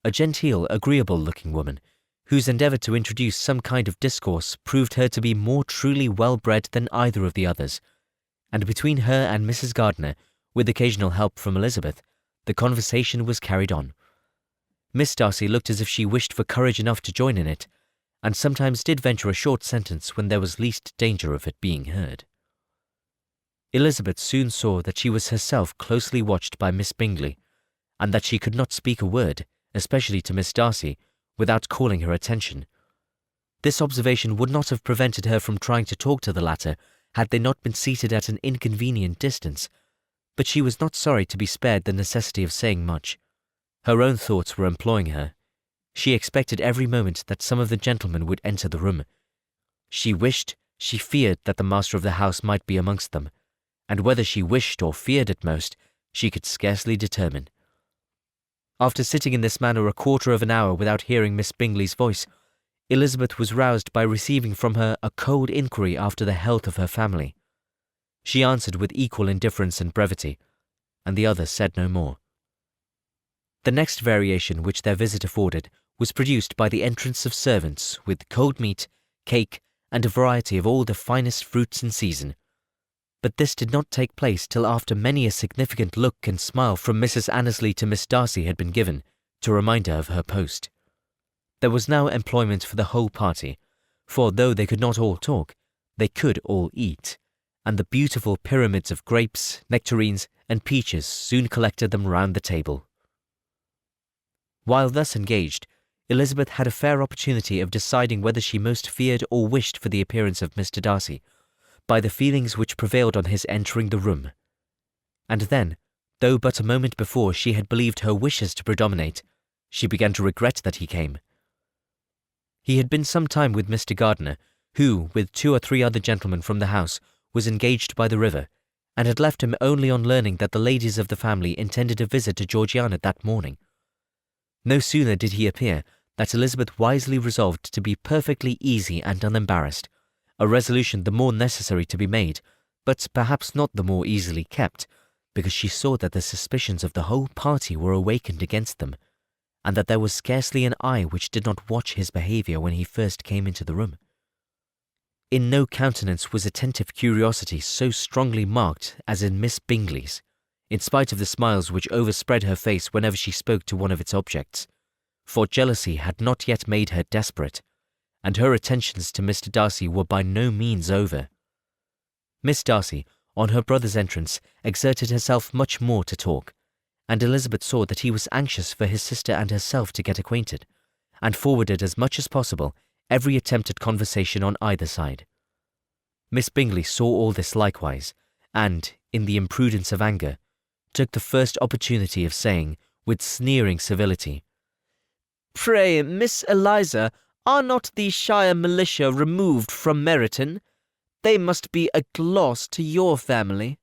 a genteel, agreeable-looking woman, whose endeavour to introduce some kind of discourse proved her to be more truly well-bred than either of the others, and between her and Mrs. Gardiner, with occasional help from Elizabeth, the conversation was carried on. Miss Darcy looked as if she wished for courage enough to join in it, and sometimes did venture a short sentence when there was least danger of it being heard. Elizabeth soon saw that she was herself closely watched by Miss Bingley, and that she could not speak a word, especially to Miss Darcy, without calling her attention. This observation would not have prevented her from trying to talk to the latter had they not been seated at an inconvenient distance, but she was not sorry to be spared the necessity of saying much. Her own thoughts were employing her. She expected every moment that some of the gentlemen would enter the room. She wished, she feared that the master of the house might be amongst them, and whether she wished or feared at most, she could scarcely determine. After sitting in this manner a quarter of an hour without hearing Miss Bingley's voice, Elizabeth was roused by receiving from her a cold inquiry after the health of her family. She answered with equal indifference and brevity, and the other said no more. The next variation which their visit afforded was produced by the entrance of servants with cold meat, cake, and a variety of all the finest fruits in season. But this did not take place till after many a significant look and smile from Mrs. Annesley to Miss Darcy had been given, to remind her of her post. There was now employment for the whole party, for though they could not all talk, they could all eat, and the beautiful pyramids of grapes, nectarines, and peaches soon collected them round the table. While thus engaged, Elizabeth had a fair opportunity of deciding whether she most feared or wished for the appearance of Mr. Darcy, by the feelings which prevailed on his entering the room. And then, though but a moment before she had believed her wishes to predominate, she began to regret that he came. He had been some time with Mr. Gardiner, who, with 2 or 3 other gentlemen from the house, was engaged by the river, and had left him only on learning that the ladies of the family intended a visit to Georgiana that morning. No sooner did he appear that Elizabeth wisely resolved to be perfectly easy and unembarrassed, a resolution the more necessary to be made, but perhaps not the more easily kept, because she saw that the suspicions of the whole party were awakened against them, and that there was scarcely an eye which did not watch his behaviour when he first came into the room. In no countenance was attentive curiosity so strongly marked as in Miss Bingley's, in spite of the smiles which overspread her face whenever she spoke to one of its objects, for jealousy had not yet made her desperate, and her attentions to Mr. Darcy were by no means over. Miss Darcy, on her brother's entrance, exerted herself much more to talk, and Elizabeth saw that he was anxious for his sister and herself to get acquainted, and forwarded as much as possible every attempt at conversation on either side. Miss Bingley saw all this likewise, and, in the imprudence of anger, took the first opportunity of saying, with sneering civility, "Pray, Miss Eliza, are not the shire militia removed from Meryton? They must be a gloss to your family."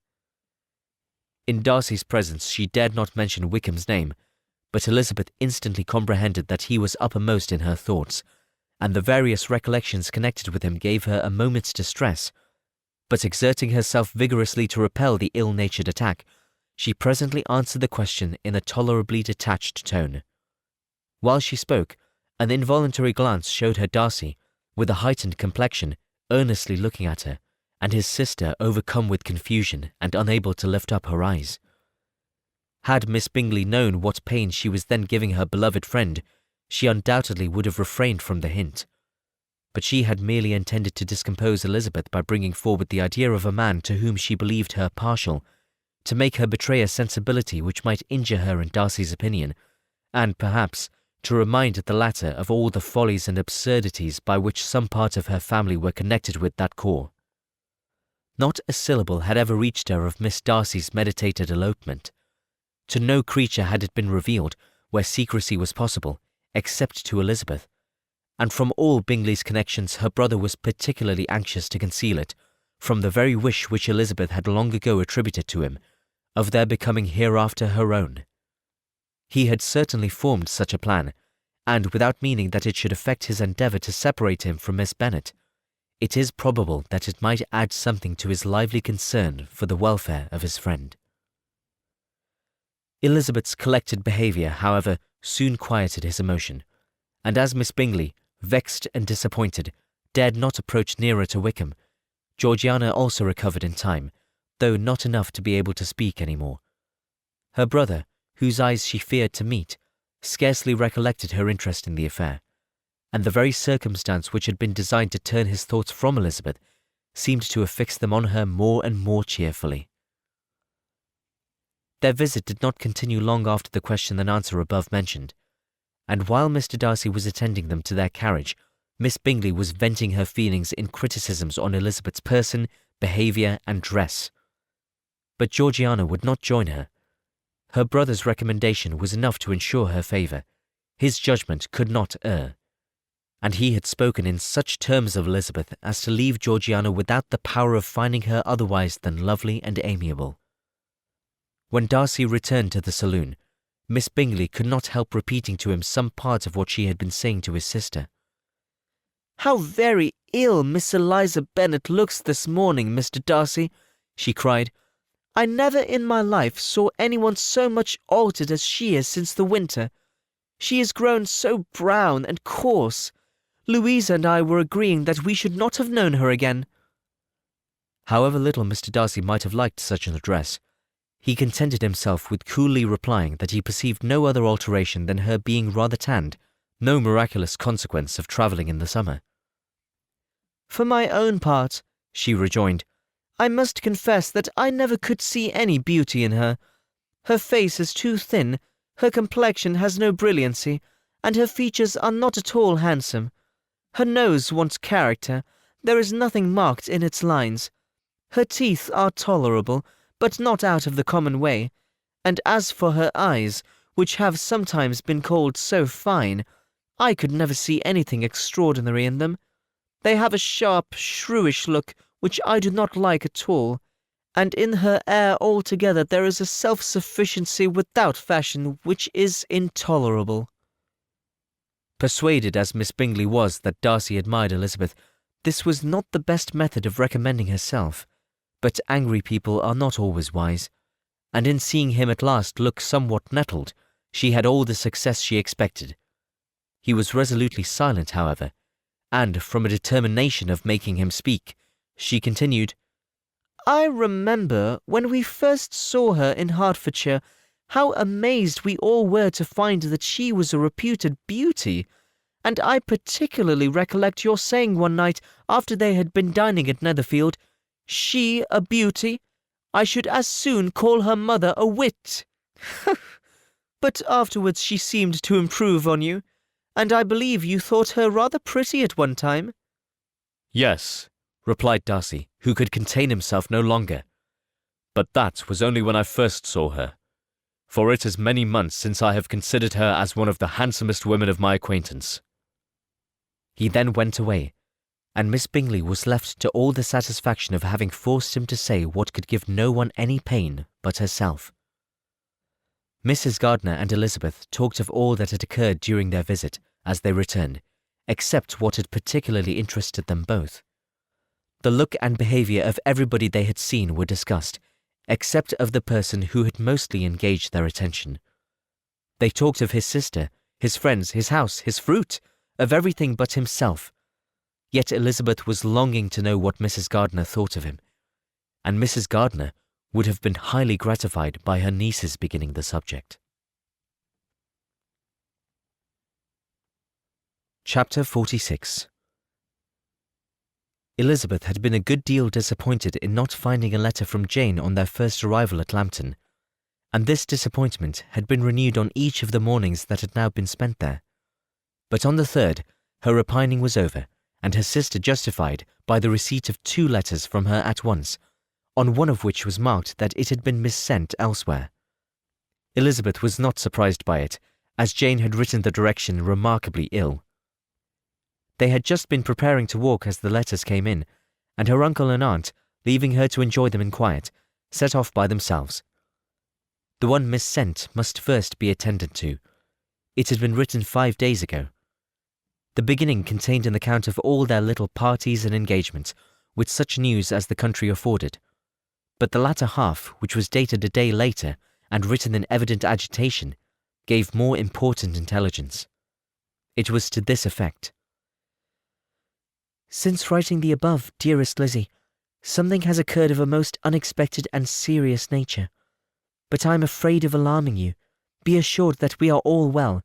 In Darcy's presence she dared not mention Wickham's name, but Elizabeth instantly comprehended that he was uppermost in her thoughts, and the various recollections connected with him gave her a moment's distress, but exerting herself vigorously to repel the ill-natured attack, she presently answered the question in a tolerably detached tone. While she spoke, an involuntary glance showed her Darcy, with a heightened complexion, earnestly looking at her, and his sister overcome with confusion and unable to lift up her eyes. Had Miss Bingley known what pain she was then giving her beloved friend, she undoubtedly would have refrained from the hint. But she had merely intended to discompose Elizabeth by bringing forward the idea of a man to whom she believed her partial, to make her betray a sensibility which might injure her in Darcy's opinion, and perhaps to remind the latter of all the follies and absurdities by which some part of her family were connected with that corps. Not a syllable had ever reached her of Miss Darcy's meditated elopement. To no creature had it been revealed, where secrecy was possible, except to Elizabeth, and from all Bingley's connections her brother was particularly anxious to conceal it, from the very wish which Elizabeth had long ago attributed to him, of their becoming hereafter her own. He had certainly formed such a plan, and without meaning that it should affect his endeavour to separate him from Miss Bennet, it is probable that it might add something to his lively concern for the welfare of his friend. Elizabeth's collected behaviour, however, soon quieted his emotion, and as Miss Bingley, vexed and disappointed, dared not approach nearer to Wickham, Georgiana also recovered in time, though not enough to be able to speak any more. Her brother, whose eyes she feared to meet, scarcely recollected her interest in the affair, and the very circumstance which had been designed to turn his thoughts from Elizabeth seemed to have fixed them on her more and more cheerfully. Their visit did not continue long after the question and answer above mentioned, and while Mr. Darcy was attending them to their carriage, Miss Bingley was venting her feelings in criticisms on Elizabeth's person, behaviour, and dress. But Georgiana would not join her. Her brother's recommendation was enough to ensure her favour. His judgment could not err, and he had spoken in such terms of Elizabeth as to leave Georgiana without the power of finding her otherwise than lovely and amiable. When Darcy returned to the saloon, Miss Bingley could not help repeating to him some part of what she had been saying to his sister. "How very ill Miss Eliza Bennet looks this morning, Mr. Darcy," she cried. "I never in my life saw anyone so much altered as she is since the winter. She is grown so brown and coarse. Louisa and I were agreeing that we should not have known her again." However little Mr. Darcy might have liked such an address, he contented himself with coolly replying that he perceived no other alteration than her being rather tanned, no miraculous consequence of travelling in the summer. "For my own part," she rejoined, "I must confess that I never could see any beauty in her. Her face is too thin, her complexion has no brilliancy, and her features are not at all handsome. Her nose wants character, there is nothing marked in its lines. Her teeth are tolerable, but not out of the common way, and as for her eyes, which have sometimes been called so fine, I could never see anything extraordinary in them. They have a sharp, shrewish look, which I do not like at all, and in her air altogether there is a self-sufficiency without fashion which is intolerable." Persuaded as Miss Bingley was that Darcy admired Elizabeth, this was not the best method of recommending herself, but angry people are not always wise, and in seeing him at last look somewhat nettled, she had all the success she expected. He was resolutely silent, however, and, from a determination of making him speak, she continued, "I remember, when we first saw her in Hertfordshire, how amazed we all were to find that she was a reputed beauty, and I particularly recollect your saying one night, after they had been dining at Netherfield, 'She a beauty? I should as soon call her mother a wit.' But afterwards she seemed to improve on you, and I believe you thought her rather pretty at one time." Yes, replied Darcy, who could contain himself no longer. but that was only when I first saw her, for it is many months since I have considered her as one of the handsomest women of my acquaintance." He then went away, and Miss Bingley was left to all the satisfaction of having forced him to say what could give no one any pain but herself. Mrs. Gardiner and Elizabeth talked of all that had occurred during their visit as they returned, except what had particularly interested them both. The look and behaviour of everybody they had seen were discussed, except of the person who had mostly engaged their attention. They talked of his sister, his friends, his house, his fruit, of everything but himself. Yet Elizabeth was longing to know what Mrs. Gardiner thought of him, and Mrs. Gardiner would have been highly gratified by her niece's beginning the subject. Chapter 46. Elizabeth had been a good deal disappointed in not finding a letter from Jane on their first arrival at Lambton, and this disappointment had been renewed on each of the mornings that had now been spent there. But on the third, her repining was over, and her sister justified by the receipt of 2 letters from her at once, on one of which was marked that it had been missent elsewhere. Elizabeth was not surprised by it, as Jane had written the direction remarkably ill. They had just been preparing to walk as the letters came in, and her uncle and aunt, leaving her to enjoy them in quiet, set off by themselves. The one missent must first be attended to. It had been written 5 days ago. The beginning contained an account of all their little parties and engagements, with such news as the country afforded. But the latter half, which was dated a day later, and written in evident agitation, gave more important intelligence. It was to this effect. "Since writing the above, dearest Lizzie, something has occurred of a most unexpected and serious nature. But I am afraid of alarming you. Be assured that we are all well.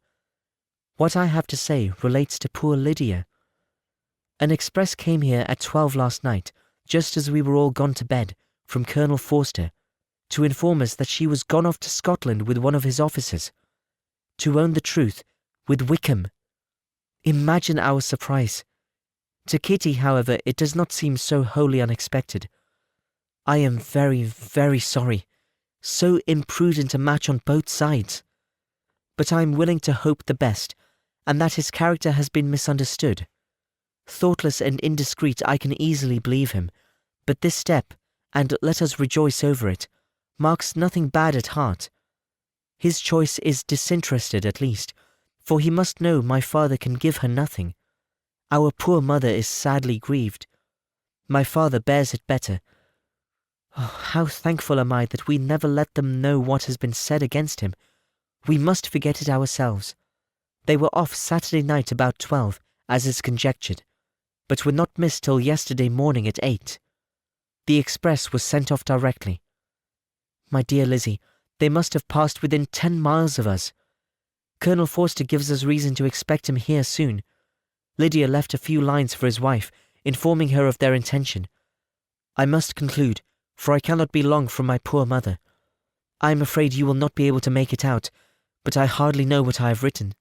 What I have to say relates to poor Lydia. An express came here at 12 last night, just as we were all gone to bed, from Colonel Forster, to inform us that she was gone off to Scotland with one of his officers. To own the truth, with Wickham. Imagine our surprise. To Kitty, however, it does not seem so wholly unexpected. I am very, very sorry. So imprudent a match on both sides. But I am willing to hope the best, and that his character has been misunderstood. Thoughtless and indiscreet, I can easily believe him, but this step, and let us rejoice over it, marks nothing bad at heart. His choice is disinterested at least, for he must know my father can give her nothing. Our poor mother is sadly grieved. My father bears it better. Oh, how thankful am I that we never let them know what has been said against him. We must forget it ourselves. They were off Saturday night about 12, as is conjectured, but were not missed till yesterday morning at 8. The express was sent off directly. My dear Lizzie, they must have passed within 10 miles of us. Colonel Forster gives us reason to expect him here soon. Lydia left a few lines for his wife, informing her of their intention. I must conclude, for I cannot be long from my poor mother. I am afraid you will not be able to make it out, but I hardly know what I have written."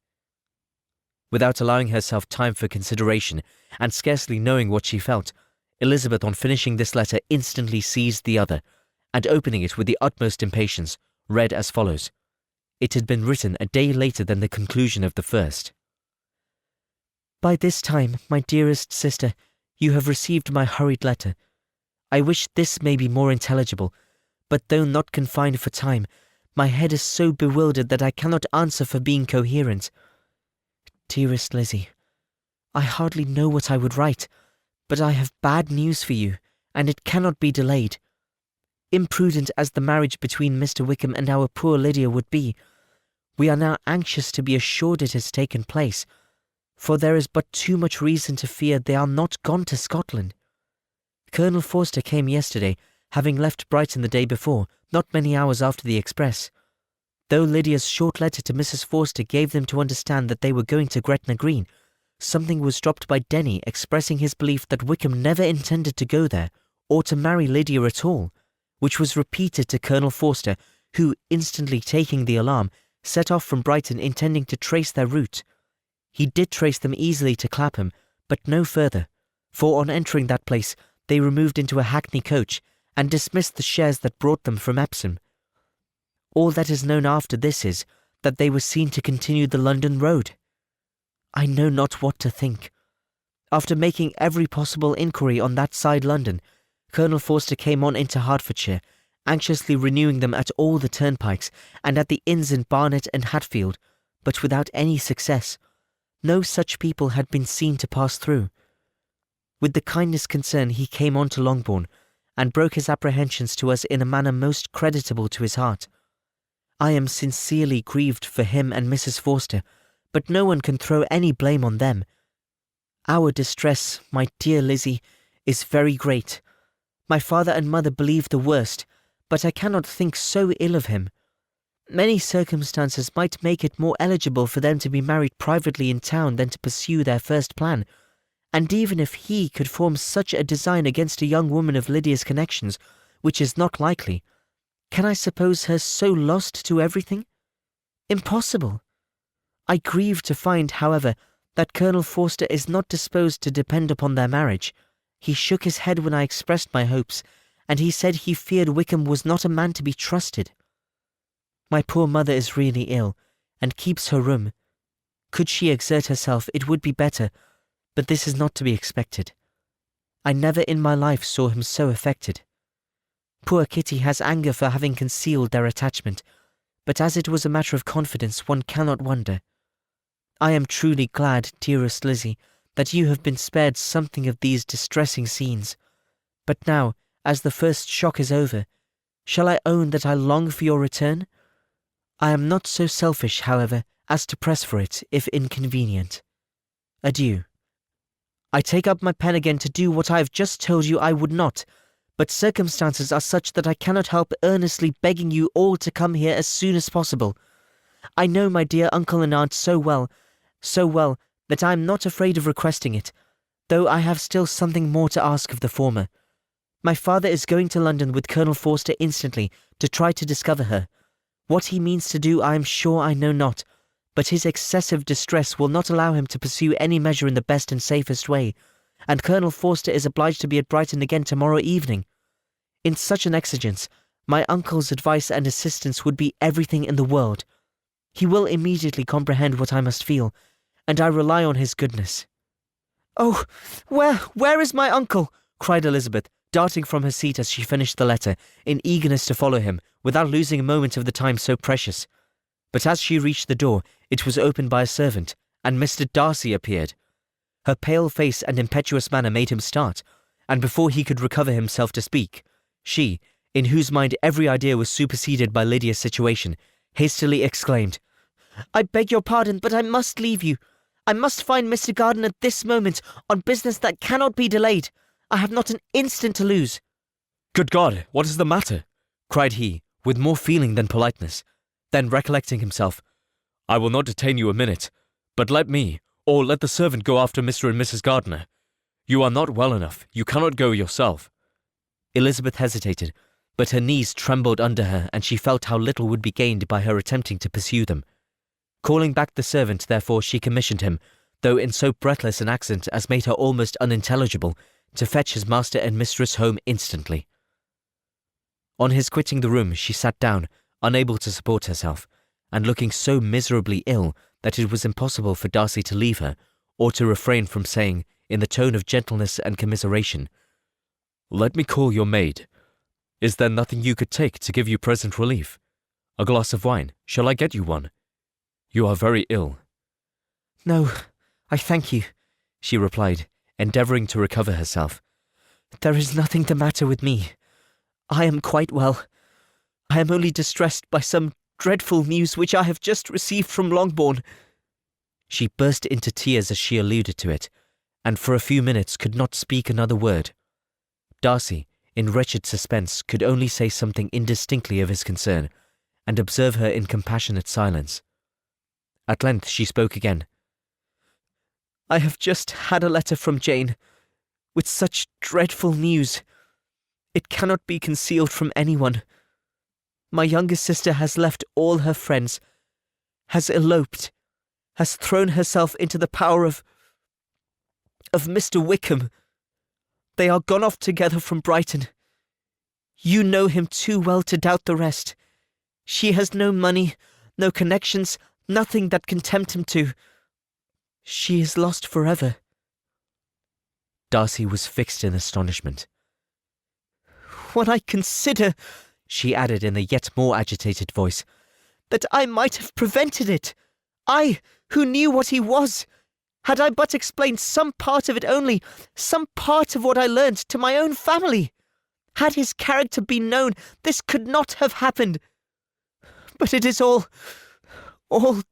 Without allowing herself time for consideration, and scarcely knowing what she felt, Elizabeth, on finishing this letter, instantly seized the other, and opening it with the utmost impatience, read as follows. It had been written a day later than the conclusion of the first. By this time, my dearest sister, you have received my hurried letter. I wish this may be more intelligible, but though not confined for time, my head is so bewildered that I cannot answer for being coherent. Dearest Lizzie, I hardly know what I would write, but I have bad news for you, and it cannot be delayed. Imprudent as the marriage between Mr. Wickham and our poor Lydia would be, we are now anxious to be assured it has taken place, for there is but too much reason to fear they are not gone to Scotland. Colonel Forster came yesterday, having left Brighton the day before, not many hours after the express. Though Lydia's short letter to Mrs. Forster gave them to understand that they were going to Gretna Green, something was dropped by Denny expressing his belief that Wickham never intended to go there, or to marry Lydia at all, which was repeated to Colonel Forster, who, instantly taking the alarm, set off from Brighton intending to trace their route. He did trace them easily to Clapham, but no further, for on entering that place they removed into a hackney coach and dismissed the shares that brought them from Epsom. All that is known after this is that they were seen to continue the London road. I know not what to think. After making every possible inquiry on that side London, Colonel Forster came on into Hertfordshire, anxiously renewing them at all the turnpikes and at the inns in Barnet and Hatfield, but without any success. No such people had been seen to pass through. With the kindest concern he came on to Longbourn, and broke his apprehensions to us in a manner most creditable to his heart. I am sincerely grieved for him and Mrs. Forster, but no one can throw any blame on them. Our distress, my dear Lizzie, is very great. My father and mother believe the worst, but I cannot think so ill of him. Many circumstances might make it more eligible for them to be married privately in town than to pursue their first plan, and even if he could form such a design against a young woman of Lydia's connections, which is not likely, can I suppose her so lost to everything? Impossible. I grieve to find, however, that Colonel Forster is not disposed to depend upon their marriage. He shook his head when I expressed my hopes, and he said he feared Wickham was not a man to be trusted. My poor mother is really ill, and keeps her room. Could she exert herself, it would be better, but this is not to be expected. I never in my life saw him so affected. Poor Kitty has anger for having concealed their attachment, but as it was a matter of confidence, one cannot wonder. I am truly glad, dearest Lizzie, that you have been spared something of these distressing scenes. But now, as the first shock is over, shall I own that I long for your return? I am not so selfish, however, as to press for it, if inconvenient. Adieu. I take up my pen again to do what I have just told you I would not, but circumstances are such that I cannot help earnestly begging you all to come here as soon as possible. I know my dear uncle and aunt so well, that I am not afraid of requesting it, though I have still something more to ask of the former. My father is going to London with Colonel Forster instantly to try to discover her. What he means to do I am sure I know not, but his excessive distress will not allow him to pursue any measure in the best and safest way, and Colonel Forster is obliged to be at Brighton again tomorrow evening. In such an exigence, my uncle's advice and assistance would be everything in the world. He will immediately comprehend what I must feel, and I rely on his goodness. Oh, where is my uncle? Cried Elizabeth, darting from her seat as she finished the letter, in eagerness to follow him, without losing a moment of the time so precious. But as she reached the door, it was opened by a servant, and Mr. Darcy appeared. Her pale face and impetuous manner made him start, and before he could recover himself to speak, she, in whose mind every idea was superseded by Lydia's situation, hastily exclaimed, I beg your pardon, but I must leave you. I must find Mr. Gardiner this moment, on business that cannot be delayed. I have not an instant to lose. Good God, what is the matter? Cried he, with more feeling than politeness. Then recollecting himself, I will not detain you a minute, but let me, or let the servant go after Mr. and Mrs. Gardiner. You are not well enough, you cannot go yourself. Elizabeth hesitated, but her knees trembled under her, and she felt how little would be gained by her attempting to pursue them. Calling back the servant, therefore, she commissioned him, though in so breathless an accent as made her almost unintelligible, to fetch his master and mistress home instantly. On his quitting the room, she sat down, unable to support herself, and looking so miserably ill that it was impossible for Darcy to leave her, or to refrain from saying, in the tone of gentleness and commiseration, "Let me call your maid. Is there nothing you could take to give you present relief? A glass of wine? Shall I get you one? You are very ill." "No, I thank you," she replied, endeavouring to recover herself. "There is nothing the matter with me. I am quite well. I am only distressed by some dreadful news which I have just received from Longbourn." She burst into tears as she alluded to it, and for a few minutes could not speak another word. Darcy, in wretched suspense, could only say something indistinctly of his concern, and observe her in compassionate silence. At length she spoke again. "I have just had a letter from Jane, with such dreadful news. It cannot be concealed from anyone. My younger sister has left all her friends, has eloped, has thrown herself into the power of Mr. Wickham. They are gone off together from Brighton. You know him too well to doubt the rest. She has no money, no connections, nothing that can tempt him to. She is lost forever." Darcy was fixed in astonishment. "When I consider," she added in a yet more agitated voice, "that I might have prevented it, I, who knew what he was, had I but explained some part of it only, some part of what I learned to my own family. Had his character been known, this could not have happened. But it is all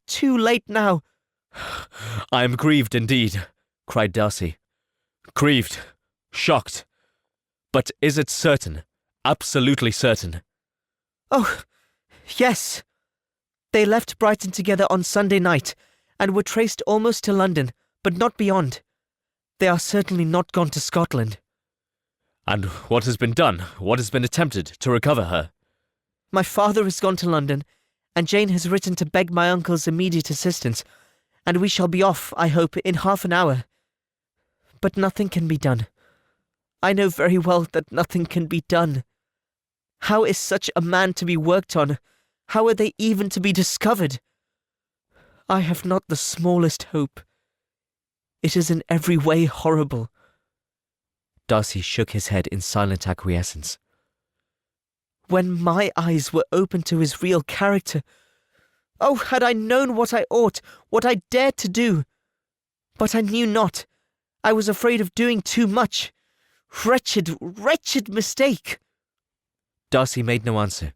too late now." "I am grieved indeed," cried Darcy. "Grieved, shocked. But is it certain, absolutely certain?" "Oh, yes. They left Brighton together on Sunday night, and were traced almost to London, but not beyond. They are certainly not gone to Scotland." "And what has been done, what has been attempted to recover her?" "My father has gone to London, and Jane has written to beg my uncle's immediate assistance, and we shall be off, I hope, in half an hour. But nothing can be done. I know very well that nothing can be done. How is such a man to be worked on? How are they even to be discovered? I have not the smallest hope. It is in every way horrible." Darcy shook his head in silent acquiescence. "When my eyes were opened to his real character, oh, had I known what I ought, what I dared to do! But I knew not. I was afraid of doing too much. Wretched, wretched mistake!" Darcy made no answer.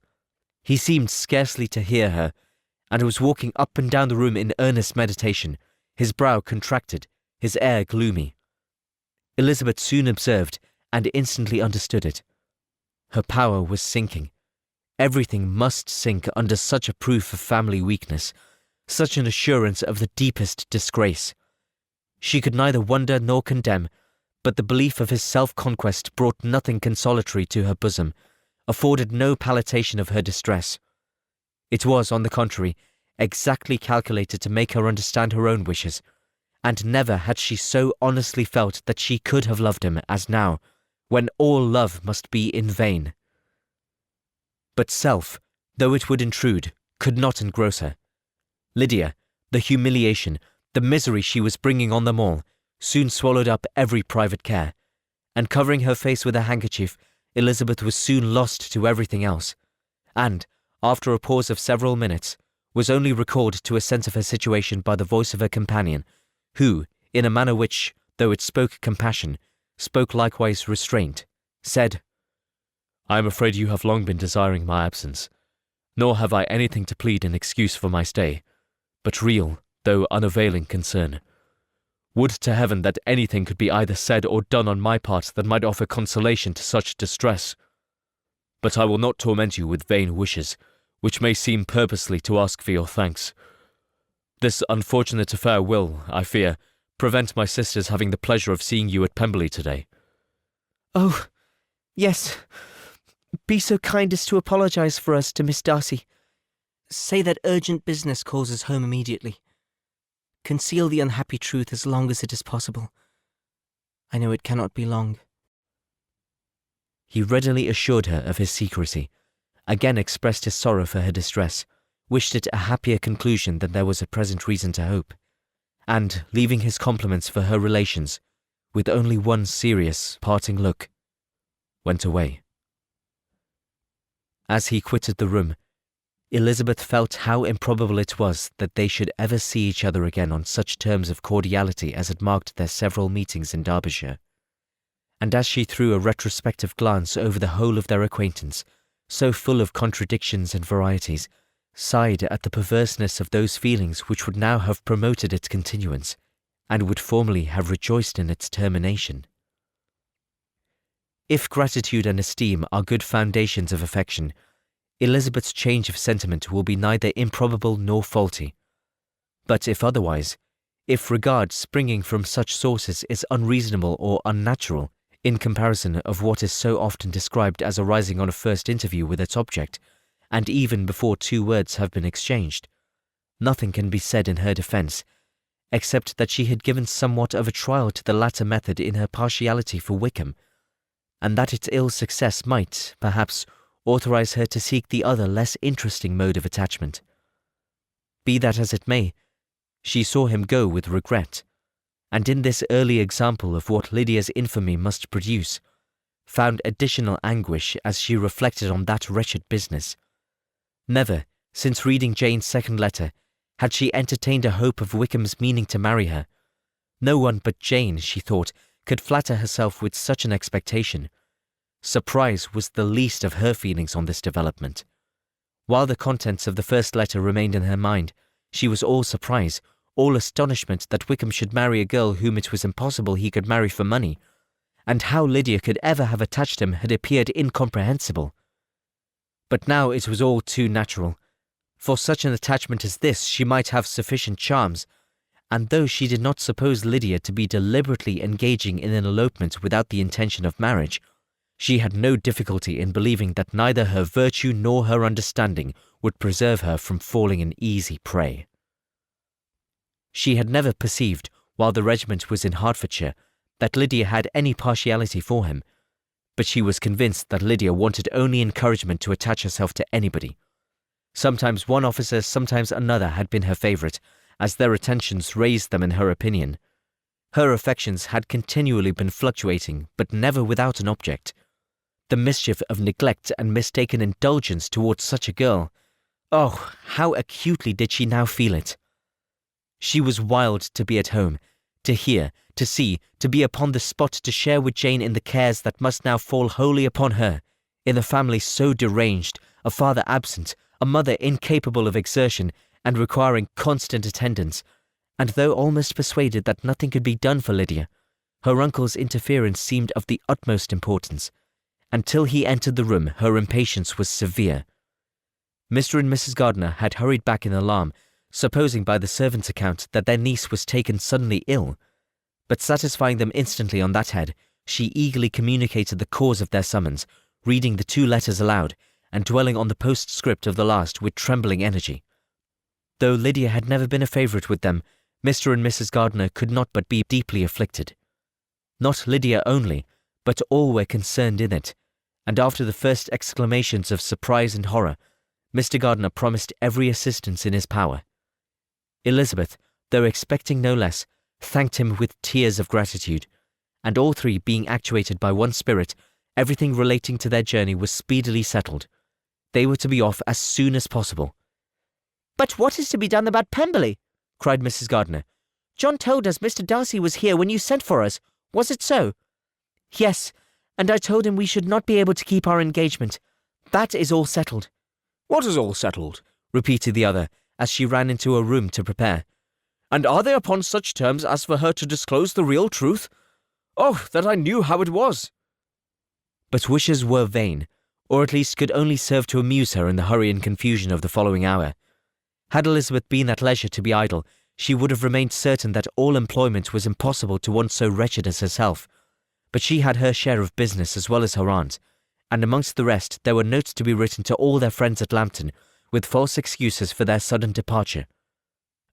He seemed scarcely to hear her, and was walking up and down the room in earnest meditation, his brow contracted, his air gloomy. Elizabeth soon observed, and instantly understood it. Her power was sinking. Everything must sink under such a proof of family weakness, such an assurance of the deepest disgrace. She could neither wonder nor condemn, but the belief of his self-conquest brought nothing consolatory to her bosom, afforded no palliation of her distress. It was, on the contrary, exactly calculated to make her understand her own wishes, and never had she so honestly felt that she could have loved him as now, when all love must be in vain. But self, though it would intrude, could not engross her. Lydia, the humiliation, the misery she was bringing on them all, soon swallowed up every private care, and covering her face with a handkerchief, Elizabeth was soon lost to everything else, and, after a pause of several minutes, was only recalled to a sense of her situation by the voice of her companion, who, in a manner which, though it spoke compassion, spoke likewise restraint, said, "I am afraid you have long been desiring my absence, nor have I anything to plead in excuse for my stay, but real, though unavailing concern. Would to heaven that anything could be either said or done on my part that might offer consolation to such distress. But I will not torment you with vain wishes, which may seem purposely to ask for your thanks. This unfortunate affair will, I fear, prevent my sister's having the pleasure of seeing you at Pemberley today." "Oh, yes. Be so kind as to apologize for us to Miss Darcy. Say that urgent business calls us home immediately. Conceal the unhappy truth as long as it is possible. I know it cannot be long." He readily assured her of his secrecy, again expressed his sorrow for her distress, wished it a happier conclusion than there was at present reason to hope, and, leaving his compliments for her relations, with only one serious parting look, went away. As he quitted the room, Elizabeth felt how improbable it was that they should ever see each other again on such terms of cordiality as had marked their several meetings in Derbyshire. And as she threw a retrospective glance over the whole of their acquaintance, so full of contradictions and varieties, sighed at the perverseness of those feelings which would now have promoted its continuance, and would formerly have rejoiced in its termination. If gratitude and esteem are good foundations of affection, Elizabeth's change of sentiment will be neither improbable nor faulty. But if otherwise, if regard springing from such sources is unreasonable or unnatural, in comparison of what is so often described as arising on a first interview with its object, and even before 2 words have been exchanged, nothing can be said in her defence, except that she had given somewhat of a trial to the latter method in her partiality for Wickham, and that its ill success might, perhaps, authorize her to seek the other less interesting mode of attachment. Be that as it may, she saw him go with regret, and in this early example of what Lydia's infamy must produce, found additional anguish as she reflected on that wretched business. Never, since reading Jane's second letter, had she entertained a hope of Wickham's meaning to marry her. No one but Jane, she thought, could flatter herself with such an expectation. Surprise was the least of her feelings on this development. While the contents of the first letter remained in her mind, she was all surprise, all astonishment that Wickham should marry a girl whom it was impossible he could marry for money, and how Lydia could ever have attached him had appeared incomprehensible. But now it was all too natural. For such an attachment as this she might have sufficient charms, and though she did not suppose Lydia to be deliberately engaging in an elopement without the intention of marriage, she had no difficulty in believing that neither her virtue nor her understanding would preserve her from falling an easy prey. She had never perceived, while the regiment was in Hertfordshire, that Lydia had any partiality for him, but she was convinced that Lydia wanted only encouragement to attach herself to anybody. Sometimes one officer, sometimes another had been her favourite, as their attentions raised them in her opinion. Her affections had continually been fluctuating, but never without an object. The mischief of neglect and mistaken indulgence towards such a girl, oh, how acutely did she now feel it! She was wild to be at home, to hear, to see, to be upon the spot to share with Jane in the cares that must now fall wholly upon her, in a family so deranged, a father absent, a mother incapable of exertion and requiring constant attendance, and though almost persuaded that nothing could be done for Lydia, her uncle's interference seemed of the utmost importance. Until he entered the room, her impatience was severe. Mr. and Mrs. Gardiner had hurried back in alarm, supposing by the servant's account that their niece was taken suddenly ill, but satisfying them instantly on that head, she eagerly communicated the cause of their summons, reading the 2 letters aloud, and dwelling on the postscript of the last with trembling energy. Though Lydia had never been a favourite with them, Mr. and Mrs. Gardiner could not but be deeply afflicted. Not Lydia only, but all were concerned in it, and after the first exclamations of surprise and horror, Mr. Gardiner promised every assistance in his power. Elizabeth, though expecting no less, thanked him with tears of gratitude, and all 3 being actuated by one spirit, everything relating to their journey was speedily settled. They were to be off as soon as possible. "But what is to be done about Pemberley?" cried Mrs. Gardiner. "John told us Mr. Darcy was here when you sent for us. Was it so?" "Yes, and I told him we should not be able to keep our engagement. That is all settled." What is all settled? repeated the other, as she ran into her room to prepare. And are they upon such terms as for her to disclose the real truth? Oh, that I knew how it was! But wishes were vain, or at least could only serve to amuse her in the hurry and confusion of the following hour. Had Elizabeth been at leisure to be idle, she would have remained certain that all employment was impossible to one so wretched as herself. But she had her share of business as well as her aunt, and amongst the rest there were notes to be written to all their friends at Lambton, with false excuses for their sudden departure.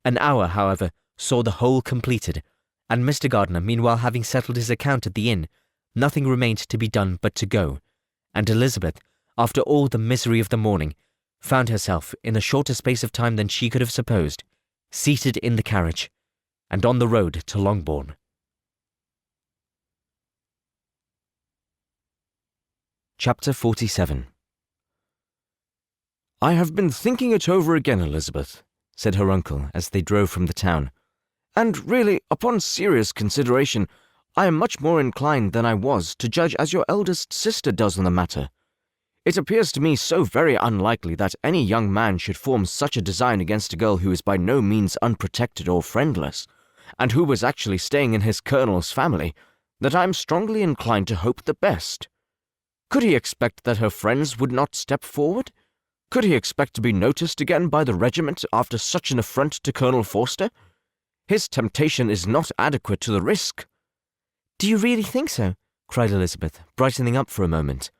An hour, however, saw the whole completed, and Mr. Gardiner meanwhile having settled his account at the inn, nothing remained to be done but to go, and Elizabeth, after all the misery of the morning, found herself, in a shorter space of time than she could have supposed, seated in the carriage, and on the road to Longbourn. Chapter 47. "I have been thinking it over again, Elizabeth," said her uncle as they drove from the town, "and really, upon serious consideration, I am much more inclined than I was to judge as your eldest sister does on the matter. It appears to me so very unlikely that any young man should form such a design against a girl who is by no means unprotected or friendless, and who was actually staying in his colonel's family, that I am strongly inclined to hope the best. Could he expect that her friends would not step forward? Could he expect to be noticed again by the regiment after such an affront to Colonel Forster? His temptation is not adequate to the risk." "Do you really think so?" cried Elizabeth, brightening up for a moment.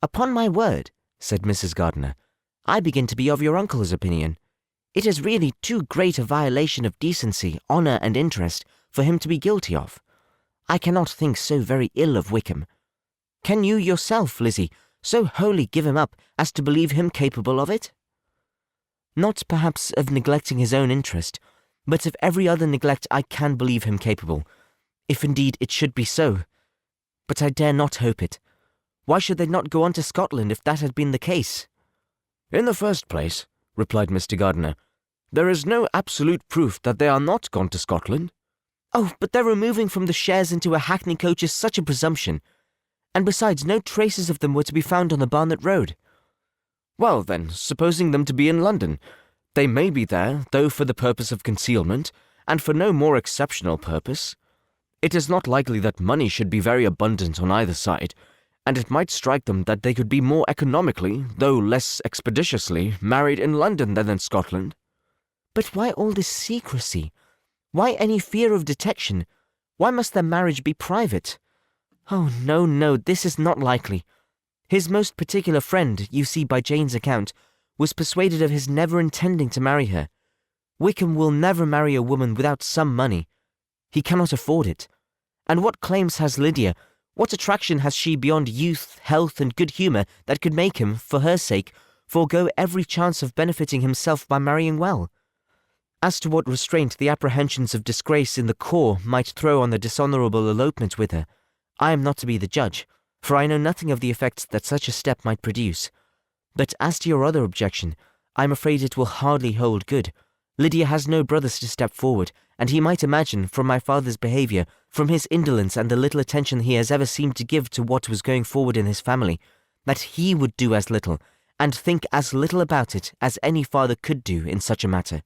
"Upon my word," said Mrs. Gardiner, "I begin to be of your uncle's opinion. It is really too great a violation of decency, honour, and interest for him to be guilty of. I cannot think so very ill of Wickham. Can you yourself, Lizzie, so wholly give him up as to believe him capable of it?" "Not perhaps of neglecting his own interest, but of every other neglect I can believe him capable, if indeed it should be so. But I dare not hope it. Why should they not go on to Scotland if that had been the case?" "In the first place," replied Mr. Gardiner, "there is no absolute proof that they are not gone to Scotland." "Oh, but their removing from the shares into a hackney coach is such a presumption. And besides, no traces of them were to be found on the Barnet Road." "Well, then, supposing them to be in London, they may be there, though for the purpose of concealment, and for no more exceptional purpose. It is not likely that money should be very abundant on either side, and it might strike them that they could be more economically, though less expeditiously, married in London than in Scotland." "But why all this secrecy? Why any fear of detection? Why must their marriage be private? Oh, no, no, this is not likely. His most particular friend, you see by Jane's account, was persuaded of his never intending to marry her. Wickham will never marry a woman without some money. He cannot afford it. And what claims has Lydia? What attraction has she beyond youth, health, and good humour that could make him, for her sake, forego every chance of benefiting himself by marrying well? As to what restraint the apprehensions of disgrace in the corps might throw on the dishonourable elopement with her, I am not to be the judge, for I know nothing of the effects that such a step might produce. But as to your other objection, I am afraid it will hardly hold good. Lydia has no brothers to step forward, and he might imagine, from my father's behaviour, from his indolence and the little attention he has ever seemed to give to what was going forward in his family, that he would do as little, and think as little about it as any father could do in such a matter."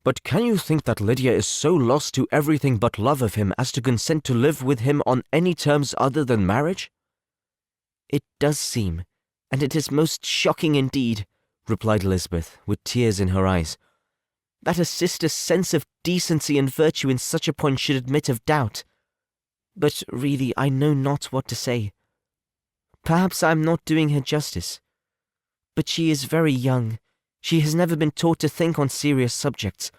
"But can you think that Lydia is so lost to everything but love of him as to consent to live with him on any terms other than marriage?" "It does seem, and it is most shocking indeed," replied Elizabeth, with tears in her eyes, "that a sister's sense of decency and virtue in such a point should admit of doubt. But really I know not what to say. Perhaps I am not doing her justice. But she is very young. She has never been taught to think on serious subjects,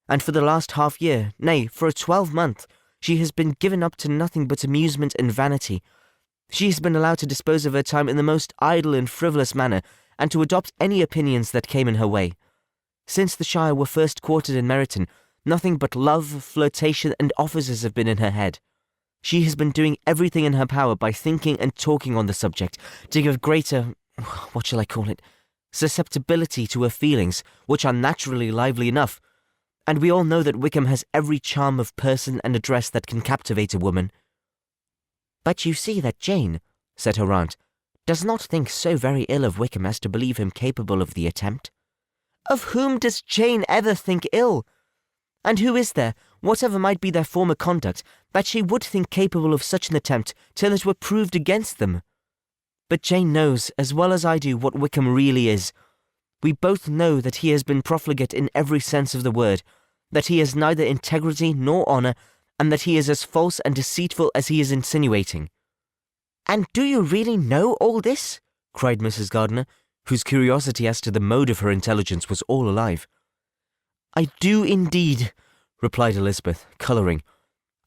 and for the last half-year, nay, for a 12-month, she has been given up to nothing but amusement and vanity. She has been allowed to dispose of her time in the most idle and frivolous manner, and to adopt any opinions that came in her way. Since the Shire were first quartered in Meryton, nothing but love, flirtation, and offices have been in her head. She has been doing everything in her power by thinking and talking on the subject, to give greater, what shall I call it, susceptibility to her feelings, which are naturally lively enough, and we all know that Wickham has every charm of person and address that can captivate a woman." "But you see that Jane," said her aunt, "does not think so very ill of Wickham as to believe him capable of the attempt." "Of whom does Jane ever think ill? And who is there, whatever might be their former conduct, that she would think capable of such an attempt till it were proved against them? But Jane knows, as well as I do, what Wickham really is. We both know that he has been profligate in every sense of the word, that he has neither integrity nor honour, and that he is as false and deceitful as he is insinuating." "And do you really know all this?" cried Mrs. Gardiner, whose curiosity as to the mode of her intelligence was all alive. "I do indeed," replied Elizabeth, colouring.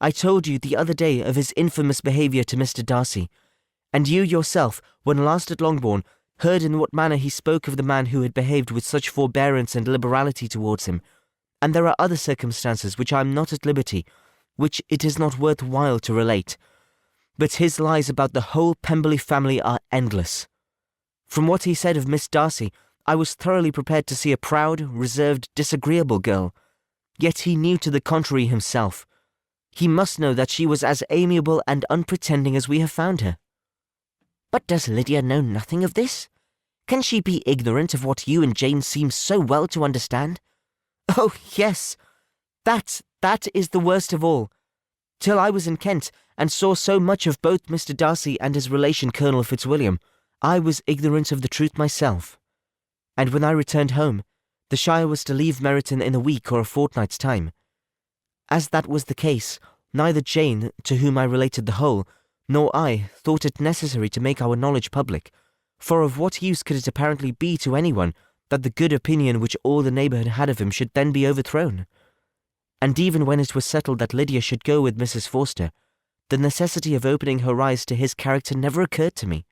"I told you the other day of his infamous behaviour to Mr. Darcy, and you yourself, when last at Longbourn, heard in what manner he spoke of the man who had behaved with such forbearance and liberality towards him, and there are other circumstances which I am not at liberty, which it is not worth while to relate. But his lies about the whole Pemberley family are endless. From what he said of Miss Darcy, I was thoroughly prepared to see a proud, reserved, disagreeable girl. Yet he knew to the contrary himself. He must know that she was as amiable and unpretending as we have found her. But does Lydia know nothing of this? Can she be ignorant of what you and Jane seem so well to understand? Oh, yes. That is the worst of all. Till I was in Kent, and saw so much of both Mr. Darcy and his relation Colonel Fitzwilliam, I was ignorant of the truth myself. And when I returned home, the Shire was to leave Meryton in a week or a fortnight's time. As that was the case, neither Jane, to whom I related the whole, nor I thought it necessary to make our knowledge public, for of what use could it apparently be to anyone that the good opinion which all the neighbourhood had of him should then be overthrown? And even when it was settled that Lydia should go with Mrs. Forster, the necessity of opening her eyes to his character never occurred to me.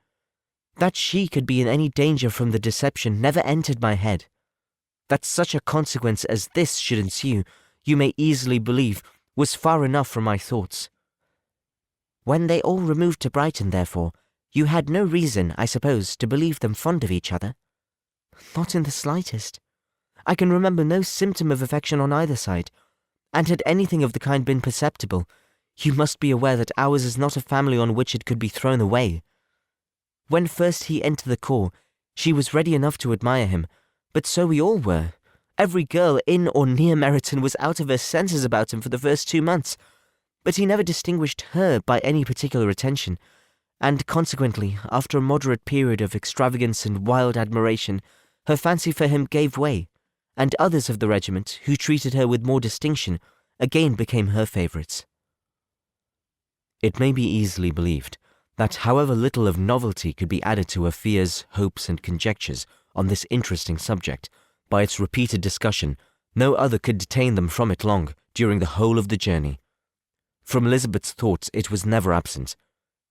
That she could be in any danger from the deception never entered my head. That such a consequence as this should ensue, you may easily believe, was far enough from my thoughts. When they all removed to Brighton, therefore, you had no reason, I suppose, to believe them fond of each other? Not in the slightest. I can remember no symptom of affection on either side, and had anything of the kind been perceptible, you must be aware that ours is not a family on which it could be thrown away. When first he entered the corps, she was ready enough to admire him, but so we all were. Every girl in or near Meryton was out of her senses about him for the first 2 months, but he never distinguished her by any particular attention, and consequently, after a moderate period of extravagance and wild admiration, her fancy for him gave way, and others of the regiment, who treated her with more distinction, again became her favourites. It may be easily believed that however little of novelty could be added to her fears, hopes, and conjectures on this interesting subject, by its repeated discussion, no other could detain them from it long during the whole of the journey. From Elizabeth's thoughts it was never absent.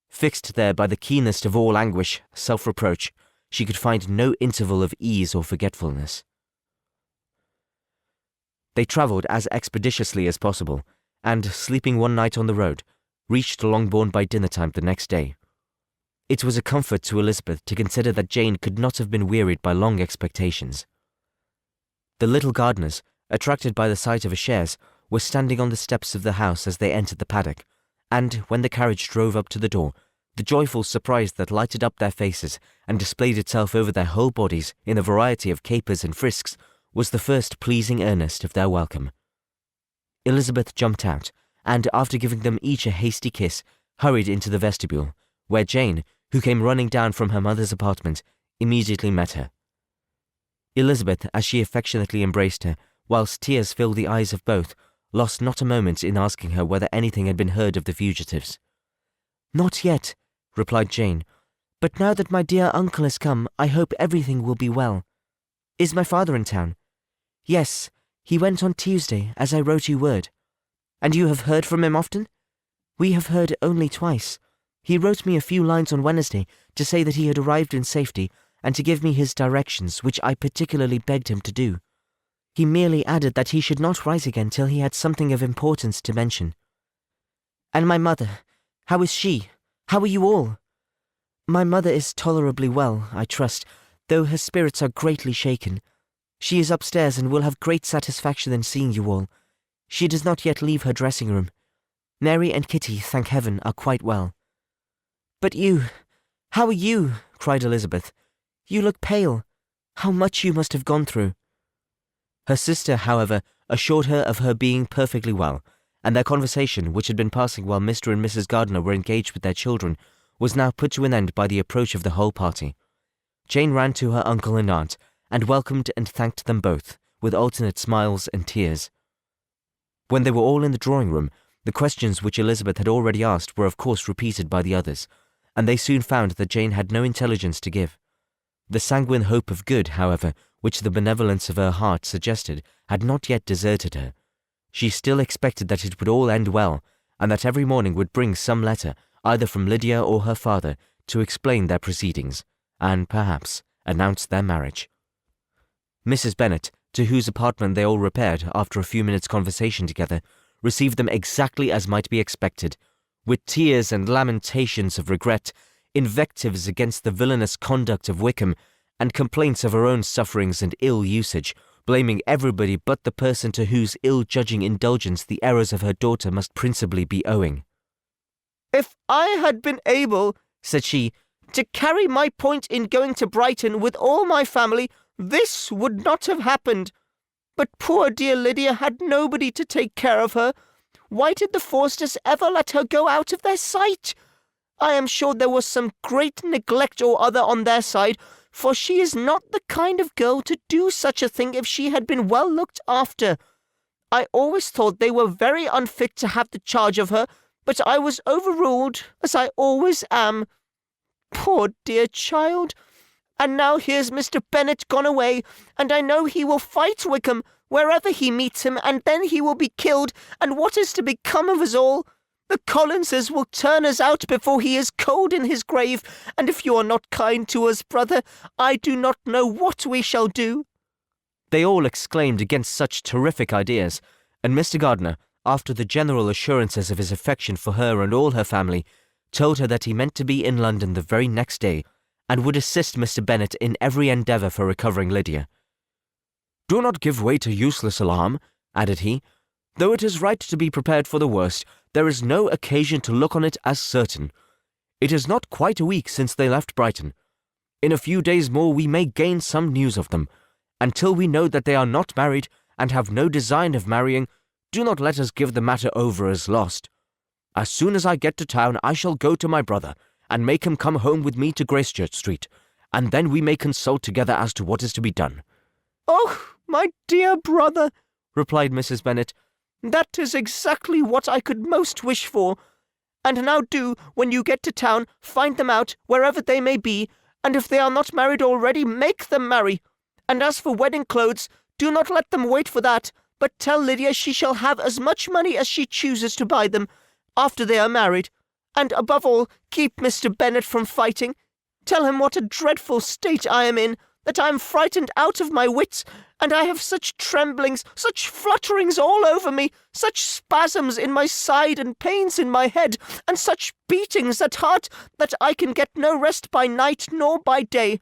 Fixed there by the keenest of all anguish, self-reproach, she could find no interval of ease or forgetfulness. They travelled as expeditiously as possible, and, sleeping one night on the road, reached Longbourn by dinner-time the next day. It was a comfort to Elizabeth to consider that Jane could not have been wearied by long expectations. The little gardeners, attracted by the sight of a chaise, were standing on the steps of the house as they entered the paddock, and, when the carriage drove up to the door, the joyful surprise that lighted up their faces and displayed itself over their whole bodies in a variety of capers and frisks was the first pleasing earnest of their welcome. Elizabeth jumped out, and after giving them each a hasty kiss, hurried into the vestibule, where Jane, who came running down from her mother's apartment, immediately met her. Elizabeth, as she affectionately embraced her, whilst tears filled the eyes of both, lost not a moment in asking her whether anything had been heard of the fugitives. "Not yet," replied Jane, "but now that my dear uncle has come, I hope everything will be well. Is my father in town?" "Yes, he went on Tuesday, as I wrote you word." "And you have heard from him often?" "We have heard only twice. He wrote me a few lines on Wednesday to say that he had arrived in safety, and to give me his directions, which I particularly begged him to do. He merely added that he should not write again till he had something of importance to mention." "And my mother, how is she? How are you all?" "My mother is tolerably well, I trust, though her spirits are greatly shaken. She is upstairs and will have great satisfaction in seeing you all. She does not yet leave her dressing-room. Mary and Kitty, thank heaven, are quite well." "But you, how are you?" cried Elizabeth. "You look pale. How much you must have gone through." Her sister, however, assured her of her being perfectly well, and their conversation, which had been passing while Mr. and Mrs. Gardiner were engaged with their children, was now put to an end by the approach of the whole party. Jane ran to her uncle and aunt, and welcomed and thanked them both, with alternate smiles and tears. When they were all in the drawing-room, the questions which Elizabeth had already asked were of course repeated by the others, and they soon found that Jane had no intelligence to give. The sanguine hope of good, however, which the benevolence of her heart suggested, had not yet deserted her. She still expected that it would all end well, and that every morning would bring some letter, either from Lydia or her father, to explain their proceedings, and, perhaps, announce their marriage. Mrs. Bennet, to whose apartment they all repaired after a few minutes' conversation together, received them exactly as might be expected, with tears and lamentations of regret, invectives against the villainous conduct of Wickham, and complaints of her own sufferings and ill usage, blaming everybody but the person to whose ill-judging indulgence the errors of her daughter must principally be owing. "If I had been able," said she, "to carry my point in going to Brighton with all my family, this would not have happened. But poor dear Lydia had nobody to take care of her. Why did the Forsters ever let her go out of their sight? I am sure there was some great neglect or other on their side, for she is not the kind of girl to do such a thing if she had been well looked after. I always thought they were very unfit to have the charge of her, but I was overruled, as I always am. Poor dear child! And now here's Mr. Bennet gone away, and I know he will fight Wickham wherever he meets him, and then he will be killed, and what is to become of us all? The Collinses will turn us out before he is cold in his grave, and if you are not kind to us, brother, I do not know what we shall do." They all exclaimed against such terrific ideas, and Mr. Gardiner, after the general assurances of his affection for her and all her family, told her that he meant to be in London the very next day, and would assist Mr. Bennet in every endeavour for recovering Lydia. "Do not give way to useless alarm," added he. "Though it is right to be prepared for the worst, there is no occasion to look on it as certain. It is not quite a week since they left Brighton. In a few days more we may gain some news of them. Until we know that they are not married, and have no design of marrying, do not let us give the matter over as lost. As soon as I get to town I shall go to my brother, and make him come home with me to Gracechurch Street, and then we may consult together as to what is to be done." "Oh, my dear brother," replied Mrs. Bennet, "that is exactly what I could most wish for. And now do, when you get to town, find them out, wherever they may be, and if they are not married already, make them marry. And as for wedding clothes, do not let them wait for that, but tell Lydia she shall have as much money as she chooses to buy them, after they are married. And above all, keep Mr. Bennet from fighting. Tell him what a dreadful state I am in, that I am frightened out of my wits, and I have such tremblings, such flutterings all over me, such spasms in my side and pains in my head, and such beatings at heart, that I can get no rest by night nor by day.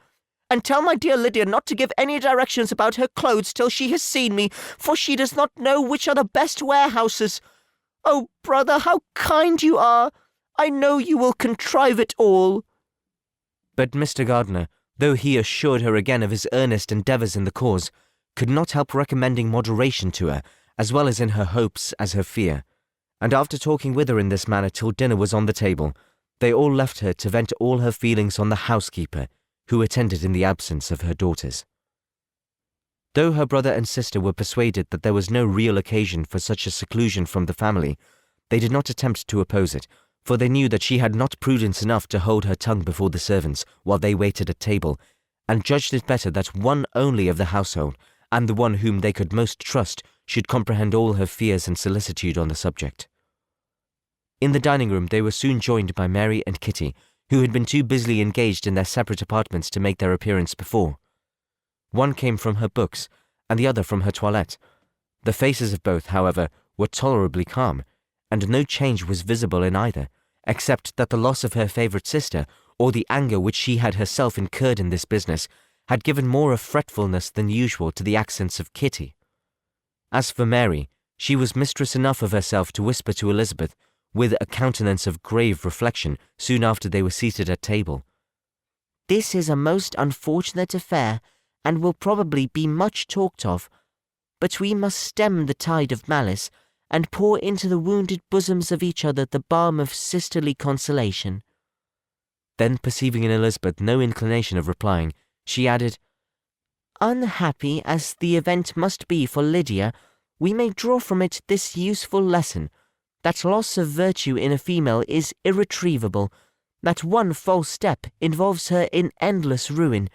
And tell my dear Lydia not to give any directions about her clothes till she has seen me, for she does not know which are the best warehouses. Oh, brother, how kind you are! I know you will contrive it all." But Mr. Gardiner, though he assured her again of his earnest endeavours in the cause, could not help recommending moderation to her, as well as in her hopes as her fear, and after talking with her in this manner till dinner was on the table, they all left her to vent all her feelings on the housekeeper, who attended in the absence of her daughters. Though her brother and sister were persuaded that there was no real occasion for such a seclusion from the family, they did not attempt to oppose it, for they knew that she had not prudence enough to hold her tongue before the servants while they waited at table, and judged it better that one only of the household, and the one whom they could most trust, should comprehend all her fears and solicitude on the subject. In the dining room they were soon joined by Mary and Kitty, who had been too busily engaged in their separate apartments to make their appearance before. One came from her books, and the other from her toilette. The faces of both, however, were tolerably calm, and no change was visible in either, except that the loss of her favourite sister, or the anger which she had herself incurred in this business, had given more of fretfulness than usual to the accents of Kitty. As for Mary, she was mistress enough of herself to whisper to Elizabeth, with a countenance of grave reflection, soon after they were seated at table, "This is a most unfortunate affair, and will probably be much talked of. But we must stem the tide of malice, and pour into the wounded bosoms of each other the balm of sisterly consolation." Then, perceiving in Elizabeth no inclination of replying, she added, "Unhappy as the event must be for Lydia, we may draw from it this useful lesson, that loss of virtue in a female is irretrievable, that one false step involves her in endless ruin,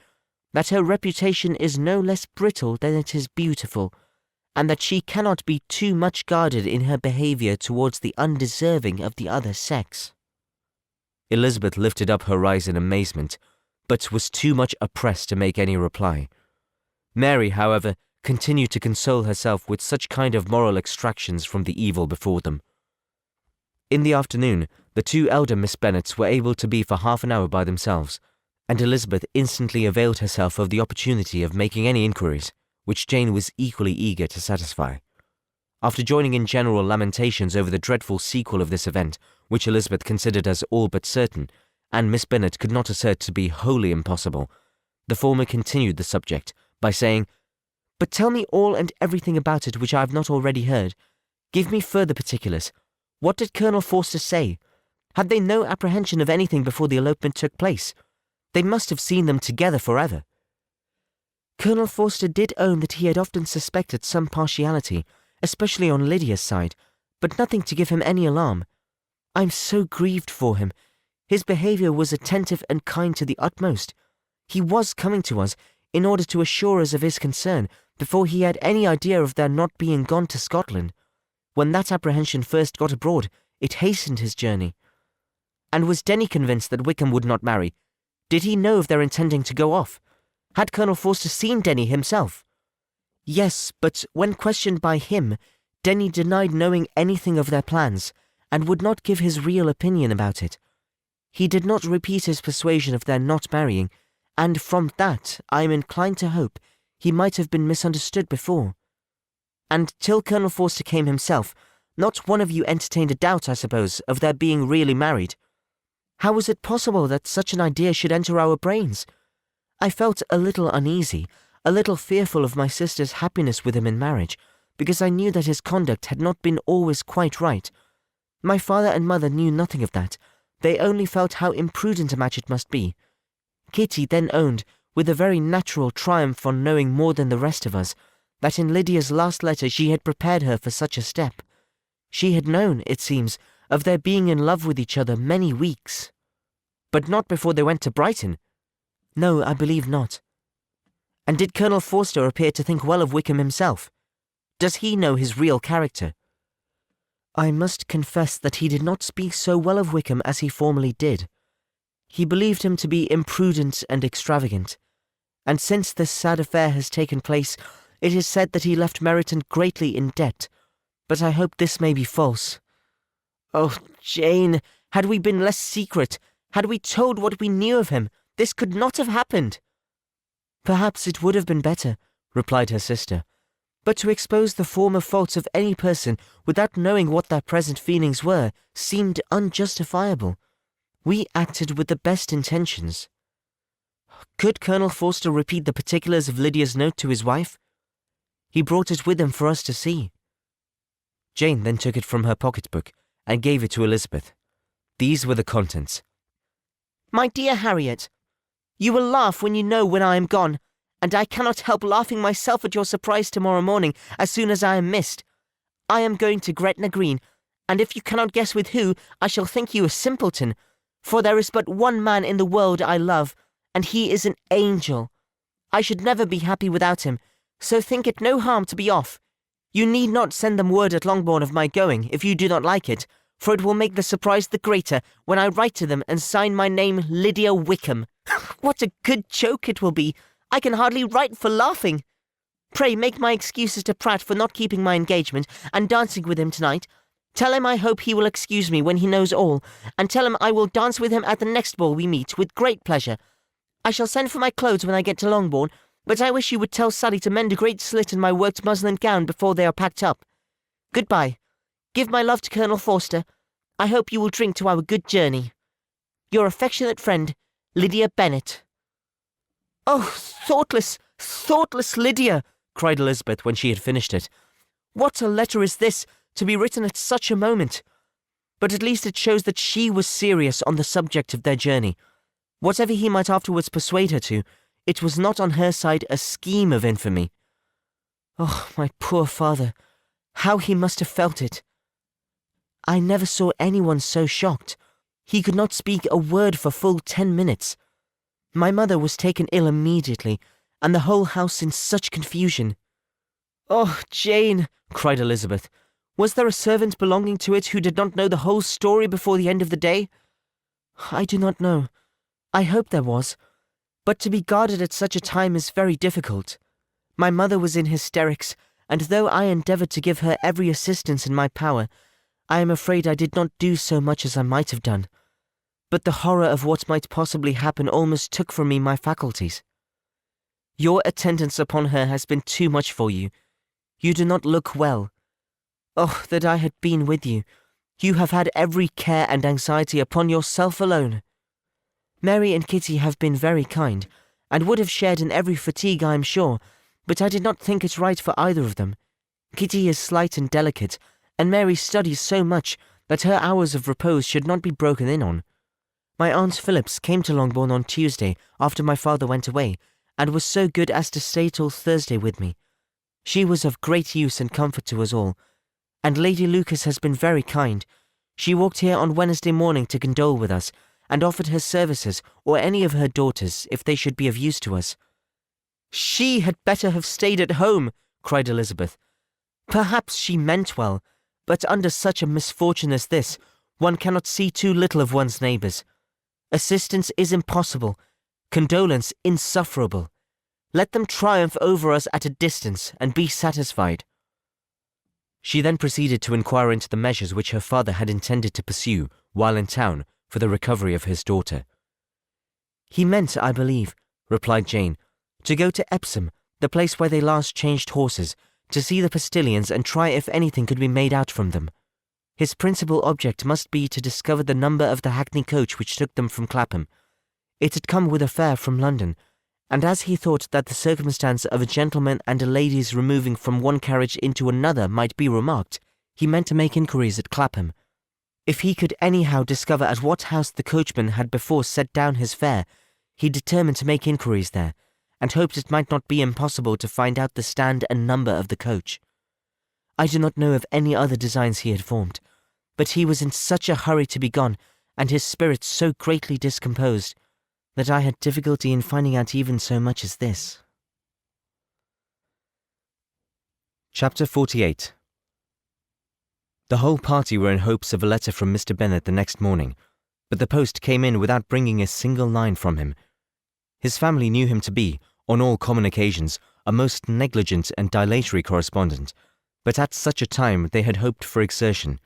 that her reputation is no less brittle than it is beautiful, and that she cannot be too much guarded in her behaviour towards the undeserving of the other sex." Elizabeth lifted up her eyes in amazement, but was too much oppressed to make any reply. Mary, however, continued to console herself with such kind of moral extractions from the evil before them. In the afternoon, the two elder Miss Bennets were able to be for half an hour by themselves, and Elizabeth instantly availed herself of the opportunity of making any inquiries, which Jane was equally eager to satisfy. After joining in general lamentations over the dreadful sequel of this event, which Elizabeth considered as all but certain, and Miss Bennet could not assert to be wholly impossible, the former continued the subject by saying, "But tell me all and everything about it which I have not already heard. Give me further particulars. What did Colonel Forster say? Had they no apprehension of anything before the elopement took place? They must have seen them together forever." "Colonel Forster did own that he had often suspected some partiality, especially on Lydia's side, but nothing to give him any alarm. I am so grieved for him. His behaviour was attentive and kind to the utmost. He was coming to us, in order to assure us of his concern, before he had any idea of their not being gone to Scotland. When that apprehension first got abroad, it hastened his journey." "And was Denny convinced that Wickham would not marry? Did he know of their intending to go off? Had Colonel Forster seen Denny himself?" "Yes, but when questioned by him, Denny denied knowing anything of their plans, and would not give his real opinion about it. He did not repeat his persuasion of their not marrying, and from that I am inclined to hope he might have been misunderstood before. And till Colonel Forster came himself, not one of you entertained a doubt, I suppose, of their being really married. How was it possible that such an idea should enter our brains? I felt a little uneasy, a little fearful of my sister's happiness with him in marriage, because I knew that his conduct had not been always quite right. My father and mother knew nothing of that. They only felt how imprudent a match it must be. Kitty then owned, with a very natural triumph on knowing more than the rest of us, that in Lydia's last letter she had prepared her for such a step. She had known, it seems, of their being in love with each other many weeks." "But not before they went to Brighton?" "No, I believe not." "And did Colonel Forster appear to think well of Wickham himself? Does he know his real character?" "I must confess that he did not speak so well of Wickham as he formerly did. He believed him to be imprudent and extravagant, and since this sad affair has taken place, it is said that he left Meryton greatly in debt, but I hope this may be false. Oh, Jane, had we been less secret, had we told what we knew of him, this could not have happened." "Perhaps it would have been better," replied her sister, "but to expose the former faults of any person without knowing what their present feelings were seemed unjustifiable. We acted with the best intentions." "Could Colonel Forster repeat the particulars of Lydia's note to his wife?" "He brought it with him for us to see." Jane then took it from her pocket-book and gave it to Elizabeth. These were the contents. "My dear Harriet, you will laugh when you know when I am gone, and I cannot help laughing myself at your surprise tomorrow morning as soon as I am missed. I am going to Gretna Green, and if you cannot guess with who, I shall think you a simpleton, for there is but one man in the world I love, and he is an angel. I should never be happy without him, so think it no harm to be off. You need not send them word at Longbourn of my going, if you do not like it, for it will make the surprise the greater when I write to them and sign my name Lydia Wickham. What a good joke it will be! I can hardly write for laughing. Pray make my excuses to Pratt for not keeping my engagement and dancing with him tonight. Tell him I hope he will excuse me when he knows all, and tell him I will dance with him at the next ball we meet with great pleasure. I shall send for my clothes when I get to Longbourn, but I wish you would tell Sally to mend a great slit in my worked muslin gown before they are packed up. Goodbye. Give my love to Colonel Forster. I hope you will drink to our good journey. Your affectionate friend, Lydia Bennet." "Oh, thoughtless, thoughtless Lydia!" cried Elizabeth when she had finished it. "What a letter is this, to be written at such a moment! But at least it shows that she was serious on the subject of their journey. Whatever he might afterwards persuade her to, it was not on her side a scheme of infamy. Oh, my poor father, how he must have felt it! I never saw anyone so shocked. He could not speak a word for full 10 minutes. My mother was taken ill immediately, and the whole house in such confusion." "Oh, Jane," cried Elizabeth, "was there a servant belonging to it who did not know the whole story before the end of the day?" "I do not know. I hope there was, but to be guarded at such a time is very difficult. My mother was in hysterics, and though I endeavoured to give her every assistance in my power, I am afraid I did not do so much as I might have done. But the horror of what might possibly happen almost took from me my faculties. Your attendance upon her has been too much for you. You do not look well. Oh, that I had been with you. You have had every care and anxiety upon yourself alone. Mary and Kitty have been very kind, and would have shared in every fatigue, I am sure, but I did not think it right for either of them. Kitty is slight and delicate, and Mary studies so much that her hours of repose should not be broken in on. My Aunt Phillips came to Longbourn on Tuesday after my father went away, and was so good as to stay till Thursday with me. She was of great use and comfort to us all, and Lady Lucas has been very kind. She walked here on Wednesday morning to condole with us, and offered her services or any of her daughters if they should be of use to us. She had better have stayed at home, cried Elizabeth. Perhaps she meant well, but under such a misfortune as this, one cannot see too little of one's neighbours. Assistance is impossible, condolence insufferable. Let them triumph over us at a distance and be satisfied. She then proceeded to inquire into the measures which her father had intended to pursue while in town for the recovery of his daughter. He meant, I believe, replied Jane, to go to Epsom, the place where they last changed horses, to see the postilions and try if anything could be made out from them. His principal object must be to discover the number of the hackney coach which took them from Clapham. It had come with a fare from London, and as he thought that the circumstance of a gentleman and a lady's removing from one carriage into another might be remarked, he meant to make inquiries at Clapham. If he could anyhow discover at what house the coachman had before set down his fare, he determined to make inquiries there, and hoped it might not be impossible to find out the stand and number of the coach. I do not know of any other designs he had formed, but he was in such a hurry to be gone, and his spirits so greatly discomposed, that I had difficulty in finding out even so much as this. Chapter 48. The whole party were in hopes of a letter from Mr. Bennet the next morning, but the post came in without bringing a single line from him. His family knew him to be, on all common occasions, a most negligent and dilatory correspondent, but at such a time they had hoped for exertion.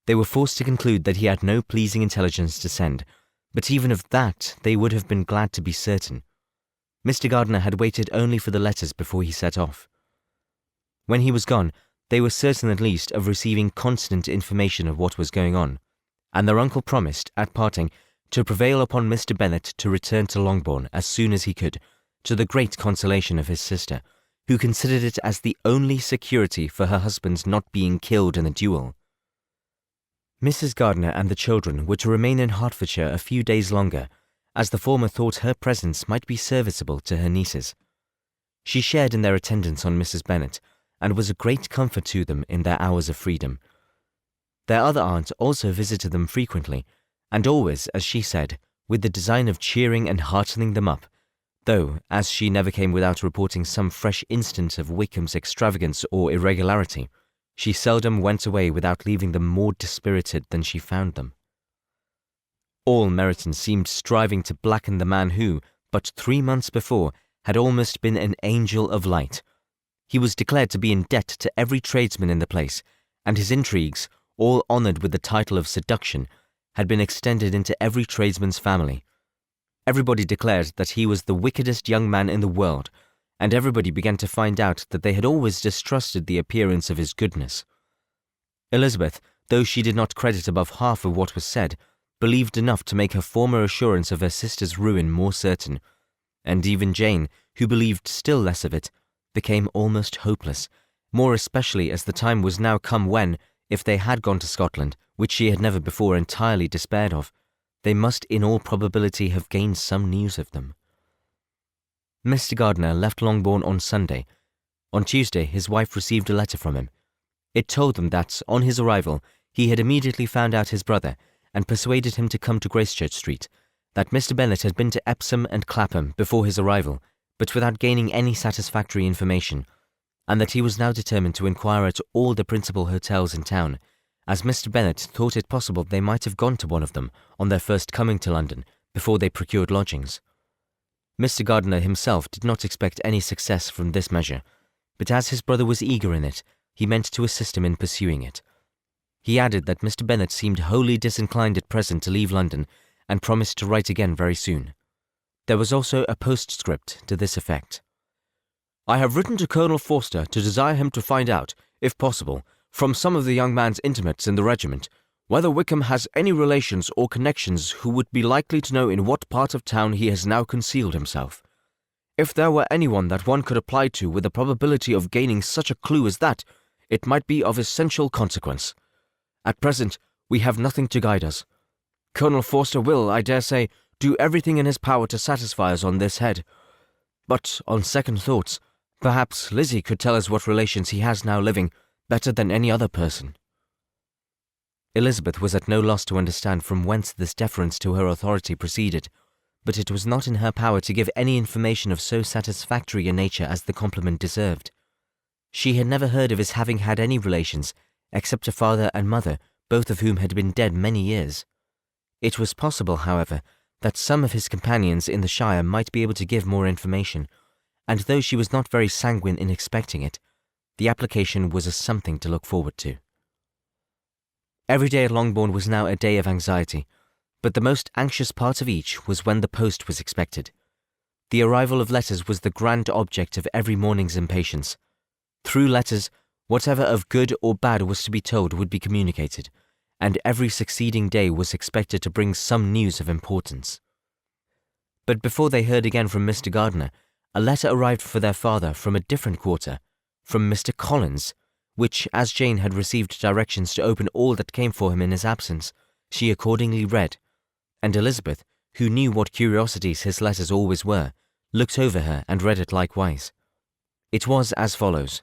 They were forced to conclude that he had no pleasing intelligence to send, but even of that they would have been glad to be certain. Mr. Gardiner had waited only for the letters before he set off. When he was gone, they were certain at least of receiving constant information of what was going on, and their uncle promised, at parting, to prevail upon Mr. Bennet to return to Longbourn as soon as he could, to the great consolation of his sister, who considered it as the only security for her husband's not being killed in the duel. Mrs. Gardiner and the children were to remain in Hertfordshire a few days longer, as the former thought her presence might be serviceable to her nieces. She shared in their attendance on Mrs. Bennet, and was a great comfort to them in their hours of freedom. Their other aunt also visited them frequently, and always, as she said, with the design of cheering and heartening them up, though, as she never came without reporting some fresh instance of Wickham's extravagance or irregularity, she seldom went away without leaving them more dispirited than she found them. All Meryton seemed striving to blacken the man who, but 3 months before, had almost been an angel of light. He was declared to be in debt to every tradesman in the place, and his intrigues, all honoured with the title of seduction, had been extended into every tradesman's family. Everybody declared that he was the wickedest young man in the world, and everybody began to find out that they had always distrusted the appearance of his goodness. Elizabeth, though she did not credit above half of what was said, believed enough to make her former assurance of her sister's ruin more certain, and even Jane, who believed still less of it, became almost hopeless, more especially as the time was now come when, if they had gone to Scotland, which she had never before entirely despaired of, they must in all probability have gained some news of them. Mr. Gardiner left Longbourn on Sunday. On Tuesday his wife received a letter from him. It told them that, on his arrival, he had immediately found out his brother, and persuaded him to come to Gracechurch Street, that Mr. Bennet had been to Epsom and Clapham before his arrival, but without gaining any satisfactory information, and that he was now determined to inquire at all the principal hotels in town, as Mr. Bennet thought it possible they might have gone to one of them on their first coming to London before they procured lodgings. Mr. Gardiner himself did not expect any success from this measure, but as his brother was eager in it, he meant to assist him in pursuing it. He added that Mr. Bennet seemed wholly disinclined at present to leave London, and promised to write again very soon. There was also a postscript to this effect. "I have written to Colonel Forster to desire him to find out, if possible, from some of the young man's intimates in the regiment, whether Wickham has any relations or connections who would be likely to know in what part of town he has now concealed himself. If there were anyone that one could apply to with the probability of gaining such a clue as that, it might be of essential consequence. At present, we have nothing to guide us. Colonel Forster will, I dare say, do everything in his power to satisfy us on this head. But, on second thoughts, perhaps Lizzie could tell us what relations he has now living, better than any other person." Elizabeth was at no loss to understand from whence this deference to her authority proceeded, but it was not in her power to give any information of so satisfactory a nature as the compliment deserved. She had never heard of his having had any relations, except a father and mother, both of whom had been dead many years. It was possible, however, that some of his companions in the shire might be able to give more information, and though she was not very sanguine in expecting it, the application was a something to look forward to. Every day at Longbourn was now a day of anxiety, but the most anxious part of each was when the post was expected. The arrival of letters was the grand object of every morning's impatience. Through letters, whatever of good or bad was to be told would be communicated, and every succeeding day was expected to bring some news of importance. But before they heard again from Mr. Gardiner, a letter arrived for their father from a different quarter, from Mr. Collins, which, as Jane had received directions to open all that came for him in his absence, she accordingly read, and Elizabeth, who knew what curiosities his letters always were, looked over her and read it likewise. It was as follows.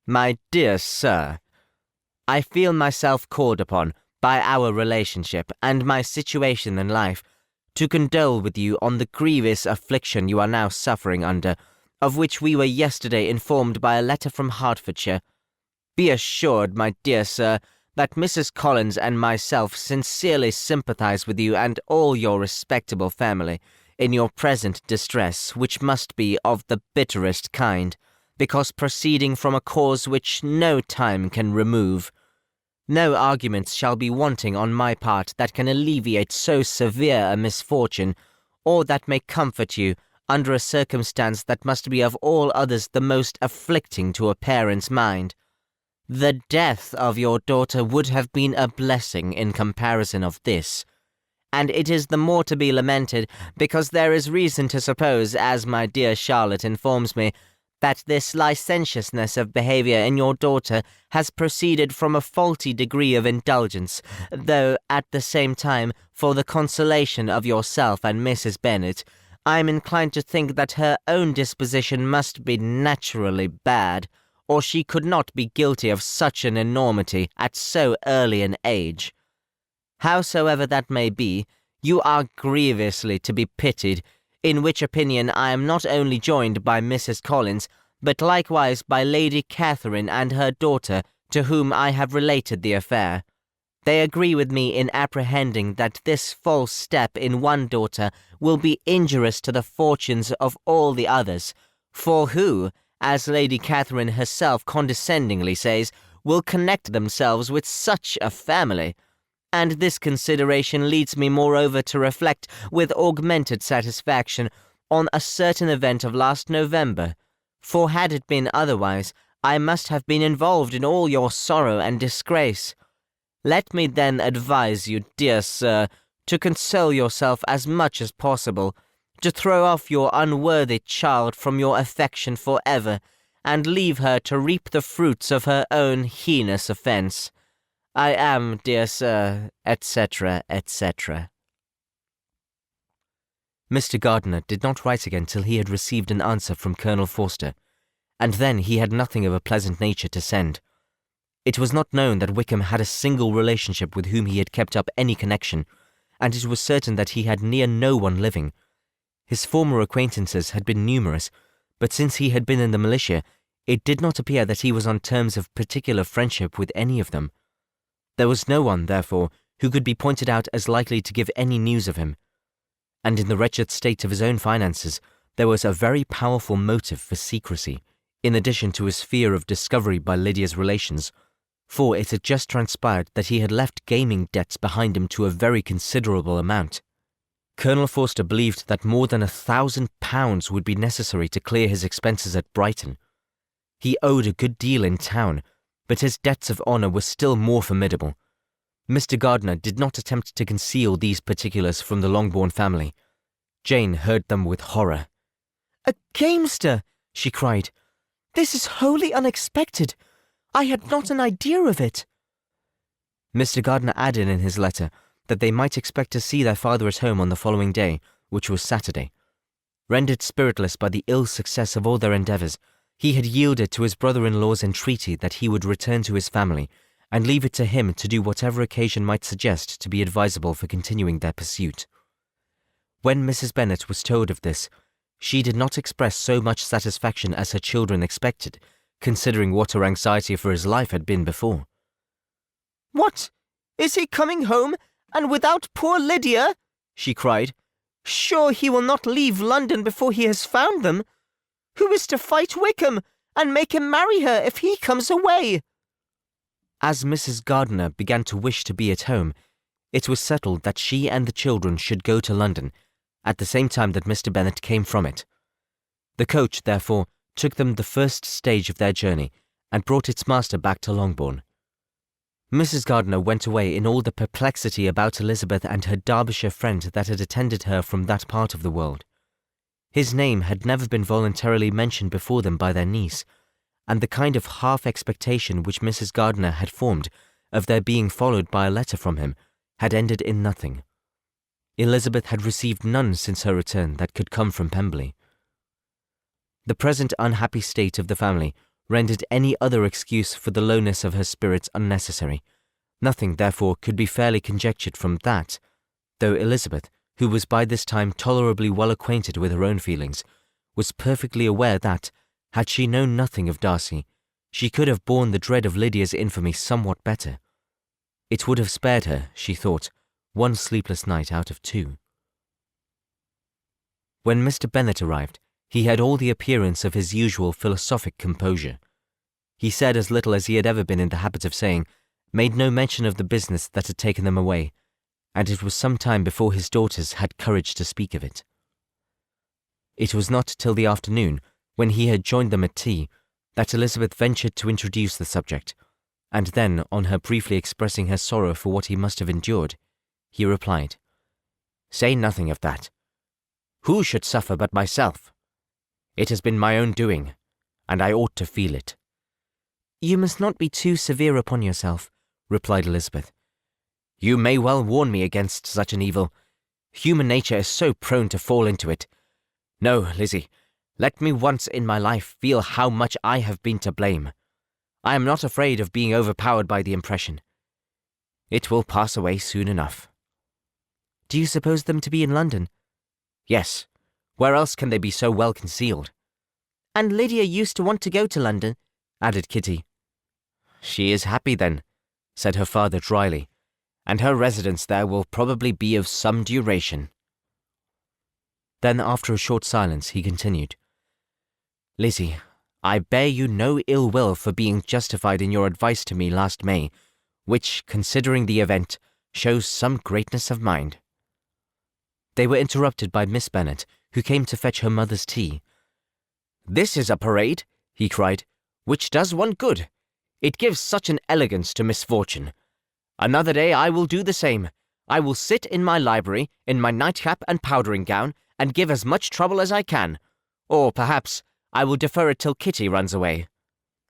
"My dear Sir, I feel myself called upon, by our relationship and my situation in life, to condole with you on the grievous affliction you are now suffering under, of which we were yesterday informed by a letter from Hertfordshire. Be assured, my dear sir, that Mrs. Collins and myself sincerely sympathize with you and all your respectable family in your present distress, which must be of the bitterest kind, because proceeding from a cause which no time can remove. No arguments shall be wanting on my part that can alleviate so severe a misfortune, or that may comfort you under a circumstance that must be of all others the most afflicting to a parent's mind. The death of your daughter would have been a blessing in comparison of this, and it is the more to be lamented because there is reason to suppose, as my dear Charlotte informs me, that this licentiousness of behaviour in your daughter has proceeded from a faulty degree of indulgence, though, at the same time, for the consolation of yourself and Mrs. Bennet, I am inclined to think that her own disposition must be naturally bad, or she could not be guilty of such an enormity at so early an age. Howsoever that may be, you are grievously to be pitied, in which opinion I am not only joined by Mrs. Collins, but likewise by Lady Catherine and her daughter, to whom I have related the affair. They agree with me in apprehending that this false step in one daughter will be injurious to the fortunes of all the others, for who, as Lady Catherine herself condescendingly says, will connect themselves with such a family. And this consideration leads me moreover to reflect with augmented satisfaction on a certain event of last November, for had it been otherwise, I must have been involved in all your sorrow and disgrace. Let me then advise you, dear sir, to console yourself as much as possible, to throw off your unworthy child from your affection for ever, and leave her to reap the fruits of her own heinous offence. I am, dear sir, etc., etc. Mr. Gardiner did not write again till he had received an answer from Colonel Forster, and then he had nothing of a pleasant nature to send. It was not known that Wickham had a single relationship with whom he had kept up any connection, and it was certain that he had near no one living. His former acquaintances had been numerous, but since he had been in the militia, it did not appear that he was on terms of particular friendship with any of them. There was no one, therefore, who could be pointed out as likely to give any news of him. and in the wretched state of his own finances, there was a very powerful motive for secrecy, in addition to his fear of discovery by Lydia's relations, for it had just transpired that he had left gaming debts behind him to a very considerable amount. Colonel Forster believed that more than £1,000 would be necessary to clear his expenses at Brighton. He owed a good deal in town, but his debts of honour were still more formidable. Mr. Gardiner did not attempt to conceal these particulars from the Longbourn family. Jane heard them with horror. "A gamester!" she cried. "This is wholly unexpected. I had not an idea of it." Mr. Gardiner added in his letter that they might expect to see their father at home on the following day, which was Saturday. Rendered spiritless by the ill success of all their endeavours, he had yielded to his brother-in-law's entreaty that he would return to his family, and leave it to him to do whatever occasion might suggest to be advisable for continuing their pursuit. When Mrs. Bennet was told of this, she did not express so much satisfaction as her children expected, considering what her anxiety for his life had been before. "What? Is he coming home, and without poor Lydia?" she cried. "Sure he will not leave London before he has found them. Who is to fight Wickham, and make him marry her if he comes away?" As Mrs. Gardiner began to wish to be at home, it was settled that she and the children should go to London, at the same time that Mr. Bennet came from it. The coach, therefore, took them the first stage of their journey, and brought its master back to Longbourn. Mrs. Gardiner went away in all the perplexity about Elizabeth and her Derbyshire friend that had attended her from that part of the world. His name had never been voluntarily mentioned before them by their niece, and the kind of half-expectation which Mrs. Gardiner had formed of their being followed by a letter from him had ended in nothing. Elizabeth had received none since her return that could come from Pemberley. The present unhappy state of the family rendered any other excuse for the lowness of her spirits unnecessary. Nothing, therefore, could be fairly conjectured from that, though Elizabeth, who was by this time tolerably well acquainted with her own feelings, was perfectly aware that, had she known nothing of Darcy, she could have borne the dread of Lydia's infamy somewhat better. It would have spared her, she thought, one sleepless night out of 2. When Mr. Bennet arrived, he had all the appearance of his usual philosophic composure. He said as little as he had ever been in the habit of saying, made no mention of the business that had taken them away, and it was some time before his daughters had courage to speak of it. It was not till the afternoon, when he had joined them at tea, that Elizabeth ventured to introduce the subject, and then, on her briefly expressing her sorrow for what he must have endured, he replied, "Say nothing of that. Who should suffer but myself? It has been my own doing, and I ought to feel it." "You must not be too severe upon yourself," replied Elizabeth. "You may well warn me against such an evil. Human nature is so prone to fall into it. No, Lizzie, let me once in my life feel how much I have been to blame. I am not afraid of being overpowered by the impression. It will pass away soon enough." "Do you suppose them to be in London?" "Yes. Where else can they be so well concealed?" "And Lydia used to want to go to London," added Kitty. "She is happy then," said her father dryly, "and her residence there will probably be of some duration." Then, after a short silence, he continued, "Lizzie, I bear you no ill will for being justified in your advice to me last May, which, considering the event, shows some greatness of mind." They were interrupted by Miss Bennet, who came to fetch her mother's tea. "This is a parade," he cried, "which does one good. It gives such an elegance to misfortune. Another day I will do the same. I will sit in my library, in my nightcap and powdering gown, and give as much trouble as I can. Or, perhaps, I will defer it till Kitty runs away."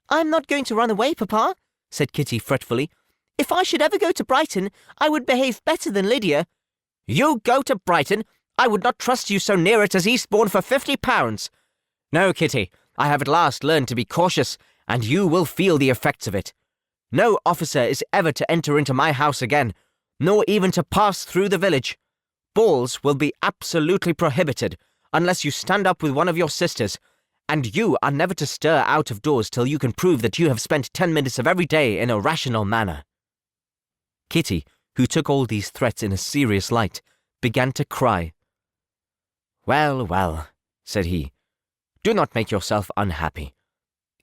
"I'm not going to run away, Papa," said Kitty fretfully. "If I should ever go to Brighton, I would behave better than Lydia." "You go to Brighton? I would not trust you so near it as Eastbourne for £50. No, Kitty, I have at last learned to be cautious, and you will feel the effects of it. No officer is ever to enter into my house again, nor even to pass through the village. Balls will be absolutely prohibited, unless you stand up with one of your sisters, and you are never to stir out of doors till you can prove that you have spent 10 minutes of every day in a rational manner." Kitty, who took all these threats in a serious light, began to cry. Well, well, said he, do not make yourself unhappy.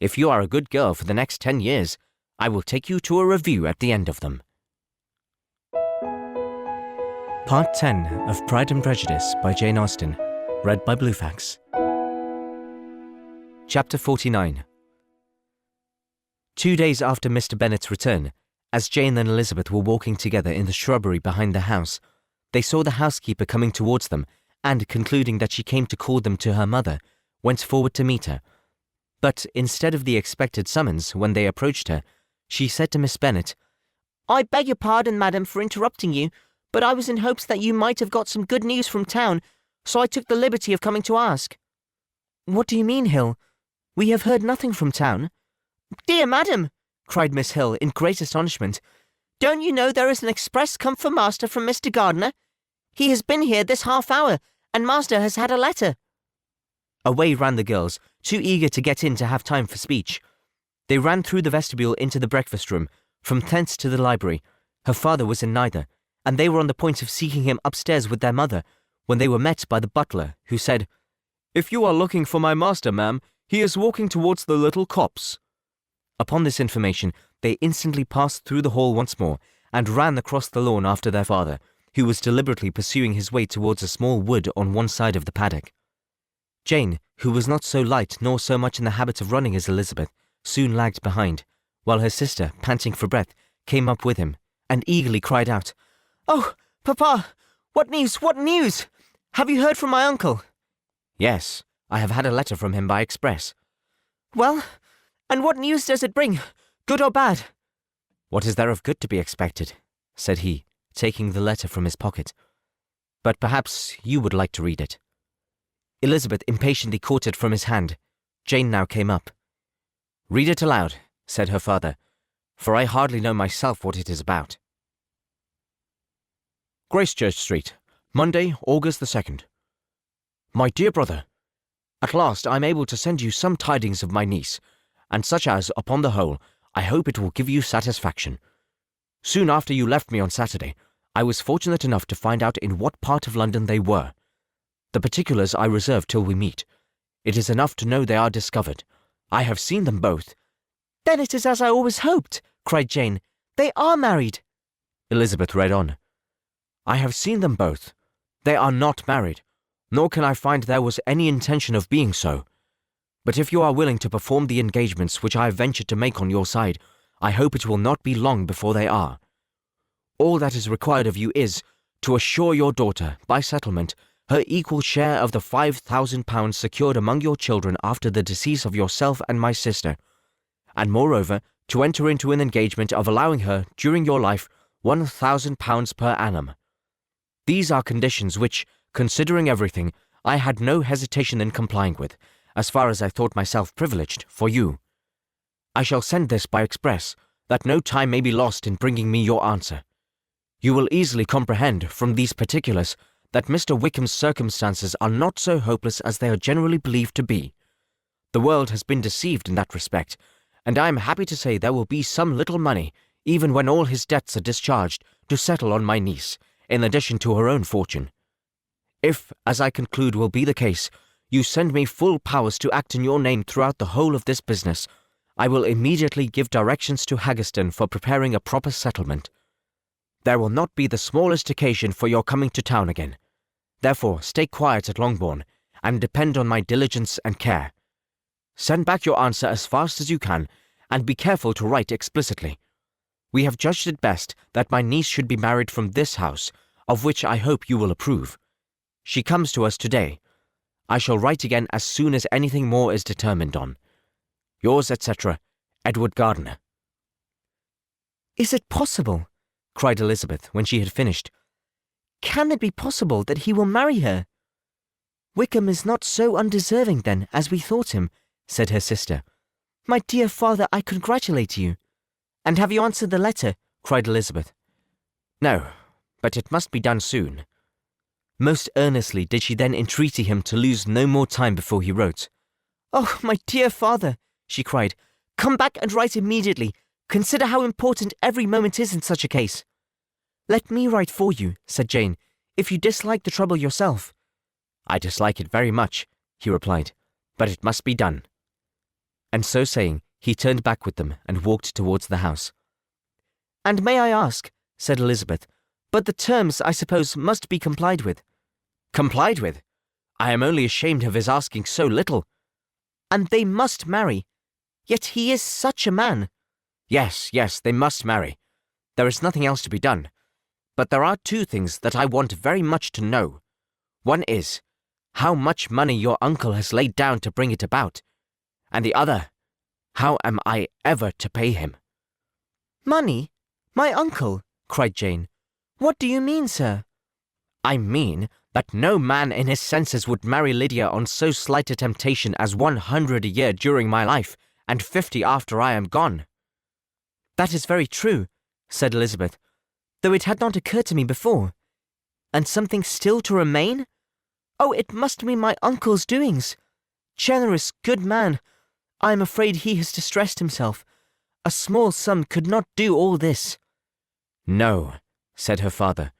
If you are a good girl for the next 10 years, I will take you to a review at the end of them. Part 10 of Pride and Prejudice by Jane Austen, read by Bluefax. Chapter 49. 2 days after Mr. Bennet's return, as Jane and Elizabeth were walking together in the shrubbery behind the house, they saw the housekeeper coming towards them, and, concluding that she came to call them to her mother, went forward to meet her. But instead of the expected summons, when they approached her, she said to Miss Bennet, "I beg your pardon, madam, for interrupting you, but I was in hopes that you might have got some good news from town, so I took the liberty of coming to ask." What do you mean, Hill? We have heard nothing from town. "Dear madam," cried Miss Hill in great astonishment. "don't you know there is an express come for master from Mr. Gardiner? He has been here this half hour, and master has had a letter." Away ran the girls, too eager to get in to have time for speech. They ran through the vestibule into the breakfast room, from thence to the library. Her father was in neither, and they were on the point of seeking him upstairs with their mother, when they were met by the butler, who said, "If you are looking for my master, ma'am, he is walking towards the little copse." Upon this information, they instantly passed through the hall once more, and ran across the lawn after their father, who was deliberately pursuing his way towards a small wood on one side of the paddock. Jane, who was not so light nor so much in the habit of running as Elizabeth, soon lagged behind, while her sister, panting for breath, came up with him, and eagerly cried out, "Oh, papa, what news, what news? Have you heard from my uncle?" "Yes, I have had a letter from him by express." "Well, and what news does it bring, good or bad?" "What is there of good to be expected?" said he, taking the letter from his pocket. "But perhaps you would like to read it." Elizabeth impatiently caught it from his hand. Jane now came up. "Read it aloud," said her father, "for I hardly know myself what it is about." Gracechurch Street, Monday, August the 2nd. My dear brother, at last I am able to send you some tidings of my niece, and such as, upon the whole, I hope it will give you satisfaction. Soon after you left me on Saturday, I was fortunate enough to find out in what part of London they were. The particulars I reserve till we meet. It is enough to know they are discovered. I have seen them both. "Then it is as I always hoped," cried Jane. "They are married." Elizabeth read on. I have seen them both. They are not married, nor can I find there was any intention of being so. But if you are willing to perform the engagements which I have ventured to make on your side, I hope it will not be long before they are. All that is required of you is, to assure your daughter, by settlement, her equal share of the £5,000 secured among your children after the decease of yourself and my sister, and moreover, to enter into an engagement of allowing her, during your life, £1,000 per annum. These are conditions which, considering everything, I had no hesitation in complying with, as far as I thought myself privileged, for you. I shall send this by express, that no time may be lost in bringing me your answer. You will easily comprehend, from these particulars, that Mr. Wickham's circumstances are not so hopeless as they are generally believed to be. The world has been deceived in that respect, and I am happy to say there will be some little money, even when all his debts are discharged, to settle on my niece, in addition to her own fortune. If, as I conclude will be the case, you send me full powers to act in your name throughout the whole of this business, I will immediately give directions to Haggerston for preparing a proper settlement. There will not be the smallest occasion for your coming to town again. Therefore, stay quiet at Longbourn, and depend on my diligence and care. Send back your answer as fast as you can, and be careful to write explicitly. We have judged it best that my niece should be married from this house, of which I hope you will approve. She comes to us today. I shall write again as soon as anything more is determined on. Yours, etc., Edward Gardiner. "Is it possible?" cried Elizabeth when she had finished. "Can it be possible that he will marry her?" "Wickham is not so undeserving, then, as we thought him," said her sister. "My dear father, I congratulate you." "And have you answered the letter?" cried Elizabeth. "No, but it must be done soon." Most earnestly did she then entreaty him to lose no more time before he wrote. "Oh, my dear father," she cried, "come back and write immediately. Consider how important every moment is in such a case." "Let me write for you," said Jane, "if you dislike the trouble yourself." I dislike it very much, he replied, but it must be done. And so saying, he turned back with them and walked towards the house. And may I ask, said Elizabeth, but the terms, I suppose, must be complied with. Complied with? I am only ashamed of his asking so little. And they must marry. Yet he is such a man. Yes, they must marry. There is nothing else to be done. But there are two things that I want very much to know. One is, how much money your uncle has laid down to bring it about. And the other, how am I ever to pay him? Money? My uncle? Cried Jane. What do you mean, sir? I mean that no man in his senses would marry Lydia on so slight a temptation as 100 a year during my life, and 50 after I am gone. That is very true, said Elizabeth, though it had not occurred to me before. And something still to remain? Oh, it must be my uncle's doings. Generous, good man. I am afraid he has distressed himself. A small sum could not do all this. No, said her father.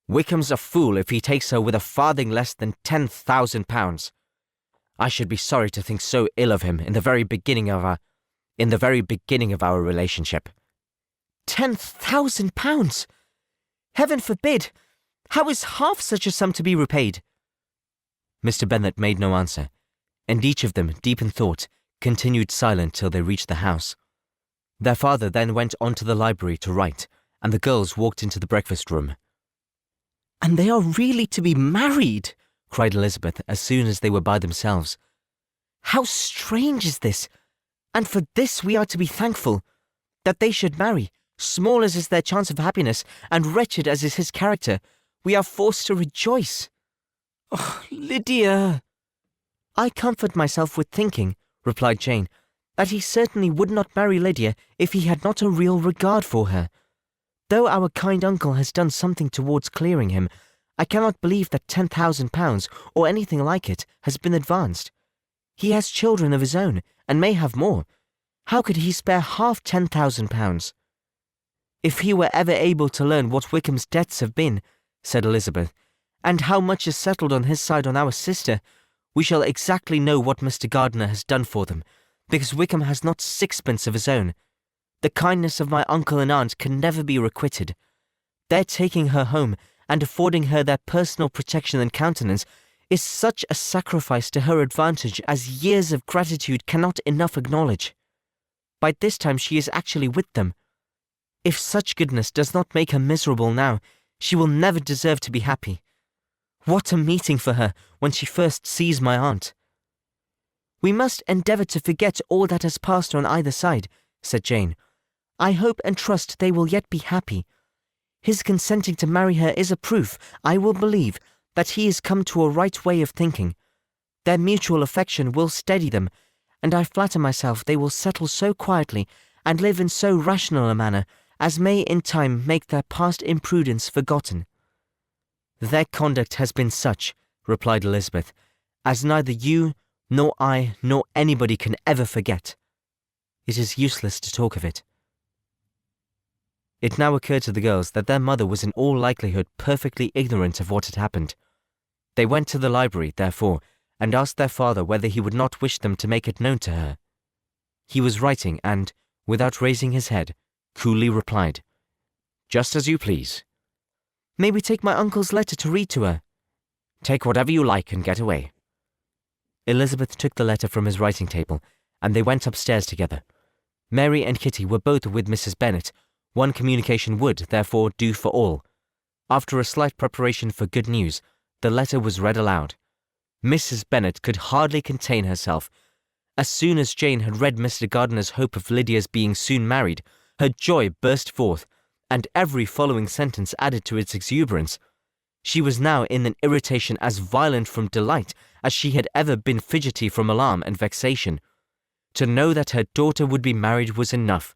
Wickham's a fool if he takes her with a farthing less than £10,000. I should be sorry to think so ill of him in the very beginning of our relationship. £10,000! Heaven forbid! How is half such a sum to be repaid? Mr. Bennet made no answer, and each of them, deep in thought, continued silent till they reached the house. Their father then went on to the library to write, and the girls walked into the breakfast-room. And they are really to be married, cried Elizabeth as soon as they were by themselves. How strange is this! And for this we are to be thankful, that they should marry. Small as is their chance of happiness, and wretched as is his character, we are forced to rejoice. Oh, Lydia! I comfort myself with thinking, replied Jane, that he certainly would not marry Lydia if he had not a real regard for her. Though our kind uncle has done something towards clearing him, I cannot believe that £10,000, or anything like it, has been advanced. He has children of his own, and may have more. How could he spare half £10,000? If he were ever able to learn what Wickham's debts have been, said Elizabeth, and how much is settled on his side on our sister, we shall exactly know what Mr. Gardiner has done for them, because Wickham has not sixpence of his own. The kindness of my uncle and aunt can never be requited. Their taking her home and affording her their personal protection and countenance is such a sacrifice to her advantage as years of gratitude cannot enough acknowledge. By this time she is actually with them. If such goodness does not make her miserable now, she will never deserve to be happy. What a meeting for her when she first sees my aunt. We must endeavour to forget all that has passed on either side, said Jane. I hope and trust they will yet be happy. His consenting to marry her is a proof, I will believe, that he is come to a right way of thinking. Their mutual affection will steady them, and I flatter myself they will settle so quietly and live in so rational a manner as may in time make their past imprudence forgotten. Their conduct has been such, replied Elizabeth, as neither you, nor I, nor anybody can ever forget. It is useless to talk of it. It now occurred to the girls that their mother was in all likelihood perfectly ignorant of what had happened. They went to the library, therefore, and asked their father whether he would not wish them to make it known to her. He was writing and, without raising his head, coolly replied, "Just as you please." "May we take my uncle's letter to read to her?" "Take whatever you like and get away." Elizabeth took the letter from his writing table, and they went upstairs together. Mary and Kitty were both with Mrs. Bennet. One communication would, therefore, do for all. After a slight preparation for good news, the letter was read aloud. Mrs. Bennet could hardly contain herself. As soon as Jane had read Mr. Gardiner's hope of Lydia's being soon married, her joy burst forth, and every following sentence added to its exuberance. She was now in an irritation as violent from delight as she had ever been fidgety from alarm and vexation. To know that her daughter would be married was enough.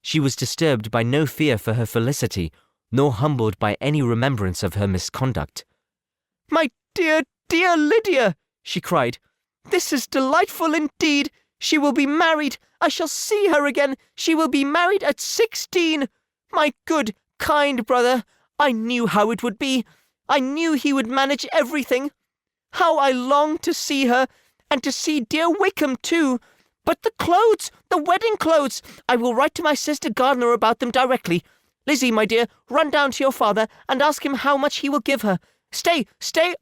She was disturbed by no fear for her felicity, nor humbled by any remembrance of her misconduct. "My dear, dear Lydia," she cried, "this is delightful indeed. She will be married. I shall see her again. She will be married at 16. My good, kind brother, I knew how it would be. I knew he would manage everything. How I long to see her, and to see dear Wickham too. But the clothes, the wedding clothes! I will write to my sister Gardiner about them directly. Lizzie, my dear, run down to your father and ask him how much he will give her. Stay,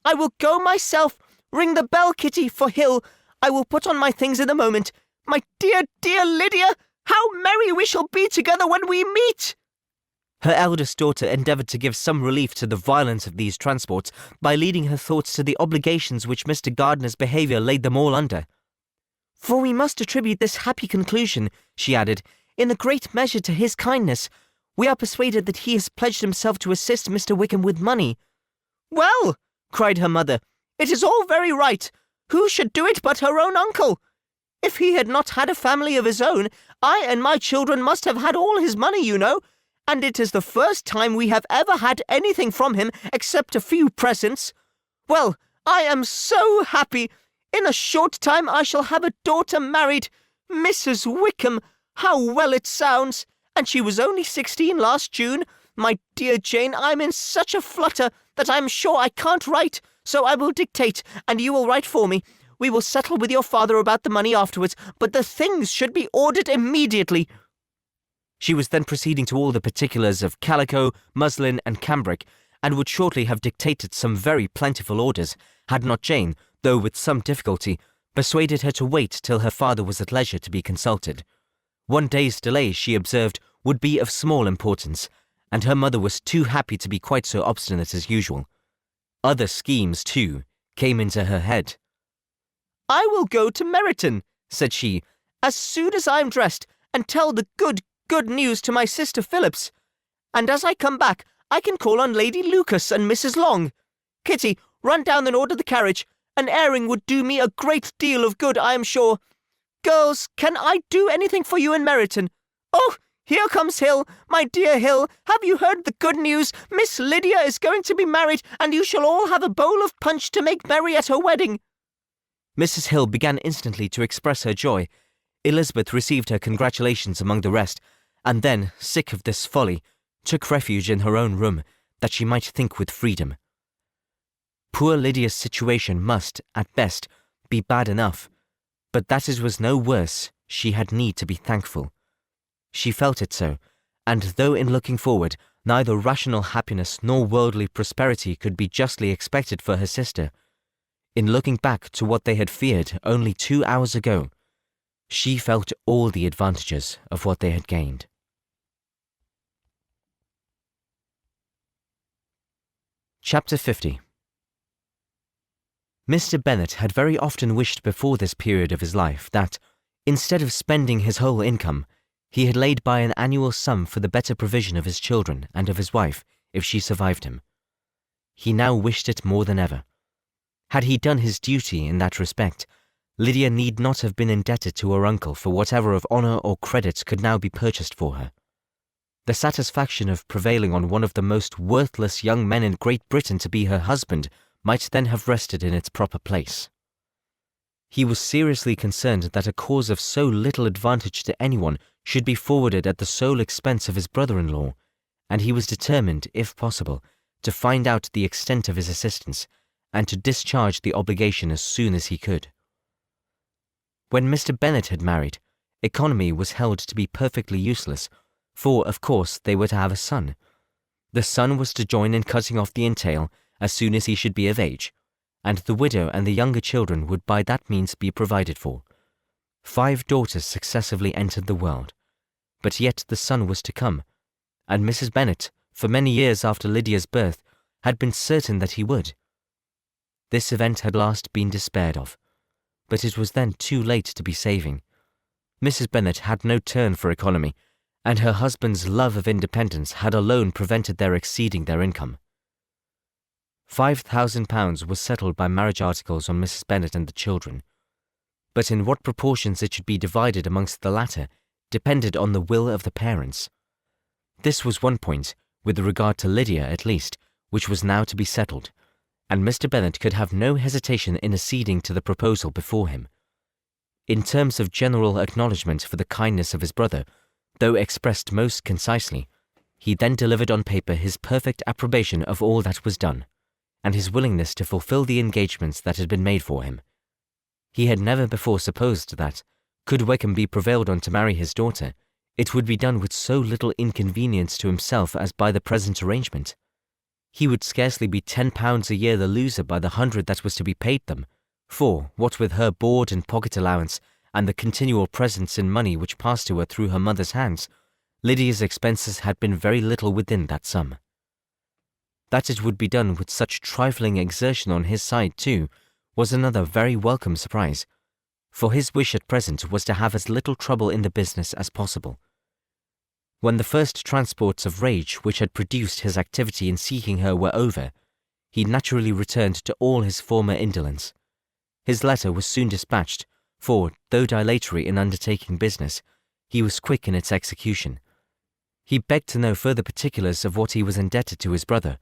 I will go myself. Ring the bell, Kitty, for Hill. I will put on my things in a moment. My dear, dear Lydia, how merry we shall be together when we meet!" Her eldest daughter endeavoured to give some relief to the violence of these transports by leading her thoughts to the obligations which Mr. Gardiner's behaviour laid them all under. "For we must attribute this happy conclusion," she added, "in a great measure to his kindness. We are persuaded that he has pledged himself to assist Mr. Wickham with money." "Well," cried her mother, "it is all very right. Who should do it but her own uncle? If he had not had a family of his own, I and my children must have had all his money, you know, and it is the first time we have ever had anything from him except a few presents. Well, I am so happy. In a short time I shall have a daughter married. Mrs. Wickham, how well it sounds! And she was only 16 last June. My dear Jane, I'm in such a flutter that I'm sure I can't write, so I will dictate, and you will write for me. We will settle with your father about the money afterwards, but the things should be ordered immediately." She was then proceeding to all the particulars of calico, muslin, and cambric, and would shortly have dictated some very plentiful orders, had not Jane, though with some difficulty, persuaded her to wait till her father was at leisure to be consulted. One day's delay, she observed, would be of small importance, and her mother was too happy to be quite so obstinate as usual. Other schemes, too, came into her head. "I will go to Meryton," said she, "as soon as I am dressed, and tell the good news to my sister Phillips. And as I come back, I can call on Lady Lucas and Mrs. Long. Kitty, run down and order the carriage. An airing would do me a great deal of good, I am sure. Girls, can I do anything for you in Meryton? Oh, here comes Hill. My dear Hill, have you heard the good news? Miss Lydia is going to be married, and you shall all have a bowl of punch to make merry at her wedding." Mrs. Hill began instantly to express her joy. Elizabeth received her congratulations among the rest, and then, sick of this folly, took refuge in her own room, that she might think with freedom. Poor Lydia's situation must, at best, be bad enough, but that it was no worse, she had need to be thankful. She felt it so, and though in looking forward, neither rational happiness nor worldly prosperity could be justly expected for her sister, in looking back to what they had feared only 2 hours ago, she felt all the advantages of what they had gained. Chapter 50. Mr. Bennet had very often wished before this period of his life that, instead of spending his whole income, he had laid by an annual sum for the better provision of his children and of his wife, if she survived him. He now wished it more than ever. Had he done his duty in that respect, Lydia need not have been indebted to her uncle for whatever of honour or credit could now be purchased for her. The satisfaction of prevailing on one of the most worthless young men in Great Britain to be her husband might then have rested in its proper place. He was seriously concerned that a cause of so little advantage to anyone should be forwarded at the sole expense of his brother-in-law, and he was determined, if possible, to find out the extent of his assistance, and to discharge the obligation as soon as he could. When Mr. Bennet had married, economy was held to be perfectly useless, for, of course, they were to have a son. The son was to join in cutting off the entail as soon as he should be of age, and the widow and the younger children would by that means be provided for. 5 daughters successively entered the world, but yet the son was to come, and Mrs. Bennet, for many years after Lydia's birth, had been certain that he would. This event had last been despaired of, but it was then too late to be saving. Mrs. Bennet had no turn for economy, and her husband's love of independence had alone prevented their exceeding their income. £5,000 was settled by marriage articles on Mrs. Bennet and the children, but in what proportions it should be divided amongst the latter depended on the will of the parents. This was one point, with regard to Lydia at least, which was now to be settled, and Mr. Bennet could have no hesitation in acceding to the proposal before him. In terms of general acknowledgment for the kindness of his brother, though expressed most concisely, he then delivered on paper his perfect approbation of all that was done, and his willingness to fulfill the engagements that had been made for him. He had never before supposed that, could Wickham be prevailed on to marry his daughter, it would be done with so little inconvenience to himself as by the present arrangement. He would scarcely be £10 a year the loser by the 100 that was to be paid them, for, what with her board and pocket allowance, and the continual presents in money which passed to her through her mother's hands, Lydia's expenses had been very little within that sum. That it would be done with such trifling exertion on his side, too, was another very welcome surprise, for his wish at present was to have as little trouble in the business as possible. When the first transports of rage which had produced his activity in seeking her were over, he naturally returned to all his former indolence. His letter was soon dispatched, for, though dilatory in undertaking business, he was quick in its execution. He begged to know further particulars of what he was indebted to his brother,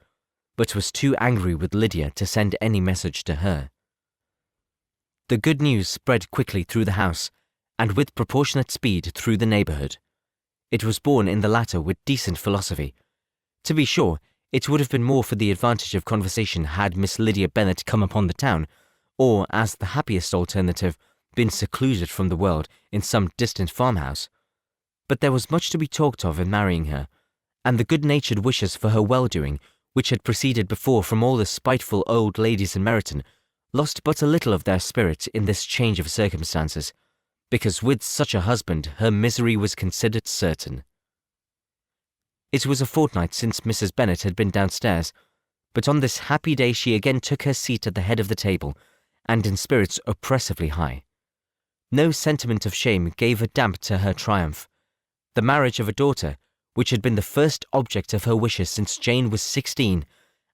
but was too angry with Lydia to send any message to her. The good news spread quickly through the house, and with proportionate speed through the neighbourhood. It was borne in the latter with decent philosophy. To be sure, it would have been more for the advantage of conversation had Miss Lydia Bennet come upon the town, or, as the happiest alternative, been secluded from the world in some distant farmhouse. But there was much to be talked of in marrying her, and the good-natured wishes for her well-doing, which had proceeded before from all the spiteful old ladies in Meryton, lost but a little of their spirit in this change of circumstances, because with such a husband her misery was considered certain. It was a fortnight since Mrs. Bennet had been downstairs, but on this happy day she again took her seat at the head of the table, and in spirits oppressively high. No sentiment of shame gave a damp to her triumph. The marriage of a daughter, which had been the first object of her wishes since Jane was 16,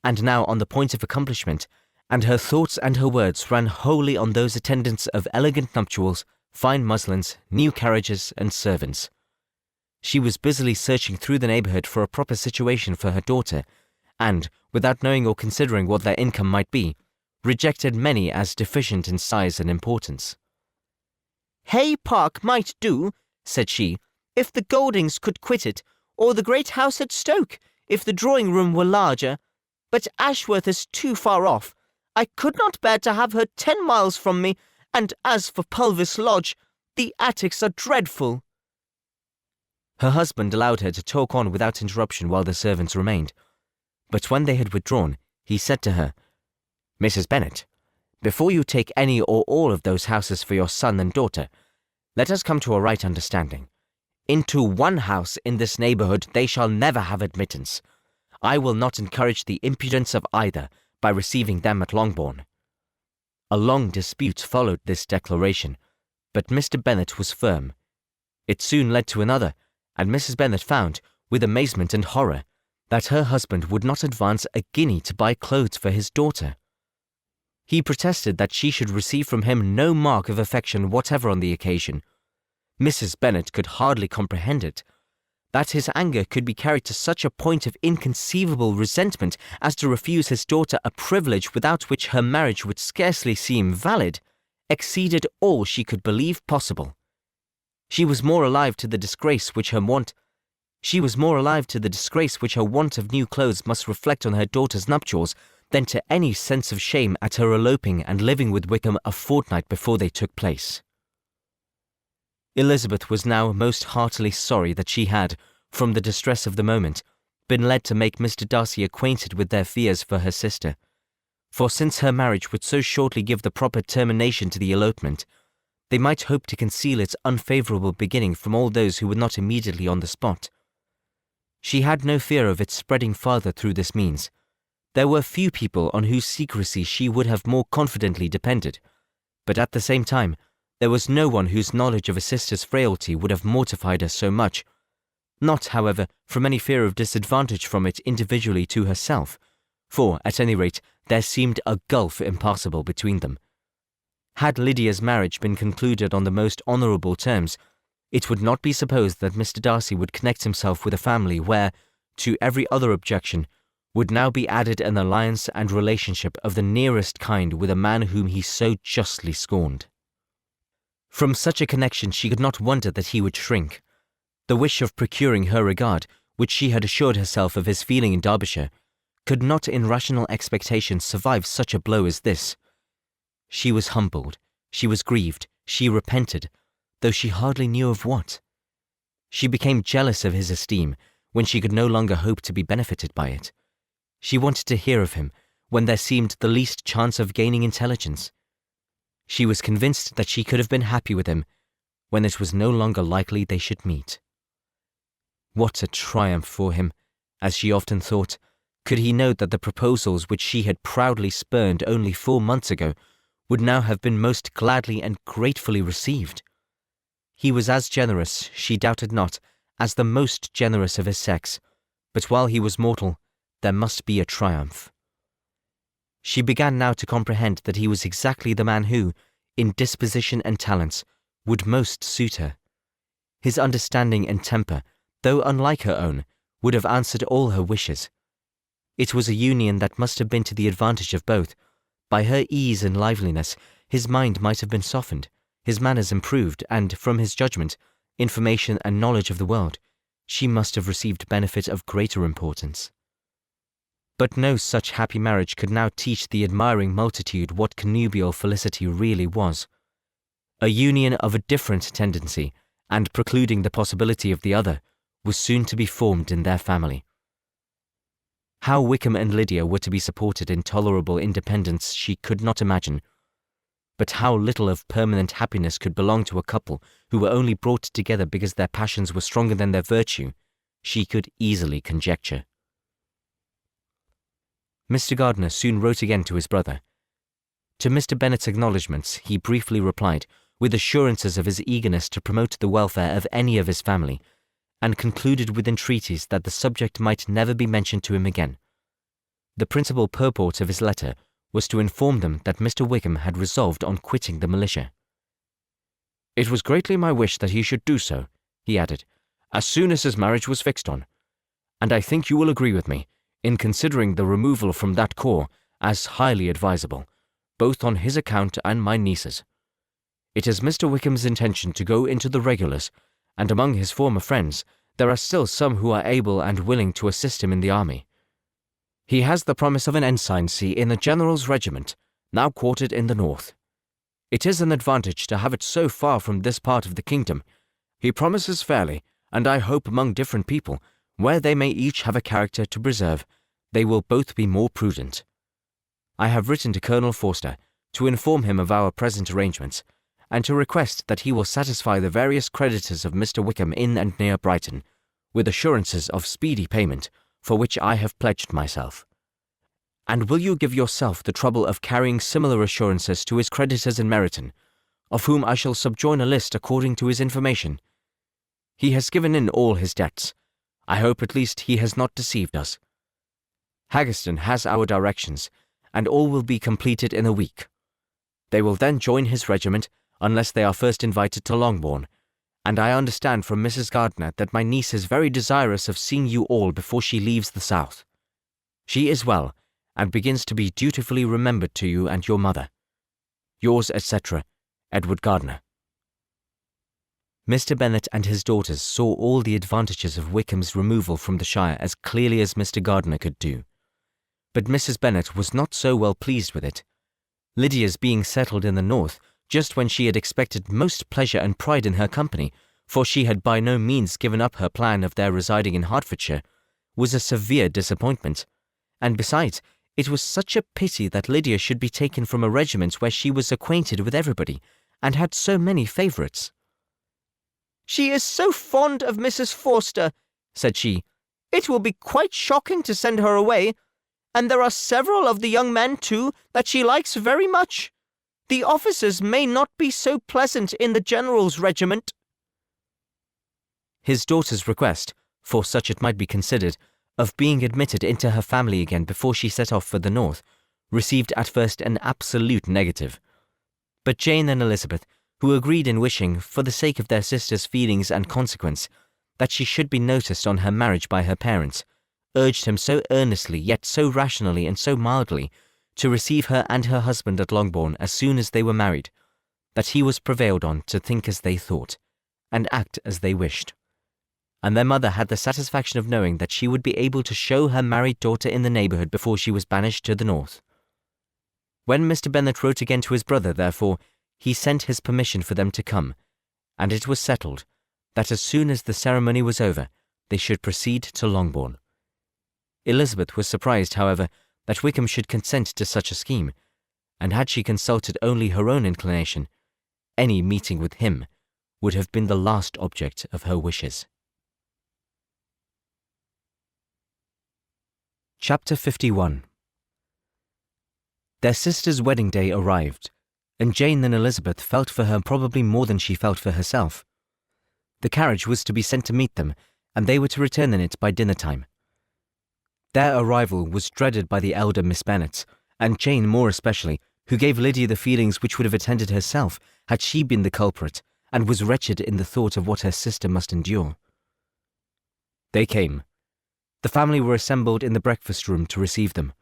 and now on the point of accomplishment, and her thoughts and her words ran wholly on those attendants of elegant nuptials, fine muslins, new carriages, and servants. She was busily searching through the neighbourhood for a proper situation for her daughter, and, without knowing or considering what their income might be, rejected many as deficient in size and importance. Hay Park might do, said she, if the Goldings could quit it, or the great house at Stoke, if the drawing-room were larger. But Ashworth is too far off. I could not bear to have her 10 miles from me, and as for Pulvis Lodge, the attics are dreadful. Her husband allowed her to talk on without interruption while the servants remained, but when they had withdrawn, he said to her, "Mrs. Bennet, before you take any or all of those houses for your son and daughter, let us come to a right understanding. Into one house in this neighbourhood they shall never have admittance. I will not encourage the impudence of either by receiving them at Longbourn." A long dispute followed this declaration, but Mr. Bennet was firm. It soon led to another, and Mrs. Bennet found, with amazement and horror, that her husband would not advance a guinea to buy clothes for his daughter. He protested that she should receive from him no mark of affection whatever on the occasion. Mrs. Bennet could hardly comprehend it. That his anger could be carried to such a point of inconceivable resentment as to refuse his daughter a privilege without which her marriage would scarcely seem valid, exceeded all she could believe possible. She was more alive to the disgrace which her want of new clothes must reflect on her daughter's nuptials than to any sense of shame at her eloping and living with Wickham a fortnight before they took place. Elizabeth was now most heartily sorry that she had, from the distress of the moment, been led to make Mr. Darcy acquainted with their fears for her sister, for since her marriage would so shortly give the proper termination to the elopement, they might hope to conceal its unfavourable beginning from all those who were not immediately on the spot. She had no fear of its spreading farther through this means. There were few people on whose secrecy she would have more confidently depended, but at the same time, there was no one whose knowledge of a sister's frailty would have mortified her so much, not, however, from any fear of disadvantage from it individually to herself, for, at any rate, there seemed a gulf impassable between them. Had Lydia's marriage been concluded on the most honourable terms, it would not be supposed that Mr. Darcy would connect himself with a family where, to every other objection, would now be added an alliance and relationship of the nearest kind with a man whom he so justly scorned. From such a connection she could not wonder that he would shrink. The wish of procuring her regard, which she had assured herself of his feeling in Derbyshire, could not in rational expectation survive such a blow as this. She was humbled, she was grieved, she repented, though she hardly knew of what. She became jealous of his esteem when she could no longer hope to be benefited by it. She wanted to hear of him when there seemed the least chance of gaining intelligence. She was convinced that she could have been happy with him when it was no longer likely they should meet. What a triumph for him, as she often thought, could he know that the proposals which she had proudly spurned only 4 months ago would now have been most gladly and gratefully received. He was as generous, she doubted not, as the most generous of his sex, but while he was mortal, there must be a triumph. She began now to comprehend that he was exactly the man who, in disposition and talents, would most suit her. His understanding and temper, though unlike her own, would have answered all her wishes. It was a union that must have been to the advantage of both. By her ease and liveliness, his mind might have been softened, his manners improved, and, from his judgment, information and knowledge of the world, she must have received benefit of greater importance. But no such happy marriage could now teach the admiring multitude what connubial felicity really was. A union of a different tendency, and precluding the possibility of the other, was soon to be formed in their family. How Wickham and Lydia were to be supported in tolerable independence she could not imagine, but how little of permanent happiness could belong to a couple who were only brought together because their passions were stronger than their virtue, she could easily conjecture. Mr. Gardiner soon wrote again to his brother. To Mr. Bennet's acknowledgments he briefly replied, with assurances of his eagerness to promote the welfare of any of his family, and concluded with entreaties that the subject might never be mentioned to him again. The principal purport of his letter was to inform them that Mr. Wickham had resolved on quitting the militia. "It was greatly my wish that he should do so," he added, "as soon as his marriage was fixed on, and I think you will agree with me in considering the removal from that corps as highly advisable, both on his account and my niece's. It is Mr. Wickham's intention to go into the regulars, and among his former friends there are still some who are able and willing to assist him in the army. He has the promise of an ensigncy in the general's regiment, now quartered in the north. It is an advantage to have it so far from this part of the kingdom. He promises fairly, and I hope among different people, where they may each have a character to preserve, they will both be more prudent. I have written to Colonel Forster to inform him of our present arrangements, and to request that he will satisfy the various creditors of Mr. Wickham in and near Brighton, with assurances of speedy payment, for which I have pledged myself. And will you give yourself the trouble of carrying similar assurances to his creditors in Meryton, of whom I shall subjoin a list according to his information? He has given in all his debts. I hope at least he has not deceived us. Haggerston has our directions, and all will be completed in a week. They will then join his regiment, unless they are first invited to Longbourn, and I understand from Mrs. Gardiner that my niece is very desirous of seeing you all before she leaves the south. She is well, and begins to be dutifully remembered to you and your mother. Yours, etc., Edward Gardiner. Mr. Bennet and his daughters saw all the advantages of Wickham's removal from the shire as clearly as Mr. Gardiner could do. But Mrs. Bennet was not so well pleased with it. Lydia's being settled in the north, just when she had expected most pleasure and pride in her company, for she had by no means given up her plan of their residing in Hertfordshire, was a severe disappointment. And besides, it was such a pity that Lydia should be taken from a regiment where she was acquainted with everybody, and had so many favourites. "She is so fond of Mrs. Forster," said she. "It will be quite shocking to send her away. And there are several of the young men, too, that she likes very much. The officers may not be so pleasant in the general's regiment." His daughter's request, for such it might be considered, of being admitted into her family again before she set off for the north, received at first an absolute negative. But Jane and Elizabeth, who agreed in wishing, for the sake of their sister's feelings and consequence, that she should be noticed on her marriage by her parents, urged him so earnestly, yet so rationally and so mildly, to receive her and her husband at Longbourn as soon as they were married, that he was prevailed on to think as they thought, and act as they wished. and their mother had the satisfaction of knowing that she would be able to show her married daughter in the neighbourhood before she was banished to the north. When Mr. Bennet wrote again to his brother, therefore, he sent his permission for them to come, and it was settled that as soon as the ceremony was over, they should proceed to Longbourn. Elizabeth was surprised, however, that Wickham should consent to such a scheme, and had she consulted only her own inclination, any meeting with him would have been the last object of her wishes. Chapter 51. Their sister's wedding day arrived, and Jane and Elizabeth felt for her probably more than she felt for herself. The carriage was to be sent to meet them, and they were to return in it by dinner-time. Their arrival was dreaded by the elder Miss Bennet, and Jane more especially, who gave Lydia the feelings which would have attended herself had she been the culprit, and was wretched in the thought of what her sister must endure. They came. The family were assembled in the breakfast-room to receive them.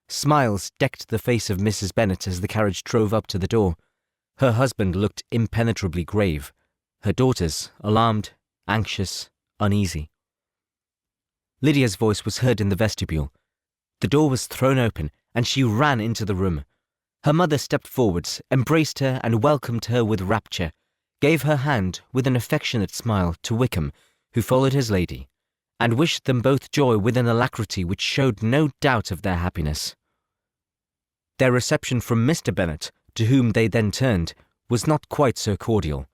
Smiles decked the face of Mrs. Bennet as the carriage drove up to the door. Her husband looked impenetrably grave. Her daughters, alarmed, anxious, uneasy. Lydia's voice was heard in the vestibule. The door was thrown open, and she ran into the room. Her mother stepped forwards, embraced her, and welcomed her with rapture, gave her hand with an affectionate smile to Wickham, who followed his lady, and wished them both joy with an alacrity which showed no doubt of their happiness. Their reception from Mr. Bennet, to whom they then turned, was not quite so cordial.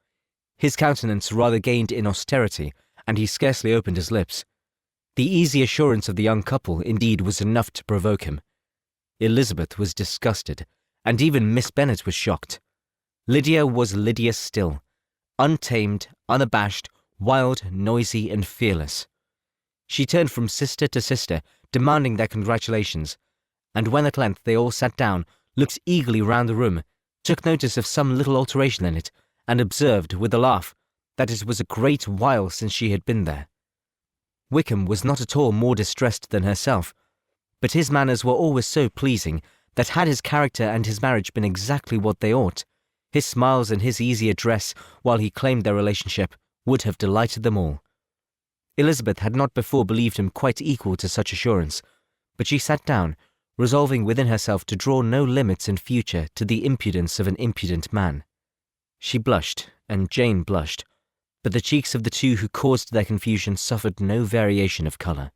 His countenance rather gained in austerity, and he scarcely opened his lips. The easy assurance of the young couple, indeed, was enough to provoke him. Elizabeth was disgusted, and even Miss Bennet was shocked. Lydia was Lydia still, untamed, unabashed, wild, noisy, and fearless. She turned from sister to sister, demanding their congratulations, and when at length they all sat down, looked eagerly round the room, took notice of some little alteration in it, and observed, with a laugh, that it was a great while since she had been there. Wickham was not at all more distressed than herself, but his manners were always so pleasing that had his character and his marriage been exactly what they ought, his smiles and his easy address, while he claimed their relationship, would have delighted them all. Elizabeth had not before believed him quite equal to such assurance, but she sat down, resolving within herself to draw no limits in future to the impudence of an impudent man. She blushed, and Jane blushed, but the cheeks of the two who caused their confusion suffered no variation of colour.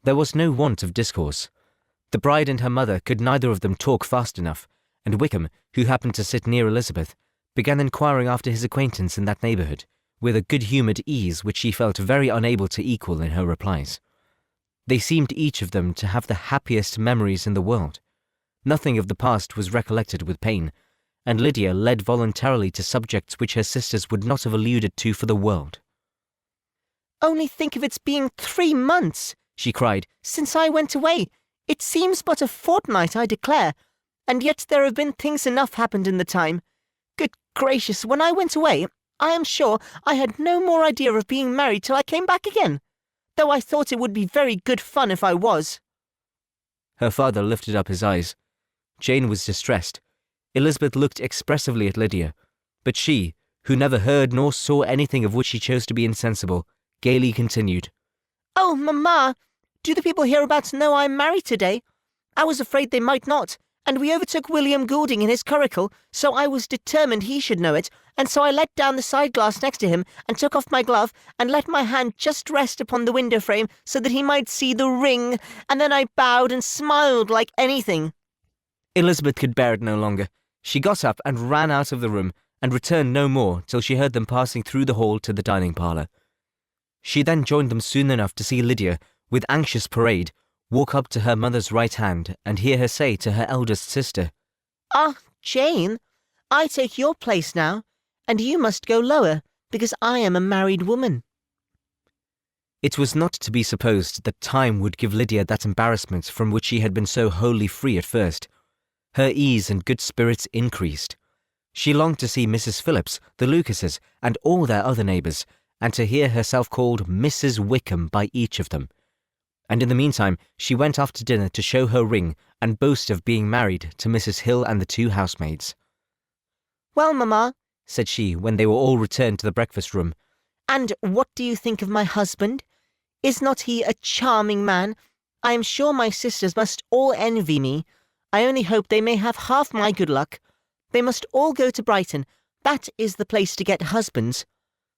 There was no want of discourse. The bride and her mother could neither of them talk fast enough, and Wickham, who happened to sit near Elizabeth, began inquiring after his acquaintance in that neighbourhood, with a good-humoured ease which she felt very unable to equal in her replies. They seemed each of them to have the happiest memories in the world. Nothing of the past was recollected with pain, and Lydia led voluntarily to subjects which her sisters would not have alluded to for the world. "Only think of its being 3 months," she cried, "since I went away. It seems but a fortnight, I declare, and yet there have been things enough happened in the time. Good gracious, when I went away, I am sure I had no more idea of being married till I came back again, though I thought it would be very good fun if I was." Her father lifted up his eyes. Jane was distressed. Elizabeth looked expressively at Lydia, but she, who never heard nor saw anything of which she chose to be insensible, gaily continued, "Oh, Mamma, do the people hereabouts know I am married today? I was afraid they might not, and we overtook William Goulding in his curricle, so I was determined he should know it, and so I let down the side-glass next to him, and took off my glove, and let my hand just rest upon the window-frame so that he might see the ring, and then I bowed and smiled like anything." Elizabeth could bear it no longer. She got up and ran out of the room, and returned no more till she heard them passing through the hall to the dining parlour. She then joined them soon enough to see Lydia, with anxious parade, walk up to her mother's right hand and hear her say to her eldest sister, "Ah, Jane, I take your place now, and you must go lower, because I am a married woman." It was not to be supposed that time would give Lydia that embarrassment from which she had been so wholly free at first. Her ease and good spirits increased. She longed to see Mrs. Phillips, the Lucases, and all their other neighbours, and to hear herself called Mrs. Wickham by each of them. And in the meantime she went off to dinner to show her ring and boast of being married to Mrs. Hill and the 2 housemaids. "Well, Mamma," said she, when they were all returned to the breakfast-room, And what do you think of my husband? Is not he a charming man? I am sure my sisters must all envy me. I only hope they may have half my good luck. They must all go to Brighton. That is the place to get husbands.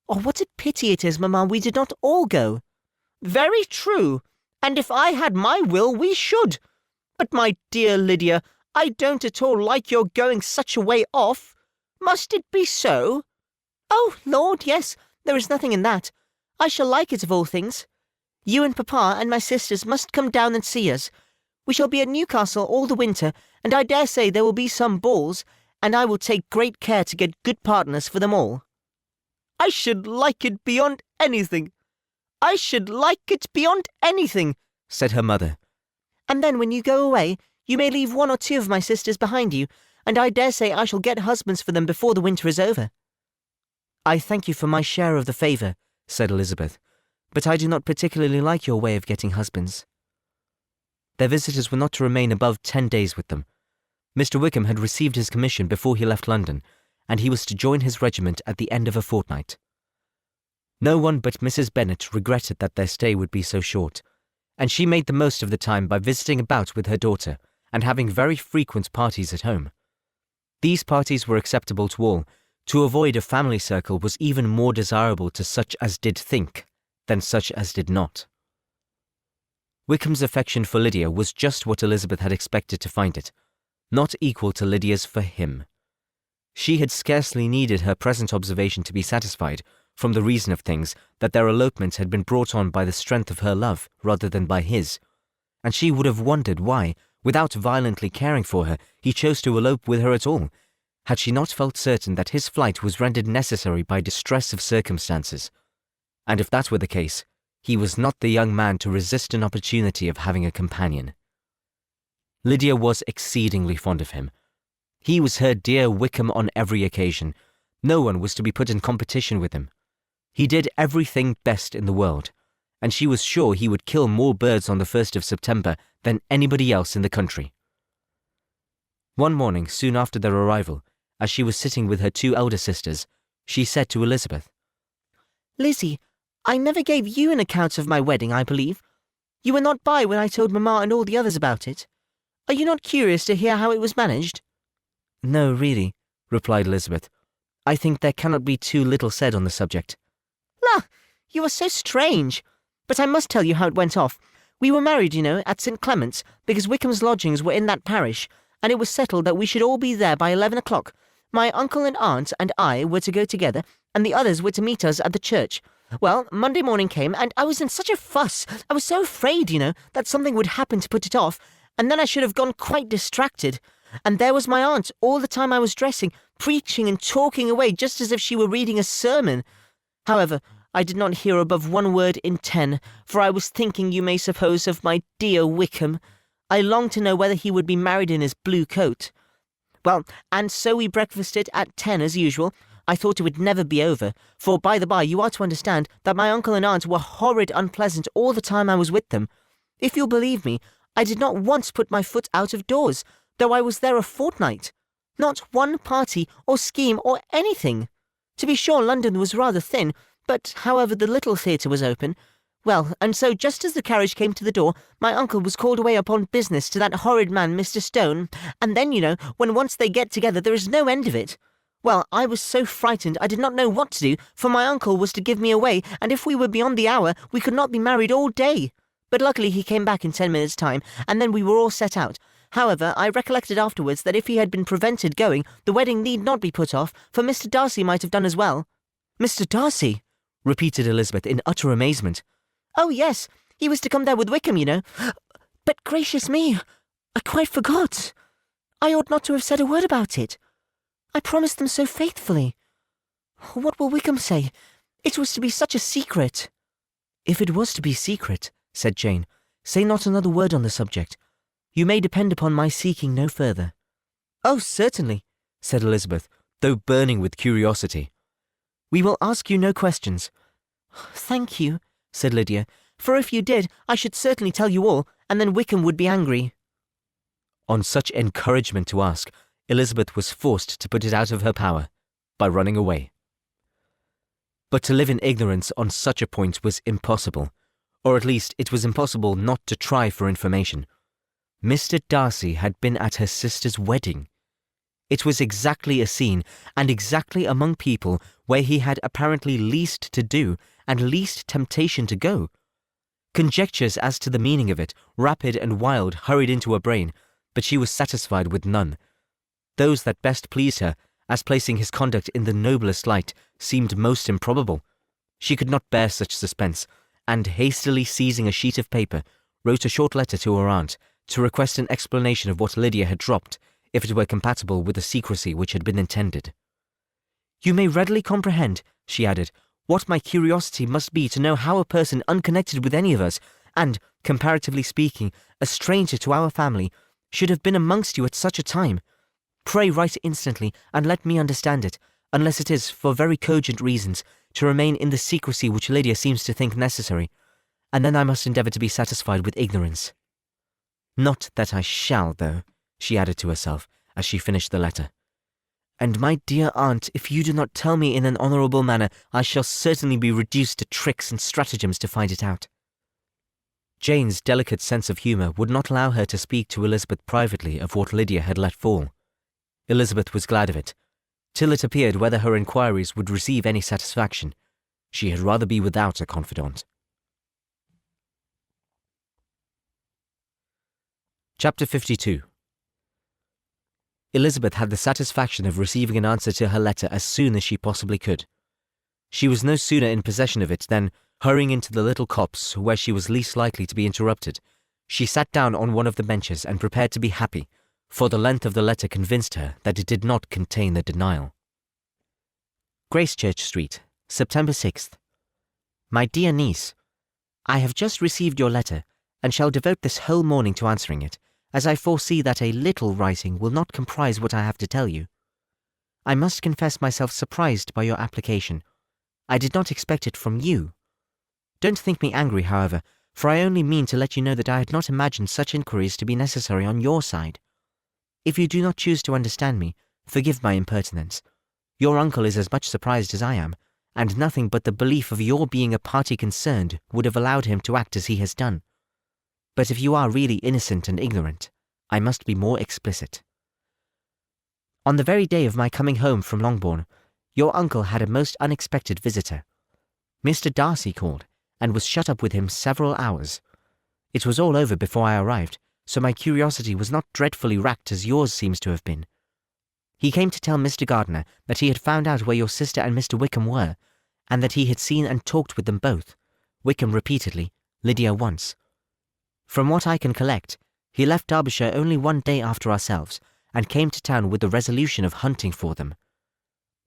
Oh, what a pity it is, Mamma, we did not all go. Very true. And if I had my will, we should. But my dear Lydia, I don't at all like your going such a way off. Must it be so? Oh, Lord, yes, there is nothing in that. I shall like it of all things. You and Papa and my sisters must come down and see us. We shall be at Newcastle all the winter, and I dare say there will be some balls, and I will take great care to get good partners for them all. I should like it beyond anything. I should like it beyond anything, said her mother. And then when you go away, you may leave one or two of my sisters behind you, and I dare say I shall get husbands for them before the winter is over. I thank you for my share of the favour, said Elizabeth, but I do not particularly like your way of getting husbands. Their visitors were not to remain above 10 days with them. Mr. Wickham had received his commission before he left London, and he was to join his regiment at the end of a fortnight. No one but Mrs. Bennet regretted that their stay would be so short, and she made the most of the time by visiting about with her daughter and having very frequent parties at home. These parties were acceptable to all. To avoid a family circle was even more desirable to such as did think than such as did not. Wickham's affection for Lydia was just what Elizabeth had expected to find it, not equal to Lydia's for him. She had scarcely needed her present observation to be satisfied, from the reason of things, that their elopement had been brought on by the strength of her love rather than by his, and she would have wondered why, without violently caring for her, he chose to elope with her at all, had she not felt certain that his flight was rendered necessary by distress of circumstances. And if that were the case, he was not the young man to resist an opportunity of having a companion. Lydia was exceedingly fond of him. He was her dear Wickham on every occasion. No one was to be put in competition with him. He did everything best in the world, and she was sure he would kill more birds on the 1st of September than anybody else in the country. One morning, soon after their arrival, as she was sitting with her 2 elder sisters, she said to Elizabeth, "Lizzie, I never gave you an account of my wedding, I believe. You were not by when I told Mamma and all the others about it. Are you not curious to hear how it was managed?" "No, really," replied Elizabeth. "I think there cannot be too little said on the subject." "La, you are so strange. But I must tell you how it went off. We were married, you know, at St. Clement's, because Wickham's lodgings were in that parish, and it was settled that we should all be there by 11 o'clock. My uncle and aunt and I were to go together, and the others were to meet us at the church. Well, Monday morning came, and I was in such a fuss. I was so afraid, you know, that something would happen to put it off, and then I should have gone quite distracted. And there was my aunt, all the time I was dressing, preaching and talking away just as if she were reading a sermon. However, I did not hear above 1 word in 10, for I was thinking, you may suppose, of my dear Wickham. I longed to know whether he would be married in his blue coat. Well, and so we breakfasted at 10 as usual. I thought it would never be over, for by the by you are to understand that my uncle and aunt were horrid unpleasant all the time I was with them. If you'll believe me, I did not once put my foot out of doors, though I was there a fortnight. Not one party or scheme or anything. To be sure, London was rather thin, but however the little theatre was open. Well, and so just as the carriage came to the door, my uncle was called away upon business to that horrid man, Mr. Stone, and then, you know, when once they get together there is no end of it. Well, I was so frightened I did not know what to do, for my uncle was to give me away, and if we were beyond the hour, we could not be married all day. But luckily he came back in 10 minutes' time, and then we were all set out. However, I recollected afterwards that if he had been prevented going, the wedding need not be put off, for Mr. Darcy might have done as well." "Mr. Darcy?" repeated Elizabeth in utter amazement. "Oh, yes, he was to come there with Wickham, you know. But gracious me, I quite forgot. I ought not to have said a word about it. I promised them so faithfully. What will Wickham say? It was to be such a secret." "If it was to be secret," said Jane, "say not another word on the subject. You may depend upon my seeking no further." "Oh, certainly," said Elizabeth, though burning with curiosity. "We will ask you no questions." "Thank you," said Lydia, "for if you did, I should certainly tell you all, and then Wickham would be angry." On such encouragement to ask, Elizabeth was forced to put it out of her power by running away. But to live in ignorance on such a point was impossible, or at least it was impossible not to try for information. Mr. Darcy had been at her sister's wedding. It was exactly a scene, and exactly among people where he had apparently least to do and least temptation to go. Conjectures as to the meaning of it, rapid and wild, hurried into her brain, but she was satisfied with none. Those that best pleased her, as placing his conduct in the noblest light, seemed most improbable. She could not bear such suspense, and hastily seizing a sheet of paper, wrote a short letter to her aunt, to request an explanation of what Lydia had dropped, if it were compatible with the secrecy which had been intended. "You may readily comprehend," she added, "what my curiosity must be to know how a person unconnected with any of us, and, comparatively speaking, a stranger to our family, should have been amongst you at such a time. Pray write instantly, and let me understand it, unless it is, for very cogent reasons, to remain in the secrecy which Lydia seems to think necessary, and then I must endeavour to be satisfied with ignorance. Not that I shall, though," she added to herself, as she finished the letter. "And my dear aunt, if you do not tell me in an honourable manner, I shall certainly be reduced to tricks and stratagems to find it out." Jane's delicate sense of humour would not allow her to speak to Elizabeth privately of what Lydia had let fall. Elizabeth was glad of it, till it appeared whether her inquiries would receive any satisfaction. She had rather be without a confidant. Chapter 52. Elizabeth had the satisfaction of receiving an answer to her letter as soon as she possibly could. She was no sooner in possession of it than, hurrying into the little copse where she was least likely to be interrupted, she sat down on one of the benches and prepared to be happy, for the length of the letter convinced her that it did not contain the denial. Gracechurch Street, September 6th. My dear niece, I have just received your letter, and shall devote this whole morning to answering it, as I foresee that a little writing will not comprise what I have to tell you. I must confess myself surprised by your application. I did not expect it from you. Don't think me angry, however, for I only mean to let you know that I had not imagined such inquiries to be necessary on your side. If you do not choose to understand me, forgive my impertinence. Your uncle is as much surprised as I am, and nothing but the belief of your being a party concerned would have allowed him to act as he has done. But if you are really innocent and ignorant, I must be more explicit. On the very day of my coming home from Longbourn, your uncle had a most unexpected visitor. Mr. Darcy called, and was shut up with him several hours. It was all over before I arrived, so my curiosity was not dreadfully racked as yours seems to have been. He came to tell Mr. Gardiner that he had found out where your sister and Mr. Wickham were, and that he had seen and talked with them both, Wickham repeatedly, Lydia once. From what I can collect, he left Derbyshire only one day after ourselves, and came to town with the resolution of hunting for them.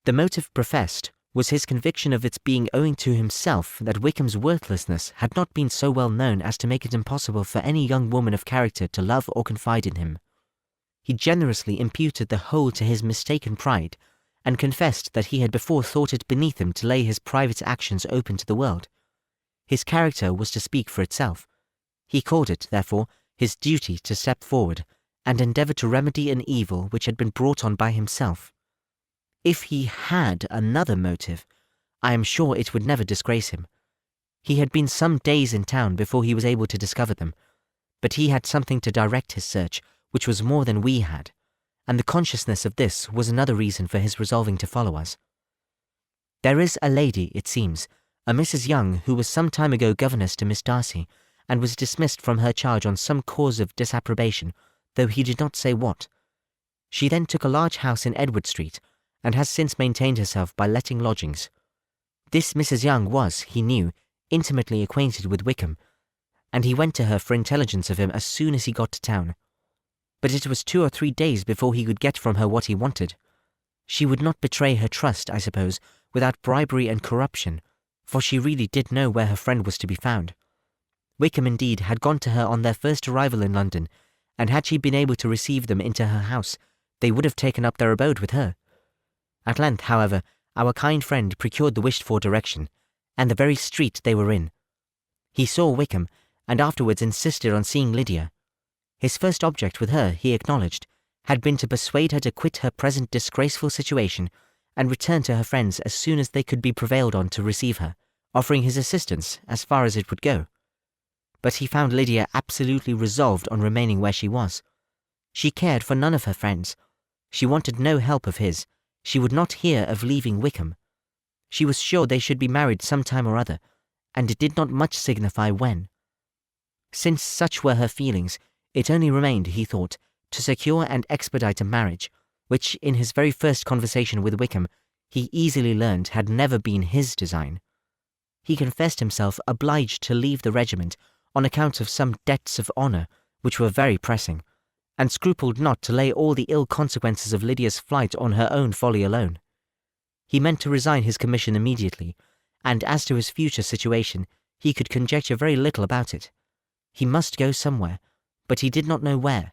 The motive professed was his conviction of its being owing to himself that Wickham's worthlessness had not been so well known as to make it impossible for any young woman of character to love or confide in him. He generously imputed the whole to his mistaken pride, and confessed that he had before thought it beneath him to lay his private actions open to the world. His character was to speak for itself. He called it, therefore, his duty to step forward, and endeavour to remedy an evil which had been brought on by himself. If he had another motive, I am sure it would never disgrace him. He had been some days in town before he was able to discover them, but he had something to direct his search, which was more than we had, and the consciousness of this was another reason for his resolving to follow us. There is a lady, it seems, a Mrs. Young, who was some time ago governess to Miss Darcy, and was dismissed from her charge on some cause of disapprobation, though he did not say what. She then took a large house in Edward Street, and has since maintained herself by letting lodgings. This Mrs. Young was, he knew, intimately acquainted with Wickham, and he went to her for intelligence of him as soon as he got to town. But it was 2 or 3 days before he could get from her what he wanted. She would not betray her trust, I suppose, without bribery and corruption, for she really did know where her friend was to be found. Wickham, indeed, had gone to her on their first arrival in London, and had she been able to receive them into her house, they would have taken up their abode with her. At length, however, our kind friend procured the wished-for direction, and the very street they were in. He saw Wickham, and afterwards insisted on seeing Lydia. His first object with her, he acknowledged, had been to persuade her to quit her present disgraceful situation, and returned to her friends as soon as they could be prevailed on to receive her, offering his assistance as far as it would go. But he found Lydia absolutely resolved on remaining where she was. She cared for none of her friends. She wanted no help of his. She would not hear of leaving Wickham. She was sure they should be married some time or other, and it did not much signify when. Since such were her feelings, it only remained, he thought, to secure and expedite a marriage, which in his very first conversation with Wickham he easily learned had never been his design. He confessed himself obliged to leave the regiment on account of some debts of honour which were very pressing, and scrupled not to lay all the ill consequences of Lydia's flight on her own folly alone. He meant to resign his commission immediately, and as to his future situation, he could conjecture very little about it. He must go somewhere, but he did not know where,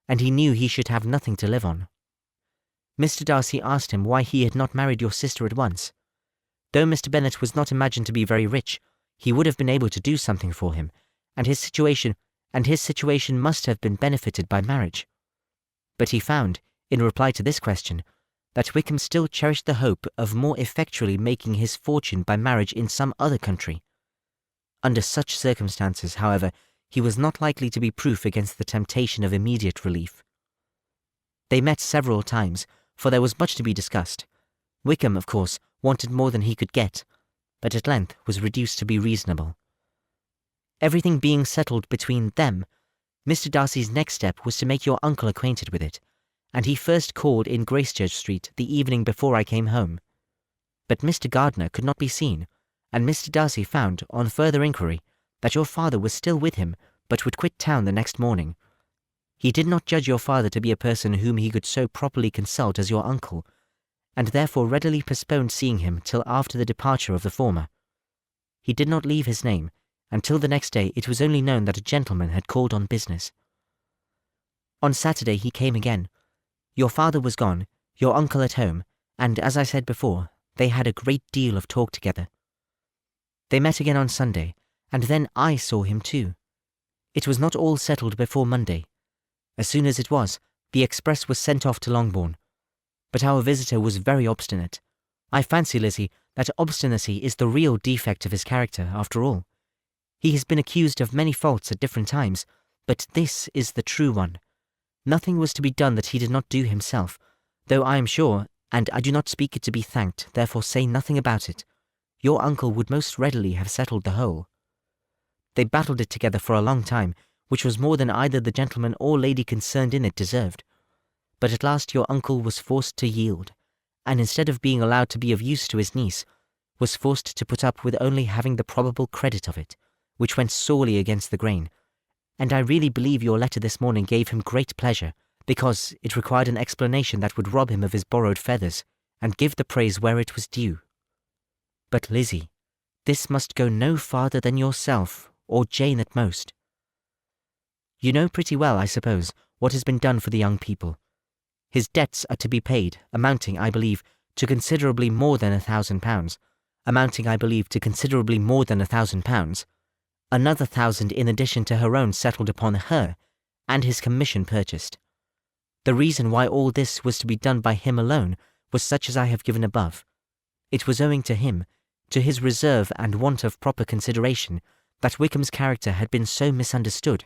and he knew he should have nothing to live on. Mr. Darcy asked him why he had not married your sister at once. Though Mr. Bennet was not imagined to be very rich, he would have been able to do something for him, and his situation must have been benefited by marriage. But he found, in reply to this question, that Wickham still cherished the hope of more effectually making his fortune by marriage in some other country. Under such circumstances, however, he was not likely to be proof against the temptation of immediate relief. They met several times, for there was much to be discussed. Wickham, of course, wanted more than he could get, but at length was reduced to be reasonable. Everything being settled between them, Mr. Darcy's next step was to make your uncle acquainted with it, and he first called in Gracechurch Street the evening before I came home. But Mr. Gardiner could not be seen, and Mr. Darcy found, on further inquiry, that your father was still with him, but would quit town the next morning. He did not judge your father to be a person whom he could so properly consult as your uncle, and therefore readily postponed seeing him till after the departure of the former. He did not leave his name, until the next day it was only known that a gentleman had called on business. On Saturday he came again. Your father was gone, your uncle at home, and, as I said before, they had a great deal of talk together. They met again on Sunday, and then I saw him too. It was not all settled before Monday. As soon as it was, the express was sent off to Longbourn. But our visitor was very obstinate. I fancy, Lizzie, that obstinacy is the real defect of his character, after all. He has been accused of many faults at different times, but this is the true one. Nothing was to be done that he did not do himself, though I am sure, and I do not speak it to be thanked, therefore say nothing about it, your uncle would most readily have settled the whole. They battled it together for a long time, which was more than either the gentleman or lady concerned in it deserved. But at last your uncle was forced to yield, and instead of being allowed to be of use to his niece, was forced to put up with only having the probable credit of it, which went sorely against the grain, and I really believe your letter this morning gave him great pleasure, because it required an explanation that would rob him of his borrowed feathers, and give the praise where it was due. But, Lizzie, this must go no farther than yourself, or Jane at most. You know pretty well, I suppose, what has been done for the young people. His debts are to be paid, amounting, I believe, to considerably more than £1,000, another 1,000 in addition to her own settled upon her, and his commission purchased. The reason why all this was to be done by him alone was such as I have given above. It was owing to him, to his reserve and want of proper consideration, that Wickham's character had been so misunderstood,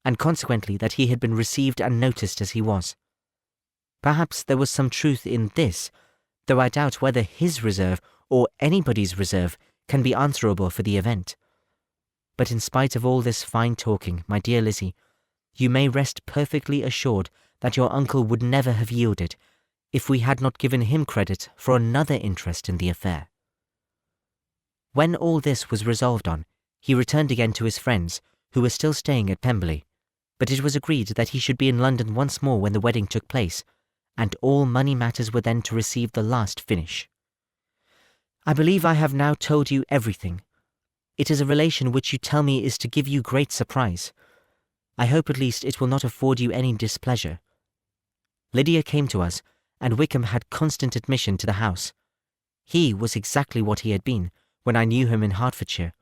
and consequently that he had been received and noticed as he was. Perhaps there was some truth in this, though I doubt whether his reserve, or anybody's reserve, can be answerable for the event. But in spite of all this fine talking, my dear Lizzie, you may rest perfectly assured that your uncle would never have yielded, if we had not given him credit for another interest in the affair. When all this was resolved on, he returned again to his friends, who were still staying at Pemberley, but it was agreed that he should be in London once more when the wedding took place, and all money matters were then to receive the last finish. I believe I have now told you everything. It is a relation which you tell me is to give you great surprise. I hope at least it will not afford you any displeasure. Lydia came to us, and Wickham had constant admission to the house. He was exactly what he had been when I knew him in Hertfordshire,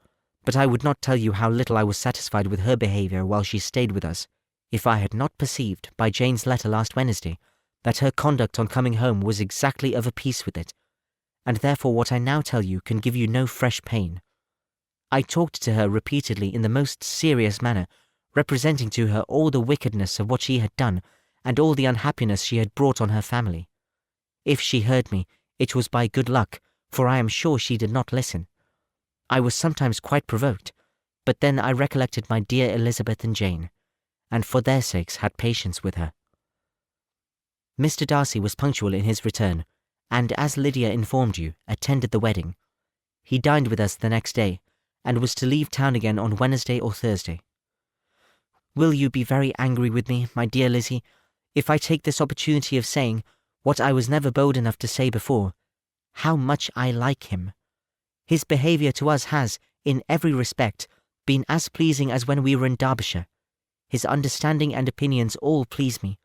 but I would not tell you how little I was satisfied with her behaviour while she stayed with us, if I had not perceived by Jane's letter last Wednesday that her conduct on coming home was exactly of a piece with it, and therefore what I now tell you can give you no fresh pain. I talked to her repeatedly in the most serious manner, representing to her all the wickedness of what she had done, and all the unhappiness she had brought on her family. If she heard me, it was by good luck, for I am sure she did not listen. I was sometimes quite provoked, but then I recollected my dear Elizabeth and Jane, and for their sakes had patience with her. Mr. Darcy was punctual in his return, and as Lydia informed you, attended the wedding. He dined with us the next day, and was to leave town again on Wednesday or Thursday. Will you be very angry with me, my dear Lizzie, if I take this opportunity of saying, what I was never bold enough to say before, how much I like him? His behaviour to us has, in every respect, been as pleasing as when we were in Derbyshire. His understanding and opinions all please me.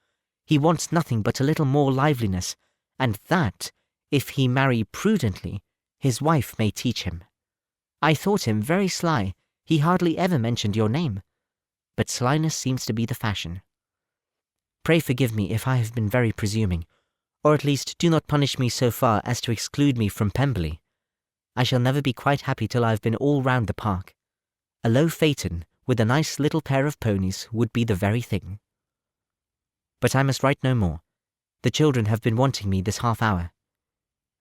He wants nothing but a little more liveliness, and that, if he marry prudently, his wife may teach him. I thought him very sly. He hardly ever mentioned your name. But slyness seems to be the fashion. Pray forgive me if I have been very presuming, or at least do not punish me so far as to exclude me from Pemberley. I shall never be quite happy till I have been all round the park. A low phaeton, with a nice little pair of ponies, would be the very thing. But I must write no more. The children have been wanting me this half hour.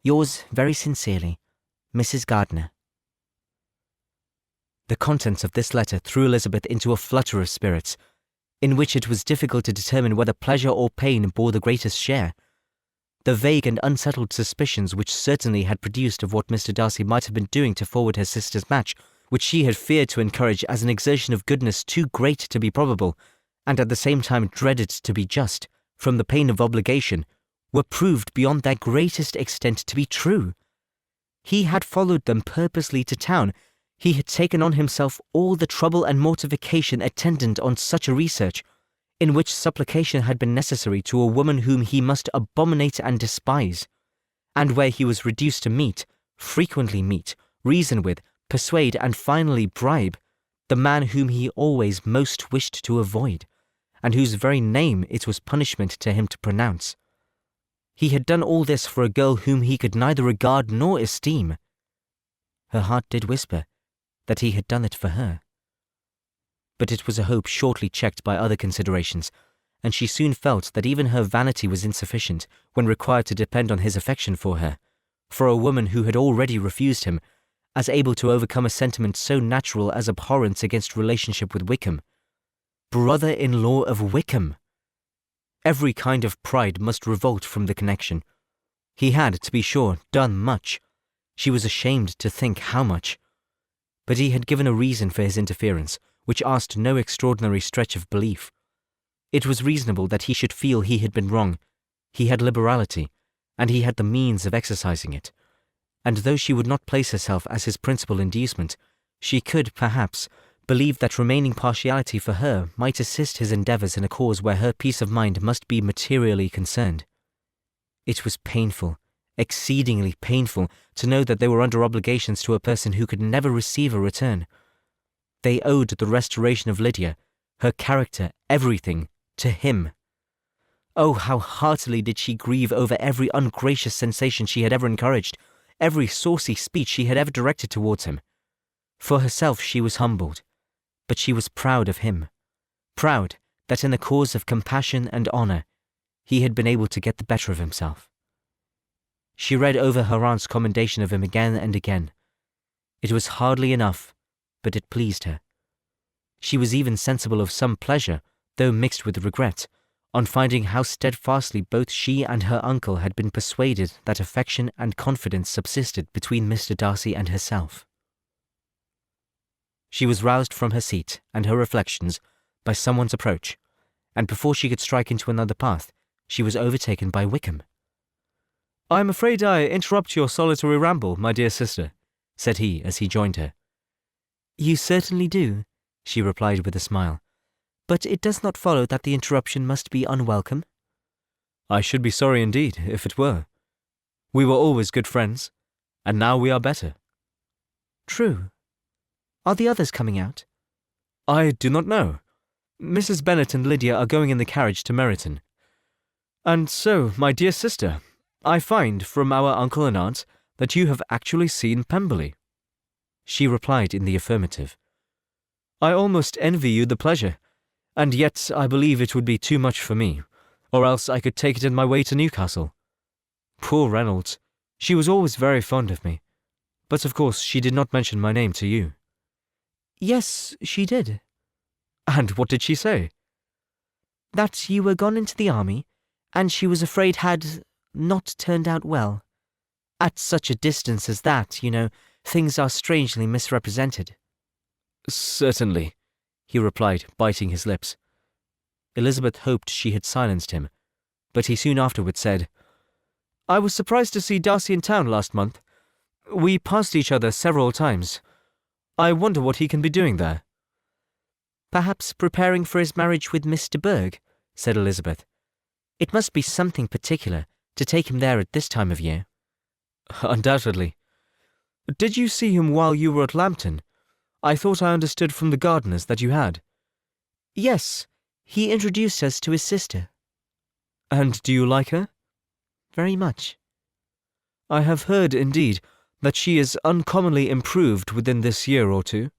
Yours very sincerely, Mrs. Gardiner. The contents of this letter threw Elizabeth into a flutter of spirits, in which it was difficult to determine whether pleasure or pain bore the greatest share. The vague and unsettled suspicions which certainly had produced of what Mr. Darcy might have been doing to forward her sister's match, which she had feared to encourage as an exertion of goodness too great to be probable, and at the same time dreaded to be just, from the pain of obligation, were proved beyond their greatest extent to be true. He had followed them purposely to town. He had taken on himself all the trouble and mortification attendant on such a research, in which supplication had been necessary to a woman whom he must abominate and despise, and where he was reduced to meet, frequently meet, reason with, persuade, and finally bribe, the man whom he always most wished to avoid, and whose very name it was punishment to him to pronounce. He had done all this for a girl whom he could neither regard nor esteem. Her heart did whisper that he had done it for her. But it was a hope shortly checked by other considerations, and she soon felt that even her vanity was insufficient when required to depend on his affection for her, for a woman who had already refused him, as able to overcome a sentiment so natural as abhorrence against relationship with Wickham. Brother-in-law of Wickham! Every kind of pride must revolt from the connection. He had, to be sure, done much. She was ashamed to think how much. But he had given a reason for his interference, which asked no extraordinary stretch of belief. It was reasonable that he should feel he had been wrong. He had liberality, and he had the means of exercising it. And though she would not place herself as his principal inducement, she could, perhaps, believe that remaining partiality for her might assist his endeavours in a cause where her peace of mind must be materially concerned. It was painful, exceedingly painful, to know that they were under obligations to a person who could never receive a return. They owed the restoration of Lydia, her character, everything, to him. Oh, how heartily did she grieve over every ungracious sensation she had ever encouraged, every saucy speech she had ever directed towards him. For herself she was humbled, but she was proud of him, proud that in the cause of compassion and honour he had been able to get the better of himself. She read over her aunt's commendation of him again and again. It was hardly enough, but it pleased her. She was even sensible of some pleasure, though mixed with regret, on finding how steadfastly both she and her uncle had been persuaded that affection and confidence subsisted between Mr. Darcy and herself. She was roused from her seat and her reflections by someone's approach, and before she could strike into another path, she was overtaken by Wickham. "I am afraid I interrupt your solitary ramble, my dear sister," said he as he joined her. "You certainly do," she replied with a smile, "but it does not follow that the interruption must be unwelcome." "I should be sorry indeed if it were. We were always good friends, and now we are better." "True. Are the others coming out?" "I do not know. Mrs. Bennet and Lydia are going in the carriage to Meryton. And so, my dear sister, I find, from our uncle and aunt, that you have actually seen Pemberley." She replied in the affirmative. "I almost envy you the pleasure, and yet I believe it would be too much for me, or else I could take it in my way to Newcastle. Poor Reynolds, she was always very fond of me, but of course she did not mention my name to you." Yes, she did. "And what did she say?" That you were gone into the army, and she was afraid had not turned out well. At such a distance as that, you know, things are strangely misrepresented." "Certainly," he replied, biting his lips. Elizabeth hoped she had silenced him, but he soon afterwards said, "I was surprised to see Darcy in town last month. We passed each other several times. I wonder what he can be doing there." "Perhaps preparing for his marriage with Miss de Bourgh," said Elizabeth. "It must be something particular to take him there at this time of year." "Undoubtedly. Did you see him while you were at Lambton? I thought I understood from the gardeners that you had." "Yes, he introduced us to his sister." "And do you like her?" "Very much." "I have heard, indeed, that she is uncommonly improved within this year or two.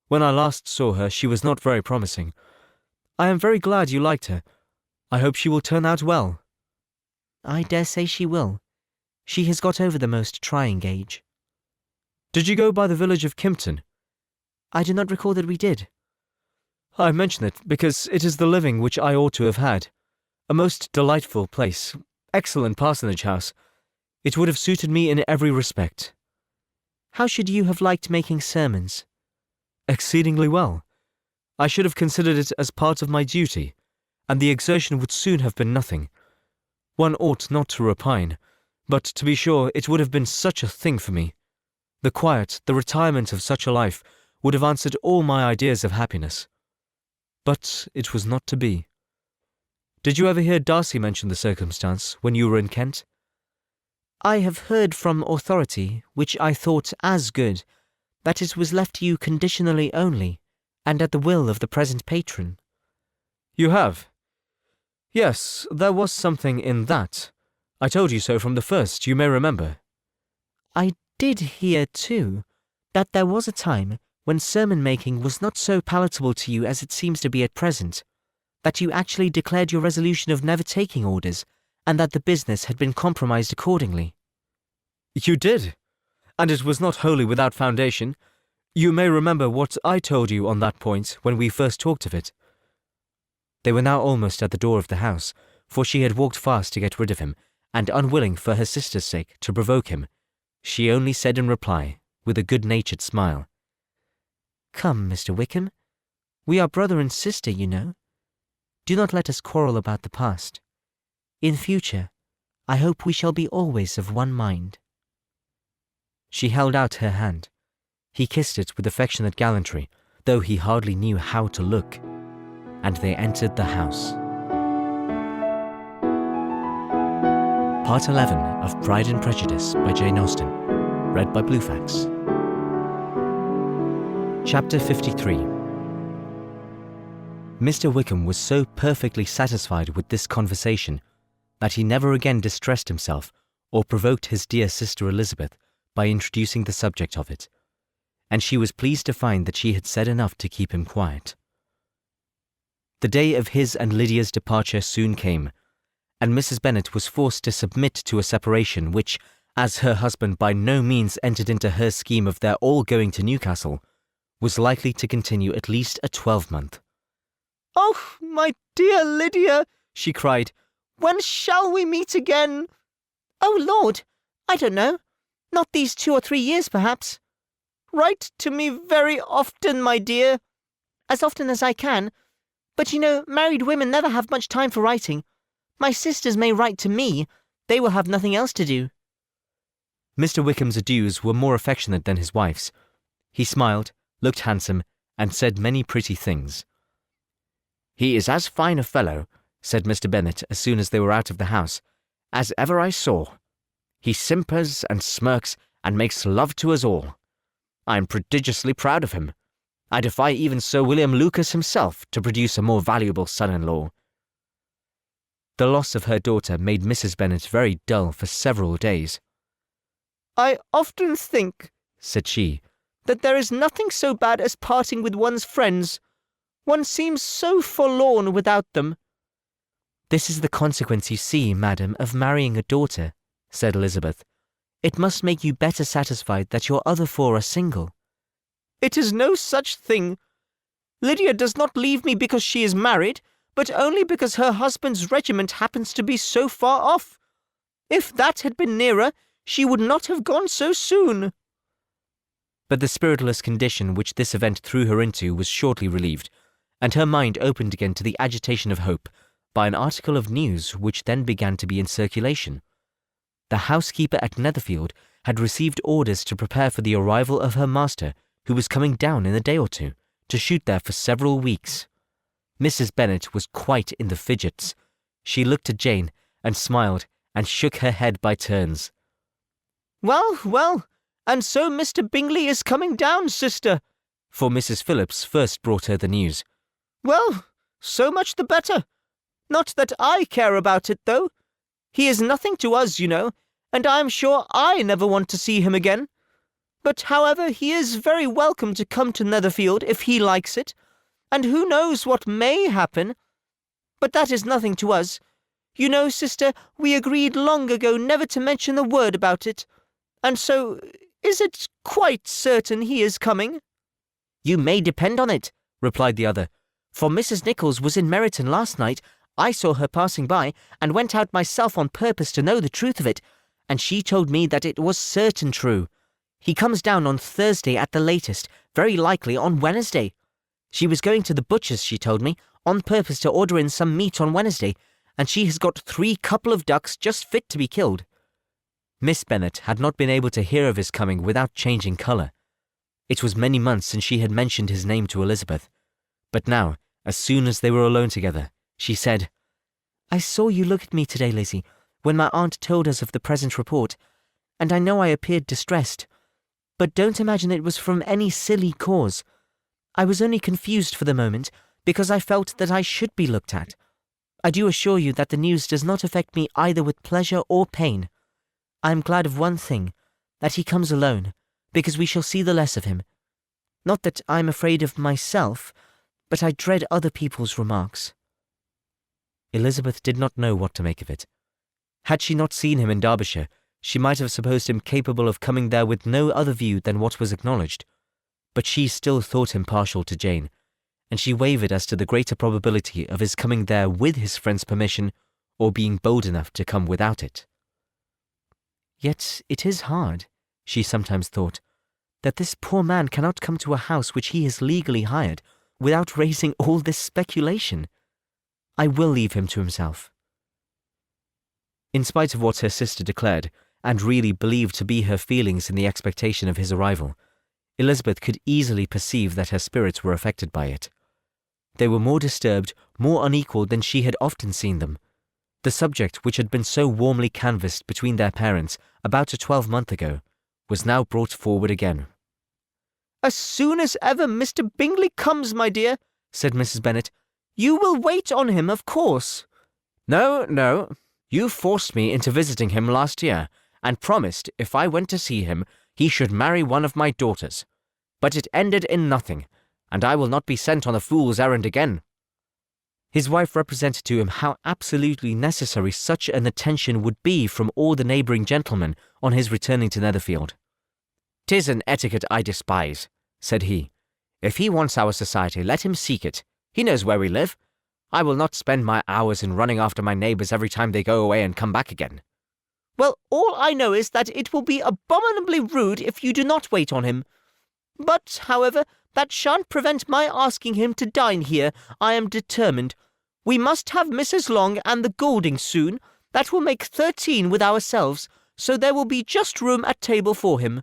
When I last saw her, she was not very promising. I am very glad you liked her. I hope she will turn out well." "I dare say she will. She has got over the most trying age." "Did you go by the village of Kimpton?" "I do not recall that we did." "I mention it because it is the living which I ought to have had. A most delightful place, excellent parsonage house. It would have suited me in every respect." "How should you have liked making sermons?" "Exceedingly well. I should have considered it as part of my duty, and the exertion would soon have been nothing. One ought not to repine, but to be sure it would have been such a thing for me. The quiet, the retirement of such a life would have answered all my ideas of happiness. But it was not to be. Did you ever hear Darcy mention the circumstance when you were in Kent?" "I have heard from authority, which I thought as good, that it was left to you conditionally only, and at the will of the present patron." "You have?" "Yes, there was something in that. I told you so from the first, you may remember." "I did hear, too, that there was a time when sermon-making was not so palatable to you as it seems to be at present, that you actually declared your resolution of never taking orders, and that the business had been compromised accordingly." "You did, and it was not wholly without foundation. You may remember what I told you on that point when we first talked of it." They were now almost at the door of the house, for she had walked fast to get rid of him, and unwilling for her sister's sake to provoke him, she only said in reply, with a good-natured smile, "Come, Mr. Wickham, we are brother and sister, you know. Do not let us quarrel about the past. In future, I hope we shall be always of one mind." She held out her hand. He kissed it with affectionate gallantry, though he hardly knew how to look, and they entered the house. Part 11 of Pride and Prejudice by Jane Austen, read by Bluefax. Chapter 53. Mr. Wickham was so perfectly satisfied with this conversation that he never again distressed himself or provoked his dear sister Elizabeth by introducing the subject of it, and she was pleased to find that she had said enough to keep him quiet. The day of his and Lydia's departure soon came, and Mrs. Bennet was forced to submit to a separation which, as her husband by no means entered into her scheme of their all going to Newcastle, was likely to continue at least a 12-month. "Oh, my dear Lydia," she cried, "when shall we meet again?" "Oh, Lord, I don't know. Not these 2 or 3 years, perhaps." "Write to me very often, my dear." "As often as I can. But you know, married women never have much time for writing. My sisters may write to me. They will have nothing else to do." Mr. Wickham's adieus were more affectionate than his wife's. He smiled, looked handsome, and said many pretty things. "He is as fine a fellow," said Mr. Bennet as soon as they were out of the house, "as ever I saw. He simpers and smirks and makes love to us all. I am prodigiously proud of him. I defy even Sir William Lucas himself to produce a more valuable son-in-law." The loss of her daughter made Mrs. Bennet very dull for several days. I often think, said she, that there is nothing so bad as parting with one's friends. One seems so forlorn without them. This is the consequence, you see, madam, of marrying a daughter, said Elizabeth. It must make you better satisfied that your other 4 are single. It is no such thing. Lydia does not leave me because she is married, but only because her husband's regiment happens to be so far off. If that had been nearer, she would not have gone so soon. But the spiritless condition which this event threw her into was shortly relieved, and her mind opened again to the agitation of hope by an article of news which then began to be in circulation. The housekeeper at Netherfield had received orders to prepare for the arrival of her master, who was coming down in a day or two, to shoot there for several weeks. Mrs. Bennet was quite in the fidgets. She looked at Jane, and smiled, and shook her head by turns. Well, well, and so Mr. Bingley is coming down, sister, for Mrs. Phillips first brought her the news. Well, so much the better. Not that I care about it, though. He is nothing to us, you know, and I am sure I never want to see him again. But, however, he is very welcome to come to Netherfield if he likes it, and who knows what may happen. But that is nothing to us. You know, sister, we agreed long ago never to mention a word about it. And so, is it quite certain he is coming? You may depend on it, replied the other, for Mrs. Nichols was in Meryton last night. I saw her passing by, and went out myself on purpose to know the truth of it, and she told me that it was certain true. He comes down on Thursday at the latest, very likely on Wednesday. She was going to the butcher's, she told me, on purpose to order in some meat on Wednesday, and she has got 3 couple of ducks just fit to be killed. Miss Bennet had not been able to hear of his coming without changing colour. It was many months since she had mentioned his name to Elizabeth, but now, as soon as they were alone together, she said, I saw you look at me today, Lizzie, when my aunt told us of the present report, and I know I appeared distressed. But don't imagine it was from any silly cause. I was only confused for the moment, because I felt that I should be looked at. I do assure you that the news does not affect me either with pleasure or pain. I am glad of one thing, that he comes alone, because we shall see the less of him. Not that I am afraid of myself, but I dread other people's remarks. Elizabeth did not know what to make of it. Had she not seen him in Derbyshire, she might have supposed him capable of coming there with no other view than what was acknowledged, but she still thought him partial to Jane, and she wavered as to the greater probability of his coming there with his friend's permission, or being bold enough to come without it. Yet it is hard, she sometimes thought, that this poor man cannot come to a house which he has legally hired, without raising all this speculation. I will leave him to himself. In spite of what her sister declared, and really believed to be her feelings in the expectation of his arrival, Elizabeth could easily perceive that her spirits were affected by it. They were more disturbed, more unequal than she had often seen them. The subject which had been so warmly canvassed between their parents about a 12-month ago was now brought forward again. As soon as ever Mr. Bingley comes, my dear, said Mrs. Bennet, you will wait on him, of course. No, no. You forced me into visiting him last year, and promised if I went to see him, he should marry one of my daughters. But it ended in nothing, and I will not be sent on a fool's errand again. His wife represented to him how absolutely necessary such an attention would be from all the neighbouring gentlemen on his returning to Netherfield. "'Tis an etiquette I despise," said he. "If he wants our society, let him seek it. He knows where we live. I will not spend my hours in running after my neighbours every time they go away and come back again." Well, all I know is that it will be abominably rude if you do not wait on him. But, however, that shan't prevent my asking him to dine here. I am determined. We must have Mrs. Long and the Gouldings soon. That will make 13 with ourselves, so there will be just room at table for him.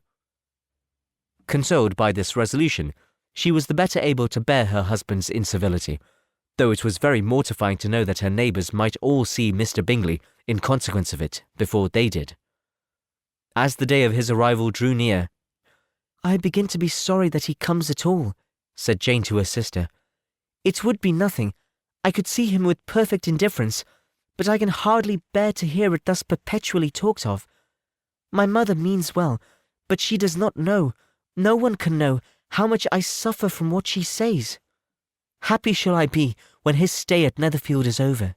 Consoled by this resolution, she was the better able to bear her husband's incivility, though it was very mortifying to know that her neighbours might all see Mr. Bingley, in consequence of it, before they did. As the day of his arrival drew near, "I begin to be sorry that he comes at all," said Jane to her sister. "It would be nothing. I could see him with perfect indifference, but I can hardly bear to hear it thus perpetually talked of. My mother means well, but she does not know, no one can know, how much I suffer from what she says. Happy shall I be when his stay at Netherfield is over."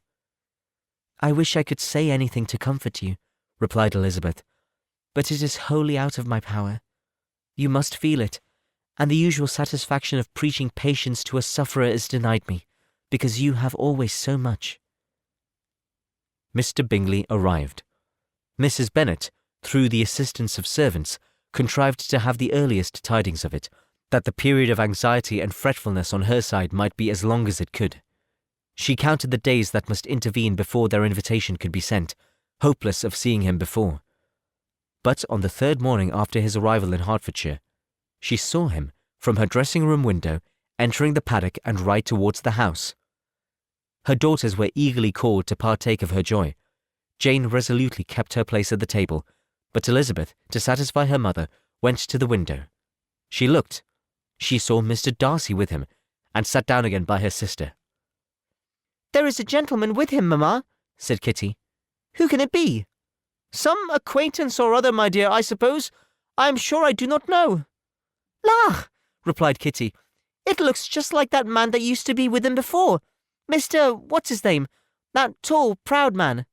"I wish I could say anything to comfort you," replied Elizabeth, "but it is wholly out of my power. You must feel it, and the usual satisfaction of preaching patience to a sufferer is denied me, because you have always so much." Mr. Bingley arrived. Mrs. Bennet, through the assistance of servants, contrived to have the earliest tidings of it, that the period of anxiety and fretfulness on her side might be as long as it could. She counted the days that must intervene before their invitation could be sent, hopeless of seeing him before. But on the third morning after his arrival in Hertfordshire, she saw him, from her dressing-room window, entering the paddock and ride towards the house. Her daughters were eagerly called to partake of her joy. Jane resolutely kept her place at the table, but Elizabeth, to satisfy her mother, went to the window. She looked. She saw Mr. Darcy with him, and sat down again by her sister. "There is a gentleman with him, mamma," said Kitty. "Who can it be?" "Some acquaintance or other, my dear, I suppose. I am sure I do not know." "La!" replied Kitty, "it looks just like that man that used to be with him before. Mr. What's-his-name, that tall, proud man."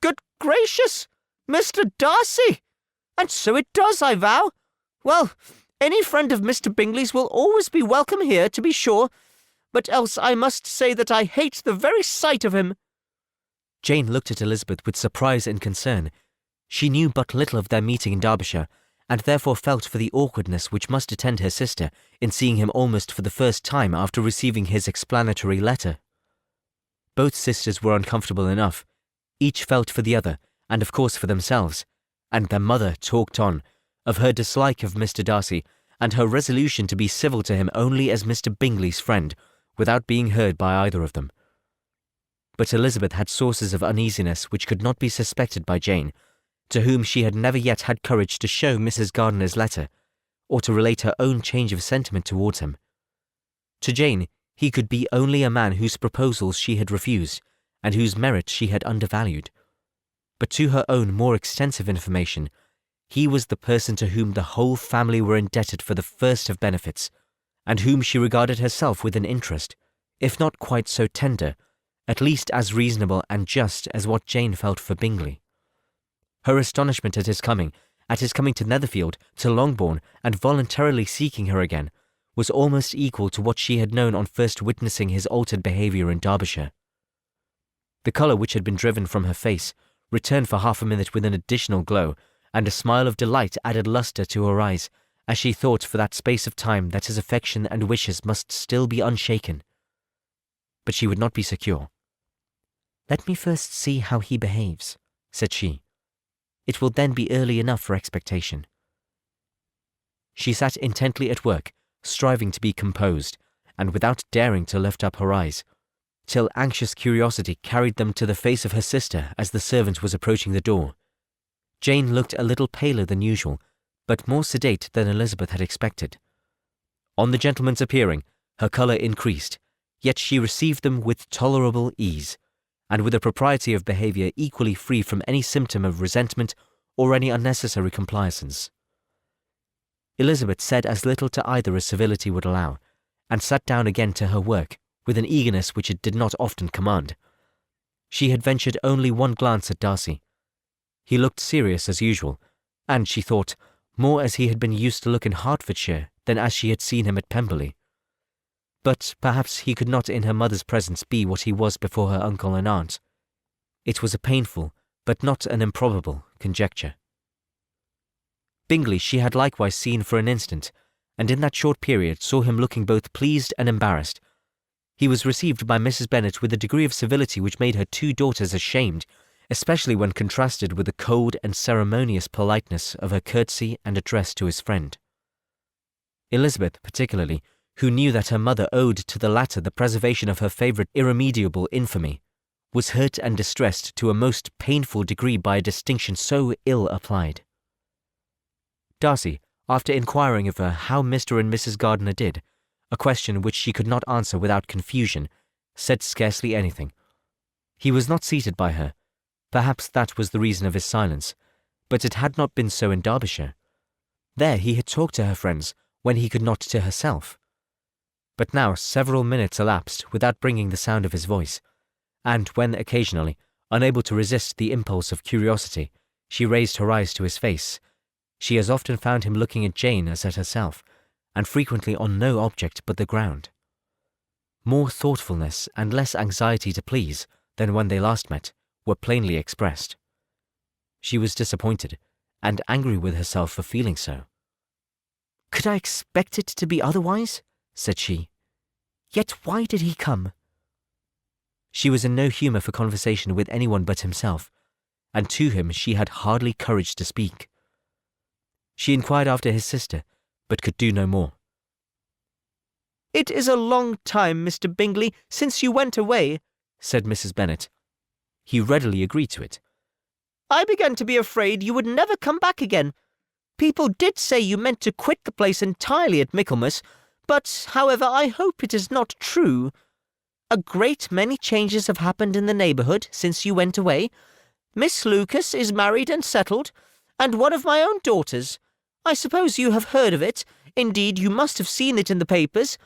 "Good gracious! Mr. Darcy! And so it does, I vow. Well, any friend of Mr. Bingley's will always be welcome here, to be sure, but else I must say that I hate the very sight of him." Jane looked at Elizabeth with surprise and concern. She knew but little of their meeting in Derbyshire, and therefore felt for the awkwardness which must attend her sister in seeing him almost for the first time after receiving his explanatory letter. Both sisters were uncomfortable enough. Each felt for the other, and of course for themselves, and their mother talked on, of her dislike of Mr. Darcy, and her resolution to be civil to him only as Mr. Bingley's friend, without being heard by either of them. But Elizabeth had sources of uneasiness which could not be suspected by Jane, to whom she had never yet had courage to show Mrs. Gardiner's letter, or to relate her own change of sentiment towards him. To Jane, he could be only a man whose proposals she had refused, and whose merit she had undervalued. But to her own more extensive information, he was the person to whom the whole family were indebted for the first of benefits, and whom she regarded herself with an interest, if not quite so tender, at least as reasonable and just as what Jane felt for Bingley. Her astonishment at his coming to Netherfield, to Longbourn, and voluntarily seeking her again, was almost equal to what she had known on first witnessing his altered behaviour in Derbyshire. The colour which had been driven from her face returned for half a minute with an additional glow, and a smile of delight added lustre to her eyes, as she thought for that space of time that his affection and wishes must still be unshaken. But she would not be secure. "Let me first see how he behaves," said she. "It will then be early enough for expectation." She sat intently at work, striving to be composed, and without daring to lift up her eyes, till anxious curiosity carried them to the face of her sister as the servant was approaching the door. Jane looked a little paler than usual, but more sedate than Elizabeth had expected. On the gentleman's appearing, her colour increased, yet she received them with tolerable ease, and with a propriety of behaviour equally free from any symptom of resentment or any unnecessary complaisance. Elizabeth said as little to either as civility would allow, and sat down again to her work with an eagerness which it did not often command. She had ventured only one glance at Darcy. He looked serious as usual, and, she thought, more as he had been used to look in Hertfordshire than as she had seen him at Pemberley. But perhaps he could not in her mother's presence be what he was before her uncle and aunt. It was a painful, but not an improbable, conjecture. Bingley she had likewise seen for an instant, and in that short period saw him looking both pleased and embarrassed. He was received by Mrs. Bennet with a degree of civility which made her two daughters ashamed, especially when contrasted with the cold and ceremonious politeness of her curtsy and address to his friend. Elizabeth, particularly, who knew that her mother owed to the latter the preservation of her favourite irremediable infamy, was hurt and distressed to a most painful degree by a distinction so ill applied. Darcy, after inquiring of her how Mr. and Mrs. Gardiner did, a question which she could not answer without confusion, said scarcely anything. He was not seated by her. Perhaps that was the reason of his silence, but it had not been so in Derbyshire. There he had talked to her friends when he could not to herself. But now several minutes elapsed without bringing the sound of his voice, and when occasionally, unable to resist the impulse of curiosity, she raised her eyes to his face, she as often found him looking at Jane as at herself, and frequently on no object but the ground. More thoughtfulness and less anxiety to please than when they last met were plainly expressed. She was disappointed, and angry with herself for feeling so. "Could I expect it to be otherwise?" said she. "Yet why did he come?" She was in no humour for conversation with anyone but himself, and to him she had hardly courage to speak. She inquired after his sister, but could do no more. "It is a long time, Mr. Bingley, since you went away," said Mrs. Bennet. He readily agreed to it. "I began to be afraid you would never come back again. People did say you meant to quit the place entirely at Michaelmas, but, however, I hope it is not true. A great many changes have happened in the neighbourhood since you went away. Miss Lucas is married and settled, and one of my own daughters. I suppose you have heard of it. Indeed, you must have seen it in the papers.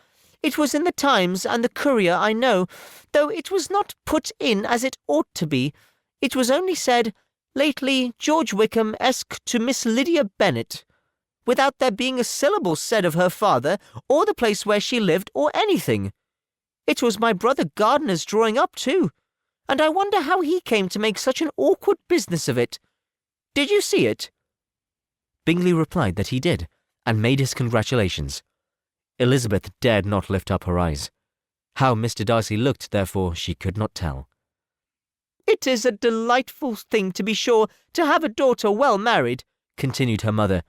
It was in the Times and the Courier, I know, though it was not put in as it ought to be. It was only said, 'Lately George Wickham esque to Miss Lydia Bennet,' without there being a syllable said of her father, or the place where she lived, or anything. It was my brother Gardiner's drawing up, too, and I wonder how he came to make such an awkward business of it. Did you see it?" Bingley replied that he did, and made his congratulations. Elizabeth dared not lift up her eyes. How Mr. Darcy looked, therefore, she could not tell. "It is a delightful thing, to be sure, to have a daughter well married," continued her mother.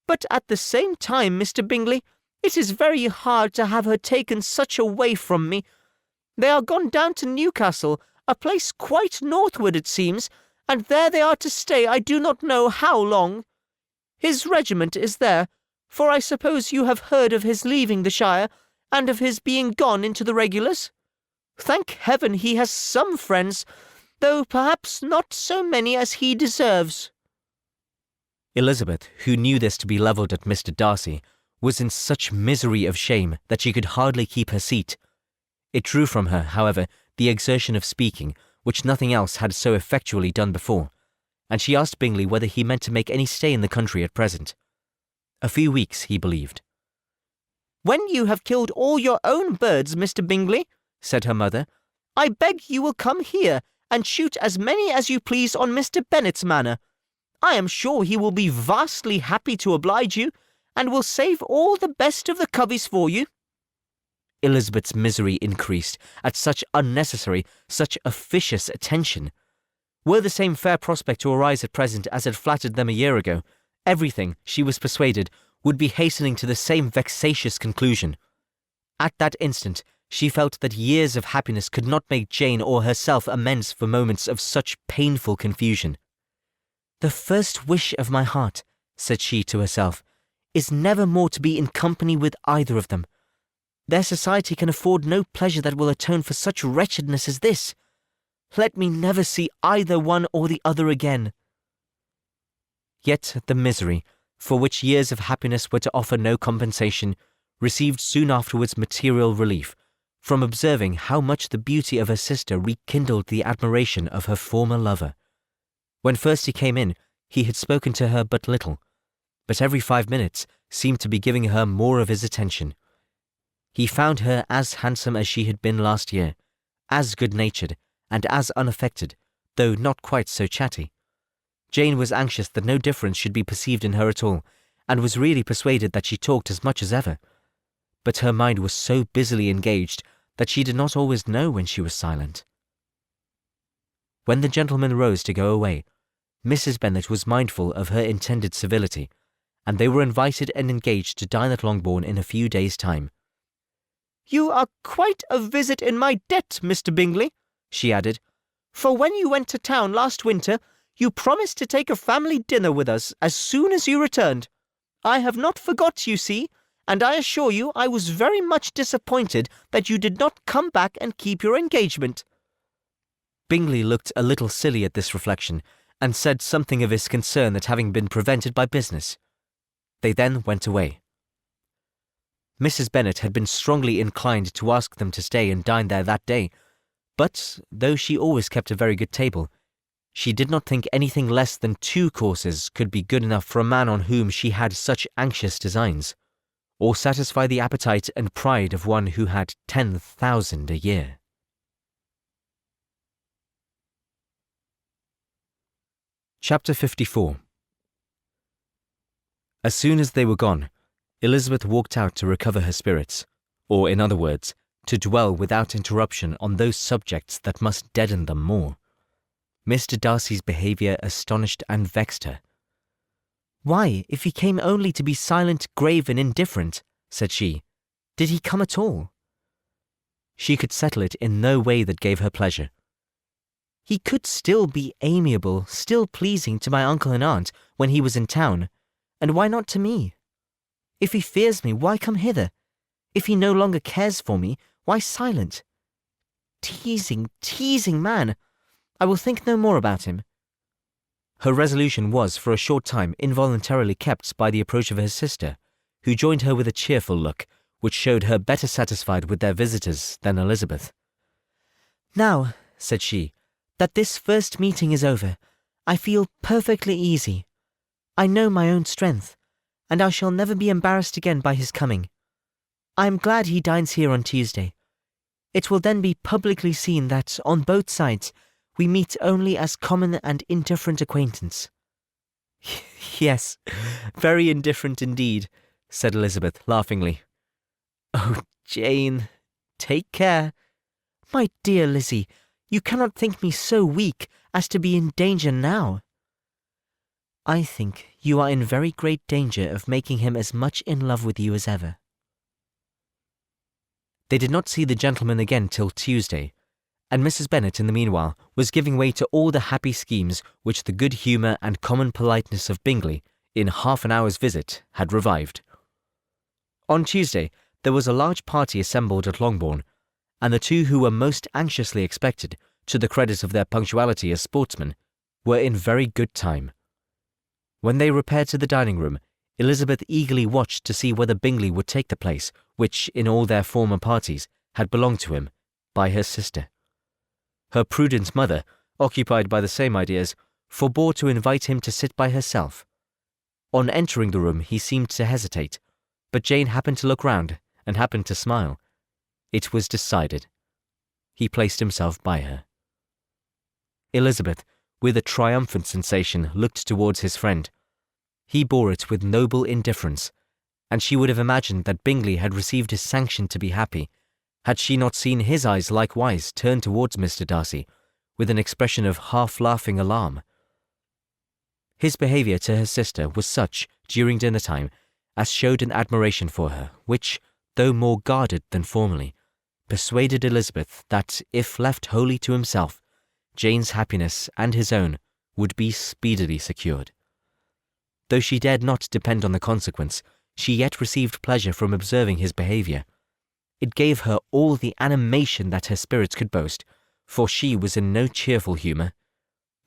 "But at the same time, Mr. Bingley, it is very hard to have her taken such a way from me. They are gone down to Newcastle, a place quite northward, it seems, and there they are to stay I do not know how long. His regiment is there, for I suppose you have heard of his leaving the shire, and of his being gone into the regulars. Thank heaven he has some friends, though perhaps not so many as he deserves." Elizabeth, who knew this to be levelled at Mr. Darcy, was in such misery of shame that she could hardly keep her seat. It drew from her, however, the exertion of speaking, which nothing else had so effectually done before, and she asked Bingley whether he meant to make any stay in the country at present. A few weeks, he believed. "When you have killed all your own birds, Mr. Bingley," said her mother, "I beg you will come here and shoot as many as you please on Mr. Bennet's manor. I am sure he will be vastly happy to oblige you, and will save all the best of the coveys for you." Elizabeth's misery increased at such unnecessary, such officious attention. Were the same fair prospect to arise at present as had flattered them a year ago, everything, she was persuaded, would be hastening to the same vexatious conclusion. At that instant, she felt that years of happiness could not make Jane or herself amends for moments of such painful confusion. "The first wish of my heart," said she to herself, "is never more to be in company with either of them. Their society can afford no pleasure that will atone for such wretchedness as this. Let me never see either one or the other again." Yet the misery, for which years of happiness were to offer no compensation, received soon afterwards material relief, from observing how much the beauty of her sister rekindled the admiration of her former lover. When first he came in, he had spoken to her but little, but every 5 minutes seemed to be giving her more of his attention. He found her as handsome as she had been last year, as good-natured, and as unaffected, though not quite so chatty. Jane was anxious that no difference should be perceived in her at all, and was really persuaded that she talked as much as ever. But her mind was so busily engaged that she did not always know when she was silent. When the gentlemen rose to go away, Mrs. Bennet was mindful of her intended civility, and they were invited and engaged to dine at Longbourn in a few days' time. "You are quite a visit in my debt, Mr. Bingley," she added, "for when you went to town last winter, you promised to take a family dinner with us as soon as you returned. I have not forgot, you see, and I assure you I was very much disappointed that you did not come back and keep your engagement." Bingley looked a little silly at this reflection, and said something of his concern at having been prevented by business. They then went away. Mrs. Bennet had been strongly inclined to ask them to stay and dine there that day, but, though she always kept a very good table, she did not think anything less than 2 courses could be good enough for a man on whom she had such anxious designs, or satisfy the appetite and pride of one who had 10,000 a year. Chapter 54. As soon as they were gone, Elizabeth walked out to recover her spirits, or, in other words, to dwell without interruption on those subjects that must deaden them more. Mr. Darcy's behaviour astonished and vexed her. "Why, if he came only to be silent, grave, and indifferent," said she, "did he come at all?" She could settle it in no way that gave her pleasure. "He could still be amiable, still pleasing to my uncle and aunt when he was in town, and why not to me? If he fears me, why come hither? If he no longer cares for me, why silent? Teasing, teasing man! I will think no more about him." Her resolution was for a short time involuntarily kept by the approach of her sister, who joined her with a cheerful look, which showed her better satisfied with their visitors than Elizabeth. "Now," said she, "that this first meeting is over, I feel perfectly easy. I know my own strength, and I shall never be embarrassed again by his coming. I am glad he dines here on Tuesday. It will then be publicly seen that, on both sides, we meet only as common and indifferent acquaintance." "Yes, very indifferent indeed," said Elizabeth laughingly. "Oh, Jane, take care. My dear Lizzie, you cannot think me so weak as to be in danger now." "I think you are in very great danger of making him as much in love with you as ever." They did not see the gentleman again till Tuesday, and Mrs. Bennet in the meanwhile was giving way to all the happy schemes which the good humour and common politeness of Bingley, in half an hour's visit, had revived. On Tuesday there was a large party assembled at Longbourn, and the 2 who were most anxiously expected, to the credit of their punctuality as sportsmen, were in very good time. When they repaired to the dining-room, Elizabeth eagerly watched to see whether Bingley would take the place which, in all their former parties, had belonged to him, by her sister. Her prudent mother, occupied by the same ideas, forbore to invite him to sit by herself. On entering the room he seemed to hesitate, but Jane happened to look round, and happened to smile. It was decided. He placed himself by her. Elizabeth, with a triumphant sensation, looked towards his friend. He bore it with noble indifference, and she would have imagined that Bingley had received his sanction to be happy, had she not seen his eyes likewise turned towards Mr. Darcy, with an expression of half-laughing alarm. His behaviour to her sister was such, during dinner-time, as showed an admiration for her, which, though more guarded than formerly, persuaded Elizabeth that, if left wholly to himself, Jane's happiness and his own would be speedily secured. Though she dared not depend on the consequence, she yet received pleasure from observing his behaviour. It gave her all the animation that her spirits could boast, for she was in no cheerful humour.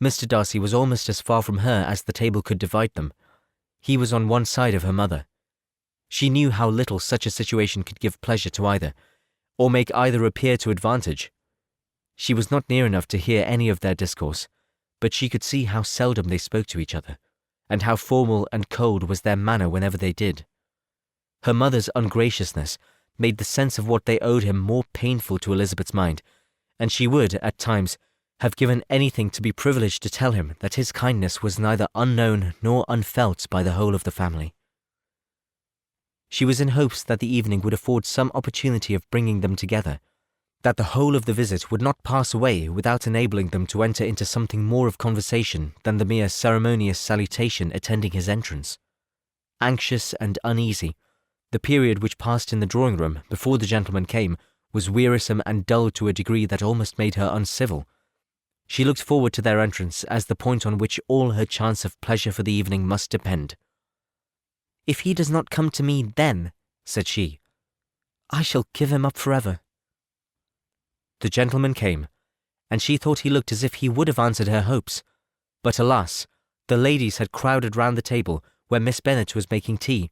Mr. Darcy was almost as far from her as the table could divide them. He was on one side of her mother. She knew how little such a situation could give pleasure to either, or make either appear to advantage. She was not near enough to hear any of their discourse, but she could see how seldom they spoke to each other, and how formal and cold was their manner whenever they did. Her mother's ungraciousness made the sense of what they owed him more painful to Elizabeth's mind, and she would, at times, have given anything to be privileged to tell him that his kindness was neither unknown nor unfelt by the whole of the family. She was in hopes that the evening would afford some opportunity of bringing them together, that the whole of the visit would not pass away without enabling them to enter into something more of conversation than the mere ceremonious salutation attending his entrance. Anxious and uneasy, the period which passed in the drawing-room before the gentleman came was wearisome and dull to a degree that almost made her uncivil. She looked forward to their entrance as the point on which all her chance of pleasure for the evening must depend. "If he does not come to me then," said she, "I shall give him up forever." The gentleman came, and she thought he looked as if he would have answered her hopes, But alas, the ladies had crowded round the table where Miss Bennet was making tea,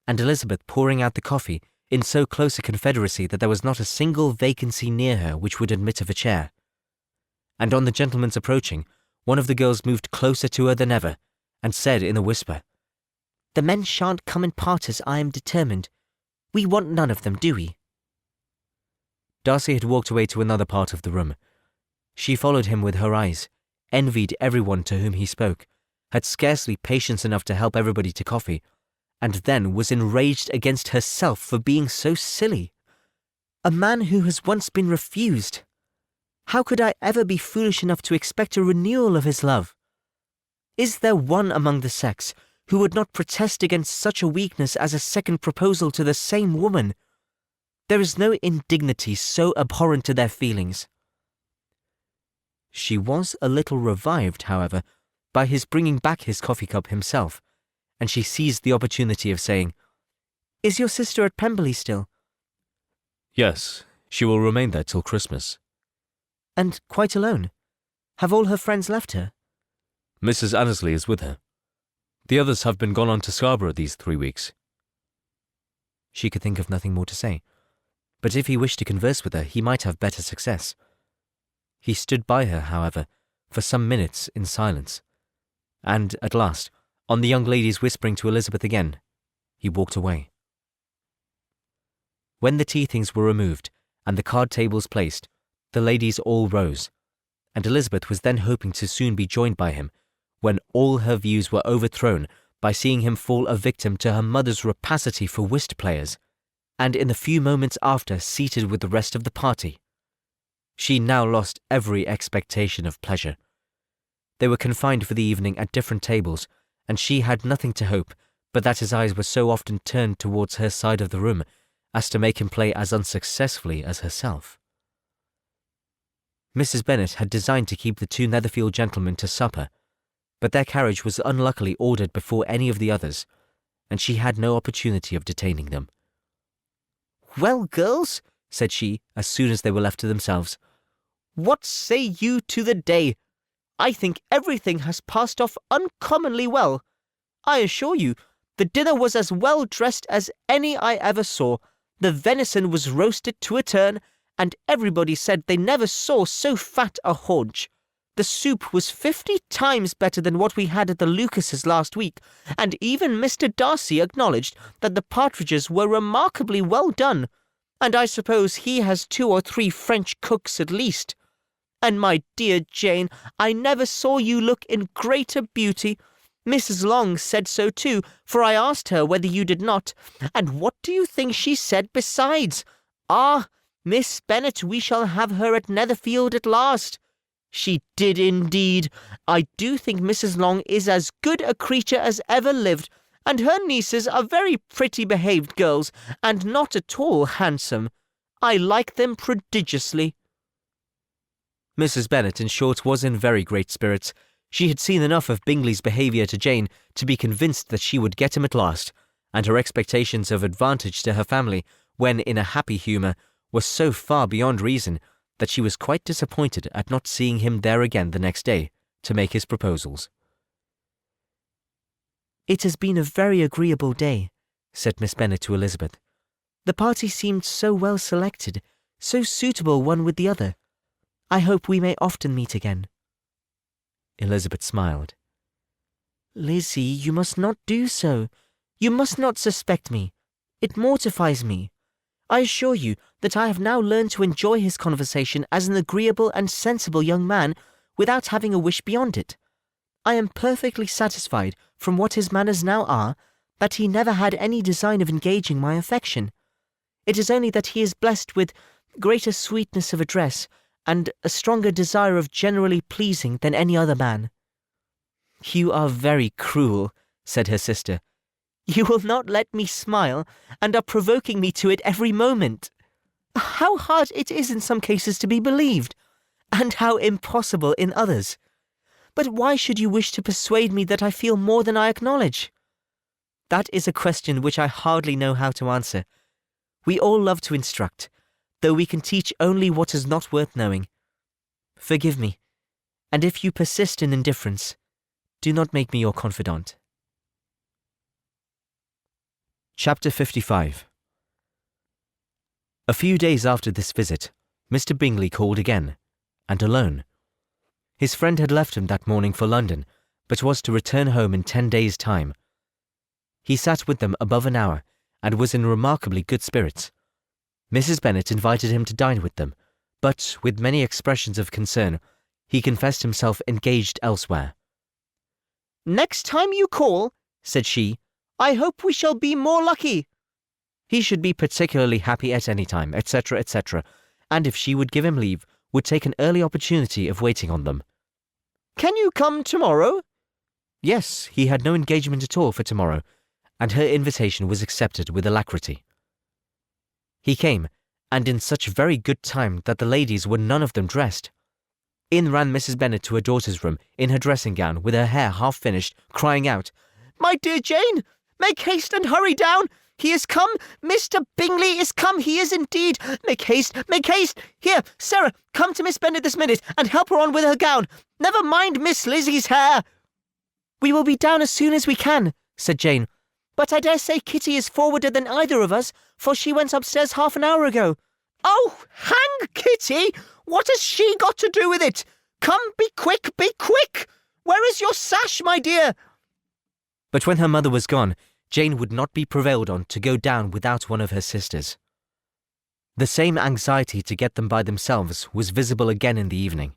and Elizabeth pouring out the coffee in so close a confederacy that there was not a single vacancy near her which would admit of a chair. And on the gentleman's approaching, one of the girls moved closer to her than ever, and said in a whisper, "The men shan't come in parties, I am determined. We want none of them, do we?" Darcy had walked away to another part of the room. She followed him with her eyes, envied everyone to whom he spoke, had scarcely patience enough to help everybody to coffee, and then was enraged against herself for being so silly. A man who has once been refused. How could I ever be foolish enough to expect a renewal of his love? Is there one among the sex who would not protest against such a weakness as a second proposal to the same woman? There is no indignity so abhorrent to their feelings. She was a little revived, however, by his bringing back his coffee cup himself, and she seized the opportunity of saying, "Is your sister at Pemberley still?" Yes, she will remain there till Christmas. And quite alone? Have all her friends left her? Mrs. Annesley is with her. The others have been gone on to Scarborough these 3 weeks. She could think of nothing more to say, but if he wished to converse with her, he might have better success. He stood by her, however, for some minutes in silence, and at last, on the young lady's whispering to Elizabeth again, he walked away. When the tea things were removed and the card tables placed, the ladies all rose, and Elizabeth was then hoping to soon be joined by him, when all her views were overthrown by seeing him fall a victim to her mother's rapacity for whist players, and in the few moments after seated with the rest of the party. She now lost every expectation of pleasure. They were confined for the evening at different tables, and she had nothing to hope but that his eyes were so often turned towards her side of the room as to make him play as unsuccessfully as herself. Mrs. Bennet had designed to keep the 2 Netherfield gentlemen to supper, but their carriage was unluckily ordered before any of the others, and she had no opportunity of detaining them. "Well, girls," said she, as soon as they were left to themselves, "what say you to the day? I think everything has passed off uncommonly well. I assure you, the dinner was as well dressed as any I ever saw. The venison was roasted to a turn, and everybody said they never saw so fat a haunch. The soup was 50 times better than what we had at the Lucases last week, and even Mr. Darcy acknowledged that the partridges were remarkably well done, and I suppose he has 2 or 3 French cooks at least. And my dear Jane, I never saw you look in greater beauty. Mrs. Long said so too, for I asked her whether you did not, and what do you think she said besides? 'Ah, Miss Bennet, we shall have her at Netherfield at last.' She did indeed. I do think Mrs. Long is as good a creature as ever lived, and her nieces are very pretty behaved girls, and not at all handsome. I like them prodigiously." Mrs. Bennet, in short, was in very great spirits. She had seen enough of Bingley's behaviour to Jane to be convinced that she would get him at last, and her expectations of advantage to her family, when in a happy humour, were so far beyond reason that she was quite disappointed at not seeing him there again the next day to make his proposals. "It has been a very agreeable day," said Miss Bennet to Elizabeth. "The party seemed so well selected, so suitable one with the other. I hope we may often meet again." Elizabeth smiled. "Lizzie, you must not do so. You must not suspect me. It mortifies me. I assure you that I have now learned to enjoy his conversation as an agreeable and sensible young man without having a wish beyond it. I am perfectly satisfied, from what his manners now are, that he never had any design of engaging my affection. It is only that he is blessed with greater sweetness of address and a stronger desire of generally pleasing than any other man." "You are very cruel," said her sister. "You will not let me smile, and are provoking me to it every moment. How hard it is in some cases to be believed, and how impossible in others. But why should you wish to persuade me that I feel more than I acknowledge?" "That is a question which I hardly know how to answer. We all love to instruct, though we can teach only what is not worth knowing. Forgive me, and if you persist in indifference, do not make me your confidant. Chapter 55. A few days after this visit, Mr. Bingley called again, and alone. His friend had left him that morning for London, but was to return home in 10 days' time. He sat with them above an hour, and was in remarkably good spirits. Mrs. Bennet invited him to dine with them, but, with many expressions of concern, he confessed himself engaged elsewhere. "Next time you call," said she, "I hope we shall be more lucky." He should be particularly happy at any time, etc., etc., and if she would give him leave, would take an early opportunity of waiting on them. "Can you come tomorrow?" Yes, he had no engagement at all for tomorrow, and her invitation was accepted with alacrity. He came, and in such very good time that the ladies were none of them dressed. In ran Mrs. Bennet to her daughter's room, in her dressing gown, with her hair half finished, crying out, "My dear Jane, make haste and hurry down! He is come! Mr. Bingley is come! He is indeed! Make haste! Make haste! Here, Sarah, come to Miss Bennet this minute, and help her on with her gown. Never mind Miss Lizzie's hair." "We will be down as soon as we can," said Jane. "But I dare say Kitty is forwarder than either of us, for she went upstairs half an hour ago." "Oh, hang Kitty! What has she got to do with it? Come, be quick, be quick! Where is your sash, my dear?" But when her mother was gone, Jane would not be prevailed on to go down without one of her sisters. The same anxiety to get them by themselves was visible again in the evening.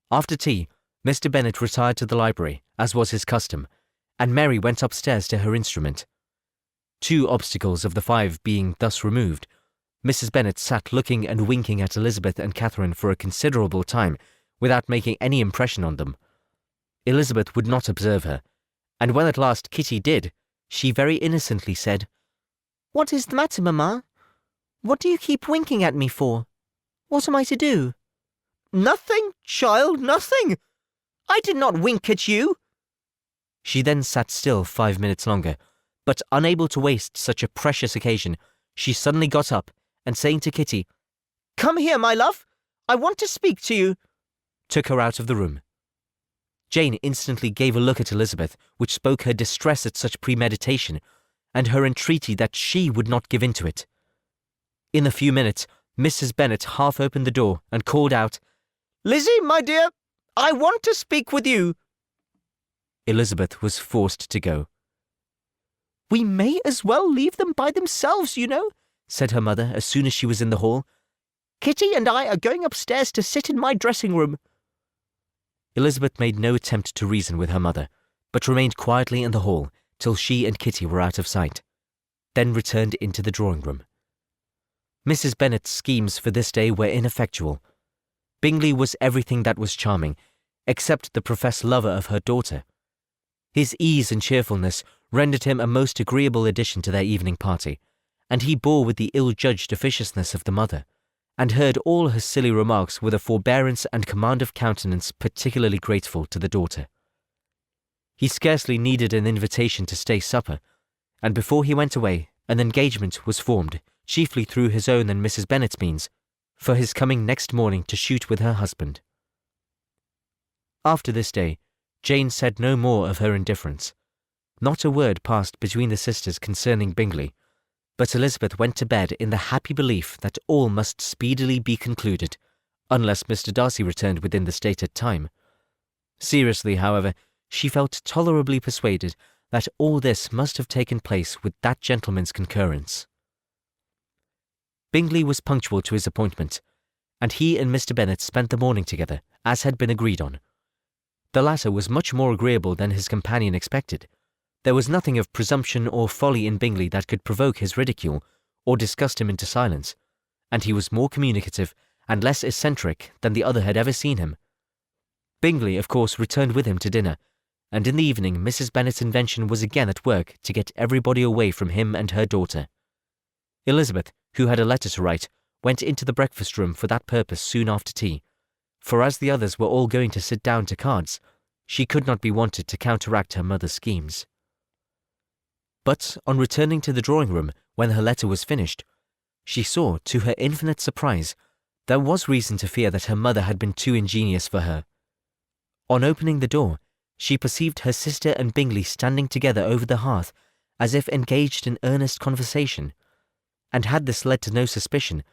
After tea, Mr. Bennet retired to the library, as was his custom, and Mary went upstairs to her instrument. 2 obstacles of the 5 being thus removed, Mrs. Bennet sat looking and winking at Elizabeth and Catherine for a considerable time, without making any impression on them. Elizabeth would not observe her, and when at last Kitty did, she very innocently said, "What is the matter, mamma? What do you keep winking at me for? What am I to do?" "Nothing, child, nothing. I did not wink at you." She then sat still 5 minutes longer, but unable to waste such a precious occasion, she suddenly got up, and saying to Kitty, "Come here, my love, I want to speak to you," took her out of the room. Jane instantly gave a look at Elizabeth, which spoke her distress at such premeditation, and her entreaty that she would not give in to it. In a few minutes, Mrs. Bennet half opened the door and called out, "Lizzie, my dear, I want to speak with you." Elizabeth was forced to go. "We may as well leave them by themselves, you know," said her mother as soon as she was in the hall. "Kitty and I are going upstairs to sit in my dressing-room." Elizabeth made no attempt to reason with her mother, but remained quietly in the hall till she and Kitty were out of sight, then returned into the drawing-room. Mrs. Bennet's schemes for this day were ineffectual. Bingley was everything that was charming, except the professed lover of her daughter. His ease and cheerfulness rendered him a most agreeable addition to their evening party, and he bore with the ill-judged officiousness of the mother, and heard all her silly remarks with a forbearance and command of countenance particularly grateful to the daughter. He scarcely needed an invitation to stay supper, and before he went away, an engagement was formed, chiefly through his own and Mrs. Bennet's means, for his coming next morning to shoot with her husband. After this day, Jane said no more of her indifference. Not a word passed between the sisters concerning Bingley, but Elizabeth went to bed in the happy belief that all must speedily be concluded, unless Mr. Darcy returned within the stated time. Seriously, however, she felt tolerably persuaded that all this must have taken place with that gentleman's concurrence. Bingley was punctual to his appointment, and he and Mr. Bennet spent the morning together, as had been agreed on. The latter was much more agreeable than his companion expected. There was nothing of presumption or folly in Bingley that could provoke his ridicule, or disgust him into silence, and he was more communicative and less eccentric than the other had ever seen him. Bingley, of course, returned with him to dinner, and in the evening Mrs. Bennet's invention was again at work to get everybody away from him and her daughter. Elizabeth, who had a letter to write, went into the breakfast-room for that purpose soon after tea, for as the others were all going to sit down to cards, she could not be wanted to counteract her mother's schemes. But on returning to the drawing-room when her letter was finished, she saw, to her infinite surprise, there was reason to fear that her mother had been too ingenious for her. On opening the door, she perceived her sister and Bingley standing together over the hearth, as if engaged in earnest conversation. And had this led to no suspicion,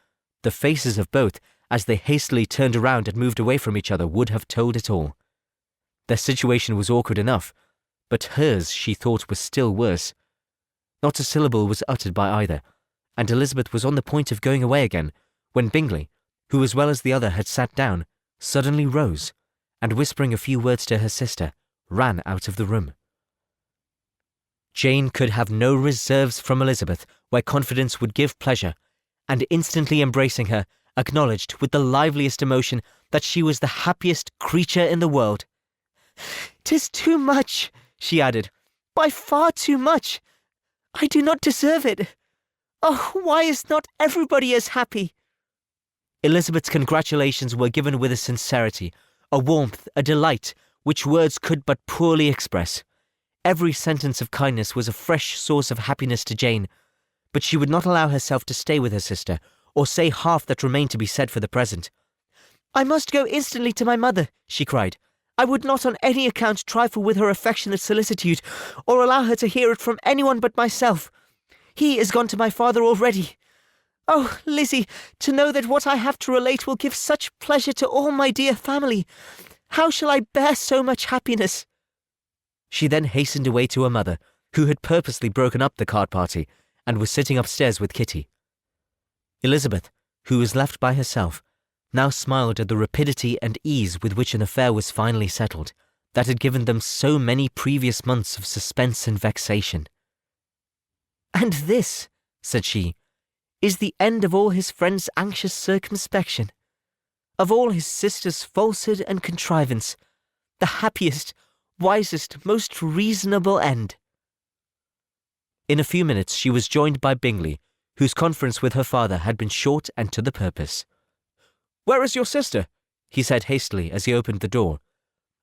the faces of both, as they hastily turned around and moved away from each other, would have told it all. Their situation was awkward enough, but hers, she thought, was still worse. Not a syllable was uttered by either, and Elizabeth was on the point of going away again, when Bingley, who as well as the other had sat down, suddenly rose, and whispering a few words to her sister, ran out of the room. Jane could have no reserves from Elizabeth where confidence would give pleasure, and instantly embracing her, acknowledged with the liveliest emotion that she was the happiest creature in the world. "'Tis too much," she added, "by far too much. I do not deserve it. Oh, why is not everybody as happy?" Elizabeth's congratulations were given with a sincerity, a warmth, a delight, which words could but poorly express. Every sentence of kindness was a fresh source of happiness to Jane, but she would not allow herself to stay with her sister, or say half that remained to be said for the present. "I must go instantly to my mother," she cried. "I would not on any account trifle with her affectionate solicitude, or allow her to hear it from anyone but myself. He is gone to my father already. Oh, Lizzie, to know that what I have to relate will give such pleasure to all my dear family. How shall I bear so much happiness?" She then hastened away to her mother, who had purposely broken up the card party, and was sitting upstairs with Kitty. Elizabeth, who was left by herself, now smiled at the rapidity and ease with which an affair was finally settled, that had given them so many previous months of suspense and vexation. "And this," said she, "is the end of all his friend's anxious circumspection, of all his sister's falsehood and contrivance, the happiest, wisest, most reasonable end." In a few minutes she was joined by Bingley, whose conference with her father had been short and to the purpose. "Where is your sister?" he said hastily as he opened the door.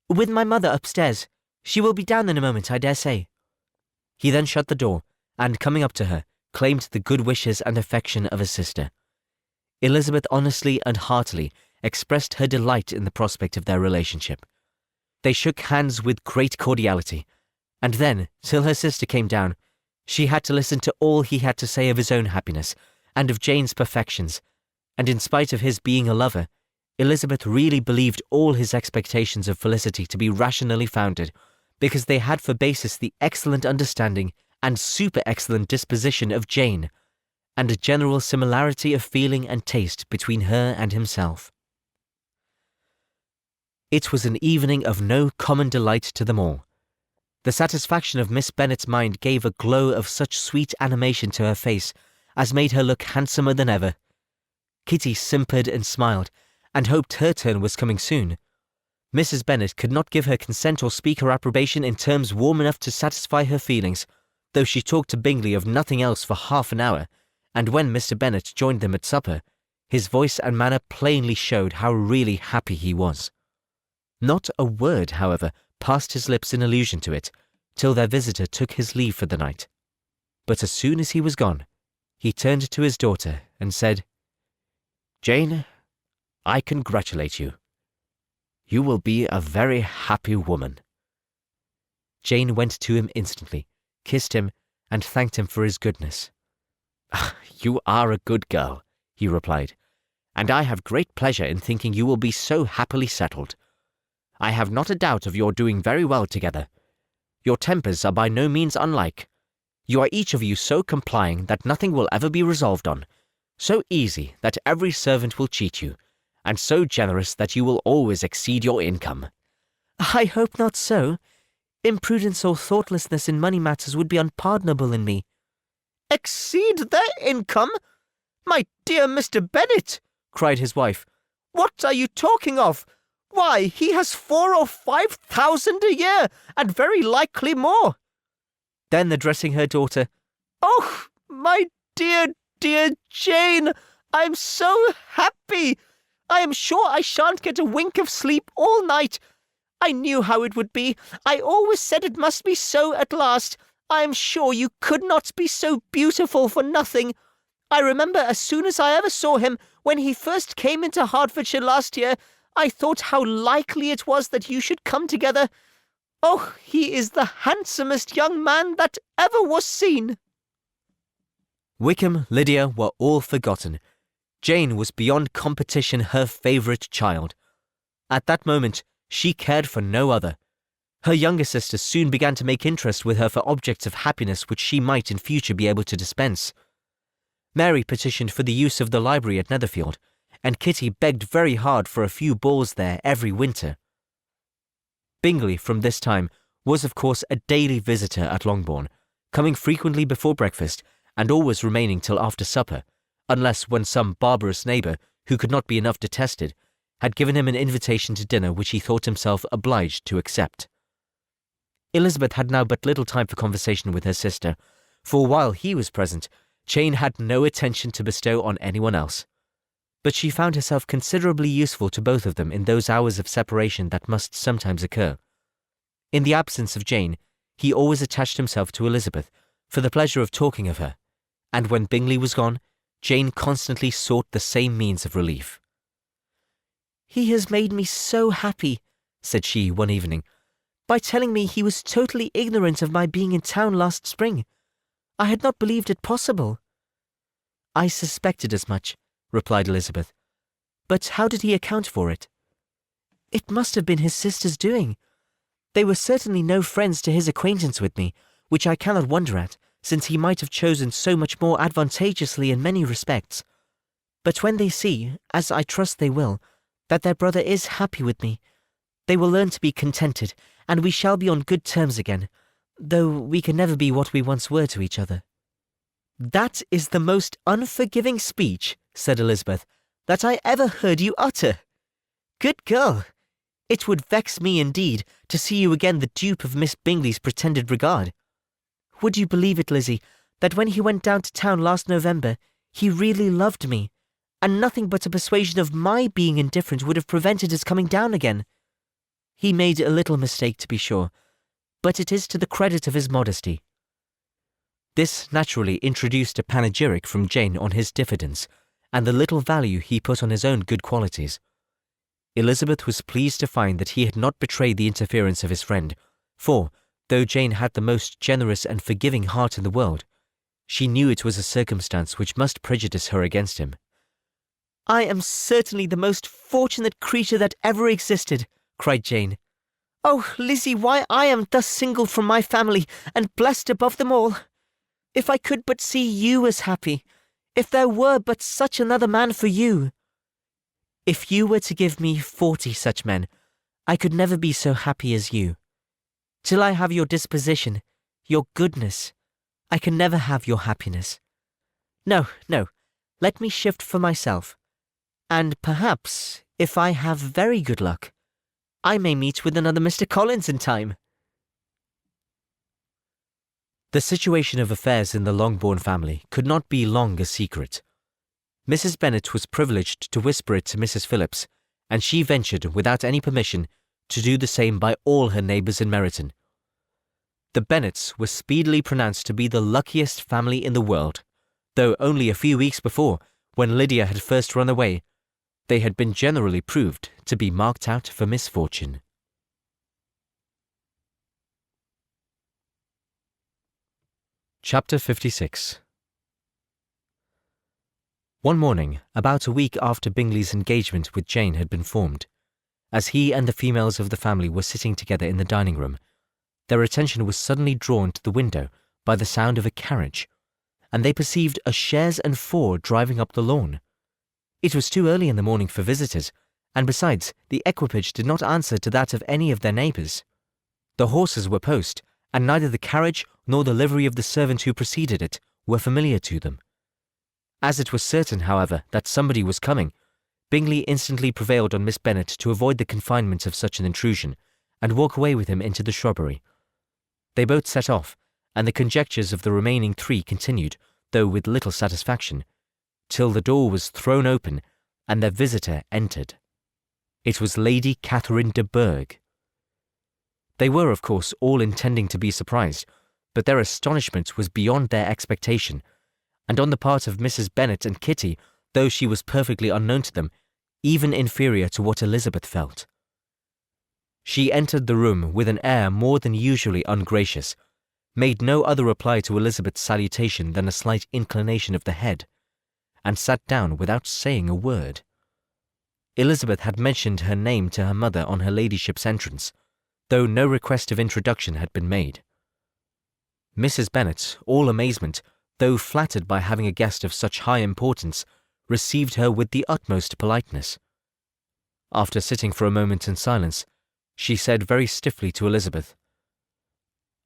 "With my mother upstairs. She will be down in a moment, I dare say." He then shut the door, and coming up to her, claimed the good wishes and affection of a sister. Elizabeth honestly and heartily expressed her delight in the prospect of their relationship. They shook hands with great cordiality, and then, till her sister came down, she had to listen to all he had to say of his own happiness, and of Jane's perfections, and in spite of his being a lover, Elizabeth really believed all his expectations of felicity to be rationally founded, because they had for basis the excellent understanding and super-excellent disposition of Jane, and a general similarity of feeling and taste between her and himself. It was an evening of no common delight to them all. The satisfaction of Miss Bennet's mind gave a glow of such sweet animation to her face as made her look handsomer than ever. Kitty simpered and smiled, and hoped her turn was coming soon. Mrs. Bennet could not give her consent or speak her approbation in terms warm enough to satisfy her feelings, though she talked to Bingley of nothing else for half an hour, and when Mr. Bennet joined them at supper, his voice and manner plainly showed how really happy he was. Not a word, however, passed his lips in allusion to it, till their visitor took his leave for the night. But as soon as he was gone, he turned to his daughter and said, "Jane, I congratulate you. You will be a very happy woman." Jane went to him instantly, kissed him, and thanked him for his goodness. "You are a good girl," he replied, "and I have great pleasure in thinking you will be so happily settled. I have not a doubt of your doing very well together. Your tempers are by no means unlike. You are each of you so complying that nothing will ever be resolved on, so easy that every servant will cheat you, and so generous that you will always exceed your income." "I hope not so. Imprudence or thoughtlessness in money matters would be unpardonable in me." "Exceed their income? My dear Mr. Bennet," cried his wife, "what are you talking of? Why, he has 4,000 or 5,000 a year, and very likely more." Then addressing her daughter, "Oh, my dear, dear Jane, I am so happy. I am sure I shan't get a wink of sleep all night. I knew how it would be. I always said it must be so at last. I am sure you could not be so beautiful for nothing. I remember as soon as I ever saw him, when he first came into Hertfordshire last year, I thought how likely it was that you should come together. Oh, he is the handsomest young man that ever was seen. Wickham, Lydia were all forgotten. Jane was beyond competition her favourite child. At that moment, she cared for no other. Her younger sisters soon began to make interest with her for objects of happiness which she might in future be able to dispense. Mary petitioned for the use of the library at Netherfield, and Kitty begged very hard for a few balls there every winter. Bingley, from this time, was of course a daily visitor at Longbourn, coming frequently before breakfast and always remaining till after supper, unless when some barbarous neighbour, who could not be enough detested, had given him an invitation to dinner which he thought himself obliged to accept. Elizabeth had now but little time for conversation with her sister, for while he was present, Jane had no attention to bestow on anyone else. But she found herself considerably useful to both of them in those hours of separation that must sometimes occur. In the absence of Jane, he always attached himself to Elizabeth for the pleasure of talking of her, and when Bingley was gone, Jane constantly sought the same means of relief. "He has made me so happy," said she one evening, "by telling me he was totally ignorant of my being in town last spring. I had not believed it possible." "I suspected as much," replied Elizabeth. "But how did he account for it?" "It must have been his sister's doing. They were certainly no friends to his acquaintance with me, which I cannot wonder at, since he might have chosen so much more advantageously in many respects. But when they see, as I trust they will, that their brother is happy with me, they will learn to be contented, and we shall be on good terms again, though we can never be what we once were to each other." "That is the most unforgiving speech," said Elizabeth, "that I ever heard you utter. Good girl! It would vex me indeed to see you again the dupe of Miss Bingley's pretended regard. Would you believe it, Lizzie, that when he went down to town last November, he really loved me, and nothing but a persuasion of my being indifferent would have prevented his coming down again. He made a little mistake, to be sure, but it is to the credit of his modesty." This naturally introduced a panegyric from Jane on his diffidence, and the little value he put on his own good qualities. Elizabeth was pleased to find that he had not betrayed the interference of his friend, for, though Jane had the most generous and forgiving heart in the world, she knew it was a circumstance which must prejudice her against him. "I am certainly the most fortunate creature that ever existed," cried Jane. "Oh, Lizzie, why I am thus singled from my family, and blessed above them all! If I could but see you as happy, if there were but such another man for you!" "If you were to give me 40 such men, I could never be so happy as you. Till I have your disposition, your goodness, I can never have your happiness. No, no, let me shift for myself, and perhaps, if I have very good luck, I may meet with another Mr. Collins in time." The situation of affairs in the Longbourn family could not be long a secret. Mrs. Bennet was privileged to whisper it to Mrs. Phillips, and she ventured, without any permission, to do the same by all her neighbours in Meryton. The Bennets were speedily pronounced to be the luckiest family in the world, though only a few weeks before, when Lydia had first run away, they had been generally proved to be marked out for misfortune. Chapter 56. One morning, about a week after Bingley's engagement with Jane had been formed, as he and the females of the family were sitting together in the dining room, their attention was suddenly drawn to the window by the sound of a carriage, and they perceived a chaise and four driving up the lawn. It was too early in the morning for visitors, and besides, the equipage did not answer to that of any of their neighbours. The horses were post, and neither the carriage nor the livery of the servant who preceded it were familiar to them. As it was certain, however, that somebody was coming, Bingley instantly prevailed on Miss Bennet to avoid the confinement of such an intrusion, and walk away with him into the shrubbery. They both set off, and the conjectures of the remaining three continued, though with little satisfaction, till the door was thrown open, and their visitor entered. It was Lady Catherine de Bourgh. They were, of course, all intending to be surprised, but their astonishment was beyond their expectation, and on the part of Mrs. Bennet and Kitty, though she was perfectly unknown to them, even inferior to what Elizabeth felt. She entered the room with an air more than usually ungracious, made no other reply to Elizabeth's salutation than a slight inclination of the head, and sat down without saying a word. Elizabeth had mentioned her name to her mother on her ladyship's entrance, though no request of introduction had been made. Mrs. Bennet, all amazement, though flattered by having a guest of such high importance, received her with the utmost politeness. After sitting for a moment in silence, she said very stiffly to Elizabeth,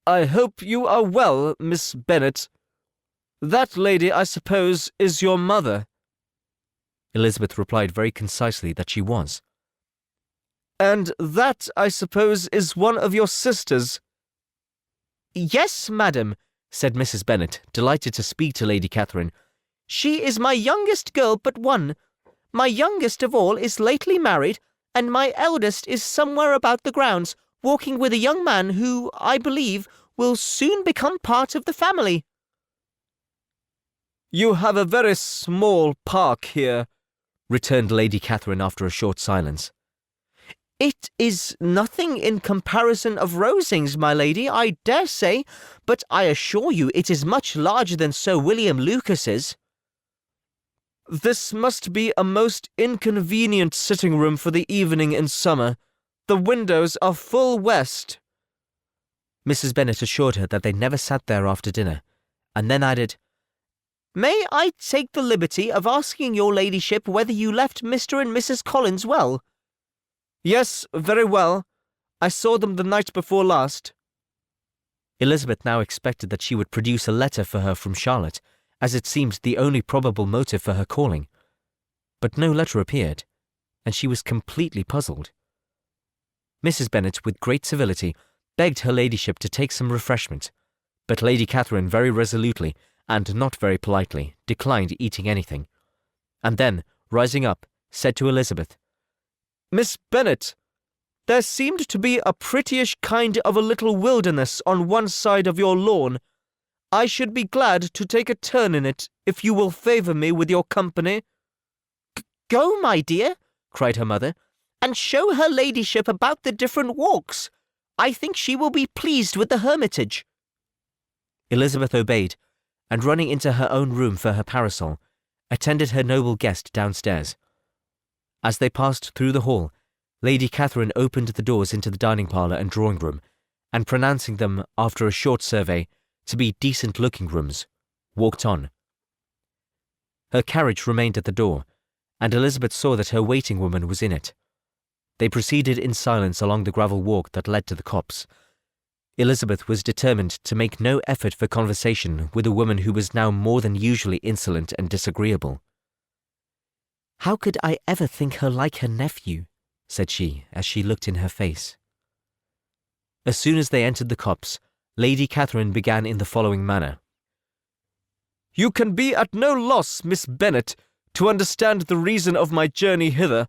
"I hope you are well, Miss Bennet. That lady, I suppose, is your mother?" Elizabeth replied very concisely that she was. "And that, I suppose, is one of your sisters?" "Yes, madam," said Mrs. Bennet, delighted to speak to Lady Catherine. "She is my youngest girl but one. My youngest of all is lately married, and my eldest is somewhere about the grounds, walking with a young man who, I believe, will soon become part of the family." "You have a very small park here," returned Lady Catherine after a short silence. "It is nothing in comparison of Rosings, my lady, I dare say, but I assure you it is much larger than Sir William Lucas's." "This must be a most inconvenient sitting-room for the evening in summer. The windows are full west." Mrs. Bennet assured her that they never sat there after dinner, and then added, "May I take the liberty of asking your ladyship whether you left Mr. and Mrs. Collins well?" "Yes, very well. I saw them the night before last." Elizabeth now expected that she would produce a letter for her from Charlotte, as it seemed the only probable motive for her calling. But no letter appeared, and she was completely puzzled. Mrs. Bennet, with great civility, begged her ladyship to take some refreshment, but Lady Catherine very resolutely, and not very politely, declined eating anything, and then, rising up, said to Elizabeth, "Miss Bennet, there seemed to be a prettyish kind of a little wilderness on one side of your lawn. I should be glad to take a turn in it, if you will favour me with your company." "Go, my dear," cried her mother, "and show her ladyship about the different walks. I think she will be pleased with the hermitage." Elizabeth obeyed, and running into her own room for her parasol, attended her noble guest downstairs. As they passed through the hall, Lady Catherine opened the doors into the dining parlour and drawing-room, and pronouncing them, after a short survey, to be decent-looking rooms, walked on. Her carriage remained at the door, and Elizabeth saw that her waiting-woman was in it. They proceeded in silence along the gravel walk that led to the copse. Elizabeth was determined to make no effort for conversation with a woman who was now more than usually insolent and disagreeable. "How could I ever think her like her nephew?" said she, as she looked in her face. As soon as they entered the copse, Lady Catherine began in the following manner. "You can be at no loss, Miss Bennet, to understand the reason of my journey hither.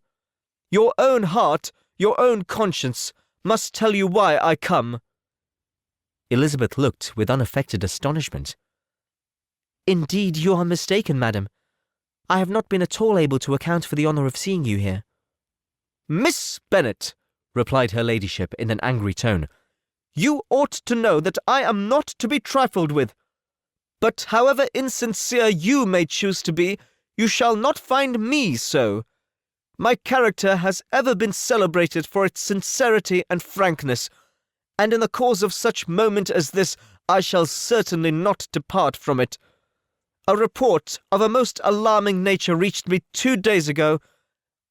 Your own heart, your own conscience, must tell you why I come." Elizabeth looked with unaffected astonishment. "Indeed, you are mistaken, madam. I have not been at all able to account for the honour of seeing you here." "Miss Bennet," replied her ladyship in an angry tone, "you ought to know that I am not to be trifled with. But however insincere you may choose to be, you shall not find me so. My character has ever been celebrated for its sincerity and frankness, and in the cause of such moment as this I shall certainly not depart from it. A report of a most alarming nature reached me 2 days ago.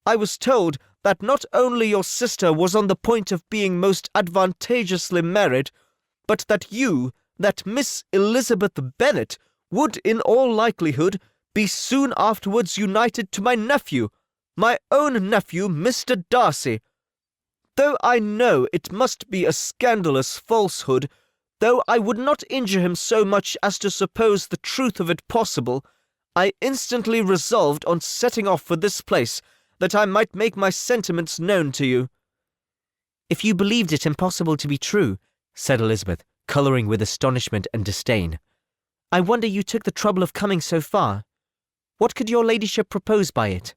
I was told that not only your sister was on the point of being most advantageously married, but that you, that Miss Elizabeth Bennet, would in all likelihood be soon afterwards united to my nephew, my own nephew, Mr. Darcy. Though I know it must be a scandalous falsehood, though I would not injure him so much as to suppose the truth of it possible, I instantly resolved on setting off for this place, that I might make my sentiments known to you." "If you believed it impossible to be true," said Elizabeth, colouring with astonishment and disdain, "I wonder you took the trouble of coming so far. What could your ladyship propose by it?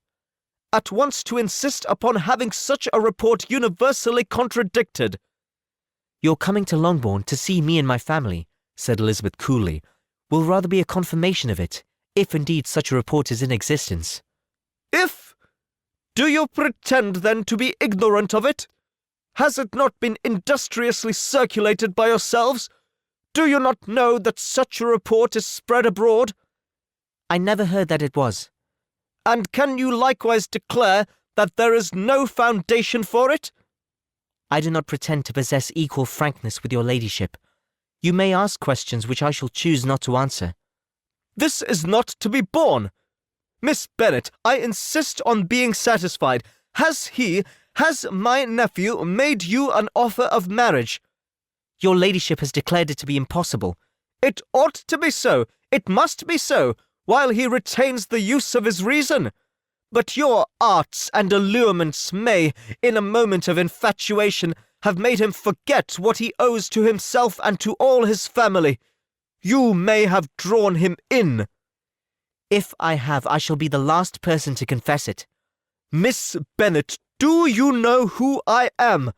at once to insist upon having such a report universally contradicted." "Your coming to Longbourn to see me and my family," said Elizabeth coolly, "will rather be a confirmation of it, if indeed such a report is in existence." "If? Do you pretend then to be ignorant of it? Has it not been industriously circulated by yourselves? Do you not know that such a report is spread abroad?" "I never heard that it was." "And can you likewise declare that there is no foundation for it?" "I do not pretend to possess equal frankness with your ladyship. You may ask questions which I shall choose not to answer." "This is not to be borne. Miss Bennet, I insist on being satisfied. Has my nephew made you an offer of marriage?" "Your ladyship has declared it to be impossible." "It ought to be so. It must be so, while he retains the use of his reason. But your arts and allurements may, in a moment of infatuation, have made him forget what he owes to himself and to all his family. You may have drawn him in." "If I have, I shall be the last person to confess it." "Miss Bennet, do you know who I am?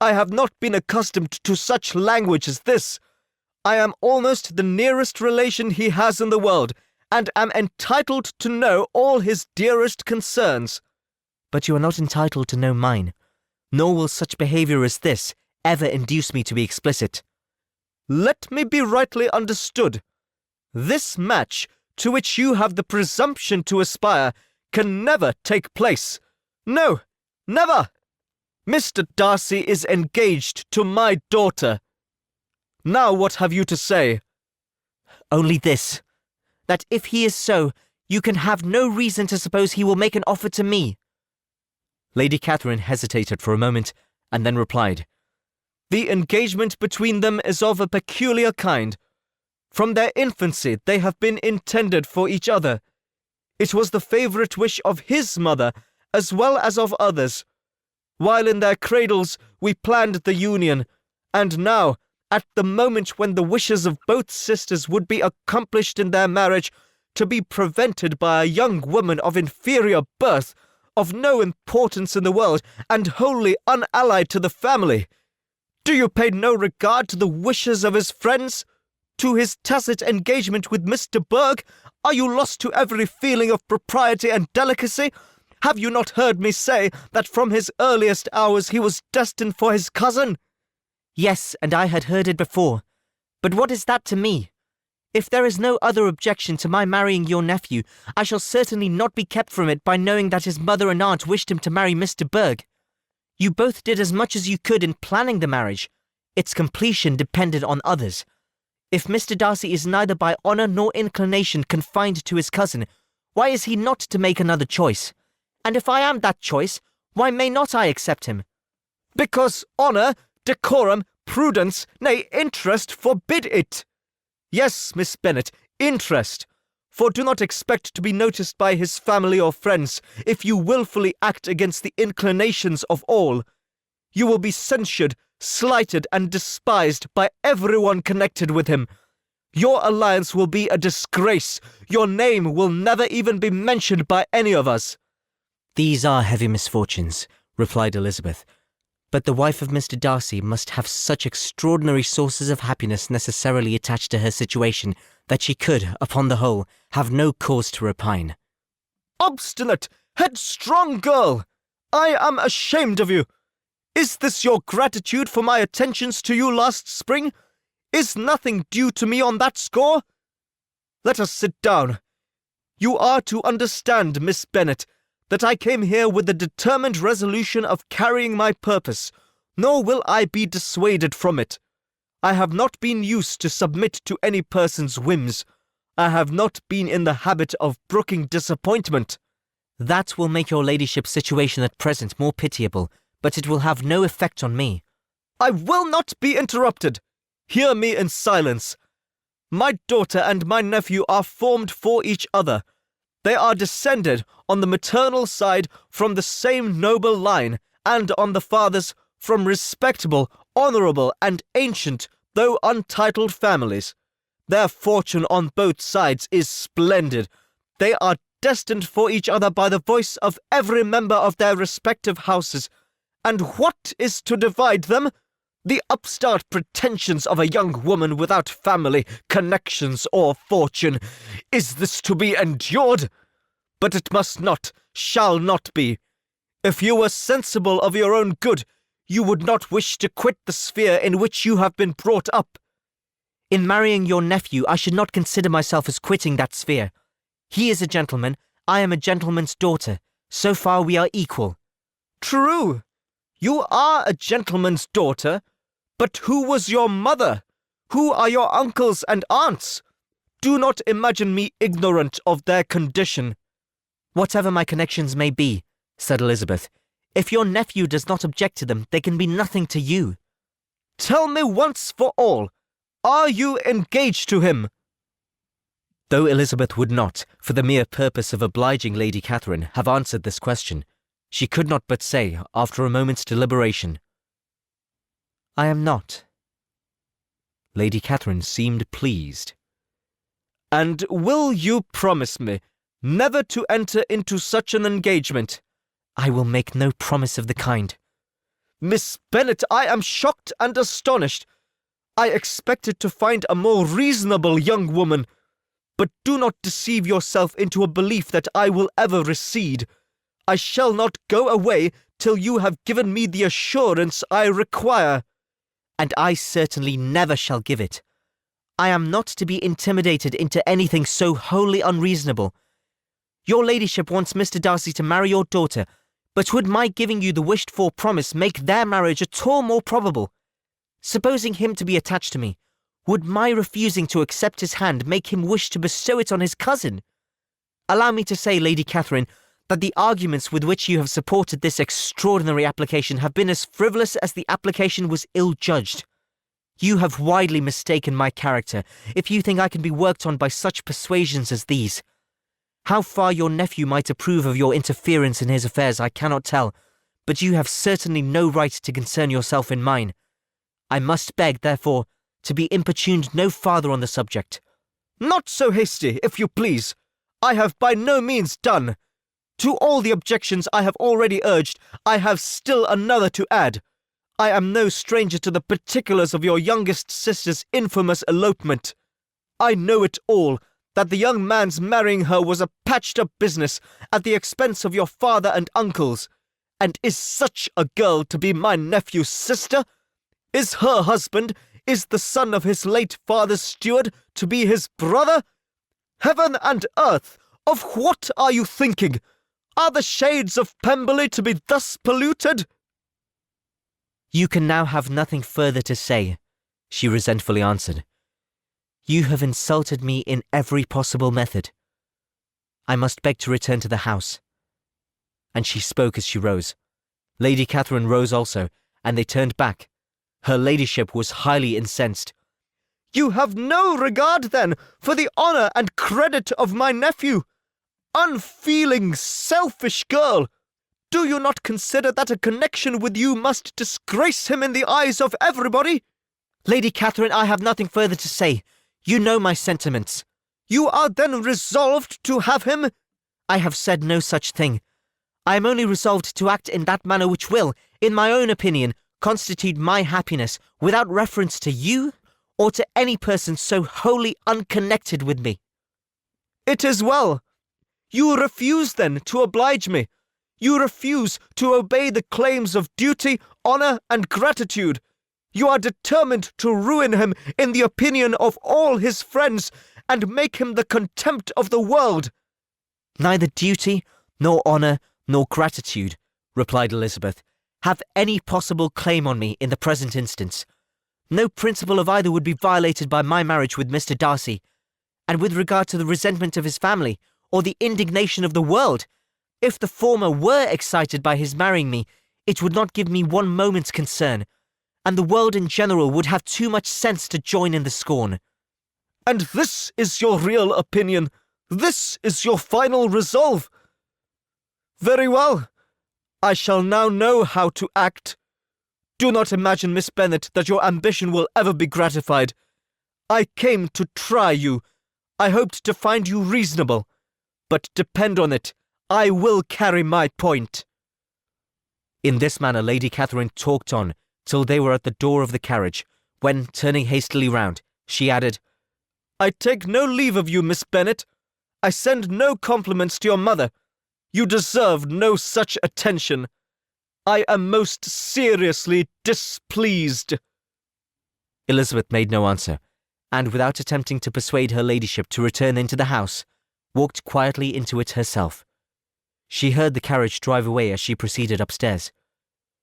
I have not been accustomed to such language as this. I am almost the nearest relation he has in the world, and am entitled to know all his dearest concerns." "But you are not entitled to know mine, nor will such behaviour as this ever induce me to be explicit." "Let me be rightly understood. This match, to which you have the presumption to aspire, can never take place. No, never! Mr. Darcy is engaged to my daughter. Now what have you to say?" "Only this, that if he is so, you can have no reason to suppose he will make an offer to me." Lady Catherine hesitated for a moment, and then replied, "The engagement between them is of a peculiar kind. From their infancy they have been intended for each other. It was the favourite wish of his mother, as well as of others. While in their cradles we planned the union, and now, at the moment when the wishes of both sisters would be accomplished in their marriage, to be prevented by a young woman of inferior birth, of no importance in the world, and wholly unallied to the family. Do you pay no regard to the wishes of his friends? To his tacit engagement with Mr. Berg? Are you lost to every feeling of propriety and delicacy? Have you not heard me say that from his earliest hours he was destined for his cousin?" "Yes, and I had heard it before. But what is that to me? If there is no other objection to my marrying your nephew, I shall certainly not be kept from it by knowing that his mother and aunt wished him to marry Mr. Berg. You both did as much as you could in planning the marriage. Its completion depended on others. If Mr. Darcy is neither by honour nor inclination confined to his cousin, why is he not to make another choice? And if I am that choice, why may not I accept him?" "Because honour, decorum, prudence, nay, interest forbid it. Yes, Miss Bennet, interest. For do not expect to be noticed by his family or friends if you wilfully act against the inclinations of all. You will be censured, slighted, and despised by everyone connected with him. Your alliance will be a disgrace. Your name will never even be mentioned by any of us." "These are heavy misfortunes," replied Elizabeth. "But the wife of Mr. Darcy must have such extraordinary sources of happiness necessarily attached to her situation that she could, upon the whole, have no cause to repine." "Obstinate, headstrong girl! I am ashamed of you. Is this your gratitude for my attentions to you last spring? Is nothing due to me on that score? Let us sit down. You are to understand, Miss Bennet, that I came here with the determined resolution of carrying my purpose, nor will I be dissuaded from it. I have not been used to submit to any person's whims. I have not been in the habit of brooking disappointment." "That will make your ladyship's situation at present more pitiable, but it will have no effect on me." "I will not be interrupted. Hear me in silence. My daughter and my nephew are formed for each other. They are descended, on the maternal side, from the same noble line, and on the father's, from respectable, honourable, and ancient, though untitled families. Their fortune on both sides is splendid. They are destined for each other by the voice of every member of their respective houses. And what is to divide them? The upstart pretensions of a young woman without family, connections, or fortune. Is this to be endured? But it must not, shall not be. If you were sensible of your own good, you would not wish to quit the sphere in which you have been brought up. In marrying your nephew, I should not consider myself as quitting that sphere. He is a gentleman, I am a gentleman's daughter. So far we are equal. True. You are a gentleman's daughter, but who was your mother? Who are your uncles and aunts? Do not imagine me ignorant of their condition. Whatever my connections may be, said Elizabeth, if your nephew does not object to them, they can be nothing to you. Tell me once for all, are you engaged to him? Though Elizabeth would not, for the mere purpose of obliging Lady Catherine, have answered this question, she could not but say, after a moment's deliberation, I am not. Lady Catherine seemed pleased. And will you promise me never to enter into such an engagement? I will make no promise of the kind. Miss Bennet, I am shocked and astonished. I expected to find a more reasonable young woman. But do not deceive yourself into a belief that I will ever recede. I shall not go away till you have given me the assurance I require. And I certainly never shall give it. I am not to be intimidated into anything so wholly unreasonable. Your ladyship wants Mr. Darcy to marry your daughter, but would my giving you the wished-for promise make their marriage at all more probable? Supposing him to be attached to me, would my refusing to accept his hand make him wish to bestow it on his cousin? Allow me to say, Lady Catherine, that the arguments with which you have supported this extraordinary application have been as frivolous as the application was ill-judged. You have widely mistaken my character, if you think I can be worked on by such persuasions as these. How far your nephew might approve of your interference in his affairs I cannot tell, but you have certainly no right to concern yourself in mine. I must beg, therefore, to be importuned no farther on the subject. Not so hasty, if you please. I have by no means done. To all the objections I have already urged, I have still another to add. I am no stranger to the particulars of your youngest sister's infamous elopement. I know it all, that the young man's marrying her was a patched-up business at the expense of your father and uncles. And is such a girl to be my nephew's sister? Is her husband, is the son of his late father's steward, to be his brother? Heaven and earth, of what are you thinking? Are the shades of Pemberley to be thus polluted? You can now have nothing further to say, she resentfully answered. You have insulted me in every possible method. I must beg to return to the house. And she spoke as she rose. Lady Catherine rose also, and they turned back. Her ladyship was highly incensed. You have no regard, then, for the honour and credit of my nephew. Unfeeling, selfish girl! Do you not consider that a connection with you must disgrace him in the eyes of everybody? Lady Catherine, I have nothing further to say. You know my sentiments. You are then resolved to have him? I have said no such thing. I am only resolved to act in that manner which will, in my own opinion, constitute my happiness without reference to you or to any person so wholly unconnected with me. It is well. You refuse, then, to oblige me. You refuse to obey the claims of duty, honour, and gratitude. You are determined to ruin him in the opinion of all his friends and make him the contempt of the world. Neither duty, nor honour, nor gratitude, replied Elizabeth, have any possible claim on me in the present instance. No principle of either would be violated by my marriage with Mr. Darcy, and with regard to the resentment of his family, or the indignation of the world, if the former were excited by his marrying me, it would not give me one moment's concern, and the world in general would have too much sense to join in the scorn. And this is your real opinion? This is your final resolve? Very well. I shall now know how to act. Do not imagine, Miss Bennet, that your ambition will ever be gratified. I came to try you. I hoped to find you reasonable. but depend on it, I will carry my point." In this manner Lady Catherine talked on till they were at the door of the carriage, when, turning hastily round, she added, "I take no leave of you, Miss Bennet. I send no compliments to your mother. You deserve no such attention. I am most seriously displeased." Elizabeth made no answer, and without attempting to persuade her ladyship to return into the house, walked quietly into it herself. She heard the carriage drive away as she proceeded upstairs.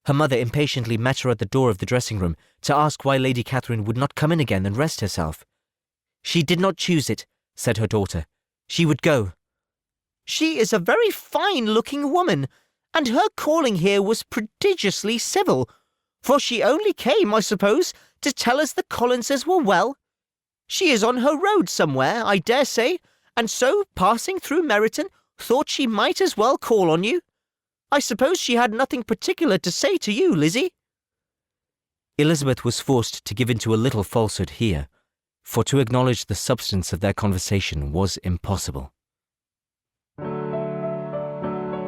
Her mother impatiently met her at the door of the dressing-room to ask why Lady Catherine would not come in again and rest herself. "She did not choose it," said her daughter. "She would go." "She is a very fine-looking woman, and her calling here was prodigiously civil, for she only came, I suppose, to tell us the Collinses were well. She is on her road somewhere, I dare say, and so, passing through Meryton, thought she might as well call on you. I suppose she had nothing particular to say to you, Lizzie?" Elizabeth was forced to give into a little falsehood here, for to acknowledge the substance of their conversation was impossible.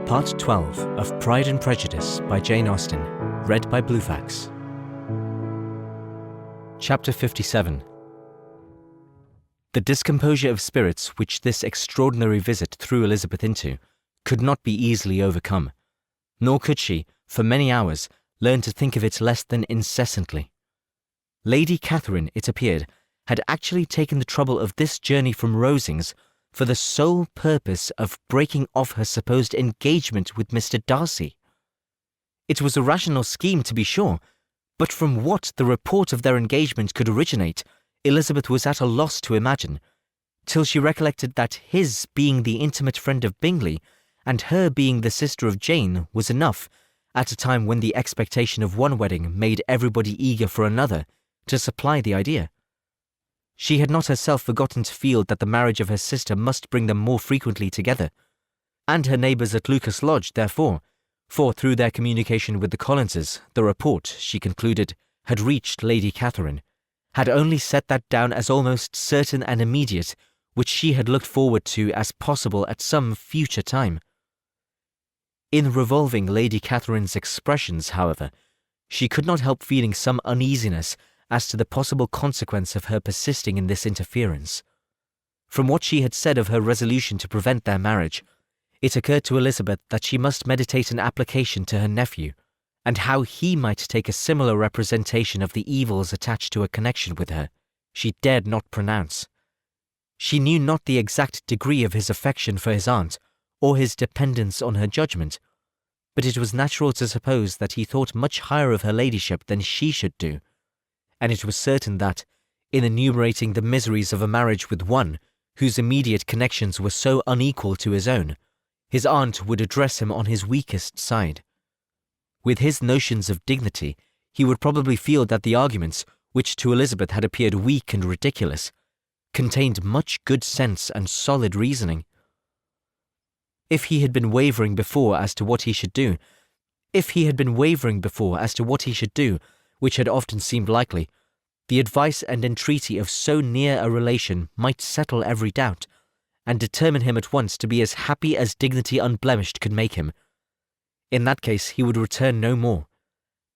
Part 12 of Pride and Prejudice by Jane Austen, read by Bluefax. Chapter 57. The discomposure of spirits which this extraordinary visit threw Elizabeth into could not be easily overcome, nor could she, for many hours, learn to think of it less than incessantly. Lady Catherine, it appeared, had actually taken the trouble of this journey from Rosings for the sole purpose of breaking off her supposed engagement with Mr. Darcy. It was a rational scheme, to be sure, but from what the report of their engagement could originate, Elizabeth was at a loss to imagine, till she recollected that his being the intimate friend of Bingley, and her being the sister of Jane, was enough, at a time when the expectation of one wedding made everybody eager for another, to supply the idea. She had not herself forgotten to feel that the marriage of her sister must bring them more frequently together, and her neighbours at Lucas Lodge, therefore, for through their communication with the Collinses, the report, she concluded, had reached Lady Catherine, had only set that down as almost certain and immediate, which she had looked forward to as possible at some future time. In revolving Lady Catherine's expressions, however, she could not help feeling some uneasiness as to the possible consequence of her persisting in this interference. From what she had said of her resolution to prevent their marriage, it occurred to Elizabeth that she must meditate an application to her nephew, and how he might take a similar representation of the evils attached to a connection with her, she dared not pronounce. She knew not the exact degree of his affection for his aunt, or his dependence on her judgment, but it was natural to suppose that he thought much higher of her ladyship than she should do, and it was certain that, in enumerating the miseries of a marriage with one, whose immediate connections were so unequal to his own, his aunt would address him on his weakest side. With his notions of dignity, he would probably feel that the arguments, which to Elizabeth had appeared weak and ridiculous, contained much good sense and solid reasoning. If he had been wavering before as to what he should do, which had often seemed likely, the advice and entreaty of so near a relation might settle every doubt, and determine him at once to be as happy as dignity unblemished could make him. In that case he would return no more.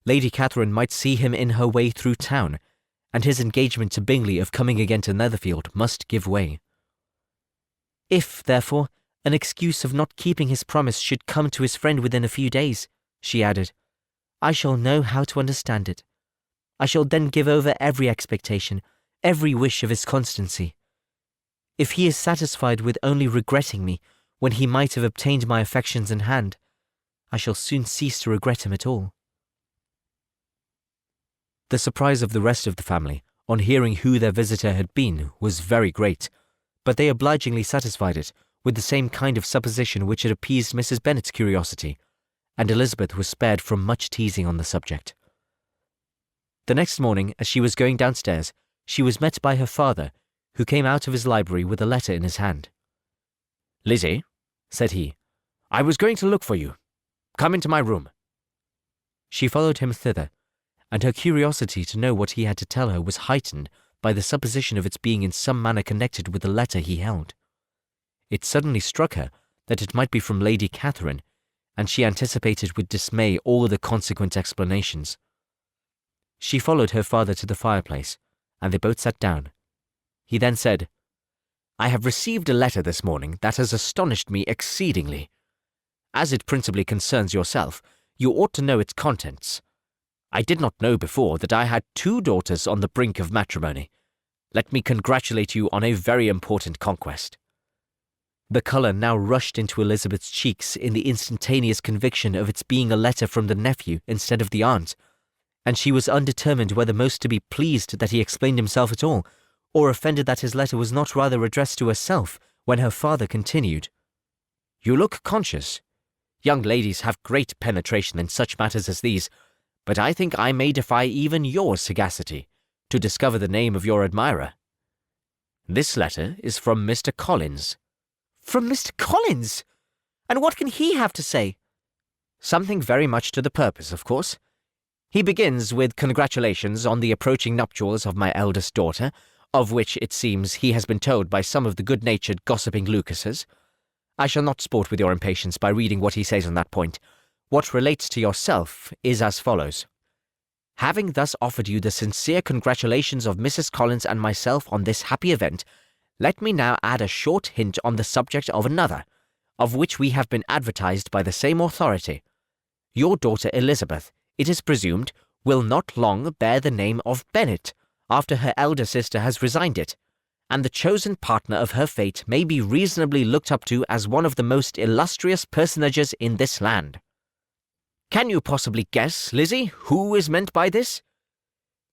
Lady Catherine might see him in her way through town, and his engagement to Bingley of coming again to Netherfield must give way. If, therefore, an excuse of not keeping his promise should come to his friend within a few days, she added, I shall know how to understand it. I shall then give over every expectation, every wish of his constancy. If he is satisfied with only regretting me when he might have obtained my affections in hand, I shall soon cease to regret him at all. The surprise of the rest of the family, on hearing who their visitor had been, was very great, but they obligingly satisfied it with the same kind of supposition which had appeased Mrs. Bennet's curiosity, and Elizabeth was spared from much teasing on the subject. The next morning, as she was going downstairs, she was met by her father, who came out of his library with a letter in his hand. "Lizzie," said he, "I was going to look for you. Come into my room." She followed him thither, and her curiosity to know what he had to tell her was heightened by the supposition of its being in some manner connected with the letter he held. It suddenly struck her that it might be from Lady Catherine, and she anticipated with dismay all the consequent explanations. She followed her father to the fireplace, and they both sat down. He then said, "I have received a letter this morning that has astonished me exceedingly. As it principally concerns yourself, you ought to know its contents. I did not know before that I had 2 daughters on the brink of matrimony. Let me congratulate you on a very important conquest." The colour now rushed into Elizabeth's cheeks in the instantaneous conviction of its being a letter from the nephew instead of the aunt, and she was undetermined whether most to be pleased that he explained himself at all, or offended that his letter was not rather addressed to herself, when her father continued, "You look conscious. Young ladies have great penetration in such matters as these, but I think I may defy even your sagacity to discover the name of your admirer. This letter is from Mr. Collins." From Mr. Collins? And what can he have to say? Something very much to the purpose, of course. He begins with congratulations on the approaching nuptials of my eldest daughter, of which, it seems, he has been told by some of the good-natured gossiping Lucases. I shall not sport with your impatience by reading what he says on that point. What relates to yourself is as follows. Having thus offered you the sincere congratulations of Mrs. Collins and myself on this happy event, let me now add a short hint on the subject of another, of which we have been advertised by the same authority. Your daughter Elizabeth, it is presumed, will not long bear the name of Bennet, after her elder sister has resigned it, and the chosen partner of her fate may be reasonably looked up to as one of the most illustrious personages in this land. Can you possibly guess, Lizzie, who is meant by this?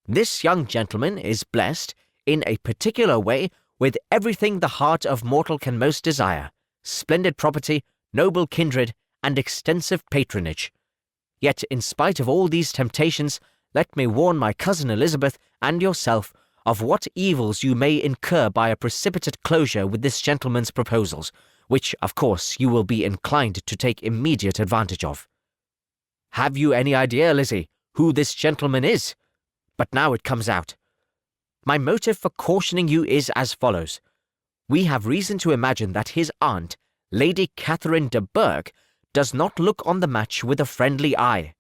This young gentleman is blessed, in a particular way, with everything the heart of mortal can most desire, splendid property, noble kindred, and extensive patronage. Yet, in spite of all these temptations, let me warn my cousin Elizabeth and yourself of what evils you may incur by a precipitate closure with this gentleman's proposals, which, of course, you will be inclined to take immediate advantage of. Have you any idea, Lizzie, who this gentleman is? But now it comes out. My motive for cautioning you is as follows. We have reason to imagine that his aunt, Lady Catherine de Bourgh, does not look on the match with a friendly eye.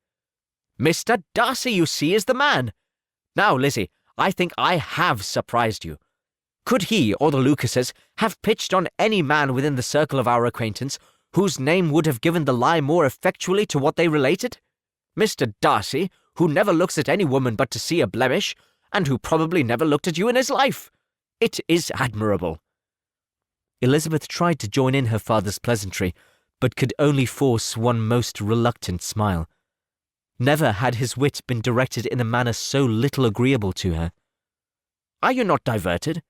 Mr. Darcy, you see, is the man. Now, Lizzie, I think I have surprised you. Could he or the Lucases have pitched on any man within the circle of our acquaintance whose name would have given the lie more effectually to what they related? Mr. Darcy, who never looks at any woman but to see a blemish, and who probably never looked at you in his life. It is admirable. Elizabeth tried to join in her father's pleasantry, but could only force one most reluctant smile. Never had his wit been directed in a manner so little agreeable to her. Are you not diverted?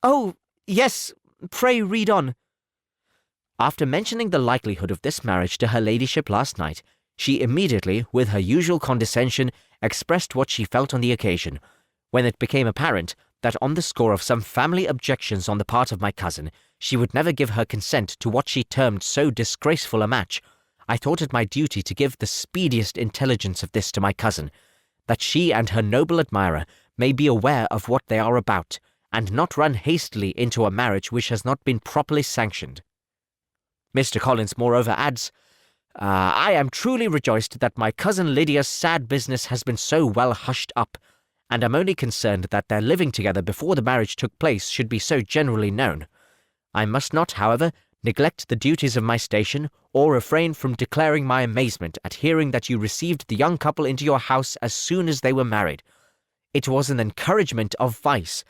Oh, yes, pray read on. After mentioning the likelihood of this marriage to her ladyship last night, she immediately, with her usual condescension, expressed what she felt on the occasion, when it became apparent that on the score of some family objections on the part of my cousin, she would never give her consent to what she termed so disgraceful a match. I thought it my duty to give the speediest intelligence of this to my cousin, that she and her noble admirer may be aware of what they are about, and not run hastily into a marriage which has not been properly sanctioned. Mr. Collins, moreover, adds, I am truly rejoiced that my cousin Lydia's sad business has been so well hushed up, and am only concerned that their living together before the marriage took place should be so generally known. I must not, however, neglect the duties of my station, or refrain from declaring my amazement at hearing that you received the young couple into your house as soon as they were married. It was an encouragement of vice,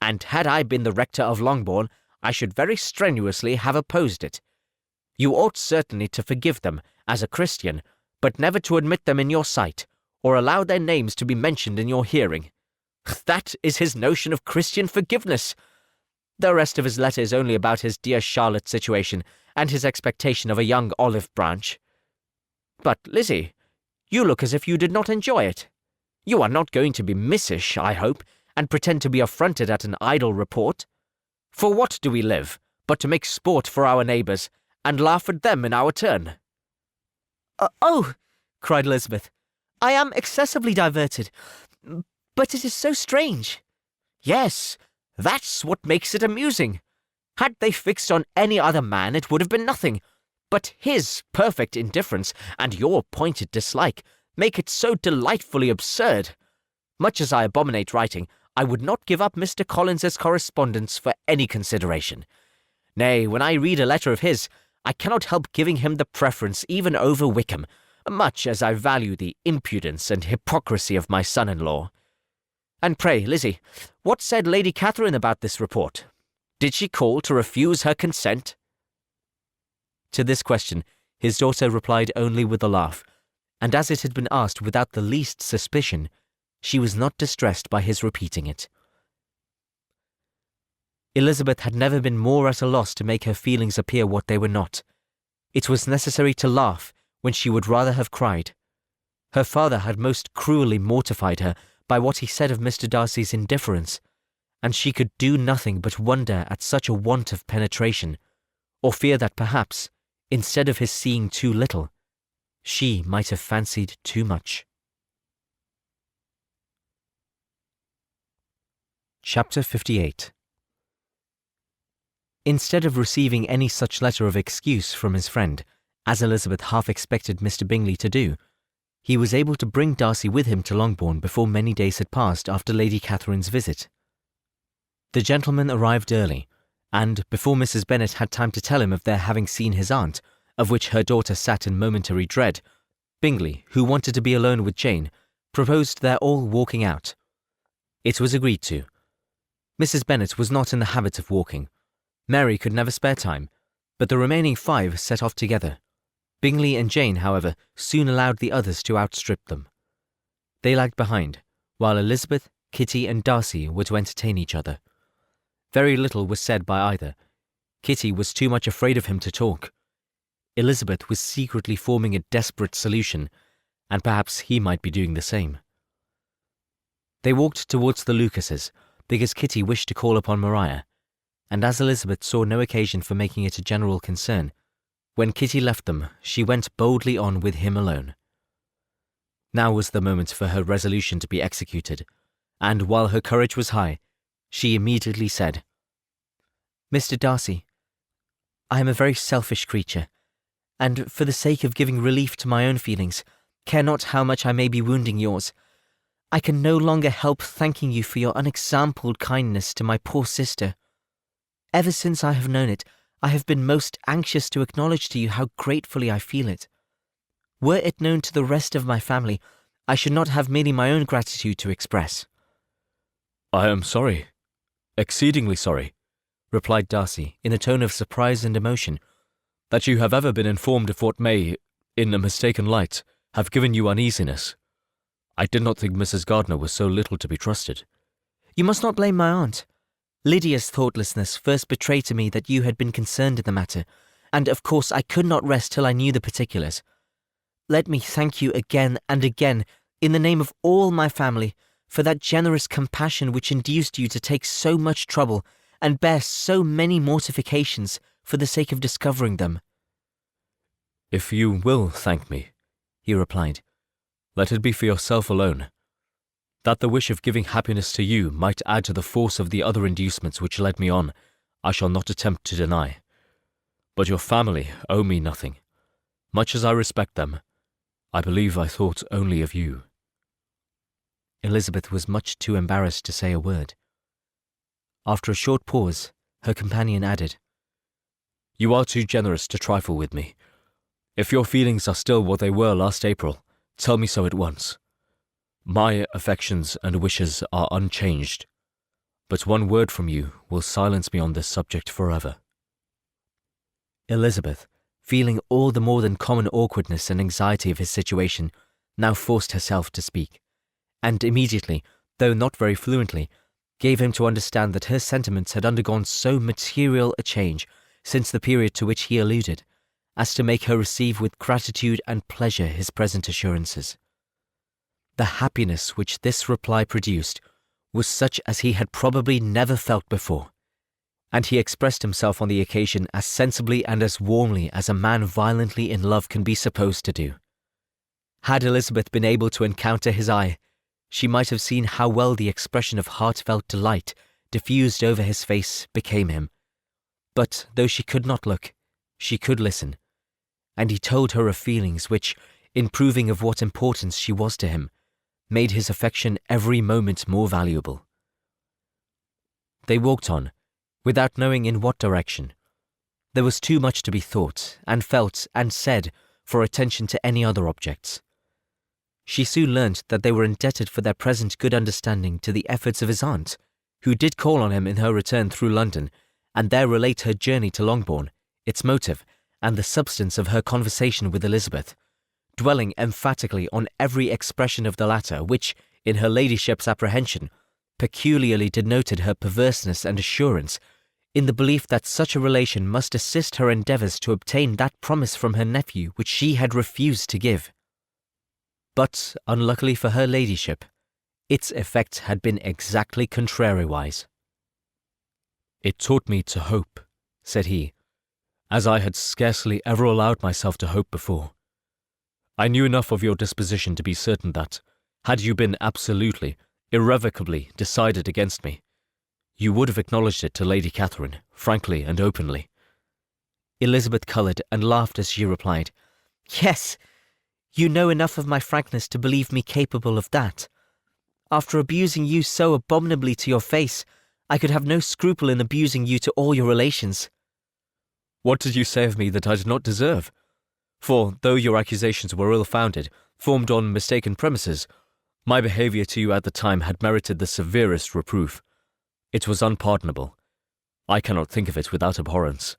and had I been the rector of Longbourn, I should very strenuously have opposed it. You ought certainly to forgive them, as a Christian, but never to admit them in your sight, or allow their names to be mentioned in your hearing. That is his notion of Christian forgiveness. The rest of his letter is only about his dear Charlotte's situation, and his expectation of a young olive branch. But, Lizzie, you look as if you did not enjoy it. You are not going to be missish, I hope, and pretend to be affronted at an idle report. For what do we live, but to make sport for our neighbours, and laugh at them in our turn? Oh, cried Elizabeth, I am excessively diverted, but it is so strange. Yes, that's what makes it amusing. Had they fixed on any other man, it would have been nothing. But his perfect indifference and your pointed dislike make it so delightfully absurd. Much as I abominate writing, I would not give up Mr. Collins's correspondence for any consideration. Nay, when I read a letter of his, I cannot help giving him the preference even over Wickham, much as I value the impudence and hypocrisy of my son-in-law. And pray, Lizzie, what said Lady Catherine about this report? Did she call to refuse her consent? To this question, his daughter replied only with a laugh, and as it had been asked without the least suspicion, she was not distressed by his repeating it. Elizabeth had never been more at a loss to make her feelings appear what they were not. It was necessary to laugh when she would rather have cried. Her father had most cruelly mortified her by what he said of Mr. Darcy's indifference, and she could do nothing but wonder at such a want of penetration, or fear that perhaps, instead of his seeing too little, she might have fancied too much. Chapter 58. Instead of receiving any such letter of excuse from his friend, as Elizabeth half expected Mr. Bingley to do, he was able to bring Darcy with him to Longbourn before many days had passed after Lady Catherine's visit. The gentleman arrived early, and before Mrs. Bennet had time to tell him of their having seen his aunt, of which her daughter sat in momentary dread, Bingley, who wanted to be alone with Jane, proposed their all walking out. It was agreed to. Mrs. Bennet was not in the habit of walking. Mary could never spare time, but the remaining 5 set off together. Bingley and Jane, however, soon allowed the others to outstrip them. They lagged behind, while Elizabeth, Kitty, and Darcy were to entertain each other. Very little was said by either. Kitty was too much afraid of him to talk. Elizabeth was secretly forming a desperate solution, and perhaps he might be doing the same. They walked towards the Lucases, because Kitty wished to call upon Maria, and as Elizabeth saw no occasion for making it a general concern, when Kitty left them, she went boldly on with him alone. Now was the moment for her resolution to be executed, and while her courage was high, she immediately said, "Mr. Darcy, I am a very selfish creature, and for the sake of giving relief to my own feelings, care not how much I may be wounding yours. I can no longer help thanking you for your unexampled kindness to my poor sister. Ever since I have known it, I have been most anxious to acknowledge to you how gratefully I feel it. Were it known to the rest of my family, I should not have merely my own gratitude to express." "I am sorry, exceedingly sorry," replied Darcy, in a tone of surprise and emotion, "that you have ever been informed of what may, in a mistaken light, have given you uneasiness. I did not think Mrs. Gardiner was so little to be trusted." "You must not blame my aunt. Lydia's thoughtlessness first betrayed to me that you had been concerned in the matter, and of course I could not rest till I knew the particulars. Let me thank you again and again, in the name of all my family, for that generous compassion which induced you to take so much trouble and bear so many mortifications for the sake of discovering them." "If you will thank me," he replied, "let it be for yourself alone. That the wish of giving happiness to you might add to the force of the other inducements which led me on, I shall not attempt to deny. But your family owe me nothing. Much as I respect them, I believe I thought only of you." Elizabeth was much too embarrassed to say a word. After a short pause, her companion added, "You are too generous to trifle with me. If your feelings are still what they were last April, tell me so at once. My affections and wishes are unchanged, but one word from you will silence me on this subject forever." Elizabeth, feeling all the more than common awkwardness and anxiety of his situation, now forced herself to speak, and immediately, though not very fluently, gave him to understand that her sentiments had undergone so material a change since the period to which he alluded, as to make her receive with gratitude and pleasure his present assurances. The happiness which this reply produced was such as he had probably never felt before, and he expressed himself on the occasion as sensibly and as warmly as a man violently in love can be supposed to do. Had Elizabeth been able to encounter his eye, she might have seen how well the expression of heartfelt delight diffused over his face became him. But though she could not look, she could listen, and he told her of feelings which, in proving of what importance she was to him, made his affection every moment more valuable. They walked on, without knowing in what direction. There was too much to be thought, and felt, and said for attention to any other objects. She soon learnt that they were indebted for their present good understanding to the efforts of his aunt, who did call on him in her return through London, and there relate her journey to Longbourn, its motive, and the substance of her conversation with Elizabeth, dwelling emphatically on every expression of the latter, which, in her ladyship's apprehension, peculiarly denoted her perverseness and assurance, in the belief that such a relation must assist her endeavours to obtain that promise from her nephew which she had refused to give. But, unluckily for her ladyship, its effect had been exactly contrariwise. "It taught me to hope," said he, "as I had scarcely ever allowed myself to hope before. I knew enough of your disposition to be certain that, had you been absolutely, irrevocably decided against me, you would have acknowledged it to Lady Catherine, frankly and openly." Elizabeth coloured and laughed as she replied, "Yes, you know enough of my frankness to believe me capable of that. After abusing you so abominably to your face, I could have no scruple in abusing you to all your relations." "What did you say of me that I did not deserve? For, though your accusations were ill-founded, formed on mistaken premises, my behaviour to you at the time had merited the severest reproof. It was unpardonable. I cannot think of it without abhorrence."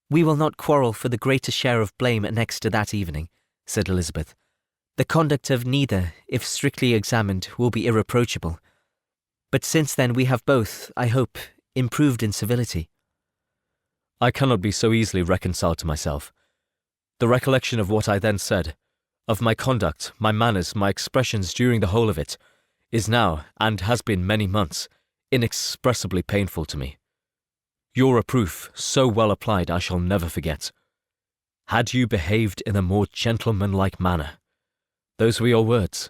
"We will not quarrel for the greater share of blame annexed to that evening," said Elizabeth. "The conduct of neither, if strictly examined, will be irreproachable. But since then we have both, I hope, improved in civility." "I cannot be so easily reconciled to myself. The recollection of what I then said, of my conduct, my manners, my expressions during the whole of it, is now, and has been many months, inexpressibly painful to me. Your reproof, so well applied, I shall never forget. Had you behaved in a more gentlemanlike manner. Those were your words.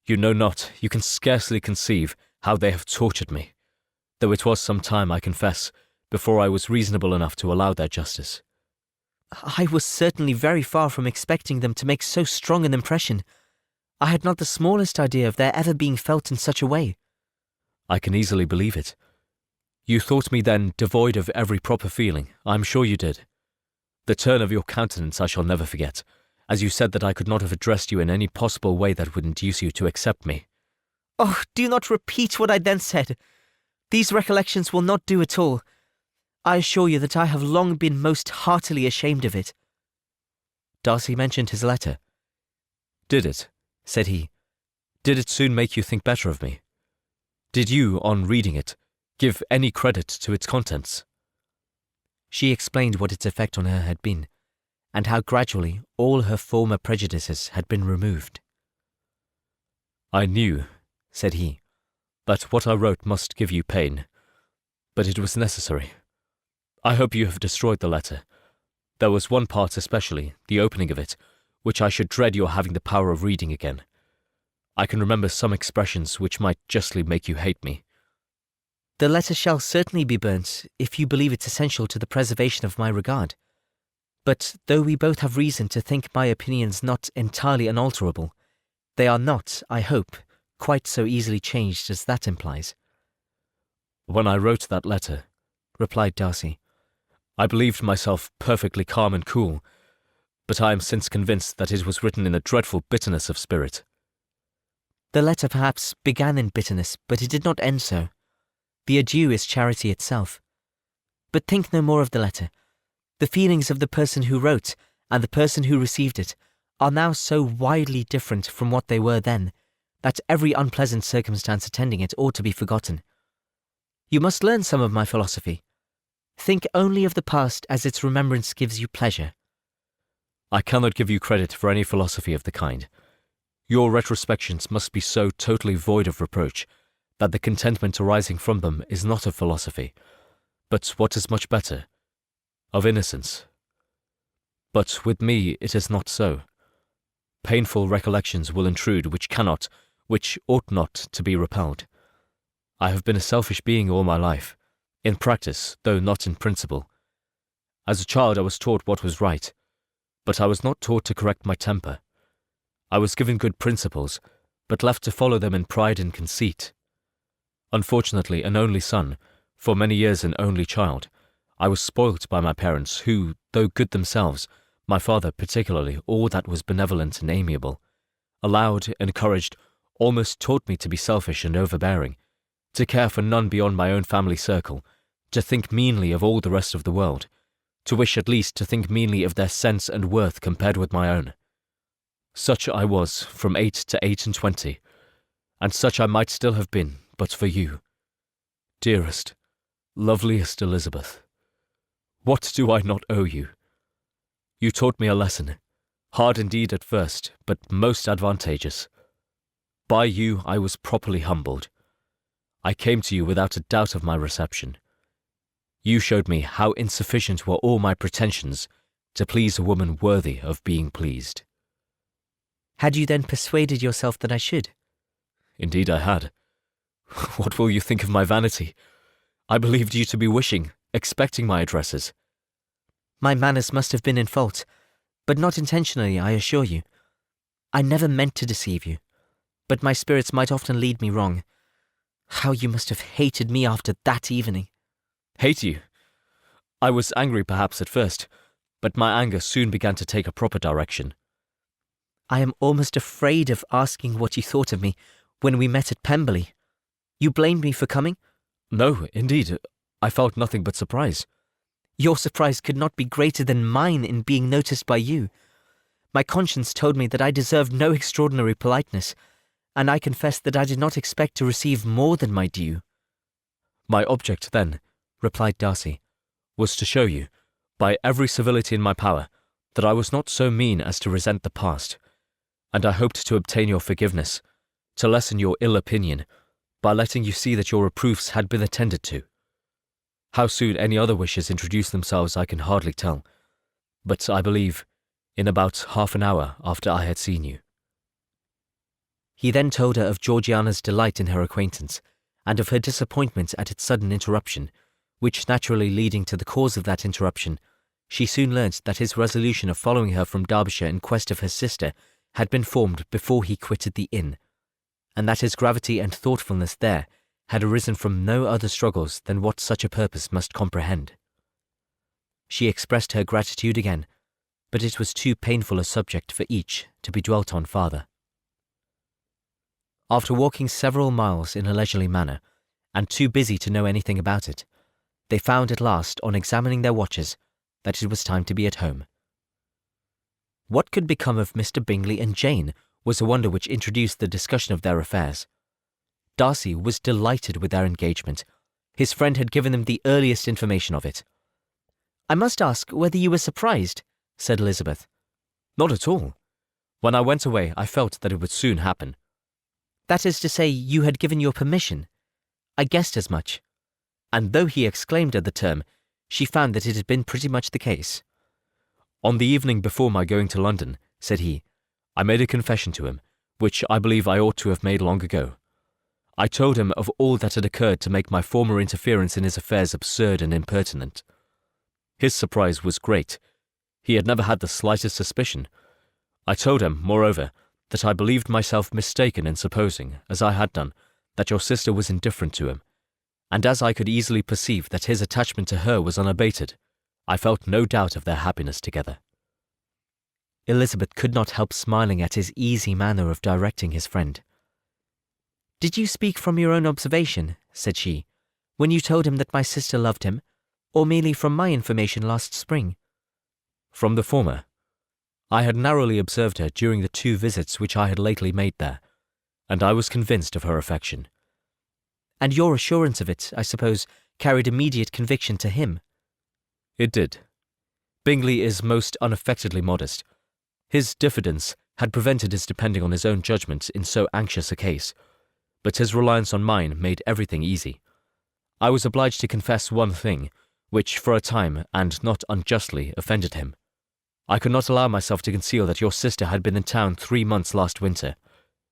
You know not, you can scarcely conceive how they have tortured me, though it was some time, I confess, before I was reasonable enough to allow their justice." "I was certainly very far from expecting them to make so strong an impression. I had not the smallest idea of their ever being felt in such a way." "I can easily believe it. You thought me then devoid of every proper feeling, I am sure you did. The turn of your countenance I shall never forget, as you said that I could not have addressed you in any possible way that would induce you to accept me." "Oh, do not repeat what I then said. These recollections will not do at all. I assure you that I have long been most heartily ashamed of it." Darcy mentioned his letter. "Did it?" said he. "Did it soon make you think better of me? Did you, on reading it, give any credit to its contents?" She explained what its effect on her had been, and how gradually all her former prejudices had been removed. "I knew," said he, "that what I wrote must give you pain, but it was necessary. I hope you have destroyed the letter. There was one part especially, the opening of it, which I should dread your having the power of reading again. I can remember some expressions which might justly make you hate me." "The letter shall certainly be burnt, if you believe it essential to the preservation of my regard. But though we both have reason to think my opinions not entirely unalterable, they are not, I hope, quite so easily changed as that implies." "When I wrote that letter," replied Darcy, "I believed myself perfectly calm and cool, but I am since convinced that it was written in a dreadful bitterness of spirit." "The letter perhaps began in bitterness, but it did not end so. The adieu is charity itself. But think no more of the letter. The feelings of the person who wrote and the person who received it are now so widely different from what they were then, that every unpleasant circumstance attending it ought to be forgotten. You must learn some of my philosophy. Think only of the past as its remembrance gives you pleasure." "I cannot give you credit for any philosophy of the kind. Your retrospections must be so totally void of reproach that the contentment arising from them is not of philosophy, but what is much better, of innocence. But with me it is not so. Painful recollections will intrude which cannot, which ought not to be repelled. I have been a selfish being all my life, in practice, though not in principle, As a child I was taught what was right, but I was not taught to correct my temper. I was given good principles, but left to follow them in pride and conceit. Unfortunately, an only son, for many years an only child, I was spoilt by my parents who, though good themselves, my father particularly, all that was benevolent and amiable, allowed, encouraged, almost taught me to be selfish and overbearing, to care for none beyond my own family circle, to think meanly of all the rest of the world, to wish at least to think meanly of their sense and worth compared with my own. Such I was from 8 to 28, and such I might still have been, but for you, dearest, loveliest Elizabeth. What do I not owe you? You taught me a lesson, hard indeed at first, but most advantageous. By you I was properly humbled. I came to you without a doubt of my reception. You showed me how insufficient were all my pretensions to please a woman worthy of being pleased. Had you then persuaded yourself that I should? Indeed I had. What will you think of my vanity? I believed you to be wishing, expecting my addresses. My manners must have been in fault, but not intentionally, I assure you. I never meant to deceive you, but my spirits might often lead me wrong. How you must have hated me after that evening. Hate you? I was angry perhaps at first, but my anger soon began to take a proper direction. I am almost afraid of asking what you thought of me when we met at Pemberley. You blamed me for coming? No, indeed, I felt nothing but surprise. Your surprise could not be greater than mine in being noticed by you. My conscience told me that I deserved no extraordinary politeness, and I confess that I did not expect to receive more than my due. My object then, replied Darcy, was to show you, by every civility in my power, that I was not so mean as to resent the past, and I hoped to obtain your forgiveness, to lessen your ill opinion, by letting you see that your reproofs had been attended to. How soon any other wishes introduced themselves I can hardly tell, but I believe in about half an hour after I had seen you. He then told her of Georgiana's delight in her acquaintance, and of her disappointment at its sudden interruption, which naturally leading to the cause of that interruption, she soon learnt that his resolution of following her from Derbyshire in quest of her sister had been formed before he quitted the inn, and that his gravity and thoughtfulness there had arisen from no other struggles than what such a purpose must comprehend. She expressed her gratitude again, but it was too painful a subject for each to be dwelt on farther. After walking several miles in a leisurely manner, and too busy to know anything about it, they found at last, on examining their watches, that it was time to be at home. What could become of Mr. Bingley and Jane was a wonder which introduced the discussion of their affairs. Darcy was delighted with their engagement. His friend had given them the earliest information of it. "I must ask whether you were surprised," said Elizabeth. Not at all. When I went away, I felt that it would soon happen. That is to say, you had given your permission. I guessed as much. And though he exclaimed at the term, she found that it had been pretty much the case. On the evening before my going to London, said he, I made a confession to him, which I believe I ought to have made long ago. I told him of all that had occurred to make my former interference in his affairs absurd and impertinent. His surprise was great. He had never had the slightest suspicion. I told him, moreover, that I believed myself mistaken in supposing, as I had done, that your sister was indifferent to him, and as I could easily perceive that his attachment to her was unabated, I felt no doubt of their happiness together. Elizabeth could not help smiling at his easy manner of directing his friend. "Did you speak from your own observation," said she, "when you told him that my sister loved him, or merely from my information last spring?" From the former. I had narrowly observed her during the 2 visits which I had lately made there, and I was convinced of her affection. And your assurance of it, I suppose, carried immediate conviction to him? It did. Bingley is most unaffectedly modest. His diffidence had prevented his depending on his own judgment in so anxious a case, but his reliance on mine made everything easy. I was obliged to confess one thing, which for a time, and not unjustly, offended him. I could not allow myself to conceal that your sister had been in town 3 months last winter,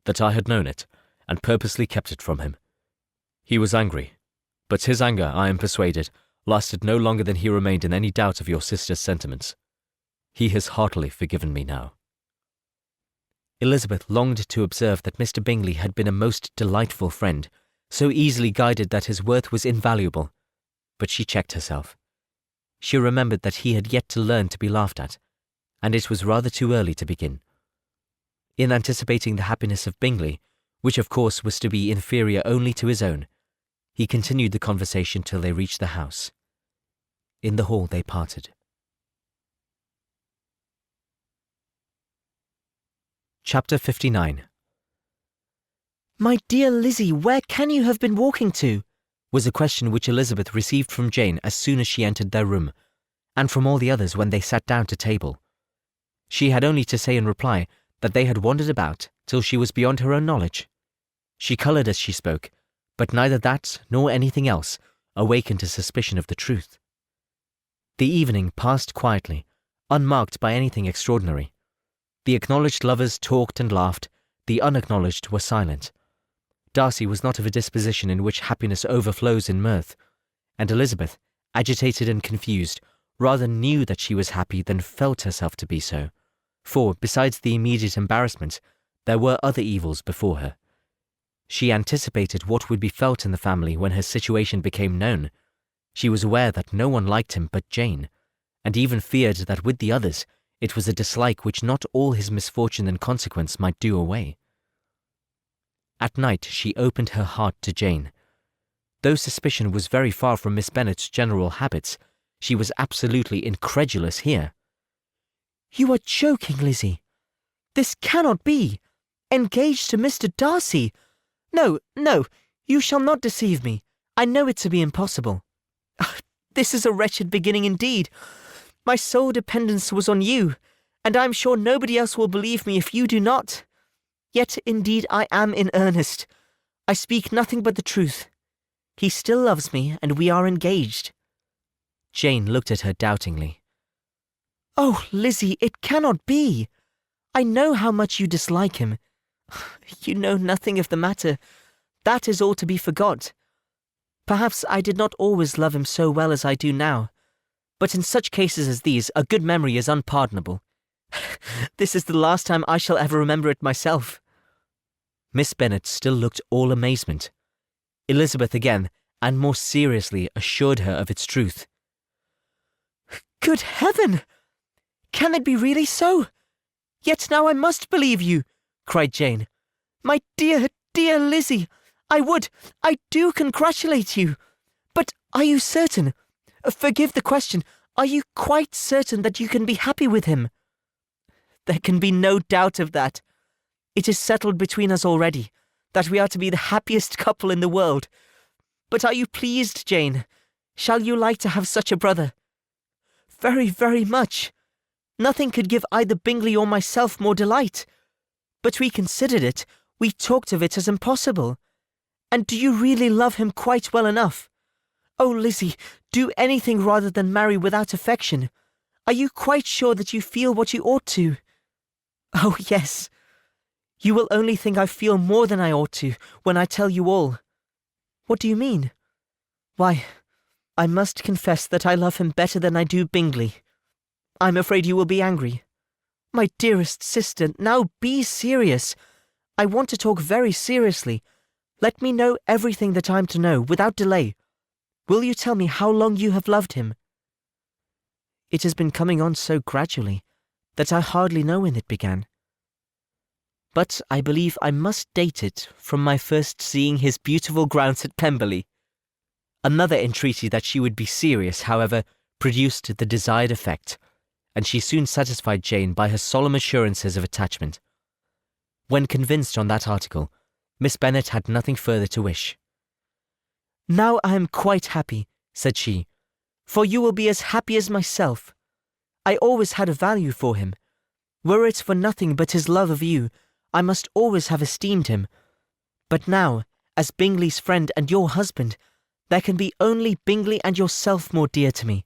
that I had known it, and purposely kept it from him. He was angry, but his anger, I am persuaded, lasted no longer than he remained in any doubt of your sister's sentiments. He has heartily forgiven me now." Elizabeth longed to observe that Mr. Bingley had been a most delightful friend, so easily guided that his worth was invaluable, but she checked herself. She remembered that he had yet to learn to be laughed at, and it was rather too early to begin. In anticipating the happiness of Bingley, which of course was to be inferior only to his own, he continued the conversation till they reached the house. In the hall they parted. Chapter 59. "My dear Lizzie, where can you have been walking to?" was a question which Elizabeth received from Jane as soon as she entered their room, and from all the others when they sat down to table. She had only to say in reply that they had wandered about till she was beyond her own knowledge. She coloured as she spoke, but neither that nor anything else awakened a suspicion of the truth. The evening passed quietly, unmarked by anything extraordinary. The acknowledged lovers talked and laughed, the unacknowledged were silent. Darcy was not of a disposition in which happiness overflows in mirth, and Elizabeth, agitated and confused, rather knew that she was happy than felt herself to be so, for, besides the immediate embarrassment, there were other evils before her. She anticipated what would be felt in the family when her situation became known. She was aware that no one liked him but Jane, and even feared that with the others it was a dislike which not all his misfortune and consequence might do away. At night she opened her heart to Jane. Though suspicion was very far from Miss Bennet's general habits, she was absolutely incredulous here. "You are joking, Lizzie. This cannot be. Engaged to Mr. Darcy? No, no, you shall not deceive me. I know it to be impossible. This is a wretched beginning indeed. My sole dependence was on you, and I am sure nobody else will believe me if you do not. Yet indeed I am in earnest. I speak nothing but the truth. He still loves me, and we are engaged." Jane looked at her doubtingly. "Oh, Lizzie, it cannot be. I know how much you dislike him. You know nothing of the matter. That is all to be forgot. Perhaps I did not always love him so well as I do now, but in such cases as these a good memory is unpardonable. This is the last time I shall ever remember it myself." Miss Bennet still looked all amazement. Elizabeth again, and more seriously, assured her of its truth. "Good heaven! Can it be really so? Yet now I must believe you," cried Jane. "My dear, dear Lizzie, I do congratulate you. But are you certain? Forgive the question, are you quite certain that you can be happy with him?" "There can be no doubt of that. It is settled between us already, that we are to be the happiest couple in the world. But are you pleased, Jane? Shall you like to have such a brother?" "Very, very much. Nothing could give either Bingley or myself more delight. But we considered it, we talked of it as impossible. And do you really love him quite well enough? Oh, Lizzie, do anything rather than marry without affection. Are you quite sure that you feel what you ought to?" "Oh, yes. You will only think I feel more than I ought to when I tell you all." "What do you mean?" "Why, I must confess that I love him better than I do Bingley. I'm afraid you will be angry. My dearest sister, now be serious. I want to talk very seriously. Let me know everything that I'm to know, without delay. Will you tell me how long you have loved him?" "It has been coming on so gradually that I hardly know when it began. But I believe I must date it from my first seeing his beautiful grounds at Pemberley." Another entreaty that she would be serious, however, produced the desired effect, and she soon satisfied Jane by her solemn assurances of attachment. When convinced on that article, Miss Bennet had nothing further to wish. "Now I am quite happy," said she, "for you will be as happy as myself. I always had a value for him. Were it for nothing but his love of you, I must always have esteemed him. But now, as Bingley's friend and your husband, there can be only Bingley and yourself more dear to me.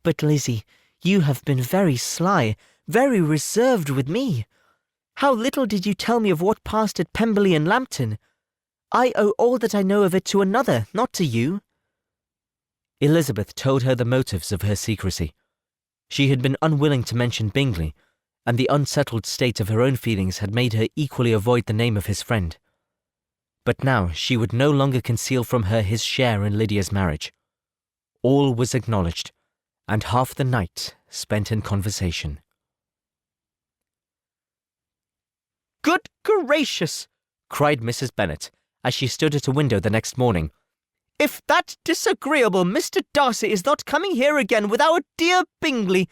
But Lizzie, you have been very sly, very reserved with me. How little did you tell me of what passed at Pemberley and Lambton? I owe all that I know of it to another, not to you." Elizabeth told her the motives of her secrecy. She had been unwilling to mention Bingley, and the unsettled state of her own feelings had made her equally avoid the name of his friend. But now she would no longer conceal from her his share in Lydia's marriage. All was acknowledged, and half the night spent in conversation. Good gracious! Cried Mrs. Bennet, as she stood at a window the next morning. If that disagreeable Mr. Darcy is not coming here again with our dear Bingley,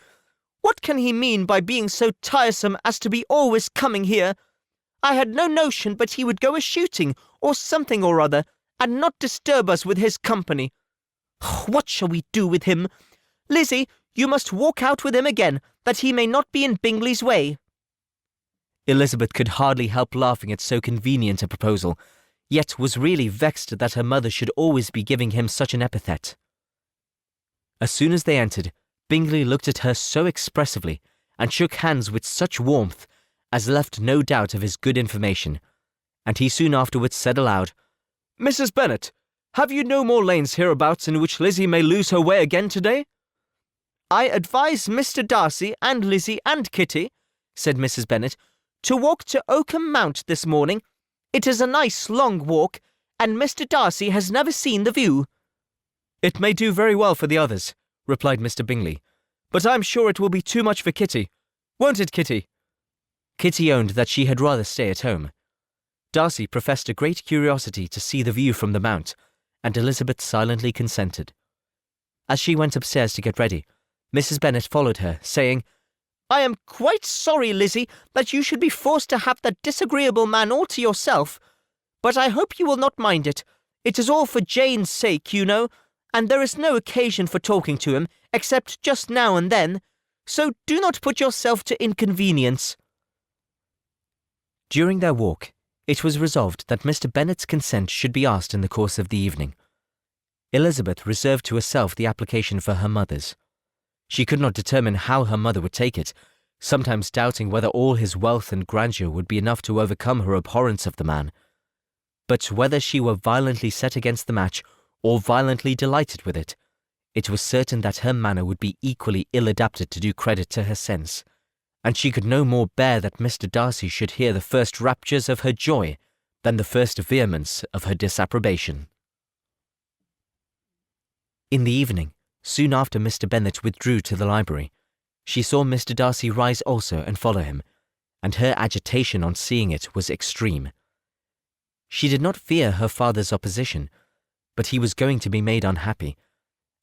what can he mean by being so tiresome as to be always coming here? I had no notion but he would go a-shooting, or something or other, and not disturb us with his company. What shall we do with him? Lizzie, you must walk out with him again, that he may not be in Bingley's way. Elizabeth could hardly help laughing at so convenient a proposal, yet was really vexed that her mother should always be giving him such an epithet. As soon as they entered, Bingley looked at her so expressively, and shook hands with such warmth, as left no doubt of his good information, and he soon afterwards said aloud, Mrs. Bennet, have you no more lanes hereabouts in which Lizzie may lose her way again to-day? I advise Mr. Darcy and Lizzie and Kitty, said Mrs. Bennet, to walk to Oakham Mount this morning. It is a nice long walk, and Mr. Darcy has never seen the view. It may do very well for the others, replied Mr. Bingley, but I'm sure it will be too much for Kitty. Won't it, Kitty? Kitty owned that she had rather stay at home. Darcy professed a great curiosity to see the view from the mount, and Elizabeth silently consented. As she went upstairs to get ready, Mrs. Bennet followed her, saying, I am quite sorry, Lizzie, that you should be forced to have that disagreeable man all to yourself, but I hope you will not mind it. It is all for Jane's sake, you know, and there is no occasion for talking to him, except just now and then, so do not put yourself to inconvenience. During their walk, it was resolved that Mr. Bennet's consent should be asked in the course of the evening. Elizabeth reserved to herself the application for her mother's. She could not determine how her mother would take it, sometimes doubting whether all his wealth and grandeur would be enough to overcome her abhorrence of the man. But whether she were violently set against the match, or violently delighted with it, it was certain that her manner would be equally ill-adapted to do credit to her sense, and she could no more bear that Mr. Darcy should hear the first raptures of her joy than the first vehemence of her disapprobation. In the evening, soon after Mr. Bennet withdrew to the library, she saw Mr. Darcy rise also and follow him, and her agitation on seeing it was extreme. She did not fear her father's opposition, but he was going to be made unhappy,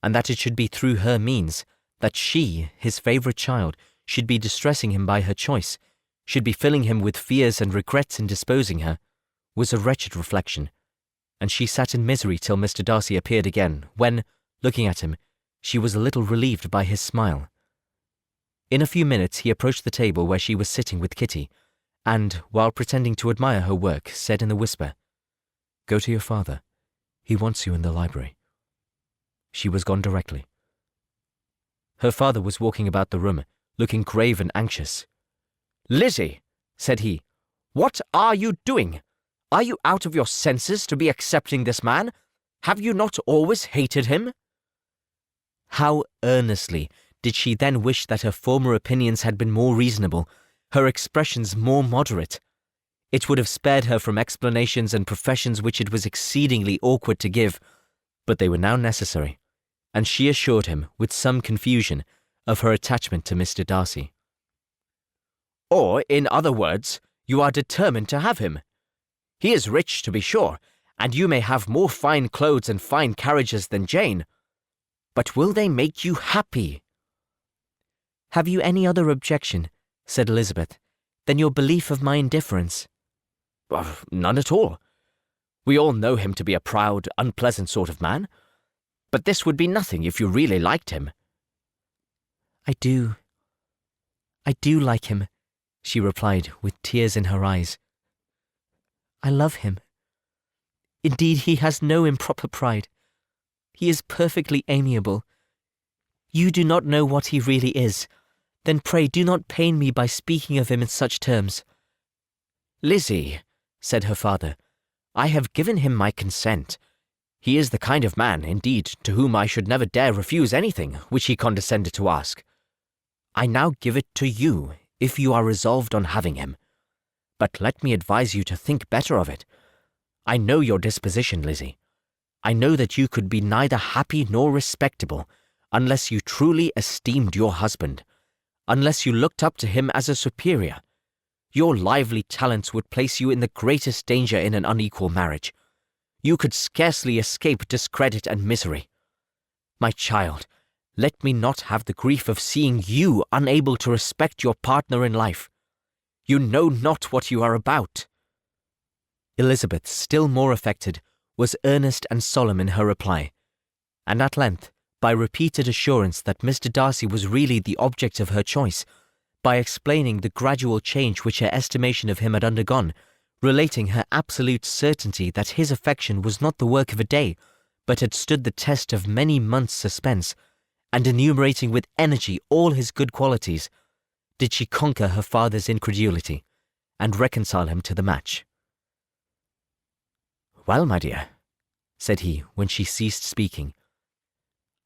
and that it should be through her means, that she, his favourite child, should be distressing him by her choice, should be filling him with fears and regrets in disposing her, was a wretched reflection, and she sat in misery till Mr. Darcy appeared again, when, looking at him, she was a little relieved by his smile. In a few minutes he approached the table where she was sitting with Kitty, and, while pretending to admire her work, said in a whisper, "Go to your father. He wants you in the library." She was gone directly. Her father was walking about the room, looking grave and anxious. "Lizzie," said he, "what are you doing? Are you out of your senses to be accepting this man? Have you not always hated him?" How earnestly did she then wish that her former opinions had been more reasonable, her expressions more moderate. It would have spared her from explanations and professions which it was exceedingly awkward to give, but they were now necessary, and she assured him, with some confusion, of her attachment to Mr. Darcy. "Or, in other words, you are determined to have him. He is rich, to be sure, and you may have more fine clothes and fine carriages than Jane. But will they make you happy?" "Have you any other objection," said Elizabeth, "than your belief of my indifference?" None at all. We all know him to be a proud, unpleasant sort of man. But this would be nothing if you really liked him." I do like him," she replied, with tears in her eyes. "I love him. Indeed, he has no improper pride. He is perfectly amiable. You do not know what he really is. Then pray do not pain me by speaking of him in such terms." "Lizzie," said her father, "I have given him my consent. He is the kind of man, indeed, to whom I should never dare refuse anything which he condescended to ask. I now give it to you, if you are resolved on having him. But let me advise you to think better of it. I know your disposition, Lizzie. I know that you could be neither happy nor respectable unless you truly esteemed your husband, unless you looked up to him as a superior. Your lively talents would place you in the greatest danger in an unequal marriage. You could scarcely escape discredit and misery. My child, let me not have the grief of seeing you unable to respect your partner in life. You know not what you are about." Elizabeth, still more affected, was earnest and solemn in her reply, and at length, by repeated assurance that Mr. Darcy was really the object of her choice, by explaining the gradual change which her estimation of him had undergone, relating her absolute certainty that his affection was not the work of a day, but had stood the test of many months' suspense, and enumerating with energy all his good qualities, did she conquer her father's incredulity, and reconcile him to the match. "Well, my dear," said he, when she ceased speaking,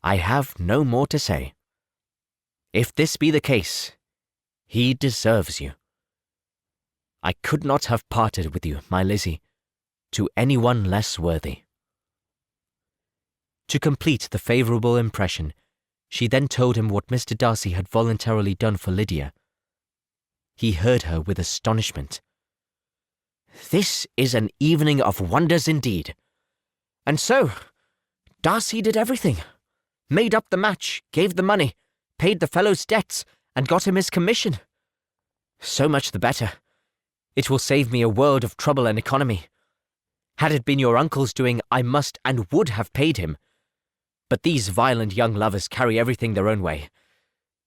"I have no more to say. If this be the case, he deserves you. I could not have parted with you, my Lizzie, to anyone less worthy." To complete the favourable impression, she then told him what Mr. Darcy had voluntarily done for Lydia. He heard her with astonishment. "This is an evening of wonders indeed. And so, Darcy did everything. Made up the match, gave the money, paid the fellow's debts, and got him his commission. So much the better. It will save me a world of trouble and economy. Had it been your uncle's doing, I must and would have paid him. But these violent young lovers carry everything their own way.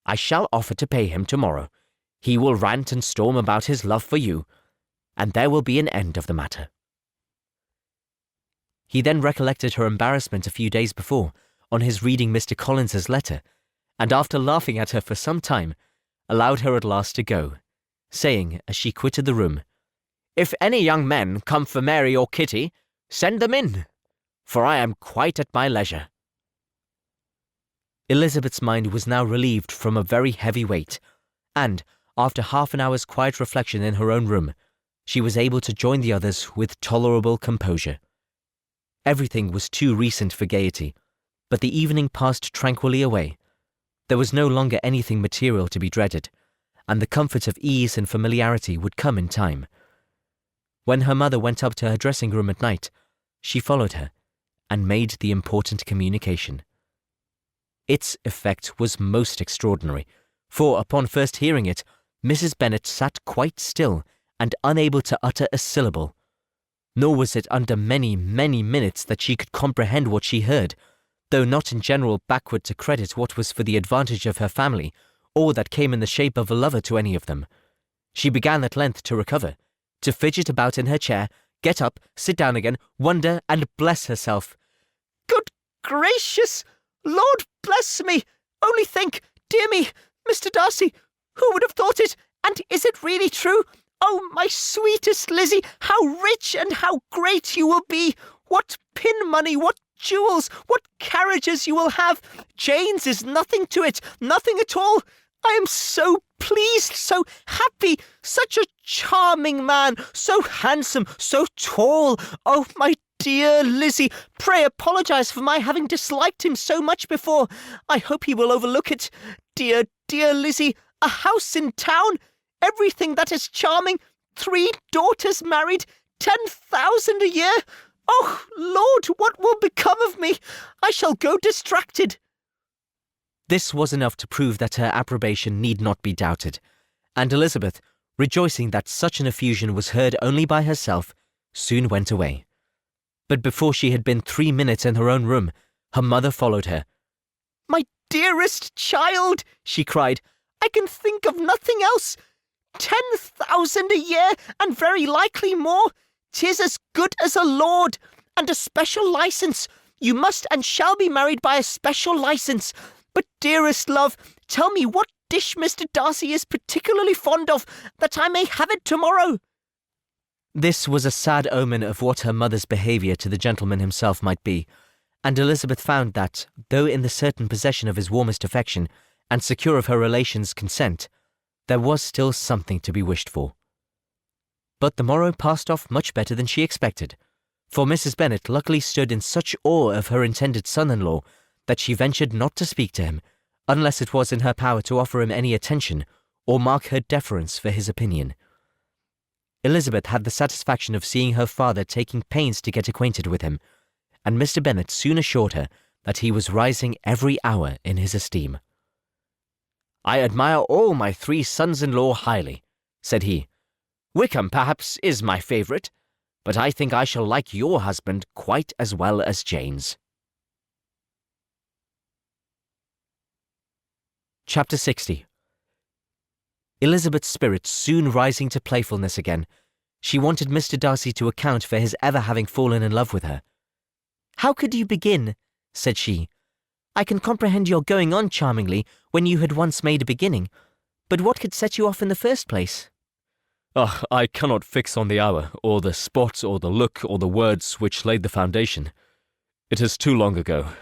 I shall offer to pay him tomorrow. He will rant and storm about his love for you, and there will be an end of the matter." He then recollected her embarrassment a few days before, on his reading Mr. Collins's letter, and after laughing at her for some time, allowed her at last to go, saying, as she quitted the room, "If any young men come for Mary or Kitty, send them in, for I am quite at my leisure." Elizabeth's mind was now relieved from a very heavy weight, and, after half an hour's quiet reflection in her own room, she was able to join the others with tolerable composure. Everything was too recent for gaiety, but the evening passed tranquilly away. There was no longer anything material to be dreaded, and the comfort of ease and familiarity would come in time. When her mother went up to her dressing-room at night, she followed her, and made the important communication. Its effect was most extraordinary, for upon first hearing it, Mrs. Bennet sat quite still and unable to utter a syllable. Nor was it under many, many minutes that she could comprehend what she heard, though not in general backward to credit what was for the advantage of her family, or that came in the shape of a lover to any of them. She began at length to recover, to fidget about in her chair, get up, sit down again, wonder and bless herself. "Good gracious! Lord bless me! Only think, dear me, Mr. Darcy, who would have thought it? And is it really true? Oh, my sweetest Lizzie, how rich and how great you will be! What pin money, what jewels, what carriages you will have! Jane's is nothing to it, nothing at all. I am so pleased, so happy, such a charming man, so handsome, so tall. Oh, my dear Lizzie, pray apologize for my having disliked him so much before. I hope he will overlook it. Dear, dear Lizzie, a house in town, everything that is charming, 3 daughters married, 10,000 a year. Oh, Lord, what will become of me? I shall go distracted." This was enough to prove that her approbation need not be doubted, and Elizabeth, rejoicing that such an effusion was heard only by herself, soon went away. But before she had been 3 minutes in her own room, her mother followed her. "My dearest child," she cried, "I can think of nothing else. 10,000 a year, and very likely more. 'Tis as good as a lord, and a special licence. You must and shall be married by a special licence. But, dearest love, tell me what dish Mr. Darcy is particularly fond of, that I may have it tomorrow." This was a sad omen of what her mother's behaviour to the gentleman himself might be, and Elizabeth found that, though in the certain possession of his warmest affection, and secure of her relations' consent, there was still something to be wished for. But the morrow passed off much better than she expected, for Mrs. Bennet luckily stood in such awe of her intended son-in-law that she ventured not to speak to him, unless it was in her power to offer him any attention, or mark her deference for his opinion. Elizabeth had the satisfaction of seeing her father taking pains to get acquainted with him, and Mr. Bennet soon assured her that he was rising every hour in his esteem. "I admire all my 3 sons-in-law highly," said he. "Wickham, perhaps, is my favourite, but I think I shall like your husband quite as well as Jane's." Chapter 60. Elizabeth's spirits soon rising to playfulness again, she wanted Mr. Darcy to account for his ever having fallen in love with her. "How could you begin?" said she. "I can comprehend your going on charmingly when you had once made a beginning, but what could set you off in the first place?" "Ah, I cannot fix on the hour, or the spot, or the look, or the words which laid the foundation. It is too long ago.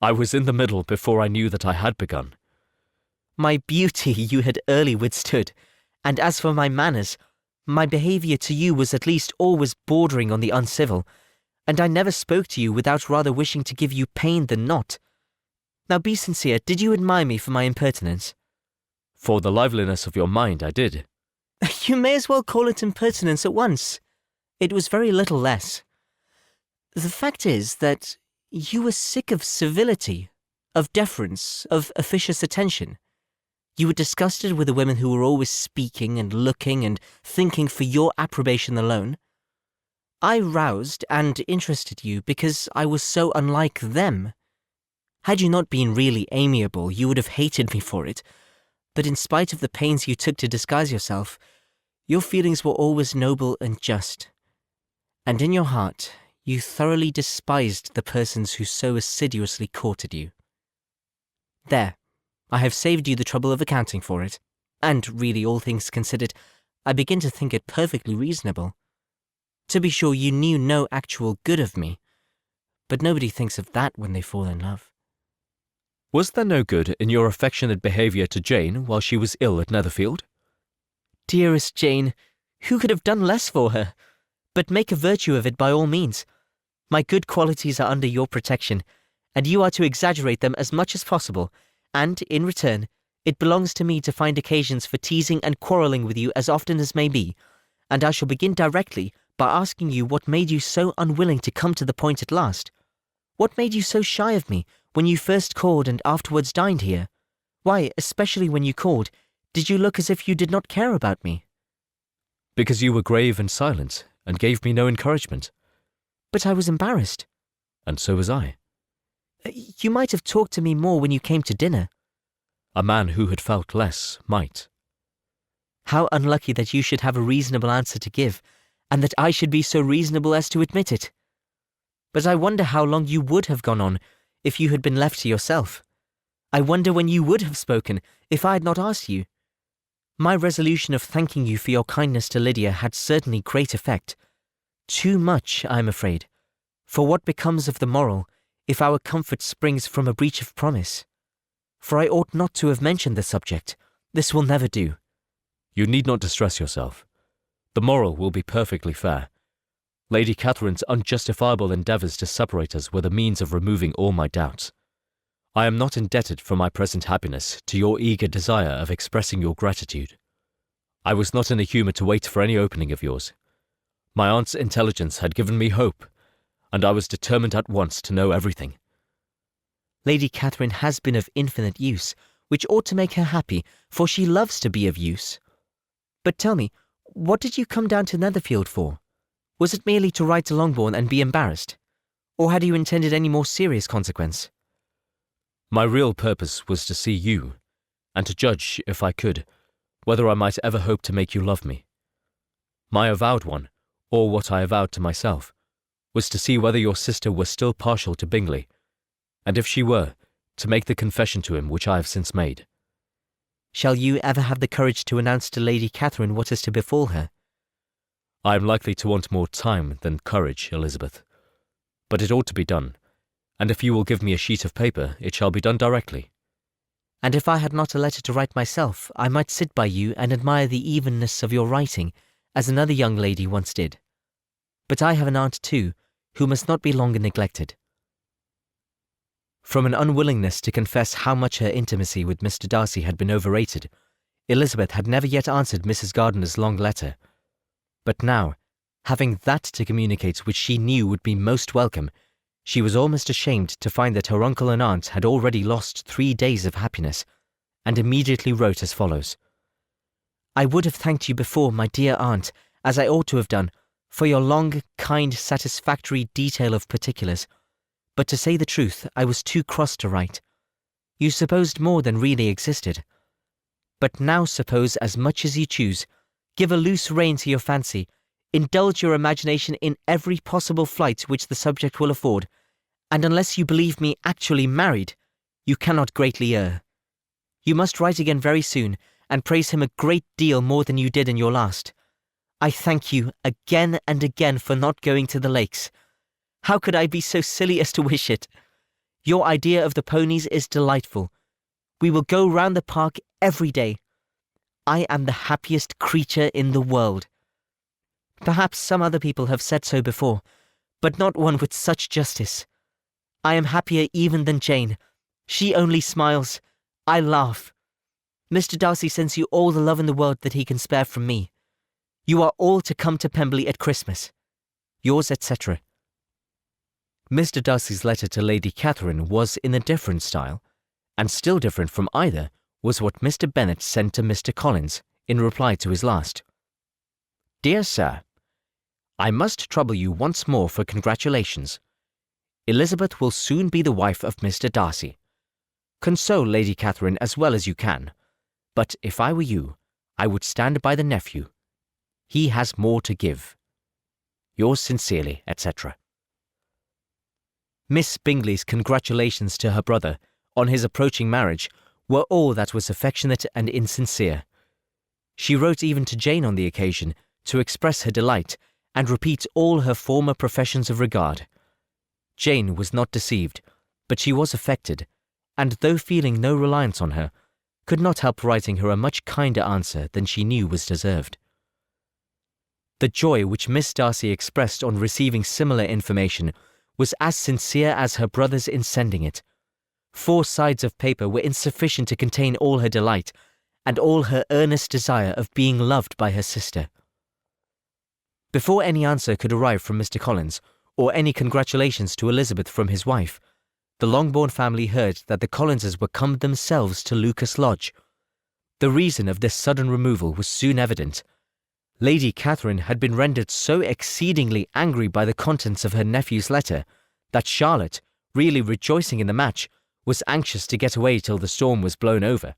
I was in the middle before I knew that I had begun." "My beauty you had early withstood, and as for my manners, my behaviour to you was at least always bordering on the uncivil, and I never spoke to you without rather wishing to give you pain than not. Now be sincere, did you admire me for my impertinence?" "For the liveliness of your mind, I did." "You may as well call it impertinence at once. It was very little less. The fact is that you were sick of civility, of deference, of officious attention. You were disgusted with the women who were always speaking and looking and thinking for your approbation alone. I roused and interested you because I was so unlike them. Had you not been really amiable, you would have hated me for it, but in spite of the pains you took to disguise yourself, your feelings were always noble and just, and in your heart you thoroughly despised the persons who so assiduously courted you. There, I have saved you the trouble of accounting for it, and really, all things considered, I begin to think it perfectly reasonable. To be sure, you knew no actual good of me, but nobody thinks of that when they fall in love." "Was there no good in your affectionate behaviour to Jane while she was ill at Netherfield?" "Dearest Jane, who could have done less for her? But make a virtue of it by all means. My good qualities are under your protection, and you are to exaggerate them as much as possible, and, in return, it belongs to me to find occasions for teasing and quarrelling with you as often as may be, and I shall begin directly by asking you what made you so unwilling to come to the point at last. What made you so shy of me when you first called and afterwards dined here? Why, especially when you called, did you look as if you did not care about me?" "Because you were grave and silent, and gave me no encouragement." "But I was embarrassed." "And so was I." "You might have talked to me more when you came to dinner." A man who had felt less might." "How unlucky that you should have a reasonable answer to give, and that I should be so reasonable as to admit it. But I wonder how long you would have gone on if you had been left to yourself. I wonder when you would have spoken if I had not asked you. My resolution of thanking you for your kindness to Lydia had certainly great effect. Too much, I am afraid, for what becomes of the moral if our comfort springs from a breach of promise? For I ought not to have mentioned the subject. This will never do." "You need not distress yourself. The moral will be perfectly fair. Lady Catherine's unjustifiable endeavours to separate us were the means of removing all my doubts. I am not indebted for my present happiness to your eager desire of expressing your gratitude. I was not in a humour to wait for any opening of yours. My aunt's intelligence had given me hope, and I was determined at once to know everything." "Lady Catherine has been of infinite use, which ought to make her happy, for she loves to be of use. But tell me, what did you come down to Netherfield for? Was it merely to ride to Longbourn and be embarrassed? Or had you intended any more serious consequence?" "My real purpose was to see you, and to judge, if I could, whether I might ever hope to make you love me. My avowed one, or what I avowed to myself, was to see whether your sister were still partial to Bingley, and if she were, to make the confession to him which I have since made." "Shall you ever have the courage to announce to Lady Catherine what is to befall her?" I am likely to want more time than courage, Elizabeth. But it ought to be done, and if you will give me a sheet of paper, it shall be done directly. And if I had not a letter to write myself, I might sit by you and admire the evenness of your writing, as another young lady once did. But I have an aunt too, who must not be longer neglected. From an unwillingness to confess how much her intimacy with Mr. Darcy had been overrated, Elizabeth had never yet answered Mrs. Gardiner's long letter. But now, having that to communicate which she knew would be most welcome, she was almost ashamed to find that her uncle and aunt had already lost 3 days of happiness, and immediately wrote as follows. I would have thanked you before, my dear aunt, as I ought to have done, for your long, kind, satisfactory detail of particulars. But to say the truth, I was too cross to write. You supposed more than really existed. But now suppose as much as you choose, give a loose rein to your fancy, indulge your imagination in every possible flight which the subject will afford, and unless you believe me actually married, you cannot greatly err. You must write again very soon, and praise him a great deal more than you did in your last. I thank you again and again for not going to the lakes. How could I be so silly as to wish it? Your idea of the ponies is delightful. We will go round the park every day. I am the happiest creature in the world. Perhaps some other people have said so before, but not one with such justice. I am happier even than Jane. She only smiles. I laugh. Mr. Darcy sends you all the love in the world that he can spare from me. You are all to come to Pemberley at Christmas. Yours, etc. Mr. Darcy's letter to Lady Catherine was in a different style, and still different from either was what Mr. Bennet sent to Mr. Collins in reply to his last. Dear Sir, I must trouble you once more for congratulations. Elizabeth will soon be the wife of Mr. Darcy. Console Lady Catherine as well as you can, but if I were you, I would stand by the nephew. He has more to give. Yours sincerely, etc. Miss Bingley's congratulations to her brother on his approaching marriage were all that was affectionate and insincere. She wrote even to Jane on the occasion to express her delight and repeat all her former professions of regard. Jane was not deceived, but she was affected, and though feeling no reliance on her, could not help writing her a much kinder answer than she knew was deserved. The joy which Miss Darcy expressed on receiving similar information was as sincere as her brother's in sending it. 4 sides of paper were insufficient to contain all her delight, and all her earnest desire of being loved by her sister. Before any answer could arrive from Mr. Collins, or any congratulations to Elizabeth from his wife, the Longbourn family heard that the Collinses were come themselves to Lucas Lodge. The reason of this sudden removal was soon evident. Lady Catherine had been rendered so exceedingly angry by the contents of her nephew's letter that Charlotte, really rejoicing in the match, was anxious to get away till the storm was blown over.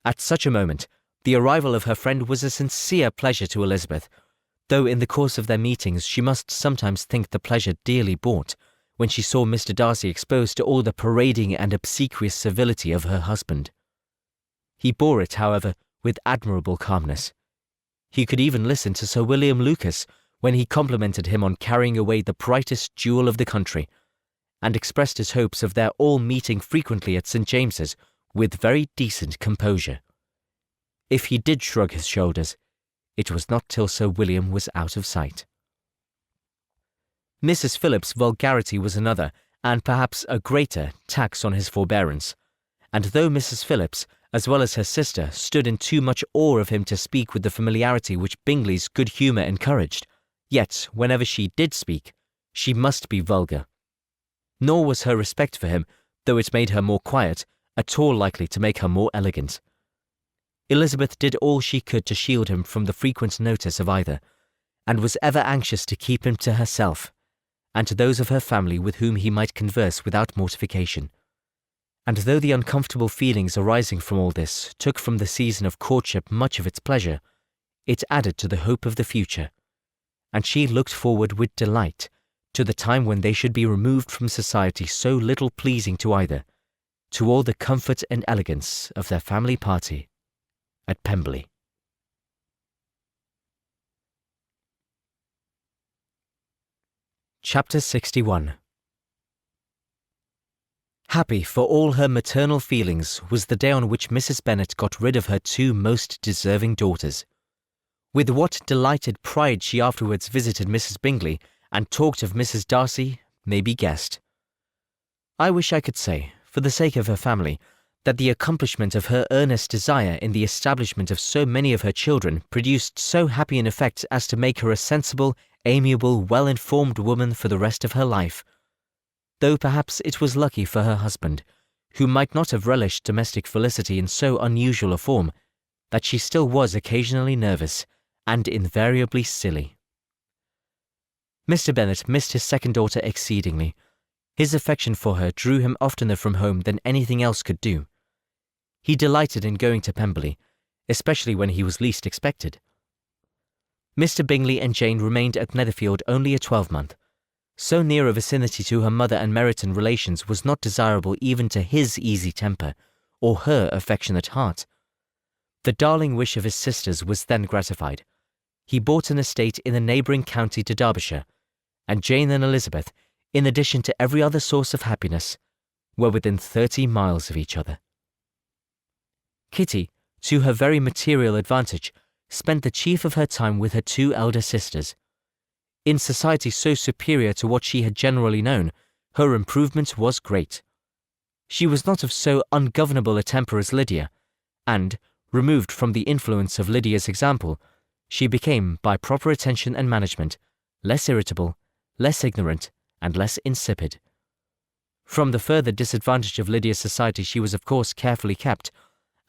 At such a moment, the arrival of her friend was a sincere pleasure to Elizabeth, though in the course of their meetings she must sometimes think the pleasure dearly bought when she saw Mr. Darcy exposed to all the parading and obsequious civility of her husband. He bore it, however, with admirable calmness. He could even listen to Sir William Lucas when he complimented him on carrying away the brightest jewel of the country, and expressed his hopes of their all meeting frequently at St. James's with very decent composure. If he did shrug his shoulders, it was not till Sir William was out of sight. Mrs. Phillips's vulgarity was another, and perhaps a greater, tax on his forbearance, and though Mrs. Phillips, as well as her sister, stood in too much awe of him to speak with the familiarity which Bingley's good humour encouraged, yet, whenever she did speak, she must be vulgar. Nor was her respect for him, though it made her more quiet, at all likely to make her more elegant. Elizabeth did all she could to shield him from the frequent notice of either, and was ever anxious to keep him to herself, and to those of her family with whom he might converse without mortification. And though the uncomfortable feelings arising from all this took from the season of courtship much of its pleasure, it added to the hope of the future, and she looked forward with delight to the time when they should be removed from society so little pleasing to either, to all the comfort and elegance of their family party at Pemberley. Chapter 61. Happy for all her maternal feelings was the day on which Mrs. Bennet got rid of her two most deserving daughters. With what delighted pride she afterwards visited Mrs. Bingley and talked of Mrs. Darcy may be guessed. I wish I could say, for the sake of her family, that the accomplishment of her earnest desire in the establishment of so many of her children produced so happy an effect as to make her a sensible, amiable, well-informed woman for the rest of her life, though perhaps it was lucky for her husband, who might not have relished domestic felicity in so unusual a form, that she still was occasionally nervous and invariably silly. Mr. Bennet missed his second daughter exceedingly. His affection for her drew him oftener from home than anything else could do. He delighted in going to Pemberley, especially when he was least expected. Mr. Bingley and Jane remained at Netherfield only a 12-month. So near a vicinity to her mother and Meryton relations was not desirable even to his easy temper, or her affectionate heart. The darling wish of his sisters was then gratified. He bought an estate in a neighbouring county to Derbyshire, and Jane and Elizabeth, in addition to every other source of happiness, were within 30 miles of each other. Kitty, to her very material advantage, spent the chief of her time with her two elder sisters. In society so superior to what she had generally known, her improvement was great. She was not of so ungovernable a temper as Lydia, and, removed from the influence of Lydia's example, she became, by proper attention and management, less irritable, less ignorant, and less insipid. From the further disadvantage of Lydia's society she was of course carefully kept,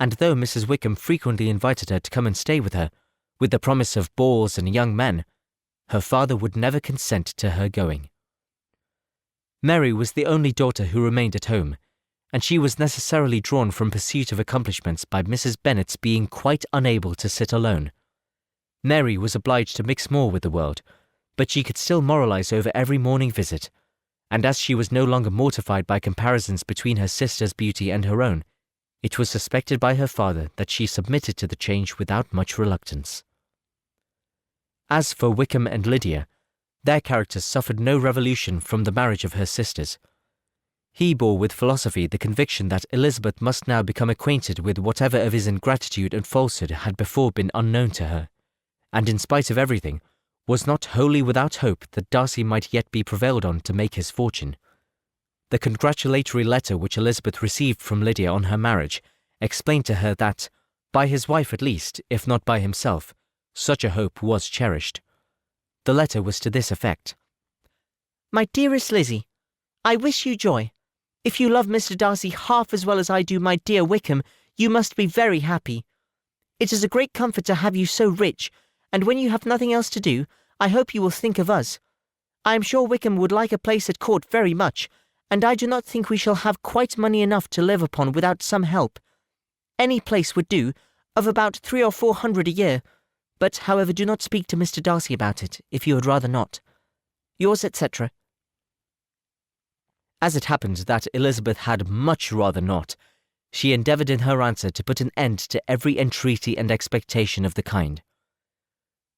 and though Mrs. Wickham frequently invited her to come and stay with her, with the promise of balls and young men, her father would never consent to her going. Mary was the only daughter who remained at home, and she was necessarily drawn from pursuit of accomplishments by Mrs. Bennet's being quite unable to sit alone. Mary was obliged to mix more with the world, but she could still moralize over every morning visit, and as she was no longer mortified by comparisons between her sister's beauty and her own, it was suspected by her father that she submitted to the change without much reluctance. As for Wickham and Lydia, their characters suffered no revolution from the marriage of her sisters. He bore with philosophy the conviction that Elizabeth must now become acquainted with whatever of his ingratitude and falsehood had before been unknown to her, and in spite of everything, was not wholly without hope that Darcy might yet be prevailed on to make his fortune. The congratulatory letter which Elizabeth received from Lydia on her marriage explained to her that, by his wife at least, if not by himself, such a hope was cherished. The letter was to this effect: My dearest Lizzie, I wish you joy. If you love Mr. Darcy half as well as I do my dear Wickham, you must be very happy. It is a great comfort to have you so rich, and when you have nothing else to do, I hope you will think of us. I am sure Wickham would like a place at court very much, and I do not think we shall have quite money enough to live upon without some help. Any place would do, of about 300 or 400 a year, but however do not speak to Mr. Darcy about it, if you had rather not. Yours, etc. As it happened that Elizabeth had much rather not, she endeavoured in her answer to put an end to every entreaty and expectation of the kind.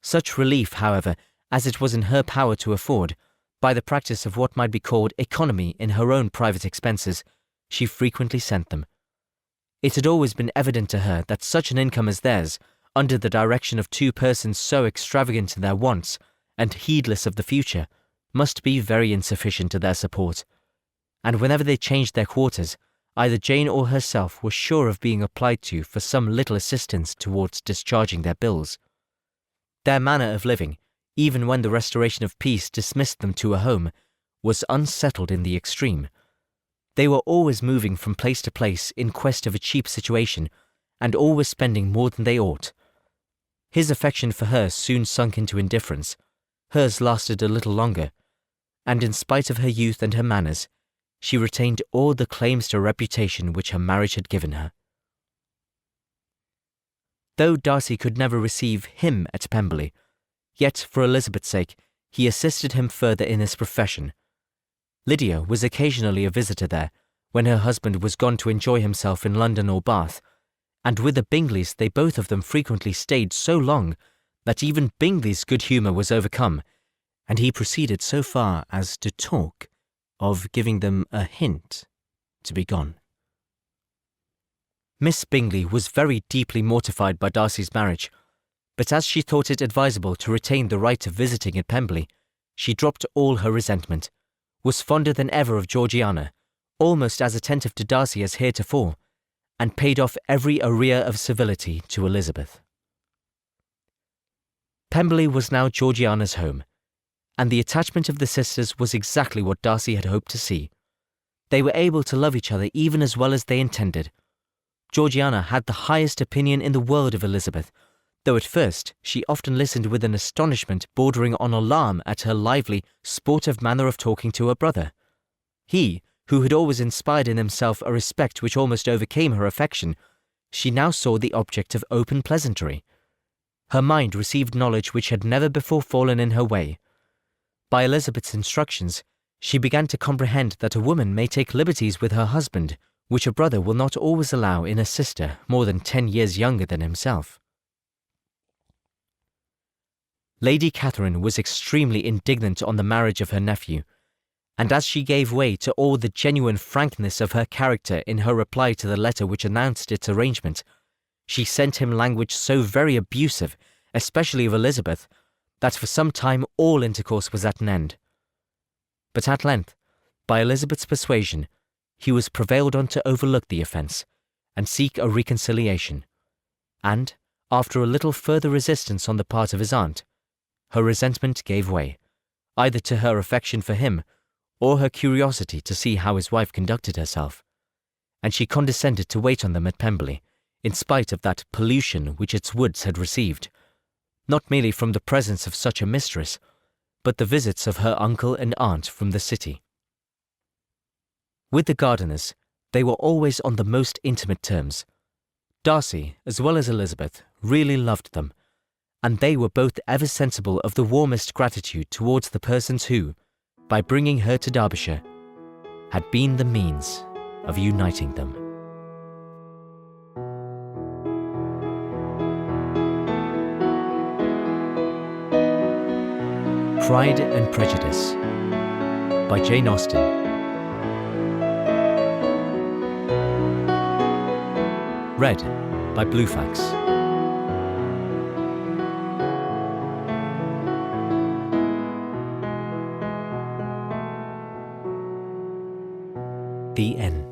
Such relief, however, as it was in her power to afford, by the practice of what might be called economy in her own private expenses, she frequently sent them. It had always been evident to her that such an income as theirs, under the direction of two persons so extravagant in their wants, and heedless of the future, must be very insufficient to their support, and whenever they changed their quarters, either Jane or herself were sure of being applied to for some little assistance towards discharging their bills. Their manner of living, even when the restoration of peace dismissed them to a home, was unsettled in the extreme. They were always moving from place to place in quest of a cheap situation, and always spending more than they ought. His affection for her soon sunk into indifference, hers lasted a little longer, and in spite of her youth and her manners, she retained all the claims to reputation which her marriage had given her. Though Darcy could never receive him at Pemberley, yet for Elizabeth's sake he assisted him further in his profession. Lydia was occasionally a visitor there, when her husband was gone to enjoy himself in London or Bath, and with the Bingleys they both of them frequently stayed so long that even Bingley's good humour was overcome, and he proceeded so far as to talk of giving them a hint to be gone. Miss Bingley was very deeply mortified by Darcy's marriage, but as she thought it advisable to retain the right of visiting at Pemberley, she dropped all her resentment, was fonder than ever of Georgiana, almost as attentive to Darcy as heretofore, and paid off every arrear of civility to Elizabeth. Pemberley was now Georgiana's home, and the attachment of the sisters was exactly what Darcy had hoped to see. They were able to love each other even as well as they intended. Georgiana had the highest opinion in the world of Elizabeth, though at first she often listened with an astonishment bordering on alarm at her lively, sportive manner of talking to her brother. He, who had always inspired in himself a respect which almost overcame her affection, she now saw the object of open pleasantry. Her mind received knowledge which had never before fallen in her way. By Elizabeth's instructions, she began to comprehend that a woman may take liberties with her husband, which a brother will not always allow in a sister more than 10 years younger than himself. Lady Catherine was extremely indignant on the marriage of her nephew, and as she gave way to all the genuine frankness of her character in her reply to the letter which announced its arrangement, she sent him language so very abusive, especially of Elizabeth, that for some time all intercourse was at an end. But at length, by Elizabeth's persuasion, he was prevailed on to overlook the offence, and seek a reconciliation, and, after a little further resistance on the part of his aunt, her resentment gave way, either to her affection for him, or her curiosity to see how his wife conducted herself, and she condescended to wait on them at Pemberley, in spite of that pollution which its woods had received, not merely from the presence of such a mistress, but the visits of her uncle and aunt from the city. With the Gardiners, they were always on the most intimate terms. Darcy, as well as Elizabeth, really loved them, and they were both ever sensible of the warmest gratitude towards the persons who, by bringing her to Derbyshire, had been the means of uniting them. Pride and Prejudice by Jane Austen. Read by Bluefax. The end.